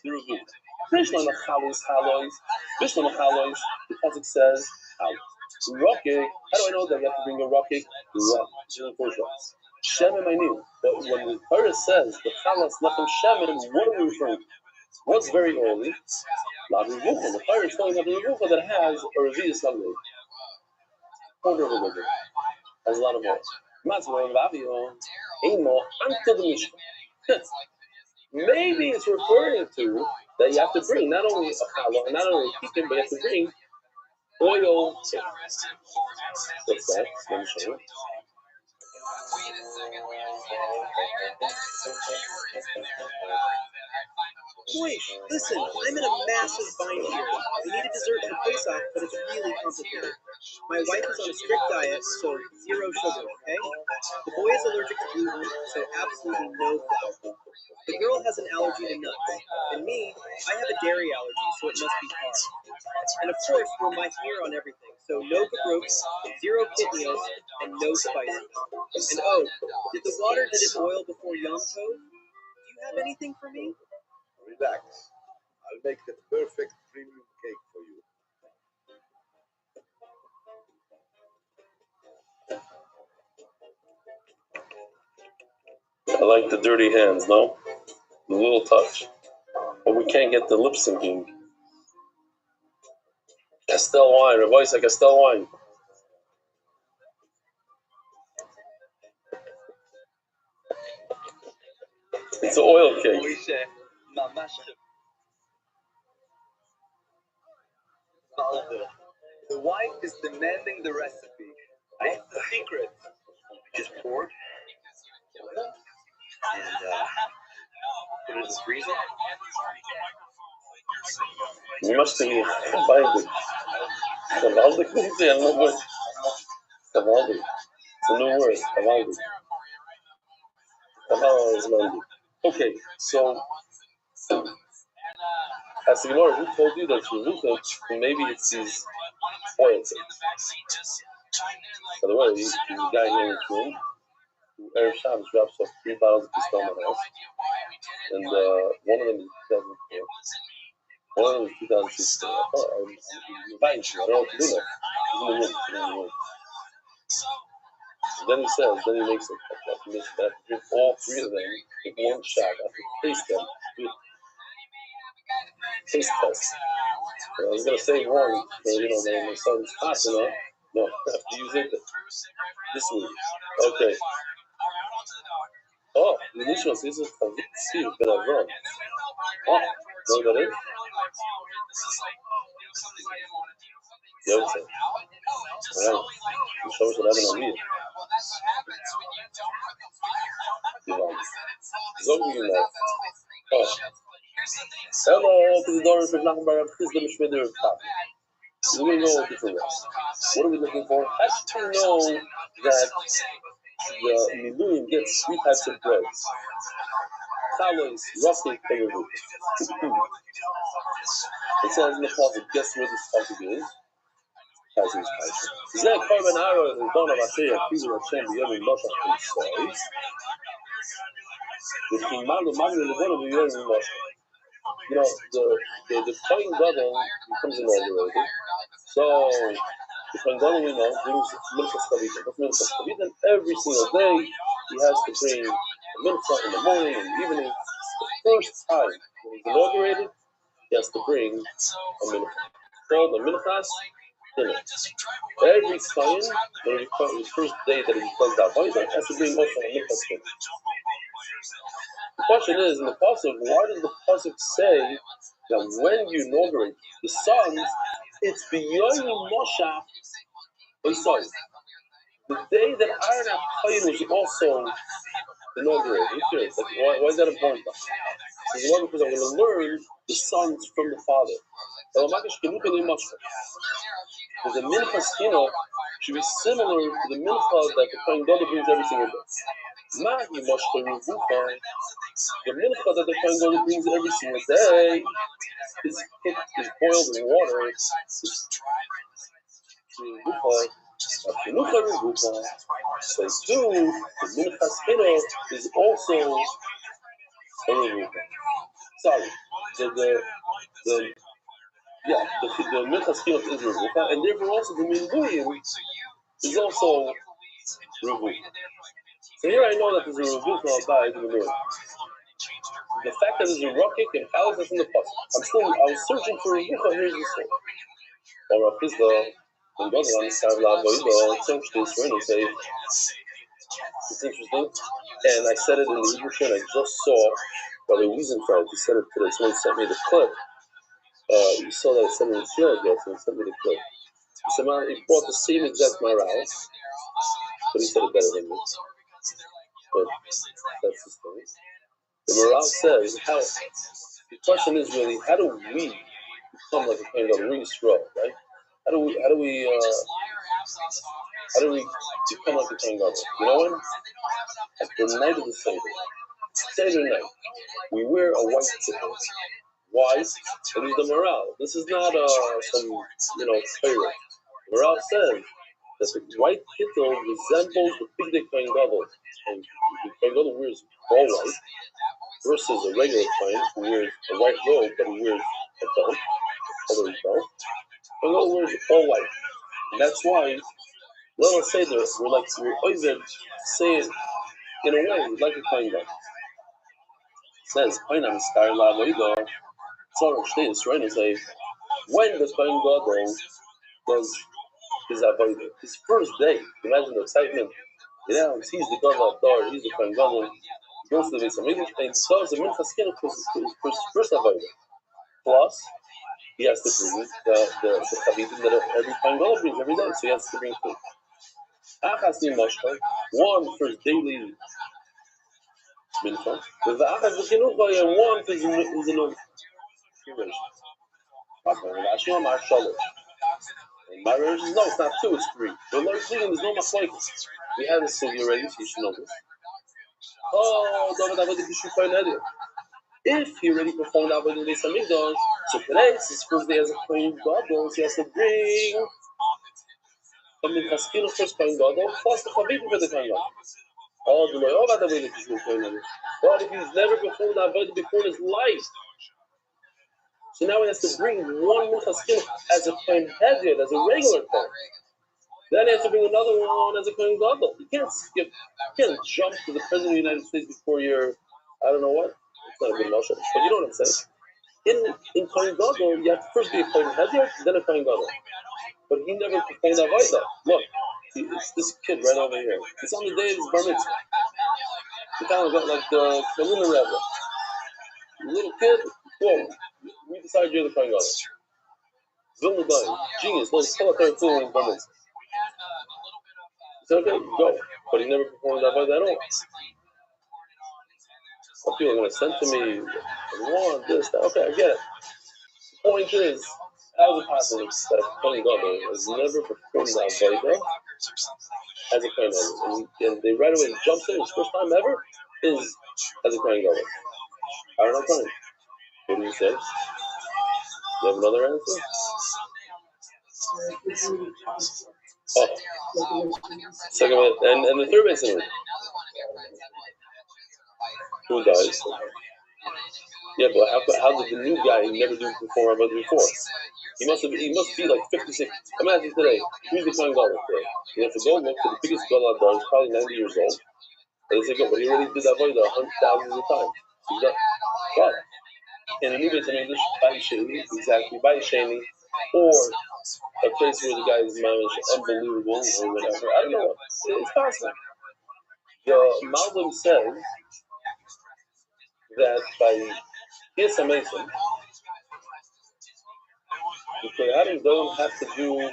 Revuk. Bishlam Chalas Halois. Bishlam Halois. The pasuk says Halos. Rokik. How do I know that you have to bring a Rokik? Shemen I knew. But when the Torah says the Chalas Lachem Shemen, what are we referring to? What's very early? Rabbi Rothschild. The Torah is telling Rabbi Rothschild that has a Revi'us Lavli. Quarter of a liver. Has a lot of oil. Maybe it's referring to that you have to bring not only a challah, not only a chicken, but you have to bring oil. What's that? Let me show you. Boy, listen, I'm in a massive bind here. I need a dessert for Pesach, but it's really complicated. My wife is on a strict diet, so 0 sugar, okay? The boy is allergic to gluten, so absolutely no flour. The girl has an allergy to nuts, and me, I have a dairy allergy, so it must be hard. And of course, we're mahmir on everything, so no gabrooks, 0 kidneys, and no spices. And oh, did the water, did it boil before Yom Tov? Do you have anything for me? Relax. I'll make the perfect premium cake for you. I like the dirty hands, no? The little touch. But we can't get the lip syncing. Castell wine, her voice like Castell wine. It's an oil cake. The wife is demanding the recipe. I have the secret. I just poured and put it in the freezer. You must be binding. Kavaldik. Kavaldik. It's a new word. Kavaldik. Kavaldik. Okay, so as the Gemara, who told you that Revucha, maybe it's these oil things? By the way, there's a guy here in this room who Erev Shabbos drops off 3 bottles of Pistol in my house, and one of them is 2004. One of them is 2016. I thought I'm inviting you. I don't know what to do now. He's in the room. Then he says, then he makes it. I have to drink all 3 of them in one shot. I have to taste them. Taste test. I was going to say one, my son's hot, No, I have to use it this week. Okay. Oh, the Nishmas is a Steve Ben Avram. Oh, know what that is? Yotze. Alright. The show should have an aliyah. Zog you know. Oh. Hello, to the door of Nachbar of Chizda Mishmeder of Papa. So we go a different way. What are we looking for? How do you know that the Miluim gets 3 types of breads? Chalos, rustic, and Revut. It says in the Pasuk, guess where this Pasuk is? Zeh Korban Aro, the Don of Asher, Kizu Hashem, the Yom Moshe, says, the Chimalu Manu Levon of the Yom Moshe. You know, the Kohen Gadol becomes inaugurated. So the Kohen Gadol, we know, brings Minchas Chavitim. What's Minchas Chavitim? Every single day he has to bring a minchah in the morning and the evening. The first time when he's inaugurated, he has to bring a minchah. Called a minchas dinner. Every Kohen, when the first day that he becomes that Avodah, has to bring also a minchas dinner. The question is, in the Pasuk, why does the Pasuk say that when you inaugurate the sons, it's beyond Moshe Beisai? The day that Aaron HaKohen was also inaugurated. Who cares? Like, why is that important? Because I'm going to learn the sons from the father. Because the minchas chino should be similar to the mincha that the Kohen Gadol brings every single day. Mahi moshcha revucha. The mincha that the Kohen Gadol brings every single day is cooked, is boiled in water. So too, the minchas chino is also a revucha. Sorry, the minchas chino is revucha, and therefore also the minuyim is also revucha. So here I know that there's a revucha by the minuyim. The fact that there's a rocket and how is this in the past? I was searching for a revucha. Here's the story. Or Rav Chizda, when God runs Sarv La'avodah, it's interesting. It's interesting, and I said it in the Hebrew and I just saw Rabbi Rothschild. He said it today. Someone sent me the clip. You saw that I sent me the slide, yes, and he sent me the clip. He said, man, he brought the same exact moral, but he said it better than me. But that's his story. The moral says, how, the question is really, how do we become like a kind of really strong, right? How do we become like a kind of, you know what? At the night of the Seder night, we wear a white kittel. Why? It is the morale. This is not some, Torah. Morale says that the white kittel resembles the big Kohen Gadol, and the Kohen Gadol wears all white versus a regular Kohen who wears a white robe, but he wears a belt, colored belt. Kohen Gadol wears all white, and that's why let us say that we're even say it in a way like a Kohen Gadol. It says Kohen Star La'avodah. Tzarech Shtei Yisrael and say, when does Kohen Gadol does his avodah? His first day. Imagine the excitement. He's the Gadol of Dar. He's the Kohen Gadol. He goes to the Beis Hamikdash and does the minchas chino for his first avodah. Plus, he has to bring the chavitim that every Kohen Gadol brings every day. So he has to bring two. Achas ni moshcha, one for his daily mincha, with the achas v'chinucha and one for his inauguration. My version is no, it's not two, it's three. The Lord is there's no machlokes. We had this Sylvia already, so you should know this. If he already performed Avodah in the Beis Hamikdash, so today it's his first day as a Kohen Gadol, so he has to bring a minchas chino first Kohen Gadol plus the chavitim for the Kohen Gadol. But if he's never performed Avodah before in his life, so now he has to bring one minchas chino as a Kohen Hedyot, as a regular Kohen. Then he has to bring another one as a Kohen Gadol. You can't skip. You can't jump to the President of the United States before you're, I don't know what. It's not a good motion, but you know what I'm saying. In Kohen Gadol, you have to first be a Kohen Hedyot, then a Kohen Gadol. But he never performed Avodah. Look, it's this kid right over here. It's on the day of his bar mitzvah. He kind of got like the lunar Rebbe. Little kid, Well, we decided you're the Kohen Gadol. Vilna Dayan, genius, knows Torah fluent in Berlin. He said, okay, go. But he never performed that avodah at all. Some people are going to send to me, I want this, that. Okay, I get it. The point is, how is it possible that a Kohen Gadol has never performed that avodah as a Kohen Gadol? And they right away jumps in, his first time ever is as a Kohen Gadol. I don't know, Kohen. What do you say? You have another answer? Oh. Second one, and the third basin. Who dies? Yeah, but how did the new guy never do before about before? He must be like 56. Imagine today, who's the Kohen Gadol today? You have to go look for the biggest Gadol out there. He's probably 90 years old. And they say, go, but he already did that avodah 100,000 of times. So he's got what? In the new base in English, Bayisheni, exactly, Bayisheni, or a place where the guy is unbelievable or whatever. I don't know. It's possible. The Malbim says that by Yisa Mason, the Kohanim don't have to do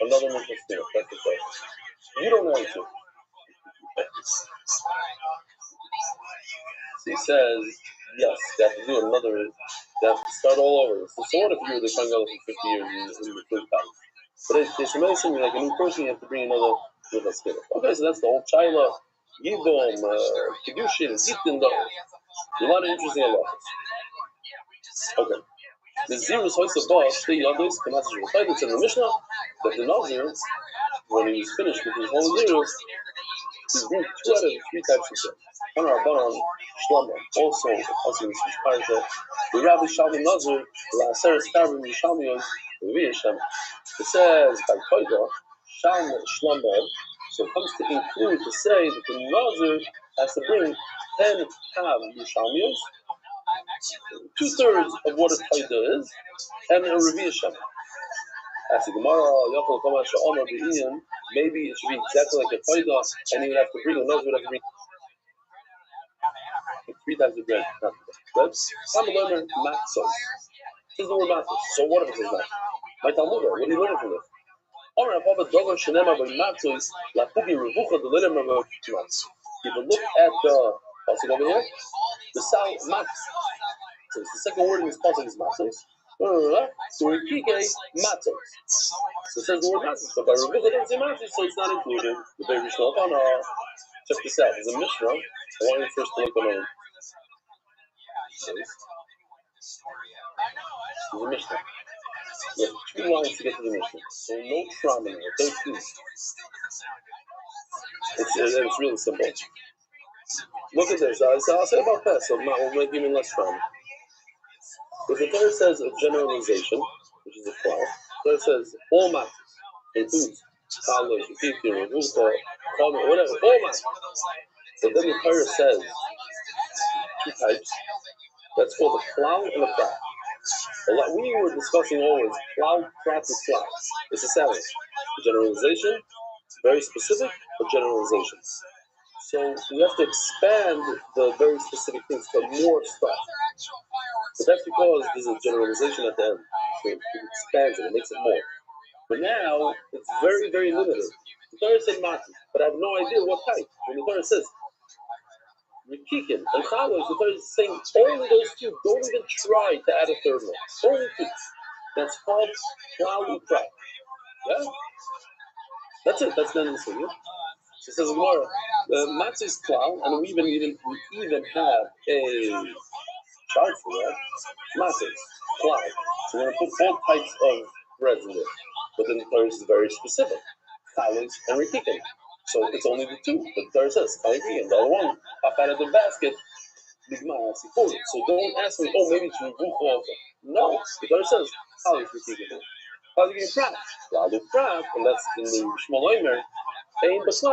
another Mitzvah. That's the question. You don't want to. He says, yes, they have to do another, they have to start all over. So what if you were the Kohen Gadol for 50 years in the third time? But it's amazing, like a new person, you have to bring another with a skill. Okay, so that's the whole China, Yibom, Kedushin, Yitin, a lot of interesting halachas. Okay. The Zerus Hoysa Boss, the others, the message was in the Mishnah that the Nazir, when he was finished with his whole Zerus, he grew 2 out of 3 types of things. On our Baron, Shlomo, also in this parsha, the Rabbi Shalom Nazir, La Aseret Stavrim Yishalmiyos, the Viyashem. It says by Koida, Shalom Shlomo, so it comes to include to say that the Nazir has to bring 10 Tav Yishalmiyos, 2/3 of what a Koida is, and a Viyashem. As the Gemara, Yochel Komash Omer B'Iyan, maybe it should be exactly like a Koida, and you would have to bring a Nazir, would have to bring 3 times the bread. Right? I'm learning matzos. This is the word matzos. So what if it says matzos? My Talmud, what are you learning from this? Omer Papa Dogon Shenema by matzos, La Pugi Revucha the Lilim of matzos. If you look at the pasuk over here, the sound matzos. So it's the second word in this pasuk is matzos. So we kike matzos. So it says the word matzos, but by Revucha doesn't say matzos, so it's not included. The baby Shalom on check this out. There's a Mishnah. I want you first to look on it. There's a Mishnah. You have 2 lines to get to the Mishnah. So no trauma in it. Don't do it. It's really simple. Look at this. I'll say about that, so we'll make even less trauma. If the Torah says a generalization, which is a clause, the Torah says all matters, includes college, fifty, revucha, comment, whatever, all matters. But then the Torah says 2 types. That's called a cloud and a prat. We were discussing always cloud, prat, and cloud. It's a sandwich. Generalization, very specific, but generalizations. So we have to expand the very specific things to more stuff. But that's because there's a generalization at the end. So it expands it, it makes it more. But now, it's very, very limited. The Torah said matzah, but I have no idea what type. When the Torah says Rikikin and Chalosh, the Torah is saying only those 2. Don't even try to add a third one. Only 2. That's called cloud and prat. Yeah? That's it. That's the end of the thing. She says, Gemara, the matzah is cloud, and we even have a chart for that. Matzah is cloud. So we're going to put all types of breads in there. But then the Torah is very specific. Chalosh and Rikikin. So it's only the 2. But the Torah says, Rikikin, the other one, pop out of the basket. So don't ask me, oh, maybe it's revucha also. No, the Torah says, Chalosh Rikikin. Chalosh Prat. Cloud and Prat, and that's in the Shmuel Omer. It's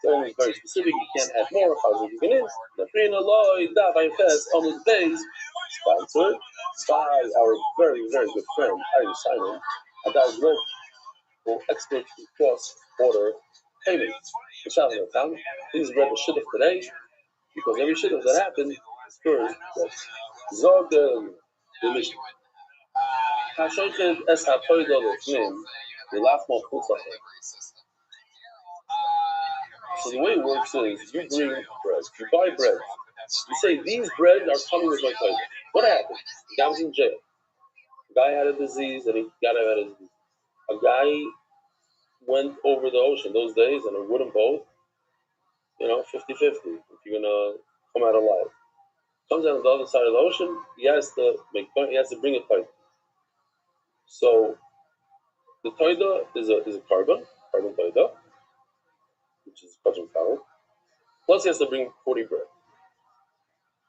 only very specific, you can't add more. The sponsored by our very, very good friend, Ari Simon, and that is for expert cross-border payments. Please read the shidduch today, because every shidduch that happens, First, Zog the Mishnah. Hashoichet es hatoida lefnim, v'lachmo chutzachim. So the way it works is, you bring bread, you buy bread. You say, these bread are coming with my toida. What happened? The guy was in jail. A guy had a disease and he got out of his disease. A guy went over the ocean those days on a wooden boat, 50-50, if you're gonna come out alive. Comes out on the other side of the ocean, he has to bring a toida. So the toida is a carbon toida, which is kosher talent. Plus he has to bring 40 bread.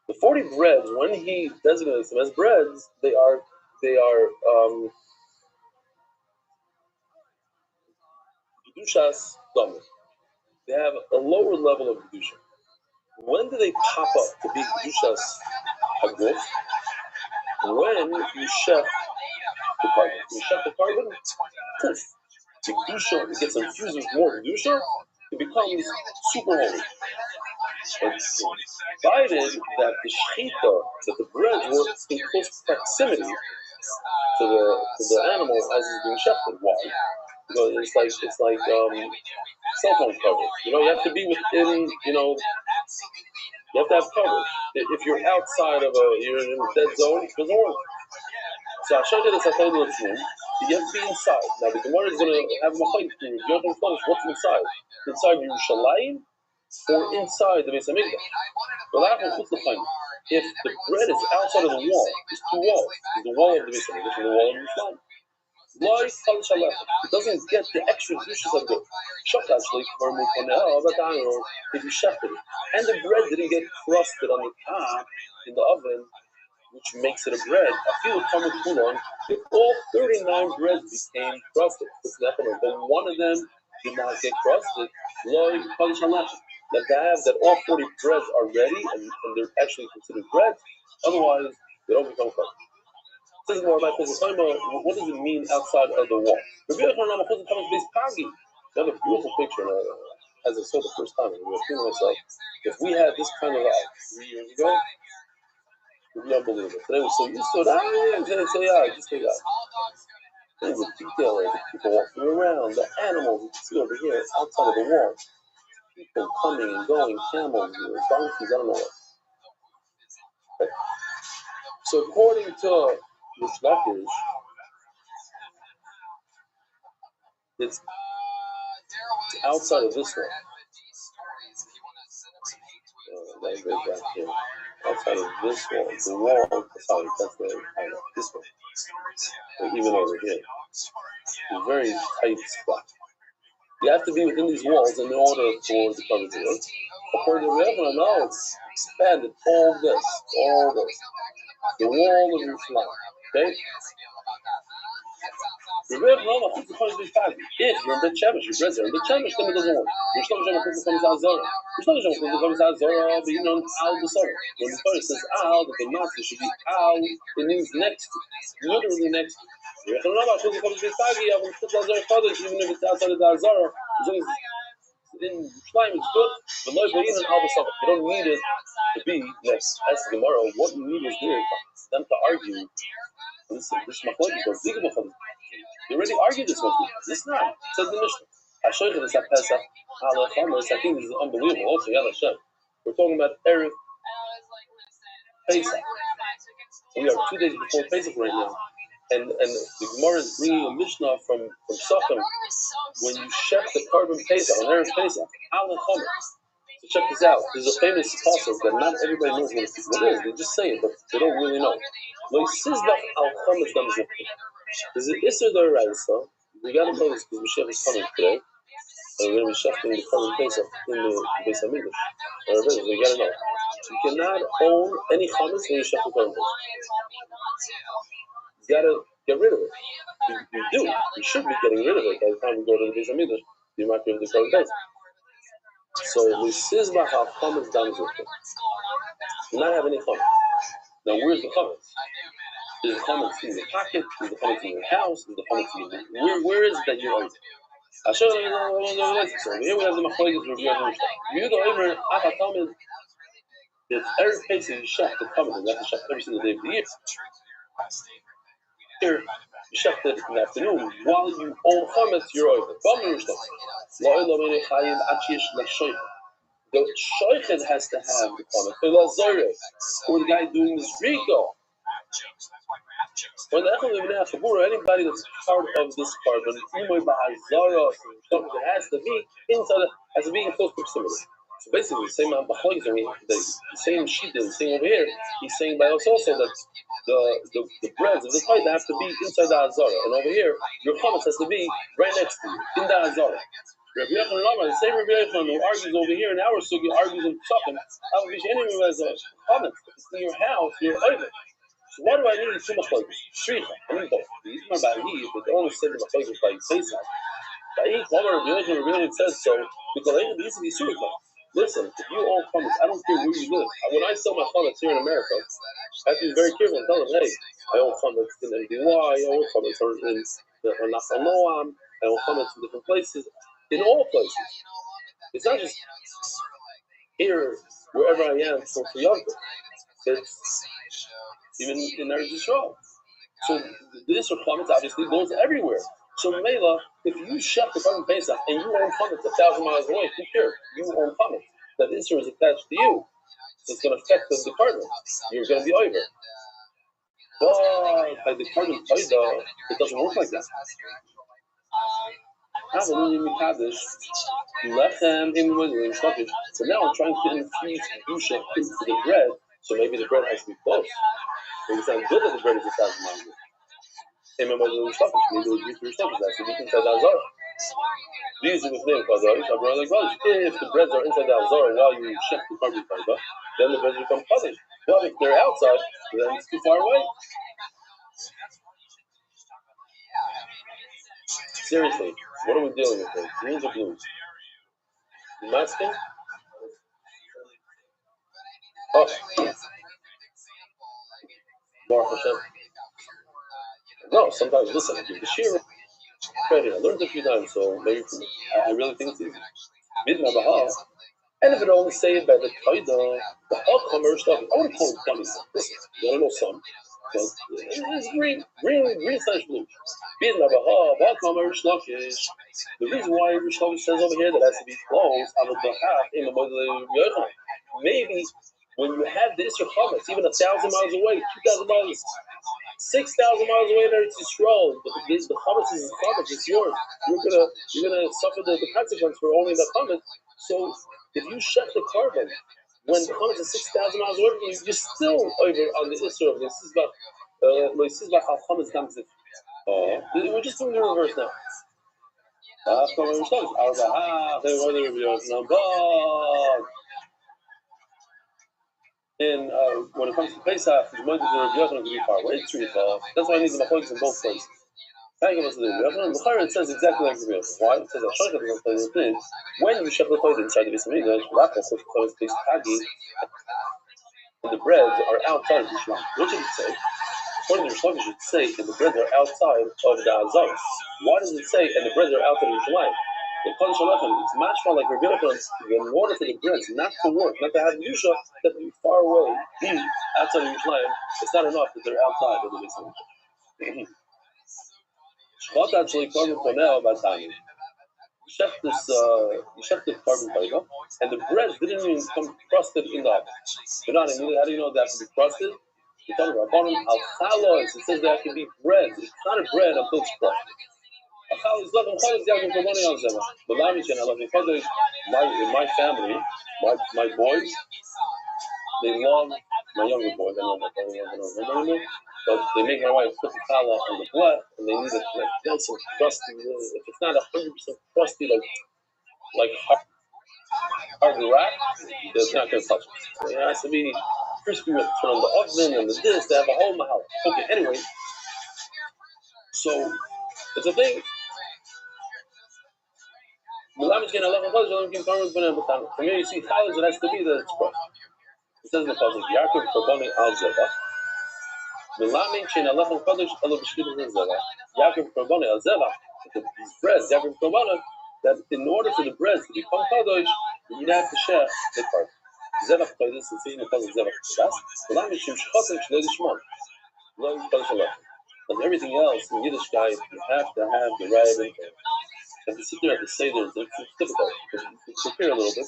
The 40 breads, when he designates them as breads, they are kedushas dam. They have a lower level of kedusha. When do they pop up to be kedushas haguf? When you chef the carbon. You chef the carbon, poof, the kedusha, it gets infused with more kedusha, it becomes super holy. But provided that the shechita, that the bread works in close proximity to the animal as it's being shechted. Why? Because it's like cell phone coverage. You have to be within. You have to have coverage. If you're outside of you're in a dead zone, it doesn't work. So I showed you this. I told you you have to be inside. Now the Gemara is going to have machlokes for you. You have to finish what's inside. Inside Yerushalayim or inside the Beis Hamikdash. If the bread is outside of the wall, there's two walls. There's the wall of the Beis Hamikdash and the wall of Yerushalayim. It doesn't get the extra dishes of good. Actually, if you shefted it, and the bread didn't get crusted on the top in the oven, which makes it a bread. I feel if all 39 breads became crusted, but one of them did not get crusted, that all 40 breads are ready and they're actually considered bread. Otherwise, they don't become crusted. This is more about what does it mean outside of the wall? You have a beautiful picture, as I saw the first time, and I was thinking to myself, if we had this kind of life 3 years ago, it would be unbelievable. Today we're so used to it. Just say there's a detail of the people walking around, the animals you can see over here outside of the wall. People coming and going, camels, donkeys, I don't know what. Okay. So according to this Lakish, it's outside of this one. Outside of this wall, the wall, sorry, that's this one. Or even over here. It's a very tight spot. You have to be within these walls in order for the cover to work. According to Rabbi, now it's expanded all this. The wall of your fly. Okay? If you're in Bet Shemesh, your breads are in Bet Shemesh, then it doesn't work. When the Torah says al, that the matzah should be al, it means next to, literally next to. Even if it's outside of the Azara, as long as in Shleim it's good, but no, but even al b'savah, you don't need it to be next. Ask the Gemara, what need is there for them to argue? This machlokes, they already argued this one. It's not. It says the Mishnah. I showed you this at Pesach. I think this is unbelievable. Also, Yad Hashem. We're talking about Erev Pesach. We are 2 days before Pesach right now. And the Gemara is bringing a Mishnah from Sochem. When you chef the carbon Pesach, on Erev Pesach, Al Chomer. So check this out. There's a famous pasuk that not everybody knows what it is. They just say it, but they don't really know. Lo Yisizbach Al Chomer Damzeh. Is it Isser D'Oraisa? We got to know this because Mashiach is coming today. And we're going to be shafting the carbon Pesach in the Beis Hamikdash. We got to know. You cannot own any chametz when you shaft the carbon Pesach. You got to get rid of it. You do. You should be getting rid of it by the time we go to the Beis Hamikdash. You might get rid of the carbon Pesach. So we sizbach al chametz damzeh. You not have any chametz. Now where's the chametz? Is the chametz in your pocket? Is the chametz in your house? Is the chametz in your... Where is it that you're on? So here we have the machlokes review of the Mishnah. It's every place you shech the common, and that's a shech every single day of the year. Here, you shech it in the afternoon while you own chametz, you're over. The shoichet has to have the chametz. Or the guy doing this rigo. When anybody that's part of this carbon, it has to be inside, has to be in close proximity. So basically, the same the same sheet, the same over here, he's saying by us also that the breads of the fight have to be inside the Azara. And over here, your chametz has to be right next to you, in the Azara. Rabbi Yochanan, the same Rabbi Yochanan who argues over here in our sugi, argues in Psachim, chametz, it's in your house, you're over. So why do I need two machlokas? Shricha, I need both. The Yisma Ba'hi, but they only said the machlokas by Pesach. Ba'hi, Rabbi Yochanan says so, because it needs to be surika. Listen, if you own chametz, I don't care where you live. When I sell my chametz here in America, I have to be very careful and tell them, hey, I own chametz in NBY, I own chametz in Nachal Noam, I own chametz in different places, in all places. It's not just here, wherever I am, for Yom. It's even in Eretz Yisrael. So this chametz obviously goes everywhere. So Mela, if you shech the carbon Pesach and you own chametz 1,000 miles away, who cares? You own chametz. That Isser is attached to you. So it's going to affect the carbon. You're going to be over. But by the carbon Paida, it doesn't work like that. So now I'm trying to infuse Kedusha into the bread, so maybe the bread has to be close. Maybe it's not good that the bread is 1,000 miles away. Maybe it would be 3 stuff. That's the inside the Azara. These are the things, if the breads are inside the Azara while you check the carbon fiber, then the breads become Kaddish. But if they're outside, then it's too far away. Seriously, what are we dealing with here? Greens or blues? You masking? Oh. Baruch Hashem. No, sometimes, listen, the sheer I learned a few times, so maybe I really think it's easy. Midna Bahal, and if it only say it by the Qaida, the all-comer stuff, I want to call it dummy. Listen, you want to know some, but it's green slash blue. Midna Bahal, all-comer Shlakish. The reason why Rishlakish says over here that it has to be closed, I would in the Model Yochanan. Maybe when you have the Isser Chametz, even 1,000 miles away, 2,000 miles, 6,000 miles away there, it's Yisrael. The chametz is chametz, it's yours. You're gonna suffer the consequence for owning the chametz. So if you shut the carbon when the chametz is 6,000 miles away from you, you're still over on the issue of this. This is about how chametz comes in. We're just doing the reverse now. And when it comes to Pesach, the Moedim and Rabbi Yochanan can be far away. That's why I need the Machoids in both places. It says exactly like Rabbi Yochanan. Why? It says that when you shech the Choid inside the Bismillah, and the breads are outside of the Shema. What should it say? According to Rishlakish, it should say, and the breads are outside of the Azara. Why does it say, and the breads are outside of the Shema? It's much more like Rabbi Yochanan, in order for the breads not to work, not to have Yusha, that be far away, be outside of Yerushalayim. It's not enough that they're outside of the Mitzvah. Shchot actually carbon ponel about time. You check this carbon fiber, and the breads didn't even come crusted in the oven. How do you know that has to be crusted? You talk about bottom al chalos. It says there has to be bread. It's not a bread until it's crusted. My family, my boys, they love my younger boys. I don't know anymore, but they make my wife put the challah on the blood, and they need it nice and crusty. If it's not 100% crusty, like hard to wrap, it's not going to touch it. So it has to be crispy with from the oven and the this. They have a whole mahal. Okay, anyway, so it's a thing. From here you see challenge, it has to be that it's crushed. It says in the pasuk, Yaakov Korbani al Zevach. Yaakov Korbani al Zevach. These breads, Yaakov Korbani, that in order for the breads to become kadosh, you have to share the carbon. Zevach Kodesh, the thing because of Zevach Kodesh, the language Shem Shchotim Shloi Lishmon. Loi Kodesh Allah. But everything else in Yiddishkeit, you have to have the right and to sit there at the Seder, it's difficult. To prepare a little bit.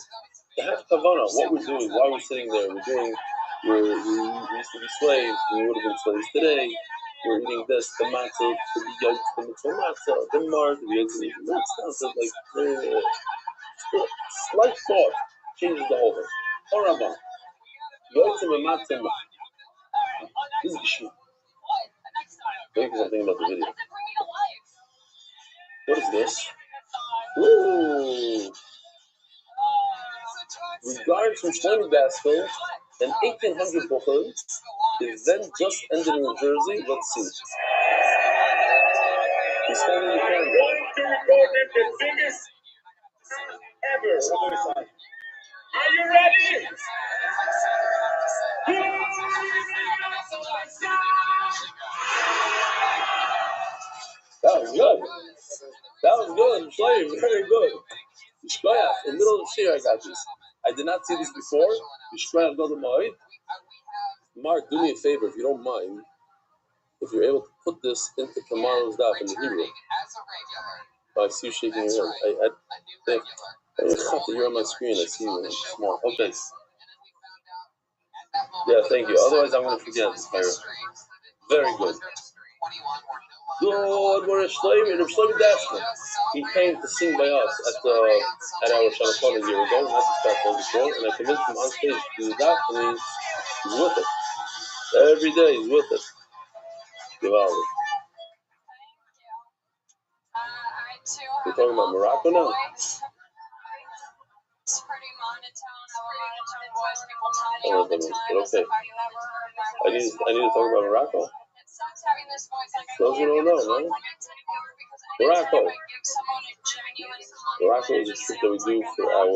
To have Kavanah, what we're doing, why we're sitting there, we used to be slaves, we would have been slaves today. We're eating this, the matzah, the yogurt, the mitzvah matzah, the mark, the yogurt, that sounds like slight thought changes the whole thing. Horabah. Yogurt and matzah. This is Gishma. Maybe because I'm thinking about the video. What is this? Ooh. Regards from Shlomi Gaskell, an 1800 Bukhar, event just ended in New Jersey. Let's see. He's holding the camera. Going to record the biggest ever. Are you ready? That was good. That was good. Shlomi, very good. Yishkoyach, in the middle of the shir, I got this. I did not see this before. Yishkoyach, go to Moed. Mark, do me a favor, if you don't mind, if you're able to put this into tomorrow's daf in the Hebrew. I see you shaking your head. I think you're on my screen. I see you small. Okay. Yeah, thank you. Otherwise, I'm going to forget. Very good. Good. We're Shlomi Dashman. He came to sing by us at our Shabbat a year ago, not this past one before, and I convinced him on stage to do the daf, and he's with it. Every day he's with it. Givaldi. We're talking about Morocco now? It's pretty monotone. Voice. People okay. I need to talk about Morocco. It sucks having this voice. Those who don't know, no? Morocco. Morocco is a trip that we do for our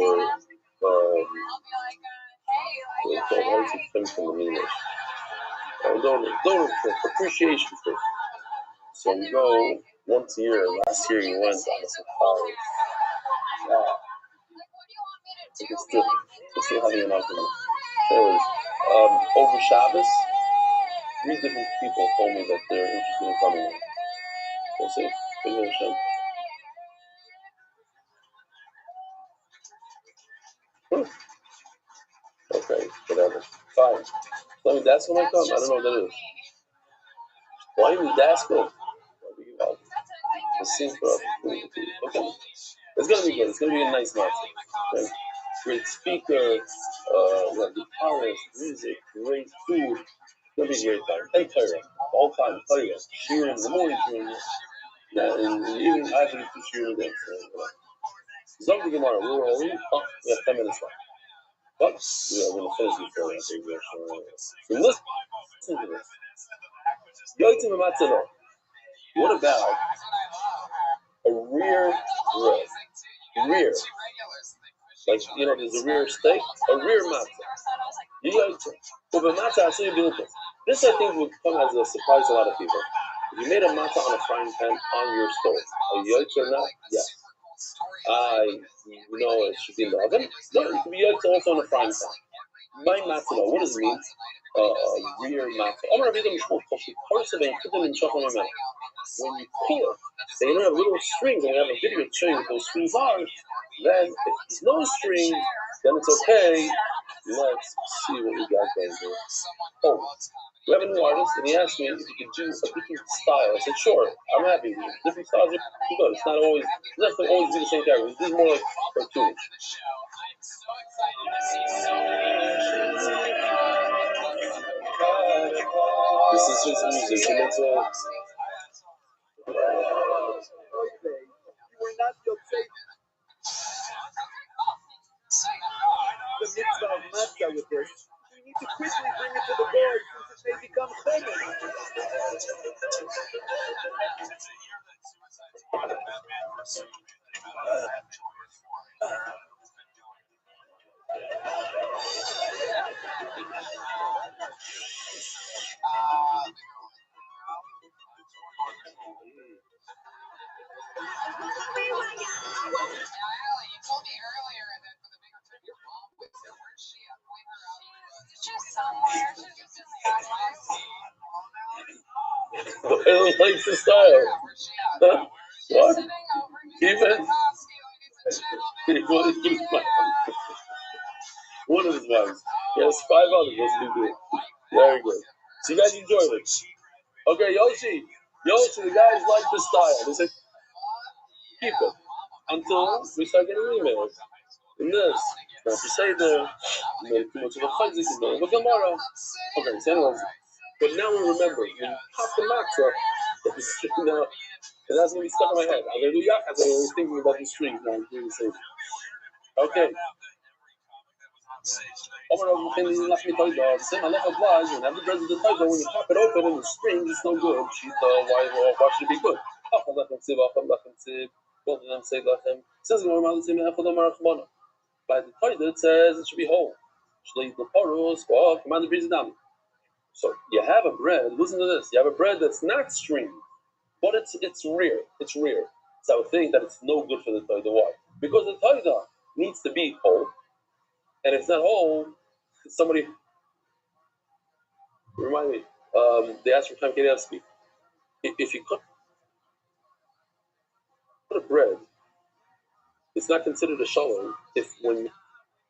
donor trip, appreciation trip. So we go once a year. Last year we went on some college. It's still having an argument. Anyways, over Shabbos, 3 different people told me that they're interested in coming. We'll see. Okay, whatever. Fine. Let me that's when I come. I don't know what that is. Why do you that's good? The scene for us. Okay. It's gonna be good. It's gonna be a nice match. Okay. Great speaker, we have guitarists, music, great food. It's gonna be a great time. And Torah. All time Torah. Shir in the morning, yeah, and even after the Shir in the day. Zog the Gemara, we're only, we have 10 minutes left. But we are going to finish before that. So listen to this. What about a rear rib? Rear. Like, there's a rear steak, a rear matzah. This, I think, would come as a surprise to a lot of people. If you made a matzah on a frying pan on your stove, are you yoked or not? Yes. It should be in the oven. No, it can be yoked also on a frying pan. My matzah, what does it mean? Rear matzah. When you pull it, they don't have little strings, and we have a video to show you what those strings are. Then, if there's no strings, then it's okay. Let's see what we got going here. Oh, we have a new artist, and he asked me if he could do a different style. I said, sure, I'm happy. Different styles are good. It's not always be the same character. This is more like cartoonish. This is his music, and it's all. You were not yotzei the mitzvah of matzah with this. We need to quickly bring it to the board since it may become famous. You told me earlier that for the bigger trip, your mom was there. Where's she at? Aaron likes the style. Huh? What? Even? One of his wives. He has 5 others. What's he do? Very good. So you guys enjoyed it. Okay, Yoshi, the guys like the style. They say, keep it until we start getting emails. In this, not to say there, made too much of a chayzik, you know, but Gemara. Okay, so anyways, but now we remember, you pop the matzah, now, and that's going to be stuck in my head. I'm going to do yachad, I'm going to be thinking about the strings now. I'm doing the same. Okay. Same halacha applies when every bread is the taida, when you pop it open and the strings, it's no good. Why should it be good? Both of them say lechem. Says by the taida, it says it should be whole. So you have a bread. Listen to this. You have a bread that's not stringy, but it's rare. It's rare. So I would think that it's no good for the taida. Why? Because the taida needs to be whole, and if it's not whole, somebody remind me. They asked for Chaim Kanievsky. If you cut a bread, it's not considered a shalom if when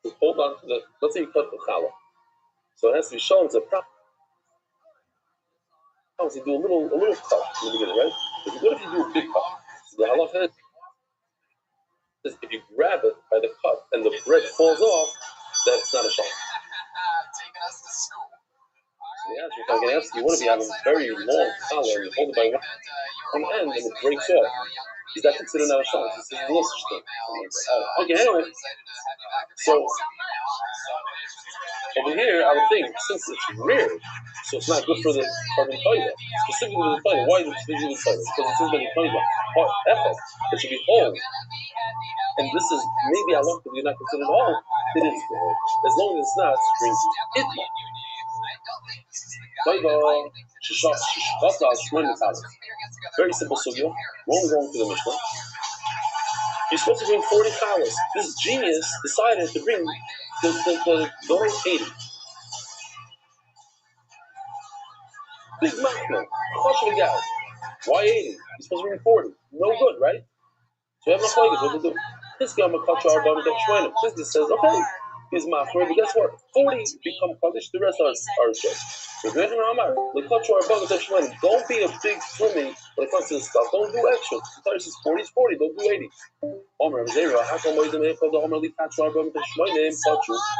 you hold on to the. Let's say you cut the challah, so it has to be shalom. It's a proper. You do a little cut in the beginning, right? What if you do a big cut? So the halacha is if you grab it by the cut and the bread falls off, that's not a shalom. Yeah, you want to be having very long challah and you hold it by one end and it breaks off. Is that considered not a shalom? It's a little thing. Okay, anyway. So over here, I would think since it's rare, so it's not good for the carbon toilet. Specifically with the toilet. Why is it specifically with the toilet? Because it says that the toilet, it should be whole. And this is maybe I love to be not considered whole. It is whole. As long as it's not stringy. Very simple sugya. Won't go into the Mishnah. You're supposed to bring 40 cows. This genius decided to bring the right 80. Big machna. Why 80? You're supposed to bring 40. No good, right? So you have no flaggers. What to do? This guy, I'm going to cut your arbon and this guy says, okay, he's machna, but guess what? 40 become kaddish, the rest are just. So don't be a big swimming when it comes to this stuff. Don't do extra. The is 40 is 40. Don't do 80.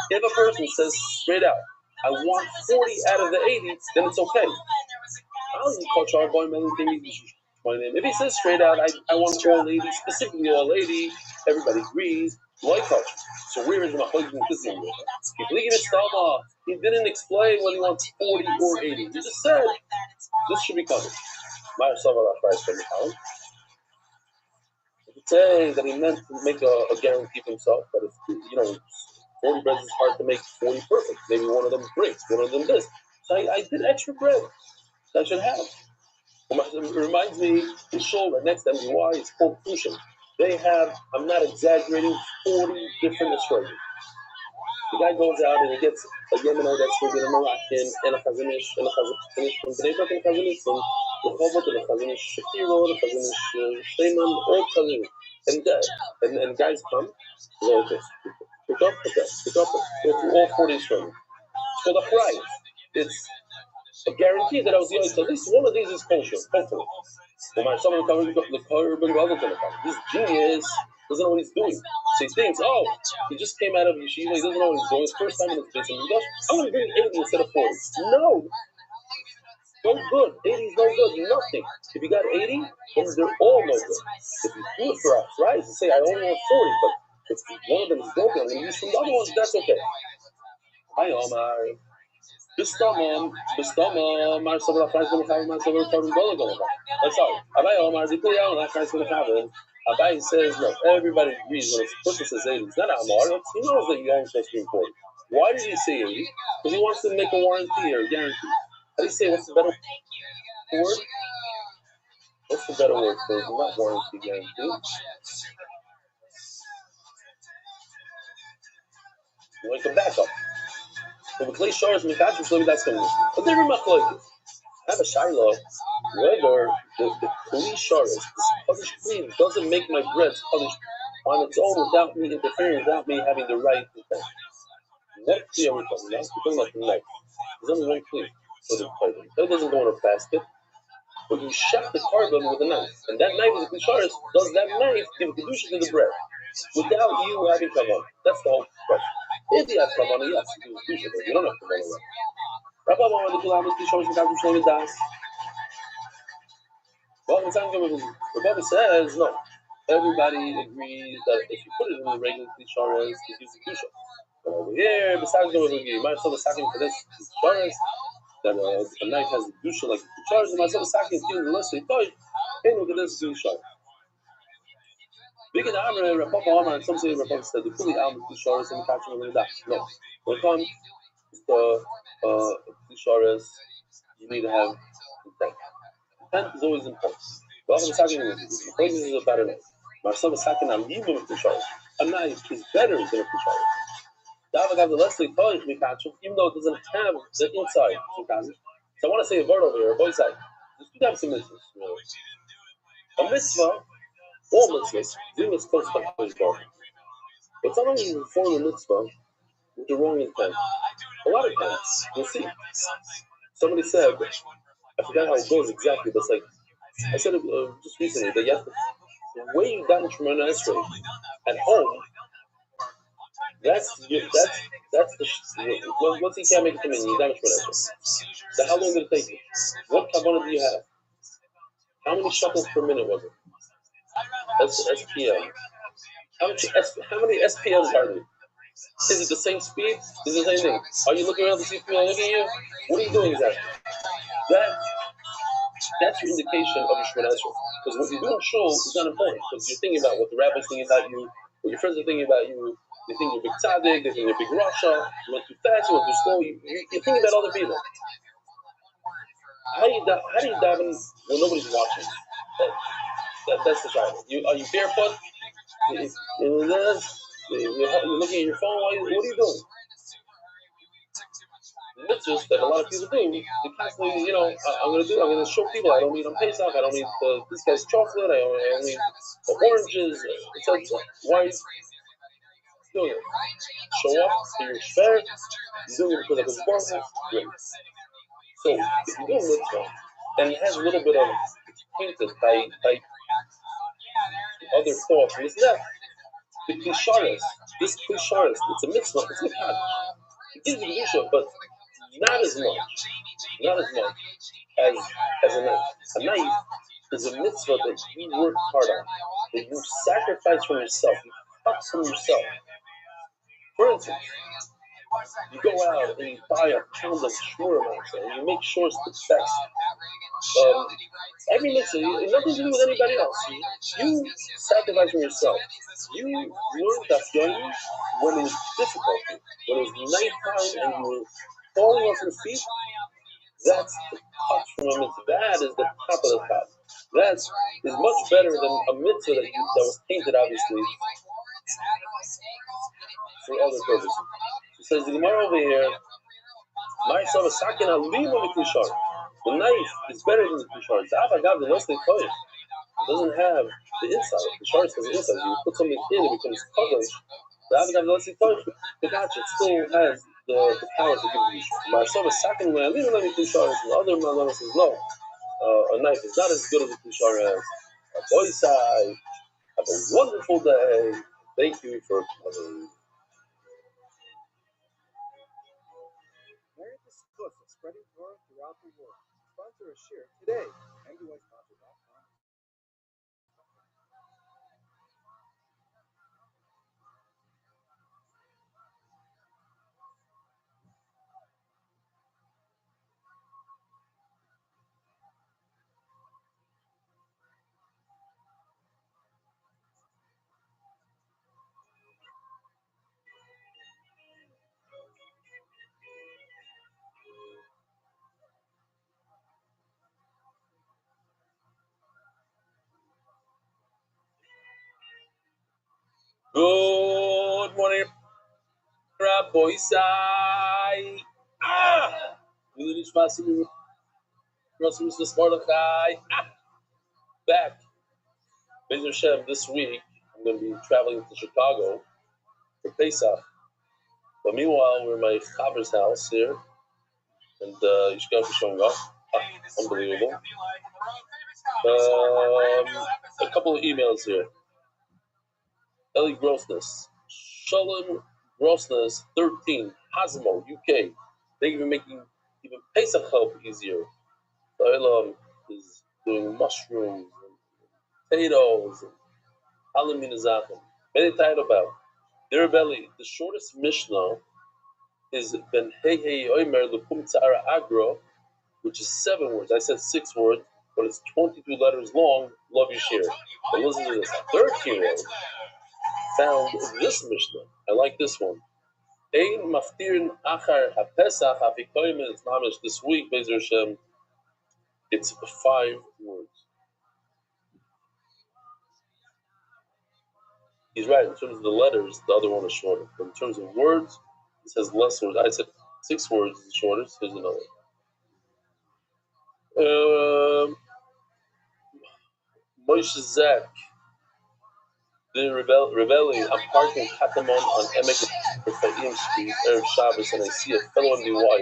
If a person says straight out, I want 40 out of the 80, then it's okay. If he says straight out, I want all 80, specifically all 80, everybody agrees. Why culture? So where is the machlokes in this number? He didn't explain whether he wants 40 or 80. He just said this should be covered. Saying that he meant to make a guarantee for himself, but if 40 breads is hard to make 40 perfect. Maybe one of them breaks, one of them this. So I did extra bread that I should have. It reminds me, the shoulder next to MDY is called Fushim. They have, I'm not exaggerating, 40 different astrologers. The guy goes out and he gets a Yemenite astrologer, a Moroccan, and a Chazanish, and a Chazanish from Bnei Brak, and a Chazanish from the Chovot, and a Chazanish Shapiro, and a Chazanish Shleiman, all Chazanish. And guys come, they go, okay, pick up, go through all 40 astrologers. It's called a prize. It's a guarantee that I was young. So at least one of these is kosher, hopefully. When someone comes, the Korban Gadol going to come. This genius doesn't know what he's doing. So he thinks, oh, he just came out of yeshiva, he doesn't know what he's doing. It's the first time in his business. He goes, I'm going to bring 80 instead of 40. No! No good. 80 is no good. Nothing. If you got 80, then they're all no good. If you do it for us, right? You say, I only want 40, but if one of them is broken, I'm going to use from the other ones, that's okay. Hi, Omar. Bistamam, my sober price going to have my sober carbon dollar going to have. That's all. Abai Omar, the clear out, that price going to have it. Abai says, no, everybody agrees when a person says 80. It's not Amar, he knows that you only supposed to be 40. Why did he say 80? Because he wants to make a warranty or a guarantee. How do you say, what's the better word? What's the better word for it? Not warranty, guarantee. Like a backup. If the clay shores, that's going to be. But they're machlokes. I have a shiloh whether the kli sharis, this Kaddish kli, doesn't make my bread Kaddish on its own without me interfering, without me having the right intent. What kli are we talking about? We're talking about the knife. There's only one kli for the carbon. That doesn't go in a basket, but you chef the carbon with a knife. And that knife is the kli sharis. Does that knife give kedusha to the bread without you having kavanah? That's the whole question. If you have kavanah, yes, you do kedusha, but you don't have kavanah. Rabbi says no. Everybody agrees that if you put it in the regular klisharas, it gives a kedusha. But over here, besides the way you might have a second for this klisharas, that a knife has the kedusha like the klisharas, and myself a second is giving the list. They thought, hey, look at this klisharas. Big in Amr, Rapapa Amr, and some say Rapapa said the fully Amr klisharas and the catching of the dash. No, when it comes to klisharas, you need to have intent. Intent is always important. Well, I'm talking about this is a better knife. Myself is talking about leaving with klisharas. A knife is better than a klisharas. The other guy, the Leslie Toy, even though it doesn't have the inside. So I want to say a word over here, both sides. There's two types of mitzvahs. Really. A mitzvah, all mitzvahs, doing is close to the bar. But sometimes you perform a mitzvah with the wrong intent. A lot of times, you'll see. Somebody said, I forgot how it goes exactly, but it's like, I said it just recently, that you have to, the way you got into Shemona Esrei at home, that's the, once you can't make it to me, you got into Shemona Esrei. So how long did it take you? What kavanah do you have? How many shekels per minute was it? That's SPM. How many SPMs are there? Is it the same speed? Is it the same thing? Are you looking around to see people looking at you? What are you doing exactly? That's your indication of your Shemona Esrei. Because what you do in shul is not important. Because you're thinking about what the rabbi's thinking about you, what your friends are thinking about you. They think you're big tzaddik, they think you're big rasha. You went too fast, you went too slow. You're thinking about other people. How do you daven when nobody's watching? That's the problem. Are you barefoot? You're looking at your phone. What are you doing? The mitzvahs that a lot of people do, they constantly, I'm going to show people I don't eat on Pesach, I don't eat this guy's chocolate, I only eat the oranges. It's like, why are you doing it? Show off to your shver, you're doing it because of his barney. Great. So, if you do a mitzvah, and it has a little bit of, it's painted by other thoughts, and it's that. The klisharis, this klisharis, it's a mitzvah, it's a kaddish. It gives you kedusha, but not as much as a knife. A knife is a mitzvah that you work hard on, that you sacrifice from yourself, you cut from yourself. For instance, you go out and you buy a pound of shmur and you make sure it's the best. Every mitzvah, nothing to do with anybody else. You sacrifice from yourself. You learn that young when it was difficult, when it was nighttime and you were falling off your feet. That's the touch from a mitzvah. That is the top of the top. That is much better than a mitzvah that was painted, obviously, for other purposes. It says the Gemara over here, the knife is better than the kishar. It doesn't have the inside. The kishar has the inside. You put something in, it becomes kadosh. The gotcha still has the power to give you kishar. The second way, the other man says no. A knife is not as good as a kishar as a boy side. Have a wonderful day. Thank you for coming. Emeritus Cook of Spreading Torah throughout the world. Sponsor a share today. MDYsponsor.com. Good morning, Rabbi Rothschild. Russell this Mordechai. Back. Bezer Hashem, this week, I'm going to be traveling to Chicago for Pesach. But meanwhile, we're in my Chaver's house here. And you should go for showing up. Unbelievable. A couple of emails here. Ellie Grossness. Shalom Grossness 13, Hasmo, UK. They're even making even Pesach help easier. The Olam is doing mushrooms and potatoes and alamin zachen. Many tired about. Dear Belly, the shortest Mishnah is Ben Hey Omer Lukum Tzara Agro, which is 7 words. I said 6 words, but it's 22 letters long. Love you, share. But listen to this. 13-year-old found this Mishnah. I like this one. Ein maftirin achar haPesach hafikoyim. It's mamish this week. Bezer Hashem. It's 5 words. He's right. In terms of the letters, the other one is shorter. But in terms of words, it says less words. I said 6 words is the shortest. Here's another. Moshe Zek. The rebelling. I'm parking Katamon on Emek Refa'im Street, Erev Shabbos, and I see a fellow MDY,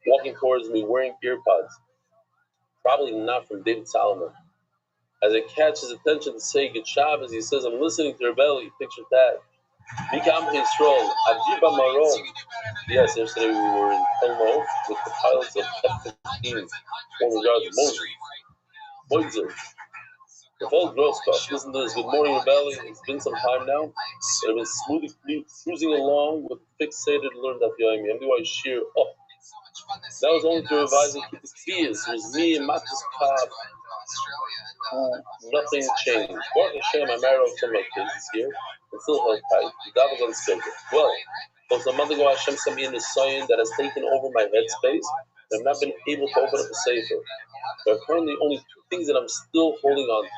walking towards me wearing earpods. Probably not from David Solomon. As I catch his attention to say good Shabbos, he says, I'm listening to Rebelli. Picture that. Mikam Yisrael, Ajiba Marom. Yes, yesterday we were in Elmo with the pilots of F-15, former guards of Moiser. The whole gross cost. Listen to this. Good morning, Rebelli. It's been some time now. But I've been smoothly cruising along with fixated learned that Yomi. MDY sheer up. That was only to revise and keep the keys. It was me and Matis Cobb. Nothing changed. Baruch Hashem, I married off some of my kids this year and still held tight. The God was on schedule. Well, because a month ago Hashem sent me in the sign that has taken over my headspace and I've not been able to open up a sefer. There are currently only 2 things that I'm still holding on to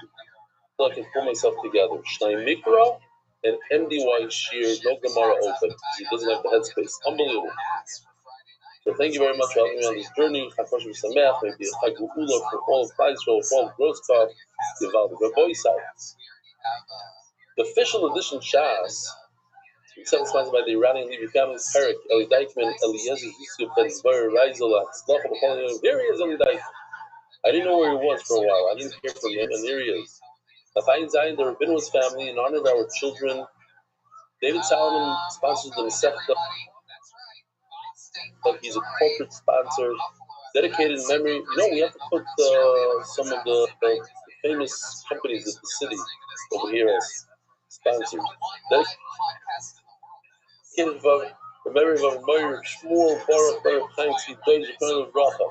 until I can pull myself together. Shnai Mikra and MDY Shear, no Gemara open. He doesn't have the headspace. Unbelievable. So thank you very much for having me on this journey. Chakosh v'sameach, maybe a chag u'ula for all of Klaisrael, for all of Groskov, Yival the boy side. The official edition Shas, sponsored by the Iranian Levy family, Perik, Eli Deichman, Eliezer Yusuf, Ben Zbar, Reizola, Tzlach, here he is, Eli Deichman. I didn't know where he was for a while. I didn't hear from him, and here he is. Chaim Zayin, the Rabinowitz family, in honor of our children, David Solomon sponsors the Masechta. But he's a corporate sponsor, dedicated in memory. You know, we have to put some of the famous companies of the city over here as sponsors. Dedicated in memory of our Meir Shmuel Baruch Chaim Tzvi Doiz Yechon Bracha.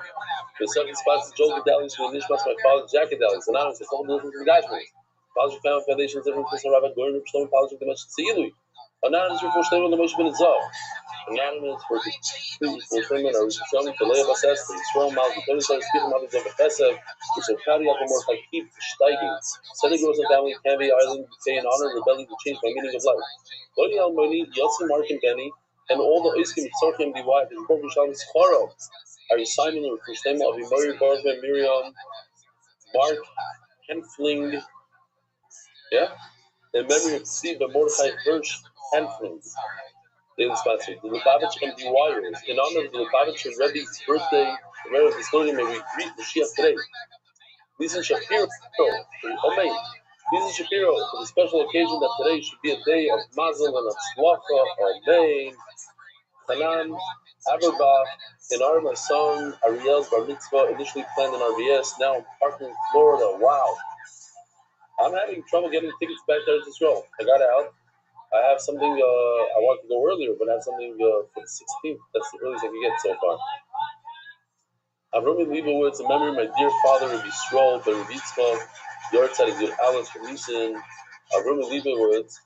The second sponsor, Joel Gedalis, for the Nishmas, my father, Jack Gedalis, and I'm from the Gashman. College Family Foundation's every person, Rabbi Gorin, Shlomo College of the Meshach Tzilui. Anonymous for Shlomo, the Moshe Ben Zav. Anonymous for fulfillment of Rishon, for Leah Basas, for Yisrael, Mal, the 37 Stephen Mother of Bethesda, for Sokari, Akamor, Hakib, Steiging. Selig Rose and family, Canvey Island, say in honor, rebelling to change my meaning of life. Lodi Almoni, Yossi, Mark, and Benny, and all the Oiskim, Tzorkim, DY, the Report Rishon, Scharo, are Simon, or Krishtema, Avimori, Baruch, Miriam, Mark, Henfling, yeah? In memory of Steve and Mordechai Hirsch Hanfling, daily sponsor. The Lubavitch MD Wires. In honor of the Lubavitch and Rebbe's birthday, the Rebbe of the story, may we greet Mashiach today. Lisa Shapiro, Omein. Lisa Shapiro, for the special occasion that today should be a day of Mazel and Atzlacha, Omein. Hanan, Aberbach, in honor of my son, Ariel's Bar Mitzvah, initially planned in RBS, now in Parkland, Florida. Wow. I'm having trouble getting tickets back there to Israel. I got out. I have something, I wanted to go earlier, but I have something for the 16th. That's the earliest I can get so far. Avrami Leibowitz, in memory of my dear father, Rabbi Yisrael, Ben Yitzchak, Yortzad Yud Aleph from Nisan. Avrami Leibowitz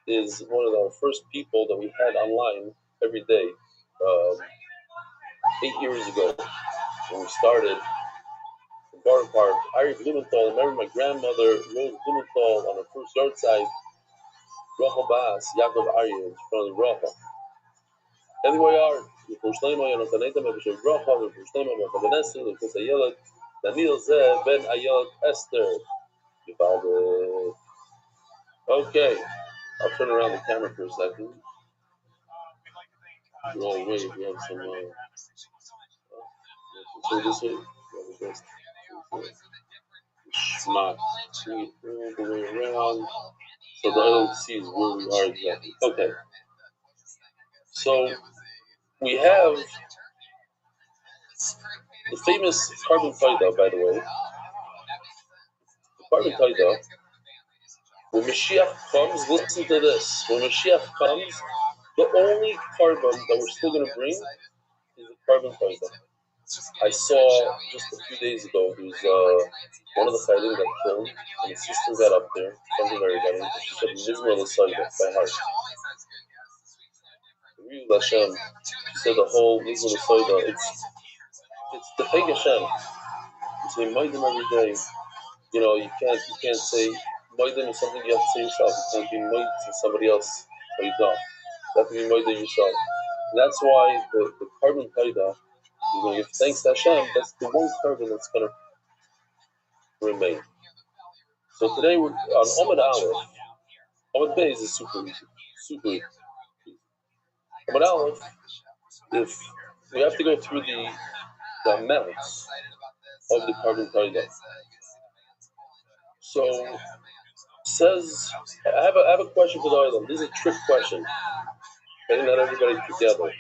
is one of our first people that we had online every day 8 years ago when we started. Garden Park, Ari Blumenthal. I remember my grandmother, Rose Blumenthal, on her first yard side, Rachel Bas, Yaakov Aryeh, from Rachel. Anyway, for Shlomo, you know, Taneta, maybe she broke up, for Shlomo, but the next thing, because Ayelet, Daniel Zeh, Ben Ayelet, Esther. You found it. Okay, I'll turn around the camera for a second. Oh, wait, we have some, so this way, Shema, all the way around, so the other sees where we are exactly. Okay, so we have the famous carbon Taida, by the way. The carbon Taida, when Mashiach comes, listen to this. When Mashiach comes, the only carbon that we're still going to bring is the carbon Taida. I saw just a few days ago, there was one of the Chaylim got killed, and his sister got up there, something very funny. She said, Mizmor L'Sayda, by heart. Real Hashem, she said the whole Mizmor L'Sayda, it's the Feg Hashem. You say Maidim every day. You know, you can't say Maidim is something you have to say yourself. You can't be Maid to somebody else. You have to be Maidim yourself. And that's why the carbon Taida, you're going to give thanks to Hashem. That's the one carbon that's going to remain. So today we're on Omid Aleph. Omid Beis is super easy. Omid Aleph, if we have to go through the amounts of the carbon Taida. So says, I have a question for the Olam. This is a trick question. Getting not everybody together.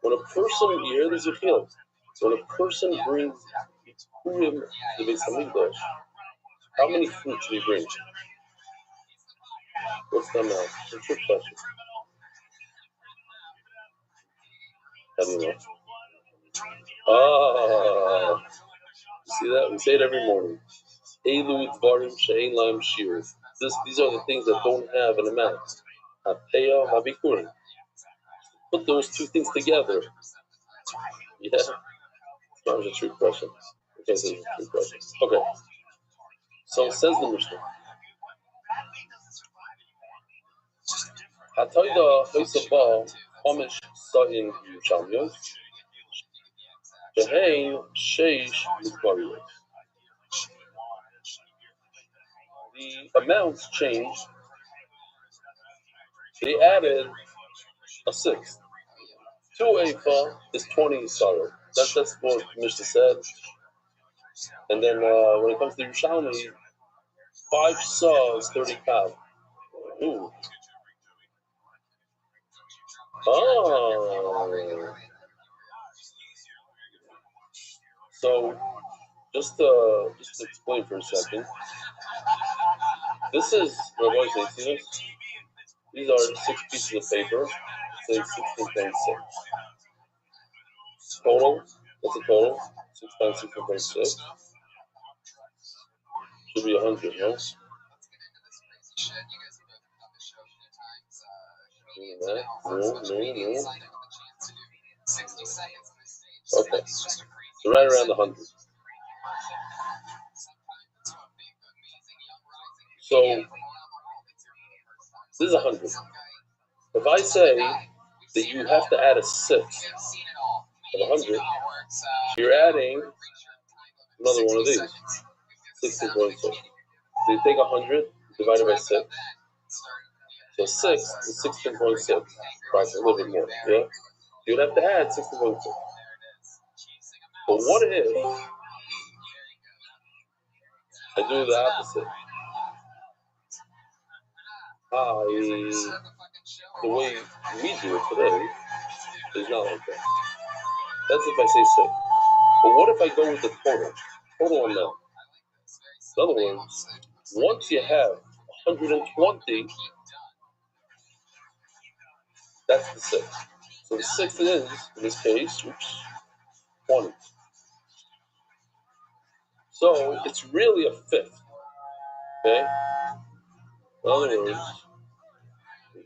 When a person here, there's a field. When a person brings Purim to the Beis Hamikdash, how many fruits should he bring? What's the amount? It's a trick question. How do you know? See that? We say it every morning. Elu dvarim she'ein lahem shir. These are the things that don't have an amount. Hapeya habikurim. Put those two things together. Yeah. It's not a trick question. Okay, so it's a trick question. Okay. So says the Mishnah. Hatoida Hoysabah Homish Sa'in Yerushalmiyos Shehein Sheish Mikvariyos. The amounts changed. They added a sixth. 2 Eifa is 20 sorrow. That's what Mishnah said. And then when it comes to Yerushalmi, 5 saw is 30 kav. Ooh. Oh. So just to explain for a second, this is Rabbi Rothschild. These are 6 pieces of paper. Say 16.6. Total. What's the total? 6 times 16.6. Should be 100, no? No. Okay. So right around 100. So this is 100. If I say that you have to add a 6 of 100, you're adding another one of these, 16.6. So you take 100 divided by 6. So 6 is 16.6, right? A little bit more, yeah? You'd have to add 16.6. But what if I do the opposite? The way we do it today is not like that. That's if I say 6. But what if I go with the total amount? In other words, once you have 120, that's the 6. So the 6 is, in this case, 20. So it's really a fifth. Okay? In other words,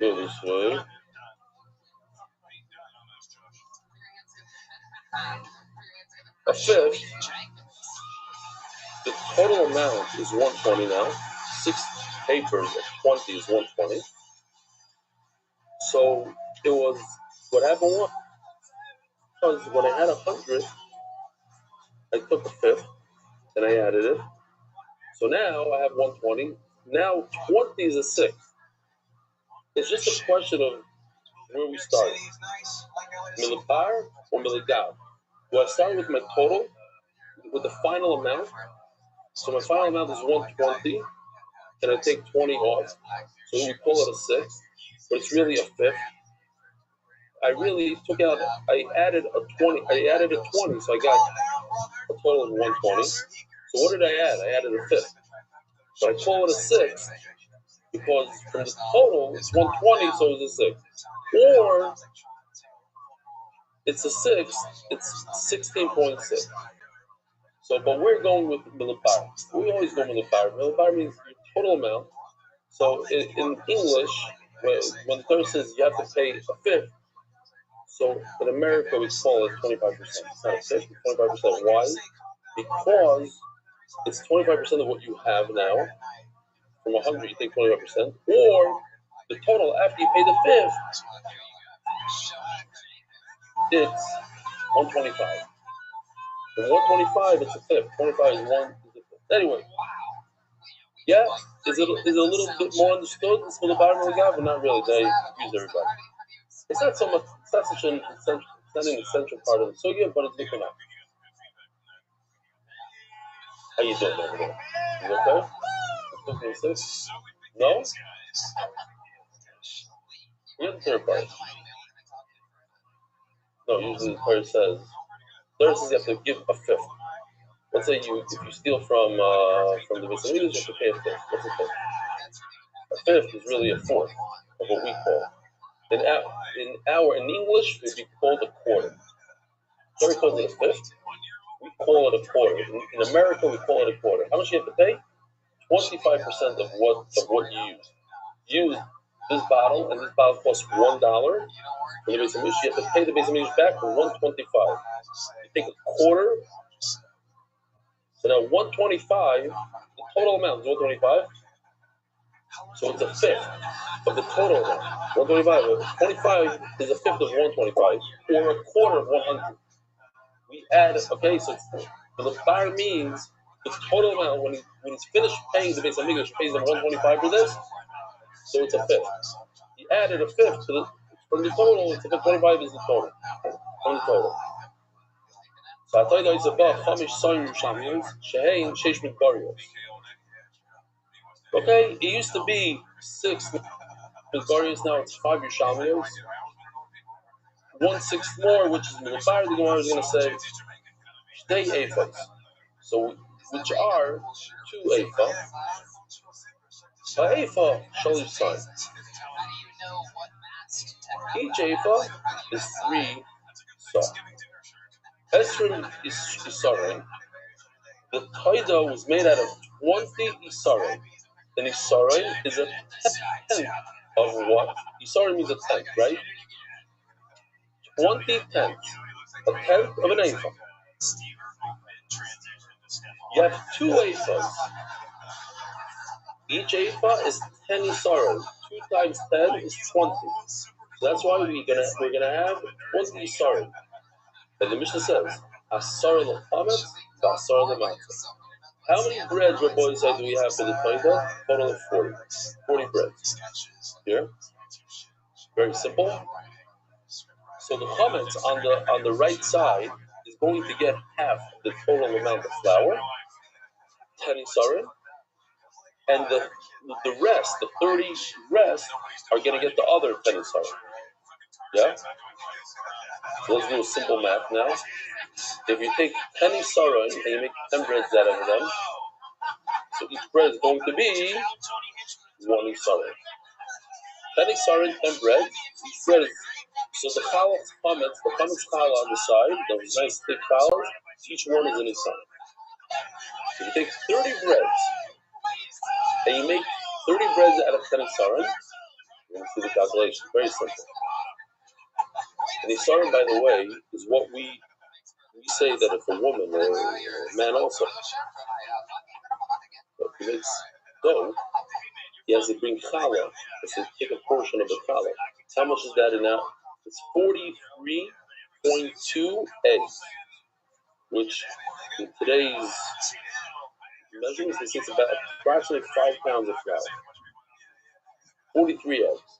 go this way. A fifth, the total amount is 120 now. 6 papers of 20 is 120. So it was What happened was, when I had 100, I took a fifth and I added it. So now I have 120. Now 20 is a sixth. It's just a question of where we start. Milipar or Miligab? Do I start with my total, with the final amount? So my final amount is 120, and I take 20 off. So we call it a sixth, but it's really a fifth. I really took out, I added a 20, so I got a total of 120. So what did I add? I added a fifth. But I call it a sixth because from the total, it's 120, so it's a sixth. Or it's a sixth, it's 16.6. So, but we're going with milipar. We always go milipar. Milipar means your total amount. So in English, when the Torah says you have to pay a fifth, so in America we call it 25%. It's not a fifth, it's 25%. Why? Because it's 25% of what you have now. From 100, you take 25%. Or the total after you pay the fifth, it's 125. From 125, it's a fifth. 25 is one. Anyway, yeah, is it a little bit more understood? It's for the bottom of the gap, but not really. They use everybody. It's not so much. It's not such an essential. It's not an essential part of the sugya, but it's good enough. How you doing over there? You okay? No. You're the third part. No, usually the part says. Third says you have to give a fifth. Let's say if you steal from the Muslims, you have to pay a fifth. What's a fifth? A fifth is really a fourth of what we call. In English, it would be called a quarter. Sorry, calls it a fifth. We call it a quarter. In America, we call it a quarter. How much you have to pay? 25% of what you use. You use this bottle, and this bottle costs $1 for the Beis Hamidrash. You have to pay the Beis Hamidrash back for $1.25. You take a quarter. So now 125, the total amount is 125. So it's a fifth of the total amount. 125. 25 is a fifth of 125, or a quarter of 100. We add, okay, so the bar means the total amount when he's finished paying the Beis Hamidrash, pays them 125 for this, so it's a fifth. He added a fifth from the total, it's a fifth. 25 is the total. From the total. So I told you it's about Chamish Soim Shamiyos, Shehein Sheish Midbarios. Okay, it used to be 6 Midbarios, now it's 5 Yushamiyos. 1/6 more, which is Midbar, the Gemara is going to say, Shtei Ephos. So, which are 2 Ephah. Ephah, Shalish sign. Each Ephah is 3 Sa. Esrim is Isarim. The Taida was made out of 20 Isarim. And Isarim is a tenth of what? Isarim means a tenth, right? 20 tenths. A tenth of an Ephah. You have 2 Ephahs. Each Ephah is 10 Isarim. 2 times 10 is 20. So that's why we're gonna have 20 Isarim. And the Mishnah says, Asar l'chametz, Asar l'matzah. How many breads, Rabbi Rothschild, do we have for the Torah? Total of 40. 40 breads. Here. Very simple. So the chametz on the right side is going to get half the total amount of flour, 10 isarim, and the rest, the 30 rest, are going to get the other 10 isarim. Yeah? So let's do a simple math now. If you take 10 isarim and you make 10 breads out of them, so each bread is going to be 1 isarim. 10 isarim, 10 breads. Each bread is, so the chametz challah on the side, those nice thick challahs, each one is an isarim. So if you take 30 breads and you make 30 breads out of 10 isarim, you're going to see the calculation. Very simple. And isarim, by the way, is what we say that if a woman or a man also, so if he makes dough, he has to bring challah. He has to take a portion of the challah. How much is that in now? It's 43.2 eggs, which in today's measurements, they say it's about approximately 5 pounds of flour. 43 eggs.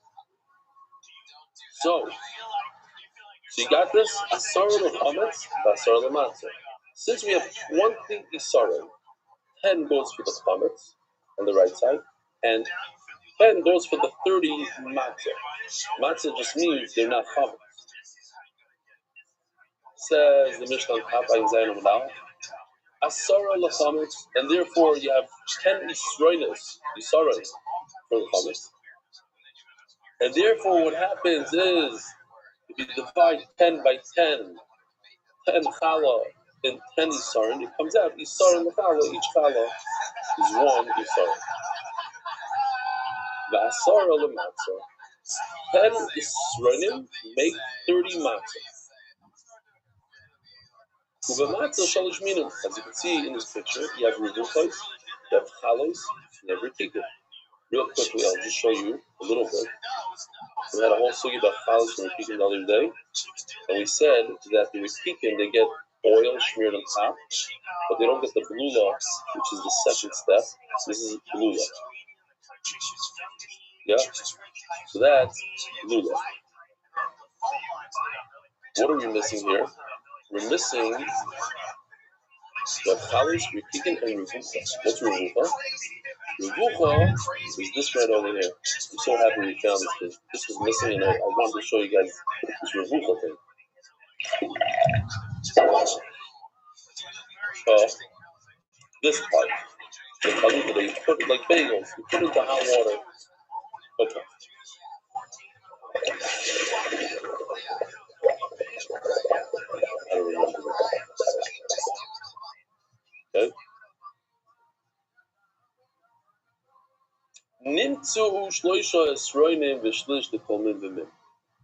So you got this asar l'chametz, asar l'matzah. Since we have 20 isarim, 10 goes for the chametz on the right side, and 10 goes for the 30 matzah. Matzah just means they're not chametz. Says the Mishnah on top, Zayin Amudal, asara l'chametz, and therefore you have 10 isarim for the chametz. And therefore what happens is, if you divide 10 by 10, 10 challah in 10 isarim, it comes out isar in the challah. Each challah is 1 isar. The asar l'matzah, 10 isronim make 30 matzah. Ubamatzah shalish minim. As you can see in this picture, you have revuchos, you have chalos, and you have rikikim. Real quickly, I'll just show you a little bit. We had a whole sugi about chalos and rikikim the other day, and we said that the rikikim, they get oil smeared on top, but they don't get the blula, which is the second step. This is blula. Yeah? So that's blula. What are we missing here? We're missing the chalos, rikikim, and revucha. What's revucha? Revucha is this right over here. I'm so happy we found this because this was missing, and I wanted to show you guys this revucha thing. This part, the chalupa that you put like bagels, you put into hot water. Okay. I don't remember that. Okay.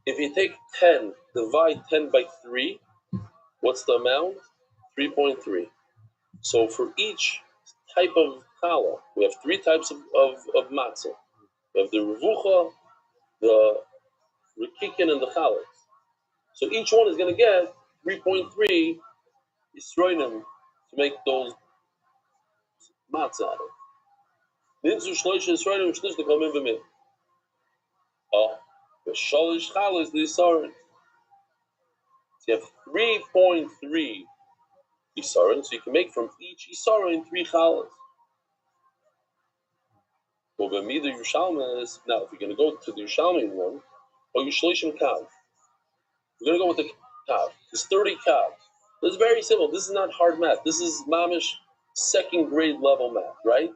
If you take 10, divide 10 by 3, what's the amount? 3.3. So for each type of challah, we have 3 types of matzah. We have the revucha, the rikikin, and the chalas. So each one is going to get 3.3 isroinim to make those matzah out of. Ninzu shloisha isroinim shlish to come in v'min. The shalish chalas the isarin. So you have 3.3 isarin, so you can make from each isarin 3 chalas. Well, b'midah Yerushalmi is, now if you're going to go to the Yerushalmi one, or you shloishim kav, we're going to go with the kav. It's 30 kav. This is very simple. This is not hard math. This is mamish second grade level math, right?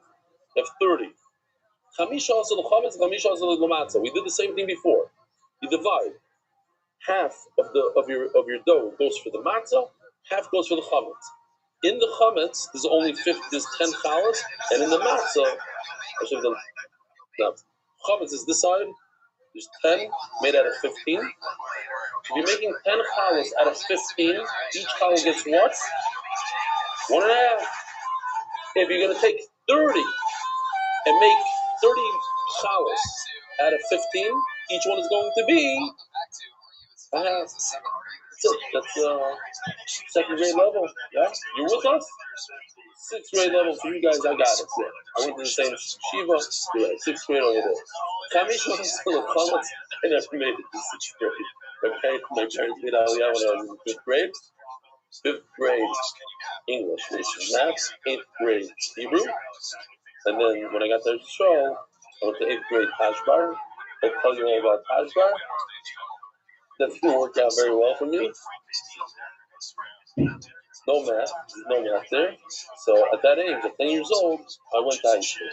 You have 30. Chamisha also the chametz, chamisha also the matzah. We did the same thing before. You divide. Half of your dough goes for the matzah, half goes for the chametz. In the chametz, there's only 10 chalas, and in the matzah, chametz is this side. There's 10 made out of 15. If you're making 10 chalas out of 15, each challah gets what? 1.5. If you're going to take 30 and make 30 chalas out of 15, each one is going to be that's second grade level. Yeah, you with us? 6th grade level for you guys. I got it. Yeah. I went to the same shiva. Yeah, 6th grade over there. Kamish was still a chametz. I never made it to 6th grade. Okay, my parents made aliyah when I was in 5th grade. 5th grade English, which is math. 8th grade Hebrew, and then when I got to Israel, I went to 8th grade Tashbar. I'll tell you all about Tashbar. That didn't work out very well for me. No math there. So at that age, at 10 years old, I went to high school.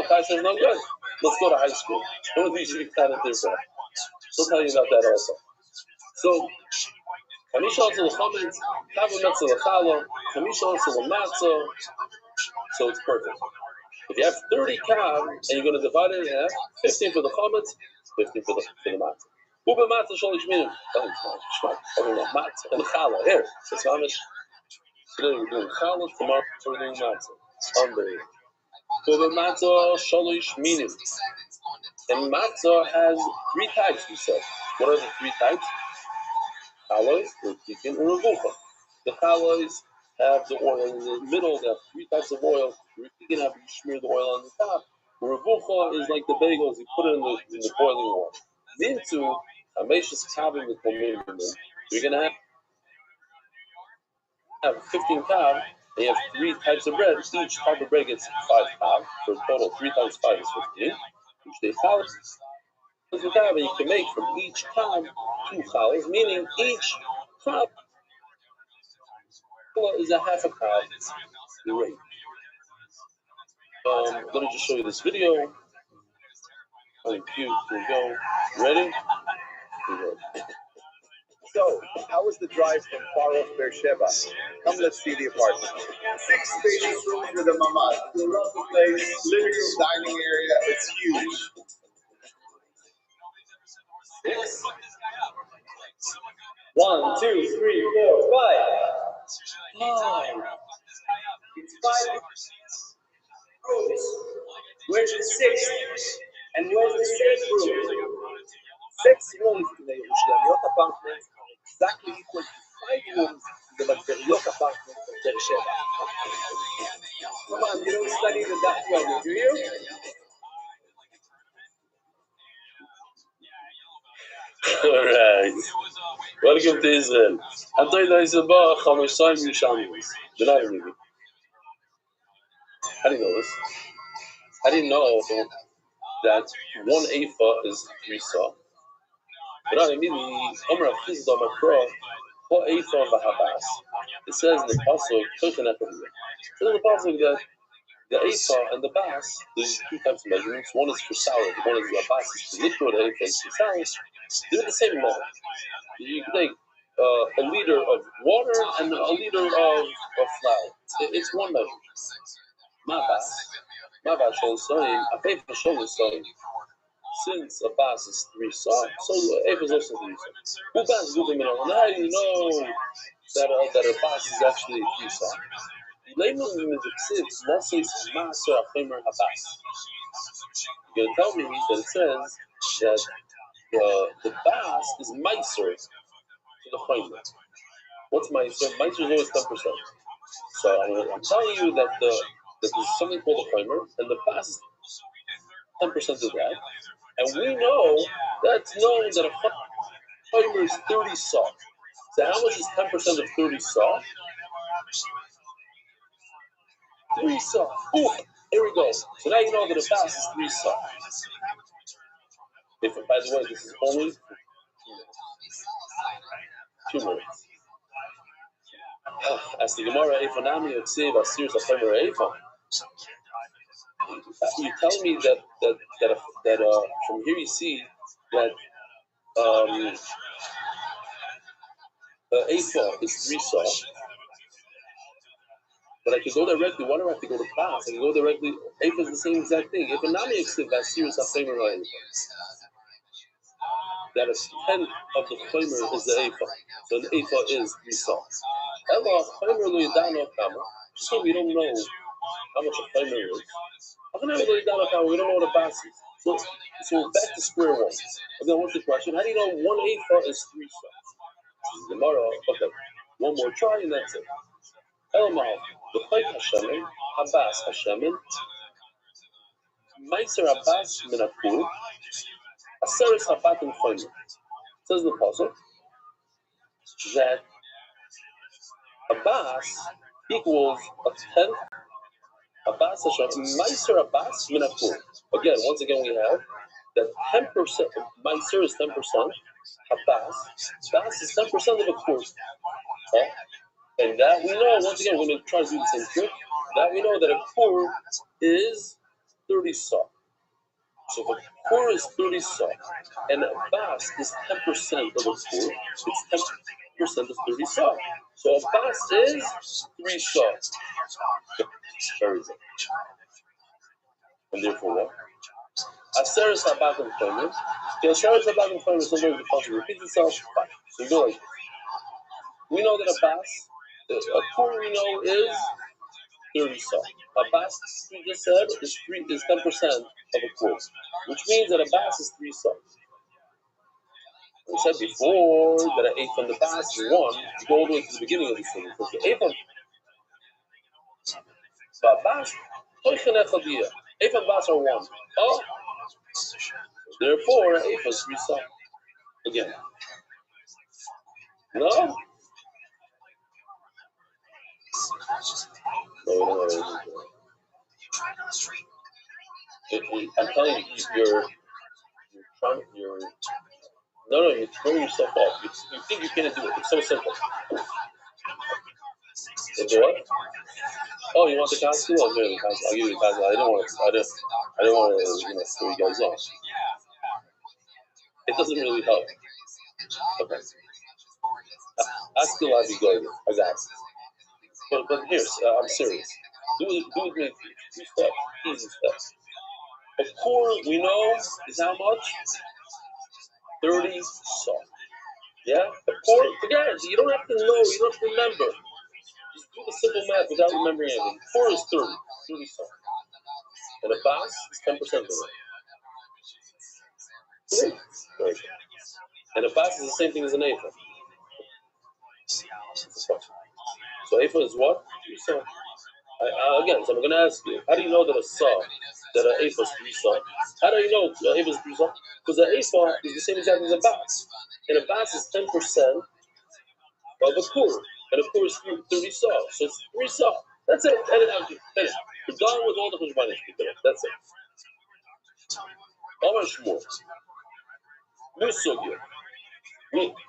Tashbar is no good. Let's go to high school. What are these kind of different? I'll tell you about that also. So, Kamisha also the chametz, Kavah Metzah l'challah, Kamisha also the matzah. So it's perfect. If you have 30 kav and you're going to divide it in half, 15 for the chametz, 15 for the matzah. Uba matzah shalish minim. Matzah and challah. Here, it's mamish. Today we're doing challah, tomorrow we're doing matzah. Unbelievable. Uba matzah shalish minim. And matzah has three types, we said. What are the three types? Chalois, Urtikin, and Revucha. The chalois have the oil in the middle. They have three types of oil. Urtikin have you smear the oil on the top. Revucha is like the bagels. You put it in the boiling water. Into Hamesh's Kavim with Pomim. You're going to have 15 kav, and you have three types of bread. Each type of bread gets 5 kav. For a total, 3 times 5 is 15. Each day chalas. And you can make from each kav 2 chalas, meaning each cup is a half a kav. Great. Let me just show you this video. Really cute. Here we go. Ready? Here we go. So, how was the drive from far off Beersheba? Come, let's see the apartment. 6 spacious rooms with a mamad. You love the place, living room, dining area. It's huge. 1, 2, 3, 4, 5. It's 5 rooms. Where's the 6th? And where's the 6th room? 6 rooms in the Yerushalayimot apartment are exactly equal to 5 rooms in the Magdaliyot apartment of Beersheba. Come on, you don't study the Daf Yomi, do you? All right. Welcome to Israel. Antoy Daisaba, Chameshayim Yushamis. How do you know this? How do you know that 1 ephah is 3 saw? But I mean, Omer Chizda Makro, what ephah of a habas? It says in the pasuk, it says in the pasuk that the ephah and the bas, there's 2 types of measurements. One is for salad, one is the bas is for liquid, the ephah is for salad. They're the same amount. You can take a liter of water and a liter of flour. It's one measure. My bas shows saying, a ephah shows saying. Since a bas is 3 saw, so ephah is also 3 saw. Who bas is good in the How do you know that a bas is actually 3 saw? You're going to tell me that it says that the bas is meiser to the chaymer. What's meiser? Meiser is always 10%. So I'm telling you that there's something called a chaymer, and the bas is 10% of that. And we know that's known that a chaymer is 30 saw. So how much is 10% of 30 saw? 3 saw. Ooh, here we go. So now you know that a bas is 3 saw. If, by the way, this is only 2 minutes. As the Gemara Ephonami of Ksiv Asir Zachemer Ephon. You tell me that from here you see that ephah is 3 saw, but I can go directly. Why do I have to go to class? I can go directly. Ephah is the same exact thing. If a nami exceeds that serious afemer, that a tenth of the flamer is the ephah, so the ephah is 3 saw. Ella flamer lo yadano kama. So we don't know how much a flamer is. How can I lo yadano kama? We don't know what a bas is. So back to square one. And then what's the question? How do you know 1 ephah is 3 saw? Tomorrow, okay. One more try and that's it. Elmal, the Chayt Hashemin, Abbas Hashemin, Meiser Abbas Minapur, Aseres Habatim Chayim. Says the puzzle that Abbas equals a tenth. Abbas Hashem, Meiser Abbas Minapur. Again, once again, we have that 10%. Meiser is 10%. Abbas is 10% of a course. Okay? And that we know, once again, we're going to try to do the same trick. That we know that a core is 30 saw. So if a core is 30 saw, and a bas is 10% of a core, it's 10% of 30 saw. So a bas is 3 saw. Very good. And therefore what? Aseres habatim chomer. The aseres habatim chomer, sometimes the puzzle repeats itself. Fine. So you go like this. We know that a bas, a core we know is 30 saw. Abbas, we just said, is 10% of a quarter, which means that Abbas is 3 saw. We said before that an eighth from the Bas is 1. You go all the way to the beginning of the thing. Because the eighth from Bas, eighth and Bas are 1. Oh, therefore, an eighth is 3 saw. Again. No? No. I'm telling you, you're throwing yourself off. You think you can't do it. It's so simple. So what? Oh, you want the console? I'll give you the console. I'll give you the console. I don't want to, throw you guys off. It doesn't really help. Okay. I still have you going. I got it. But here, I'm serious. Do it with me. 2 steps. Easy steps. A core, we know, is how much? 30 saw. Yeah? A core, forget it. You don't have to know. You don't have to remember. Just do the simple math without remembering anything. Core is 30 saw. And a Bas is 10% of it. Right. And a Bas is the same thing as an Eifa. So Eifa is what? 3 saw. Again, so I'm going to ask you, how do you know that an Eifa is 3 saw? How do you know an Eifa is 3 saw? Because an Eifa is the same exact as a Bas. And a Bas is 10% of a Kur. And a Kur is 30 saw. So it's 3 saw. That's it. That's it. We're done with all the Hushmanis. That's it. How much more? New Sugya.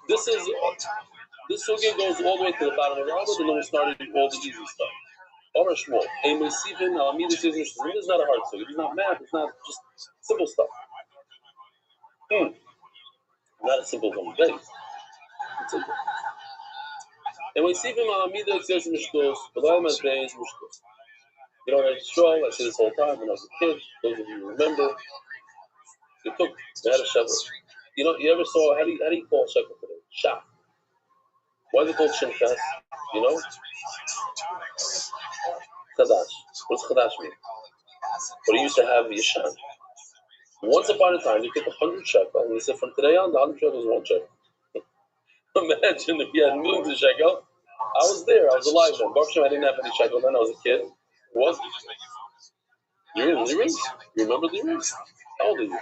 This Sugya goes all the way to the bottom of the Rambam, and then we started all the easy stuff. Amar Shmuel, a Mesivin Alamida says this is not a hard Sugya. It's not math. It's not just simple stuff. Not as simple as on the base. It's simple. And Mesivin Alamida says Mishkos, but all my days Mishkos. You know, I say this all the time when I was a kid. Those of you who remember, they had a shekel. You know, you ever saw, how do you call a shekel today? Shah. Why is it called Shinkas? You know? Chadash. What does Chadash mean? But he used to have Yishan. Once upon a time, you took 100 shekel, and he said from today on, the 100 shekel is 1 shekel. Imagine if you had millions of shekel. I was there. I was alive then. Baruch Hashem, I didn't have any shekel then. I was a kid. What? You're in Lyrics? You remember Lyrics? How old are you?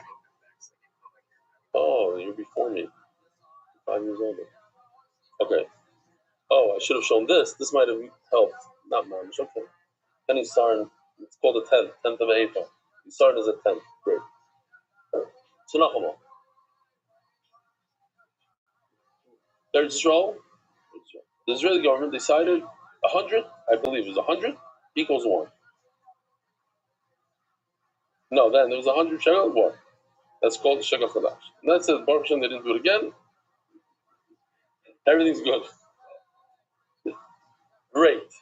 Oh, you're before me. 5 years older. Okay. Oh, I should have shown this. This might have helped. Not mine. Okay. Penny Sarn, it's called a 10th of April. Sarn is a 10th. Great. So Nachama. There's Israel. The Israeli government decided 100, I believe it was 100 equals 1. No, then there was 100 shekel, 1. That's called the shekel chadash. And that's it. Baruch Hashem, they didn't do it again. Everything's good. Great.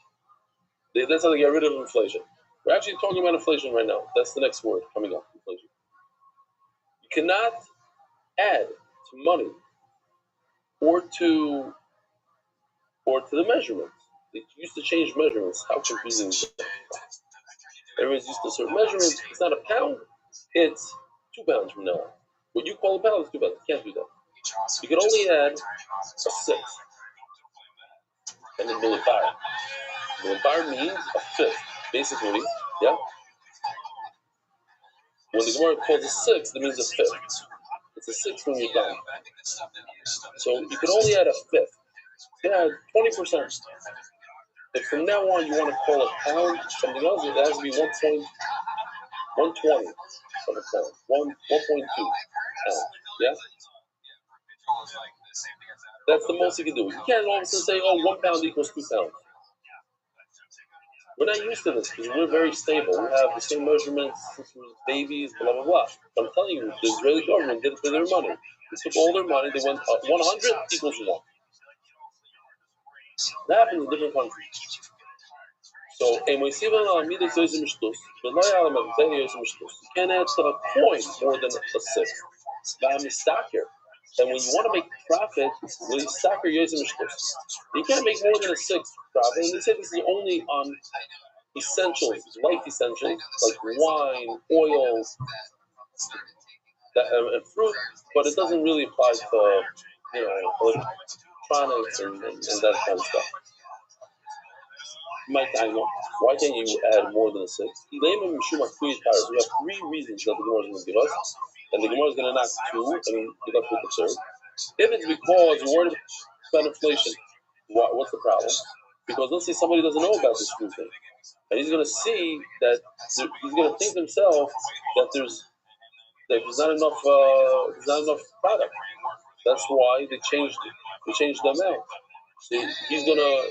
That's how they get rid of inflation. We're actually talking about inflation right now. That's the next word coming up. Inflation. You cannot add to money or to the measurements. They used to change measurements. How confusing is that? Everyone's used to certain measurements. It's not a pound, it's 2 pounds from now on. What you call a pound is 2 pounds. You can't do that. You can only add a 6. And then Milibar. Milibar means a 5th, basically. Yeah? When the Gemara calls a 6, that means a 5th. It's a 6 when you're done. So you can only add a 5th. You can add 20%. If from now on you want to call a pound something else, it has to be 120 of a pound. 1.2 pounds. Yeah? That's the most you can do. You can't all of a sudden say, 1 pound equals 2 pounds. We're not used to this because we're very stable. We have the same measurements since we were babies, blah, blah, blah. But I'm telling you, the Israeli government did it for their money. They took all their money, they went 100 equals 1. That happens in different countries. So, you can't add to a coin more than a 6. And when you want to make profit, you can't make more than a 6 profit. And they say this is only on essentials, life essentials, like wine, oil, and fruit, but it doesn't really apply to, electronics and that kind of stuff. Why can't you add more than a sixth? We have 3 reasons that the Gemara is going to give us, and the Gemara is going to knock 2 and give up with the third. If it's because we're worried about inflation, what's the problem? Because let's say somebody doesn't know about this food thing, and he's going to see that he's going to think to himself that there's not enough product. That's why they changed the amount. So he's gonna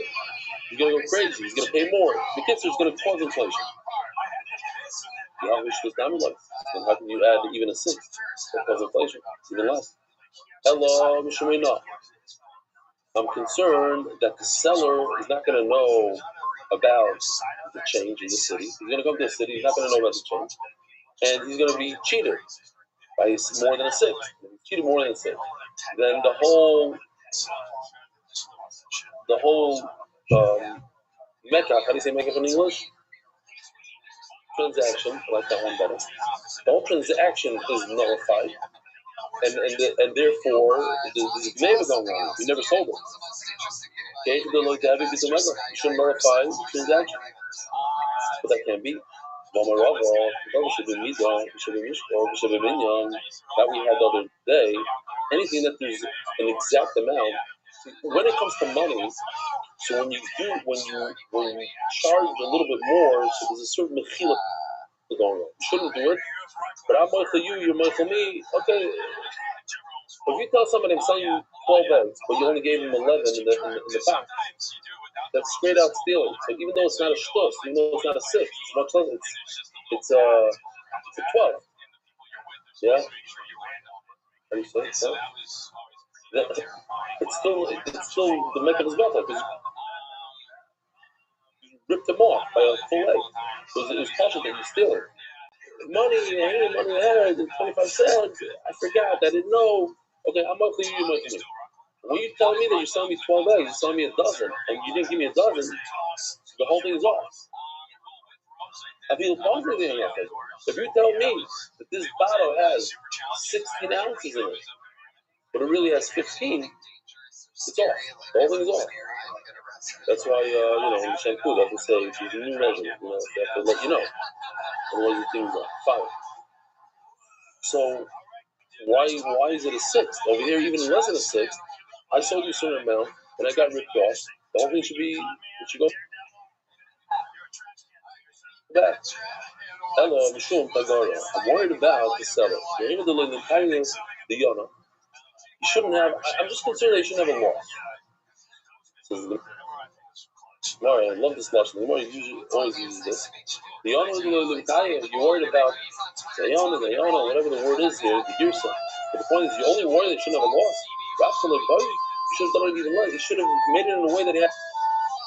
go crazy. He's gonna pay more. The kids is gonna cause inflation. And how can you add even a sixth that cause inflation? Even less. Hello, Mishumina. I'm concerned that the seller is not gonna know about the change in the city. He's gonna come to the city. He's not gonna know about the change, and he's gonna be cheated by more than a sixth. If he's cheated more than a sixth, then the whole Mecca, how do you say Mecca in English? Transaction, I like that one better. The whole transaction is nullified, and therefore there's a neighbor going on. You never sold it. Okay, you shouldn't nullify the transaction, but that can't be. That we had the other day. Anything that there's an exact amount. When it comes to money, so when you charge a little bit more, so there's a certain mechila going on. You shouldn't do it, but I'm for you, you're for me. Okay, if you tell somebody I'm selling you 12 eggs, but you only gave him 11 in the back, that's straight out stealing. So even though it's not a shtus, even though it's not a 6, it's much less. It's a 12. Yeah. How do you say it? So, it's still the mecca is better because you ripped him off by a full egg. So it was partial that you steal it. Money, I 25 cents. I forgot. I didn't know. Okay, I'm up to you, you're up to me. When you tell me that you're selling me 12 eggs, you're selling me a dozen, and you didn't give me a dozen, the whole thing is off. I feel confident enough. If you tell me that this bottle has 16 ounces in it, but it really has 15, it's off. The whole thing is off. That's why, in shampoo, they have to say, it's a new measurement. They have to let you know. Otherwise, the thing's fire. So, why is it a sixth? Over here, even less than a sixth. I sold you a certain amount, and I got ripped off. The whole thing should go back. Hello, Mishum Tagara. I'm worried about the seller. Even the entire the Yona. You shouldn't have. I'm just concerned that you shouldn't have a loss. So I love this lesson. The Gemara always uses this. The Yona is you're worried about the Yona, whatever the word is here, the Girsa. But the point is, you only worry that you shouldn't have a loss. You should have done it even less. You should have made it in a way that he had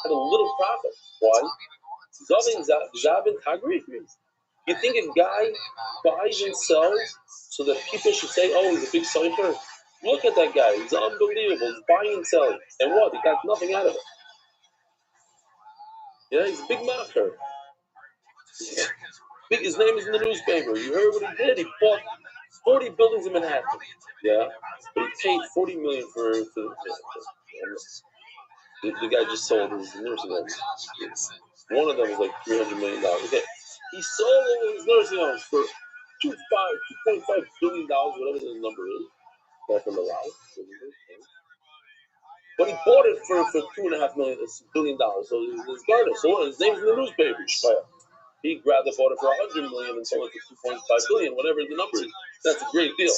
a little profit. Why? Zabin Tagri. You think a guy buys and sells so that people should say, oh, he's a big cipher? Look at that guy. He's unbelievable. He's buying and selling. And what? He got nothing out of it. Yeah, he's a big macher. His name is in the newspaper. You heard what he did? He bought 40 buildings in Manhattan. Yeah, but he paid $40 million for the guy just sold his nursing homes. One of them was like $300 million. Okay, he sold his nursing homes for $2.5 billion, whatever the number is. Back in the Lao. But he bought it for $2.5 billion. So his garden. So his name's in the newspaper. He grabbed it, bought it for $100 million, and sold it for $2.5 billion, whatever the number is. That's a great deal.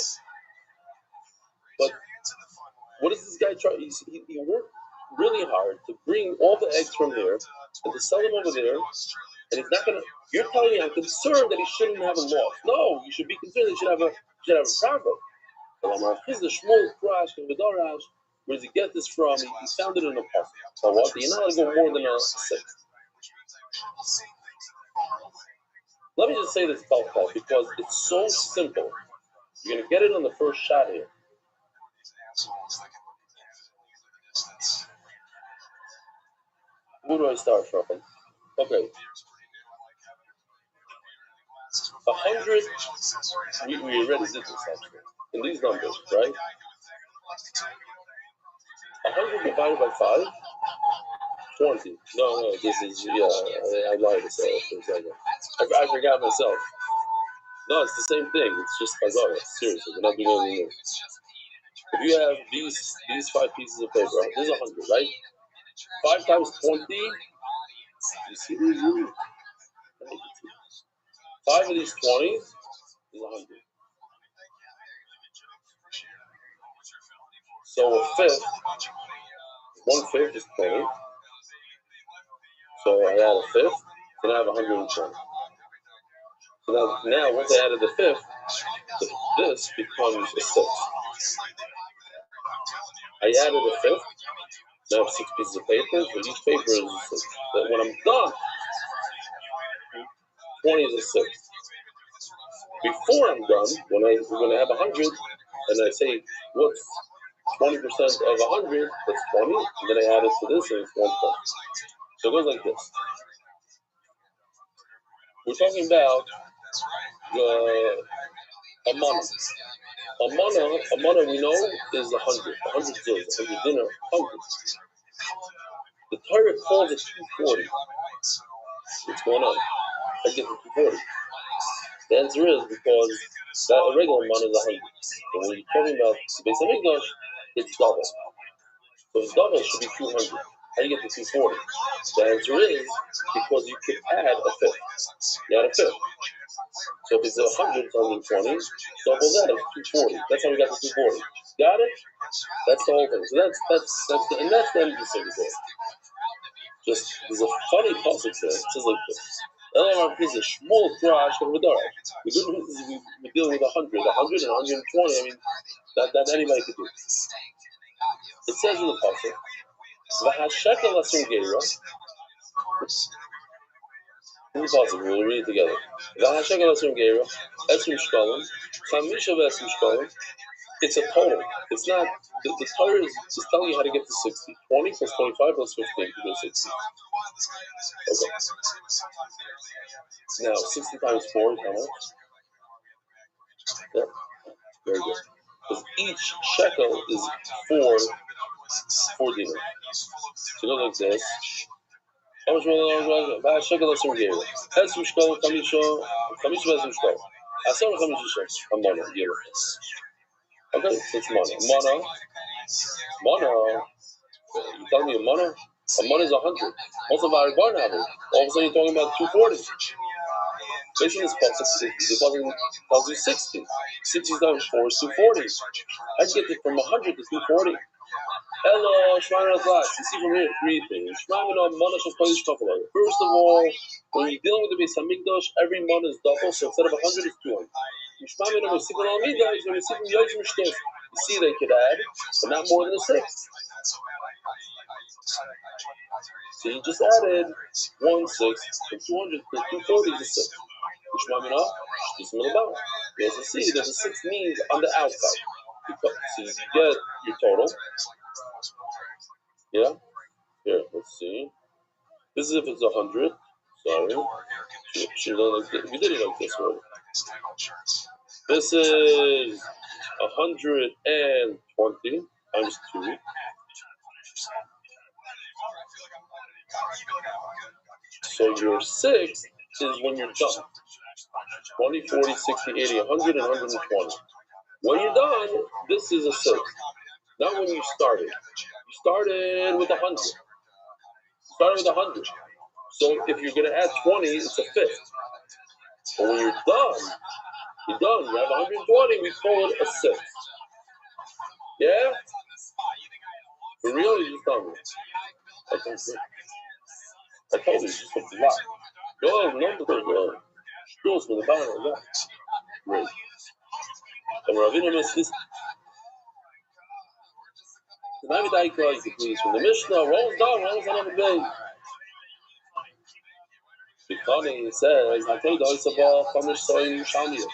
But what does this guy try? He worked really hard to bring all the eggs from here and to sell them over there. And he's not gonna. You're telling me I'm concerned that he shouldn't have a loss. No, you should be concerned that he should have a profit. Here's the Shmuel Crash and Vidarash. Where does he get this from? He found it in a puzzle. So what? You're not going to go more than a sixth. Let me just say this, Talcott, because it's so simple. You're going to get it on the first shot here. Where do I start from? Okay. 100, we already did this actually. In these numbers, right? 100 divided by 5, 20. No, this is, yeah, I lied to say it for a second. I forgot myself. No, it's the same thing. It's just Chazara. Seriously, we're not doing anything new. If you have these 5 pieces of paper, this is 100, right? 5 times 20, you see these? 5 of these 20 is 100. So a fifth, 1/5 is 20. So I add a fifth, then I have 120. So now once I added the fifth, this becomes a sixth. I added a fifth, now I have 6 pieces of paper, so each paper is a sixth. But when I'm done, 20 is a sixth. Before I'm done, when I have 100, and I say, what's 20% of 100, that's 20, and then I add it to this, and it's 1 point. So it goes like this. We're talking about a mana. A mana we know is 100. 100 zuz, 100 dinner, 100. The Torah calls it 240. What's going on? I get the 240. The answer is because that a regular mana is 100. But when you're talking about the base of English, it's double. So the double should be 200. How do you get the 240? The answer is because you could add a fifth. You add a fifth. So if it's 100, it's 120. Double that is 240. That's how we got the 240. Got it? That's the whole thing. So that's the end of the circle. Just there's a funny passage there. It says like this. The good news is we deal with 100 and 120. I mean, that anybody could do. It says in the passage, we'll read it together. It's a total. It's not, the Torah is telling you how to get to 60. 20 plus 25 plus 15 equals 60. Okay. Now, 60 times 4 is how much? Yeah. Very good. Because each shekel is 4 dinars. So go like this. How much more? Shekel is 10 shekel. 10 shekel, 5 shekel. 5 shekel. 10 shekel. 10 shekel. Okay, so it's mana. You telling me a mana? A mana is 100. Most of our barn have it. All of a sudden you're talking about 240. Based on this process, the puzzle tells you 60. 60 times 4 is 240. I get it from 100 to 240. Hello, Shmamina class. You see from here 3 things. Shmamina, mana shel kodesh kafalay. First of all, when you're dealing with the Beis Hamikdash, every mana is double, so instead of 100 it's 200. Shmamina, when you're sipping on midas, when you're sipping yoyim shtos, you see they could add, but not more than a sixth. So you just added 1/6 from 200 to 240 is a 6. Shmamina, just middle down. There's a C, there's a 6 means on the outside. So you get your total. Yeah? Here, let's see. This is if it's 100. Sorry. We did it like this one. This is 120 times 2. So your 6 is when you're done. 20, 40, 60, 80, 100, and 120. When you're done, this is a 6. Not when you started. You started with 100. So if you're going to add 20, it's a fifth. But when you're done. You have 120, we call it a 6. Yeah? For real, you just tell me. I told you, it's just a block. Go, number, go. Schools with the bottom of that. Great. And Ravina missed this. The Navi Daika, you can please, from the Mishnah, rolls down, rolls another day. Because says, I told you, it's about Chamish Soyim Shamiyos.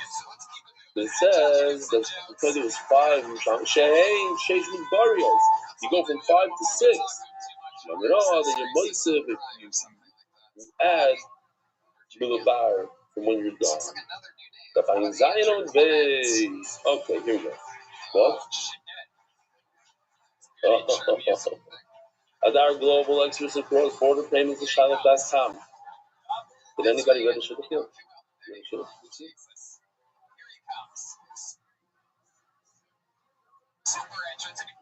It says that because it was 5 Shehein Sheish Midbariyos, you go from 5 to 6. That you're Moisiv if you add Milabar from when you're done. Okay, here we go. What? Adar Global Express across border payments to Shalom.com. Did anybody read the Shidduch here?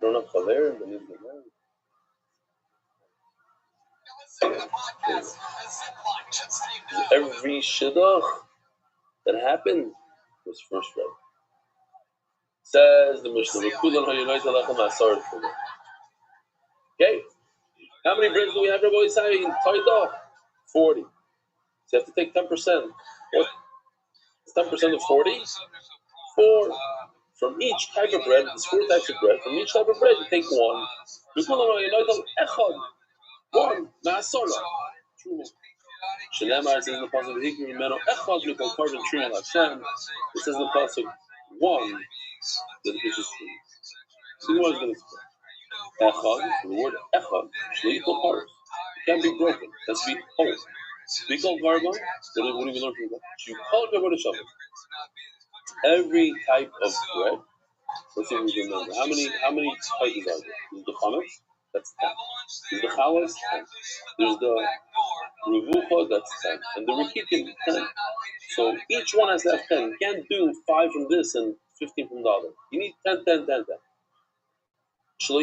Don't have Chaver, they need to get married. Every Shidduch that happened was first read. Says the Mishnah. Okay. How many breads do we have, Rabbi Isai, in Toida? 40. So you have to take 10%. What? 10% of 40? 4. From each type of bread, there's 4 types of bread. From each type of bread, you take 1. One. Ma'asora. Truma. Shenamar says in the pasuk, "Hikri meno echad mikol korban truma l'Hashem." It says in the pasuk, 1. That this is true. See what I was going to explain. Echad, the word echad, shleikol paros. It can't be broken. It has to be whole. Mikol korban. What do we learn from that? You call korban Shabbos. Every type of bread. Let's see if we can remember. How many types are there? There's the chametz, that's 10. There's the chalas, 10. There's the revucha, that's 10. And the rikikin, 10. So each one has to have 10. You can't do 5 from this and 15 from the other. You need 10, 10, 10, 10. And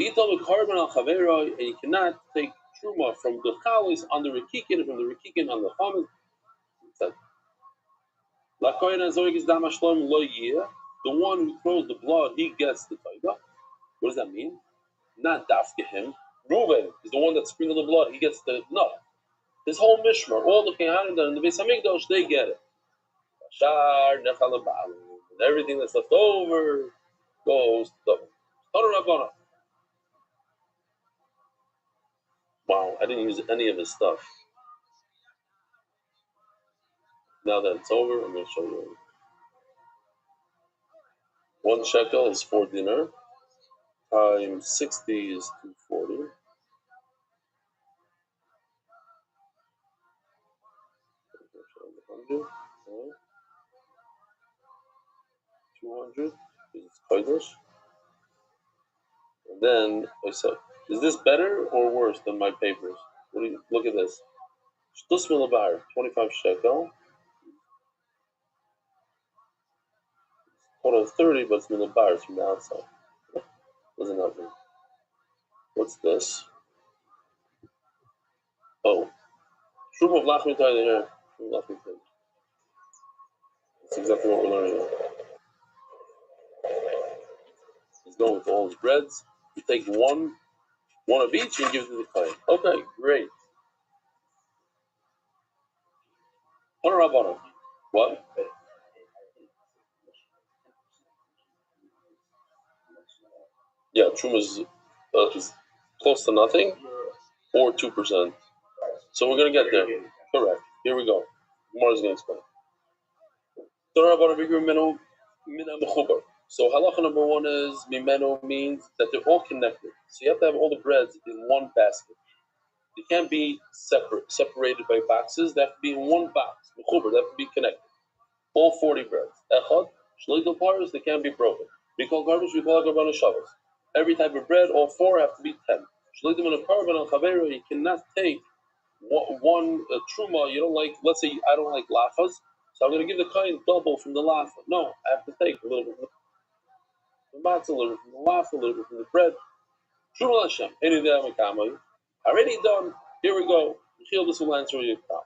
you cannot take truma from the chalas on the rikikin, from the rikikin on the chametz. The one who throws the blood, he gets the taidah. What does that mean? Not dafke him. Reuben is the one that sprinkled the blood. He gets the no. His whole mishmar, all the kehanim and the Beis Hamikdash, they get it. And everything that's left over goes to the Wow, I didn't use any of his stuff. Now that it's over, I'm going to show you. 1 shekel is 4 dinar. Times 60 is 240. 200 is kodesh. And then I said, is this better or worse than my papers? What do you look at this? Shtus milabar, 25 shekel. Total 30, but it's milabar, it's from the outside. Doesn't help me. What's this? Oh. Shroom of lachmitai here. That's exactly what we're learning now. He's going with all his breads. You take one of each and give it to the client. Okay, great. What? Yeah, Truma is close to nothing or 2%. So we're going to get there. Correct. Here we go. Gemara is going to explain. So halacha number 1 is mimeno means that they're all connected. So you have to have all the breads in one basket. They can't be separated by boxes. They have to be in one box. They have to be connected. All 40 breads. Echad, shleitel paros, they can't be broken. We call garbage, we call it korban Shabbos. Every type of bread, all 4 have to be 10. Shleitel min korban al chavero, you cannot take one truma. You don't like, let's say I don't like lafas, so I'm going to give the kind double from the lafa. No, I have to take a little bit from the matzah, a little bit from the lafa, a little bit from the bread. Truma Hashem, already done. Here we go. This will answer your problem.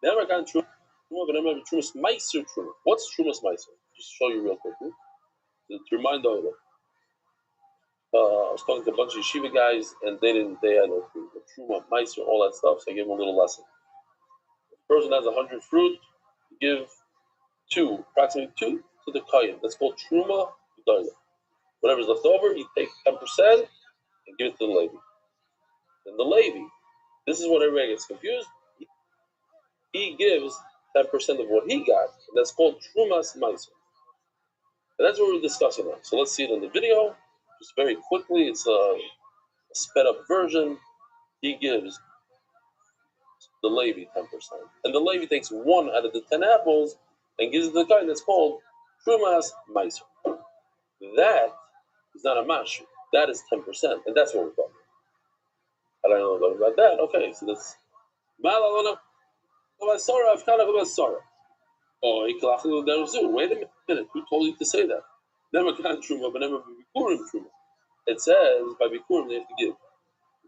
Never got truma. Trumas Meiser Truma. What's Trumas Meiser? Just to show you real quickly. To remind all of them. I was talking to a bunch of yeshiva guys, and they had no fruit. Truma, Meiser, all that stuff. So I gave them a little lesson. If a person has 100 fruit, you give approximately 2 to the kohen. That's called Truma G'dayla. Whatever's left over, you take 10% and give it to the Levi. Then the Levi, this is what everybody gets confused. He gives 10% of what he got, and that's called Trumas Meiser. And that's what we're discussing now. So let's see it in the video, just very quickly. It's a sped up version. He gives the Levi 10%. And the Levi takes 1 out of the 10 apples and gives it to the guy that's called Trumas Meiser. That is not a mashu. That is 10%. And that's what we're talking about. I don't know about that. Okay, so that's Malalona Sora, Afkana Sora. Oh, wait a minute. Who told you to say that? Never can Truma, but never Bikurim Truma. It says by Bikurim they have to give.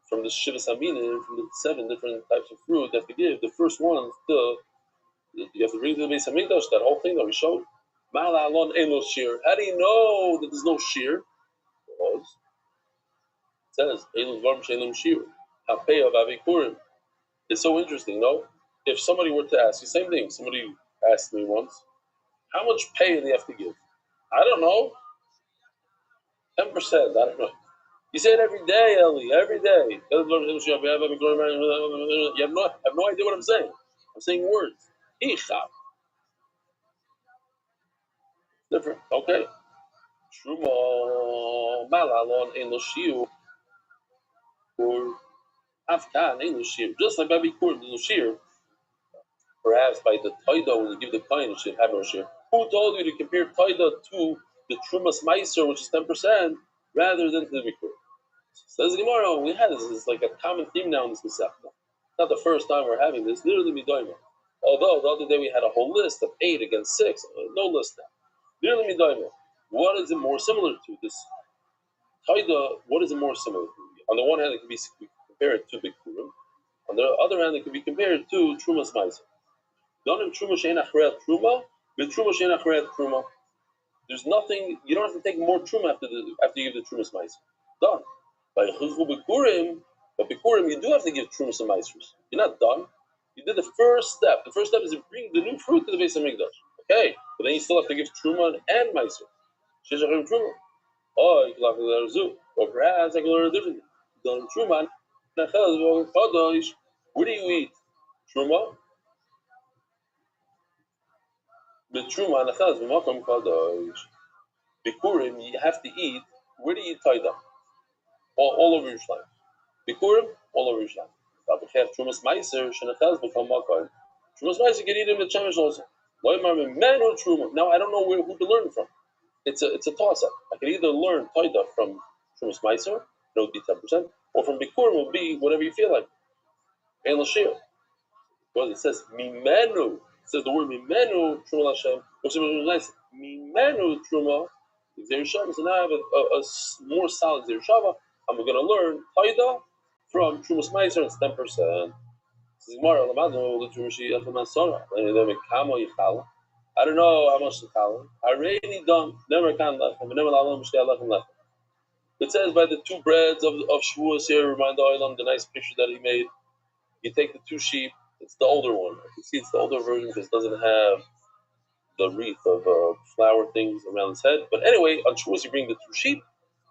From the Shivas Aminim, from the 7 different types of fruit they have to give. The first one, you have to bring to the Beis Hamikdash, that whole thing that we showed. Mala alon elo shir. How do you know that there's no shir? Because it says elo dvarim she'elom shir. Hapei of avikurim. It's so interesting, no? If somebody were to ask you, same thing. Somebody asked me once, how much pay do they have to give? I don't know. 10%. I don't know. You say it every day, Eli. Every day. You have no idea what I'm saying. I'm saying words. Different. Okay. Truma malalon in shiur or afkan in shiur. Just like Babi Kur in shiur, perhaps by the taida when you give the coin, it should have no shiur. Who told you to compare taida to the trumas meiser, which is 10%, rather than to the bikur? Says the Gemara, we had this. It's like a common theme now in this Masechta. Not the first time we're having this. Literally midoima. Although the other day we had a whole list of 8 against 6. No list now. Literally midoima. What is it more similar to? This taida, what is it more similar to? On the one hand, it can be compared to bikurim. On the other hand, it can be compared to trumas meiser. Donim truma she'en acheret truma, with truma she'en acheret truma. There's nothing. You don't have to take more truma after you give the trumas meiser. Done. By bikurim, but bikurim you do have to give trumas and meisers. You're not done. You did the first step. The first step is to bring the new fruit to the Beis Hamikdash. Okay, but then you still have to give truma and meiser. Sheshachim truma. Oh, you can learn zu. Or perhaps I can learn a different thing. Done truma. Where do you eat truma? The truma nachaz b'makom kadosh. Bikurim you have to eat. Where do you eat taida? All over Yerushalayim. Bikurim all over Yerushalayim. Trumas meiser shenachaz b'kol makom. Trumas meiser can eat in the Shemesh also. Man or truma. Now I don't know who to learn from. It's a toss up. I can either learn taida from trumas meiser, it would be 10%, or from bikurim will be whatever you feel like. And l'shir. Because it says mimenu. It says the word mimenu truma l'Hashem. Which is nice. Mimenu truma. Zerushav. So now I have a more solid Zerushav. I'm going to learn taida from trumas meiser. It's 10%. I don't know how much the challah. I really don't. Never can lechem. Never lalom b'shtei lechem lechem. It says by the 2 breads of Shavuos here. Remind the oilam the nice picture that he made. You take the 2 sheep. It's the older one. You see, it's the older version because it doesn't have the wreath of flower things around his head. But anyway, on Shavuos you bring the 2 sheep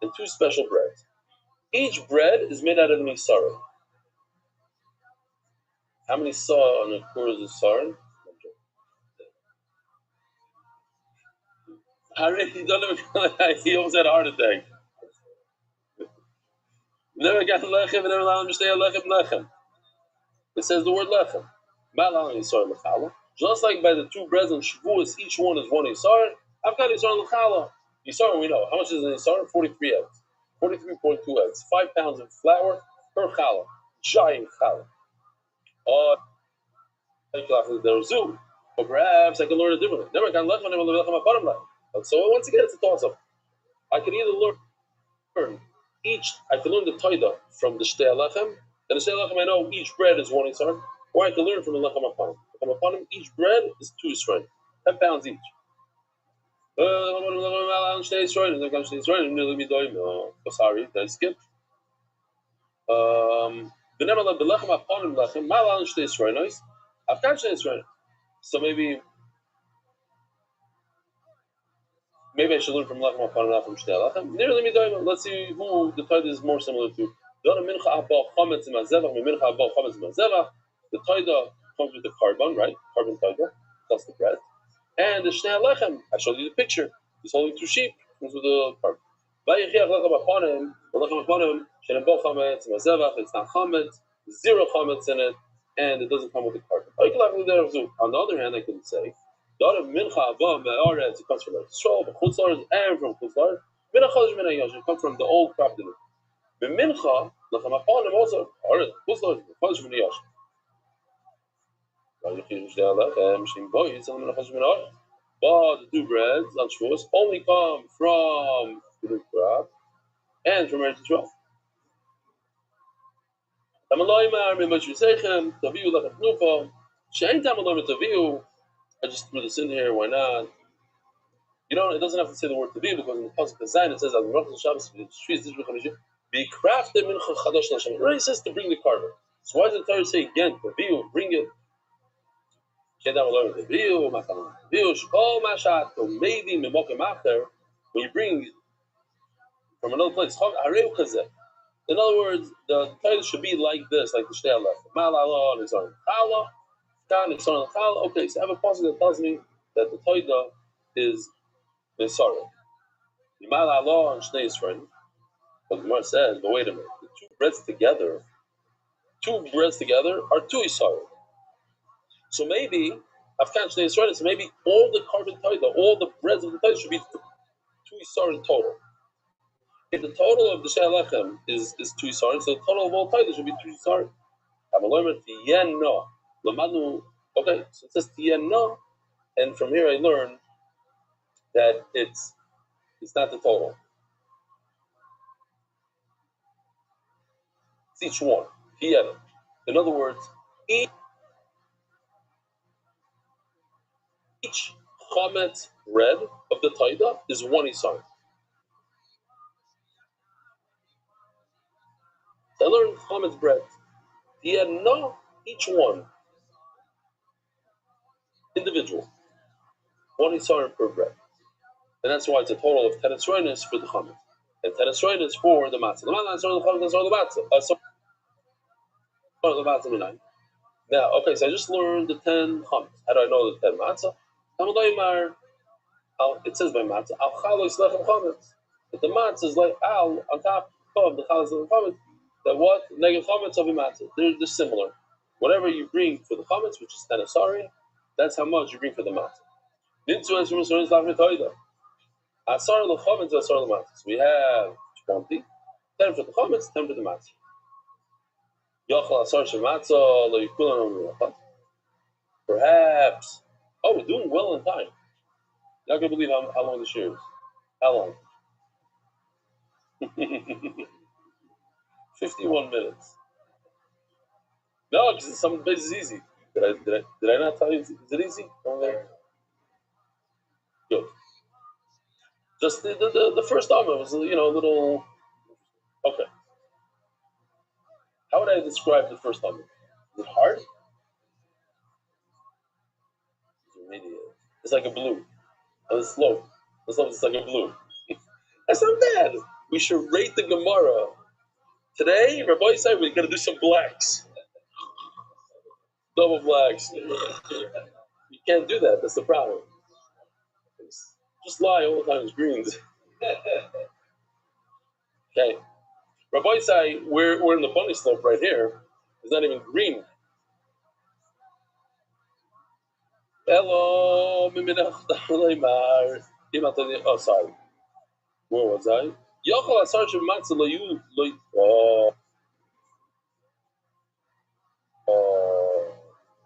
and 2 special breads. Each bread is made out of nisara. How many saw on the Kurz of Saran? He almost had a heart attack. Never got lechem and never allowed him to stay lechem. It says the word lechem. Just like by the 2 breads and Shavuos, each one is 1 Yisar. I've got Yisar l'chala. Yisar, we know. How much is an Yisar? 43 eggs. 43.2 eggs. 5 pounds of flour per challah. Giant challah. Or perhaps I can learn it differently. Never can lechem, never lechem aparim lechem. So once again, it's a toss-up. I can either learn I can learn the taida from the shtei lechem, and the shtei lechem I know each bread is 1 Yisar, or I can learn from the lechem aparim. Lechem aparim, each bread is 2 Yisrael, 10 pounds each. Sorry, I skipped. So maybe I should learn from lechem aparim, not from shtei lechem. Let's see who the taida is more similar to. The taida comes with the carbon, right? Carbon taida plus the bread, and the shnei lechem. I showed you the picture. He's holding 2 sheep. Comes with the carbon. It's not chametz, 0 chametz in it. and it doesn't come with the carbon. On the other hand, I can say, it comes from Israel, and from Chutzlar, it comes from the old crop. The mincha, the chamachonim also, Chutzlar, comes from the Yashim. But the two breads on Shavuos only come from the crop and from Eretz Yisrael. I just threw this in here. Why not? You know, it doesn't have to say the word taviu because in the pasuk Zayin it says al Rochel Shabbos be crafted mincha chadash l'Hashem. It already says to bring the carbon. So why does the Torah say again taviu? Bring it. When you bring from another place, in other words, the Torah should be like this, like the Shtei left. Malala is on Chala, Kan is on Chala. Okay, so I have a passage that tells me that the Torah is Nesara. Malala and Shnei Yisrael. But the Gemara says, but wait a minute, the two breads together are two Yisrael. So maybe Afkan Shnei Yisrael, so maybe all the carbon Torah, all the breads of the Torah should be two Yisrael in total. If the total of the Shei Lechem is two Yisrael, so the total of all Torah should be two Yisrael. Okay, so it says Tiyenno, and from here I learn that it's not the total. It's each one. Tiyenno. In other words, each chometz bread of the Torah is one Yisrael. So I learned chometz bread. Tiyenno, each one. Individual. One Yisrael per bread. And that's why it's a total of 10 Yisraelis for the chometz. And 10 Yisraelis for the matzah. The matzah. Now, okay, so I just learned the 10 chometz. How do I know the 10 matzah? It says by matzah, al chalos lechem chometz. But the matzah is like al on top of the chalos lechem chometz. That what? Negative chometz of a matzah. They're similar. Whatever you bring for the chometz, which is 10 asari, that's how much you bring for the matzah. Asar l'chometz, asar l'matzah. So we have 20, 10 for the chometz, 10 for the matzah. Yochel asar shematzah lo yikulan. Perhaps. Oh, we're doing well in time. You're not gonna believe how long this year is. How long? 51 minutes. No, because some places is easy. Did I not tell you? Is it easy? Okay. Good. Just the first Amma was a little. Okay. How would I describe the first Amma? Is it hard? It's like a blue. On the slope. The slope is like a blue. That's not bad. We should rate the Gemara. Today, Rabbi said we're going to do some blacks. Double blacks. You can't do that. That's the problem. Just lie all the time. It's greens. Okay. Rabbi say we're in the bunny slope right here. It's not even green. Hello. Oh, sorry. Where was I?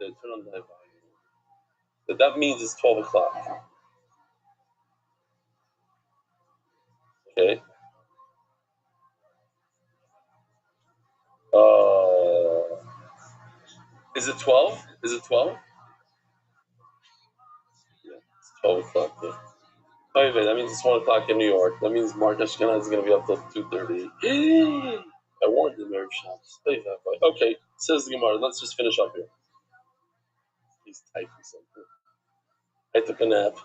Turn on the volume. That means it's 12 o'clock. Okay. Is it 12? Is it 12? Yeah, it's 12 o'clock. Yeah. Oh, wait, that means it's 1 o'clock in New York. That means Mark Ashkenaz is going to be up till 2:30. I warned the nerve shops. Okay, says the Gemara. Let's just finish up here. He's typing something. I took a nap.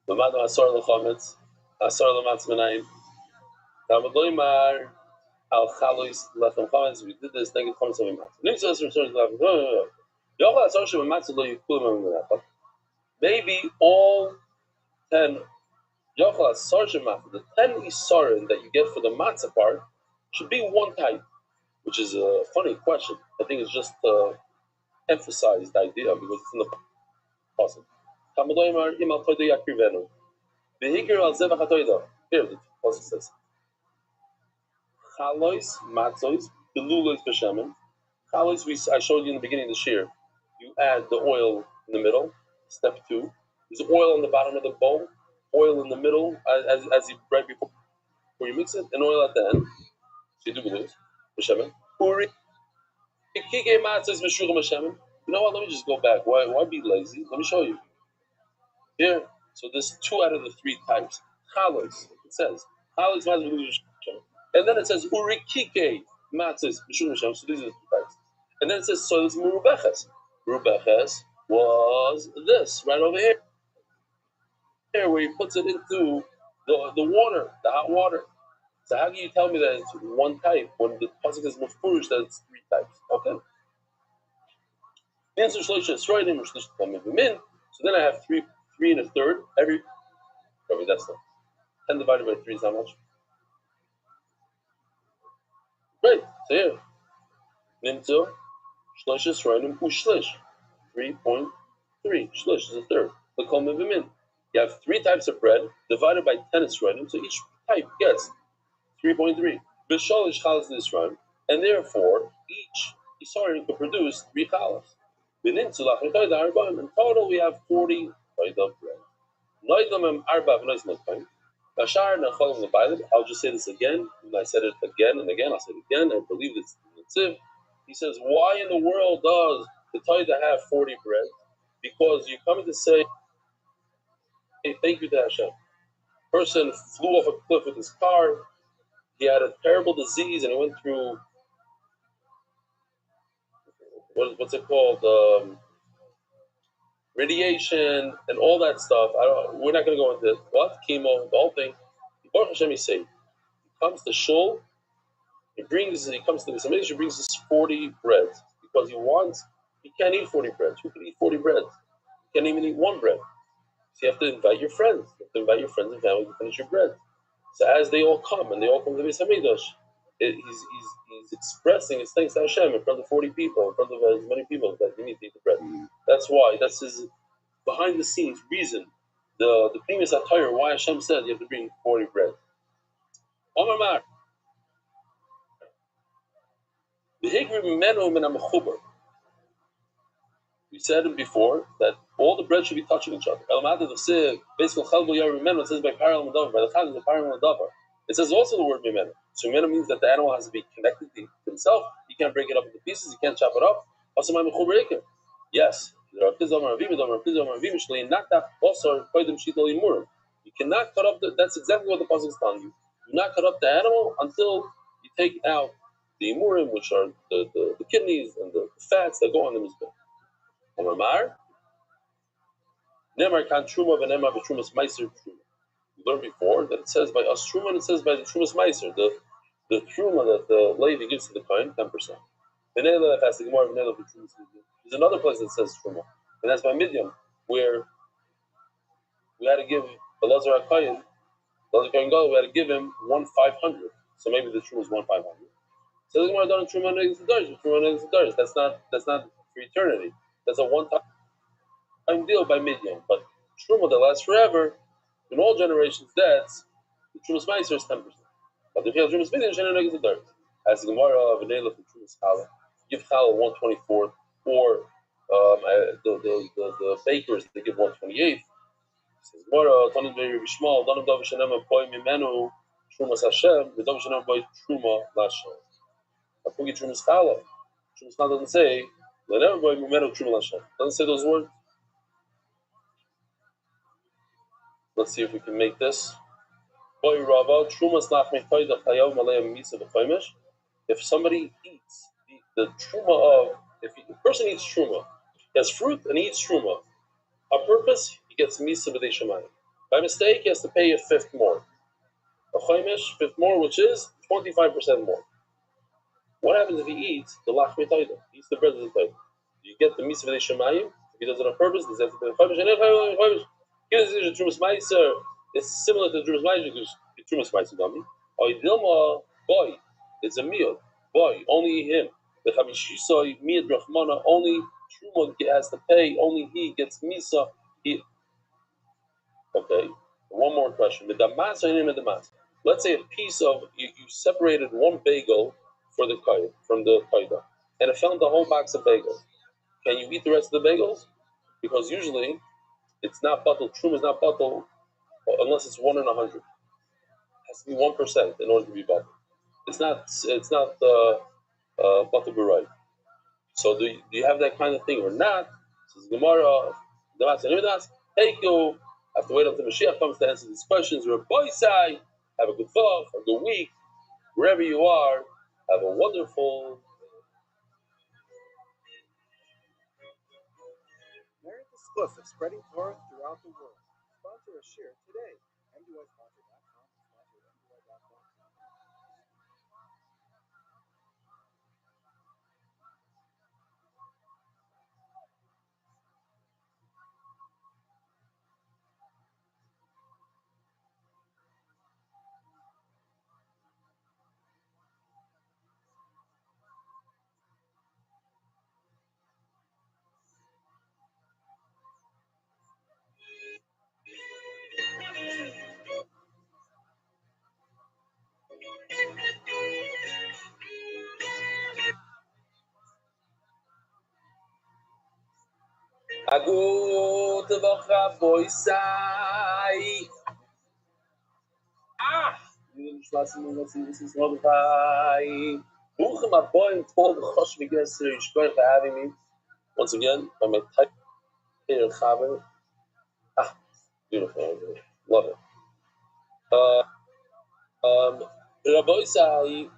Lamado Asar L'Chometz, Asar L'Matz Menayim. Talmud Loimar, Al Chalois Lechem Chometz. We did this, negative Chometz of Matz. Maybe all 10 Yochel Sarjamaf, the 10 isarin that you get for the matzah part should be one type, which is a funny question. I think it's just emphasize the idea because it's in the passage. Here the passage says, Chalois, matzos, belulos b'shemen. Chalois, I showed you in the beginning of this year. You add the oil in the middle. Step 2. There's oil on the bottom of the bowl, oil in the middle as you right before you mix it, and oil at the end. So you do belulos b'shemen. You know what? Let me just go back. Why be lazy? Let me show you. Here, so there's 2 out of the 3 types. Chalois, it says. Chalois, and then it says urikike matzos b'shum Hashem. So these are the 2 types. And then it says so it's murubeches. Murubeches was this right over here, where he puts it into the water, the hot water. So how can you tell me that it's one type when the pasuk is mufurish that it's 3 types? Okay. So then I have 3 and a third. Probably that's the 10 divided by 3 is how much? Great. So here, nimtzu shlosh esroinim ushlish 3.3. Shlish is a third. The kol mevimin. You have 3 types of bread divided by 10 esroinim, so each type gets 3.3. V'sholish chalas nisroim, and therefore each isarim can produce 3 chalas. In total, we have 40 bread. I'll just say this again, and I said it again and again. I'll say it again. I believe it's Tziv. He says, why in the world does the Taida have 40 bread? Because you're coming to say, hey, thank you to Hashem. Person flew off a cliff with his car. He had a terrible disease, and he went through what's it called? Radiation and all that stuff. We're not going to go into what chemo, the whole thing. Baruch Hashem, he comes to shul. He comes to the He brings us 40 breads because he can't eat 40 breads. Who can eat 40 breads? You can't even eat 1 bread. So you have to invite your friends. You have to invite your friends and family to finish your bread. So as they all come and they all come to the Beis Hamikdash, he's expressing his thanks to Hashem in front of 40 people, in front of as many people that you need to eat the bread. That's why. That's his behind the scenes reason. The previous attire why Hashem said you have to bring 40 bread. Omar Mar. We said it before that all the bread should be touching each other. It says by parallel by the is a parallel. It says also the word mimenu. So mimenu means that the animal has to be connected to himself. You can't break it up into pieces. You can't chop it up. Yes. You cannot cut up that's exactly what the pasuk is telling you. Do not cut up the animal until you take out the imurim, which are the kidneys and the fats that go on the mizbeh. Omar, Nemar kan truma v'nemar v'trumas meiser truma. We learned before that it says by us truma and it says by the trumas meiser, the truma that the lady gives to the kohen, 10%. There's another place that says truma, and that's by Midian, where we had to give the Lazar HaKohen, we had to give him 1/500. So maybe the truma is 1/500. So the Gemara done truma negates the dollars. That's not for eternity. That's a one-time deal by Midian. But truma that lasts forever, in all generations, that's the trumas meiser is 10%. But the trumas Midian shana negates the dollars. As the Gemara of Anela from trumas challah, give challah 1/24, or the bakers they give 1/28. Says Gemara, Tanim Rabbi Shmuel, Danim Dav Shanema Boy Mimenu Trumas Hashem, the Dav Shanema Boy Truma Lashem. Apugi Trumas Challah. Trumas Challah doesn't say whenever Boy Mimenu Truma Lashem. Doesn't say those words. Let's see if we can make this. Boy Rava Trumas Nachmei Toida Chayav Malayam Misa B'Chaymesh. If somebody eats the truma of, if a person eats truma, he has fruit and he eats truma. On purpose, he gets misa b'dei shamayim. By mistake, he has to pay a 5th more. A chaimish, 5th more, which is 25% more. What happens if he eats the lachmei taida? He eats the bread of the taida. You get the misa b'dei shamayim. If he does it on purpose, does he have to pay the chaimish? And chaimish, give this trumas meiser. It's similar to Trumas Ma'aser because Trumas Ma'aser dummy. Or Dilma boy, it's a meal. Boy, only him. The Chamishisoi Miyad Rachmana, only Truma has to pay, only he gets Misa. He okay. One more question. The Damas or the Damas. Let's say a piece of you separated one bagel for the kaya from the kaida, and it fell into the whole box of bagels. Can you eat the rest of the bagels? Because usually it's not bottled. Truma is not bottled unless it's 1 in 100. It has to be 1% in order to be bottled. It's not. It's not bottled right. So do you have that kind of thing or not? Says Gemara, Damas and Damas. Hey, you have to wait until Mashiach comes to answer these questions. Rabbi Sai, have a good thought, a good week, wherever you are. Have a wonderful. Merit the schluff of spreading Torah throughout the world. Sponsor a share today. MDYsponsor.com. Agut Rabbi Sai. This is Mordechai. Bruchim Aboim told the Chosh V'Gesser Yishkoich for having me once again by my type here Chaver. Beautiful, love it. Rabbi Sai,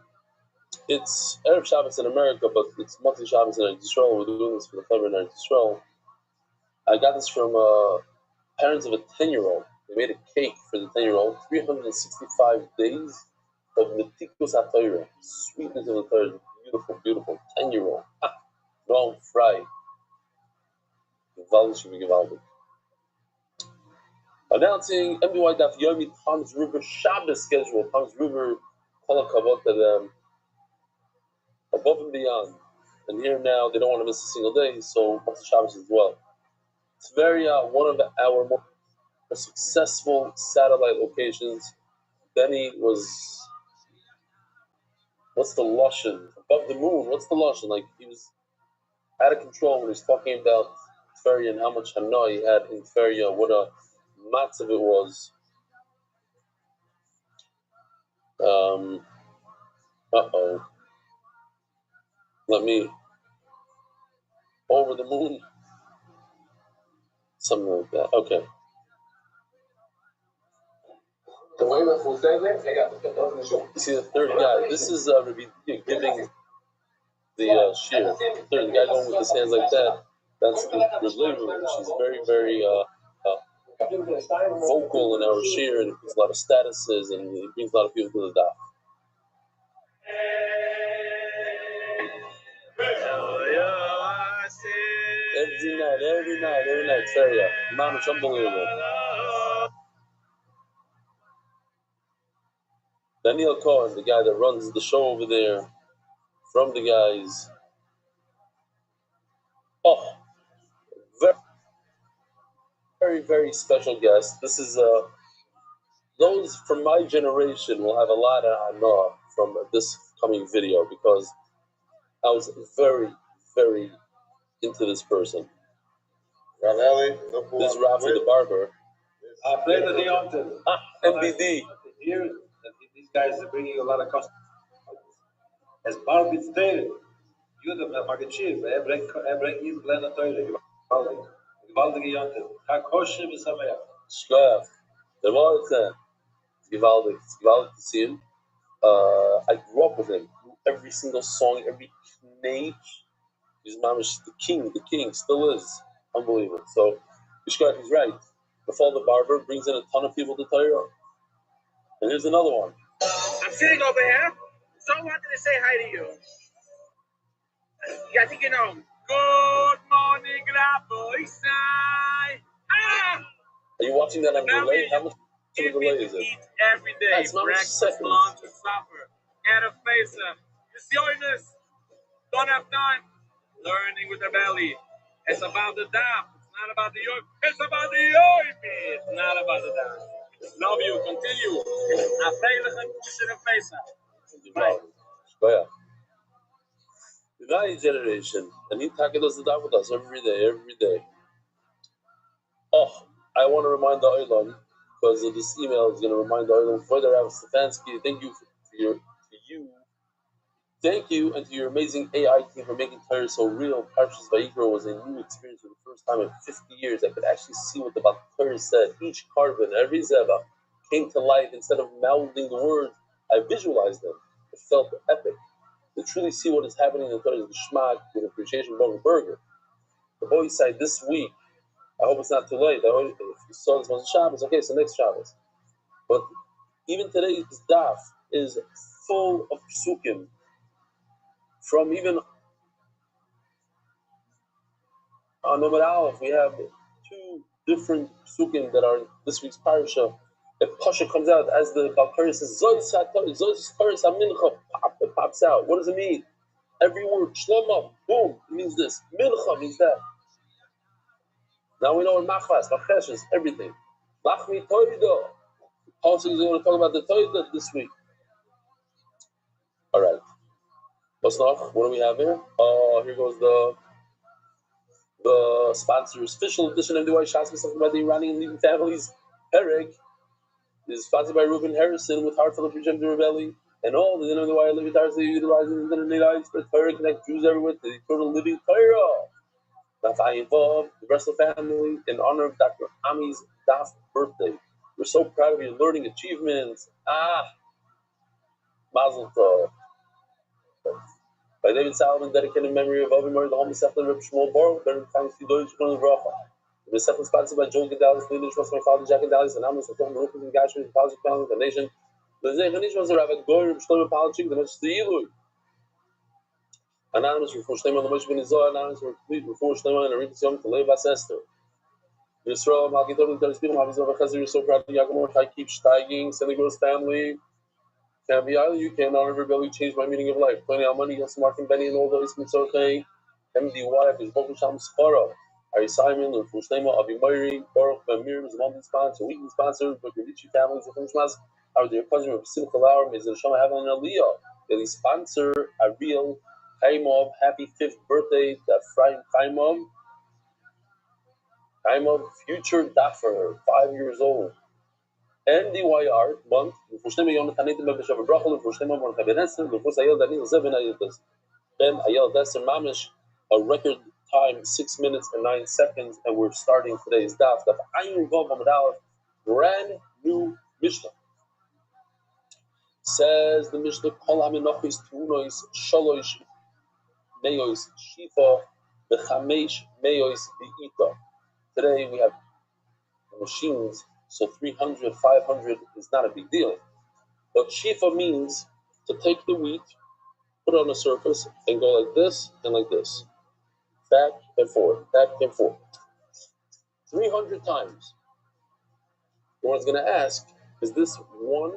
it's Erev Shabbos in America, but it's Motzei Shabbos in Eretz Yisrael. We're doing this for the Chaver in Eretz Yisrael. I got this from parents of a 10-year-old. They made a cake for the 10-year-old. 365 days of Metikus HaTorah, sweetness of the Torah. Beautiful, beautiful 10-year-old. Wrong fry. Gewaldig should be gewaldig. Announcing MDY Daf Yomi Tom's River Shabbos schedule. Tom's River Kol HaKavod to them above and beyond. And here now they don't want to miss a single day, so Motzei Shabbos as well. It's very one of our more successful satellite locations. Benny was, what's the Lashon? Above the moon. What's the Lashon? Like he was out of control when he was talking about Tveria and how much Hana he had in Tveria, what a matzav it was. Let me, over the moon. Something like that. Okay. You see the third guy. This is Rabbi giving the shear. The third guy going with his hands like that. That's the Rabbi. She's very, very vocal in our shear, and it brings a lot of statuses, and it brings a lot of people to the daf. Every night, Feria. Man, it's unbelievable. Daniel Cohen, the guy that runs the show over there, from the guys. Oh, very, very, very special guest. This is those from my generation will have a lot of hana from this coming video because I was very, very into this person. This is Rafi the barber. MBD. Here, these guys are bringing a lot of customers. As barber it's there. You the Magachiv, bring his blend of toilet. Gewaldige Jonte. Hakoshe Misameach. Shkoyach. Der war it's gewaldig. It's gewaldig to see him. I grew up with him. Every single song, every knage. He's mamish the king, still is. Unbelievable. So, Shkoyach is right. The Fall the Barber brings in a ton of people to Torah. And here's another one. I'm sitting over here, so I wanted to say hi to you. I think you know. Good morning, Rabbi Sai. Are you watching that on relay? How much? Eat every day. That's not Breakfast, seconds. lunch, and supper. At a face. It's yours. Don't have time. Learning with the belly. It's about the daf. It's not about the yoy. It's about the yoy. It's not about the daf. Love you. Continue. I pay the push in the face. Right. Go ahead. The value generation, and he does the daf with us every day. Oh, I want to remind the Oilam, because this email is going to remind the Oilam further. Rav Stefanski, thank you Thank you, and to your amazing AI team for making Torah so real. Parshas Vayikra was a new experience for the first time in 50 years. I could actually see what the Torah said. Each carbon, every zeva, came to life. Instead of mouthing the words, I visualized them. It felt epic. To truly see what is happening in the Torah is the Shmak with appreciation from Burger. The boy said this week, I hope it's not too late. If you saw this on Shabbos, okay, so next Shabbos. But even today's daf is full of psukim from even on Nomad Aleph, we have two different psukim that are in this week's parasha. The pasha comes out as the Balkari says, Zois Paris Mincha, it pops out. What does it mean? Every word, Shloma, boom, it means this. Mincha means that. Now we know in Machvas, Machesh is everything. Lachmi Toido. Also, he's going to talk about the Toido this week. All right. What's noch? What do we have here? Oh, here goes the sponsors. Official edition of the White Shots talking about the Iranian leading families. Perek is sponsored by Reuben Harrison with heartfelt appreciation to Rebelli and all the dinner of the White Living Tires they utilize in the internet for Torah connect Jews everywhere to the eternal living Torah. That's I involved the rest of the family in honor of Dr. Ami's Daf birthday. We're so proud of your learning achievements. Mazel tov. By David Salomon, dedicated in memory of Avi Murray, the homeless Sefler Reb Shmuel Baruch, better thanks to Deutsch Shmuel Vracha. The Sefler sponsored by Joel Gedalis, the English was my father, Jack Gedalis, and I'm the Sefler Baruch and Gashmi, the College of the Nation. The Zechanish was the Rabbi Goy, Reb Shlomo Palachik, the Meshach Ilui. Anonymous before Shlema, the Meshach Ben Izor, anonymous before Shlema, and Arinkas Yom, to Levas Esther. Yisrael, Malkitor, the Speaking of Havizor, Chazer, you're so proud of Yaakov, I keep steiging, Sending Gross family. Can't be either. You can't honor Rebelli, change my meaning of life. Plenty of money, yes, Mark and Benny, and all those Mitzorchei, MDY, is Bokum Sham Spara, Ari Simon, and Fushnema, Avi Moiri, Baruch, Ben Mir, is one sponsor, weekly sponsor, but the Richie families of Fishmas, our dear cousin of Simcha Lauer, Mizan Shama Havan and Aliyah, daily sponsor, Ariel, Chaimov, happy 5th birthday, to Ephraim Chaimov, future Daffer, 5 years old. MDY Art month, Fushnema Yonatanitim Babishav Brachel, Fushnema Morkabenessen, Fus Ayel Daniel Zevin Ayetas. Then Ayel Desser Mamish, a record time 6 minutes and 9 seconds, and we're starting today's daf. Daf Ayin Vav Amud Aleph, brand new Mishnah. Says the Mishnah, Kol Aminochis Tunois Shalosh Meyois Shifa Bechamesh Meyois Beita. Today we have machines, so 300, 500 is not a big deal. But shifa means to take the wheat, put it on the surface, and go like this and like this. Back and forth, 300 times. One's going to ask, is this 1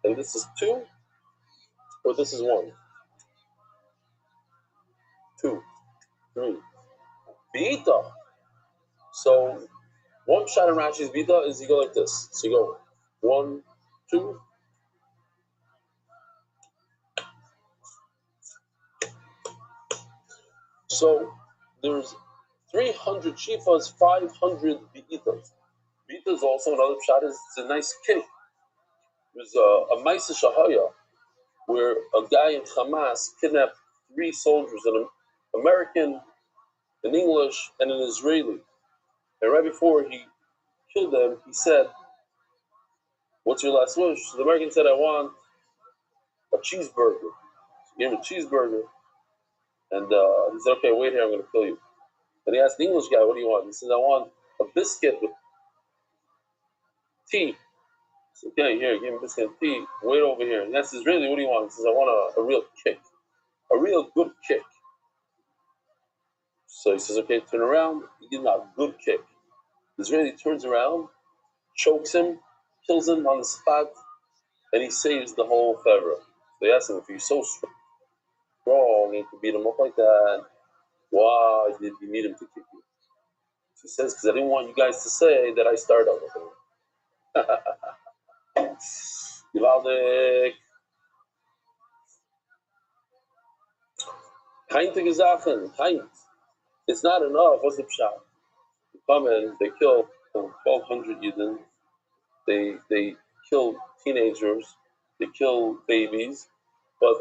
and this is 2? Or this is 1? 2, 3. B'ita. So, one shot in Rashi's B'ita is you go like this. So you go 1, 2. So, there's 300 shifas, 500 B'itas. B'ita is also another shot. It's a nice kick. There's a Maisa Shahaya where a guy in Hamas kidnapped 3 soldiers, an American, an English, and an Israeli. And right before he killed them, he said, "What's your last wish?" So the American said, "I want a cheeseburger." So he gave him a cheeseburger. And he said, "Okay, wait here, I'm going to kill you." And he asked the English guy, "What do you want?" He says, "I want a biscuit with tea." So, okay, here, give him a biscuit and tea. Wait over here. And that's Israeli. "What do you want?" He says, "I want a real kick. A real good kick." So he says, "Okay, turn around." He gives him a good kick. The Israeli turns around, chokes him, kills him on the spot, and he saves the whole favor. They ask him, if you're so strong and could beat him up like that, why did you need him to kick you? He says, because I didn't want you guys to say that I started out with him. Gewaltig. Heintige Sachen. Heint. It's not enough. What's the pshat? They come in, they kill 1,200 Yidden. They kill teenagers. They kill babies. But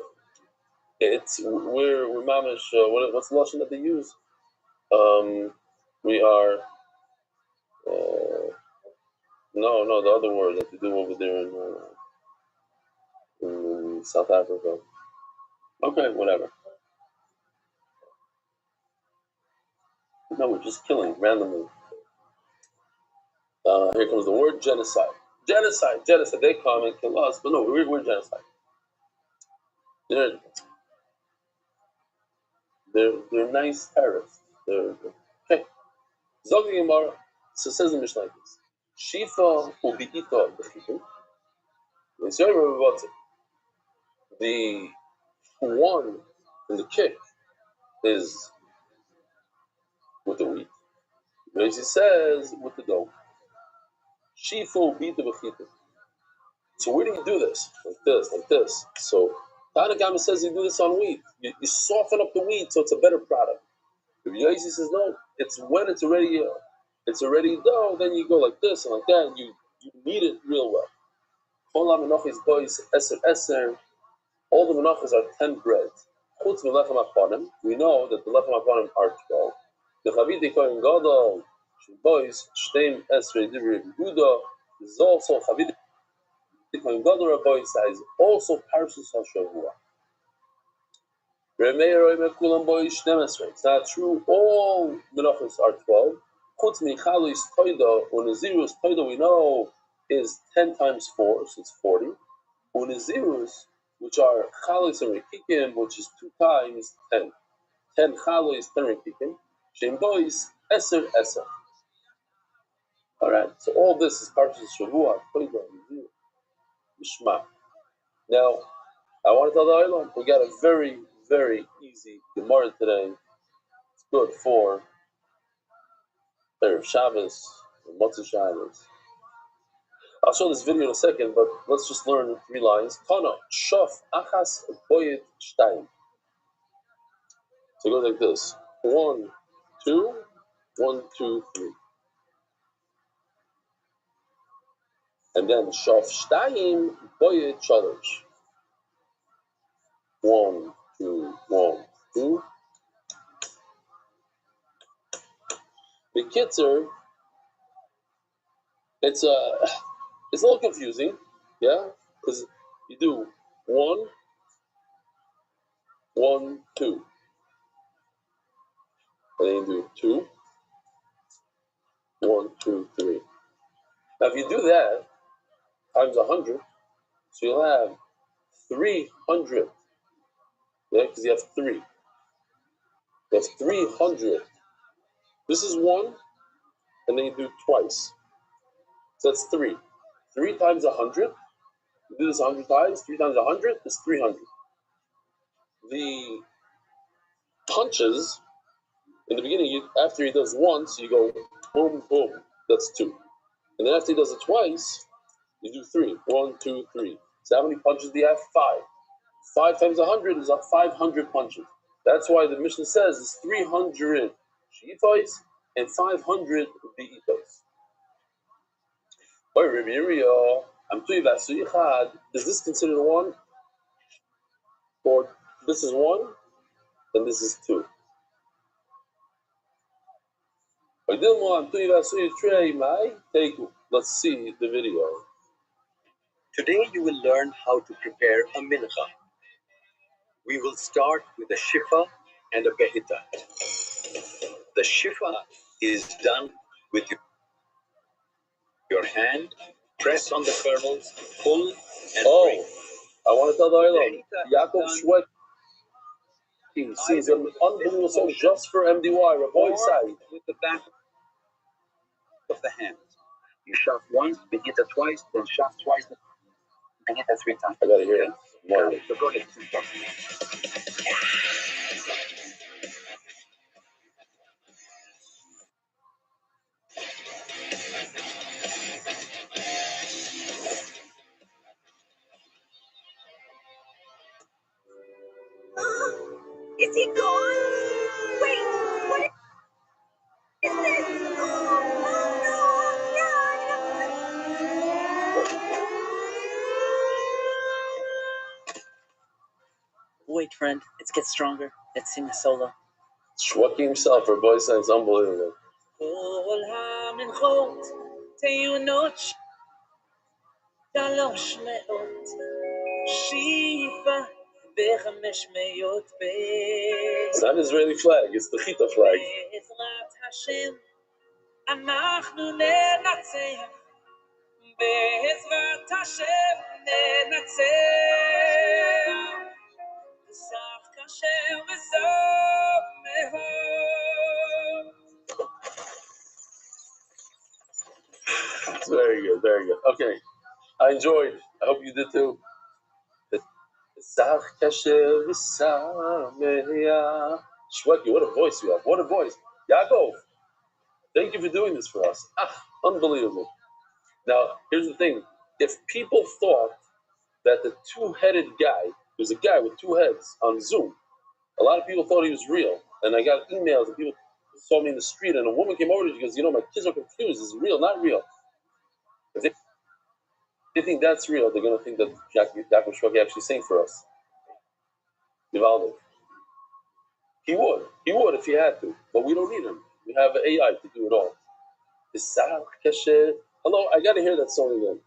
we're mamish. What's the lotion that they use? We are. No, the other word that they do over there in South Africa. Okay, whatever. No, we're just killing randomly. Here comes the word genocide. Genocide. They come and kill us, but no, we're genocide. They're nice terrorists. Okay. Zogli Gemara. So says the Mishnah like this: Shifa ubiita b'chitim. The one in the kick is with the wheat. He says with the dough. Shifa ubiita b'chitim. So where do you do this? Like this. So Tanakama says you do this on wheat. You soften up the wheat so it's a better product. If Yosi says no, it's when it's already dough, then you go like this and like that, and you knead it real well. All the menachas are 10 breads. We know that the lechem aponim are 12. The chavite kohen gadol, boys, shteim esrei divrei Yehuda, is also chavite kohen gadol rabbi size, also parshas hashavua. It's not true. All menachos are 12. Chutz michalos toida, unazirus toida we know is 10 times 4, so it's 40. Unazirus, which are chalos and rekikim, which is 2 times 10. 10 chalos, 10 rekikim. Shem bois, eser. All right. So all this is parshas Shavua, toida, Mishma. Now, I want to tell the Olam, we got a very, very easy Gemara today. It's good for Erev Shabbos, Motzei Shabbos. I'll show this video in a second, but let's just learn 3 lines. Tana, Shof, Achas, Boyet, Shtayim. So it goes like this. 1, 2, 1, 2, 3. And then Shof, Shtayim, Boyet, Shalosh. 1, 2, 1, 2. The Kitzer, it's a little confusing, yeah? Because you do 1, 1, 2. And then you do 2, 1, 2, 3. Now if you do that times 100, so you'll have 300. Yeah, because you have 3. You have 300. This is 1, and then you do twice. So that's 3. 3 times 100. You do this 100 times. 3 times 100 is 300. The punches in the beginning, after he does once, you go boom, boom. That's 2. And then after he does it twice, you do 3. 1, 2, 3. So how many punches do you have? 5. 5 times 100 is 500 punches. That's why the Mishnah says it's 300 she'ifos and 500 be'itos. Is this considered 1? Or this is 1, and this is 2? Let's see the video. Today you will learn how to prepare a mincha. We will start with a shifa and a behita. The shifa is done with your hand, press on the kernels, pull and bring. I want to tell the Olam, Yaakov Shwed sees an unbelievable song just for MDY, Rabbi Rothschild. With the back of the hand. You shaf once, begita twice, then shaf twice, begita 3 times. I gotta hear it. More. So go ahead. Is he gone? Wait, what is this? Wait, friend, it gets stronger. Let's sing a solo. Shwaki himself, her voice sounds unbelievable. It's not an Israeli flag, it's the Chita flag. It's very good, very good. Okay, I enjoyed. I hope you did too. Shweki, what a voice you have. What a voice. Yaakov, thank you for doing this for us. Unbelievable. Now, here's the thing. If people thought that the two-headed guy, there's a guy with two heads on Zoom, a lot of people thought he was real. And I got emails and people saw me in the street and a woman came over to me and she goes, my kids are confused. Is it real? Not real. If they think that's real, they're going to think that Yaakov Shweki actually sang for us. Vivaldi. He would if he had to, but we don't need him. We have AI to do it all. Hello, I gotta hear that song again.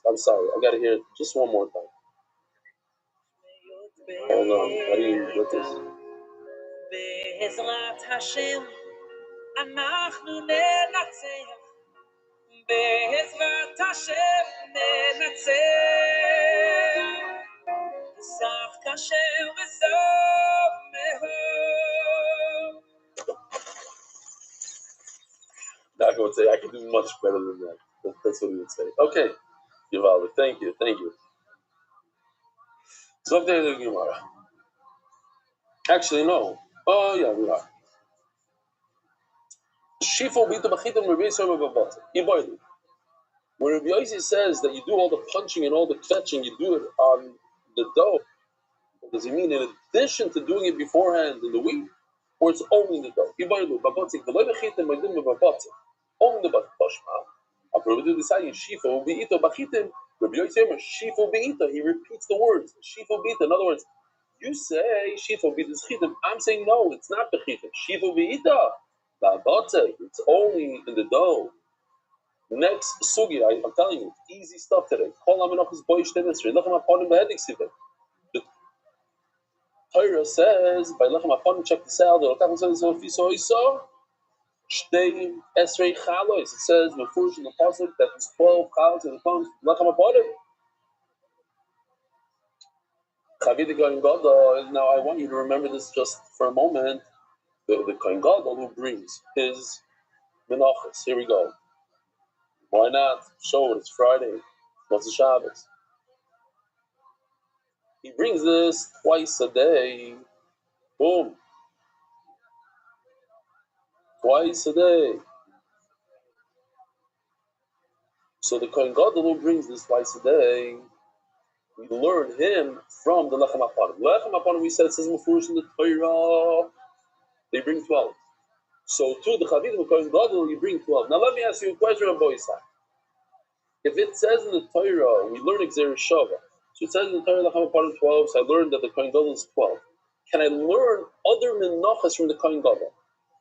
I'm sorry, I gotta hear it just one more time. Hold on, how do you get this? Not going to say I can do much better than that. That's what he would say. Okay, Yuval, thank you. So the Gemara. Actually, no. Oh yeah, we are. Shifo bita bachitim Rabbi Yisrael. Where Rabbi Yossi says that you do all the punching and all the fetching, you do it on the dough. What does he mean? In addition to doing it beforehand in the wheat, or it's only in the dough? Only the bashma. Rabbi deciding shifo beito bachitim. Rabbi Yossi shifo beito. He repeats the words shifo beito. In other words, you say shifo beito is chitim. I'm saying no, it's not bechitim. Shifo beito. It's only in the dough. Next sugi, I'm telling you, easy stuff today. The Torah says by lechem upon check this out. It says in the pasuk that there's 12 cows and it comes lechem upon. Now I want you to remember this just for a moment. The Kohen Gadol who brings his menachos. Here we go. Why not? Show it. It's Friday. What's the Shabbos? He brings this twice a day. Boom. Twice a day. So the Kohen Gadol who brings this twice a day, we learn him from the Lechem HaPanim. Lechem HaPanim, we said, says Mufurish in the Torah, they bring 12. So to the Chavidim of Kohen Gadol, you bring 12. Now let me ask you a question on Boisai. If it says in the Torah, we learn Xer Shava. So it says in the Torah, Lechem HaPanim 12, so I learned that the Kohen Gadol is 12. Can I learn other menachas from the Kohen Gadol?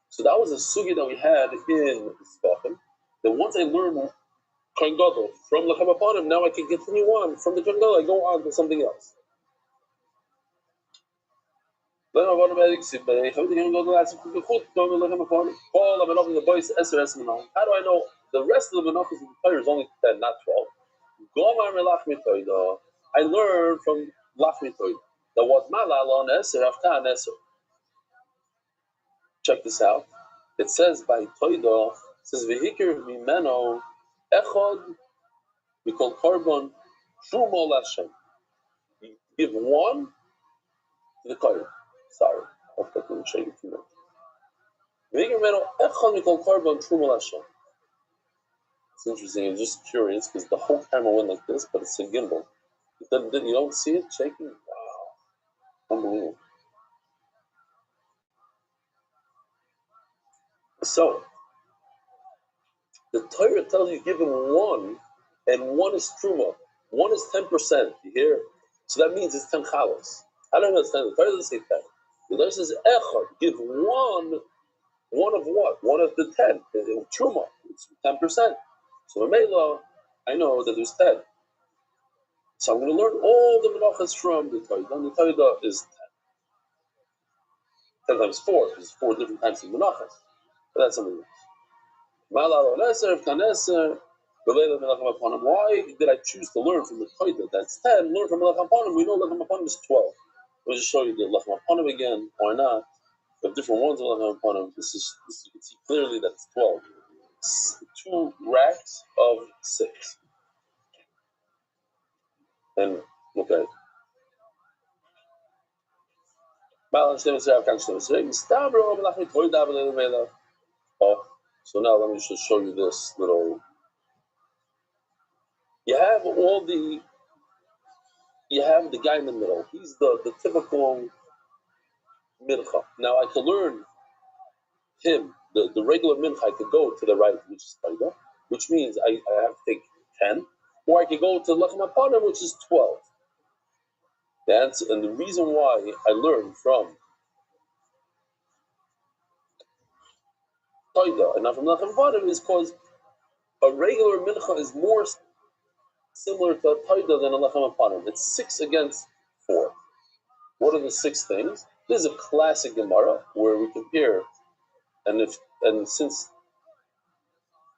So that was a sugi that we had in Spachim. That once I learn Kohen Gadol from Lechem HaPanim, now I can continue on from the Kohen Gadol. I go on to something else. How do I know the rest of the menachos in the Torah is only 10, not 12? I learned from Lachmi Toida that was Malal on Eser Afta Eser. Check this out. It says by Toida, it says Vehikir Mimeno Echad, we call korban truma l'Hashem. You give one to the kohen. Sorry, I hope that didn't shake it too much. Echad, we call korban truma l'Hashem. It's interesting. I'm just curious because the whole camera went like this, but it's a gimbal. You don't see it shaking? Wow, unbelievable. So the Torah tells you give him one, and one is truma. One is 10%. You hear? So that means it's 10 chalos. I don't understand. The Torah doesn't say 10. The Torah says echad. Give one. One of what? One of the 10. Truma. It's 10%. So Mamela, I know that there's 10. So I'm going to learn all the menachas from the Torah. And the Torah is 10 times 4, because it's 4 different types of menachas. But that's something else. Why did I choose to learn from the Torah? That's 10. Learn from Lechem Aponim. We know Lechem Aponim is 12. Let me just show you the Lechem Aponim again. Why not? We have different ones of Lechem Aponim. This you can see clearly that it's 12. 2 racks of 6. And okay. Oh, so now let me just show you this little. You have the guy in the middle. He's the typical mincha. Now I can learn him, the regular mincha. I could go to the right, which is taida, which means I have to take 10, or I could go to lechem aponim, which is 12. And the reason why I learned from taida and not from lechem aponim is because a regular mincha is more similar to a taida than a lechem aponim. It's 6 against 4. What are the 6 things? This is a classic Gemara where we compare, and since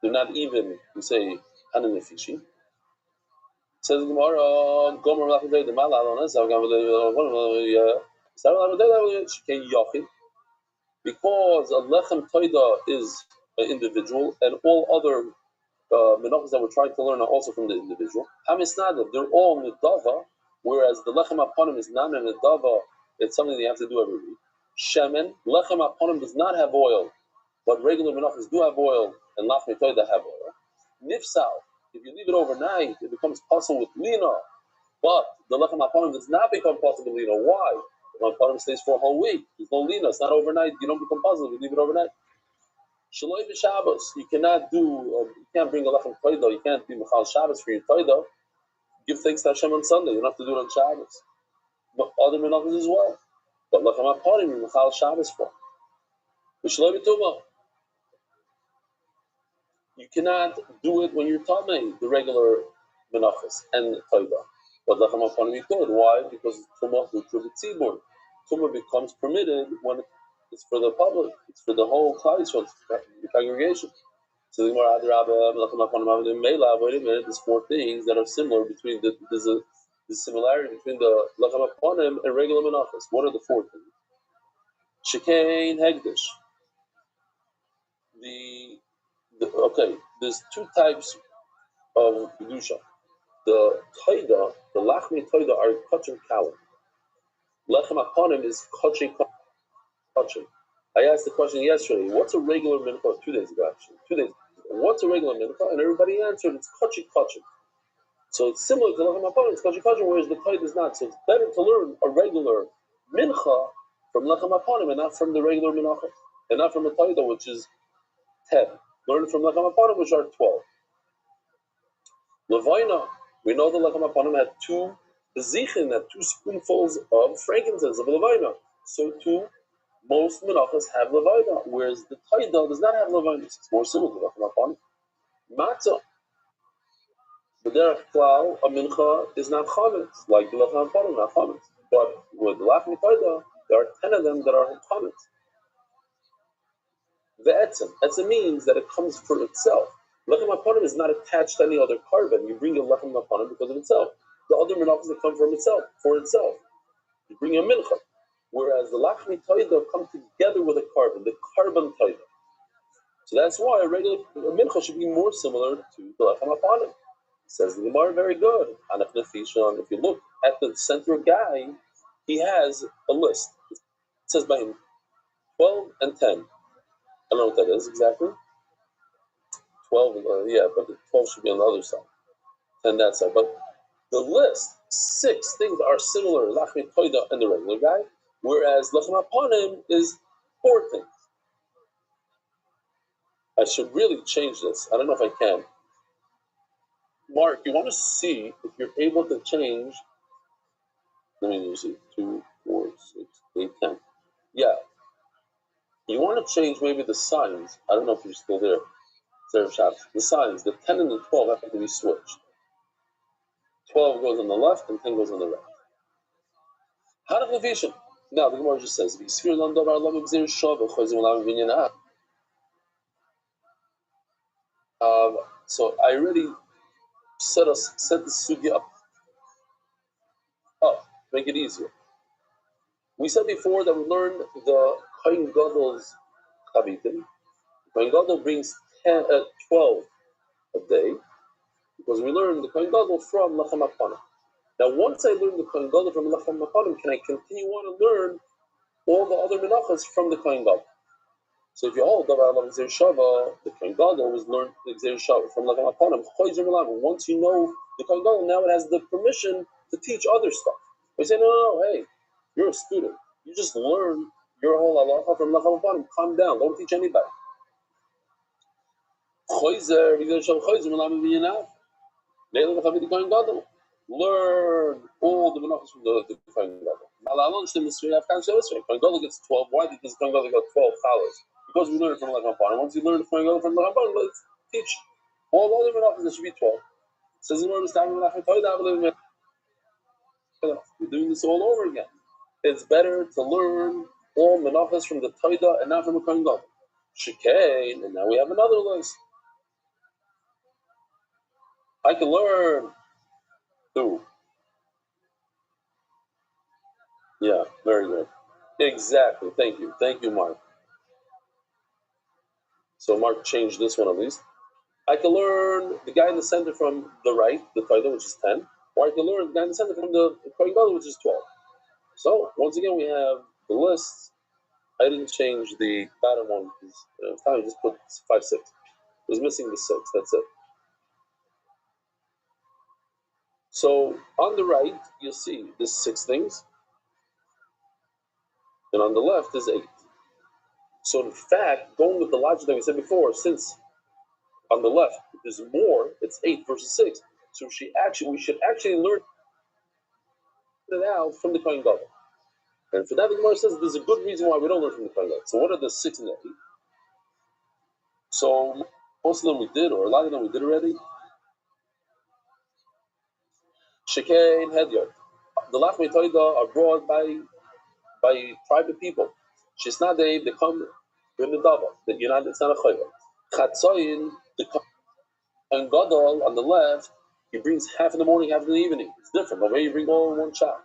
they're not even, we say Hananefishi. Says Gemara, Gomer Malachim the Malal because a lechem toida is an individual, and all other menachos that we're trying to learn are also from the individual. Hamisnadav, they're all nedava, whereas the lechem aponim is not a nedava. It's something that you have to do every week. Shemen, lechem aponim does not have oil, but regular menachos do have oil, and lachmi toida have oil. Nifsal, if you leave it overnight, it becomes possible with lina. But the lechem aponim does not become possible with lina. Why? The lechem aponim stays for a whole week. There's no lina. It's not overnight. You don't become possible if you leave it overnight. Shaloi b'Shabbos. You cannot do. You can't bring a lechem toida. You can't be mechal Shabbos for your toida. Give thanks to Hashem on Sunday. You don't have to do it on Shabbos. But other menachos as well. But lechem aponim you mechal Shabbos for. Shaloi b'Tuma. You cannot do it when you're tamei, the regular menachos and toida. But lechem aponim you could. Why? Because tumah hutra b'tzibur. Tumah becomes permitted when it's for the public. It's for the whole klal Yisrael, the congregation. So the Gemara lechem aponim meila. Wait a minute. There's 4 things that are similar between there's a similarity between the lechem aponim and regular menachos. What are the 4 things? Shekain hegdish. Okay, there's 2 types of kedusha. The toida, the lachmi toida are kachim kalim. Lechem aponim is kachim. I asked the question yesterday. What's a regular mincha? 2 days ago, actually. 2 days ago. What's a regular mincha? And everybody answered it's kachim. So it's similar to lechem aponim. It's kachim, whereas the toida is not. So it's better to learn a regular mincha from lechem aponim and not from the regular mincha, and not from the toida, which is 10. Learn from lechem aponim, which are 12. Levaina, we know the lechem aponim had 2 bezichin, had 2 spoonfuls of frankincense of levaina. So too, most menachos have levaina, whereas the taida does not have levaina. It's more similar to lechem aponim. Matzah, the derech klal, a mincha is not chametz, like the lechem aponim, not chametz. But with the lachmi taida, there are 10 of them that are chametz. The etzem means that it comes for itself. Lechem aponim is not attached to any other carbon. You bring a lechem aponim because of itself. The other menachos that come from itself, for itself. You bring a mincha. Whereas the lachmi toida come together with a carbon, the carbon toida. So that's why a mincha should be more similar to the lechem hapanim. Says the Gemara, very good. If you look at the center guy, he has a list. It says by him 12 and 10. I don't know what that is exactly. 12, but the 12 should be on the other side. 10 that side. But the list, 6 things are similar, Lachmi Toida and the regular guy, whereas Lechem Hapanim is 4 things. I should really change this. I don't know if I can. Mark, you want to see if you're able to change. Let me see. 2, 4, 6, 8, 10. Yeah. You want to change maybe the signs. I don't know if you're still there. The signs, the 10 and the 12 have to be switched. 12 goes on the left and 10 goes on the right. Now the Gemara just says, so I already set the sugya up. Make it easier. We said before that we learned the Kohen Gadol's chavitim. Kohen Gadol brings 12 a day, because we learned the Kohen Gadol from Lechem Hapanim. Now, once I learn the Kohen Gadol from Lechem Hapanim, can I continue on to learn all the other menachas from the Kohen Gadol? So if you hold Davar Alav Gzeir Shava, the Kohen Gadol was learned the Gzeir Shava from Lechem Hapanim. Once you know the Kohen Gadol, now it has the permission to teach other stuff. We say, no, hey, you're a student. You just learn your whole halacha from Lechem Hapanim. Calm down. Don't teach anybody. Learn all the menachos from the Kohen Gadol. Kohen Gadol gets 12. Why does Kohen Gadol get 12 chalas? Because we learn it from Lechem Hapanim. Once you learn Kohen Gadol from Lechem Hapanim, let's teach all the other menachos. There should be 12. Says the Gemara, we're doing this all over again. It's better to learn all menachos from the Toida and not from the Kohen Gadol. Shekain, and now we have another list. I can learn 2. Yeah, very good. Exactly. Thank you, Mark. So Mark changed this one at least. I can learn the guy in the center from the right, the Toida, which is 10, or I can learn the guy in the center from the Kohen Gadol, which is 12. So once again, we have the list. I didn't change the bottom one because I just put 5, 6. It was missing the 6. That's it. So on the right, you'll see there's 6 things, and on the left is 8. So in fact, going with the logic that we said before, since on the left there's more, it's 8 versus 6. So we should actually learn it out from the Kohen Gadol. And for that, the Gemara says there's a good reason why we don't learn from the Kohen Gadol. So what are the 6 and the 8? So most of them we did, or a lot of them we did already. Shekei and Hedyard. The Lachmei Toida are brought by private people. Shisnadei, they come in the Dava. It's not a Chayva. Chatzoyin, the Kohen Gadol on the left, he brings half in the morning, half in the evening. It's different. The way you bring all in one shot.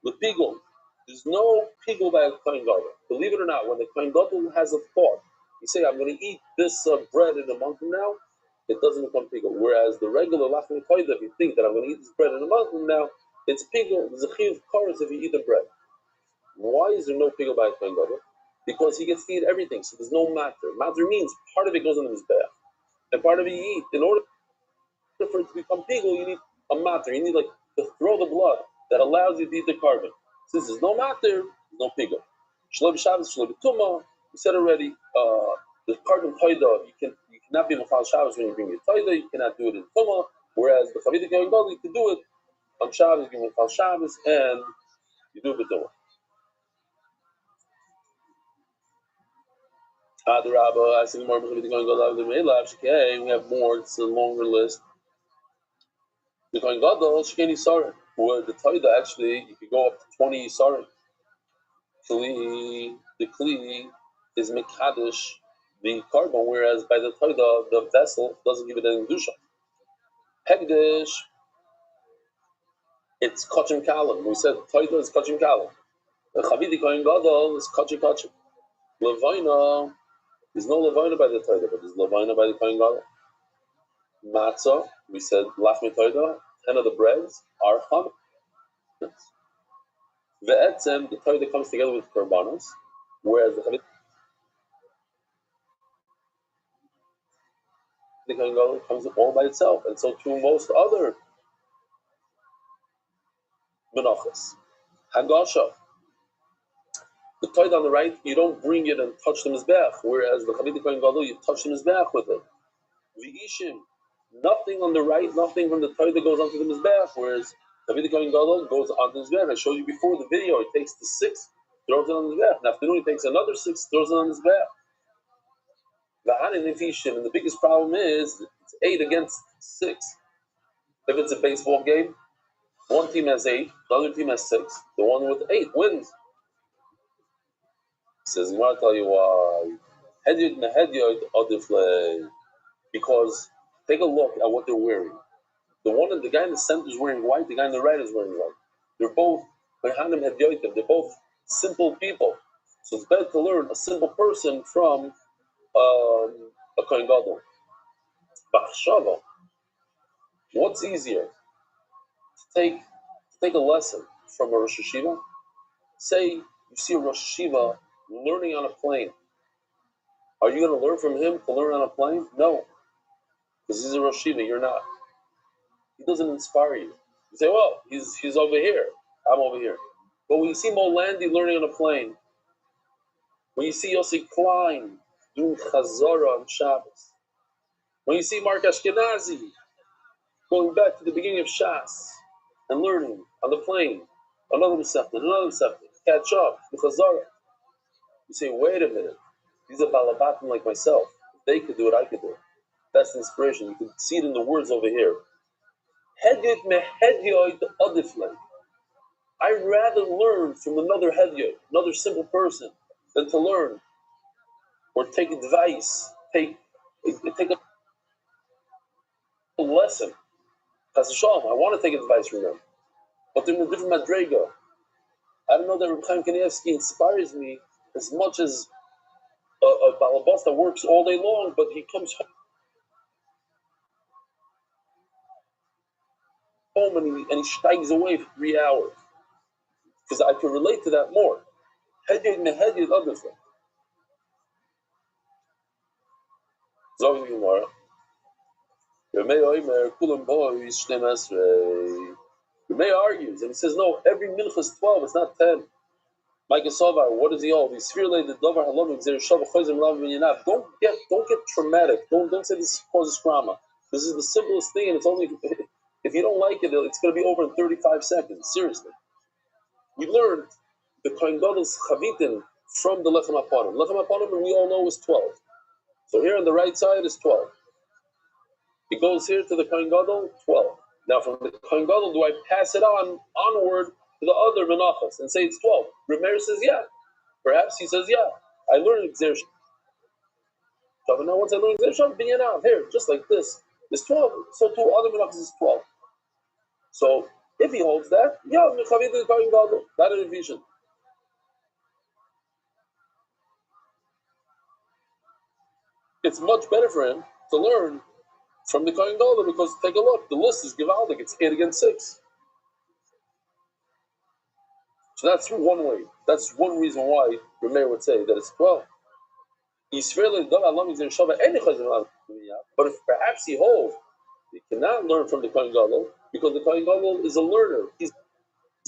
The Pigul, there's no Pigul by a Kohen Gadol. Believe it or not, when the Kohen Gadol has a thought, you say, I'm going to eat this bread in a month from now, it doesn't become Pigul. Whereas the regular Lachmei Toida, if you think that I'm going to eat this bread in a month from now, it's Pigul. There's a Chiv Chorus if you eat the bread. Why is there no Pigul by a Kohen Gadol? Because he gets to eat everything, so there's no matter. Matter means part of it goes into his bath, and part of it you eat. In order for it to become Pigul, you need a matter. You need to throw the blood that allows you to eat the carbon. Since there's no matter, there's no Pigul. Shlo b'Shabbos, Shlo b'Tumah. We said already, the carbon Toida, you cannot be Mechal Shabbos when you bring your Toida. You cannot do it in Tumah. Whereas the Chavit Kohen Gadol, you can do it on Shabbos, you Mechal Shabbos, and you do it b'Tumah. I see more. We have more. It's a longer list. The Kohen Gadol, Shekeni Sarim, where the Toida actually, you could go up to 20 Sarim. The Kli is Mekadosh, the carbon, whereas by the Toida, the vessel doesn't give it any Kedusha. Hegdish, it's Kachim Kalim. We said Toida is Kachim Kalim. The Chavidi Kohen Gadol is Kachim Kachim. Levina, There's no levina by the Torah, but there's levina by the Kohen Gadol. Matzah, we said lachmi Torah, 10 of the breads are chametz. Ve'etzem, the Torah comes together with korbanos, whereas the Kohen Gadol comes all by itself, and so too most other menachos. Hagasha, the Torah on the right, you don't bring it and touch the mizbeach, whereas the Kohen Gadol, you touch the mizbeach with it. V'ishim, nothing on the right, nothing from the Torah goes onto the mizbeach, whereas David Kohen Gadol goes onto the mizbeach. I showed you before the video. He takes the 6, throws it on the mizbeach. In the afternoon, he takes another 6, throws it on the mizbeach. And the biggest problem is it's 8 against 6. If it's a baseball game, one team has 8, the other team has 6. The one with 8 wins. He says, I want to tell you why. Because take a look at what they're wearing. The guy in the center is wearing white, the guy in the right is wearing white. They're both they're both simple people. So it's better to learn a simple person from a Kohen Gadol. B'achshava, what's easier? To take a lesson from a Rosh Hashiva? Say you see a Rosh Hashiva learning on a plane. Are you going to learn from him to learn on a plane? No. Because he's a Rosh Hashiva, you're not. He doesn't inspire you. You say, well, he's over here. I'm over here. But when you see Molandi learning on a plane, when you see Yossi Klein doing Chazara on Shabbos, when you see Mark Ashkenazi going back to the beginning of Shas and learning on the plane, another Masechta, catch up, the Chazara, you say, wait a minute, these are Balabatim like myself. If they could do it, I could do it. That's the inspiration. You can see it in the words over here. I'd rather learn from another hedyot, another simple person, than to learn or take advice, take a lesson. Chas v'shalom, I want to take advice from them, but they're in a different madrega. I don't know that Reb Chaim Kanievsky inspires me as much as a balabas that works all day long, but he comes home and he steigs away for 3 hours. Because I can relate to that more. Hedyot mehedyot other thing. Zog Gemara. Remei argues and he says, no, every mincha is 12, it's not 10. Micah Sovar, what does he hold? Don't get traumatic. Don't say this causes trauma. This is the simplest thing, and it's only if you don't like it, it's going to be over in 35 seconds. Seriously. We learned the Kohen Gadol's chavitin from the Lechem HaPanim. Lechem HaPanim, we all know, is 12. So here on the right side is 12. It goes here to the Kohen Gadol, 12. Now from the Kohen Gadol, do I pass it onward to the other menachos and say it's 12? Rameir says, yeah. Perhaps he says, yeah. I learned Gzer Shav. And now once I learned Gzer Shav, Binyanav, here, just like this, is 12. So two other menachos is 12. So if he holds that, yeah, Mechavit the Kohen Gadol, that is a vision. It's much better for him to learn from the Kohen Gadol because take a look, the list is Givaldic, it's 8 against 6. So that's one way. That's one reason why Rameir would say that it's 12. But if perhaps he holds, he cannot learn from the Kohen Gadol because the Kohen Gadol is a learner. He's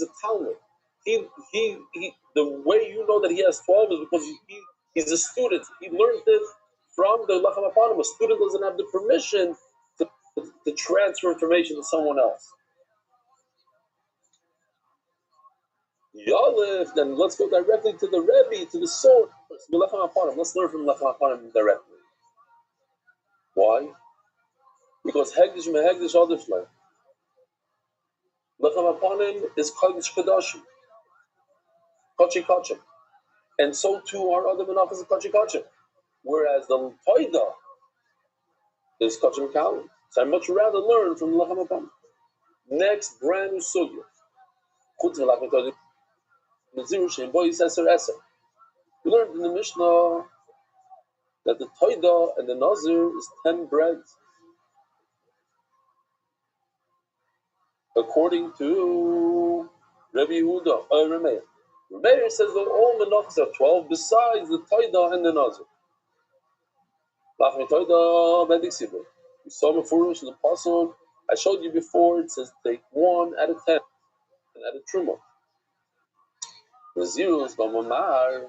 a Talmud. The way you know that he has 12 is because he's a student. He learned it from the Lechem HaPanim. A student doesn't have the permission to transfer information to someone else. Yalef, then let's go directly to the Rebbe, to the source. Let's learn from Lechem HaPanim directly. Why? Because Hegdish mehegdish adiflay. Lechem HaPanim is Kodesh Kodashim, Kochi Kochim, and so too are other menachos of Kochi Kochim. Whereas the Toida is Kochim Kalim. So I'd much rather learn from Lechem HaPanim. Next, brand new sugya. Chutz v'lachim Kodesh. We learned in the Mishnah that the Toida and the Nazir is 10 breads, according to Rabbi Yehuda, Rameir. Rameir says that all menachos are 12 besides the Toida and the Nazir. Lachmi Toida Bediksibu. We saw before in the Pasuk. I showed you before. It says take 1 out of 10 and add a truma. The zeros Bamamar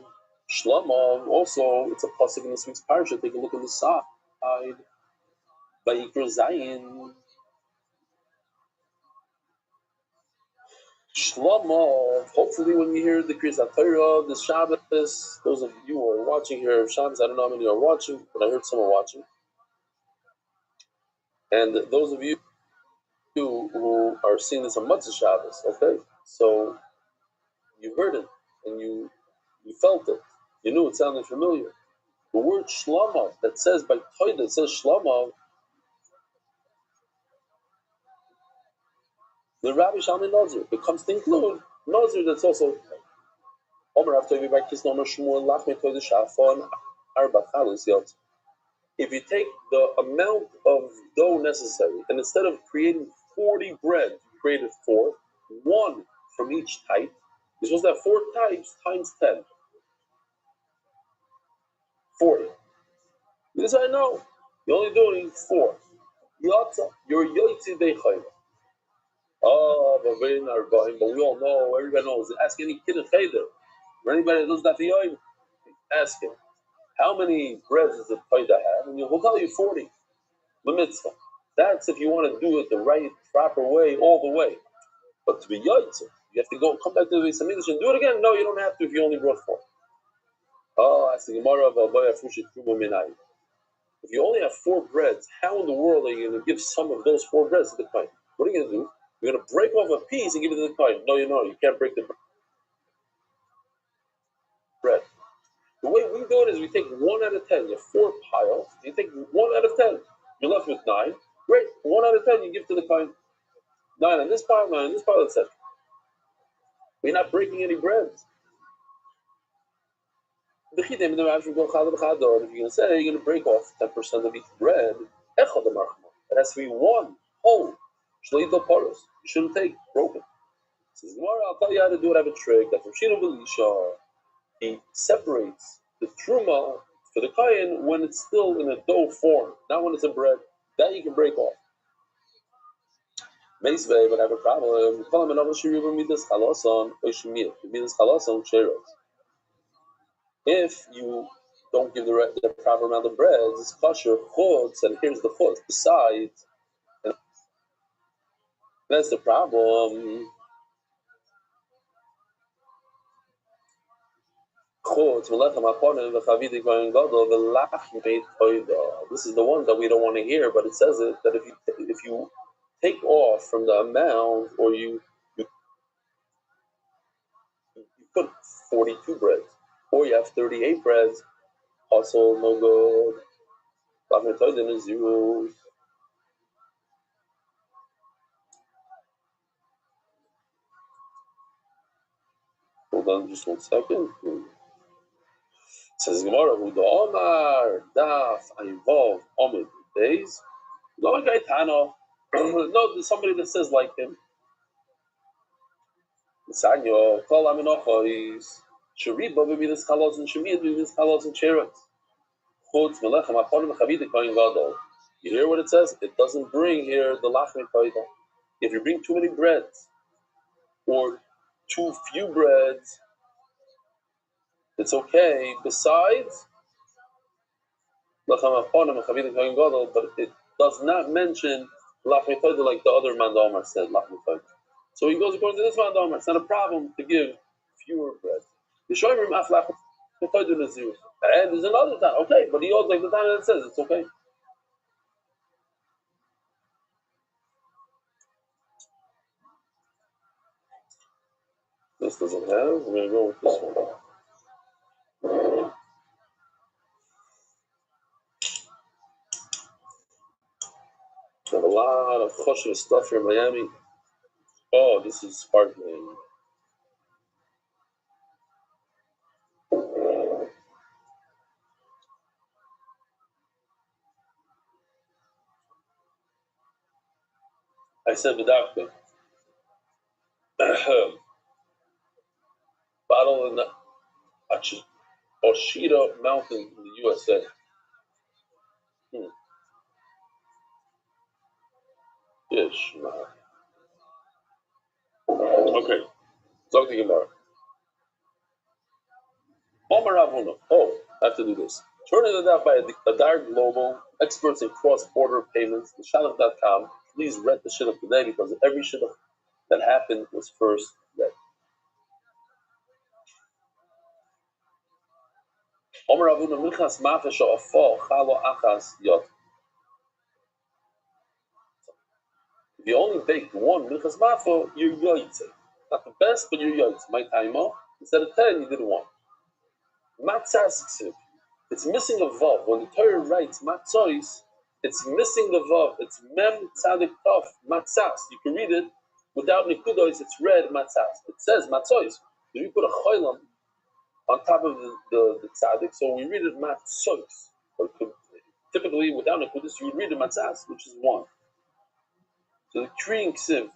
Shlomo. Also, it's a pasuk in this week's parasha. Take a look on the side. Vayikra Zayin. Shlomo, hopefully when you hear the Kriyas HaTorah, the Shabbos, those of you who are watching here, Shabbos, I don't know how many are watching, but I heard someone watching. And those of you who are seeing this on Matzah Shabbos, okay? So you heard it, and you felt it. You knew it sounded familiar. The word Shlomo, that says by Toida, it says Shlomo, the Rabbi Shalmi Nazir, it comes to include Nazir that's also Omer Avtovi by Kisnomer Shmuel Lachmi Toida Shafon Arba Chalus Yot. If you take the amount of dough necessary, and instead of creating 40 bread, you created 4, 1 from each type, you're supposed to have 4 types times 10. 40. This I know. You're only doing 4. Yotza, you're Yotzi Dechayim. Oh, but we all know, everybody knows. Ask any kid in Cheder, or anybody that does that for you, ask him, how many breads does the Toida have? And he'll tell you 40. The mitzvah. That's if you want to do it the right, proper way, all the way. But to be Yotze, you have to come back to the Beis Hamikdash and do it again. No, you don't have to if you only brought 4. Oh, that's the Gemara of Abaya Fushit Truma Minai. If you only have 4 breads, how in the world are you going to give some of those 4 breads to the Kohen? What are you going to do? You're going to break off a piece and give it to the Kohen. No, you can't break the bread. The way we do it is we take 1 out of 10. You have 4 piles. You take 1 out of 10. You're left with 9. Great. 1 out of 10 you give to the Kohen. 9 on this pile, 9 on this pile, etc. We're not breaking any breads. If you're going to say you're going to break off 10% of each bread, it has to be 1 whole. You shouldn't take broken. Says Gemara, I'll tell you how to do it. I have a trick that from Shino Belisha, he separates the truma for the kayin when it's still in a dough form, not when it's a bread. That you can break off. Meisvei, but I have a problem. If you don't give the proper amount of bread, it's kosher chutz, and here's the chutz. Besides, and that's the problem. This is the one that we don't want to hear, but it says it that if you take off from the amount, or you put 42 breads, or you have 38 breads, also no good. Is zero. Hold on just 1 second. Says Gemara, who the Omar Daf Ayvov Omid days. No Gaetano. No, there's somebody that says like him. Sanyo, Kol Aminocho is Shariba Bimidas Kalos and Shemid Bimidas Kalos and Cherat. Chutz Melechem Aponim Chavida Kohen Gadol. You hear what it says? It doesn't bring here the Lachmi Koida. If you bring too many breads or too few breads, it's okay. Besides, but it does not mention Lachmi Toida like the other Mandamar said, Lachmi Toida. So he goes according to this Mandamar. It's not a problem to give fewer bread. The Shoyrim Af Lachmi Toida Nazir. And there's another time, okay, but he holds like the time that says it's okay. This doesn't have, we're going to go with this one. I have a lot of kosher stuff here in Miami. Oh, this is sparkling. I said B'dafka. Battle in the Oshita Mountain in the USA. Yes. Okay. Talk to Gemara. Omar Avuna. Oh, I have to do this. Turning it out by Adar Global, experts in cross-border payments, the Shalom.com. Please read the shidduch today because every shidduch that happened was first read. Omar Avuna Minchas Mafesh Afal Chalo Achas Yot. If you only bake one Minchas Mafo, you're yoytze. Not the best, but you're yoytze. My time off. Instead of 10, you did one. Matzah ksiv. It's missing a vav. When the Torah writes matzois, it's missing the vav. It's mem tzadik tov matzas. You can read it without nikudos. It's red matzas. It says matzois. If you put a choilam on top of the tzadik, so we read it matzois. Typically, without nikudos, you would read it matzas, which is one. So the kriyin ksiv.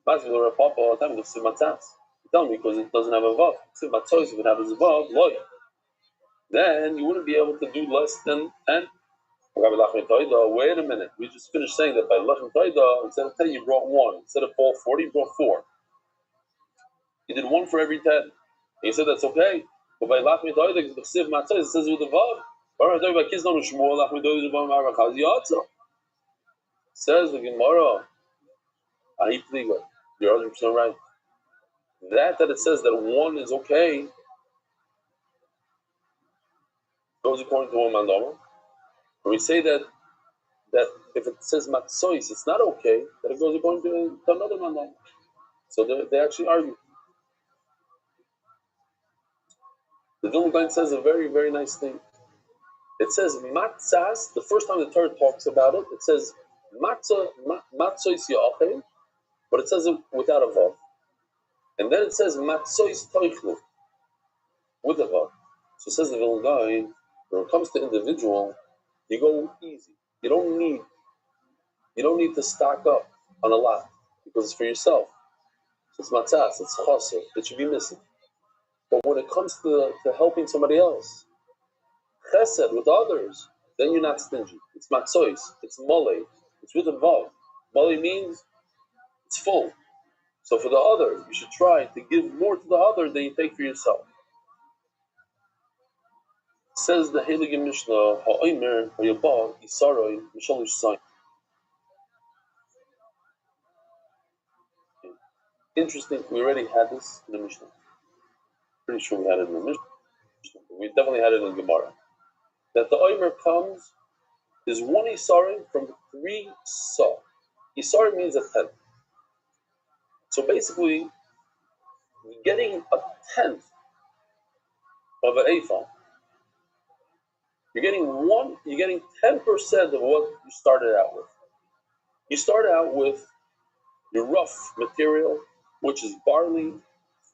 Matzah or a papa all the time. It's matzas. You tell me because it doesn't have a vav. Ksiv matzois if it has a vav, loy. Then you wouldn't be able to do less than 10. Wait a minute. We just finished saying that by Lachem Toida, instead of 10, you brought one. Instead of all 40, you brought 4. You did 1 for every 10. And you said that's okay. But by Lachem Toida, it says with the Vav. Says the Gemara. You're 100% right. That it says that 1 is okay goes according to one mandama. And we say that if it says matzois, it's not okay, that it goes according to another mandama. So they actually argue. The Vilna Gaon says a very, very nice thing. It says matzas, the first time the Torah talks about it, it says matzois ya'achim, but it says it without a vav. And then it says matzois toichlu, with a vav. So it says the Vilna Gaon, when it comes to individual, you go easy. You don't need to stock up on a lot because it's for yourself. So it's matzas, it's chaser, it should be missing. But when it comes to helping somebody else, chesed with others, then you're not stingy. It's matzois, it's mole, it's with a vav. Mole means it's full. So for the other, you should try to give more to the other than you take for yourself. Says the Heilige Mishnah, Ha'omer Ha'yabah Yisaroi Mishalish Sain. Interesting, we already had this in the Mishnah. Pretty sure we had it in the Mishnah. We definitely had it in Gemara. That the Omer comes is 1 Isarim from 3 Sa. Isarim means a 10th. So basically, getting a 10th of an Ephah, you're getting 10% of what you started out with. You started out with your rough material, which is barley,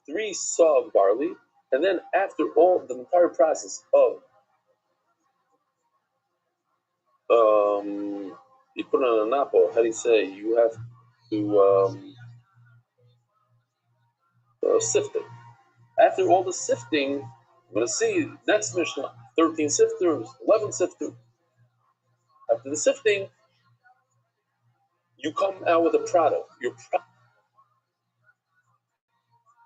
3 Sa of barley, and then after all the entire process of you put it on an apple, how do you say? You have to sift it. After all the sifting, I'm going to see next Mishnah, 13 sifters, 11 sifters. After the sifting, you come out with a product. Your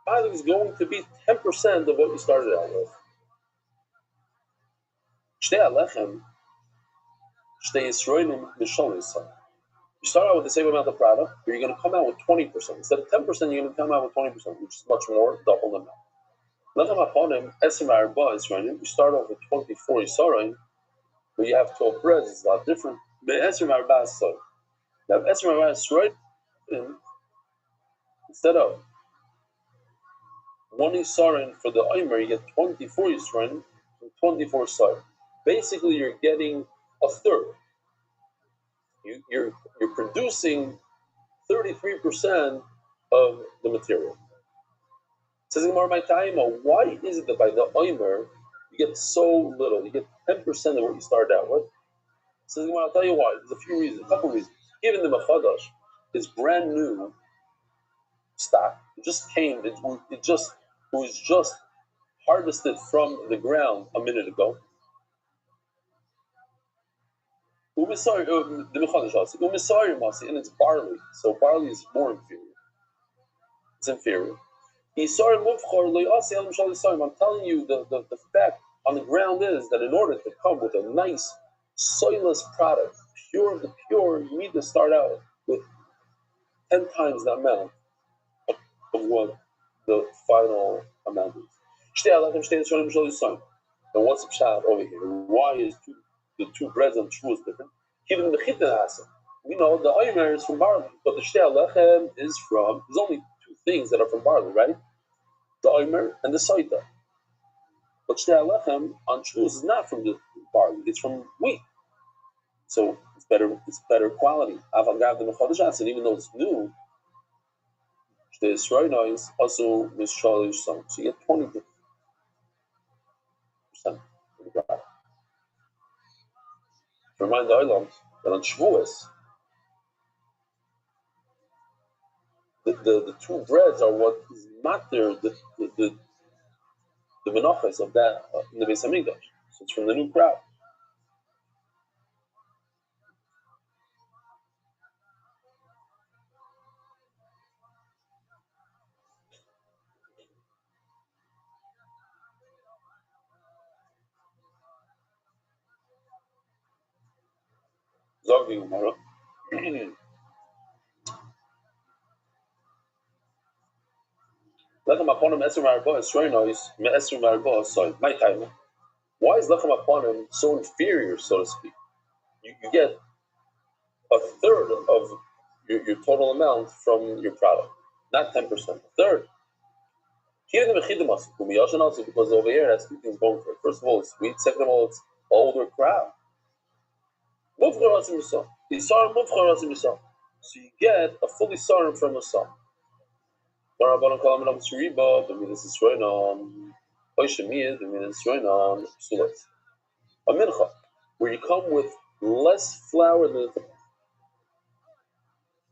product is going to be 10% of what you started out with. Shtei alechem, shtei yisroinim mishalim. You start out with the same amount of product, but you're going to come out with 20%. Instead of 10%, you're going to come out with 20%, which is much more, double the amount. You start off with 24 Yisarayim, but you have 12 breads, it's a lot different. Now, instead of 1 Yisarayim for the Omer, you get 24 Yisarayim from 24 Yisarayim. Basically, you're getting a third. You're producing 33% of the material. Says Gemara, my time, why is it that by the Omer you get so little? You get 10% of what you started out with. Says Gemara, I'll tell you why. There's a few reasons, a couple reasons. Given the Machadash, is brand new stock. It just came. It was just harvested from the ground a minute ago. And it's barley. So barley is more inferior. It's inferior. I'm telling you, the fact on the ground is that in order to come with a nice, soilless product, pure of the pure, you need to start out with 10 times the amount of what the final amount is. And what's the pshat over here? Why is the two breads and shuas different? We know the oimer is from barley, but the shtei alechem is from. There's only two things that are from barley, right? The oimer and the soita. But shtei alechem on shuas is not from the barley; it's from wheat. So it's better. It's better quality. Avagav the mechodesh, and even though it's new, the Israel is also mischalish some. So you get 20%. Remind the Olam that on Shavuos, the two breads are what is matter the menachas of that in the Beis Hamikdash. So it's from the new crowd. Zog the Gemara. Lechem aponim esrim arba esroinois me esrim arba soy. My time. Why is lechem aponim so inferior, so to speak? You get a third of your total amount from your product, not 10%. A third. Here the mechidim also because over here that's two things going for it. First of all, it's sweet. Second of all, it's older crowd. So you get a fully sarim from a son. Where you come with less flour than the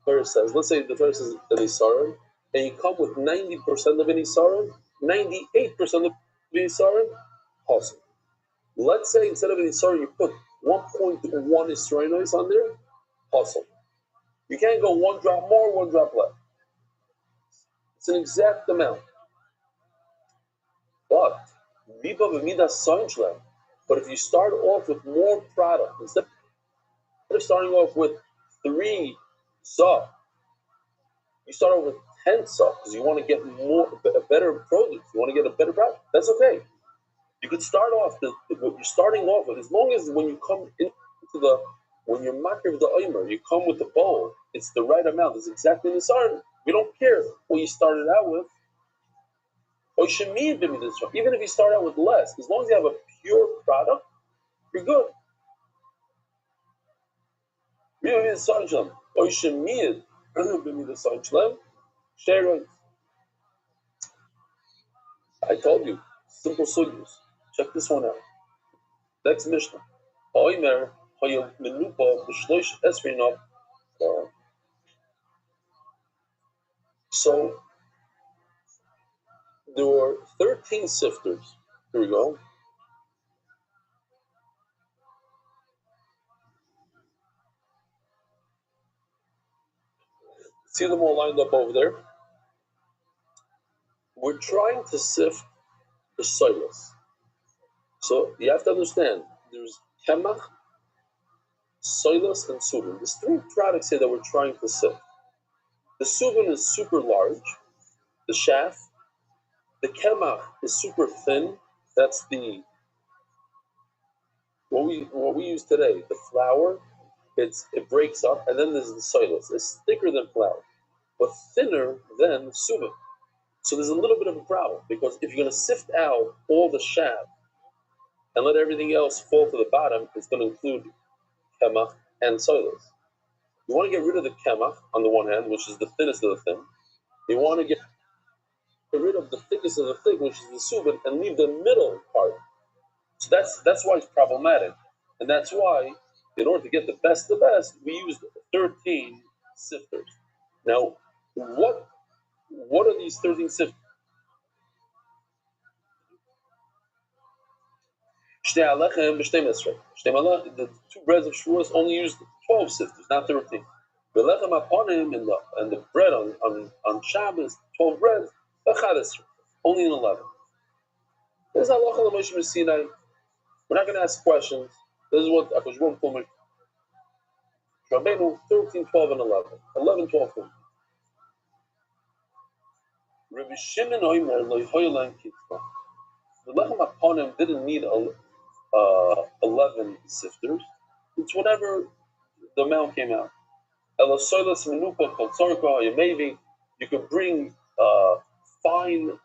Torah says. Let's say the Torah says an isarim, and you come with 90% of an isarim, 98% of an isarim, awesome. Let's say instead of an isarim, you put 1.1 israelis on there, awesome. You can't go one drop more, one drop less. It's an exact amount. But if you start off with more product, instead of starting off with 3 saw, you start off with 10 saw because you want to get a better produce. You want to get a better product. That's okay. You could start off what you're starting off with, as long as when you come into when you're makir of the oimer, you come with the bowl, it's the right amount. It's exactly the sarn. We don't care what you started out with. Even if you start out with less, as long as you have a pure product, you're good. I told you, simple sugyas. Check this one out. Next Mishnah. So there were 13 sifters. Here we go. See them all lined up over there? We're trying to sift the soilus. So you have to understand, there's kemach, soilus, and subin. There's 3 products here that we're trying to sift. The subin is super large, the shaft. The kemach is super thin. That's what we use today. The flour, it breaks up, and then there's the soilus. It's thicker than flour, but thinner than subin. So there's a little bit of a problem, because if you're going to sift out all the shaft and let everything else fall to the bottom, it's going to include kemach and soilus. You want to get rid of the kemach on the one hand, which is the thinnest of the thin. You want to get rid of the thickest of the thick, which is the subin, and leave the middle part. So that's why it's problematic, and that's why, in order to get the best, we used 13 sifters. Now, what are these 13 sifters? The two breads of Shavuos only used 12 sifters, not 13. The lechem aponim and the bread on Shabbos, 12 breads, only in 11. This is halacha l'Moshe Sinai. We're not going to ask questions. This is what Akash Baruch told me. Rabbeinu 13, 12, and 11. 11, 12, 13. Rabbi Shimon Oimer loyhoylan kitva. The lechem aponim didn't need 11 sifters. It's whatever the amount came out. Elasoilas menupa kotzorka. Maybe you could bring fine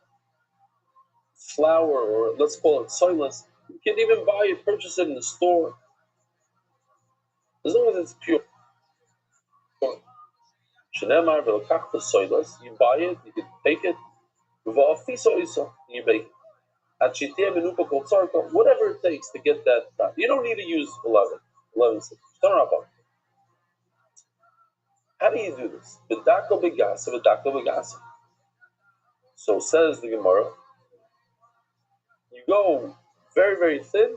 flour, or let's call it soilus. You can even buy it, purchase it in the store, as long as it's pure. Shenemar velokach the soilus. You buy it, you can take it. V'afisa isa, you bake it. Achitia menupa kotzorka. Whatever it takes to get that. You don't need to use 11 sifters. How do you do this? V'dako begasa, v'dako begasa. So says the Gemara, you go very, very thin,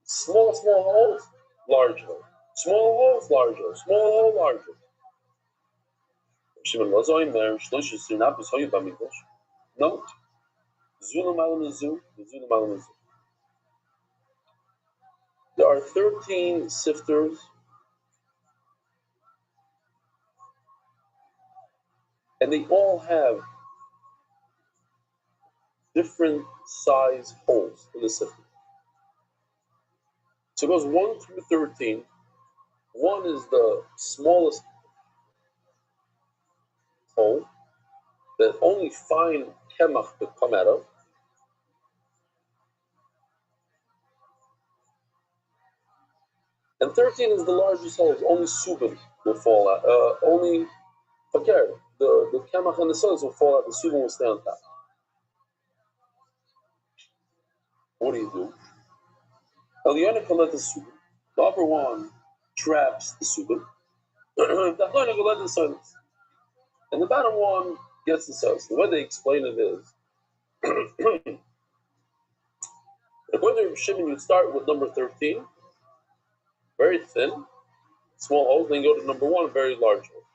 small holes, large hole. Small holes, large hole. Small hole, large hole. No. There are 13 sifters, and they all have different size holes in the sifter. So it goes 1 through 13. 1 is the smallest hole that only fine kemach could come out of. And 13 is the largest hole. Only subin will fall out. Only fakir, the kemach and the soils will fall out. The subin will stay on top. What do? Eliana can let the subin. The upper one traps the subin. The Eliana can let the soils. And the bottom one gets the soils. The way they explain it is, according to Shimon, you'd start with number 13, very thin, small holes. Then you go to number 1, very large hole.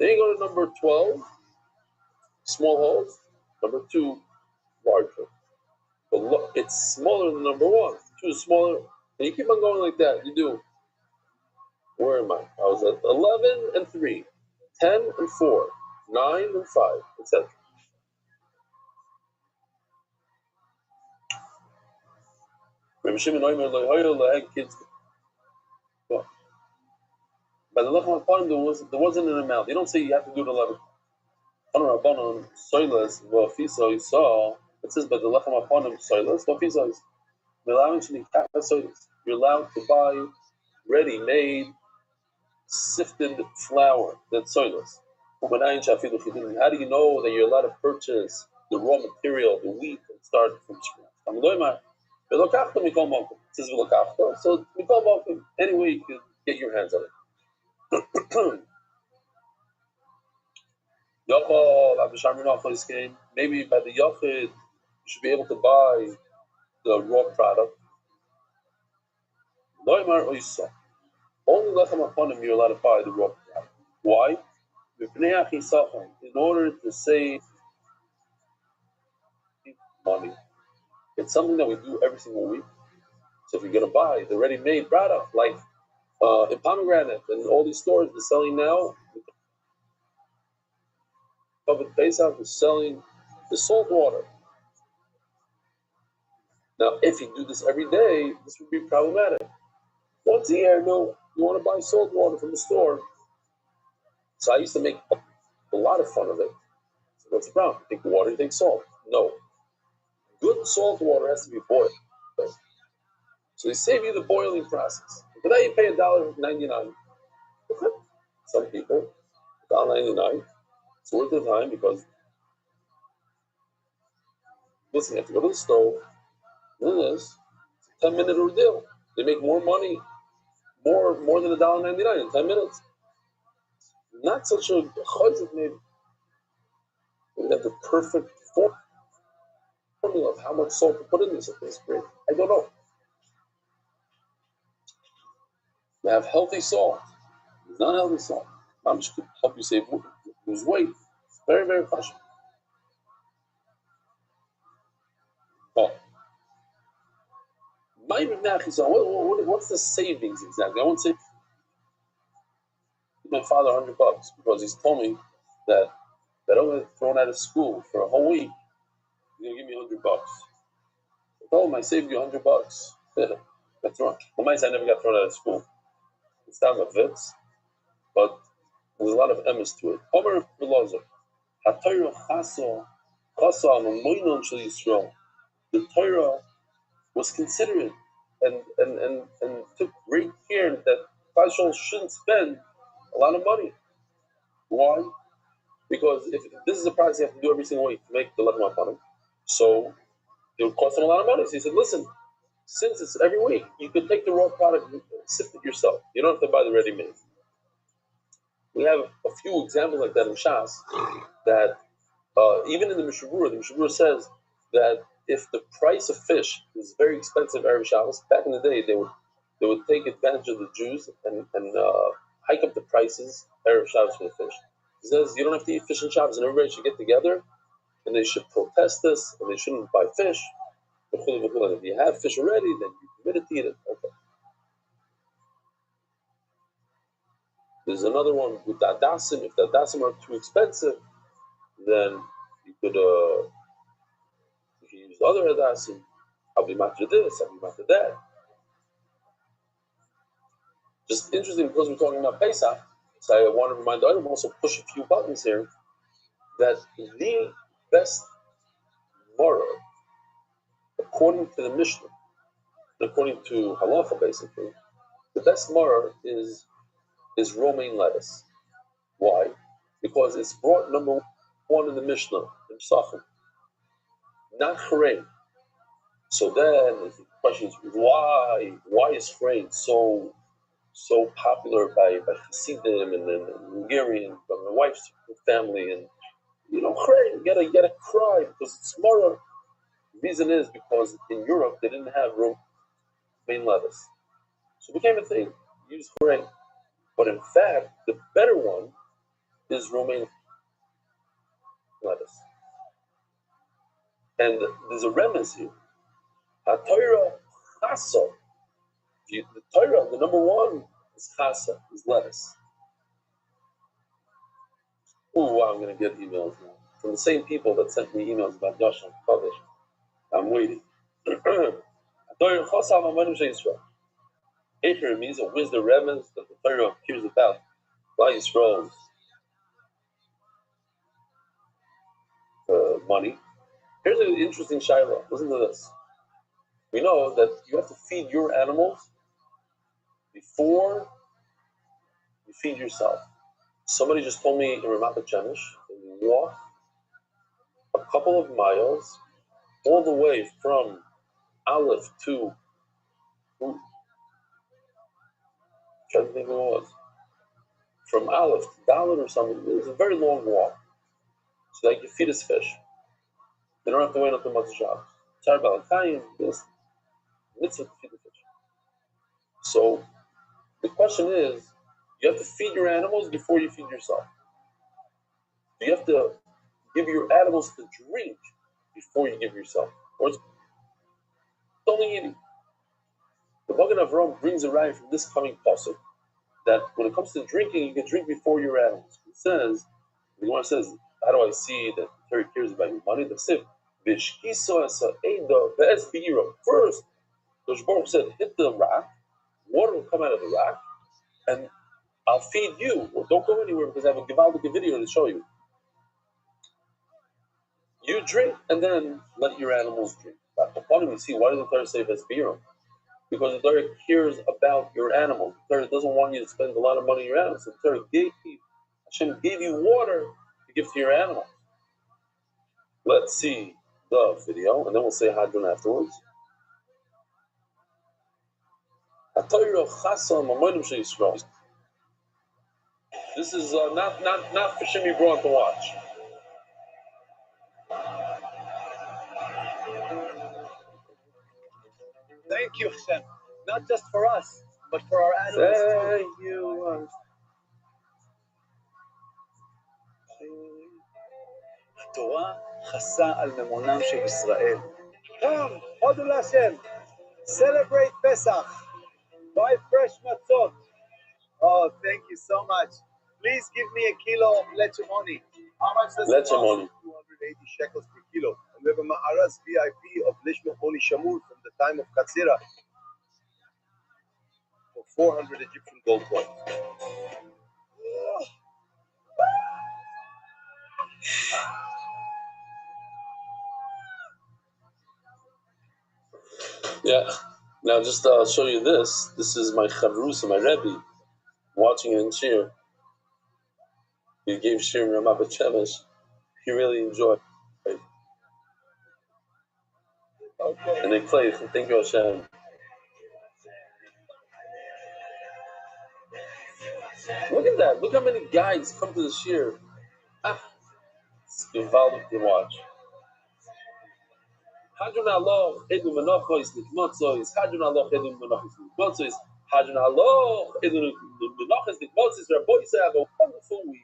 Then you go to number 12, small holes. Number 2, large hole. But look, it's smaller than number 1. 2 is smaller. And you keep on going like that. You do. Where am I? I was at 11 and 3, 10 and 4, 9 and 5, etc. Rabbi Shimon Oimer loyhoyla kids. By the lechem hapanim, there wasn't an amount. They don't say you have to do it 11. It says by the lechem hapanim soilas v'afisa. You're allowed to buy ready-made sifted flour that's soilus. How do you know that you're allowed to purchase the raw material, the wheat, and start from scratch? It says so any way you can get your hands on it. Maybe by the Yochid, you should be able to buy the raw product. Only lechem hapanim you're allowed to buy the raw product. Why? In order to save money. It's something that we do every single week. So if you're going to buy the ready-made product, like in pomegranate and all these stores they're selling now, Pesach is selling the salt water. Now, if you do this every day, this would be problematic. Once a year, no, you want to buy salt water from the store. So I used to make a lot of fun of it. So what's the problem? You take water, you take salt. No. Good salt water has to be boiled. Okay? So they save you the boiling process. For that you pay $1.99. Okay. Some people, $1.99. It's worth the time because, listen, you have to go to the stove. Then this, it's a 10-minute ordeal. They make more money, more than $1.99 in 10 minutes. not such a chayzik maybe. We have the perfect formula of how much salt to put in this bread. I don't know. You have healthy salt. It's not healthy salt. I'm just going to help you lose weight. It's very, very questionable. Oh. What's the savings exactly? I won't say my father $100 because he's told me that I don't get thrown out of school for a whole week. He's gonna give me $100. I told him I saved you $100. That's wrong. Well, I never got thrown out of school. It's not a vitz, but there's a lot of emes to it. Omer Belozer, HaTorah Chasa Moinon Shel Yisrael. The Torah was considerate and took great care that Klal shouldn't spend a lot of money. Why? Because if this is a process you have to do every single week to make the lechem hapanim, so it would cost him a lot of money. So he said, listen, since it's every week, you could take the raw product and sift it yourself. You don't have to buy the ready-made. We have a few examples like that in Shas, that even in the Mishabura says that if the price of fish is very expensive Erev Shabbos, back in the day they would take advantage of the Jews and hike up the prices Erev Shabbos for the fish. He says you don't have to eat fish on Shabbos, and everybody should get together and they should protest this and they shouldn't buy fish. If you have fish already, then you're permitted to eat it. Okay. There's another one with the adasim. If the adasim are too expensive, then you could use other adasim. I'll be matter this, I'll be matter that. Just interesting because we're talking about Pesach, so I want to remind the item also push a few buttons here that the best moral, according to the Mishnah, according to halacha basically, the best moral is romaine lettuce. Why? Because it's brought number one in the Mishnah, in Psachim, not chrein. So then the question is why is chrein so popular by Hasidim and Hungarian, from my wife's family, and chrein, you gotta cry because it's moral. The reason is because in Europe they didn't have romaine lettuce, so it became a thing. Use chrein, but in fact the better one is romaine lettuce. And there's a remez here. HaTorah Chasa. The Torah, the number one is Chasa, is lettuce. Oh, wow, I'm going to get emails now from the same people that sent me emails about Yasham Kodesh. I'm waiting. HaTorah Chasa Amanim Sheyisrael. Echer means where's the remez that the Torah appears about by Yisrael's money. Here's an interesting shayla. Listen to this. We know that you have to feed your animals before you feed yourself. Somebody just told me in Ramat Chemish, you walk a couple of miles all the way from Aleph to, I'm trying to think what it was, from Aleph to Dalet or something. It was a very long walk. So that you feed his fish. They don't have to wait until Motzei Shabbos. Tzar Balakayim, this mitzvah to feed the fish. So the question is, you have to feed your animals before you feed yourself. You have to give your animals to drink before you give yourself. Or it's only eating. The Magen Avraham brings a raya from this coming pasuk that when it comes to drinking, you can drink before your animals. It says, the Gemara says, how do I see that Terry cares about your money? The Sif, first, the Baruch said, hit the rock, water will come out of the rock, and I'll feed you. Well, don't go anywhere because I have a Givaldic video to show you. You drink and then let your animals drink. You see, why does the Torah say Vesbirim? Because the Torah cares about your animals. The Torah doesn't want you to spend a lot of money on your animals. So the Torah Hashem gave you water to give to your animals. Let's see the video, and then we'll say Hadron afterwards. This is not for Shimmy Braun to watch. Thank you, Hashem. Not just for us, but for our animals too. Thank you. התורה חסה על ממונם של ישראל. Come, Hodul Hashem. Celebrate Pesach. Buy fresh matzot. Oh, thank you so much. Please give me a kilo of lechemoni. How much does it cost? 280 shekels per kilo. And we have a Ma'aras VIP of lechemoni shamur from the time of Katsira for 400 Egyptian gold coins. Yeah. Now just show you this. This is my Chavrusa, my Rebbe, watching it in Shir. He gave Shir in Ramat Bet Shemesh. He really enjoyed it. Okay. And they played. Thank you, Hashem. Look at that. Look how many guys come to the Shir. It's gewaltig to watch. Hadron Allah, Edu Menachos, Nikmotzois, Hadron Allah, Edu Menachos, Nikmotzois, Hadron Allah, Edu Menachos, Nikmotzois. Rabbi say, have a wonderful week.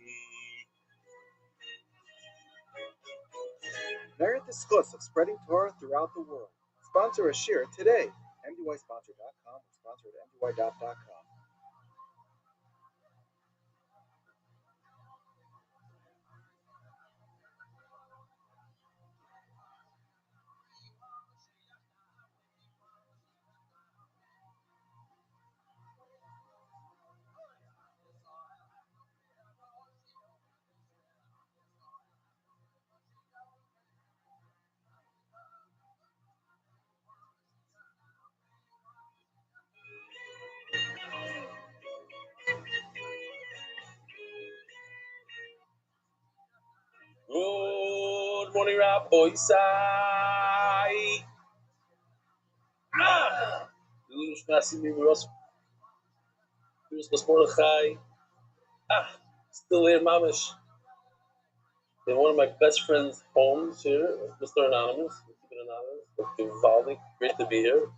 Merit the schus of spreading Torah throughout the world. Sponsor a shir today. MDYsponsor.com or sponsor at MDY.com. Good morning, Rabbi Sai. Still here, Mamish. In one of my best friend's homes here, Mr. Anonymous. Keep it anonymous. Givaldi, great to be here.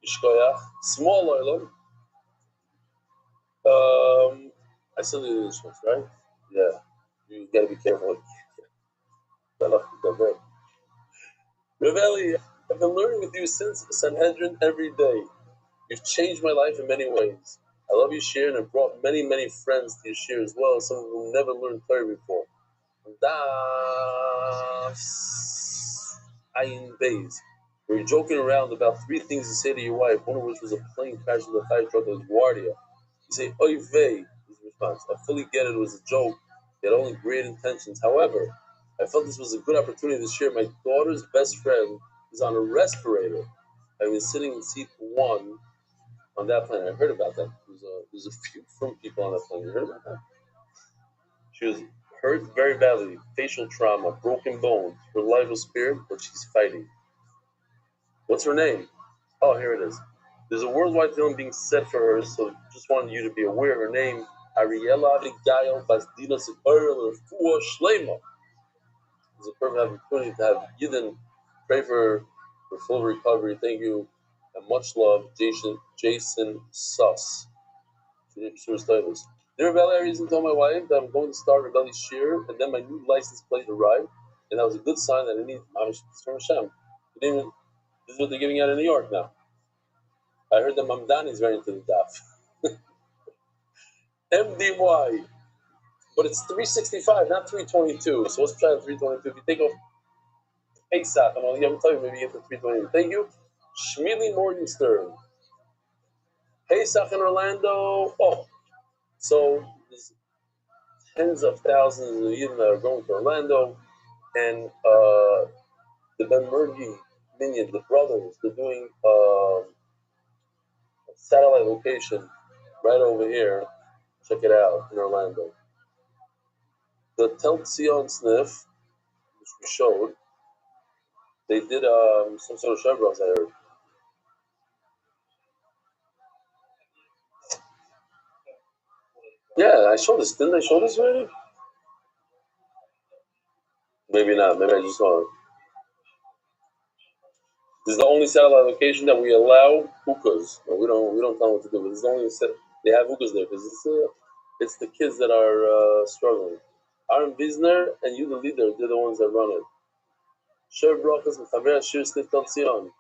Yishkoyach. Small island. I still do this one, right? Yeah. You gotta be careful. Ravelli, I've been learning with you since Sanhedrin every day. You've changed my life in many ways. I love your shir and have brought many, many friends to your shir as well, some who never learned Torah before. Ayin Beis. We were joking around about 3 things to say to your wife, one of which was a plane crash with a fire truck that was Guardia. You say, Oy vey, was the response. I fully get it was a joke, yet only great intentions. However, I felt this was a good opportunity to share. My daughter's best friend is on a respirator. I've been sitting in seat 1 on that plane. I heard about that. There's a few from people on that plane. You heard about that? She was hurt very badly, facial trauma, broken bones. Her life was spared, but she's fighting. What's her name? Oh, here it is. There's a worldwide film being set for her, so just wanted you to be aware of her name. Ariella Abigail Basdina Separel Refuah Shlema. It's a perfect opportunity to have Yidden pray for her for full recovery. Thank you, and much love, Jason Suss. Dear Rebelli, I recently told my wife that I'm going to start Rebelli Shir, and then my new license plate arrived, and that was a good sign that I need Hashem. This is what they're giving out in New York now. I heard that Mamdani is very into the daf. MDY. But it's 365, not 322. So let's try the 322. If you take off Pesach, and I'm telling you, maybe you get the 322. Thank you. Shmili Morgenstern. Pesach in Orlando. Oh, so there's tens of thousands of Yidden that are going to Orlando. And the Ben Mergi minion, the brothers, they're doing a satellite location right over here. Check it out in Orlando. The Tel Tzion sniff, which we showed, they did some sort of chevrons, I heard. Yeah, I showed this. Didn't I show this already? Maybe not. Maybe I just saw it. This is the only satellite location that we allow hookahs. We don't tell them what to do. But it's the only set. They have hookahs there because it's the kids that are struggling. Aaron Wiesner and you, the leader, they're the ones that run it. Shir Brachas and Chaver Shir Sniftal Tzion.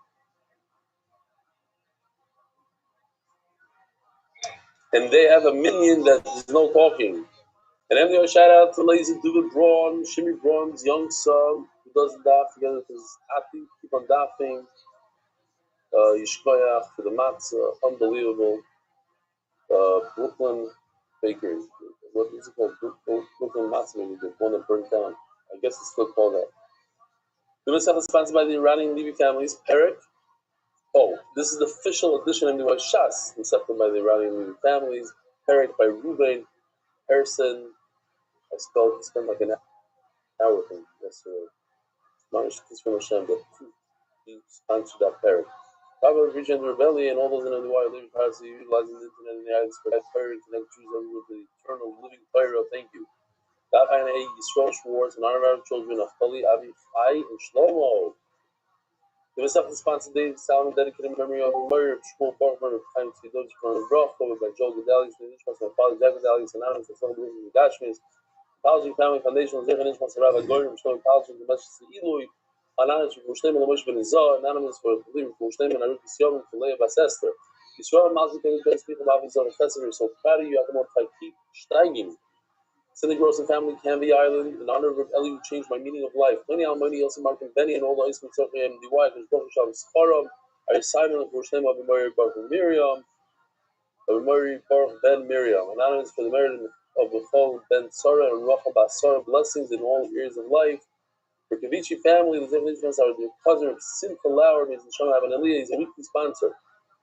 And they have a minion that there's no talking. And then we shout out to Lazy David Braun, Shimmy Braun's young son, who does the daf together with his happy, keep on daffing. Yishkoyach for the matzah, unbelievable. Brooklyn Bakery. What is it called? Brooklyn Matzah, maybe the one that burned down. I guess it's still called that. The Masech is sponsored by the Iranian Levy families. Perek. Oh, this is the official edition of Niwa Shas, accepted by the Iranian Levy families. Perek by Ruben Harrison. I spent like an hour with him yesterday. Manish from Hashem, but he sponsored that Perek. However, region rebellion and all those in the wild living parts utilizing the internet and the islands for that fire to connect Jews with the eternal living fire of thank you. God and A Yisrael Schwartz and honor our children of Chali, Avi, Chai, and Shlomo. The Masech sponsored David Salmon dedicated in memory of Murray of Shmuel Borgman of Chaim Tzidovich from the Broch, over by Joel Gedalis, the Nishmas, my father Jack Gedalis, and Anonymous, and Celebration of Gashmis, College Family Foundation, Zercha Nishmas, Rabbi Goyim, Shlomo College, and the Meshach Ilui. Anonymous for Shneim and Moshe Ben Izah, Anonymous for Believing for Shneim and Aruk Yisrael for Leah Bas Esther. Yisrael and Malzi can be speaking about his own festival. We're so proud of you. I can keep steiging. Cindy Gross and family, Canby Island, in honor of Eli who changed my meaning of life. Plenty of money, Elsa Mark and Benny, and all the ice cream stuff, and the wife, and Baruch Shalom Scharam, our Simon for Shneim of Mary Baruch Miriam, of Mary Baruch Ben Miriam. Anonymous for the merit of the Chol Ben Sarah and Rachel Bas Sarah, blessings in all areas of life. For Kavichi family, the Zevnishmas are the cousin of Simcha Lauer, means the Shama Aban Aliyah. He's a weekly sponsor.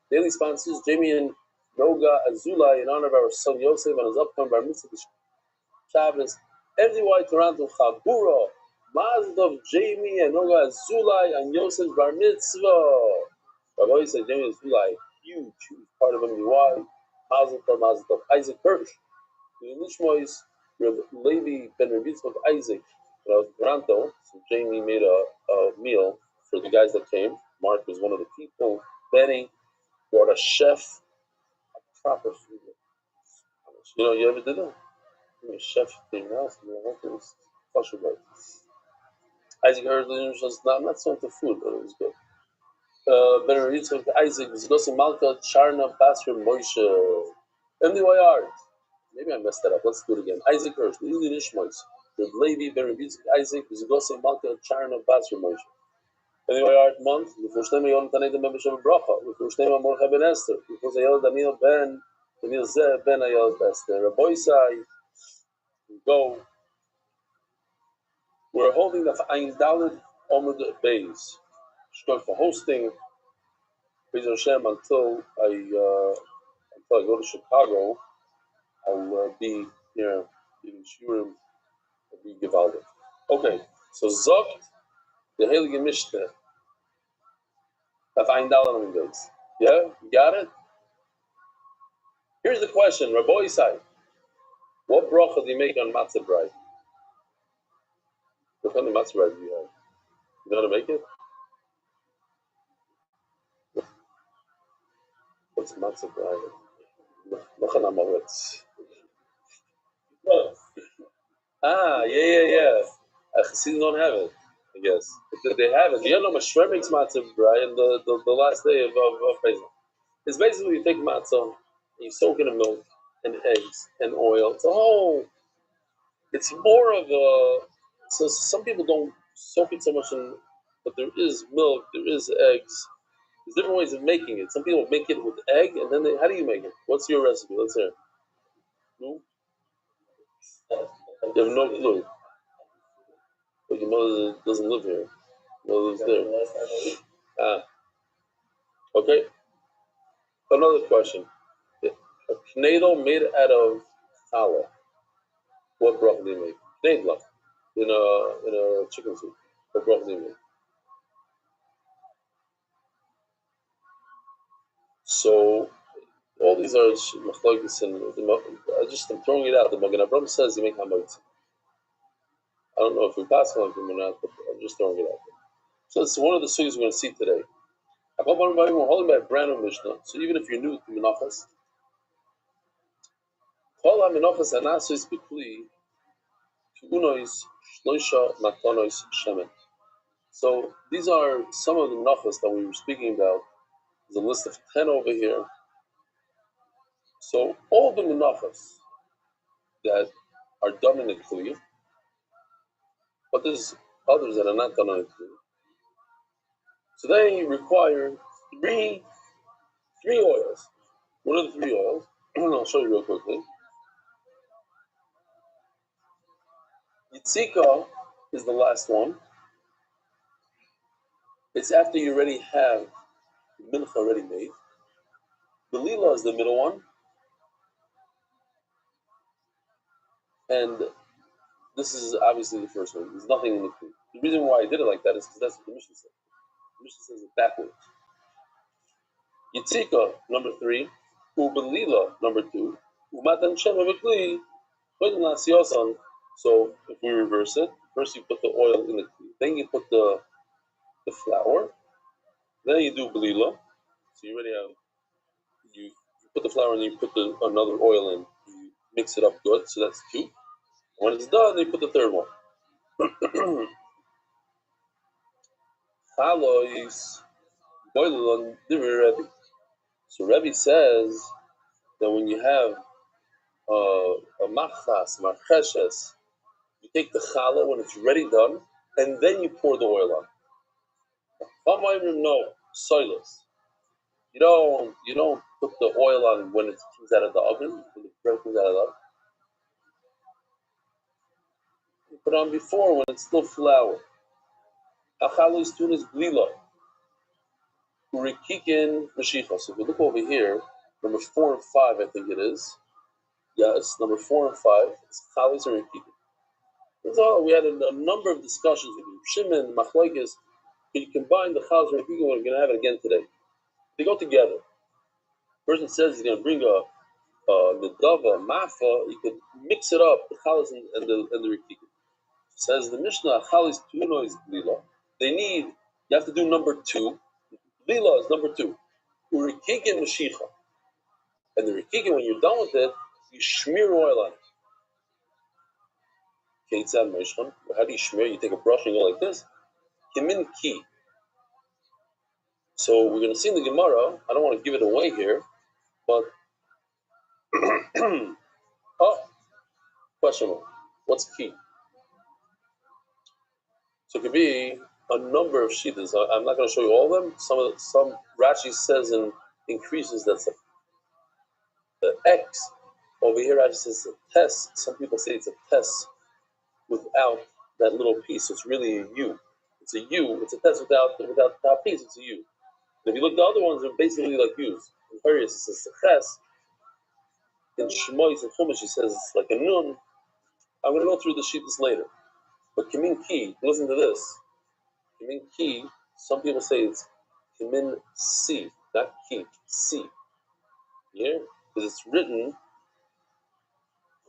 Daily sponsors Jamie and Noga Azulai in honor of our son Yosef and his upcoming Bar Mitzvah Shabbos. MDY Toronto Chabura, Mazdov Jamie and Noga Azulai and Yosef's Bar Mitzvah. Rabbi said Jamie Azulai, huge part of MDY. Mazdov Isaac Hirsch. The Nishmois Levi Ben Rebitzvah Isaac. When I was in Toronto, so Jamie made a meal for the guys that came. Mark was one of the people. Benny brought a chef, a proper food. You ever did that? A chef thing now, it was kosher. Isaac heard was not so into food, but it was good. Ben Rebitzvah Isaac, Zgosi Malka, Charna, Basra, Moshe, MDY Art. Maybe I messed that up. Let's do it again. Isaac Hirsch, the Ili Nishmois, with Levi, Ben Rebitzvah Isaac, Zgosi Malka, Charna, Basra, Moshe. Anyway, Art month, before Shnei Yom Tanei the membership of Bracha, before Shnei Mordechai Ben Esther, before Zayel Daniel Zeh Ben Ayel Esther. Rabbi Isai, go. We're holding the Ayin Daled Omud Beis. Shkol for hosting. Praise Hashem until I go to Chicago. I'll be here in Shurim. I'll be Givaldic. Okay, so Zogt the Heilige Mishnah. Of Ayin Daled Omud Beis. Yeah, you got it. Here's the question, Rabbi Isai. What bracha do you make on matzah bread? What kind of matzah bread do you have? You know how to make it? What's matzah bread? Machana moritz. Yeah. Chassidim don't have it, I guess. They have it. You know, Mashrer makes matzah bread on the last day of Pesach. It's basically you take matzah, and you soak it in milk and eggs and oil. It's more of a. So some people don't soak it so much in, but there is milk, there is eggs. There's different ways of making it. Some people make it with egg, and then how do you make it? What's your recipe? Let's hear it. No? You have no clue. But your mother doesn't live here. Your mother lives there. Okay. Another question. A kneidel made out of challah. What bracha do you make? Kneidel in a chicken soup. What bracha do you make? So all these are machlokes, and I'm throwing it out. The Magen Avraham says you make hamoitzi. I don't know if we pass on him or not, but I'm just throwing it out there. So it's one of the sugyas we're going to see today. We're holding by a brand new Mishnah. So even if you're new to Menachas, Kol HaMenachas Anasis B'Kli K'unois Shloisha Matonois Shemen. So these are some of the Menachas that we were speaking about. There's a list of 10 over here. So all the Menachas that are done in a Kli, but there's others that are not done in a Kli. So they require three oils. What are the 3 oils? I'll show you real quickly. Yitzika is the last one. It's after you already have the mincha already made. The lila is the middle one. And this is obviously the first one. There's nothing in the food. The reason why I did it like that is because that's what the Mishnah says. The Mishnah says it backwards. Yitzika, number 3. Ubelila, number 2. Umatan Shem Avakli, so if we reverse it, first you put the oil in the kli, then you put the flour, then you do belila. So you already have you put the flour and you put another oil in. You mix it up good, so that's 2. When it's done, you put the third one. Chalois boilon divrei Rebbe. So Rebbe says that when you have a machas, marcheshes, you take the challah when it's ready done, and then you pour the oil on. No, soilers. You don't put the oil on when it comes out of the oven, when the bread comes out of the oven. You put it on before when it's still flour. Achalus is tunis glila. Urikikin mashicha. So if you look over here, number 4 and 5, I think it is. Yes, number 4 and 5. It's chalus and rikikin. That's all. We had a number of discussions with Shimon, Machlokes. Can you combine the chalus and rikikin? We're going to have it again today. They go together. Person says he's going to bring a nedava, mafa. You can mix it up, the chalus and the rikikin. Says the Mishnah, chalis tuno is lila. You have to do number 2. Lila is number 2. Urikikin mashicha. And the rikikin, when you're done with it, you smear oil on it. How do you smear? You take a brush and go like this. Kimin ki. So we're going to see in the Gemara. I don't want to give it away here, but questionable. What's key? So it could be a number of shittas. I'm not going to show you all of them. Some Rashi says and increases that the X over here. Rashi says a test. Some people say it's a test without that little piece. It's really a U. It's a U. It's a test without the top piece. It's a U. And if you look, the other ones are basically like U's. In Harius, it says a ches. In Shmois and Chumash, it says it's like a nun. I'm going to go through the shittas later. But Kimin Ki, listen to this. Kimin Ki, some people say it's Kimin Si, not Ki, Si. Yeah? Because it's written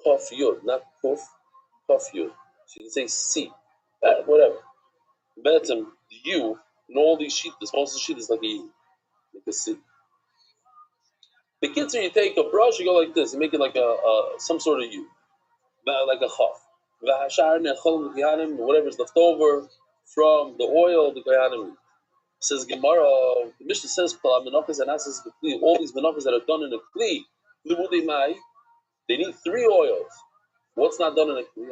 Kof Yud, not Kof, Kof Yud. So you can say Si, whatever. But the U, in all these shittas, most of the shittas like a U, like a Si. The kids, you take a brush, you go like this, you make it like some sort of U, like a Chof. Whatever's left over from the oil, the Kohanim. Says Gemara, the Mishnah says, all these menachas that are done in a kli, they need 3 oils. What's not done in a kli?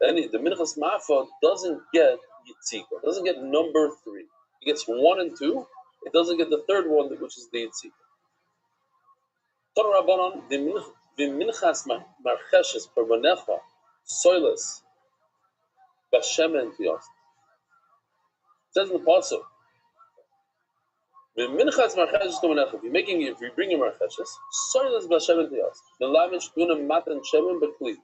The minchas mafa doesn't get yitzika, doesn't get number 3. It gets 1 and 2. It doesn't get the third one, which is the yitzika. The minchas marcheshes perbanecha soiles bashemen tiyos. Says in the pasuk, if you bring your marcheshes, soiles bashemen tiyos. The lamish tuna matan shemen bekli.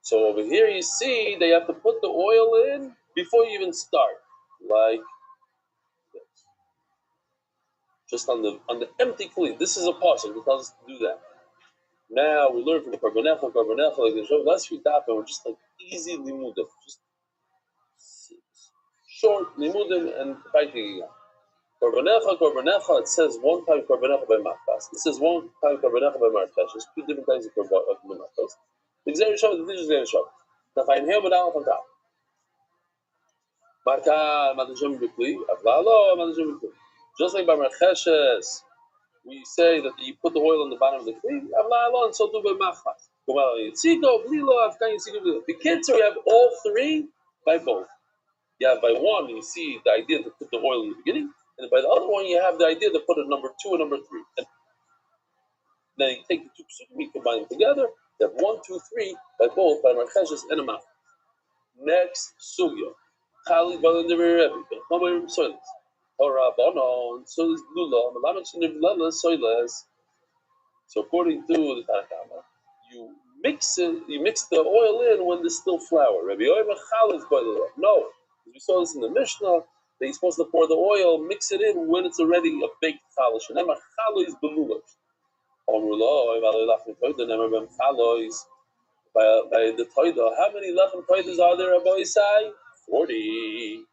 So over here you see they have to put the oil in before you even start, like this. just on the empty kli. This is a pasuk. It tells us to do that. Now we learn from the karbonecha, like the show. Last few dapen were just like easy limudim, just short limudim and fighting again. Karbonecha. It says one time karbonecha by machbas. It says one time karbonecha by martesh. There's two different kinds of karbonecha. The Xer Shav, the Xer Shav. Now find him with Aleph on top. Marka Madashem Bikli, Avlalo Madashem Bikli. Just like by Marcheshes, we say that you put the oil on the bottom of the kli, Avlalo, and so do by Machbas. Yitziko, Blilo, Afkan Yitziko, Blilo. The kids, we have all three by both. You have by one, you see the idea to put the oil in the beginning, and by the other one, you have the idea to put a number 2 and number 3. And then you take the two psukim, you combine them together, you have 1, 2, 3 by both, by Marcheshes and a Mach. Next, Sugya. Chali Balan de Rebbe, Chomer Soiles. Torah Bonon, Soiles Lula, Malamet Shinivlala Soiles. So according to the Tanakama, you mix the oil in when there's still flour. Rabbi Yoiva Chalis Balan. No, we saw this in the Mishnah. That you're supposed to pour the oil, mix it in when it's already a baked chalish. And Emma Chalis Belulas. Omrullah, Evalilachim Toida, Nemar Bem Chalos. By the Toida, how many Lachem Toidas are there, Rabbi Isai? 40.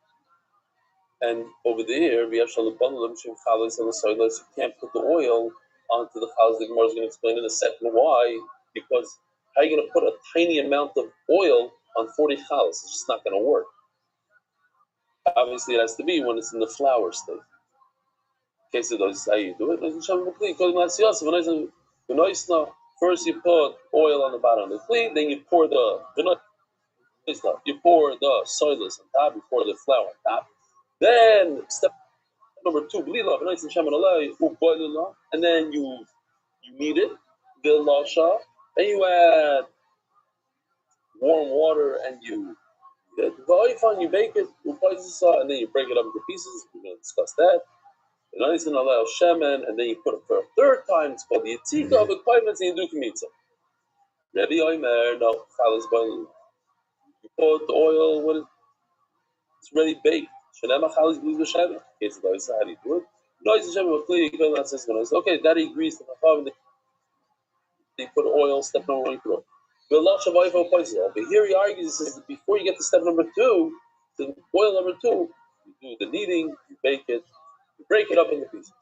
And over there, we have Shalabanalim Shem Chalas and the Soilas. You can't put the oil onto the chalas. The Gemara is going to explain in a second why. Because how are you going to put a tiny amount of oil on 40 chalas? It's just not going to work. Obviously, it has to be when it's in the flour state. Okay, so that's how you do it. First, you put oil on the bottom of the kli, then you pour the soyless on top, you pour the flour on top. Then step number 2, and then you knead it, and you add warm water and you bake it, and then you break it up into pieces. We're going to discuss that. And then you put it for a third time. It's called the Yitzika of equipments, and you do Kmitza. Rabbi Omer, no, Chalas Balu. You put the oil when it's already baked. Shanema Chalas Balu B'Shem. Okay, so that's how do you do it? No, it's Hashem B'Kli, Yikol Natzis Ganois. Okay, Daddy agrees to the Chav, they put oil, step number 1, you put oil. But here he argues, he says that before you get to step number 2, the oil number 2, you do the kneading, you bake it, you break it up into pieces.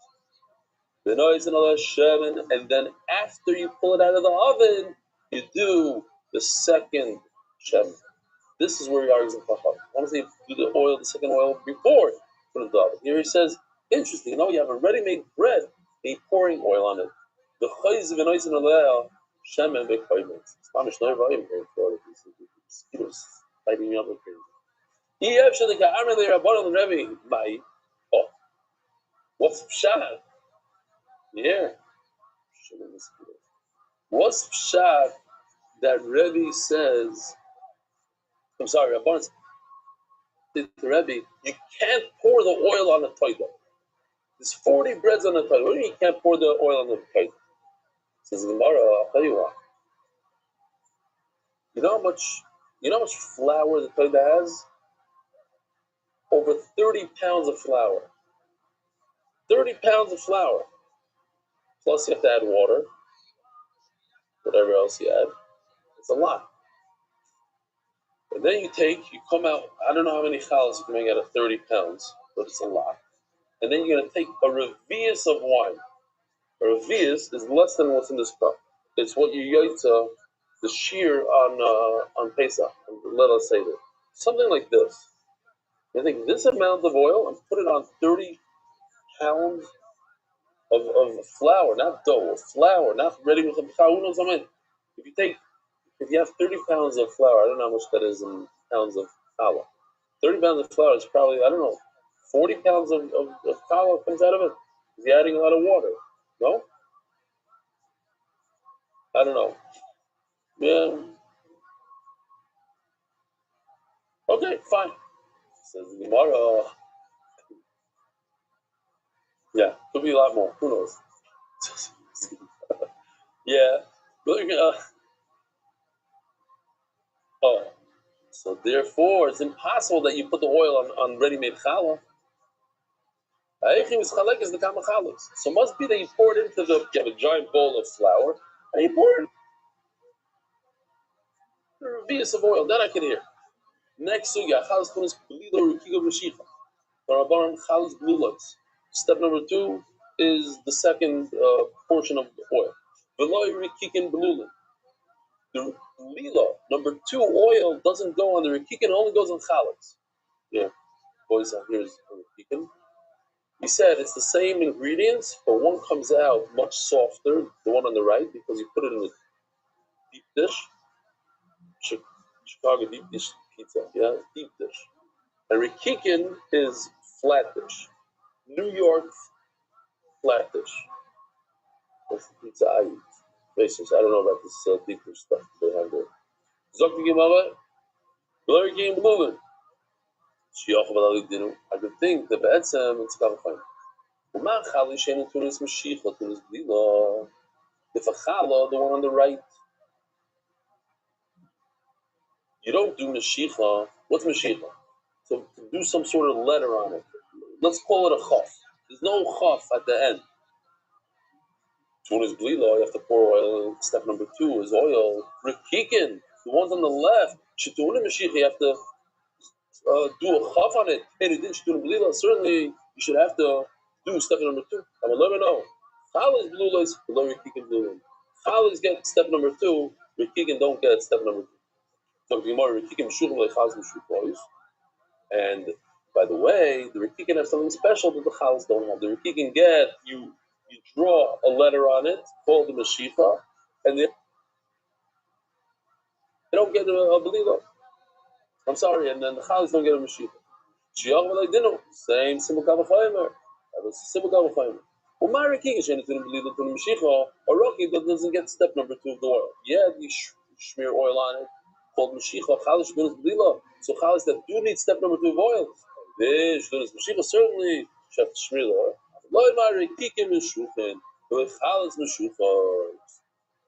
The noise and all that, and then after you pull it out of the oven, you do the second shemen. This is where he argues in Chacham. Honestly, you do the oil, the second oil before you put it in the oven. Here he says, interesting, you have a ready-made bread, and you're pouring oil on it. The chayz of the noise and all that, shemen bekoyments. Spanish no volume here for it. Mosquitoes biting me up like crazy. Oh, what's pshat? Yeah. What's pshat that Rebbe says? I'm sorry, Rabbanan said to Rebbe, you can't pour the oil on the toilet. There's 40 breads on the toilet. What do you mean you can't pour the oil on the toilet? Says Gemara, I'll tell you what. You know how much flour the toilet has? Over 30 pounds of flour. 30 pounds of flour. Plus you have to add water. Whatever else you add. It's a lot. And then you come out, I don't know how many chalas you can make out of 30 pounds, but it's a lot. And then you're going to take a revius of wine. A revius is less than what's in this cup. It's what you yaitza, the shear on Pesach. Let us say that. Something like this. You take this amount of oil and put it on 30 pounds of flour, not dough, flour, not ready with a flour. If you have 30 pounds of flour, I don't know how much that is in pounds of challah. 30 pounds of flour is probably, 40 pounds of challah comes out of it. Is he adding a lot of water? No? I don't know. Yeah. Okay, fine. Says Gemara. Yeah, could be a lot more. Who knows? Yeah. So therefore, it's impossible that you put the oil on ready-made challah. Ha'echim is chalek is the kama chalos. So must be that you pour it into the, you have a giant bowl of flour, and you pour it revius of oil. Then I can hear. Next sugya, chalos tunis belilo rukiga b'shicha. The rabbanon chalos blulos. Step number 2 is the second portion of the oil. Veloy rikikin belulin. The lila, number 2 oil doesn't go on the rikikin, only goes on chalos. Yeah, boys, here's the rikikin. He said it's the same ingredients, but one comes out much softer, the one on the right, because you put it in a deep dish. Chicago deep dish pizza, yeah, deep dish. And rikikin is flat dish. New York flat dish. That's the pizza I eat. Basis. I don't know about this deep dish stuff they have there. Zok the Gemara, blurry game blue. I could think the be'etzem it's kavachayim. Uma chali sheinu tunis mashicha tunis blila. If a challah, the one on the right, you don't do mashicha. What's mashicha? So to do some sort of letter on it. Let's call it a chaf. There's no chaf at the end. One is blila, you have to pour oil. Step number 2 is oil. Rikikin, the ones on the left, shituna mashicha, you have to do a chaf on it. And it didn't shituna blila. Certainly, you should have to do step number 2. I'm gonna let me know. Chal is blula, below rikikin blula. Chal is get step number 2. Rikikin don't get step number 2. So the Gemara rikikin meshulchan leichaz meshulchan. And by the way, the rikikin have something special that the chals don't have. The rikikin get you draw a letter on it called the mashicha, and they don't get a belila. I'm sorry, and then the chals don't get a mashicha. Shiach v'lei dinu, same simul kavachaymer. That was simul kavachaymer. Umay rikikin she'en tunim belila tunim mashicha. A rocky that doesn't get step number 2 of the oil. Yeah, you smear oil on it. Called Mashicha, Chalish Dunas Blila. So Chalish that do need step number 2 of oil. This Dunas Mashicha certainly Chef Shmila. Loi Mari Kikim Meshuchen, Chalish Meshucha.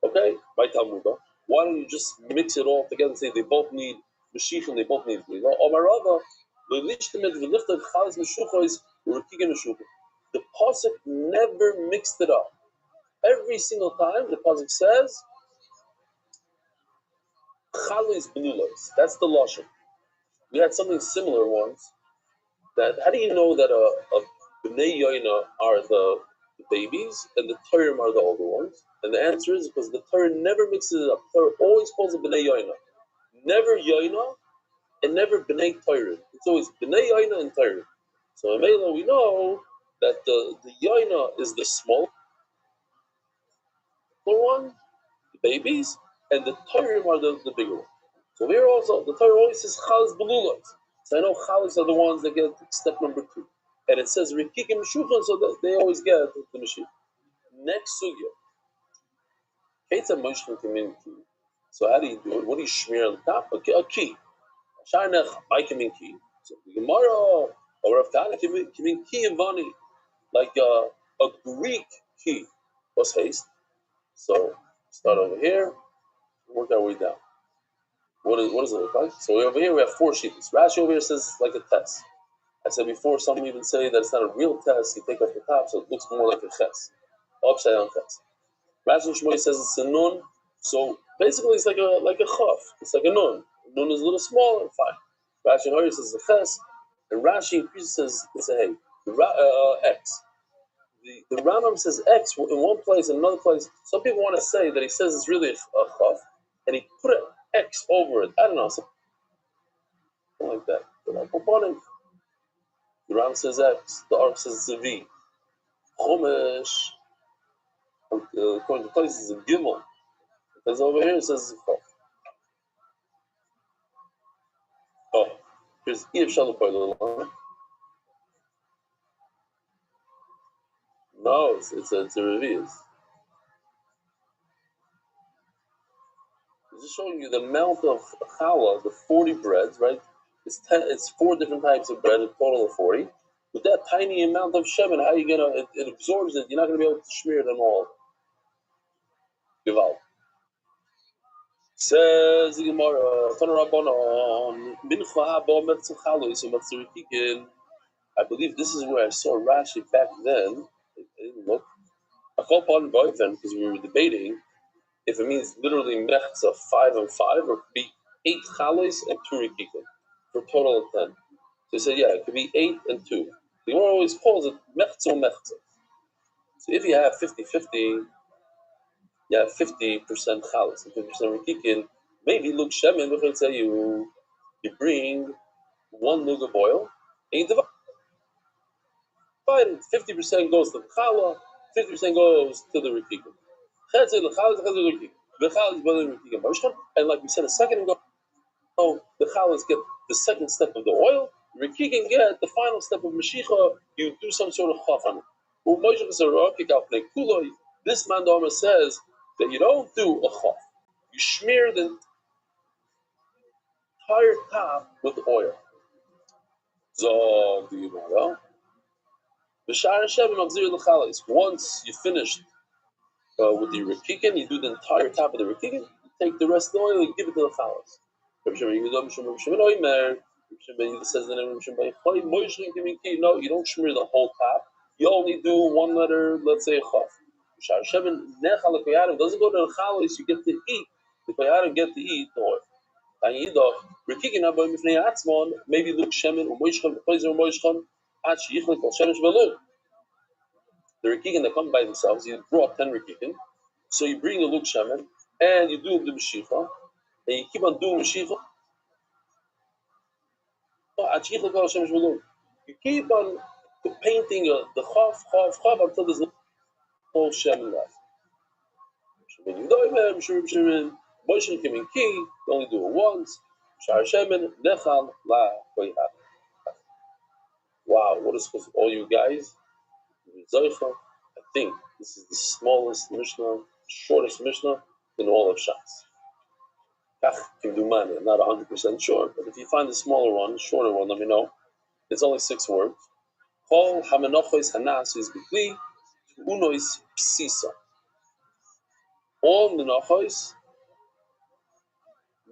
Okay, by Talmuda. Why don't you just mix it all together and say they both need Mashiach and they both need Blila? Or Marava, the Lishtimid, the lift of Chalish Meshucha is Kikim Meshucha. The Pasuk never mixed it up. Every single time the Pasuk says, Chalis Blulos. That's the Lashon. We had something similar once. That how do you know that a Bnei Yoina are the babies and the Turim are the older ones? And the answer is because the Torah never mixes it up. The Torah always calls it Bnei Yoina. Never Yoina and never Bnei Turim. It's always Bnei Yoina and Turim. So in Mela we know that the Yoina is the smaller one, the babies, and the Turim are the bigger one. So here also, the Torah always says Chalas Belulos. So I know Chalas are the ones that get step number 2. And it says Rikikim Meshuchan, so that they always get the Mashiach. Next sugya. Ketzah Moshe Kimin Ki. So how do you do it? What do you smear on the top? A key. Sharnech Aikimin Ki. So the Gemara or Rav Kahana Kimin Ki and Vani. Like a Greek key. What's haste? So start over here, work our way down. What does it look like? So over here we have 4 sheets. Rashi over here says like a test. I said before, some even say that it's not a real test. You take off the top, so it looks more like a ches, upside down test. Rashi Shmuel says it's a nun. So basically, it's like a chaf. It's like a nun. Nun is a little smaller, fine. Rashi Hari says it's a ches, and Rashi increases says it's a hey. X. The Rambam says X in one place, in another place. Some people want to say that he says it's really a chaf, and he put an X over it. I don't know, something like that. The Ram says X, the Ark says it's a V. Chumash, according to places, is a Gimel. Because over here it says it's a chaf. Oh, here's Iev Shalapoy. No, it's a Revius. It's just showing you the amount of challah, the 40 breads, right? It's 4 different types of bread, a total of 40. With that tiny amount of shemen, how are you gonna? It absorbs it. You're not gonna be able to smear them all. Gival. Says the Gemara, Tanur Rabbanon, Mincha haba metzul chalo, so metzul rikikin. I believe this is where I saw Rashi back then. I didn't look. I called upon both then because we were debating if it means literally mechza 5 and 5, or it could be 8 chalos and 2 rikikim for a total of 10. So he said, yeah, it could be 8 and 2. The one always calls it mechza mechza. So if you have 50-50, you have 50% chalos and 50% rikikim. Maybe look shemen, we can say you bring 1 lug of oil and you divide it. 50% goes to the challah, 50% goes to the rikikim. And like we said a second ago, the challahs get the second step of the oil. Riki can get the final step of Mashiach. You do some sort of chaf on it. This man Dharma says that you don't do a chaf. You smear the entire top with oil. So do you know? Once you finished with the rikikin, you do the entire top of the rikikin, take the rest of the oil and give it to the chalas. Rabbi Shimon says the name of Rabbi Shimon, no, you don't smear the whole top. You only do one letter, let's say chaf. Doesn't go to the chalas, you get to eat. The koyanim get to eat the oil. Maybe look shemen or moishchan, the rikikin that come by themselves, you brought 10 rikikin, so you bring a luk shemen and you do the mashicha, and you keep on doing mashicha. You keep on painting the chaf until there's no shemen left. You only do it once. Wow, what is this, all you guys? I think this is the smallest Mishnah, shortest Mishnah in all of Shas. I'm not 100% sure, but if you find a smaller one, shorter one, let me know. It's only 6 words. Kol hamenochos hanas is bikli unois psisa. All menochos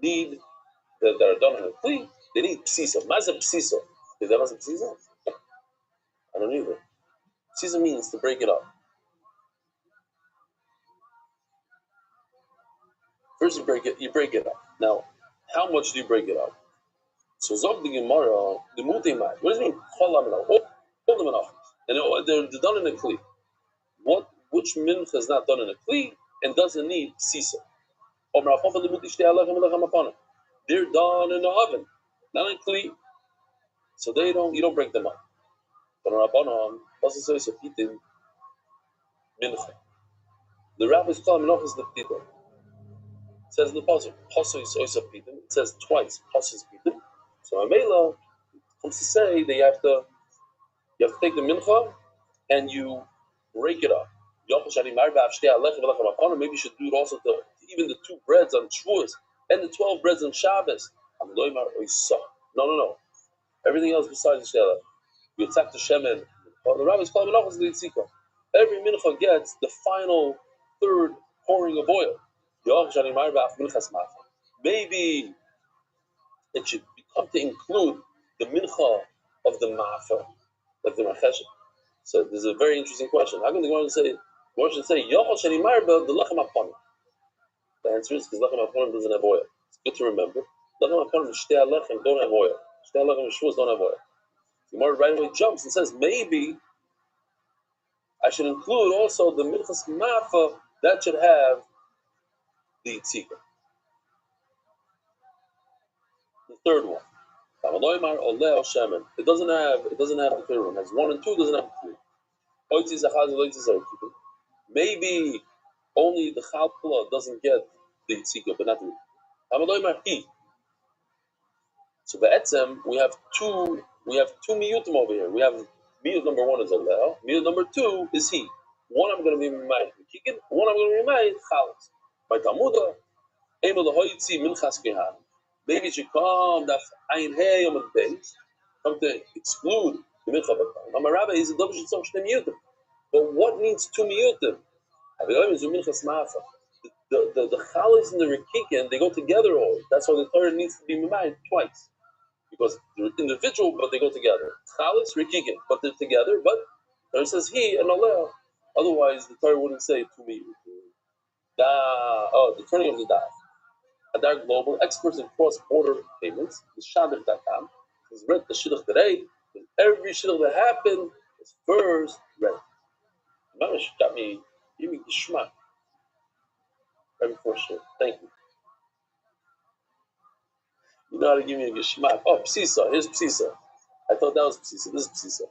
need that are done in a kli. They need psisa. Maza psisa. Is that maza psisa? I don't either. Psisa means to break it up. First you break it up. Now, how much do you break it up? So Zog the Gemara, the Mutimai. What does it mean? Kol hamenochos. All the menochos. And they're done in a kli. Which mincha is not done in a kli and doesn't need psisa? They're done in the oven, not in kli, so you don't break them up. But Rabbanon doesn't say so eating mincha. The rabbis call minchas the pita. It says in the pasuk, pasu is oisa pita. It says twice, pasu is pita. So Amela comes to say that you have to take the mincha and you break it up. Maybe you should do it also to even the 2 breads on Shavuos and the 12 breads on Shabbos. No. Everything else besides the Shtei. You attack the Shemen. The rabbis call Menachos the Yitzika. Every mincha gets the final 3rd pouring of oil. Maybe it should become to include the mincha of the mafer, like the macheshet. So there's a very interesting question. How can the Gemara say? One should say, Yochel Shani Marba, the Lechem HaPonim. The answer is because Lechem HaPonim doesn't have oil. It's good to remember. Lechem HaPonim, Shtei HaLechem don't have oil. Shtei HaLechem and Shavuos don't have oil. The Gemara right away jumps and says, maybe I should include also the Minchas Mafa that should have the Tzika. The 3rd one. It doesn't have the 3rd one. It has 1 and 2, doesn't have 3. Maybe only the chalpula doesn't get the tzika, but not the rikikin. So be'etzem we have two miyutim over here. We have miyut number 1 is alel, miyut number 2 is he. One I'm going to be my rikikin, one I'm going to be my chalas. By Talmuda, able to hoitzi minchas kehan. Maybe it should come that ayin hey on the base, come to exclude the mincha b'khan. Now my rabbi is a double shitzoch shnei miyutim. But what needs 2 miyutim? The chalas and the rikikin, they go together always. That's why the Torah needs to be reminded twice. You because they're individual, but they go together. Chalis, Rikikin, but they're together, but Torah says he and Aleh. Otherwise, the Torah wouldn't say to me. The turning of the daf. Adar Global, experts in cross-border payments, the Shadr.com, has read the Shidduch today. Every Shidduch that happened is first read. Mamish got me, give me Gishmak. Right before Shidduch. Thank you. You know how to give me a Gishmak. Oh, Psisa. Here's Psisa. I thought that was Psisa. This is Psisa.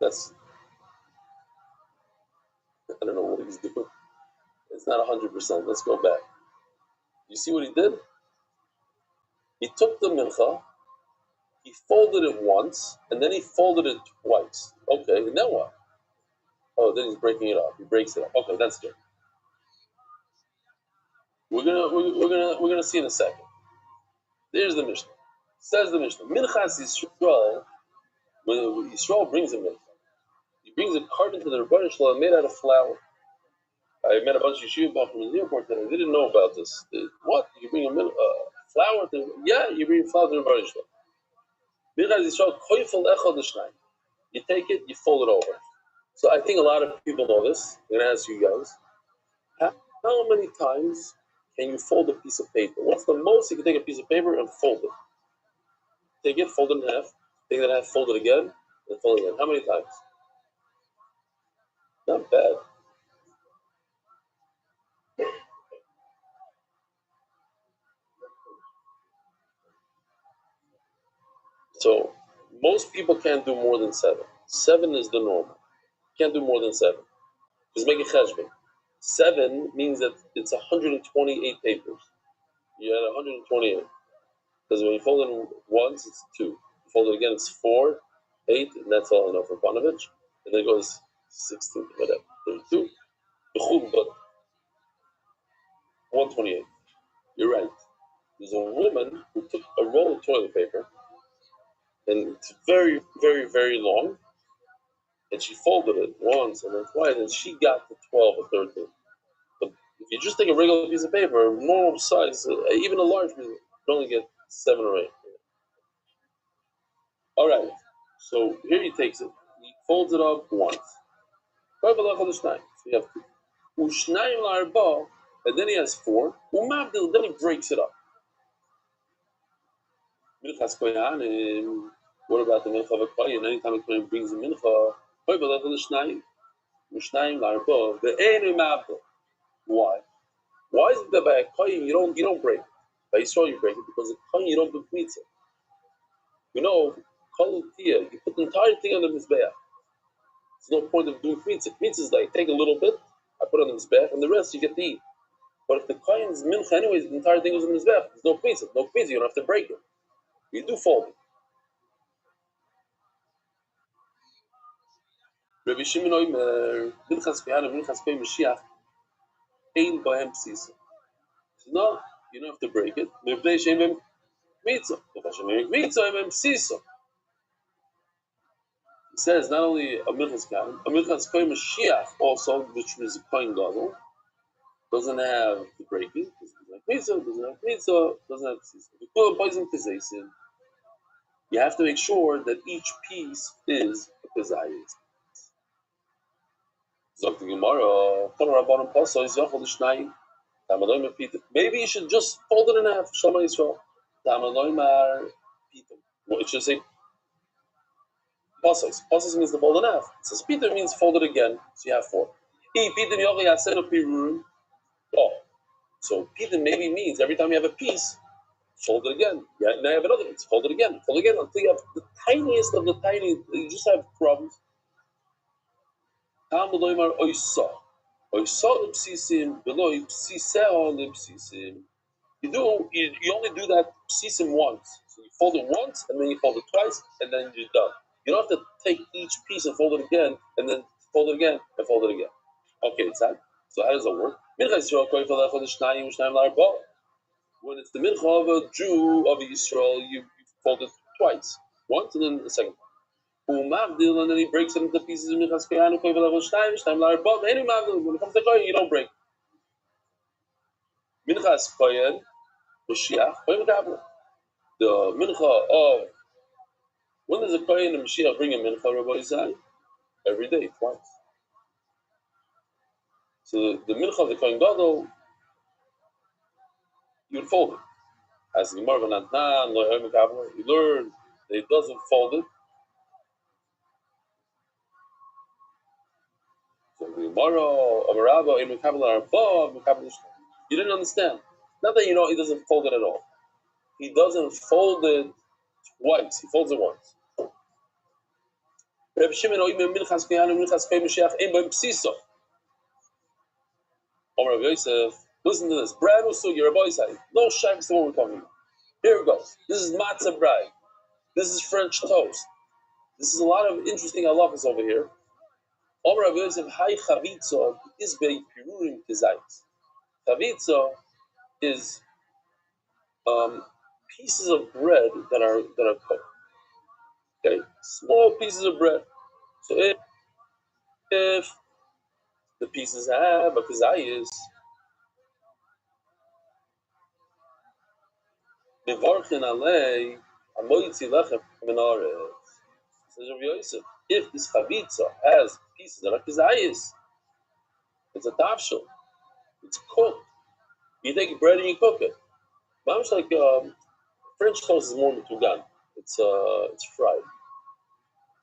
That's, I don't know what he's doing. It's not 100%. Let's go back. You see what he did? He took the mincha, he folded it once, and then he folded it twice. Okay, and then what? Oh, then he's breaking it up. He breaks it up. Okay, that's good. We're gonna see in a second. There's the Mishnah. Says the Mishnah. Minchas Yisrael. When Yisrael brings a mincha, he brings a cart into the Rabbi Rothschild made out of flour. I met a bunch of yeshiva from the airport that I didn't know about this. What? You bring a flour? Yeah, you bring flour to the Rabbi Rothschild. Minchas Yisrael koifel echad l'shnayim. You take it, you fold it over. So I think a lot of people know this. I'm going to ask you guys, how many times can you fold a piece of paper? What's the most you can take a piece of paper and fold it? Take it, fold it in half, take it in half, fold it again, and fold it again. How many times? Not bad. So most people can't do more than 7. 7 is the normal. Can't do more than 7. Just make it cheshbon. 7 means that it's 128 papers. You had 128. Because when you fold it once, it's 2. You fold it again, it's 4, 8, and that's all enough for Panovich. And then it goes 16, whatever, 32. But 128. You're right. There's a woman who took a roll of toilet paper, and it's very, very, very long, and she folded it once and then twice, and she got to 12 or 13. But if you just take a regular piece of paper, normal size, even a large piece, you only get 7 or 8. All right. So here he takes it. He folds it up once. So you have 2. And then he has 4. Then he breaks it up. What about the mincha of a kohen? Anytime a kohen brings a mincha, why? Why is it that by a kohen you don't break? By Yisrael you break it because a kohen you don't do mitzvah. You know, you put the entire thing on the mizbeach. There's no point of doing mitzvah. Mitzvah is like take a little bit, I put it on the mizbeach, and the rest you get to eat. But if the kohen's mincha anyways, the entire thing was on the mizbeach. There's no mitzvah. No mitzvah. You don't have to break it. You do fold it. Rabbi Shimon Oimer, minchas kohen and minchas kohen Mashiach, ein bohem psisa. No, you don't have to break it. Mibnei she'em mitzvah. It says not only a minchas kohen Mashiach also, which is a kohen gadol, doesn't have the breaking, doesn't have mitzvah, doesn't have psisa. You have to make sure that each piece is a pizayis. Maybe you should just fold it in half. Shema Yisrael. It should say passos. Passos means the fold in half. It says Peter means fold it again. So you have 4. Oh, so Peter maybe means every time you have a piece, fold it again. Yeah, now you have another piece. Fold it again. Fold it again until you have the tiniest of the tiny. You just have crumbs. You only do that psisim once. So you fold it once, and then you fold it twice, and then you're done. You don't have to take each piece and fold it again, and then fold it again, and fold it again. Okay, it's that. So how does that work? When it's the mincha of a Jew of Israel, you fold it twice. Once, and then the second time. And then he breaks it into pieces. When it comes to kohen, you don't break. Minchas kohen, Mashiach, the mincha of when does a Kohen and Mashiach bring a mincha, Rabbi Yisai? Every day, twice. So the mincha of the Kohen Gadol, you would fold it. As the Gemara V'Natan, you learn that it doesn't fold it. So the Gemara, Amarabba, you didn't understand. Not that you know he doesn't fold it at all. He doesn't fold it twice. He folds it once. Reb Shimon minchas kohen minchas kohen Mashiach ein b'im psiso. Omer Rav Yosef, listen to this. Bread usugi, Rabbi Yisai. No shaykhs to what we're talking about. Here it goes. This is matzah bread. This is French toast. This is a lot of interesting halachas over here. Omer Rav Yosef, hay chavitza is bei pirurim kezayis. Chavitza is pieces of bread that are cooked. Okay, small pieces of bread. So if the pieces have a kezayis, mevarchin alei amoyitzi lechem min haaretz. Says Rabbi Yosef, if this chavitza has pieces that are kezayis, it's a tafshel. It's cooked. You take bread and you cook it. Much like French toast is more mitugan. It's fried.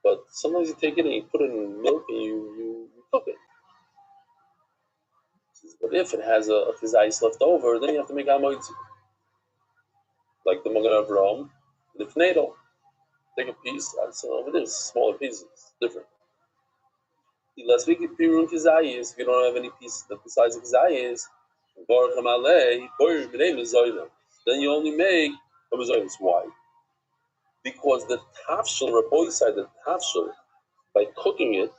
But sometimes you take it and you put it in milk and you cook it. But if it has a kezayis left over, then you have to make amoyitzi. Like the Magen Avraham, the Fnadel. Take a piece, over there, smaller pieces, different. Let's make it pirun kezayis. If you don't have any piece that the size of kezayis, then you only make a mezoyim. Why? Because the tafshel, Rabbi side, the tafshel, by cooking it,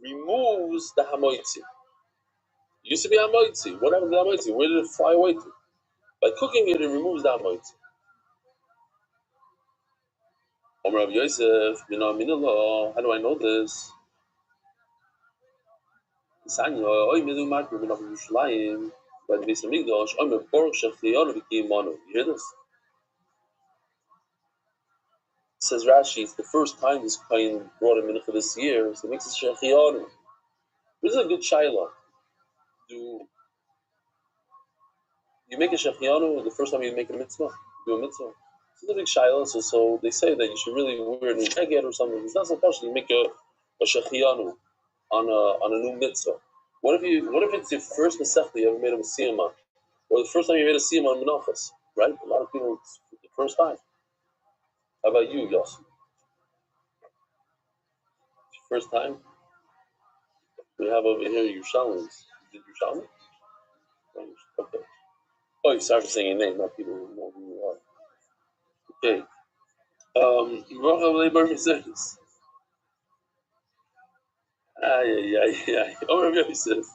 removes the hamoitzi. It used to be hamoitzi. What happened to the hamoitzi? Where did it fly away to? By cooking it, it removes the hamoitzi. Omer Rav Yosef, how do I know this? By the Beis Hamikdash, you hear this? Says Rashi, it's the first time this Kohen brought a mincha this year, so it makes it shechiyanu. This is a good shaila. Do you make a shechiyanu the first time you make a mitzvah? Do a mitzvah. It's a big shaila, so they say that you should really wear a new eget or something. It's not so possible. You make a shechiyanu on a new mitzvah. What if it's your first masechta you ever made a siyama, or the first time you made a siyama on menachas? Right? A lot of people, it's the first time. How about you, Yossi? First time? We have over here Yerushalmi. Is it Yerushalmi? Okay. Oh, you sorry for saying your name, not people who know who you are. Okay. Rochel says. Oh, Rabbi says.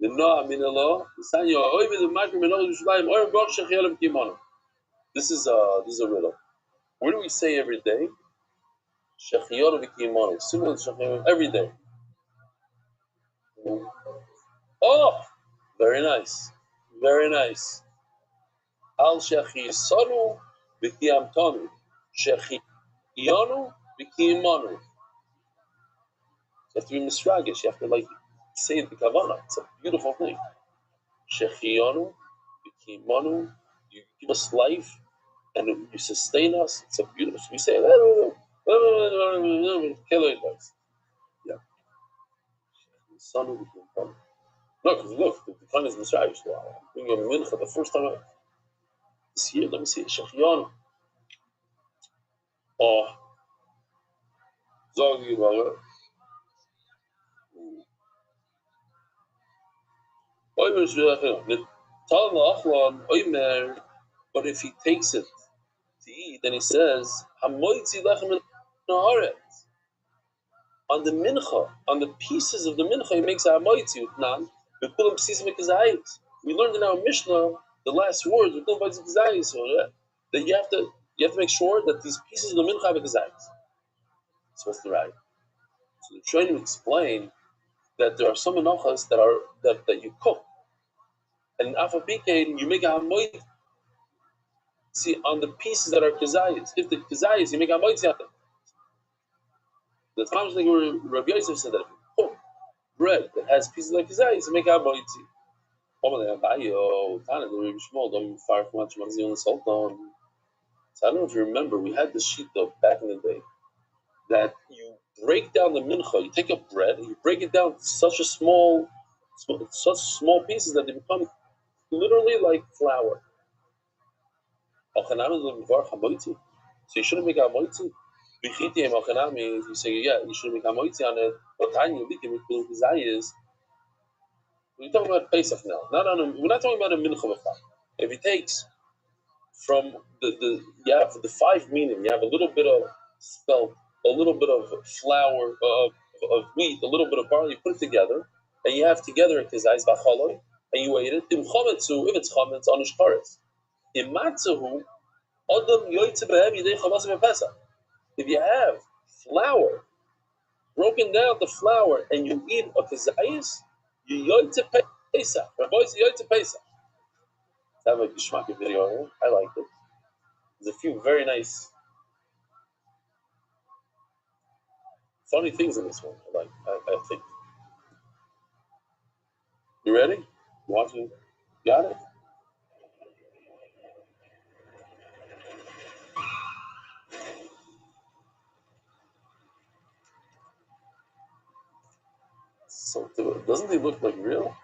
The Noah Minalo, the Sanyo, Oivid the Makrim and all Yerushalayim, Oiv Roch Shechiel Kimano. This is a riddle. What do we say every day? Shechiel Kimano. Similar to Shechiel every day. Oh, very nice. Very nice. Al Shechisonu B'Kiyam Tonu. Shechiyonu B'Kiyam Manu. You have to be misragish. You have to say it b'kavana. It's a beautiful thing. Shechiyonu B'Kiyam Manu. You give us life and you sustain us. It's a beautiful. We say yeah. Sonu B'Kiyam Manu. No, because look, the time is misragish. I'm doing a mincha the first time this year. Let me see. Shechiyonu. Oh, Zog you about it. But if he takes it to eat, then he says, on the mincha, on the pieces of the mincha, he makes a hamoitzi utnan. We learned in our Mishnah the last words that you have to make sure that these pieces of the mincha have a kazayis. So what's the right? So they're trying to explain that there are some menachas that you cook. And in Afapike, you make a hamoitzi on the pieces that are kazayas. If the kazayas, you make a hamoitzi on them. The times like Rabbi Yosef said that if you cook bread that has pieces like kazayas, you make a hamoitzi. So I don't know if you remember, we had this sheet though back in the day that you break down the mincha. You take a bread and you break it down to such small pieces that they become literally like flour. So you shouldn't make a moitzi. You say, yeah, you shouldn't make a moitzi on it. But we're talking about Pesach now. We're not talking about a mincha. If he takes from you have the 5 meaning, you have a little bit of spelt, a little bit of flour, of wheat, a little bit of barley, you put it together, and you have together a kizayis b'cholon, and you ate it. Im chometzu, if it's chometz, onish karetz. Im matzahu, adam yoytze behem yidei chamas b'pesach. If you have flour, broken down the flour, and you eat a kizayis, you yoytze pesach. Rabbi yoytze pesach. That might be shmaki video here. I like it. There's a few very nice, funny things in this one. I think. You ready? Watching? Got it? So, doesn't he look like real?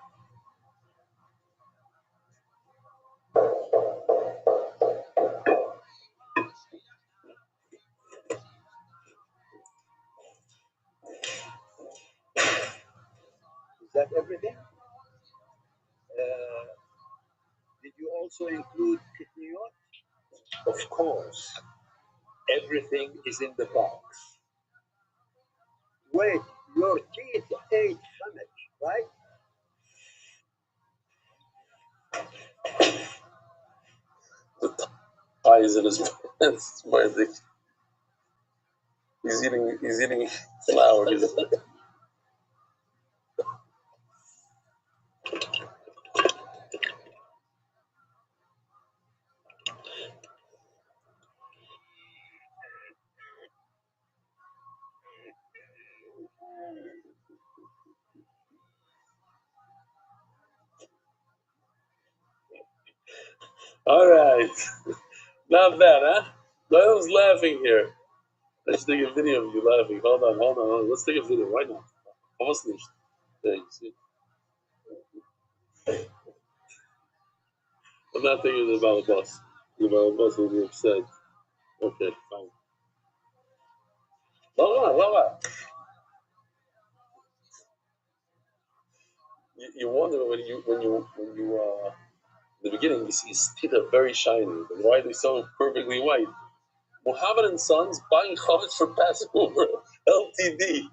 Is that everything? Did you also include kitniyot? Of course. Everything is in the box. Wait, your teeth ate chametz, right? The pie is in his pants. He's eating flour. All right. Not bad, huh? No one's laughing here. Let's take a video of you laughing. Hold on. Let's take a video. Why not? Almost finished. There, you see. I'm not thinking about the bus. The bus will be upset. Okay, fine. Lola. You wonder when you in the beginning you see his teeth are very shiny. Why are they so perfectly white? Muhammad and Sons buying chametz for Passover. LTD.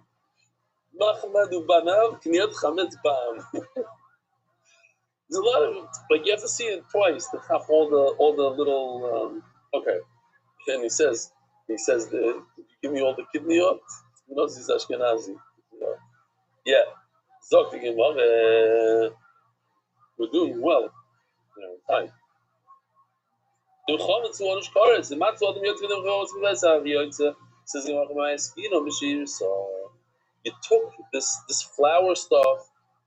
Mahmoud Banav Kniyat Chametz Bam. There's a lot of like you have to see it twice to have all the little okay. And he says give me all the kidneyot. You know, this is Ashkenazi. Yeah. Zok the we're doing well. Fine. You took this flour stuff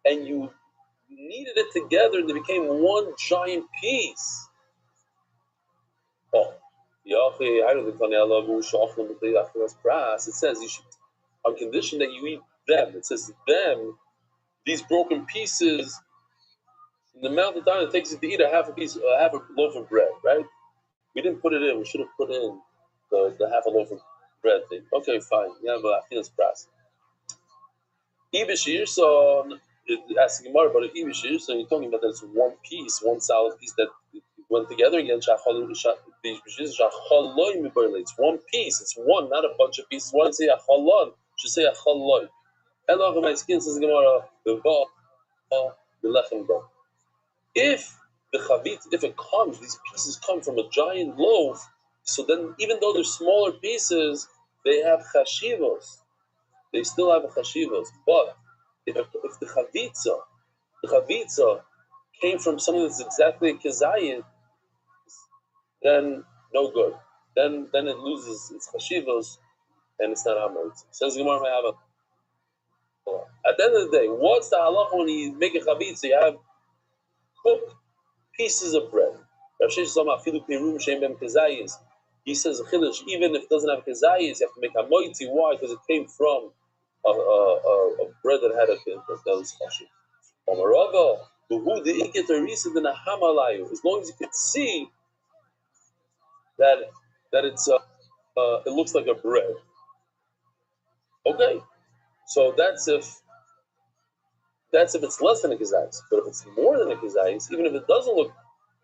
and you kneaded it together and it became one giant piece. Oh, it says you should, on condition that you eat them. It says them, these broken pieces, in the amount of time it takes you to eat half a loaf of bread, right? We didn't put it in. We should have put in the half a loaf of bread thing. Okay, fine. Yeah, but I feel it's brass. Ibishir, so asking Gemara about Ibishir, so you're talking about that it's one piece, one solid piece that went together again. It's one piece. It's one, not a bunch of pieces. One say achalon, should say achalon. Hello, my skin says Gemara. If the chavit, if it comes, these pieces come from a giant loaf, so then even though they're smaller pieces, they have chashivos. They still have a chashivos. But if the chavitza came from something that's exactly a kezayit, then no good. Then it loses its chashivos and it's not hamod. Says Gemara Me'ava. At the end of the day, what's the halacha when you make a chavitza? You have cooked pieces of bread. He says even if it doesn't have kezayis, you have to make a moiti. Why? Because it came from a bread that had a that was chashiv. As long as you can see that it looks like a bread. Okay, so that's if it's less than a kezayis. But if it's more than a kezayis, even if it doesn't look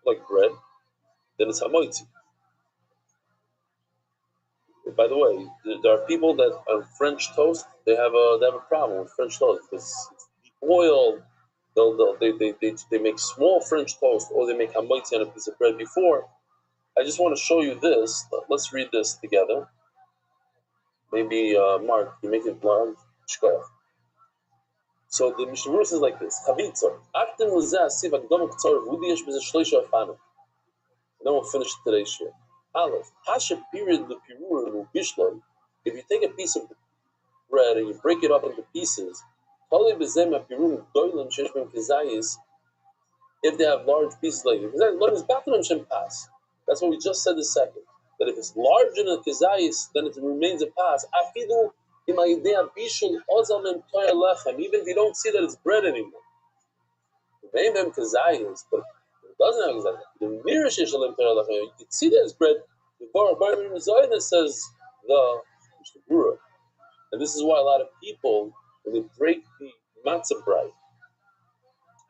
like bread, then it's hamoiti. By the way, there are people that on French toast they have a problem with French toast because it's oil. They make small French toast or they make hamoiti on a piece of bread before. I just want to show you this. Let's read this together. Maybe Mark, you make it large. So the Mishnah says like this: Chavitza. Aktin l'zeh asiv akdom k'tzor v'udi yesh b'zeh shleisha afanu. Then we'll finish today's shir. Aleph. Hasha period the pirur l'bishlon. If you take a piece of bread and you break it up into pieces, if they have large pieces like this, that's what we just said a second. That if it's large in a kezayis, then it remains a pass. Even if you don't see that it's bread anymore. But it doesn't have kezayis. You can see that it's bread. The Bar says the Mishnah. And this is why a lot of people, when they break the matzah bride,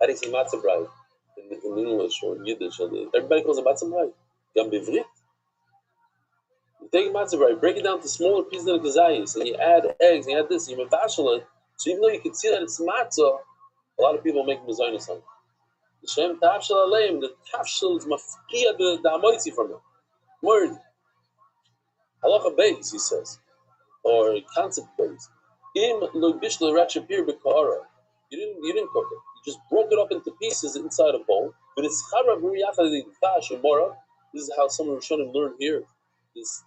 how do you say matzah bride in English or in Yiddish? Everybody calls it matzah bride. Gam bivrit. You take a matzah bride, break it down to smaller pieces of kezayis, and you add eggs, and you add this, and you mevashel it. So even though you can see that it's matzah, a lot of people make mezainis on it. The Shem tafshel aleim, the tafshel is mafkia the amoitzi from it. Word. Halacha beis, he says, or concept beis. You didn't cook it. You just broke it up into pieces inside a bowl. But it's this is how some Rishonim learned here. This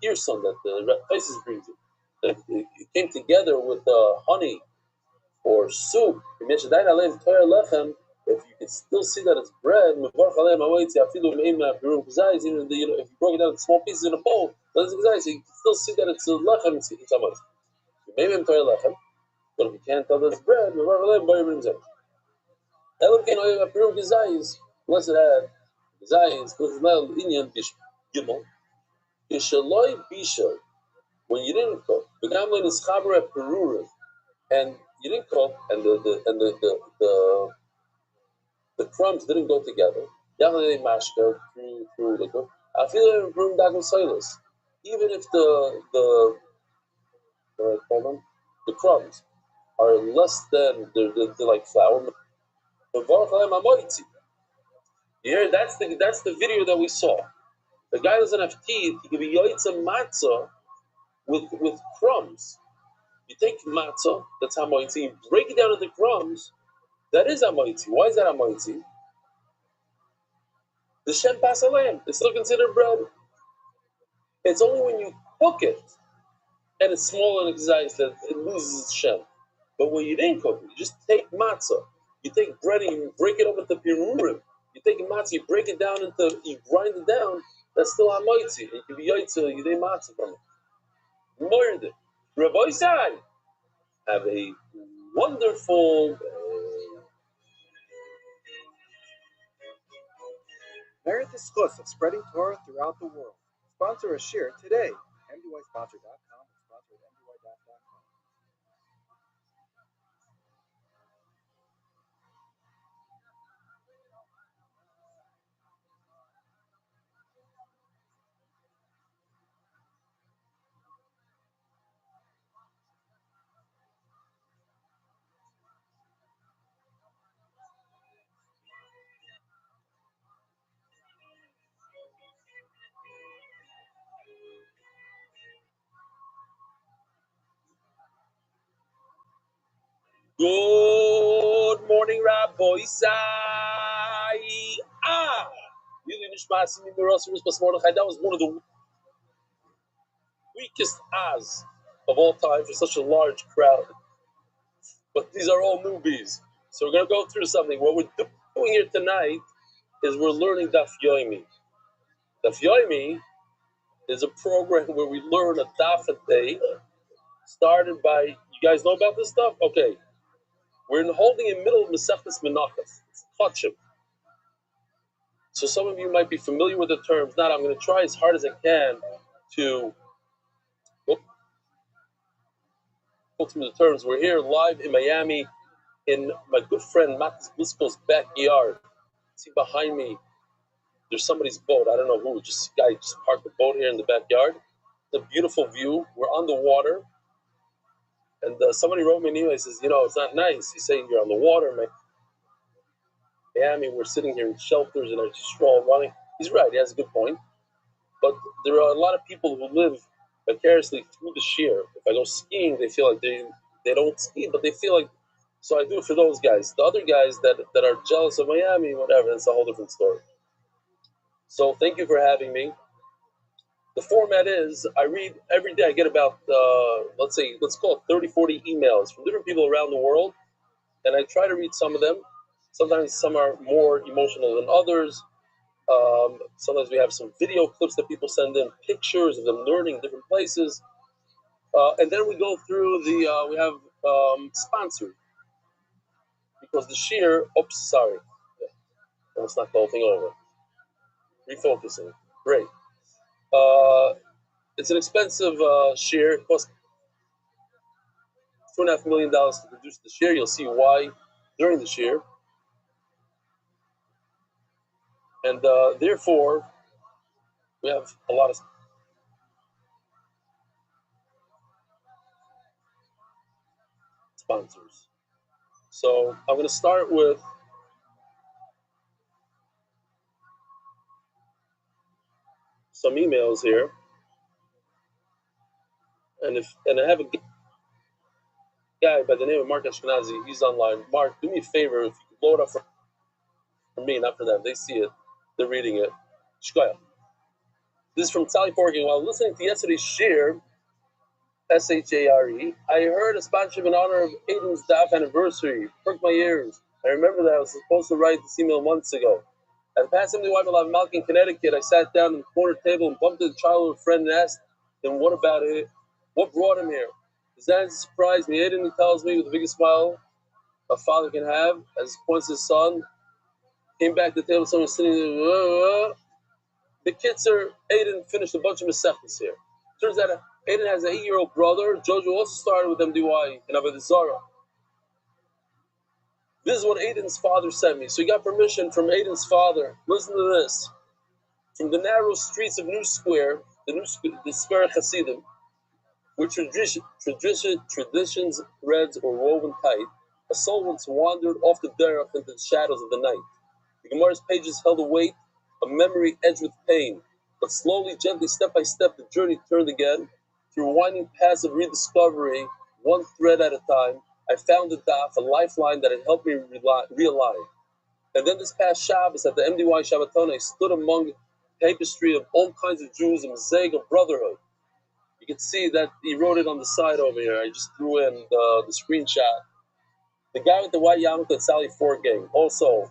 earson that the Isis brings you. That it came together with honey or soup. If you can still see that it's bread, if you broke it down into small pieces in a bowl, so you can still see that it's a lechem. But if you can't tell that it's bread, unless it had when you didn't cook, and you didn't cook, and the crumbs didn't go together. Through the cook. I feel it room even if the crumbs are less than they're like flour. You hear that's the video that we saw. The guy doesn't have teeth. He can be yaitza matzah with crumbs. You take matzah, that's hamoitzi, you break it down into crumbs, that is hamoitzi. Why is that hamoitzi? The shem pasalem, it's still considered bread. It's only when you cook it and it's small and excised that it loses its shem. But when you didn't cook it, you just take matzah, you take bread and you break it up into pirurim. You take matzah, you break it down you grind it down, that's still hamoitzi. You can be yaitza, you take matzah from it. Murder. Rabbi Rothschild have a wonderful Merit the schus of spreading Torah throughout the world. Sponsor a shir today. MDYsponsor.com. Sponsor at MDY.com. Good morning, Rabbi Rothschild. That was one of the weakest ahs of all time for such a large crowd. But these are all newbies. So we're going to go through something. What we're doing here tonight is we're learning Daf Yomi. Daf Yomi is a program where we learn a daf a day, started by, you guys know about this stuff? Okay. We're holding in the middle of Masechtas Menachos. It's Chachim. So some of you might be familiar with the terms. Not, I'm going to try as hard as I can to go through the terms. We're here live in Miami in my good friend Matis Blisco's backyard. See behind me, there's somebody's boat. I don't know who. Just guy just parked the boat here in the backyard. It's a beautiful view. We're on the water. And somebody wrote me an email. He says, it's not nice. He's saying you're on the water, man. Miami, we're sitting here in shelters and it's straw running. He's right. He has a good point. But there are a lot of people who live vicariously through the shear. If I go skiing, they feel like they don't ski, but they feel like, so I do it for those guys. The other guys that are jealous of Miami, whatever, that's a whole different story. So thank you for having me. The format is, I read every day, I get about, let's call it 30, 40 emails from different people around the world, and I try to read some of them. Sometimes some are more emotional than others. Sometimes we have some video clips that people send in, pictures of them learning different places. And then we go through we have sponsors. Because the shear, let's knock the whole thing over. Refocusing, great. It's an expensive shear. It costs $2.5 million to produce the shear. You'll see why during the shear. And therefore, we have a lot of sponsors. So I'm going to start with some emails here. And I have a guy by the name of Mark Ashkenazi. He's online. Mark, do me a favor. If you could blow it up for me, not for them. They see it. They're reading it. Shkoya. This is from Sally Forking. While listening to yesterday's share, Share, I heard a sponsorship in honor of Aiden's DAF anniversary. Perked my ears. I remember that I was supposed to write this email months ago. At past him to wife alive Malkin, Connecticut, I sat down in the corner table and bumped into a childhood friend and asked him, what about it? What brought him here? His answer surprised me. Aiden, he tells me with the biggest smile a father can have, as he points to his son, came back to the table, someone sitting there. The Kitzer, Aiden finished a bunch of Masechtas here. Turns out Aiden has an 8-year-old brother. Jojo also started with MDY in Avodah Zarah. This is what Aiden's father sent me. So he got permission from Aiden's father. Listen to this. From the narrow streets of New Square, the Square Hasidim, where traditions threads or woven tight, a soul once wandered off the derech into the shadows of the night. The Gemara's pages held a weight, a memory edged with pain. But slowly, gently, step by step, the journey turned again. Through winding paths of rediscovery, one thread at a time, I found a daf, a lifeline that had helped me realign. And then this past Shabbos at the MDY Shabbaton, I stood among tapestry of all kinds of Jews, a mosaic of brotherhood. You can see that he wrote it on the side over here. I just threw in the screenshot. The guy with the white yarmulke at Sally Ford game. Also,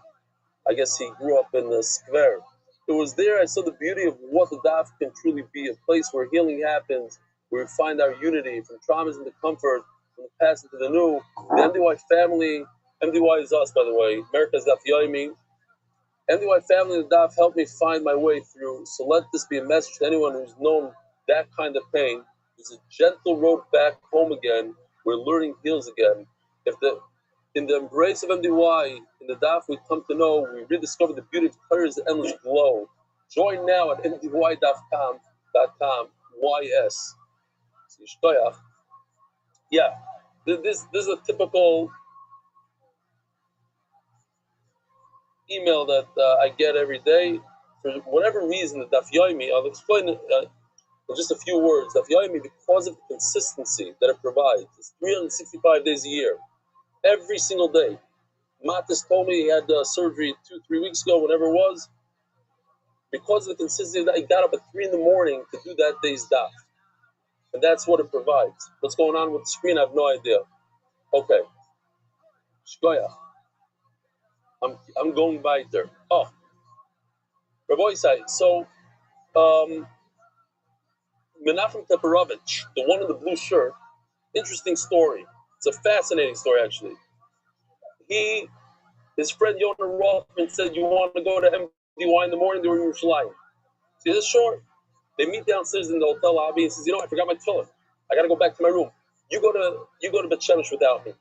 I guess he grew up in the square. It was there I saw the beauty of what the daf can truly be, a place where healing happens, where we find our unity, from traumas into comfort, from the past into the new. The MDY family, MDY is us, by the way, America's Daf Yomi. MDY family and daf helped me find my way through, so let this be a message to anyone who's known that kind of pain. There's a gentle road back home again, where learning heals again. In the embrace of MDY, in the daf we come to know, we rediscover the beauty of Torah's endless glow. Join now at mdy.com, YS. Yeah, this is a typical email that I get every day. For whatever reason, the Daf Yomi, I'll explain it in just a few words. Daf Yomi, because of the consistency that it provides, it's 365 days a year, every single day. Matis told me he had surgery 2-3 weeks ago, whenever it was. Because of the consistency of that, he got up at 3 in the morning to do that day's daf. And that's what it provides. What's going on with the screen, I have no idea. Okay. Shkoya. I'm going by there. Oh. Rabbi Rothschild. So, Menachem Teperovich, the one in the blue shirt, interesting story. It's a fascinating story, actually. His friend Yonah Rothman said, you want to go to MDY in the morning? They were in Yerushalayim. See, this is short. They meet downstairs in the hotel lobby and says, I forgot my tefillin. I got to go back to my room. You go to Bet Shemesh without me.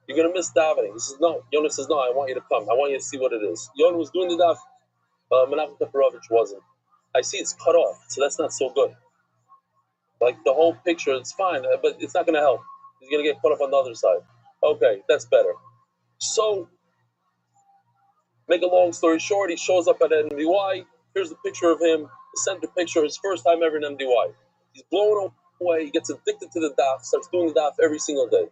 You're going to miss davening. He says, no. Yonah says, no, I want you to come. I want you to see what it is. Yonah was doing the daf. Menachem Teperovich wasn't. I see it's cut off, so that's not so good. Like the whole picture, it's fine, but it's not going to help. He's going to get cut off on the other side. Okay, that's better. So, make a long story short, he shows up at MDY. Here's the picture of him, the center picture, his first time ever in MDY. He's blown away, he gets addicted to the daf, starts doing the daf every single day.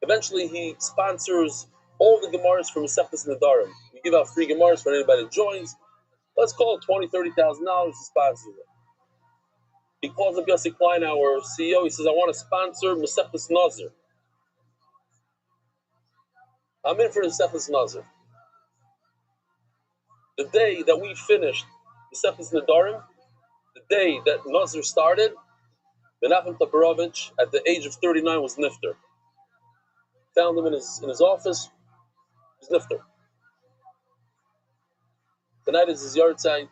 Eventually, he sponsors all the Gemaras from Masechtas Nedarim. We give out free Gemaras for anybody that joins. Let's call it $20,000, $30,000 to sponsor it. He calls up Yossi Klein, our CEO. He says, I want to sponsor Masechtas Nazir. I'm in for Masechtas Nazir. The day that we finished Masechtas Nedarim, the day that Nazir started, Menachem Teperovich, at the age of 39, was nifter. Found him in his office. He's nifter. Tonight is his yard site.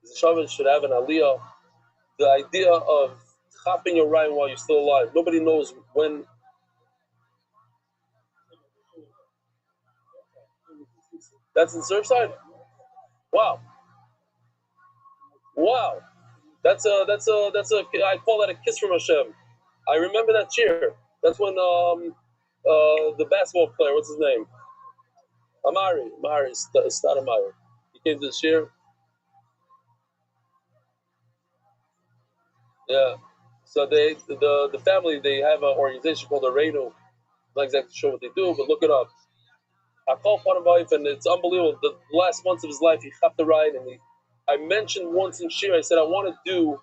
His Shabbat should have an aliyah. The idea of chopping your rhyme while you're still alive. Nobody knows when. That's in Surfside? Wow. Wow. That's a I call that a kiss from Hashem. I remember that cheer. That's when the basketball player, what's his name? Amari, Stoudemire. He came to the cheer. Yeah. So the family, they have an organization called the Reino. Not exactly sure what they do, but look it up. I called Panabayev, and it's unbelievable. The last months of his life, he chopped the ride, and I mentioned once in Shir, I said I want to do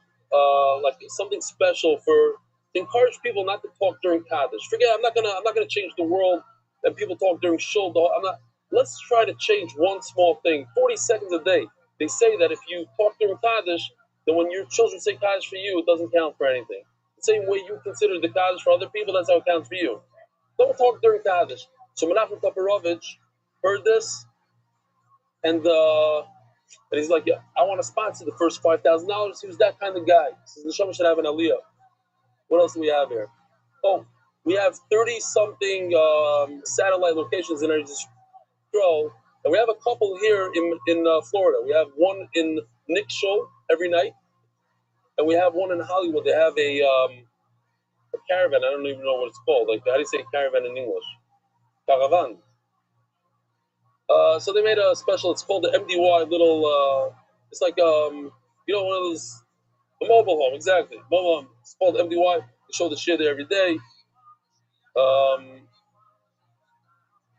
like something special to encourage people not to talk during Kaddish. Forget, I'm not gonna change the world and people talk during Shul. Let's try to change one small thing. 40 seconds a day. They say that if you talk during Kaddish, then when your children say Kaddish for you, it doesn't count for anything. The same way you consider the Kaddish for other people, that's how it counts for you. Don't talk during Kaddish. So Menachem Teperovich heard this, and he's like, yeah, I want to sponsor the first $5,000. He was that kind of guy. He says, the Neshama should have an aliyah. What else do we have here? Oh, we have 30-something satellite locations in our Israel, and we have a couple here in Florida. We have one in Nick Show every night, and we have one in Hollywood. They have a caravan. I don't even know what it's called. Like, how do you say caravan in English? Caravan. So they made a special. It's called the MDY little. It's like one of those, a mobile home, exactly. Mobile home. It's called MDY. They show the share there every day.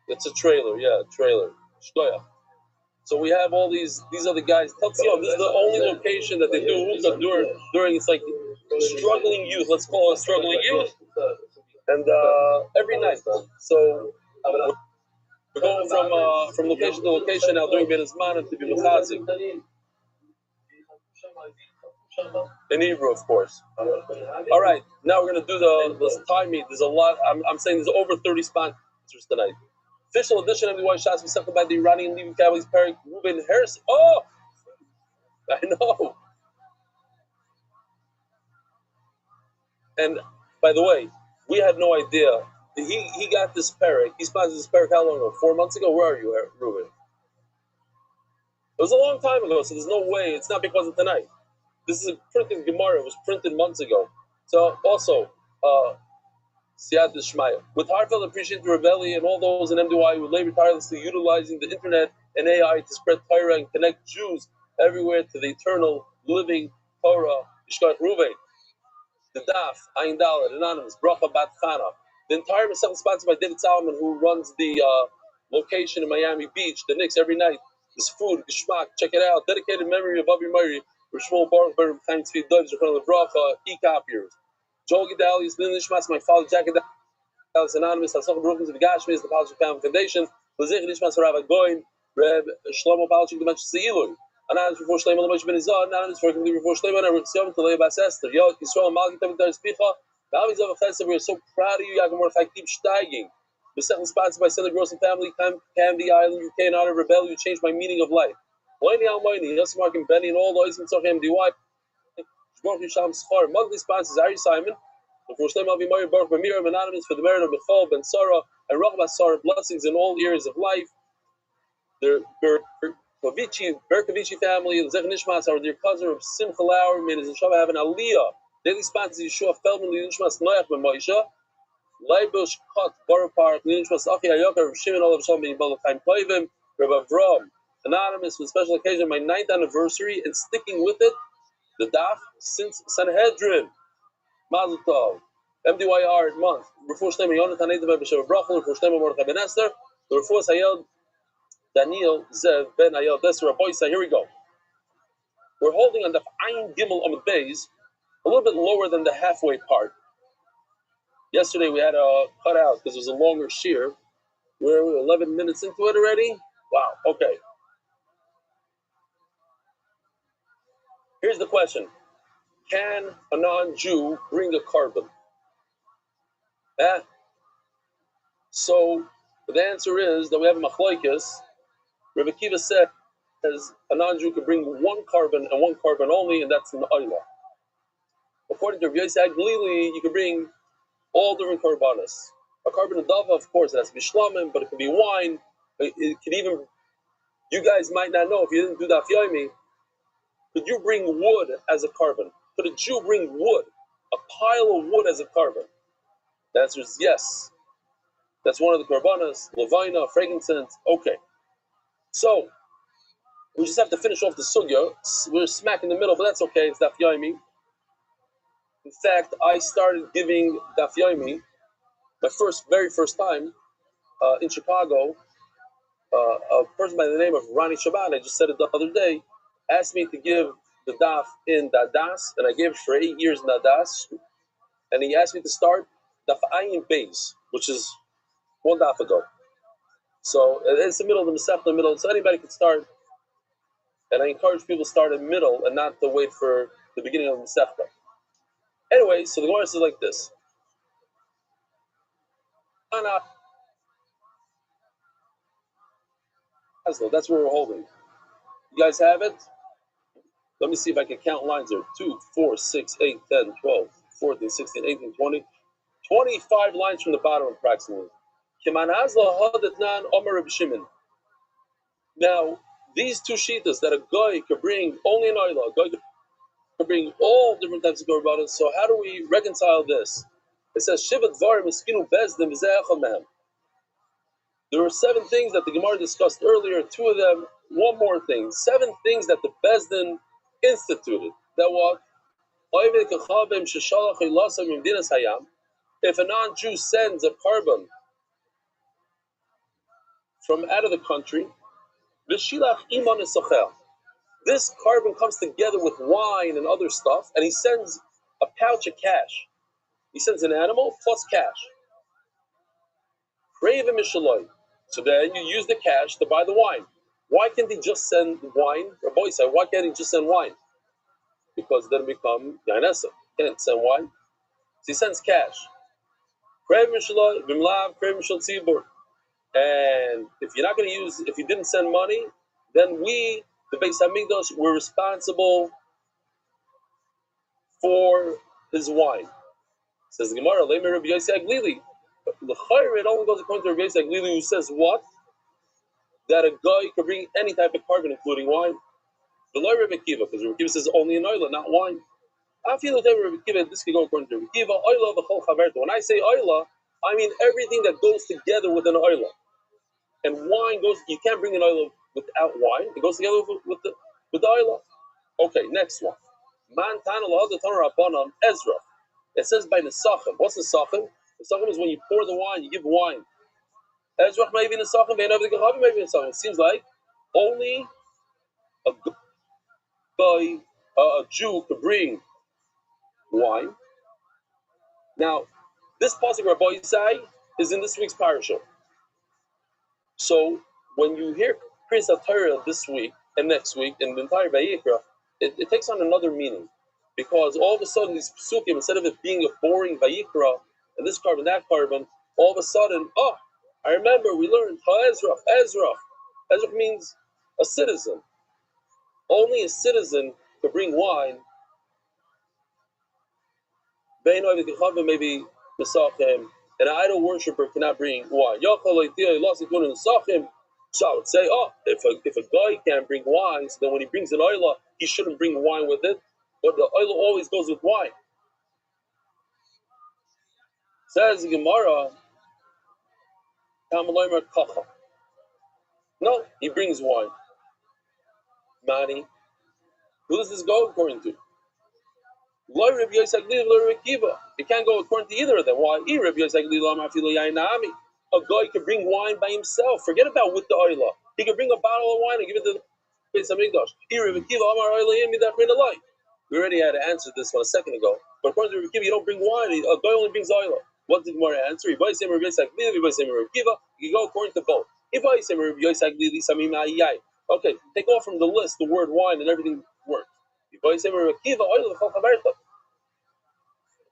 It's a trailer, trailer. Shkoya. So we have all these are the guys. This is the only location that they do during. It's like struggling youth. Let's call it struggling youth. And every night. So we're going from location to location now during Ben Zman to be Mechazik. In Hebrew, of course. All right, now we're going to do the time meet. There's a lot. I'm saying there's over 30 sponsors tonight. Official edition of the White Shots was seconded by the Iranian Leaving Cavaliers Perry Ruben Harris. Oh, I know. And by the way, we had no idea. He got this Perry. He sponsored this Perry how long ago? 4 months ago? Where are you, Ruben? It was a long time ago, so there's no way. It's not because of tonight. This is a printed Gemara. It was printed months ago. So also, Siyat Shmaya. With heartfelt appreciation to Rebelli and all those in MDY who labor tirelessly utilizing the internet and AI to spread Torah and connect Jews everywhere to the eternal living Torah. Yishkach Ruven. The Daf, Ayin Dalet, Anonymous, Bracha Bat Chana, The entire Masech is sponsored by David Solomon, who runs the location in Miami Beach, the Knicks, every night. This food, geschmack, check it out. Dedicated memory of Avi Murray, Rishmol Baruch, Baruch, Chaim Tzvi Dubs, Rechon Lebracha, e-copiers. Joel Gedalis, Lin Nishmas, my father, Jack Gedalis, Anonymous, Hasach Baruch, to the Gashmis, the Palachik Family Foundation, Lezich Nishmas, Rabbi Goin, Reb Shlomo Palachik, the Mensch Seilui. Anonymous before Shlomo, the Mensch Ben Izah, Anonymous for complete before Shlomo, and Rick Sion, to Leah Bas Esther, Yod, Yisrael, Malki, Tevitar, Spicha. We're so proud of you, Yaakov Mordechai. Keep steiging. The second sponsored by Sender Gross and Family, Candy Island, UK, and Honor Rebel. You changed my meaning of life. Loini Almighty, Yossi Mark and Benny, and all those in Sochim DY. Shmorch Yisham Schar. Monthly sponsors Ari Simon. The first name Avi Mari Baruch Mamiram Anonymous for the merit of Michal Ben Sarah and Rachel Sarah. Blessings in all areas of life. The Berkovici family, the Zech Nishmas, our dear cousin of Simcha Lauer, made his Shabbat have an Aliyah. Daily sponsors Yeshua Feldman, Nishmas Noach Ben Moshe. Leibush Kot Borough Park, Nishmas Achi Ayakar, Shimon Olav Shalom Ben Yibal Chaim Koivim, Rabbi Avram. Anonymous for special occasion, my 9th anniversary, and sticking with it, the daf since Sanhedrin. Mazel Tov. MDYR month. Before Shlema Yonatan Eidavai B'Shem Brachel, before Shlema Mordechai Ben Esther, the before Sayel Daniel Zev Ben Ayel Desser Aboisa. Here we go. We're holding on the Ayin Gimel Amud Beis, a little bit lower than the halfway part. Yesterday we had a cut out because it was a longer shear. We're 11 minutes into it already. Wow. Okay. Here's the question: can a non-Jew bring a carbon? So the answer is that we have a machlokes. Rabbi Kiva says a non-Jew could bring one carbon and one carbon only, and that's an oila. According to Rabbi Yosef Glili, you can bring all different karbanos. A carbon of dava, of course, it has to be shlamim, but it could be wine. It could even, you guys might not know if you didn't do daf yomi. Could you bring wood as a carbon? Could a Jew bring wood, a pile of wood as a carbon? The answer is yes. That's one of the karbanos, levina, frankincense. Okay. So, we just have to finish off the sugya. We're smack in the middle, but that's okay. It's daf yomi. In fact, I started giving daf yomi my very first time in Chicago. A person by the name of Ronnie Shabbat, I just said it the other day, asked me to give the daf in Dadas, and I gave it for 8 years in Dadas. And he asked me to start daf Ayin Beis, which is one daf ago. So it's the middle of the Masech, the middle, so anybody can start. And I encourage people to start in the middle and not to wait for the beginning of the Masech. Anyway, so the Gemara says like this. That's where we're holding. You guys have it? Let me see if I can count lines there. 2, 4, 6, 8, 10, 12, 14, 16, 18, 20. 25 lines from the bottom approximately. Now, these two shitas that a guy could bring only an oila, a guy could bring all different types of korbanos. So how do we reconcile this? It says, Shivat Dvarim Eskinu Bezdin V'zeh Echad Mehem. There were 7 things that the Gemara discussed earlier, 2 of them, one more thing. 7 things that the Bezdin instituted. That what? If a non-Jew sends a carbon from out of the country, this carbon comes together with wine and other stuff, and he sends a pouch of cash. He sends an animal plus cash. So then you use the cash to buy the wine. Why can't he just send wine? Or boy said, why can't he just send wine? Because then it become Yainesa. He can't send wine. So he sends cash. And if you're not going to use, if you didn't send money, then we, the Beis Hamikdash, were responsible for his wine. Says the Gemara, Leimer Rabbi Yosef Glili. The Chayr, it only goes according to Rabbi Yosef Glili, who says what? That a guy could bring any type of carbon, including wine. The Loi Rabbi Kiva, because Rabbi Kiva says only an oila, not wine. I feel that Rabbi Kiva, this could go according to Rabbi Kiva. Oila v'chol chaverta. When I say oila, I mean everything that goes together with an oila. And wine goes, you can't bring an oila without wine. It goes together with the oila. Okay, next one. Man Tana Lahad Torah Rabbanan Ezra. It says by Nesachim. What's Nesachim? Nesachim is when you pour the wine, you give wine. Ezrach maybe Nesachim, Vein Ovid Gechavim maybe Nesachim. It seems like only a guy, a Jew, could bring wine. Now, this pasuk Rabbi Yisai is in this week's parasha. So when you hear Kriyas HaTorah this week and next week and the entire Vayikra, it takes on another meaning, because all of a sudden these psukim, instead of it being a boring Vayikra and this carbon, that carbon, all of a sudden, I remember we learned Ezra. Ezra means a citizen. Only a citizen could bring wine. Maybe Nesachim, and an idol worshiper cannot bring wine. So I would say, if a guy can't bring wine, so then when he brings an oila, he shouldn't bring wine with it. But the oila always goes with wine. Says the Gemara, no, he brings wine. Mani, who does this go according to? You can't go according to either of them. Why? A guy can bring wine by himself. Forget about with the oila. He can bring a bottle of wine and give it to the Beis Hamikdash. We already had answered this one a second ago. But according to Rabbi Kiva, you don't bring wine. A guy only brings oila. What did Gemara answer? You go according to both. Okay, take off from the list the word wine and everything works.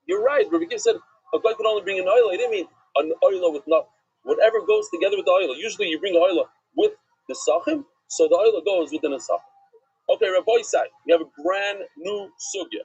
You're right. Rabbi Kiva said a guy could only bring an oila. He didn't mean an oila with nothing. Whatever goes together with the oila. Usually you bring oila with the sachim, so the oila goes with the nesachim. Okay, Rabbi Isai, you have a brand new sugya.